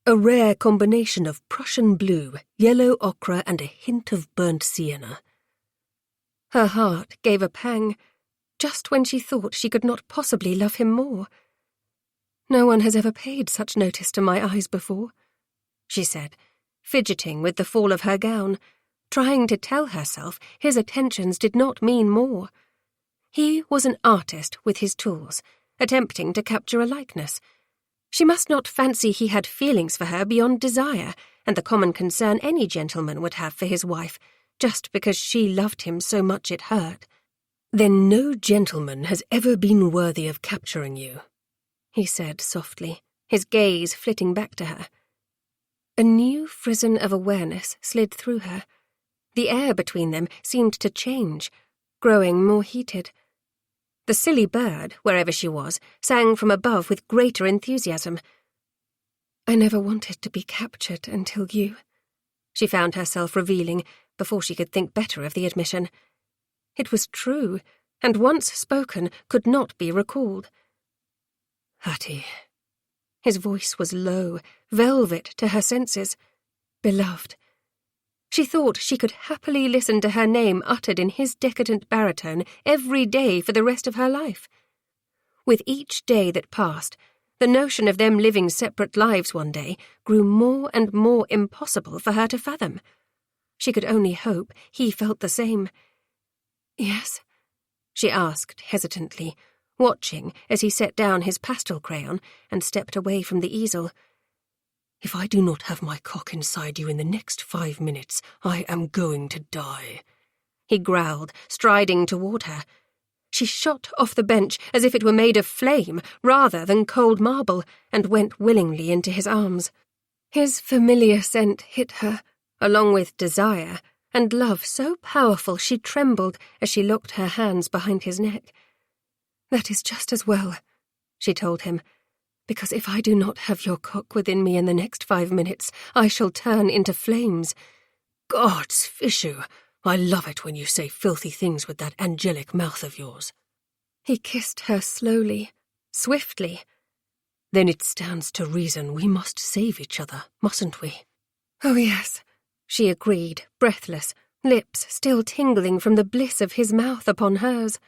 S3: A rare combination of Prussian blue, yellow ochre, and a hint of burnt sienna."
S2: Her heart gave a pang, just when she thought she could not possibly love him more. "No one has ever paid such notice to my eyes before," she said, fidgeting with the fall of her gown, trying to tell herself his attentions did not mean more. He was an artist with his tools, attempting to capture a likeness. She must not fancy he had feelings for her beyond desire and the common concern any gentleman would have for his wife, just because she loved him so much it hurt.
S3: "Then no gentleman has ever been worthy of capturing you,"
S2: he said softly, his gaze flitting back to her. A new frisson of awareness slid through her. The air between them seemed to change, growing more heated. The silly bird, wherever she was, sang from above with greater enthusiasm. "I never wanted to be captured until you," she found herself revealing before she could think better of the admission. It was true, and once spoken could not be recalled.
S3: "Hattie."
S2: His voice was low, velvet to her senses. Beloved. She thought she could happily listen to her name uttered in his decadent baritone every day for the rest of her life. With each day that passed, the notion of them living separate lives one day grew more and more impossible for her to fathom. She could only hope he felt the same. "Yes?" she asked hesitantly, watching as he set down his pastel crayon and stepped away from the easel.
S5: If I do not have my cock inside you in the next 5 minutes, I am going to die,"
S2: he growled, striding toward her. She shot off the bench as if it were made of flame rather than cold marble, and went willingly into his arms. His familiar scent hit her, along with desire, and love so powerful she trembled as she locked her hands behind his neck. "That is just as well," she told him, "because if I do not have your cock within me in the next 5 minutes, I shall turn into flames."
S5: "God's fisher, I love it when you say filthy things with that angelic mouth of yours."
S2: He kissed her slowly, swiftly.
S5: "Then it stands to reason we must save each other, mustn't we?"
S2: "Oh, yes," she agreed, breathless, lips still tingling from the bliss of his mouth upon hers.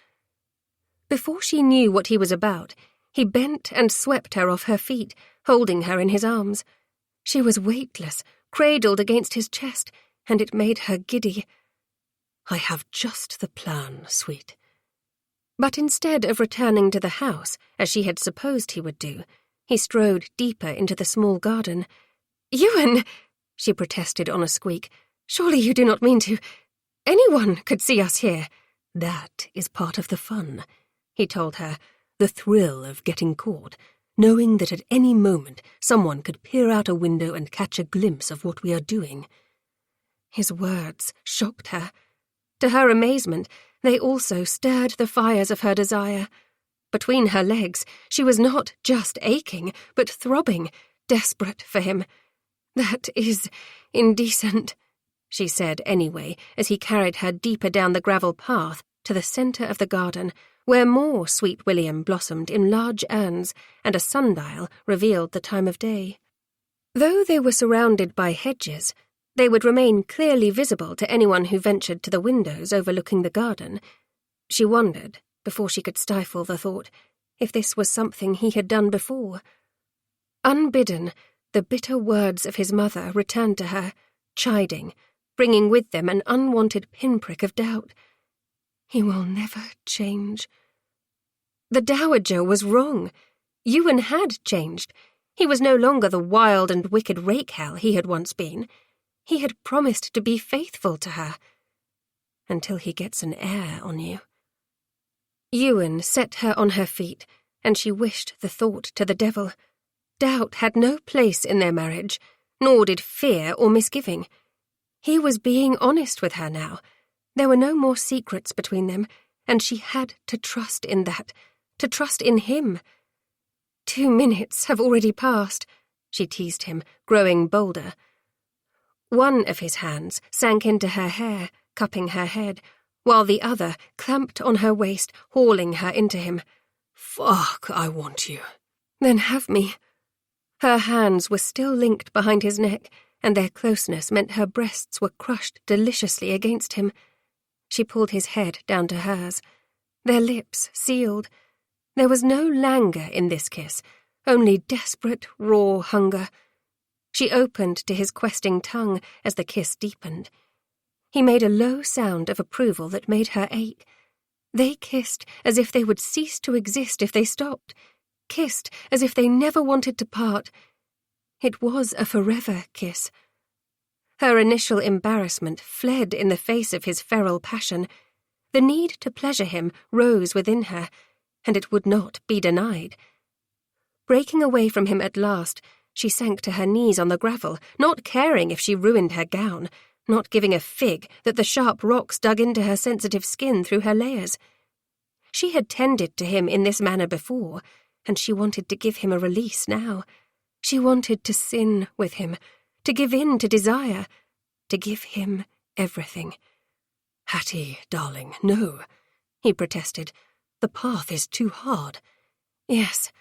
S2: Before she knew what he was about, he bent and swept her off her feet, holding her in his arms. She was weightless, cradled against his chest, and it made her giddy.
S5: "I have just the plan, sweet."
S2: But instead of returning to the house, as she had supposed he would do, he strode deeper into the small garden. "Ewan!" she protested on a squeak. "Surely you do not mean to— Anyone could see us here."
S5: "That is part of the fun," he told her, "the thrill of getting caught, knowing that at any moment someone could peer out a window and catch a glimpse of what we are doing."
S2: His words shocked her. To her amazement, they also stirred the fires of her desire. Between her legs, she was not just aching, but throbbing, desperate for him. "That is indecent," she said anyway, as he carried her deeper down the gravel path to the centre of the garden, where more sweet william blossomed in large urns, and a sundial revealed the time of day. Though they were surrounded by hedges, they would remain clearly visible to anyone who ventured to the windows overlooking the garden. She wondered, before she could stifle the thought, if this was something he had done before. Unbidden, the bitter words of his mother returned to her, chiding, bringing with them an unwanted pinprick of doubt. He will never change. The dowager was wrong. Ewan had changed. He was no longer the wild and wicked rakehell he had once been. He had promised to be faithful to her. Until he gets an heir on you. Ewan set her on her feet, and she wished the thought to the devil. Doubt had no place in their marriage, nor did fear or misgiving. He was being honest with her now. There were no more secrets between them, and she had to trust in that, to trust in him. 2 minutes have already passed, she teased him, growing bolder. One of his hands sank into her hair, cupping her head, while the other clamped on her waist, hauling her into him.
S5: "Fuck, I want you."
S2: "Then have me." Her hands were still linked behind his neck, and their closeness meant her breasts were crushed deliciously against him. She pulled his head down to hers. Their lips sealed. There was no languor in this kiss, only desperate, raw hunger. She opened to his questing tongue as the kiss deepened. He made a low sound of approval that made her ache. They kissed as if they would cease to exist if they stopped, kissed as if they never wanted to part. It was a forever kiss. Her initial embarrassment fled in the face of his feral passion. The need to pleasure him rose within her, and it would not be denied. Breaking away from him at last, she sank to her knees on the gravel, not caring if she ruined her gown, not giving a fig that the sharp rocks dug into her sensitive skin through her layers. She had tended to him in this manner before, and she wanted to give him a release now. She wanted to sin with him, to give in to desire, to give him everything.
S5: "Hattie, darling, no," he protested. "The path is too hard."
S2: "Yes."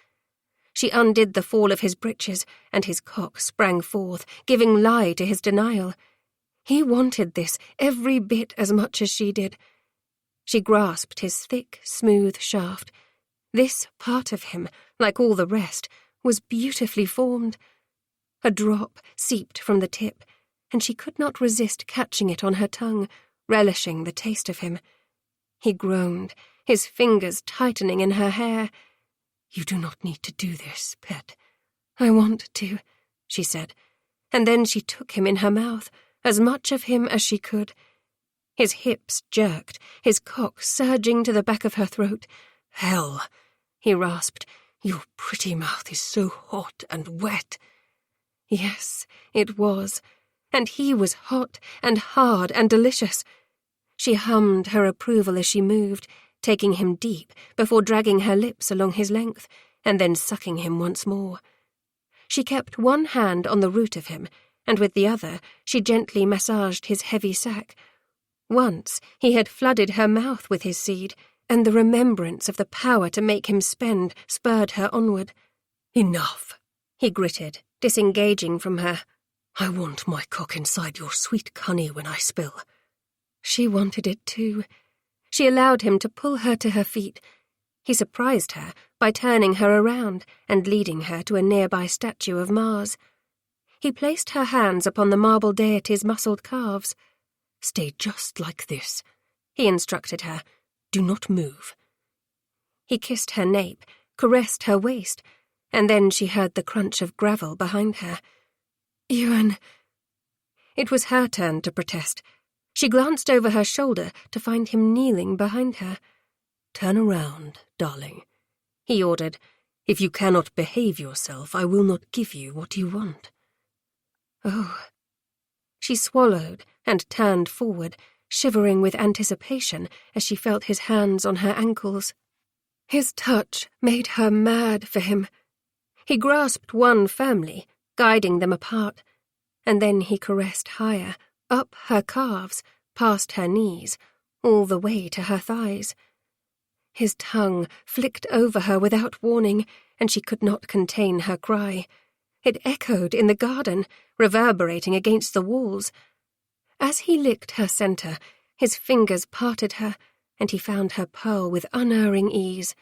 S2: She undid the fall of his breeches, and his cock sprang forth, giving lie to his denial. He wanted this every bit as much as she did. She grasped his thick, smooth shaft. This part of him, like all the rest, was beautifully formed. A drop seeped from the tip, and she could not resist catching it on her tongue, relishing the taste of him. He groaned, his fingers tightening in her hair.
S5: "You do not need to do this, pet."
S2: "I want to," she said, and then she took him in her mouth, as much of him as she could. His hips jerked, his cock surging to the back of her throat.
S5: "Hell," he rasped, "your pretty mouth is so hot and wet."
S2: Yes, it was, and he was hot and hard and delicious. She hummed her approval as she moved, taking him deep before dragging her lips along his length, and then sucking him once more. She kept one hand on the root of him, and with the other she gently massaged his heavy sack. Once he had flooded her mouth with his seed, and the remembrance of the power to make him spend spurred her onward.
S5: "Enough,"
S2: he gritted, disengaging from her.
S5: "I want my cock inside your sweet cunny when I spill."
S2: She wanted it too. She allowed him to pull her to her feet. He surprised her by turning her around and leading her to a nearby statue of Mars. He placed her hands upon the marble deity's muscled calves.
S5: "Stay just like this,"
S2: he instructed her.
S5: "Do not move."
S2: He kissed her nape, caressed her waist, and then she heard the crunch of gravel behind her. "Ewan." It was her turn to protest. She glanced over her shoulder to find him kneeling behind her.
S5: "Turn around, darling," he ordered. "If you cannot behave yourself, I will not give you what you want."
S2: Oh. She swallowed and turned forward, shivering with anticipation as she felt his hands on her ankles. His touch made her mad for him. He grasped one firmly, guiding them apart, and then he caressed higher, up her calves, past her knees, all the way to her thighs. His tongue flicked over her without warning, and she could not contain her cry. It echoed in the garden, reverberating against the walls. As he licked her centre, his fingers parted her, and he found her pearl with unerring ease.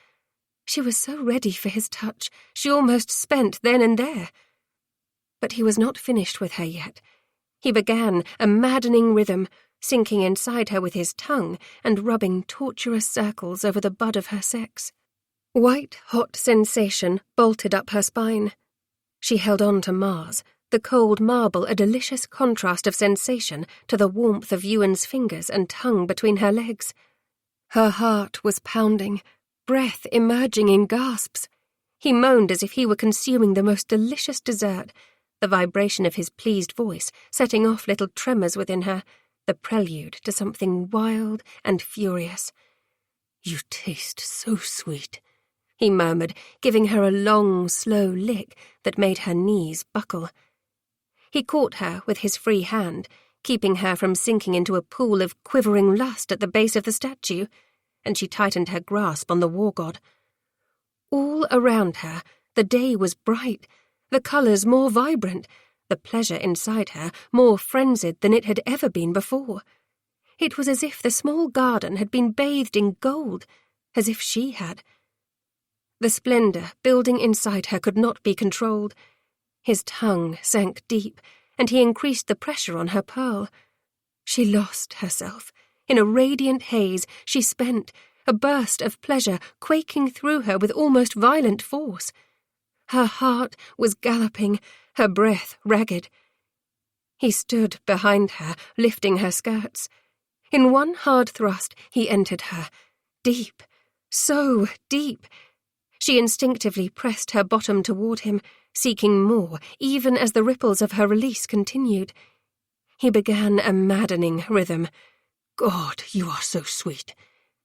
S2: She was so ready for his touch, she almost spent then and there. But he was not finished with her yet. He began a maddening rhythm, sinking inside her with his tongue and rubbing tortuous circles over the bud of her sex. White-hot sensation bolted up her spine. She held on to Mars, the cold marble a delicious contrast of sensation to the warmth of Ewan's fingers and tongue between her legs. Her heart was pounding, breath emerging in gasps. He moaned as if he were consuming the most delicious dessert, the vibration of his pleased voice setting off little tremors within her, the prelude to something wild and furious.
S5: "You taste so sweet,"
S2: he murmured, giving her a long, slow lick that made her knees buckle. He caught her with his free hand, keeping her from sinking into a pool of quivering lust at the base of the statue, and she tightened her grasp on the war god. All around her, the day was bright, the colours more vibrant, the pleasure inside her more frenzied than it had ever been before. It was as if the small garden had been bathed in gold, as if she had. The splendour building inside her could not be controlled. His tongue sank deep, and he increased the pressure on her pearl. She lost herself. In a radiant haze she spent, a burst of pleasure quaking through her with almost violent force. Her heart was galloping, her breath ragged. He stood behind her, lifting her skirts. In one hard thrust he entered her, deep, so deep. She instinctively pressed her bottom toward him, seeking more, even as the ripples of her release continued. He began a maddening rhythm.
S5: "God, you are so sweet,"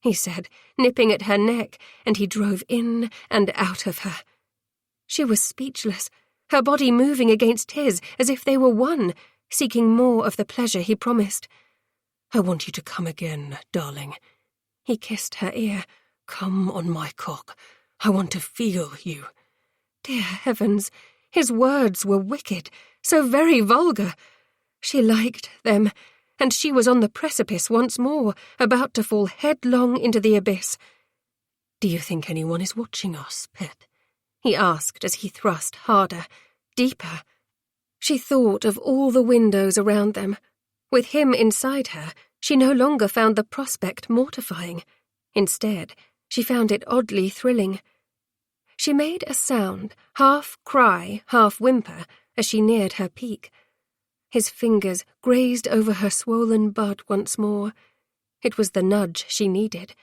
S2: he said, nipping at her neck, and he drove in and out of her. She was speechless, her body moving against his as if they were one, seeking more of the pleasure he promised.
S5: "I want you to come again, darling."
S2: He kissed her ear.
S5: "Come on my cock. I want to feel you."
S2: Dear heavens, his words were wicked, so very vulgar. She liked them, and she was on the precipice once more, about to fall headlong into the abyss.
S5: "Do you think anyone is watching us, pet?"
S2: he asked as he thrust harder, deeper. She thought of all the windows around them. With him inside her, she no longer found the prospect mortifying. Instead, she found it oddly thrilling. She made a sound, half cry, half whimper, as she neared her peak. His fingers grazed over her swollen bud once more. It was the nudge she needed.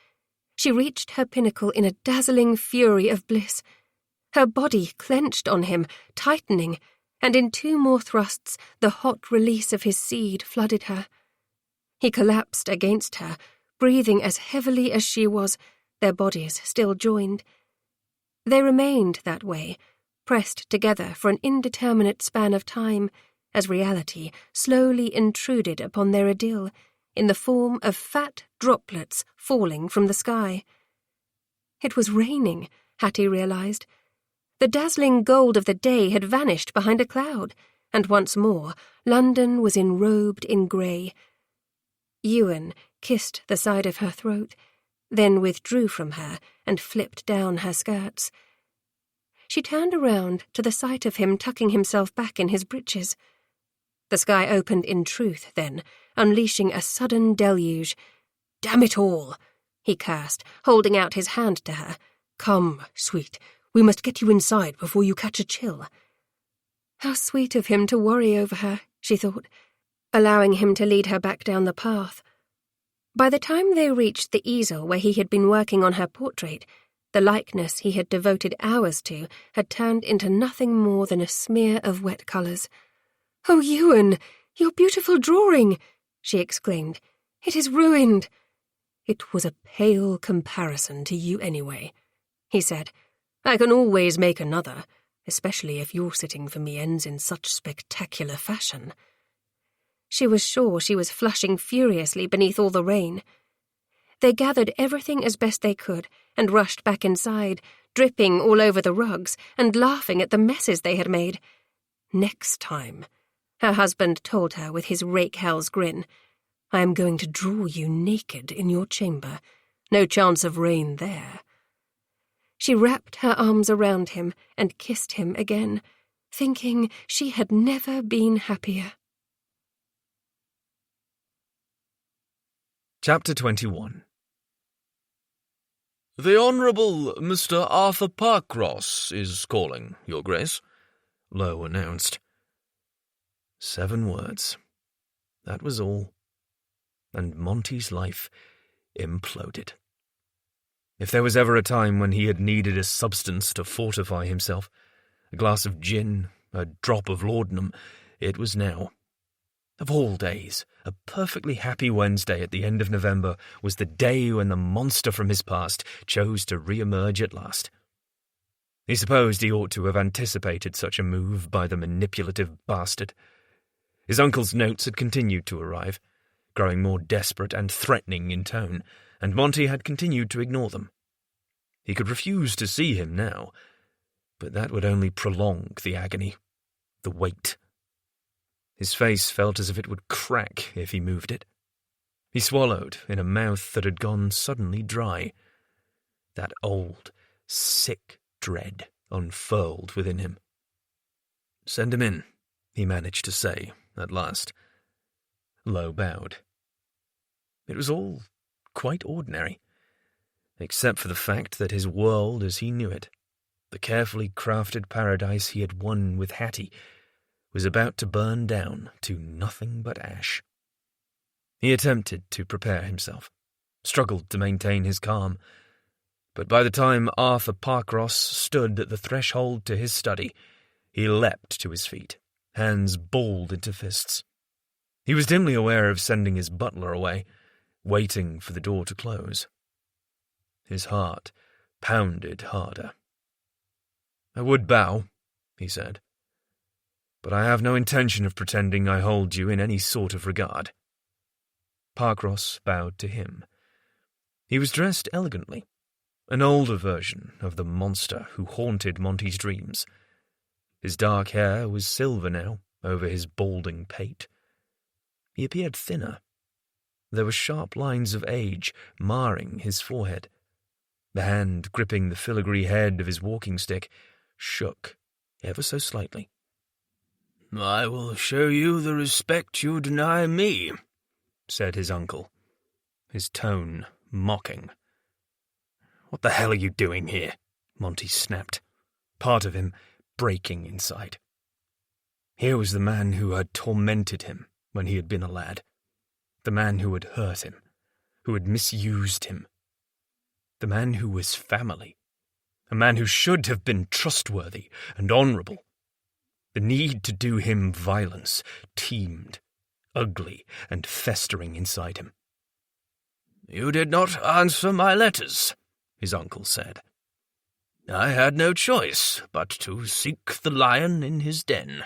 S2: She reached her pinnacle in a dazzling fury of bliss. Her body clenched on him, tightening, and in 2 more thrusts the hot release of his seed flooded her. He collapsed against her, breathing as heavily as she was, their bodies still joined. They remained that way, pressed together for an indeterminate span of time, as reality slowly intruded upon their idyll, in the form of fat droplets falling from the sky. It was raining, Hattie realized. The dazzling gold of the day had vanished behind a cloud, and once more London was enrobed in grey. Ewan kissed the side of her throat, then withdrew from her and flipped down her skirts. She turned around to the sight of him tucking himself back in his breeches. The sky opened in truth, then, unleashing a sudden deluge. "Damn it all!" he cursed, holding out his hand to her. "Come, sweet, we must get you inside before you catch a chill." How sweet of him to worry over her, she thought, allowing him to lead her back down the path. By the time they reached the easel where he had been working on her portrait, the likeness he had devoted hours to had turned into nothing more than a smear of wet colours. "Oh, Ewan, your beautiful drawing!" she exclaimed. "It is ruined." "It was a pale comparison to you anyway," he said. "I can always make another, especially if your sitting for me ends in such spectacular fashion." She was sure she was flushing furiously beneath all the rain. They gathered everything as best they could and rushed back inside, dripping all over the rugs and laughing at the messes they had made. "Next time," her husband told her with his rake-hell's grin, "I am going to draw you naked in your chamber. No chance of rain there." She wrapped her arms around him and kissed him again, thinking she had never been happier.
S1: Chapter 21.
S6: "The Honourable Mr. Arthur Parcross is calling, Your Grace,"
S1: Lowe announced. 7 words. That was all. And Monty's life imploded. If there was ever a time when he had needed a substance to fortify himself, a glass of gin, a drop of laudanum, it was now. Of all days, a perfectly happy Wednesday at the end of November was the day when the monster from his past chose to re-emerge at last. He supposed he ought to have anticipated such a move by the manipulative bastard. His uncle's notes had continued to arrive, growing more desperate and threatening in tone, and Monty had continued to ignore them. He could refuse to see him now, but that would only prolong the agony, the wait. His face felt as if it would crack if he moved it. He swallowed in a mouth that had gone suddenly dry. That old, sick dread unfurled within him. "Send him in," he managed to say, at last. Lowe bowed. It was all quite ordinary, except for the fact that his world as he knew it, the carefully crafted paradise he had won with Hattie, was about to burn down to nothing but ash. He attempted to prepare himself, struggled to maintain his calm, but by the time Arthur Parcross stood at the threshold to his study, he leapt to his feet, hands balled into fists. He was dimly aware of sending his butler away, waiting for the door to close. His heart pounded harder. "I would bow," he said, "but I have no intention of pretending I hold you in any sort of regard." Parcross bowed to him. He was dressed elegantly, an older version of the monster who haunted Monty's dreams. His dark hair was silver now over his balding pate. He appeared thinner. There were sharp lines of age marring his forehead. The hand gripping the filigree head of his walking stick shook ever so slightly.
S6: "I will show you the respect you deny me,"
S1: said his uncle, his tone mocking. "What the hell are you doing here?" Monty snapped, part of him breaking inside. Here was the man who had tormented him when he had been a lad. The man who had hurt him, who had misused him. The man who was family. A man who should have been trustworthy and honourable. The need to do him violence teemed, ugly and festering inside him.
S6: "You did not answer my letters," his uncle said. "I had no choice but to seek the lion in his den."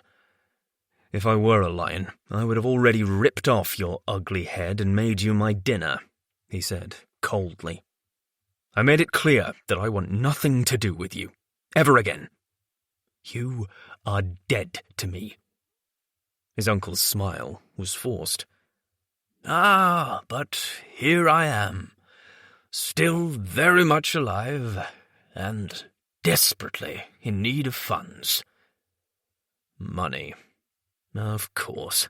S1: If I were a lion, I would have already ripped off your ugly head and made you my dinner, he said, coldly. I made it clear that I want nothing to do with you, ever again. You are dead to me. His uncle's smile was forced.
S6: "Ah, but here I am, still very much alive, and desperately in need of funds."
S1: Money. Of course.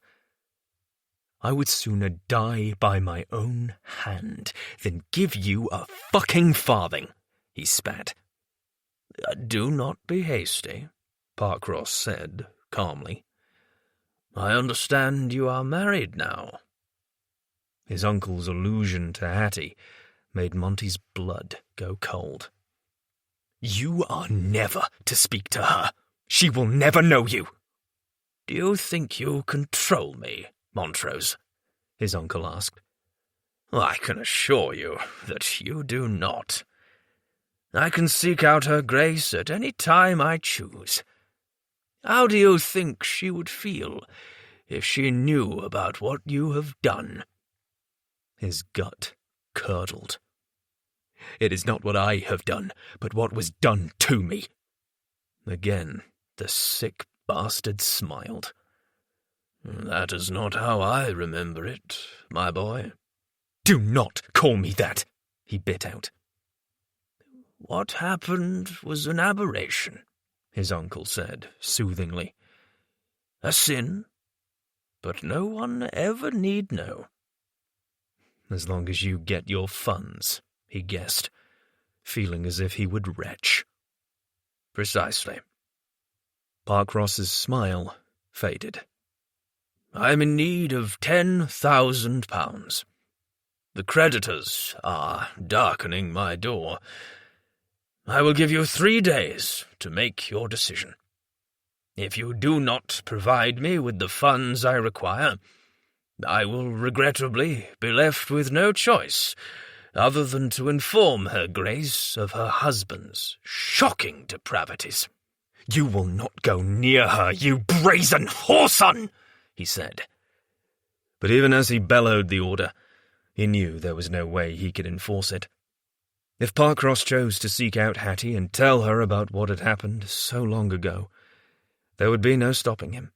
S1: I would sooner die by my own hand than give you a fucking farthing, he spat.
S6: "Do not be hasty," Parkross said, calmly. "I understand you are married now."
S1: His uncle's allusion to Hattie made Monty's blood go cold. You are never to speak to her. She will never know you.
S6: "Do you think you control me, Montrose?" his uncle asked. "I can assure you that you do not. I can seek out her grace at any time I choose. How do you think she would feel if she knew about what you have done?"
S1: His gut curdled. It is not what I have done, but what was done to me. Again, the sick bastard smiled.
S6: "That is not how I remember it, my boy."
S1: Do not call me that, he bit out.
S6: "What happened was an aberration," his uncle said, soothingly. "A sin, but no one ever need know."
S1: As long as you get your funds, he guessed, feeling as if he would retch.
S6: "Precisely."
S1: Parkross's smile faded.
S6: "I'm in need of £10,000. The creditors are darkening my door. I will give you 3 days to make your decision. If you do not provide me with the funds I require, I will regrettably be left with no choice other than to inform her grace of her husband's shocking depravities."
S1: You will not go near her, you brazen whoreson, he said. But even as he bellowed the order, he knew there was no way he could enforce it. If Parkross chose to seek out Hattie and tell her about what had happened so long ago, there would be no stopping him.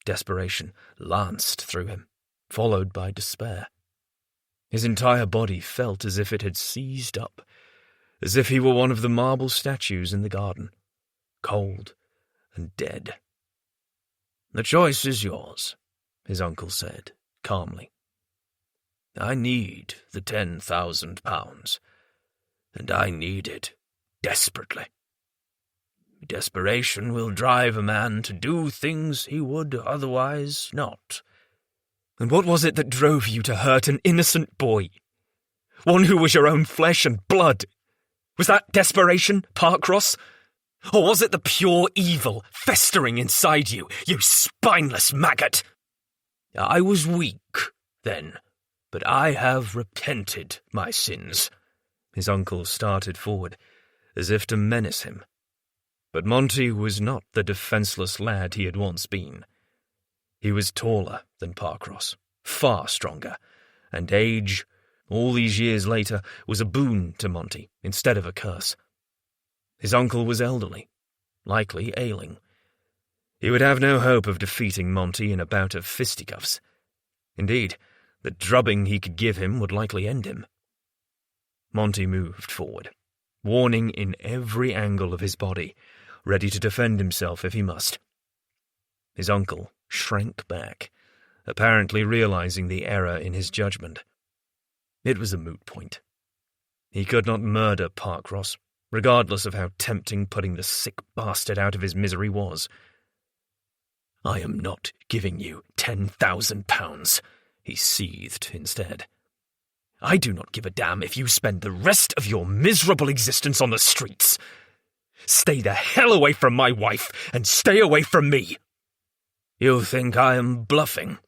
S1: Desperation lanced through him, followed by despair. His entire body felt as if it had seized up, as if he were one of the marble statues in the garden, cold and dead.
S6: "The choice is yours," his uncle said, calmly. "I need the £10,000, and I need it desperately. Desperation will drive a man to do things he would otherwise not."
S1: And what was it that drove you to hurt an innocent boy? One who was your own flesh and blood? Was that desperation, Parkross? Or was it the pure evil festering inside you, you spineless maggot?
S6: "I was weak then, but I have repented my sins."
S1: His uncle started forward, as if to menace him. But Monty was not the defenceless lad he had once been. He was taller than Parkross, far stronger, and age, all these years later, was a boon to Monty instead of a curse. His uncle was elderly, likely ailing. He would have no hope of defeating Monty in a bout of fisticuffs. Indeed, the drubbing he could give him would likely end him. Monty moved forward, warning in every angle of his body, ready to defend himself if he must. His uncle shrank back, apparently realizing the error in his judgment. It was a moot point. He could not murder Parkross, regardless of how tempting putting the sick bastard out of his misery was.
S6: I am not giving you £10,000, he seethed instead. I do not give a damn if you spend the rest of your miserable existence on the streets. Stay the hell away from my wife and stay away from me. You think I am bluffing?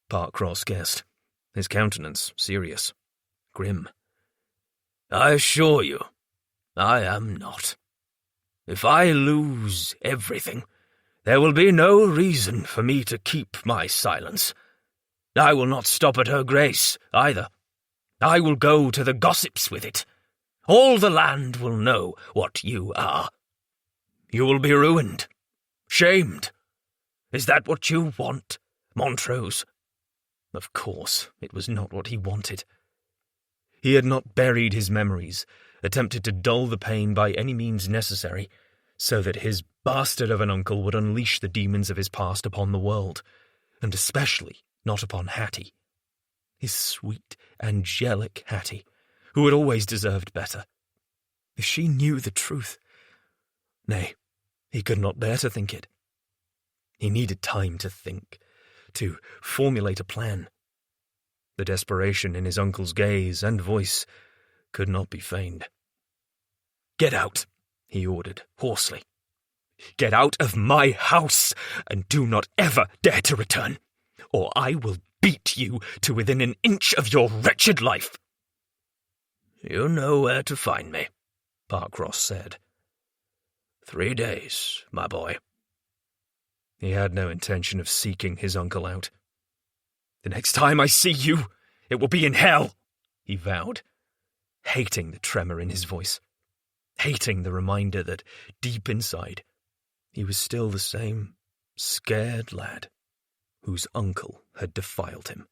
S6: Parkross guessed, his countenance serious, grim. I assure you, I am not. If I lose everything, there will be no reason for me to keep my silence. I will not stop at her grace, either. I will go to the gossips with it. All the land will know what you are. You will be ruined, shamed. Is that what you want, Montrose? Of course, it was not what he wanted. He had not buried his memories, attempted to dull the pain by any means necessary, so that his bastard of an uncle would unleash the demons of his past upon the world, and especially not upon Hattie. His sweet, angelic Hattie, who had always deserved better. If she knew the truth... Nay, he could not bear to think it. He needed time to think, to formulate a plan. The desperation in his uncle's gaze and voice could not be feigned. "Get out," he ordered hoarsely. "Get out of my house, and do not ever dare to return, or I will beat you to within an inch of your wretched life." "You know where to find me," Parkross said. 3 days, my boy. He had no intention of seeking his uncle out. "The next time I see you, it will be in hell," he vowed, hating the tremor in his voice, hating the reminder that, deep inside, he was still the same scared lad whose uncle had defiled him.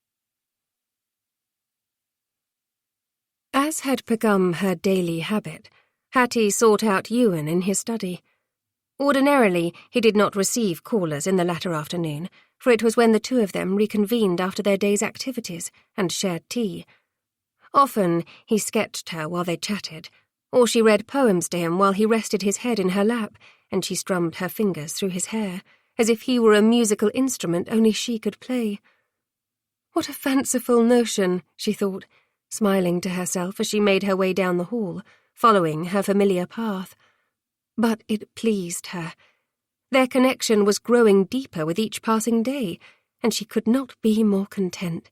S2: As had become her daily habit, Hattie sought out Ewan in his study. Ordinarily, he did not receive callers in the latter afternoon, for it was when the two of them reconvened after their day's activities and shared tea. Often he sketched her while they chatted, or she read poems to him while he rested his head in her lap and she strummed her fingers through his hair, as if he were a musical instrument only she could play. What a fanciful notion, she thought, smiling to herself as she made her way down the hall, following her familiar path. But it pleased her. Their connection was growing deeper with each passing day, and she could not be more content.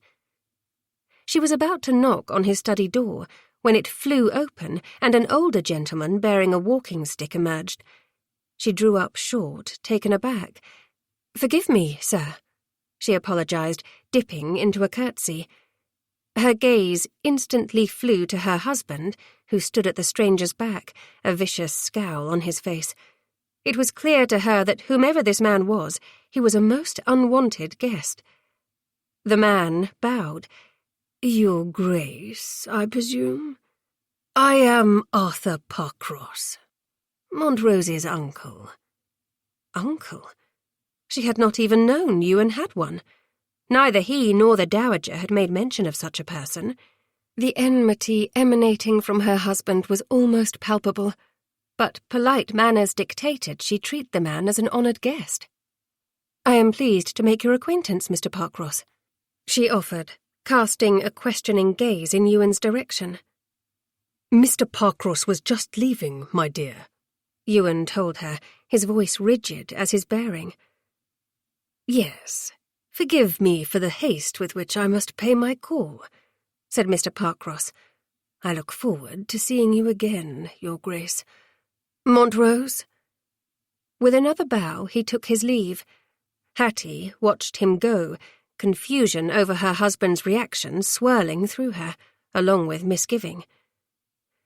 S2: She was about to knock on his study door when it flew open and an older gentleman bearing a walking stick emerged. She drew up short, taken aback. "Forgive me, sir," she apologized, dipping into a curtsy. Her gaze instantly flew to her husband, who stood at the stranger's back, a vicious scowl on his face. It was clear to her that whomever this man was, he was a most unwanted guest. The man bowed. "Your Grace, I presume? I am Arthur Parkross, Montrose's uncle." Uncle? She had not even known Ewan had one. Neither he nor the dowager had made mention of such a person. The enmity emanating from her husband was almost palpable, but polite manners dictated she treat the man as an honoured guest. "I am pleased to make your acquaintance, Mr. Parkross," she offered, casting a questioning gaze in Ewan's direction.
S5: "Mr. Parkross was just leaving, my dear,"
S2: Ewan told her, his voice rigid as his bearing.
S5: "Yes. Forgive me for the haste with which I must pay my call," said Mr. Parkross. "I look forward to seeing you again, Your Grace. Montrose?"
S2: With another bow, he took his leave. Hattie watched him go, confusion over her husband's reaction swirling through her, along with misgiving.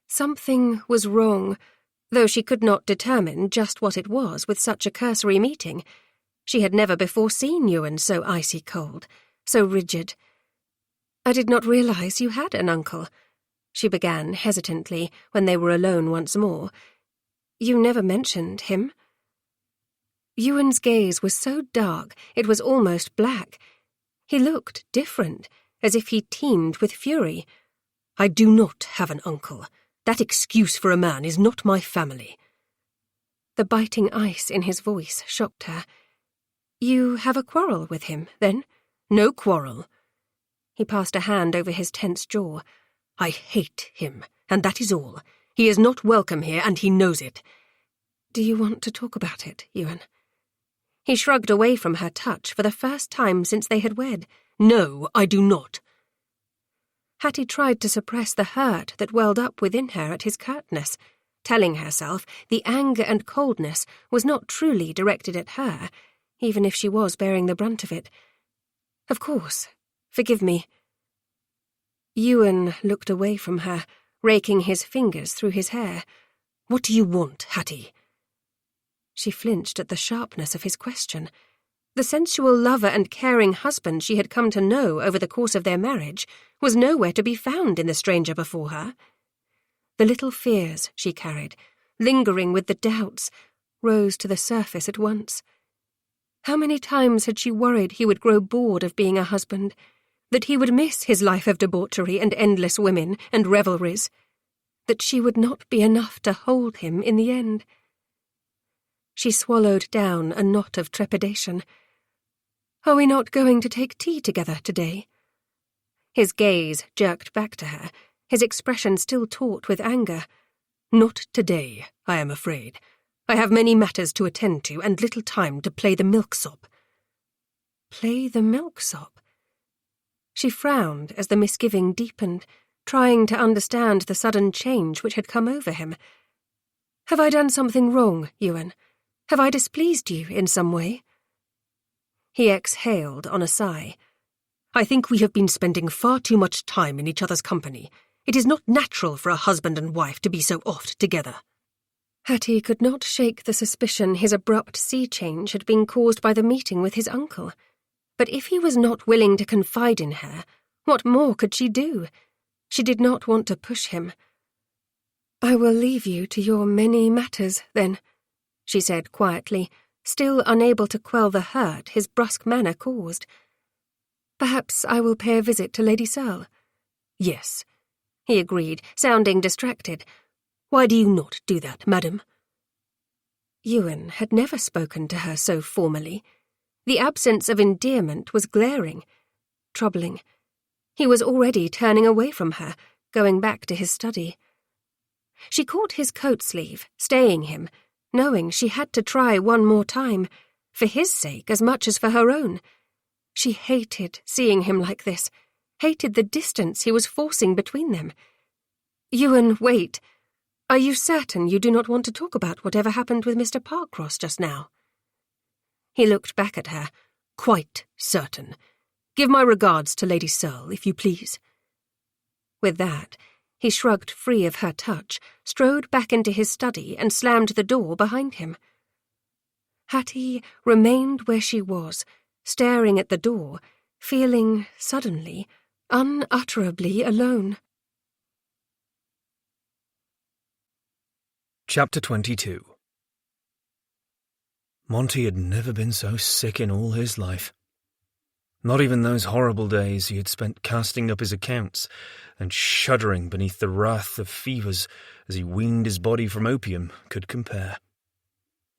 S2: Something was wrong, though she could not determine just what it was with such a cursory meeting. She had never before seen Ewan so icy cold, so rigid. "I did not realize you had an uncle," she began hesitantly when they were alone once more. "You never mentioned him." Ewan's gaze was so dark it was almost black. He looked different, as if he teemed with fury.
S5: "I do not have an uncle. That excuse for a man is not my family."
S2: The biting ice in his voice shocked her. You have a quarrel with him, then?
S5: No quarrel.
S2: He passed a hand over his tense jaw.
S5: I hate him, and that is all. He is not welcome here, and he knows it.
S2: Do you want to talk about it, Ewan? He shrugged away from her touch for the first time since they had wed.
S5: No, I do not.
S2: Hattie tried to suppress the hurt that welled up within her at his curtness, telling herself the anger and coldness was not truly directed at her, even if she was bearing the brunt of it. Of course. Forgive me. Ewan looked away from her, raking his fingers through his hair.
S5: What do you want, Hattie?
S2: She flinched at the sharpness of his question. The sensual lover and caring husband she had come to know over the course of their marriage was nowhere to be found in the stranger before her. The little fears she carried, lingering with the doubts, rose to the surface at once. How many times had she worried he would grow bored of being a husband, that he would miss his life of debauchery and endless women and revelries, that she would not be enough to hold him in the end. She swallowed down a knot of trepidation. Are we not going to take tea together today? His gaze jerked back to her, his expression still taut with anger.
S5: Not today, I am afraid. I have many matters to attend to and little time to play the milksop.
S2: Play the milksop? She frowned as the misgiving deepened, trying to understand the sudden change which had come over him. Have I done something wrong, Ewan? Have I displeased you in some way?
S5: He exhaled on a sigh. I think we have been spending far too much time in each other's company. It is not natural for a husband and wife to be so oft together.
S2: Hattie could not shake the suspicion his abrupt sea change had been caused by the meeting with his uncle. But if he was not willing to confide in her, what more could she do? She did not want to push him. I will leave you to your many matters, then, she said quietly, still unable to quell the hurt his brusque manner caused. Perhaps I will pay a visit to Lady Searle.
S5: Yes,
S2: he agreed, sounding distracted.
S5: Why do you not do that, madam?
S2: Ewan had never spoken to her so formally. The absence of endearment was glaring, troubling. He was already turning away from her, going back to his study. She caught his coat sleeve, staying him, knowing she had to try one more time, for his sake as much as for her own. She hated seeing him like this, hated the distance he was forcing between them. Ewan, wait. Are you certain you do not want to talk about whatever happened with Mr. Parcross just now?
S5: He looked back at her. Quite certain. Give my regards to Lady Searle, if you please.
S2: With that, he shrugged free of her touch, strode back into his study and slammed the door behind him. Hattie remained where she was, staring at the door, feeling, suddenly, unutterably alone.
S1: Chapter 22. Monty had never been so sick in all his life. Not even those horrible days he had spent casting up his accounts and shuddering beneath the wrath of fevers as he weaned his body from opium could compare.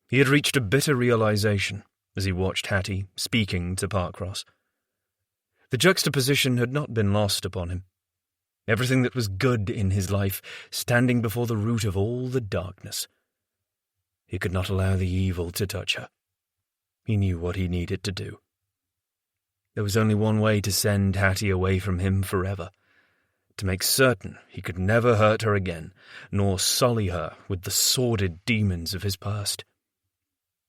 S1: He had reached a bitter realization as he watched Hattie speaking to Parcross. The juxtaposition had not been lost upon him. Everything that was good in his life standing before the root of all the darkness. He could not allow the evil to touch her. He knew what he needed to do. There was only one way to send Hattie away from him forever, to make certain he could never hurt her again, nor sully her with the sordid demons of his past.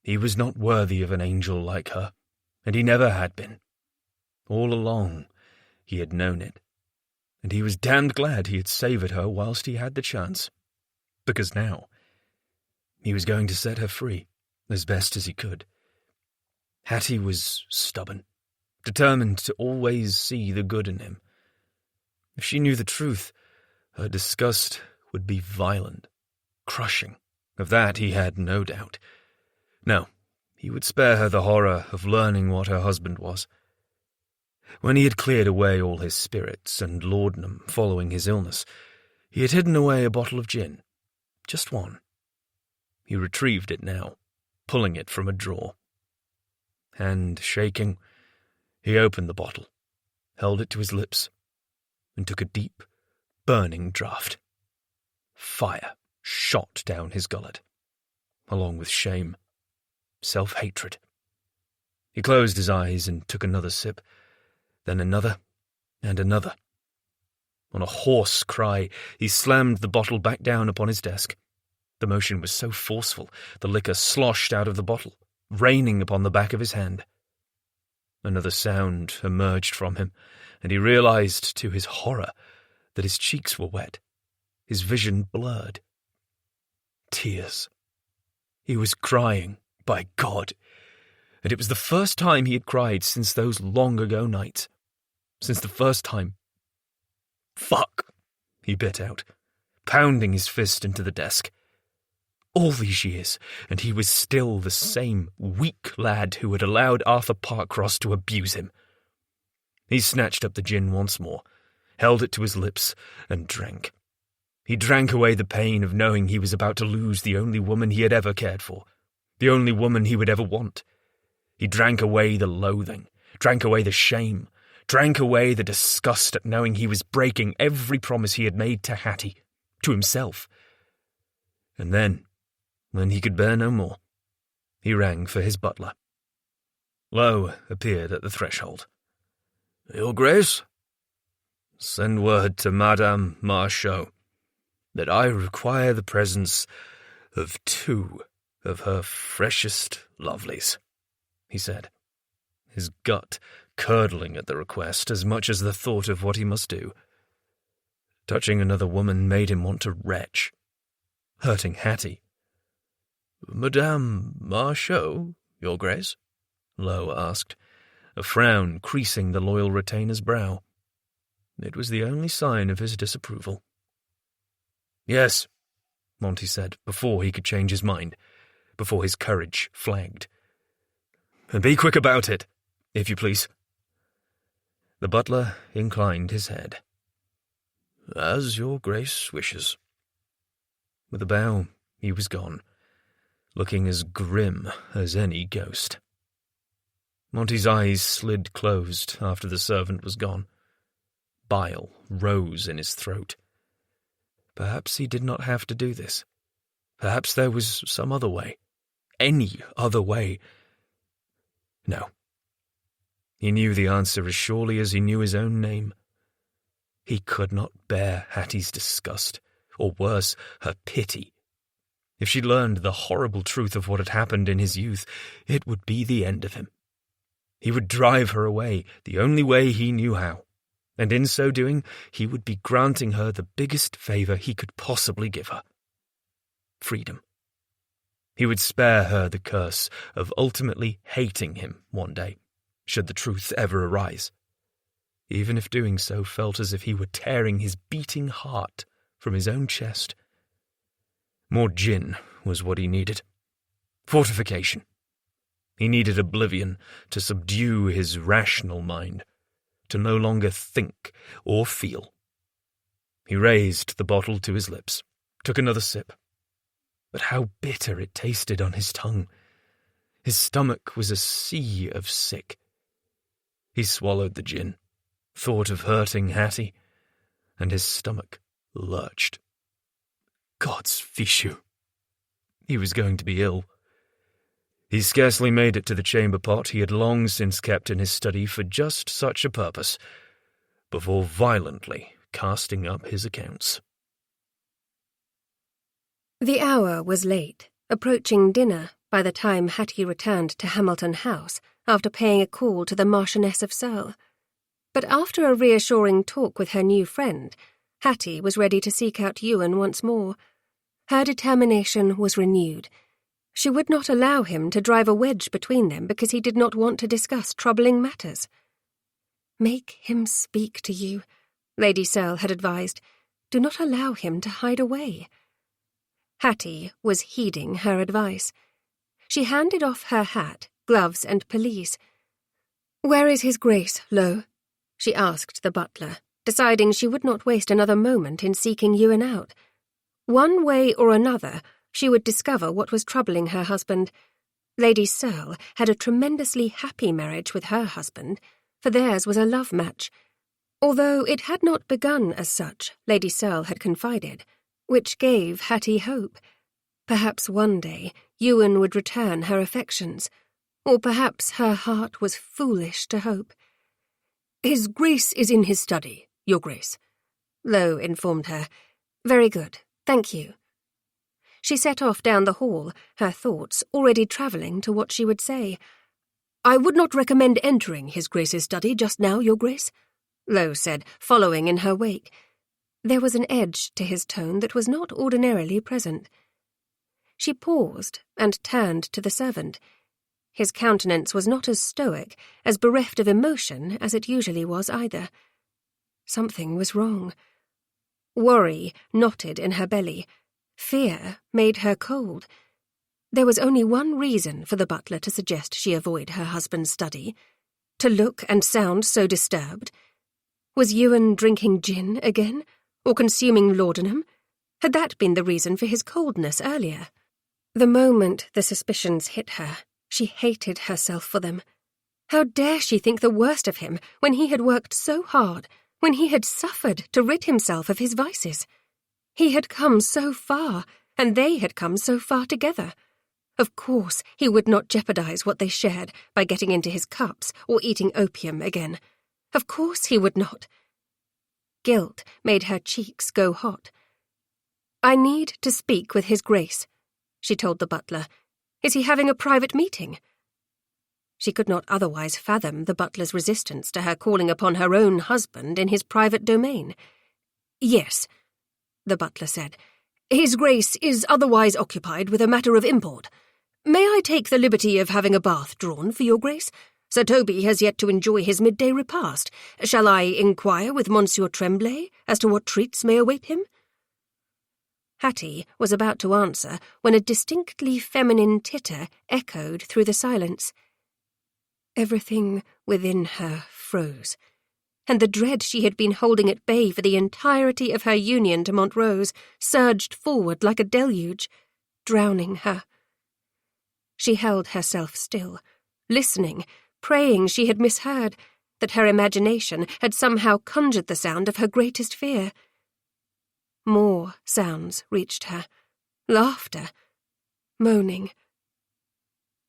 S1: He was not worthy of an angel like her, and he never had been. All along, he had known it, and he was damned glad he had savoured her whilst he had the chance, because now he was going to set her free as best as he could. Hattie was stubborn, determined to always see the good in him. If she knew the truth, her disgust would be violent, crushing. Of that he had no doubt. No, he would spare her the horror of learning what her husband was. When he had cleared away all his spirits and laudanum following his illness, he had hidden away a bottle of gin. Just one. He retrieved it now, pulling it from a drawer. Hand shaking, he opened the bottle, held it to his lips, and took a deep, burning draught. Fire shot down his gullet, along with shame, self-hatred. He closed his eyes and took another sip, then another and another. On a hoarse cry, he slammed the bottle back down upon his desk. The motion was so forceful, the liquor sloshed out of the bottle, raining upon the back of his hand. Another sound emerged from him, and he realized, to his horror, that his cheeks were wet, his vision blurred. Tears. He was crying, by God, and it was the first time he had cried since those long-ago nights. Since the first time. "Fuck," he bit out, pounding his fist into the desk. All these years, and he was still the same weak lad who had allowed Arthur Parkcross to abuse him. He snatched up the gin once more, held it to his lips, and drank. He drank away the pain of knowing he was about to lose the only woman he had ever cared for, the only woman he would ever want. He drank away the loathing, drank away the shame, drank away the disgust at knowing he was breaking every promise he had made to Hattie, to himself. And then, when he could bear no more, he rang for his butler. Lowe appeared at the threshold. "Your Grace, send word to Madame Marchot that I require the presence of 2 of her freshest lovelies," he said, his gut curdling at the request as much as the thought of what he must do. Touching another woman made him want to retch. Hurting Hattie. "Madame Marchot, Your Grace?" Lowe asked, a frown creasing the loyal retainer's brow. It was the only sign of his disapproval. "Yes," Monty said, before he could change his mind, before his courage flagged. "And be quick about it, if you please." The butler inclined his head. "As Your Grace wishes." With a bow, he was gone, looking as grim as any ghost. Monty's eyes slid closed after the servant was gone. Bile rose in his throat. Perhaps he did not have to do this. Perhaps there was some other way. Any other way. No. He knew the answer as surely as he knew his own name. He could not bear Hattie's disgust, or worse, her pity. If she learned the horrible truth of what had happened in his youth, it would be the end of him. He would drive her away, the only way he knew how, and in so doing, he would be granting her the biggest favour he could possibly give her. Freedom. He would spare her the curse of ultimately hating him one day, should the truth ever arise, even if doing so felt as if he were tearing his beating heart from his own chest. More gin was what he needed. Fortification. He needed oblivion to subdue his rational mind, to no longer think or feel. He raised the bottle to his lips, took another sip. But how bitter it tasted on his tongue. His stomach was a sea of sick. He swallowed the gin, thought of hurting Hattie, and his stomach lurched. God's fichu. He was going to be ill. He scarcely made it to the chamber pot he had long since kept in his study for just such a purpose, before violently casting up his accounts.
S2: The hour was late, approaching dinner by the time Hattie returned to Hamilton House after paying a call to the Marchioness of Searle. But after a reassuring talk with her new friend, Hattie was ready to seek out Ewan once more. Her determination was renewed. She would not allow him to drive a wedge between them because he did not want to discuss troubling matters. "Make him speak to you," Lady Searle had advised. "Do not allow him to hide away." Hattie was heeding her advice. She handed off her hat, gloves, and pelisse. "Where is his Grace, Lowe?" she asked the butler, deciding she would not waste another moment in seeking Ewan out. One way or another, she would discover what was troubling her husband. Lady Searle had a tremendously happy marriage with her husband, for theirs was a love match, although it had not begun as such, Lady Searle had confided, which gave Hattie hope. Perhaps one day Ewan would return her affections, or perhaps her heart was foolish to hope.
S3: "His Grace is in his study, Your Grace,"
S2: Lowe informed her. Very good, thank you. She set off down the hall, her thoughts already travelling to what she would say.
S3: "I would not recommend entering His Grace's study just now, Your Grace,"
S2: Lowe said, following in her wake. There was an edge to his tone that was not ordinarily present. She paused and turned to the servant. His countenance was not as stoic, as bereft of emotion as it usually was either. Something was wrong. Worry knotted in her belly. Fear made her cold. There was only one reason for the butler to suggest she avoid her husband's study: to look and sound so disturbed. Was Ewan drinking gin again, or consuming laudanum? Had that been the reason for his coldness earlier? The moment the suspicions hit her, she hated herself for them. How dare she think the worst of him when he had worked so hard, when he had suffered to rid himself of his vices? He had come so far, and they had come so far together. Of course he would not jeopardize what they shared by getting into his cups or eating opium again. Of course he would not. Guilt made her cheeks go hot. "I need to speak with His Grace," she told the butler. "Is he having a private meeting?" She could not otherwise fathom the butler's resistance to her calling upon her own husband in his private domain.
S3: "Yes," the butler said. "His Grace is otherwise occupied with a matter of import. May I take the liberty of having a bath drawn for Your Grace? Sir Toby has yet to enjoy his midday repast. Shall I inquire with Monsieur Tremblay as to what treats may await him?"
S2: Hattie was about to answer when a distinctly feminine titter echoed through the silence. Everything within her froze, and the dread she had been holding at bay for the entirety of her union to Montrose surged forward like a deluge, drowning her. She held herself still, listening, praying she had misheard, that her imagination had somehow conjured the sound of her greatest fear. More sounds reached her. Laughter. Moaning.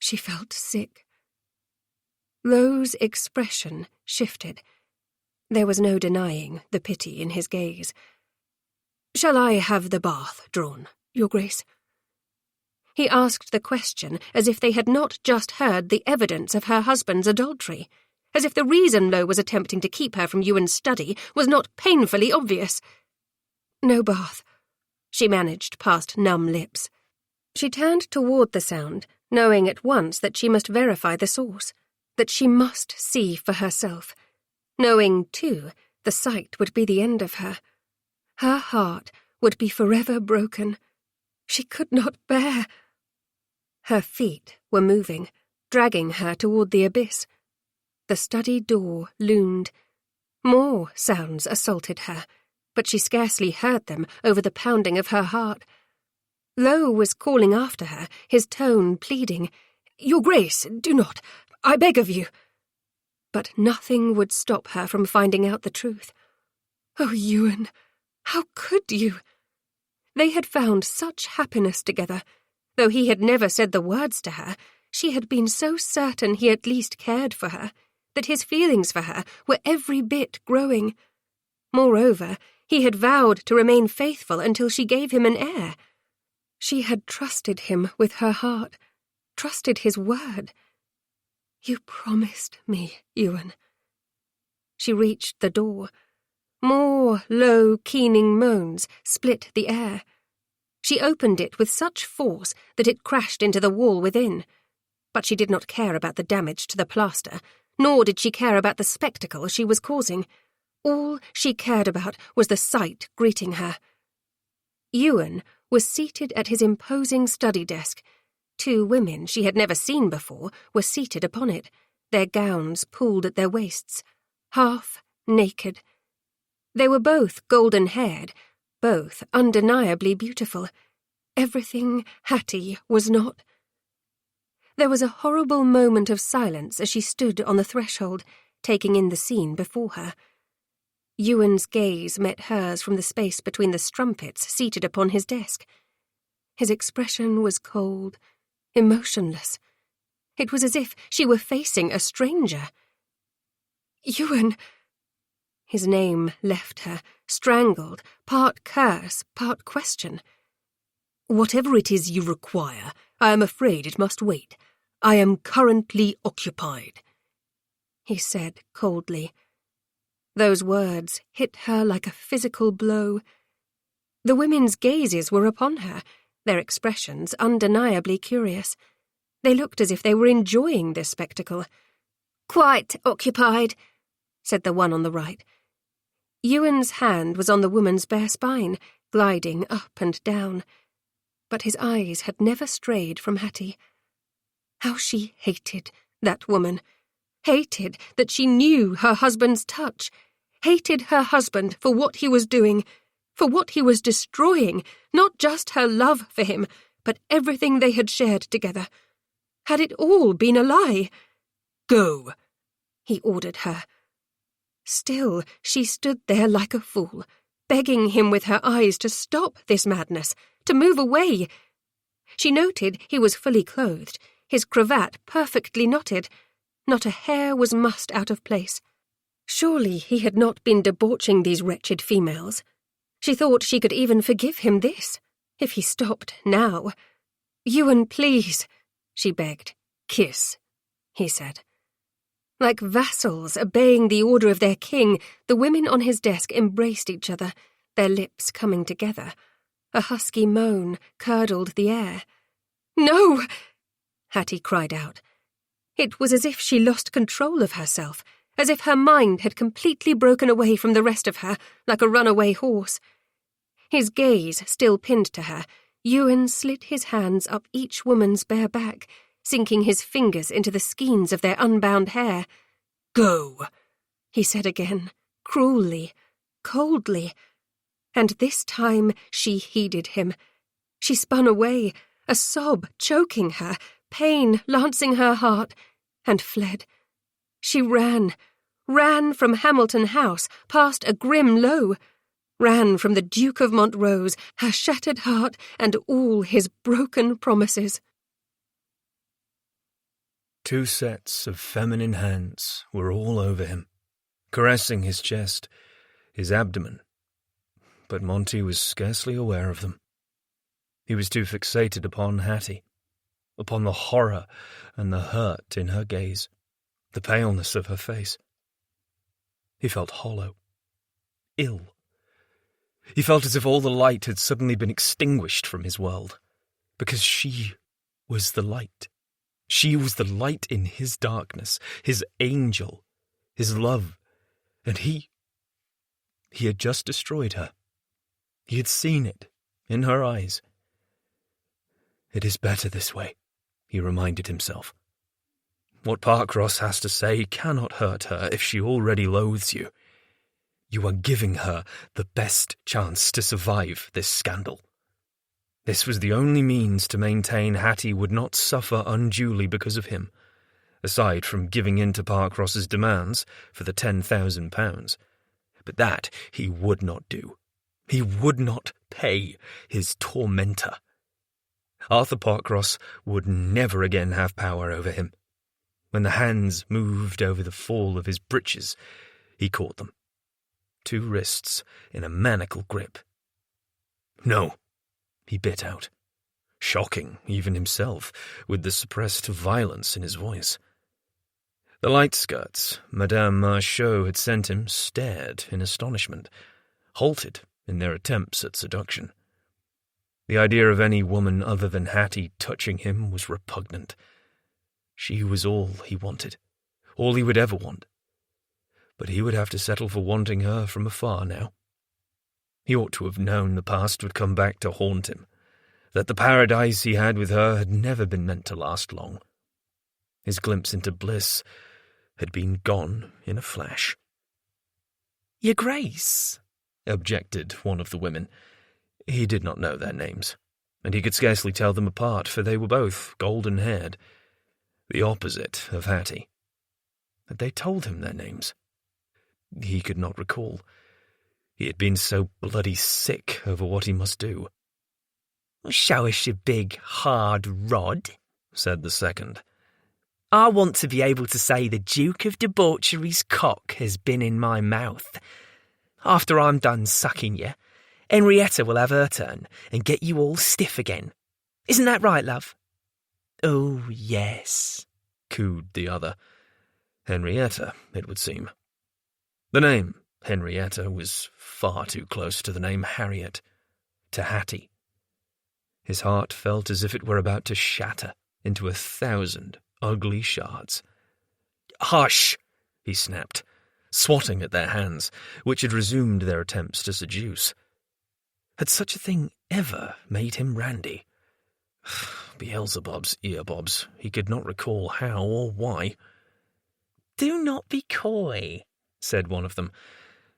S2: She felt sick. Lowe's expression shifted. There was no denying the pity in his gaze.
S3: "Shall I have the bath drawn, Your Grace?"
S2: He asked the question as if they had not just heard the evidence of her husband's adultery, as if the reason Lowe was attempting to keep her from Ewan's study was not painfully obvious. "No bath," she managed past numb lips. She turned toward the sound, knowing at once that she must verify the source, that she must see for herself, knowing, too, the sight would be the end of her. Her heart would be forever broken. She could not bear. Her feet were moving, dragging her toward the abyss. The study door loomed. More sounds assaulted her, but she scarcely heard them over the pounding of her heart. Lowe was calling after her, his tone pleading.
S3: "Your Grace, do not, I beg of you."
S2: But nothing would stop her from finding out the truth. Oh, Ewan, how could you? They had found such happiness together. Though he had never said the words to her, she had been so certain he at least cared for her, that his feelings for her were every bit growing. Moreover, he had vowed to remain faithful until she gave him an heir. She had trusted him with her heart, trusted his word. "You promised me, Ewan." She reached the door. More low, keening moans split the air. She opened it with such force that it crashed into the wall within. But she did not care about the damage to the plaster, nor did she care about the spectacle she was causing. All she cared about was the sight greeting her. Ewan was seated at his imposing study desk. Two women she had never seen before were seated upon it, their gowns pulled at their waists, half naked. They were both golden-haired, both undeniably beautiful. Everything Hattie was not. There was a horrible moment of silence as she stood on the threshold, taking in the scene before her. Ewan's gaze met hers from the space between the strumpets seated upon his desk. His expression was cold, emotionless. It was as if she were facing a stranger. "Ewan!" His name left her, strangled, part curse, part question.
S5: "Whatever it is you require, I am afraid it must wait. I am currently occupied,"
S2: he said coldly. Those words hit her like a physical blow. The women's gazes were upon her, their expressions undeniably curious. They looked as if they were enjoying this spectacle. "Quite occupied," said the one on the right. Ewan's hand was on the woman's bare spine, gliding up and down. But his eyes had never strayed from Hattie. How she hated that woman. Hated that she knew her husband's touch. Hated her husband for what he was doing, for what he was destroying, not just her love for him, but everything they had shared together. Had it all been a lie?
S5: "Go,"
S2: he ordered her. Still, she stood there like a fool, begging him with her eyes to stop this madness, to move away. She noted he was fully clothed, his cravat perfectly knotted. Not a hair was mussed out of place. Surely he had not been debauching these wretched females. She thought she could even forgive him this, if he stopped now. "Ewan, please," she begged.
S5: "Kiss,"
S2: he said. Like vassals obeying the order of their king, the women on his desk embraced each other, their lips coming together. A husky moan curdled the air. "No!" Hattie cried out. It was as if she lost control of herself, as if her mind had completely broken away from the rest of her, like a runaway horse. His gaze still pinned to her, Ewan slid his hands up each woman's bare back, sinking his fingers into the skeins of their unbound hair.
S5: "Go,"
S2: he said again, cruelly, coldly. And this time she heeded him. She spun away, a sob choking her, pain lancing her heart, and fled. She ran from Hamilton House, past a grim low, ran from the Duke of Montrose, her shattered heart, and all his broken promises.
S1: 2 sets of feminine hands were all over him, caressing his chest, his abdomen, but Monty was scarcely aware of them. He was too fixated upon Hattie, upon the horror and the hurt in her gaze, the paleness of her face. He felt hollow, ill. He felt as if all the light had suddenly been extinguished from his world, because she was the light. She was the light in his darkness, his angel, his love, and he had just destroyed her. He had seen it in her eyes. It is better this way, he reminded himself. What Parkross has to say cannot hurt her if she already loathes you. You are giving her the best chance to survive this scandal. This was the only means to maintain Hattie would not suffer unduly because of him, aside from giving in to Parkross's demands for the £10,000. But that he would not do. He would not pay his tormentor. Arthur Parkross would never again have power over him. When the hands moved over the fall of his breeches, he caught them. 2 wrists in a manacle grip. "No," he bit out, shocking even himself with the suppressed violence in his voice. The light skirts Madame Marchot had sent him stared in astonishment, halted in their attempts at seduction. The idea of any woman other than Hattie touching him was repugnant. She was all he wanted, all he would ever want. But he would have to settle for wanting her from afar now. He ought to have known the past would come back to haunt him, that the paradise he had with her had never been meant to last long. His glimpse into bliss had been gone in a flash. "Your Grace," objected one of the women. He did not know their names, and he could scarcely tell them apart, for they were both golden-haired. The opposite of Hattie. Had they told him their names? He could not recall. He had been so bloody sick over what he must do.
S4: "Show us your big, hard rod," said the second. "I want to be able to say the Duke of Debauchery's cock has been in my mouth. After I'm done sucking you, Henrietta will have her turn and get you all stiff again. Isn't that right, love?" "Oh, yes,"
S1: cooed the other. Henrietta, it would seem. The name Henrietta was far too close to the name Harriet, to Hattie. His heart felt as if it were about to shatter into 1,000 ugly shards. "Hush!" he snapped, swatting at their hands, which had resumed their attempts to seduce. Had such a thing ever made him randy? Beelzebub's earbobs. He could not recall how or why.
S4: "Do not be coy,"
S1: said one of them,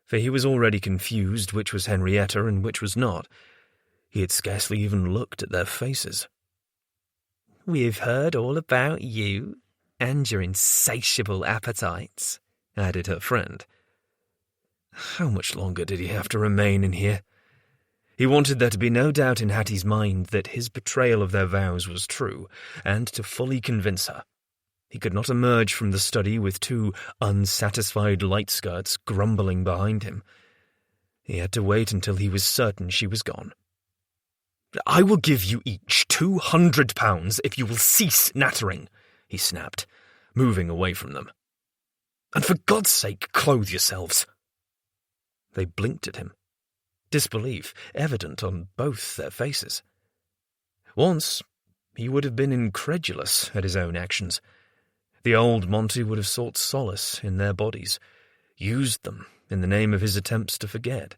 S1: for he was already confused which was Henrietta and which was not. He had scarcely even looked at their faces.
S4: "We've heard all about you and your insatiable appetites,"
S1: added her friend. How much longer did he have to remain in here? He wanted there to be no doubt in Hattie's mind that his betrayal of their vows was true, and to fully convince her. He could not emerge from the study with 2 unsatisfied light skirts grumbling behind him. He had to wait until he was certain she was gone. "I will give you each £200 if you will cease nattering," he snapped, moving away from them. "And for God's sake, clothe yourselves." They blinked at him, disbelief evident on both their faces. Once, he would have been incredulous at his own actions. The old Monty would have sought solace in their bodies, used them in the name of his attempts to forget.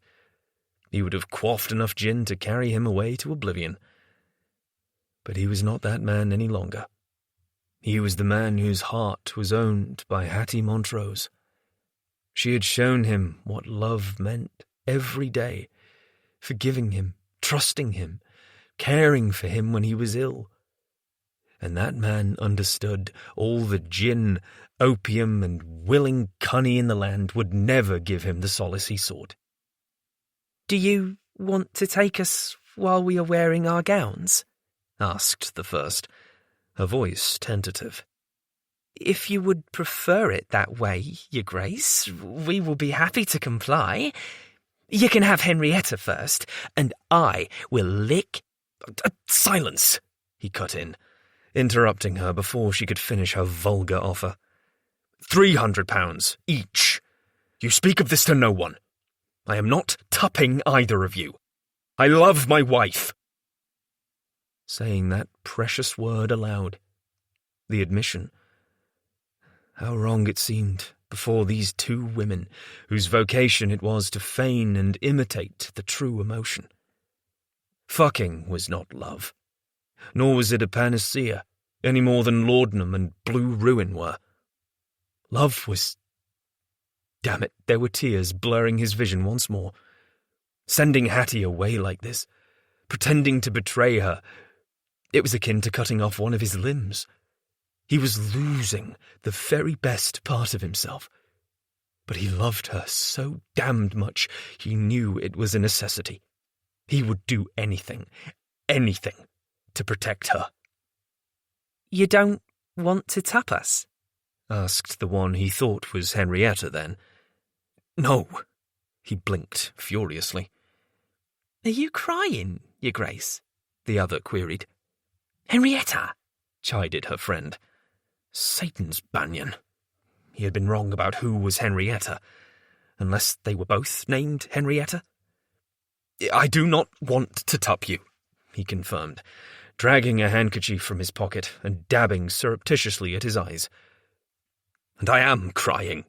S1: He would have quaffed enough gin to carry him away to oblivion. But he was not that man any longer. He was the man whose heart was owned by Hattie Montrose. She had shown him what love meant every day, forgiving him, trusting him, caring for him when he was ill. And that man understood all the gin, opium, and willing cunny in the land would never give him the solace he sought.
S4: "Do you want to take us while we are wearing our gowns?"
S1: asked the first, her voice tentative.
S4: "If you would prefer it that way, Your Grace, we will be happy to comply. You can have Henrietta first, and I will lick—"
S1: "Silence!" he cut in, interrupting her before she could finish her vulgar offer. £300 each. You speak of this to no one. I am not tupping either of you. I love my wife." Saying that precious word aloud, the admission. How wrong it seemed before these 2 women, whose vocation it was to feign and imitate the true emotion. Fucking was not love, nor was it a panacea, any more than laudanum and blue ruin were. Love was... Damn it, there were tears blurring his vision once more. Sending Hattie away like this, pretending to betray her, it was akin to cutting off one of his limbs. He was losing the very best part of himself. But he loved her so damned much he knew it was a necessity. He would do anything, to protect her.
S4: "You don't want to tap us?"
S1: asked the one he thought was Henrietta then. "No," he blinked furiously.
S4: "Are you crying, Your Grace?"
S1: the other queried.
S4: "Henrietta!"
S1: chided her friend. Satan's banyan. He had been wrong about who was Henrietta, unless they were both named Henrietta. "I do not want to tup you," he confirmed, dragging a handkerchief from his pocket and dabbing surreptitiously at his eyes. "And I am crying.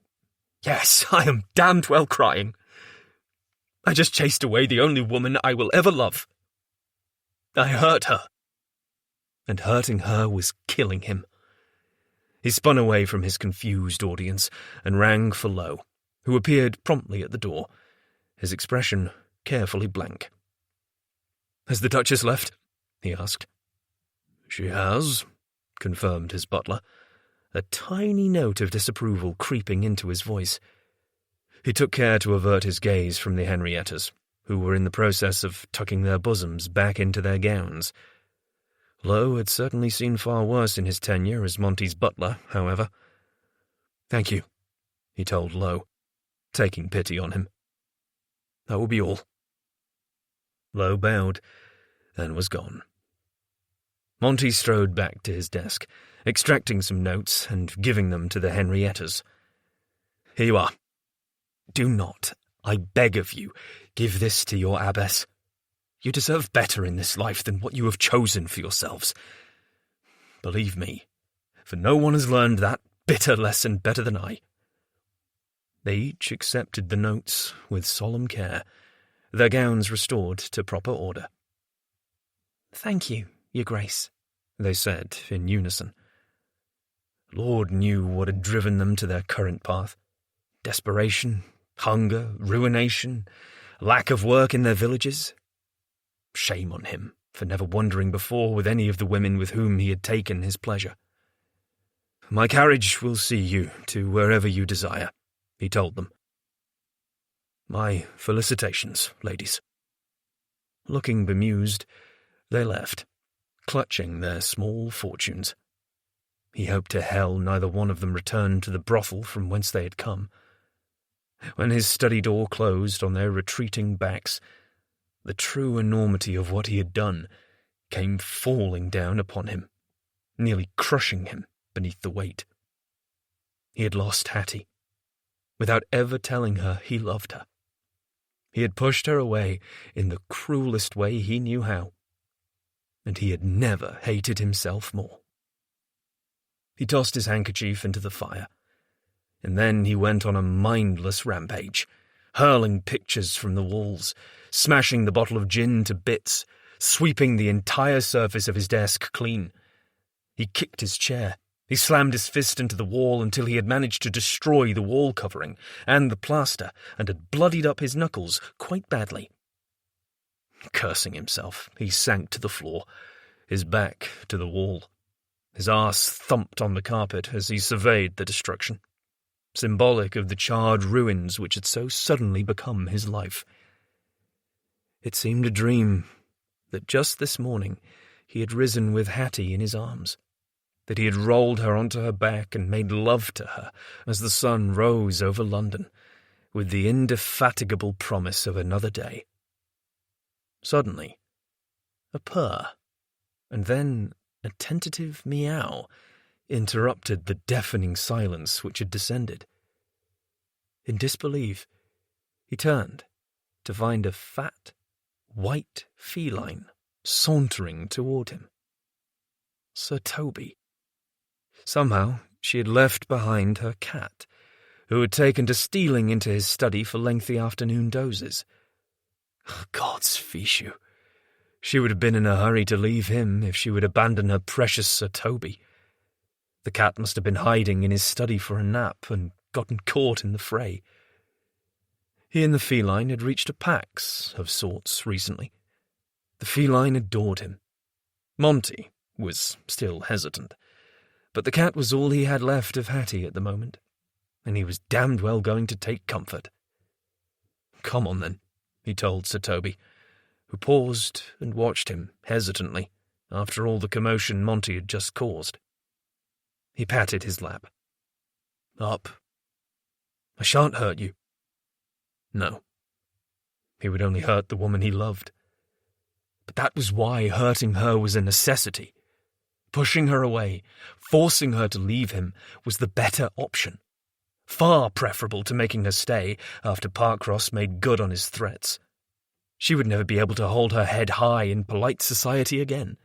S1: Yes, I am damned well crying. I just chased away the only woman I will ever love. I hurt her. And hurting her was killing him." He spun away from his confused audience and rang for Lowe, who appeared promptly at the door, his expression carefully blank. "Has the Duchess left?" he asked. "She has," confirmed his butler, a tiny note of disapproval creeping into his voice. He took care to avert his gaze from the Henriettas, who were in the process of tucking their bosoms back into their gowns. Lowe had certainly seen far worse in his tenure as Monty's butler, however. "Thank you," he told Lowe, taking pity on him. "That will be all." Lowe bowed, and was gone. Monty strode back to his desk, extracting some notes and giving them to the Henriettas. "Here you are. Do not, I beg of you, give this to your abbess. You deserve better in this life than what you have chosen for yourselves. Believe me, for no one has learned that bitter lesson better than I." They each accepted the notes with solemn care, their gowns restored to proper order. "Thank you, Your Grace," they said in unison. Lord knew what had driven them to their current path. Desperation, hunger, ruination, lack of work in their villages. Shame on him for never wandering before with any of the women with whom he had taken his pleasure. "My carriage will see you to wherever you desire," he told them. "My felicitations, ladies." Looking bemused, they left, clutching their small fortunes. He hoped to hell neither one of them returned to the brothel from whence they had come. When his study door closed on their retreating backs, the true enormity of what he had done came falling down upon him, nearly crushing him beneath the weight. He had lost Hattie, without ever telling her he loved her. He had pushed her away in the cruelest way he knew how, and he had never hated himself more. He tossed his handkerchief into the fire, and then he went on a mindless rampage, hurling pictures from the walls, smashing the bottle of gin to bits, sweeping the entire surface of his desk clean. He kicked his chair. He slammed his fist into the wall until he had managed to destroy the wall covering and the plaster and had bloodied up his knuckles quite badly. Cursing himself, he sank to the floor, his back to the wall. His arse thumped on the carpet as he surveyed the destruction, symbolic of the charred ruins which had so suddenly become his life. It seemed a dream that just this morning he had risen with Hattie in his arms, that he had rolled her onto her back and made love to her as the sun rose over London, with the indefatigable promise of another day. Suddenly, a purr, and then a tentative meow interrupted the deafening silence which had descended. In disbelief, he turned to find a fat, white feline sauntering toward him. Sir Toby. Somehow she had left behind her cat, who had taken to stealing into his study for lengthy afternoon dozes. God's fichu! She would have been in a hurry to leave him if she would abandon her precious Sir Toby. The cat must have been hiding in his study for a nap and gotten caught in the fray. He and the feline had reached a pax of sorts recently. The feline adored him. Monty was still hesitant, but the cat was all he had left of Hattie at the moment, and he was damned well going to take comfort. "Come on, then," he told Sir Toby, who paused and watched him hesitantly after all the commotion Monty had just caused. He patted his lap. "Up. I shan't hurt you." No. He would only hurt the woman he loved. But that was why hurting her was a necessity. Pushing her away, forcing her to leave him, was the better option. Far preferable to making her stay after Parcross made good on his threats. She would never be able to hold her head high in polite society again.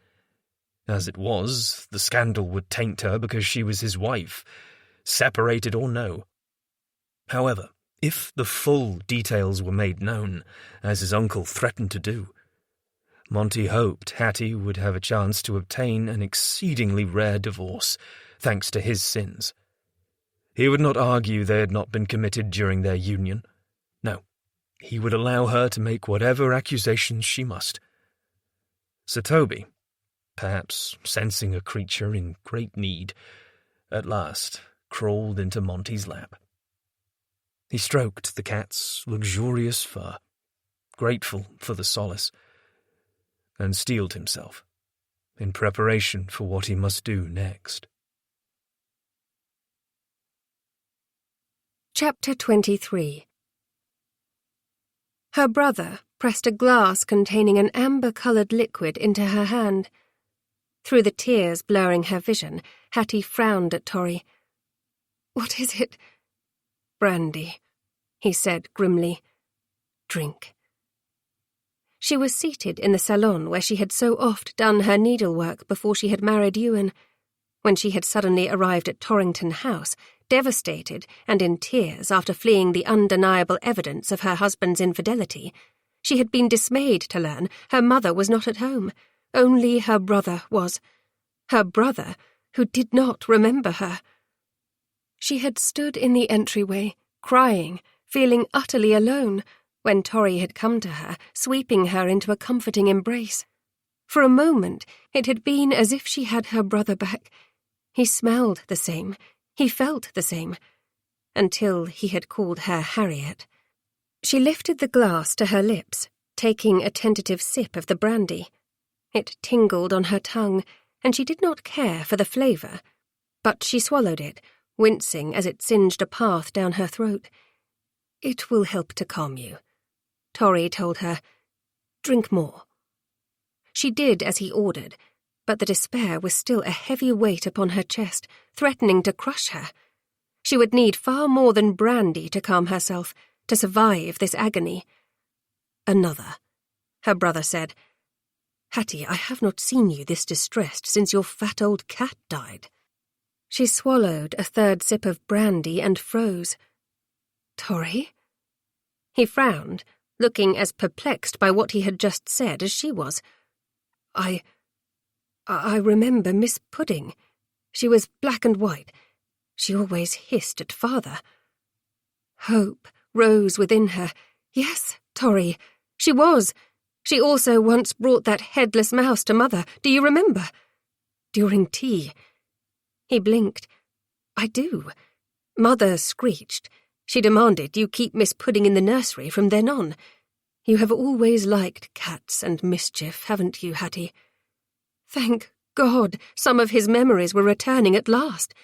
S1: As it was, the scandal would taint her because she was his wife, separated or no. However, if the full details were made known, as his uncle threatened to do, Monty hoped Hattie would have a chance to obtain an exceedingly rare divorce, thanks to his sins. He would not argue they had not been committed during their union. No, he would allow her to make whatever accusations she must. Sir Toby, perhaps sensing a creature in great need, at last, crawled into Monty's lap. He stroked the cat's luxurious fur, grateful for the solace, and steeled himself in preparation for what he must do next.
S2: Chapter 23. Her brother pressed a glass containing an amber-coloured liquid into her hand. Through the tears blurring her vision, Hattie frowned at Torry. "What is it?" "Brandy," he said grimly. "Drink." She was seated in the salon where she had so oft done her needlework before she had married Ewan. When she had suddenly arrived at Torrington House, devastated and in tears after fleeing the undeniable evidence of her husband's infidelity, she had been dismayed to learn her mother was not at home. Only her brother was. Her brother, who did not remember her. She had stood in the entryway, crying, feeling utterly alone, when Torry had come to her, sweeping her into a comforting embrace. For a moment, it had been as if she had her brother back. He smelled the same, he felt the same, until he had called her Harriet. She lifted the glass to her lips, taking a tentative sip of the brandy. It tingled on her tongue, and she did not care for the flavour, but she swallowed it, wincing as it singed a path down her throat. "It will help to calm you," Torry told her. "Drink more." She did as he ordered, but the despair was still a heavy weight upon her chest, threatening to crush her. She would need far more than brandy to calm herself, to survive this agony. "Another," her brother said. "Hattie, I have not seen you this distressed since your fat old cat died." She swallowed a third sip of brandy and froze. "Torry?" He frowned, looking as perplexed by what he had just said as she was. I remember Miss Pudding. She was black and white. She always hissed at father." Hope rose within her. "Yes, Torry, she was. She also once brought that headless mouse to Mother, do you remember? During tea." He blinked. "I do. Mother screeched. She demanded you keep Miss Pudding in the nursery from then on. You have always liked cats and mischief, haven't you, Hattie?" Thank God some of his memories were returning at last.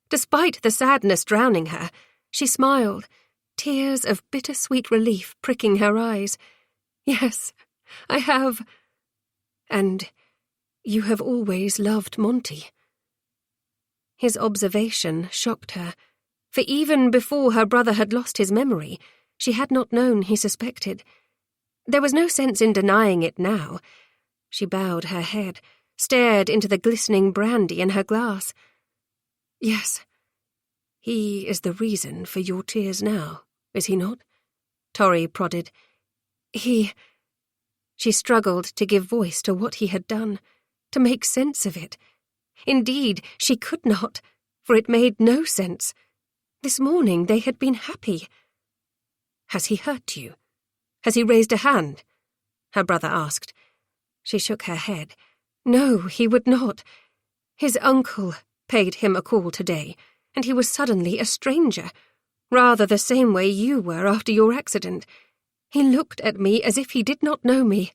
S2: Despite the sadness drowning her, she smiled, tears of bittersweet relief pricking her eyes. "Yes, I have. And you have always loved Monty." His observation shocked her, for even before her brother had lost his memory, she had not known he suspected. There was no sense in denying it now. She bowed her head, stared into the glistening brandy in her glass. "Yes, he is the reason for your tears now, is he not?" Torry prodded. She struggled to give voice to what he had done, to make sense of it. Indeed, she could not, for it made no sense. This morning they had been happy. "Has he hurt you? Has he raised a hand?" her brother asked. She shook her head. No, he would not. His uncle paid him a call today, and he was suddenly a stranger, rather the same way you were after your accident. He looked at me as if he did not know me.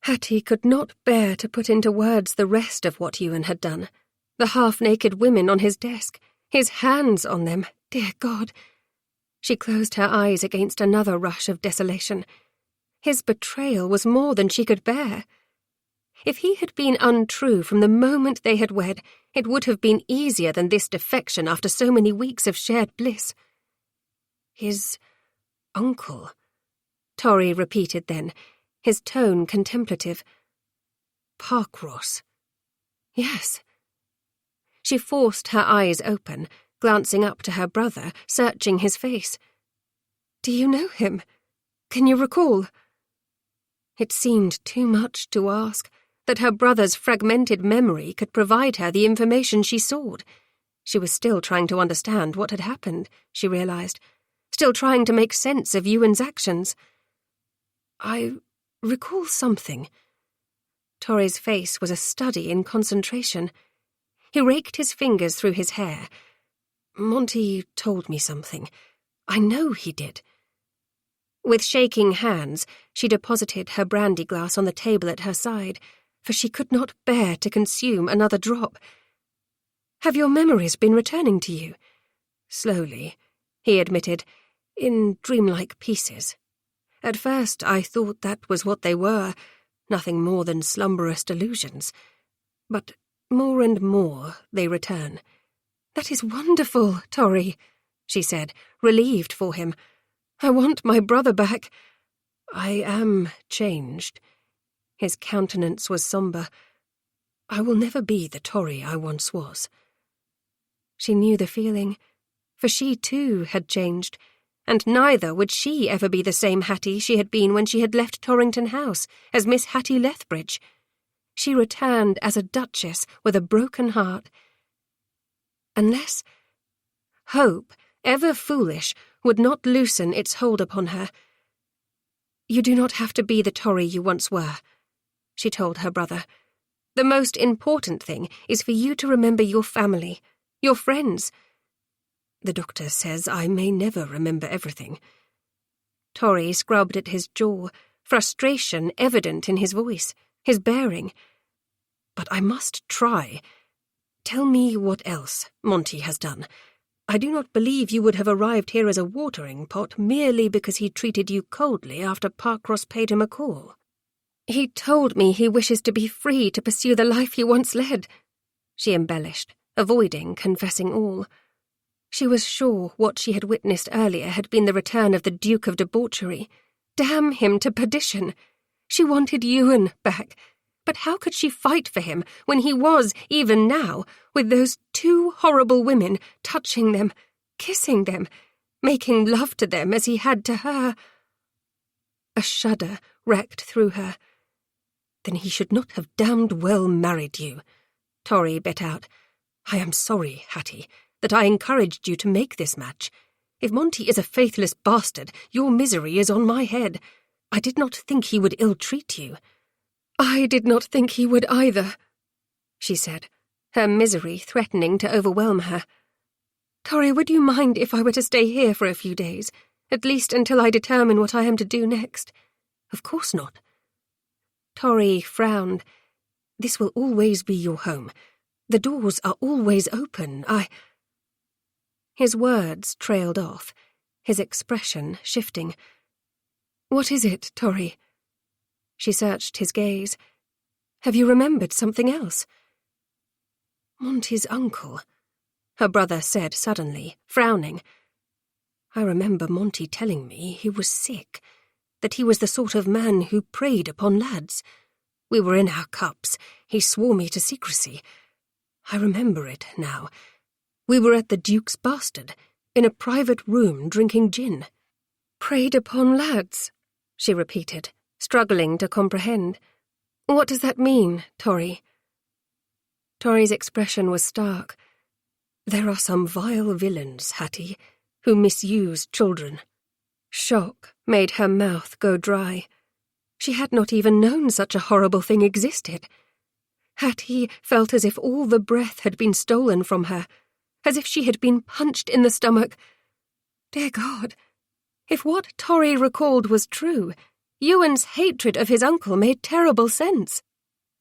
S2: Hattie could not bear to put into words the rest of what Ewan had done. The half-naked women on his desk, his hands on them, dear God. She closed her eyes against another rush of desolation. His betrayal was more than she could bear. If he had been untrue from the moment they had wed, it would have been easier than this defection after so many weeks of shared bliss. "His uncle," Torry repeated then, his tone contemplative. "Parkross." "Yes." She forced her eyes open, glancing up to her brother, searching his face. "Do you know him? Can you recall?" It seemed too much to ask, that her brother's fragmented memory could provide her the information she sought. She was still trying to understand what had happened, she realized, still trying to make sense of Ewan's actions. "I recall something." Torry's face was a study in concentration. He raked his fingers through his hair.
S5: Monty told me something. I know he did.
S2: With shaking hands, she deposited her brandy glass on the table at her side, for she could not bear to consume another drop.
S5: Have your memories been returning to you?
S2: Slowly, he admitted, in dreamlike pieces.
S5: At first I thought that was what they were, nothing more than slumberous delusions. But more and more they return.
S2: That is wonderful, Torry, she said, relieved for him. I want my brother back.
S5: I am changed. His countenance was sombre. I will never be the Torry I once was.
S2: She knew the feeling, for she too had changed, and neither would she ever be the same Hattie she had been when she had left Torrington House as Miss Hattie Lethbridge. She returned as a duchess with a broken heart. Unless hope, ever foolish, would not loosen its hold upon her.
S5: You do not have to be the Torry you once were, she told her brother.
S2: The most important thing is for you to remember your family, your friends.
S5: The doctor says I may never remember everything.
S2: Torry scrubbed at his jaw, frustration evident in his voice, his bearing.
S5: But I must try. Tell me what else Monty has done. I do not believe you would have arrived here as a watering pot merely because he treated you coldly after Parcross paid him a call.
S2: He told me he wishes to be free to pursue the life he once led, she embellished, avoiding confessing all. She was sure what she had witnessed earlier had been the return of the Duke of Debauchery. Damn him to perdition! She wanted Ewan back, but how could she fight for him when he was, even now, with those two horrible women, touching them, kissing them, making love to them as he had to her?
S5: A shudder racked through her. Then he should not have damned well married you, Torry bit out. I am sorry, Hattie, that I encouraged you to make this match. If Monty is a faithless bastard, your misery is on my head. I did not think he would ill-treat you.
S2: I did not think he would either, she said, her misery threatening to overwhelm her. Torry, would you mind if I were to stay here for a few days, at least until I determine what I am to do next?
S5: Of course not.
S2: Torry frowned.
S5: This will always be your home. The doors are always open.
S2: His words trailed off, his expression shifting. What is it, Torry? She searched his gaze. Have you remembered something else?
S5: Monty's uncle, her brother said suddenly, frowning. I remember Monty telling me he was sick, that he was the sort of man who preyed upon lads. We were in our cups. He swore me to secrecy. I remember it now. We were at the Duke's Bastard, in a private room drinking gin.
S2: Preyed upon lads, she repeated, struggling to comprehend. What does that mean, Torry?
S5: Torry's expression was stark. There are some vile villains, Hattie, who misuse children.
S2: Shock made her mouth go dry. She had not even known such a horrible thing existed. Hattie felt as if all the breath had been stolen from her, as if she had been punched in the stomach. Dear God, if what Torry recalled was true, Ewan's hatred of his uncle made terrible sense.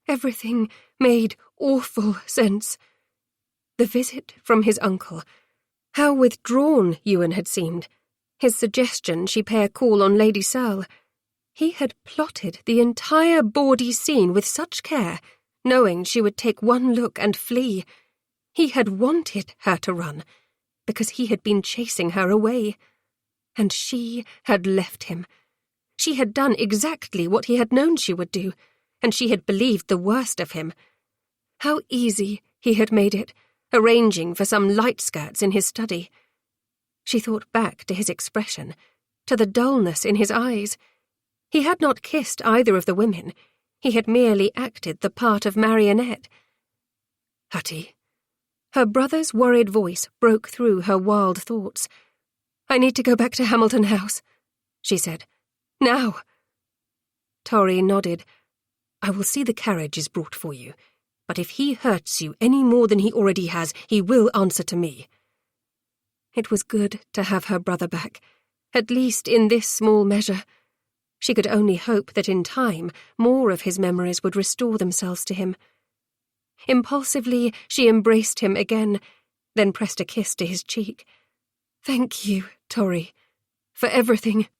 S2: Everything made awful sense. The visit from his uncle, how withdrawn Ewan had seemed, his suggestion she pay a call on Lady Searle. He had plotted the entire bawdy scene with such care, knowing she would take one look and flee. He had wanted her to run, because he had been chasing her away. And she had left him. She had done exactly what he had known she would do, and she had believed the worst of him. How easy he had made it, arranging for some light skirts in his study. She thought back to his expression, to the dullness in his eyes. He had not kissed either of the women. He had merely acted the part of marionette.
S5: Hattie.
S2: Her brother's worried voice broke through her wild thoughts. I need to go back to Hamilton House, she said. Now.
S5: Torry nodded. I will see the carriage is brought for you, but if he hurts you any more than he already has, he will answer to me."
S2: It was good to have her brother back, at least in this small measure. She could only hope that in time more of his memories would restore themselves to him. Impulsively, she embraced him again, then pressed a kiss to his cheek. "Thank you, Torry, for everything."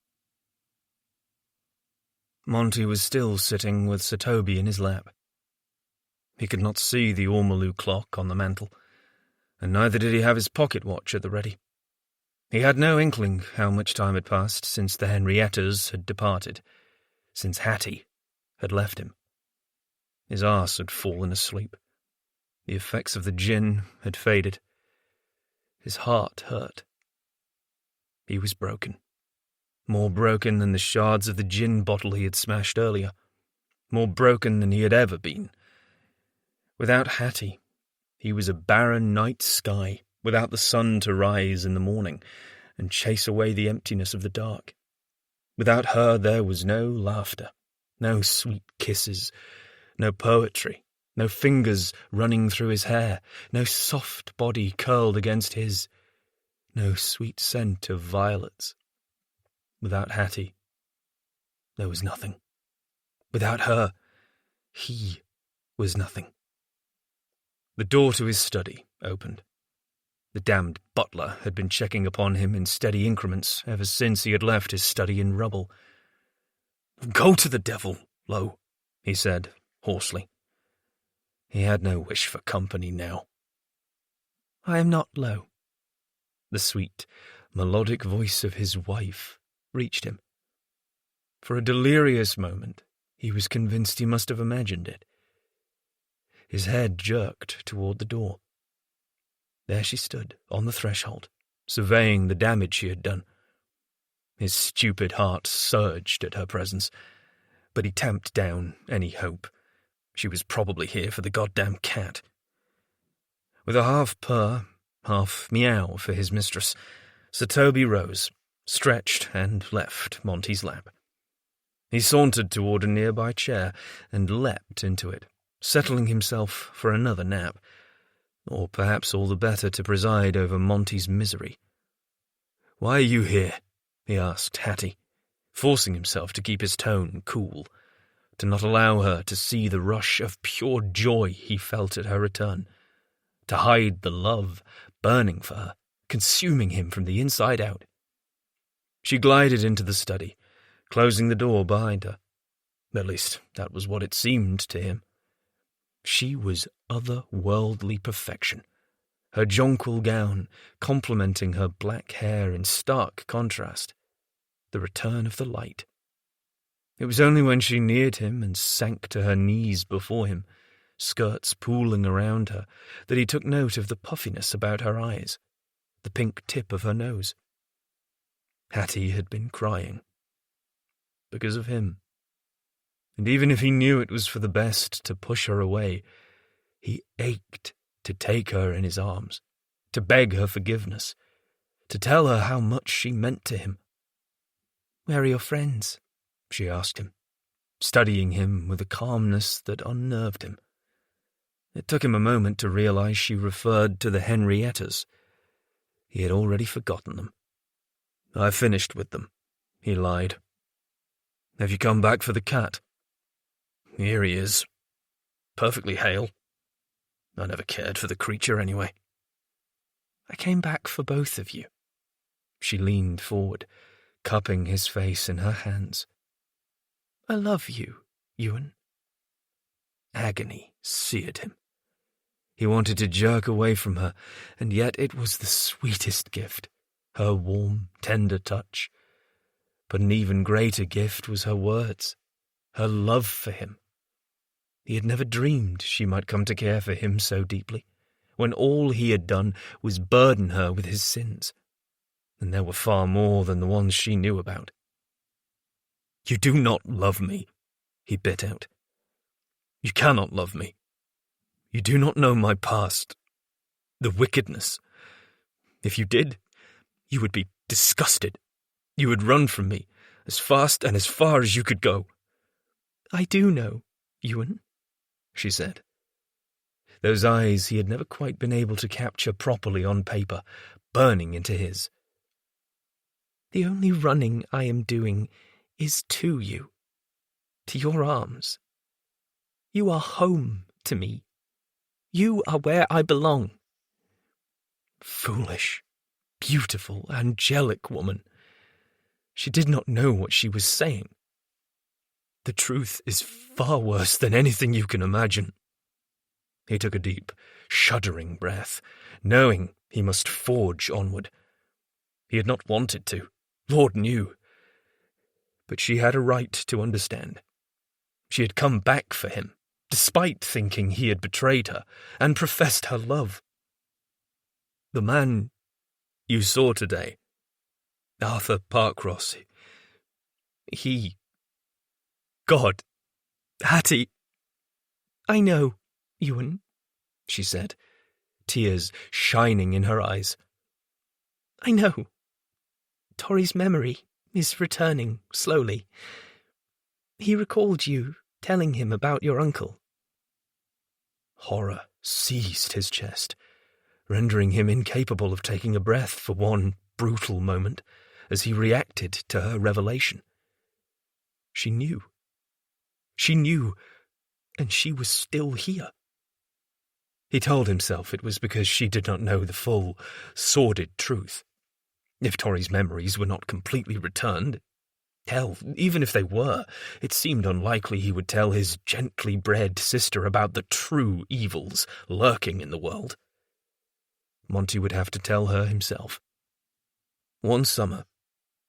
S1: Monty was still sitting with Sir Toby in his lap. He could not see the ormolu clock on the mantel, and neither did he have his pocket watch at the ready. He had no inkling how much time had passed since the Henriettas had departed, since Hattie had left him. His arse had fallen asleep. The effects of the gin had faded. His heart hurt. He was broken. More broken than the shards of the gin bottle he had smashed earlier. More broken than he had ever been. Without Hattie, he was a barren night sky, without the sun to rise in the morning and chase away the emptiness of the dark. Without her there was no laughter, no sweet kisses, no poetry, no fingers running through his hair, no soft body curled against his, no sweet scent of violets. Without Hattie, there was nothing. Without her, he was nothing. The door to his study opened. The damned butler had been checking upon him in steady increments ever since he had left his study in rubble. "Go to the devil, Lo," he said, hoarsely. He had no wish for company now. "I am not Lo." The sweet, melodic voice of his wife reached him. For a delirious moment, he was convinced he must have imagined it. His head jerked toward the door. There she stood, on the threshold, surveying the damage she had done. His stupid heart surged at her presence, but he tamped down any hope. She was probably here for the goddamn cat. With a half purr, half meow for his mistress, Sir Toby rose, stretched, and left Monty's lap. He sauntered toward a nearby chair and leapt into it, settling himself for another nap, or perhaps all the better to preside over Monty's misery. "Why are you here?" he asked Hattie, forcing himself to keep his tone cool, to not allow her to see the rush of pure joy he felt at her return, to hide the love burning for her, consuming him from the inside out. She glided into the study, closing the door behind her. At least, that was what it seemed to him. She was otherworldly perfection, her jonquil gown complementing her black hair in stark contrast, the return of the light. It was only when she neared him and sank to her knees before him, skirts pooling around her, that he took note of the puffiness about her eyes, the pink tip of her nose. Hattie had been crying. Because of him. And even if he knew it was for the best to push her away, he ached to take her in his arms, to beg her forgiveness, to tell her how much she meant to him. "Where are your friends?" she asked him, studying him with a calmness that unnerved him. It took him a moment to realize she referred to the Henriettas. He had already forgotten them. "I finished with them," he lied. "Have you come back for the cat?" "Here he is. Perfectly hale. I never cared for the creature anyway." "I came back for both of you." She leaned forward, cupping his face in her hands. "I love you, Ewan." Agony seared him. He wanted to jerk away from her, and yet it was the sweetest gift, her warm, tender touch. But an even greater gift was her words, her love for him. He had never dreamed she might come to care for him so deeply, when all he had done was burden her with his sins. And there were far more than the ones she knew about. "You do not love me," he bit out. "You cannot love me. You do not know my past, the wickedness. If you did, you would be disgusted. You would run from me, as fast and as far as you could go." "I do know, Ewan," she said. those eyes he had never quite been able to capture properly on paper, burning into his.
S4: The only running I am doing is to you, to your arms. You are home to me. You are where I belong.
S1: Foolish, beautiful, angelic woman. She did not know what she was saying. The truth is far worse than anything you can imagine. He took a deep, shuddering breath, knowing he must forge onward. He had not wanted to, Lord knew. But she had a right to understand. She had come back for him, despite thinking he had betrayed her, and professed her love. The man you saw today, Arthur Parkross, he... God, Hattie...
S4: I know, Ewan,
S1: she said, tears shining in her eyes.
S4: I know. Torry's memory is returning slowly. He recalled you telling him about your uncle.
S1: Horror seized his chest, rendering him incapable of taking a breath for one brutal moment as he reacted to her revelation. She knew. She knew, and she was still here. He told himself it was because she did not know the full, sordid truth. If Torry's memories were not completely returned, hell, even if they were, it seemed unlikely he would tell his gently bred sister about the true evils lurking in the world. Monty would have to tell her himself. One summer,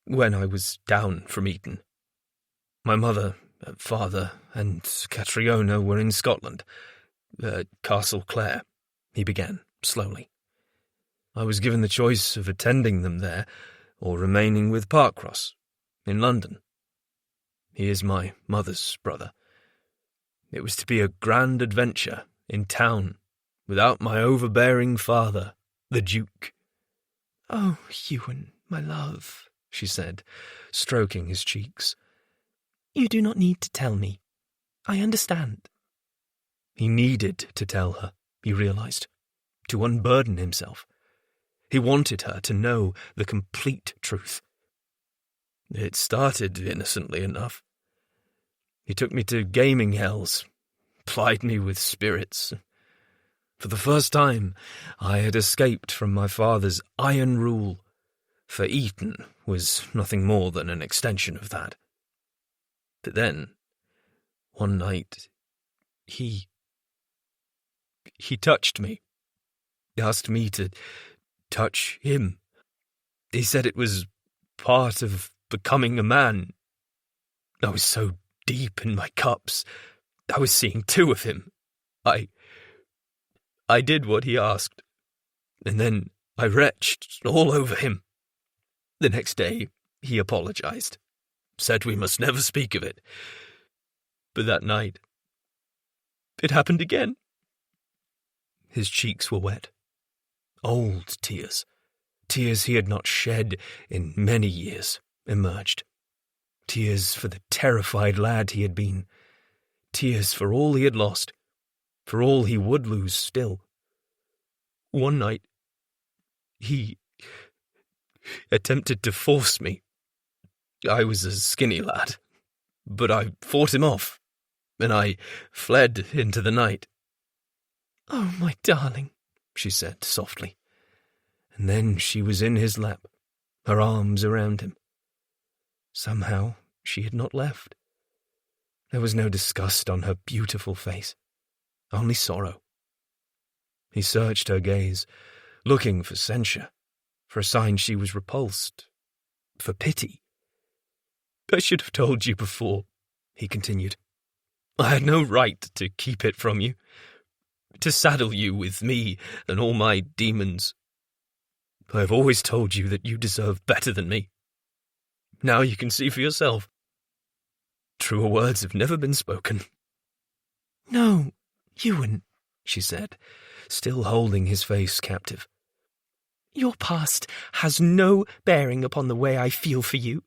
S1: when I was down from Eton, my mother, father, and Catriona were in Scotland, Castle Clare, he began, slowly. I was given the choice of attending them there or remaining with Parkross, in London. He is my mother's brother. It was to be a grand adventure in town, without my overbearing father, the Duke.
S4: Oh, Ewan, my love, she said,
S1: stroking his cheeks.
S4: You do not need to tell me. I understand.
S1: He needed to tell her, he realized, to unburden himself. He wanted her to know the complete truth. It started innocently enough. He took me to gaming hells, plied me with spirits. For the first time, I had escaped from my father's iron rule, for Eton was nothing more than an extension of that. But then, one night, he touched me, asked me to touch him. He said it was part of becoming a man. I was so deep in my cups, I was seeing two of him. I did what he asked, and then I retched all over him. The next day, he apologized, said we must never speak of it. But that night, it happened again. His cheeks were wet. Old tears, tears he had not shed in many years, emerged. Tears for the terrified lad he had been. Tears for all he had lost, for all he would lose still. One night, he attempted to force me. I was a skinny lad, but I fought him off, and I fled into the night.
S4: Oh, my darling,
S1: she said softly. And then she was in his lap, her arms around him. Somehow she had not left. There was no disgust on her beautiful face, only sorrow. He searched her gaze, looking for censure, for a sign she was repulsed, for pity. I should have told you before, he continued. I had no right to keep it from you, to saddle you with me and all my demons. I have always told you that you deserve better than me. Now you can see for yourself. Truer words have never been spoken.
S4: No, Ewan,
S1: she said, still holding his face captive.
S4: Your past has no bearing upon the way I feel for you.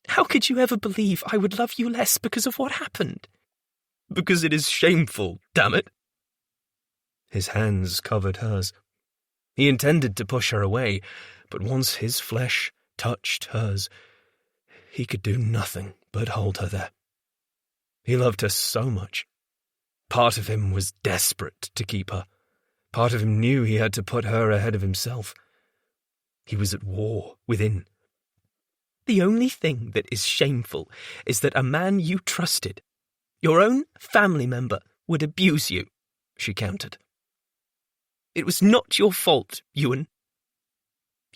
S4: How could you ever believe I would love you less because of what happened?
S1: Because it is shameful, damn it. His hands covered hers. He intended to push her away, but once his flesh touched hers, he could do nothing but hold her there. He loved her so much. Part of him was desperate to keep her. Part of him knew he had to put her ahead of himself. He was at war within.
S4: The only thing that is shameful is that a man you trusted, your own family member, would abuse you, she countered. It was not your fault, Ewan.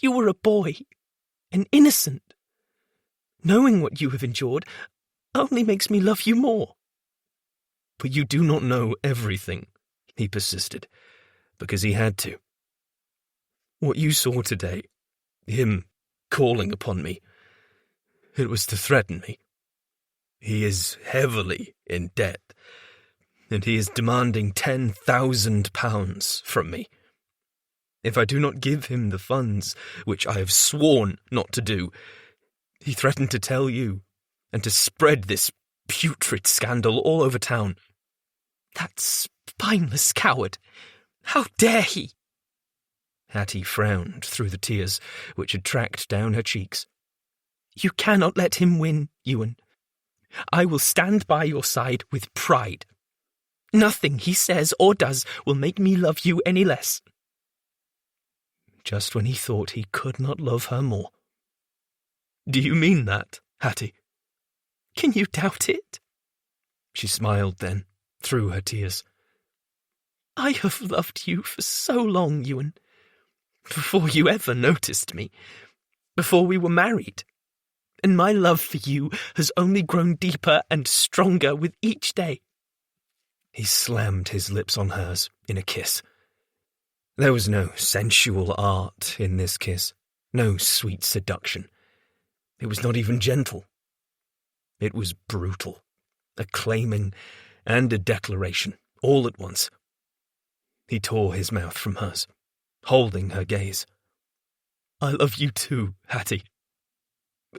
S4: You were a boy, an innocent. Knowing what you have endured only makes me love you more.
S1: But you do not know everything, he persisted, because he had to. What you saw today, him calling upon me, it was to threaten me. He is heavily in debt, and he is demanding £10,000 from me. If I do not give him the funds, which I have sworn not to do, he threatened to tell you, and to spread this putrid scandal all over town.
S4: That spineless coward! How dare he?
S1: Hattie frowned through the tears which had tracked down her cheeks.
S4: You cannot let him win, Ewan. I will stand by your side with pride. Nothing he says or does will make me love you any less.
S1: Just when he thought he could not love her more. Do you mean that, Hattie?
S4: Can you doubt it?
S1: She smiled then, through her tears.
S4: I have loved you for so long, Ewan. Before you ever noticed me. Before we were married. And my love for you has only grown deeper and stronger with each day.
S1: He slammed his lips on hers in a kiss. There was no sensual art in this kiss, no sweet seduction. It was not even gentle. It was brutal, a claiming and a declaration, all at once. He tore his mouth from hers, holding her gaze. I love you too, Hattie.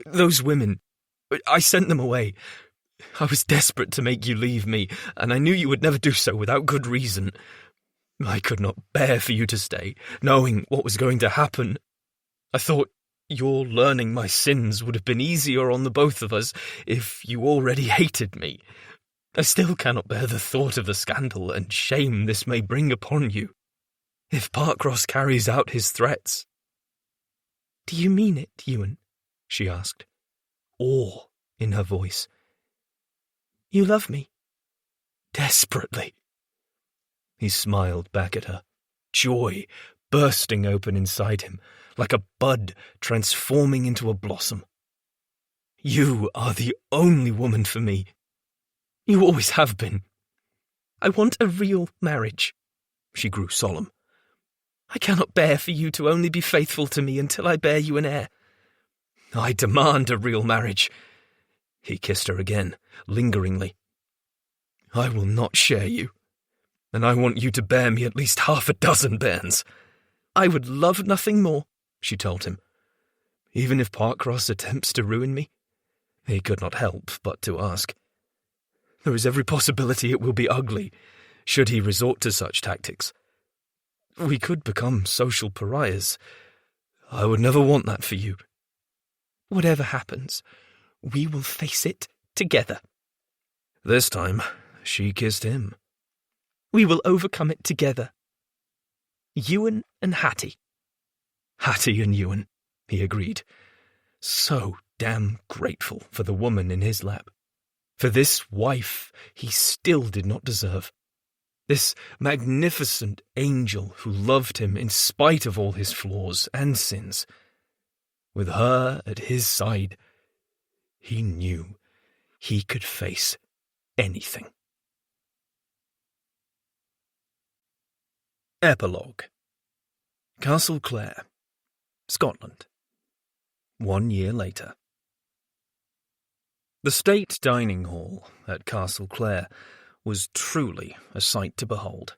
S1: Those women, I sent them away. I was desperate to make you leave me, and I knew you would never do so without good reason. I could not bear for you to stay, knowing what was going to happen. I thought your learning my sins would have been easier on the both of us if you already hated me. I still cannot bear the thought of the scandal and shame this may bring upon you. If Parkross carries out his threats.
S4: Do you mean it, Ewan?
S1: She asked, awe in her voice.
S4: You love me?
S1: Desperately. He smiled back at her, joy bursting open inside him, like a bud transforming into a blossom. You are the only woman for me. You always have been.
S4: I want a real marriage. She grew solemn. I cannot bear for you to only be faithful to me until I bear you an heir.
S1: I demand a real marriage. He kissed her again, lingeringly. I will not share you, and I want you to bear me at least 6 bairns.
S4: I would love nothing more,
S1: she told him. Even if Parkross attempts to ruin me? He could not help but to ask. There is every possibility it will be ugly, should he resort to such tactics. We could become social pariahs. I would never want that for you.
S4: Whatever happens, we will face it together.
S1: This time, she kissed him.
S4: We will overcome it together. Ewan and Hattie.
S1: Hattie and Ewan, he agreed. So damn grateful for the woman in his lap. For this wife he still did not deserve. This magnificent angel who loved him in spite of all his flaws and sins. With her at his side, he knew he could face anything. Epilogue. Castle Clare, Scotland. 1 year later. The state dining hall at Castle Clare was truly a sight to behold.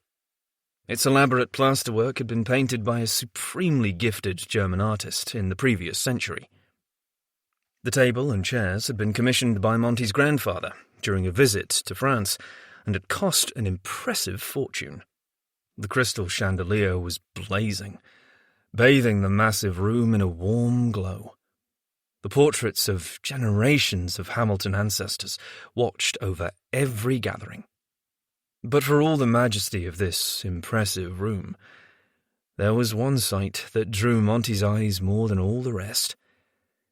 S1: Its elaborate plasterwork had been painted by a supremely gifted German artist in the previous century. The table and chairs had been commissioned by Monty's grandfather during a visit to France, and had cost an impressive fortune. The crystal chandelier was blazing, bathing the massive room in a warm glow. The portraits of generations of Hamilton ancestors watched over every gathering. But for all the majesty of this impressive room, there was one sight that drew Monty's eyes more than all the rest.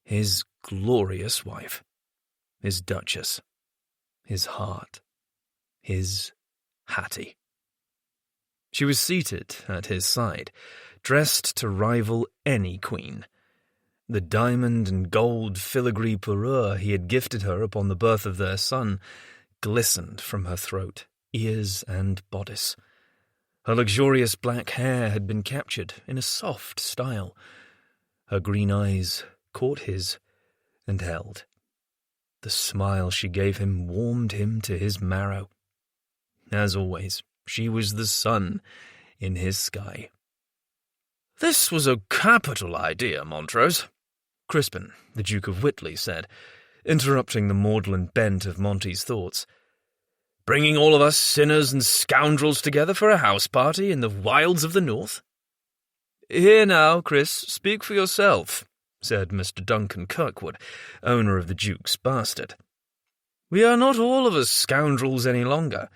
S1: His glorious wife, his duchess, his heart, his Hattie. She was seated at his side, dressed to rival any queen. The diamond and gold filigree parure he had gifted her upon the birth of their son glistened from her throat, ears, and bodice. Her luxurious black hair had been captured in a soft style. Her green eyes caught his and held. The smile she gave him warmed him to his marrow. As always, she was the sun in his sky.
S6: "This was a capital idea, Montrose,"
S1: Crispin, the Duke of Whitley, said, interrupting the maudlin bent of Monty's thoughts.
S6: "Bringing all of us sinners and scoundrels together for a house party in the wilds of the north."
S1: "Here now, Chris, speak for yourself," said Mr. Duncan Kirkwood, owner of the Duke's Bastard. "We are not all of us scoundrels any longer.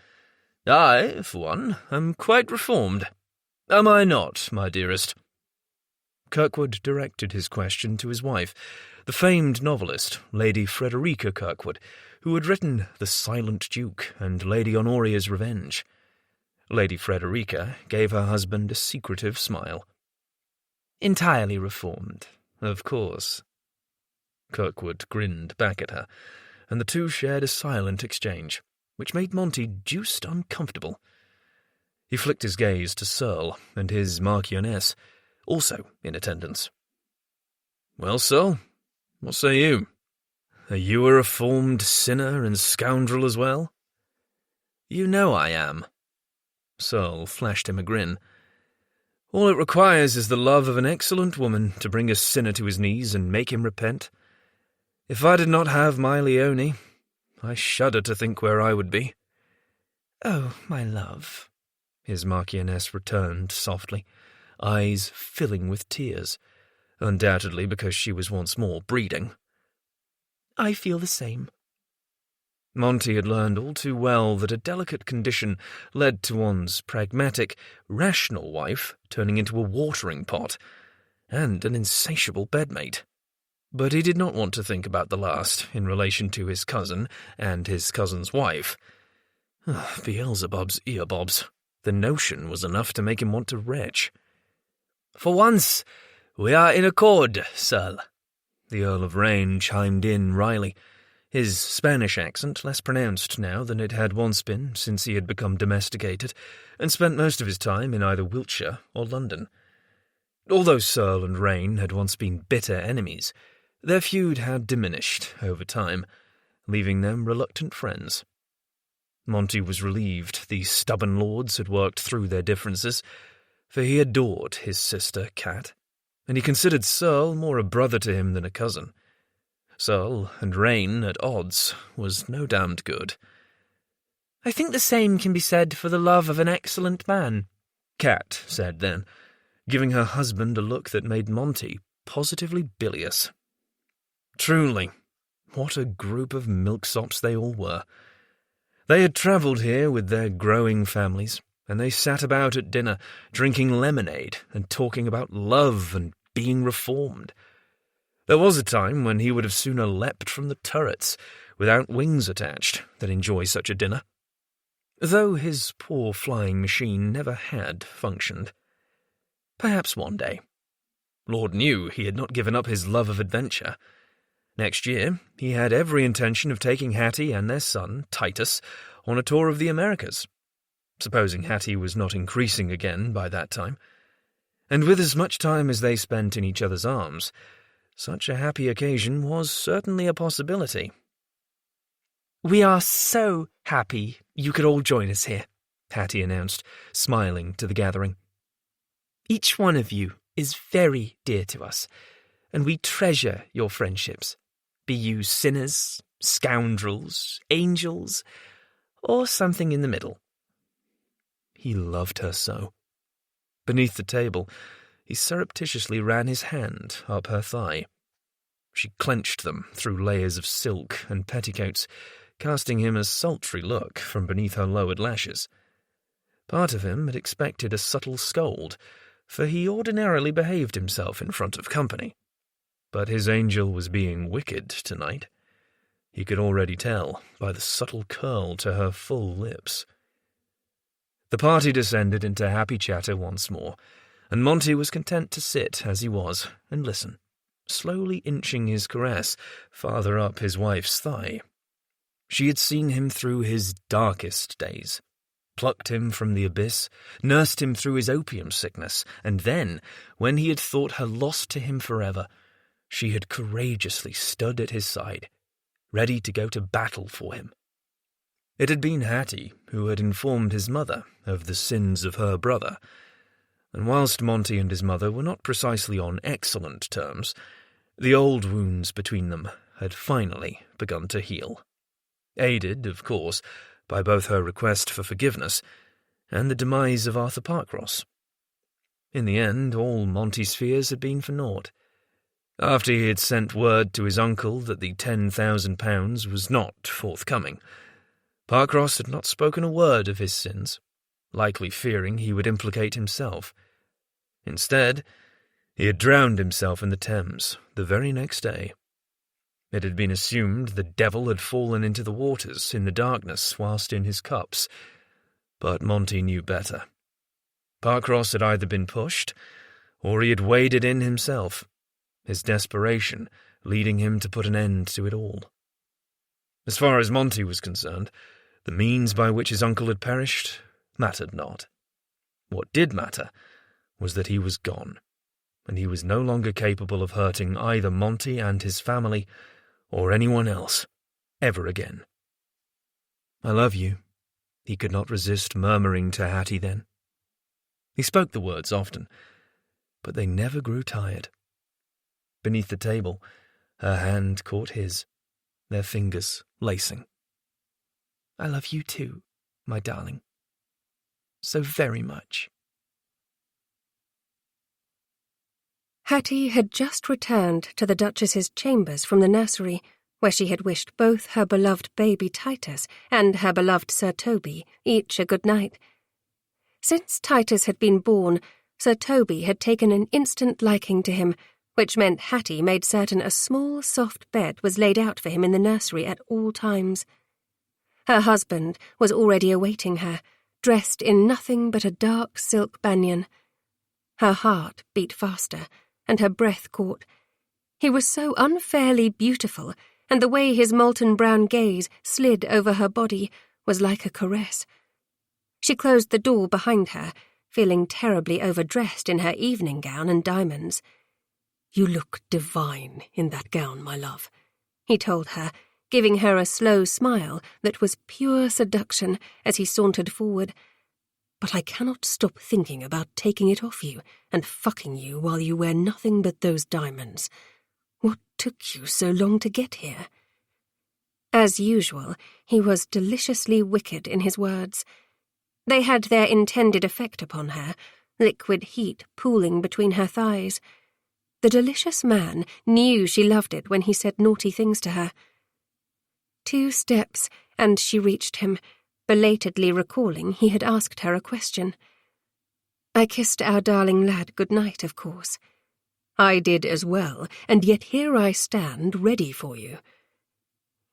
S1: I, for one, am quite reformed. Am I not, my dearest?" Kirkwood directed his question to his wife, the famed novelist, Lady Frederica Kirkwood, who had written The Silent Duke and Lady Honoria's Revenge. Lady Frederica gave her husband a secretive smile. "Entirely reformed, of course." Kirkwood grinned back at her, and the two shared a silent exchange, which made Monty deuced uncomfortable. He flicked his gaze to Searle and his Marchioness, also in attendance. "Well, Searle, what say you? Are you a reformed sinner and scoundrel as well?" "You know I am." Searle flashed him a grin. "All it requires is the love of an excellent woman to bring a sinner to his knees and make him repent. If I did not have my Leone, I shudder to think where I would be." "Oh, my love," his Marchioness returned softly, eyes filling with tears, undoubtedly because she was once more breeding. "I feel the same." Monty had learned all too well that a delicate condition led to one's pragmatic, rational wife turning into a watering pot, and an insatiable bedmate. But he did not want to think about the last in relation to his cousin and his cousin's wife. Beelzebub's earbobs. The notion was enough to make him want to retch. "For once, we are in accord, Searle," the Earl of Rain chimed in wryly, his Spanish accent less pronounced now than it had once been since he had become domesticated and spent most of his time in either Wiltshire or London. Although Searle and Rain had once been bitter enemies, their feud had diminished over time, leaving them reluctant friends. Monty was relieved these stubborn lords had worked through their differences, for he adored his sister Cat, and he considered Searle more a brother to him than a cousin. Searle and Rain at odds was no damned good. "I think the same can be said for the love of an excellent man," Cat said then, giving her husband a look that made Monty positively bilious. Truly, what a group of milksops they all were. They had travelled here with their growing families, and they sat about at dinner, drinking lemonade and talking about love and being reformed. There was a time when he would have sooner leapt from the turrets, without wings attached, than enjoy such a dinner. Though his poor flying machine never had functioned. Perhaps one day. Lord knew he had not given up his love of adventure. Next year, he had every intention of taking Hattie and their son, Titus, on a tour of the Americas, supposing Hattie was not increasing again by that time. And with as much time as they spent in each other's arms, such a happy occasion was certainly a possibility. "We are so happy you could all join us here," Hattie announced, smiling to the gathering. "Each one of you is very dear to us, and we treasure your friendships, be you sinners, scoundrels, angels, or something in the middle." He loved her so. Beneath the table, he surreptitiously ran his hand up her thigh. She clenched them through layers of silk and petticoats, casting him a sultry look from beneath her lowered lashes. Part of him had expected a subtle scold, for he ordinarily behaved himself in front of company. But his angel was being wicked tonight. He could already tell by the subtle curl to her full lips. The party descended into happy chatter once more, and Monty was content to sit as he was and listen, slowly inching his caress farther up his wife's thigh. She had seen him through his darkest days, plucked him from the abyss, nursed him through his opium sickness, and then, when he had thought her lost to him forever, she had courageously stood at his side, ready to go to battle for him. It had been Hattie who had informed his mother of the sins of her brother, and whilst Monty and his mother were not precisely on excellent terms, the old wounds between them had finally begun to heal, aided, of course, by both her request for forgiveness and the demise of Arthur Parkross. In the end, all Monty's fears had been for naught. After he had sent word to his uncle that the £10,000 was not forthcoming, Parkross had not spoken a word of his sins, likely fearing he would implicate himself. Instead, he had drowned himself in the Thames the very next day. It had been assumed the devil had fallen into the waters in the darkness whilst in his cups, but Monty knew better. Parkross had either been pushed, or he had waded in himself, his desperation leading him to put an end to it all. As far as Monty was concerned, the means by which his uncle had perished mattered not. What did matter was that he was gone, and he was no longer capable of hurting either Monty and his family or anyone else ever again. "I love you," he could not resist murmuring to Hattie then. He spoke the words often, but they never grew tired. Beneath the table, her hand caught his, their fingers lacing. "I love you too, my darling. So very much."
S2: Hattie had just returned to the Duchess's chambers from the nursery, where she had wished both her beloved baby Titus and her beloved Sir Toby each a good night. Since Titus had been born, Sir Toby had taken an instant liking to him, which meant Hattie made certain a small, soft bed was laid out for him in the nursery at all times. Her husband was already awaiting her, dressed in nothing but a dark silk banyan. Her heart beat faster, and her breath caught. He was so unfairly beautiful, and the way his molten brown gaze slid over her body was like a caress. She closed the door behind her, feeling terribly overdressed in her evening gown and diamonds.
S5: "You look divine in that gown, my love,"
S2: he told her, giving her a slow smile that was pure seduction as he sauntered forward.
S5: "But I cannot stop thinking about taking it off you and fucking you while you wear nothing but those diamonds. What took you so long to get here?"
S2: As usual, he was deliciously wicked in his words. They had their intended effect upon her, liquid heat pooling between her thighs. The delicious man knew she loved it when he said naughty things to her. 2 steps, and she reached him, belatedly recalling he had asked her a question. "I kissed our darling lad good night, of course."
S5: "I did as well, and yet here I stand ready for you."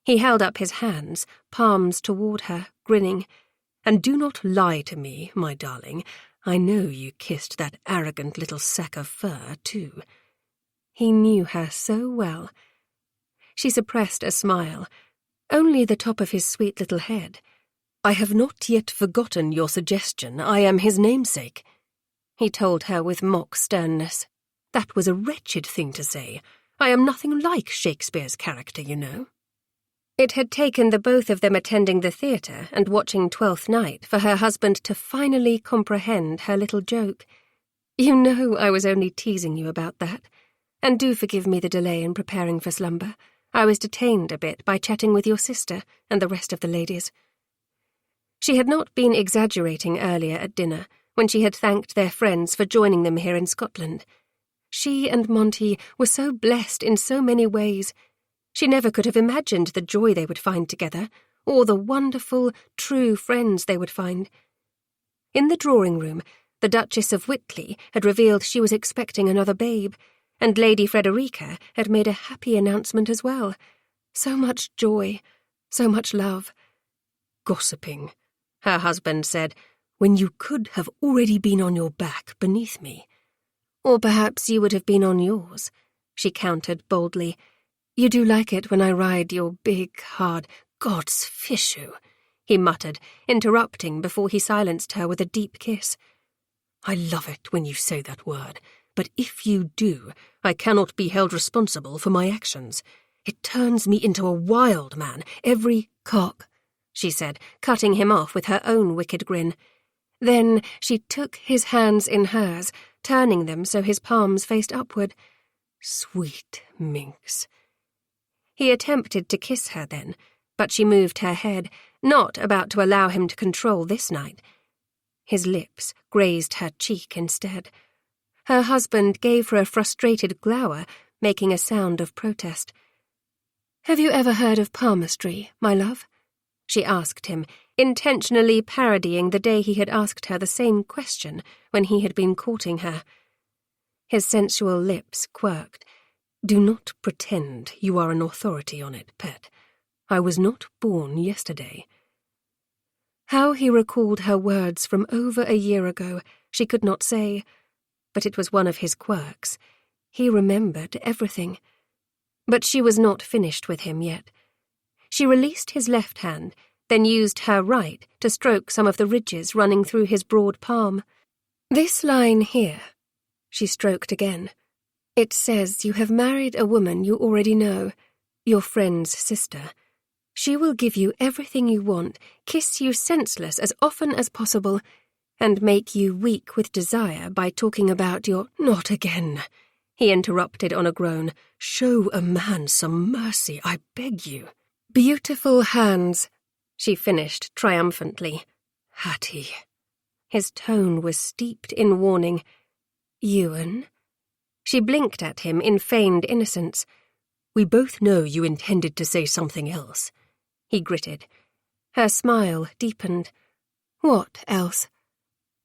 S2: He held up his hands, palms toward her, grinning.
S5: "And do not lie to me, my darling. I know you kissed that arrogant little sack of fur, too."
S2: He knew her so well. She suppressed a smile, only the top of his sweet little head.
S5: "I have not yet forgotten your suggestion. I am his namesake,"
S2: he told her with mock sternness.
S5: "That was a wretched thing to say. I am nothing like Shakespeare's character, you know."
S2: It had taken the both of them attending the theatre and watching Twelfth Night for her husband to finally comprehend her little joke. "You know I was only teasing you about that. And do forgive me the delay in preparing for slumber. I was detained a bit by chatting with your sister and the rest of the ladies." She had not been exaggerating earlier at dinner, when she had thanked their friends for joining them here in Scotland. She and Monty were so blessed in so many ways. She never could have imagined the joy they would find together, or the wonderful, true friends they would find. In the drawing-room, the Duchess of Whitley had revealed she was expecting another babe, and Lady Frederica had made a happy announcement as well. So much joy, so much love.
S5: "Gossiping," her husband said, "when you could have already been on your back beneath me."
S2: "Or perhaps you would have been on yours," she countered boldly. "You do like it when I ride your big, hard—"
S5: "God's fichu,"
S2: he muttered, interrupting before he silenced her with a deep kiss.
S5: "I love it when you say that word, but if you do, I cannot be held responsible for my actions. It turns me into a wild man, every—"
S2: "Cock," she said, cutting him off with her own wicked grin. Then she took his hands in hers, turning them so his palms faced upward.
S5: "Sweet minx."
S2: He attempted to kiss her then, but she moved her head, not about to allow him to control this night. His lips grazed her cheek instead. Her husband gave her a frustrated glower, making a sound of protest. "Have you ever heard of palmistry, my love?" she asked him, intentionally parodying the day he had asked her the same question when he had been courting her. His sensual lips quirked.
S5: "Do not pretend you are an authority on it, pet. I was not born yesterday."
S2: How he recalled her words from over a year ago, she could not say, but it was one of his quirks. He remembered everything. But she was not finished with him yet. She released his left hand, then used her right to stroke some of the ridges running through his broad palm. "This line here," she stroked again. "It says you have married a woman you already know, your friend's sister. She will give you everything you want, kiss you senseless as often as possible, and make you weak with desire by talking about your—"
S5: "Not again," he interrupted on a groan. "Show a man some mercy, I beg you."
S2: "Beautiful hands," she finished triumphantly.
S5: "Hattie."
S2: His tone was steeped in warning. "Ewan?" She blinked at him in feigned innocence.
S5: "We both know you intended to say something else," he gritted.
S2: Her smile deepened. "What else?"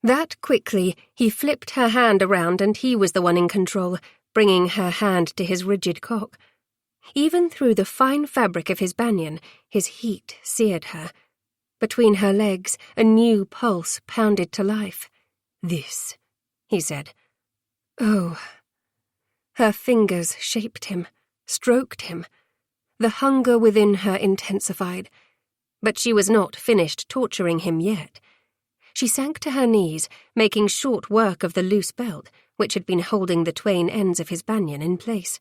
S2: That quickly, he flipped her hand around and he was the one in control, bringing her hand to his rigid cock. Even through the fine fabric of his banyan, his heat seared her. Between her legs, a new pulse pounded to life.
S5: "This,"
S2: he said. "Oh." Her fingers shaped him, stroked him. The hunger within her intensified. But she was not finished torturing him yet. She sank to her knees, making short work of the loose belt, which had been holding the twain ends of his banyan in place.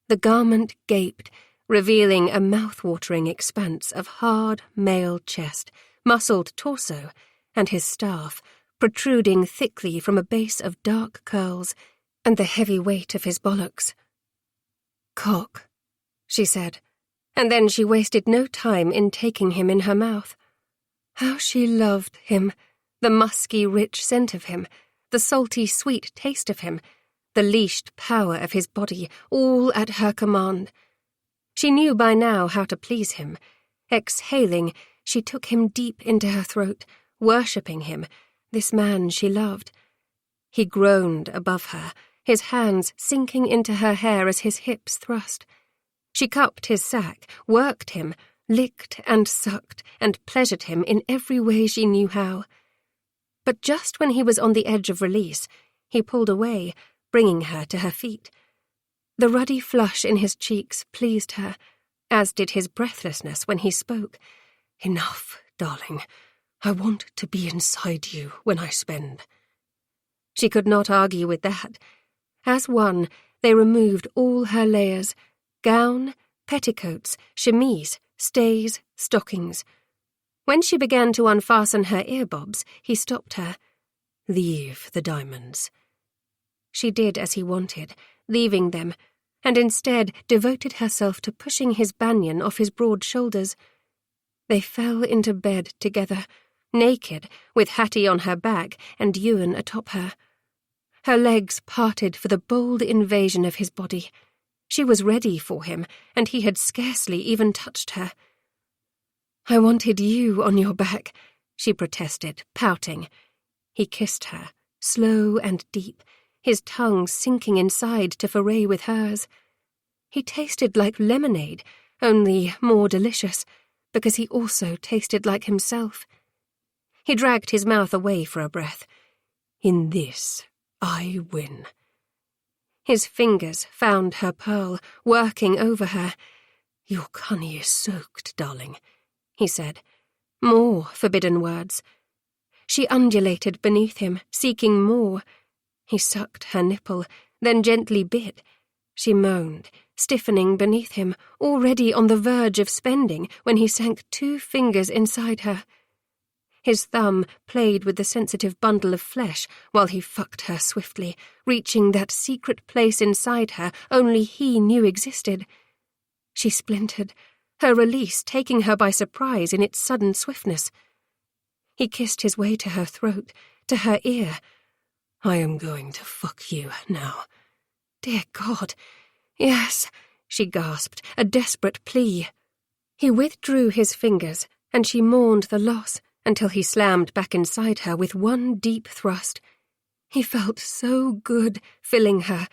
S2: The garment gaped, revealing a mouth-watering expanse of hard male chest, muscled torso, and his staff, protruding thickly from a base of dark curls, and the heavy weight of his bollocks. "Cock," she said, and then she wasted no time in taking him in her mouth. How she loved him, the musky, rich scent of him, the salty, sweet taste of him, the leashed power of his body, all at her command. She knew by now how to please him. Exhaling, she took him deep into her throat, worshipping him, this man she loved. He groaned above her, his hands sinking into her hair as his hips thrust. She cupped his sack, worked him, licked and sucked, and pleasured him in every way she knew how. But just when he was on the edge of release, he pulled away, bringing her to her feet. The ruddy flush in his cheeks pleased her, as did his breathlessness when he spoke.
S5: "Enough, darling. I want to be inside you when I spend."
S2: She could not argue with that. As one, they removed all her layers, gown, petticoats, chemise, stays, stockings. When she began to unfasten her earbobs, he stopped her.
S5: "Leave the diamonds."
S2: She did as he wanted, leaving them, and instead devoted herself to pushing his banyan off his broad shoulders. They fell into bed together, naked, with Hattie on her back and Ewan atop her. Her legs parted for the bold invasion of his body. She was ready for him, and he had scarcely even touched her. "I wanted you on your back," she protested, pouting. He kissed her, slow and deep, his tongue sinking inside to foray with hers. He tasted like lemonade, only more delicious, because he also tasted like himself. He dragged his mouth away for a breath. "In this, I win." His fingers found her pearl, working over her. "Your honey is soaked, darling," he said. More forbidden words. She undulated beneath him, seeking more. He sucked her nipple, then gently bit. She moaned, stiffening beneath him, already on the verge of spending when he sank 2 fingers inside her. His thumb played with the sensitive bundle of flesh while he fucked her swiftly, reaching that secret place inside her only he knew existed. She splintered, her release taking her by surprise in its sudden swiftness. He kissed his way to her throat, to her ear. "I am going to fuck you now." "Dear God, yes," she gasped, a desperate plea. He withdrew his fingers, and she mourned the loss until he slammed back inside her with one deep thrust. He felt so good, filling her,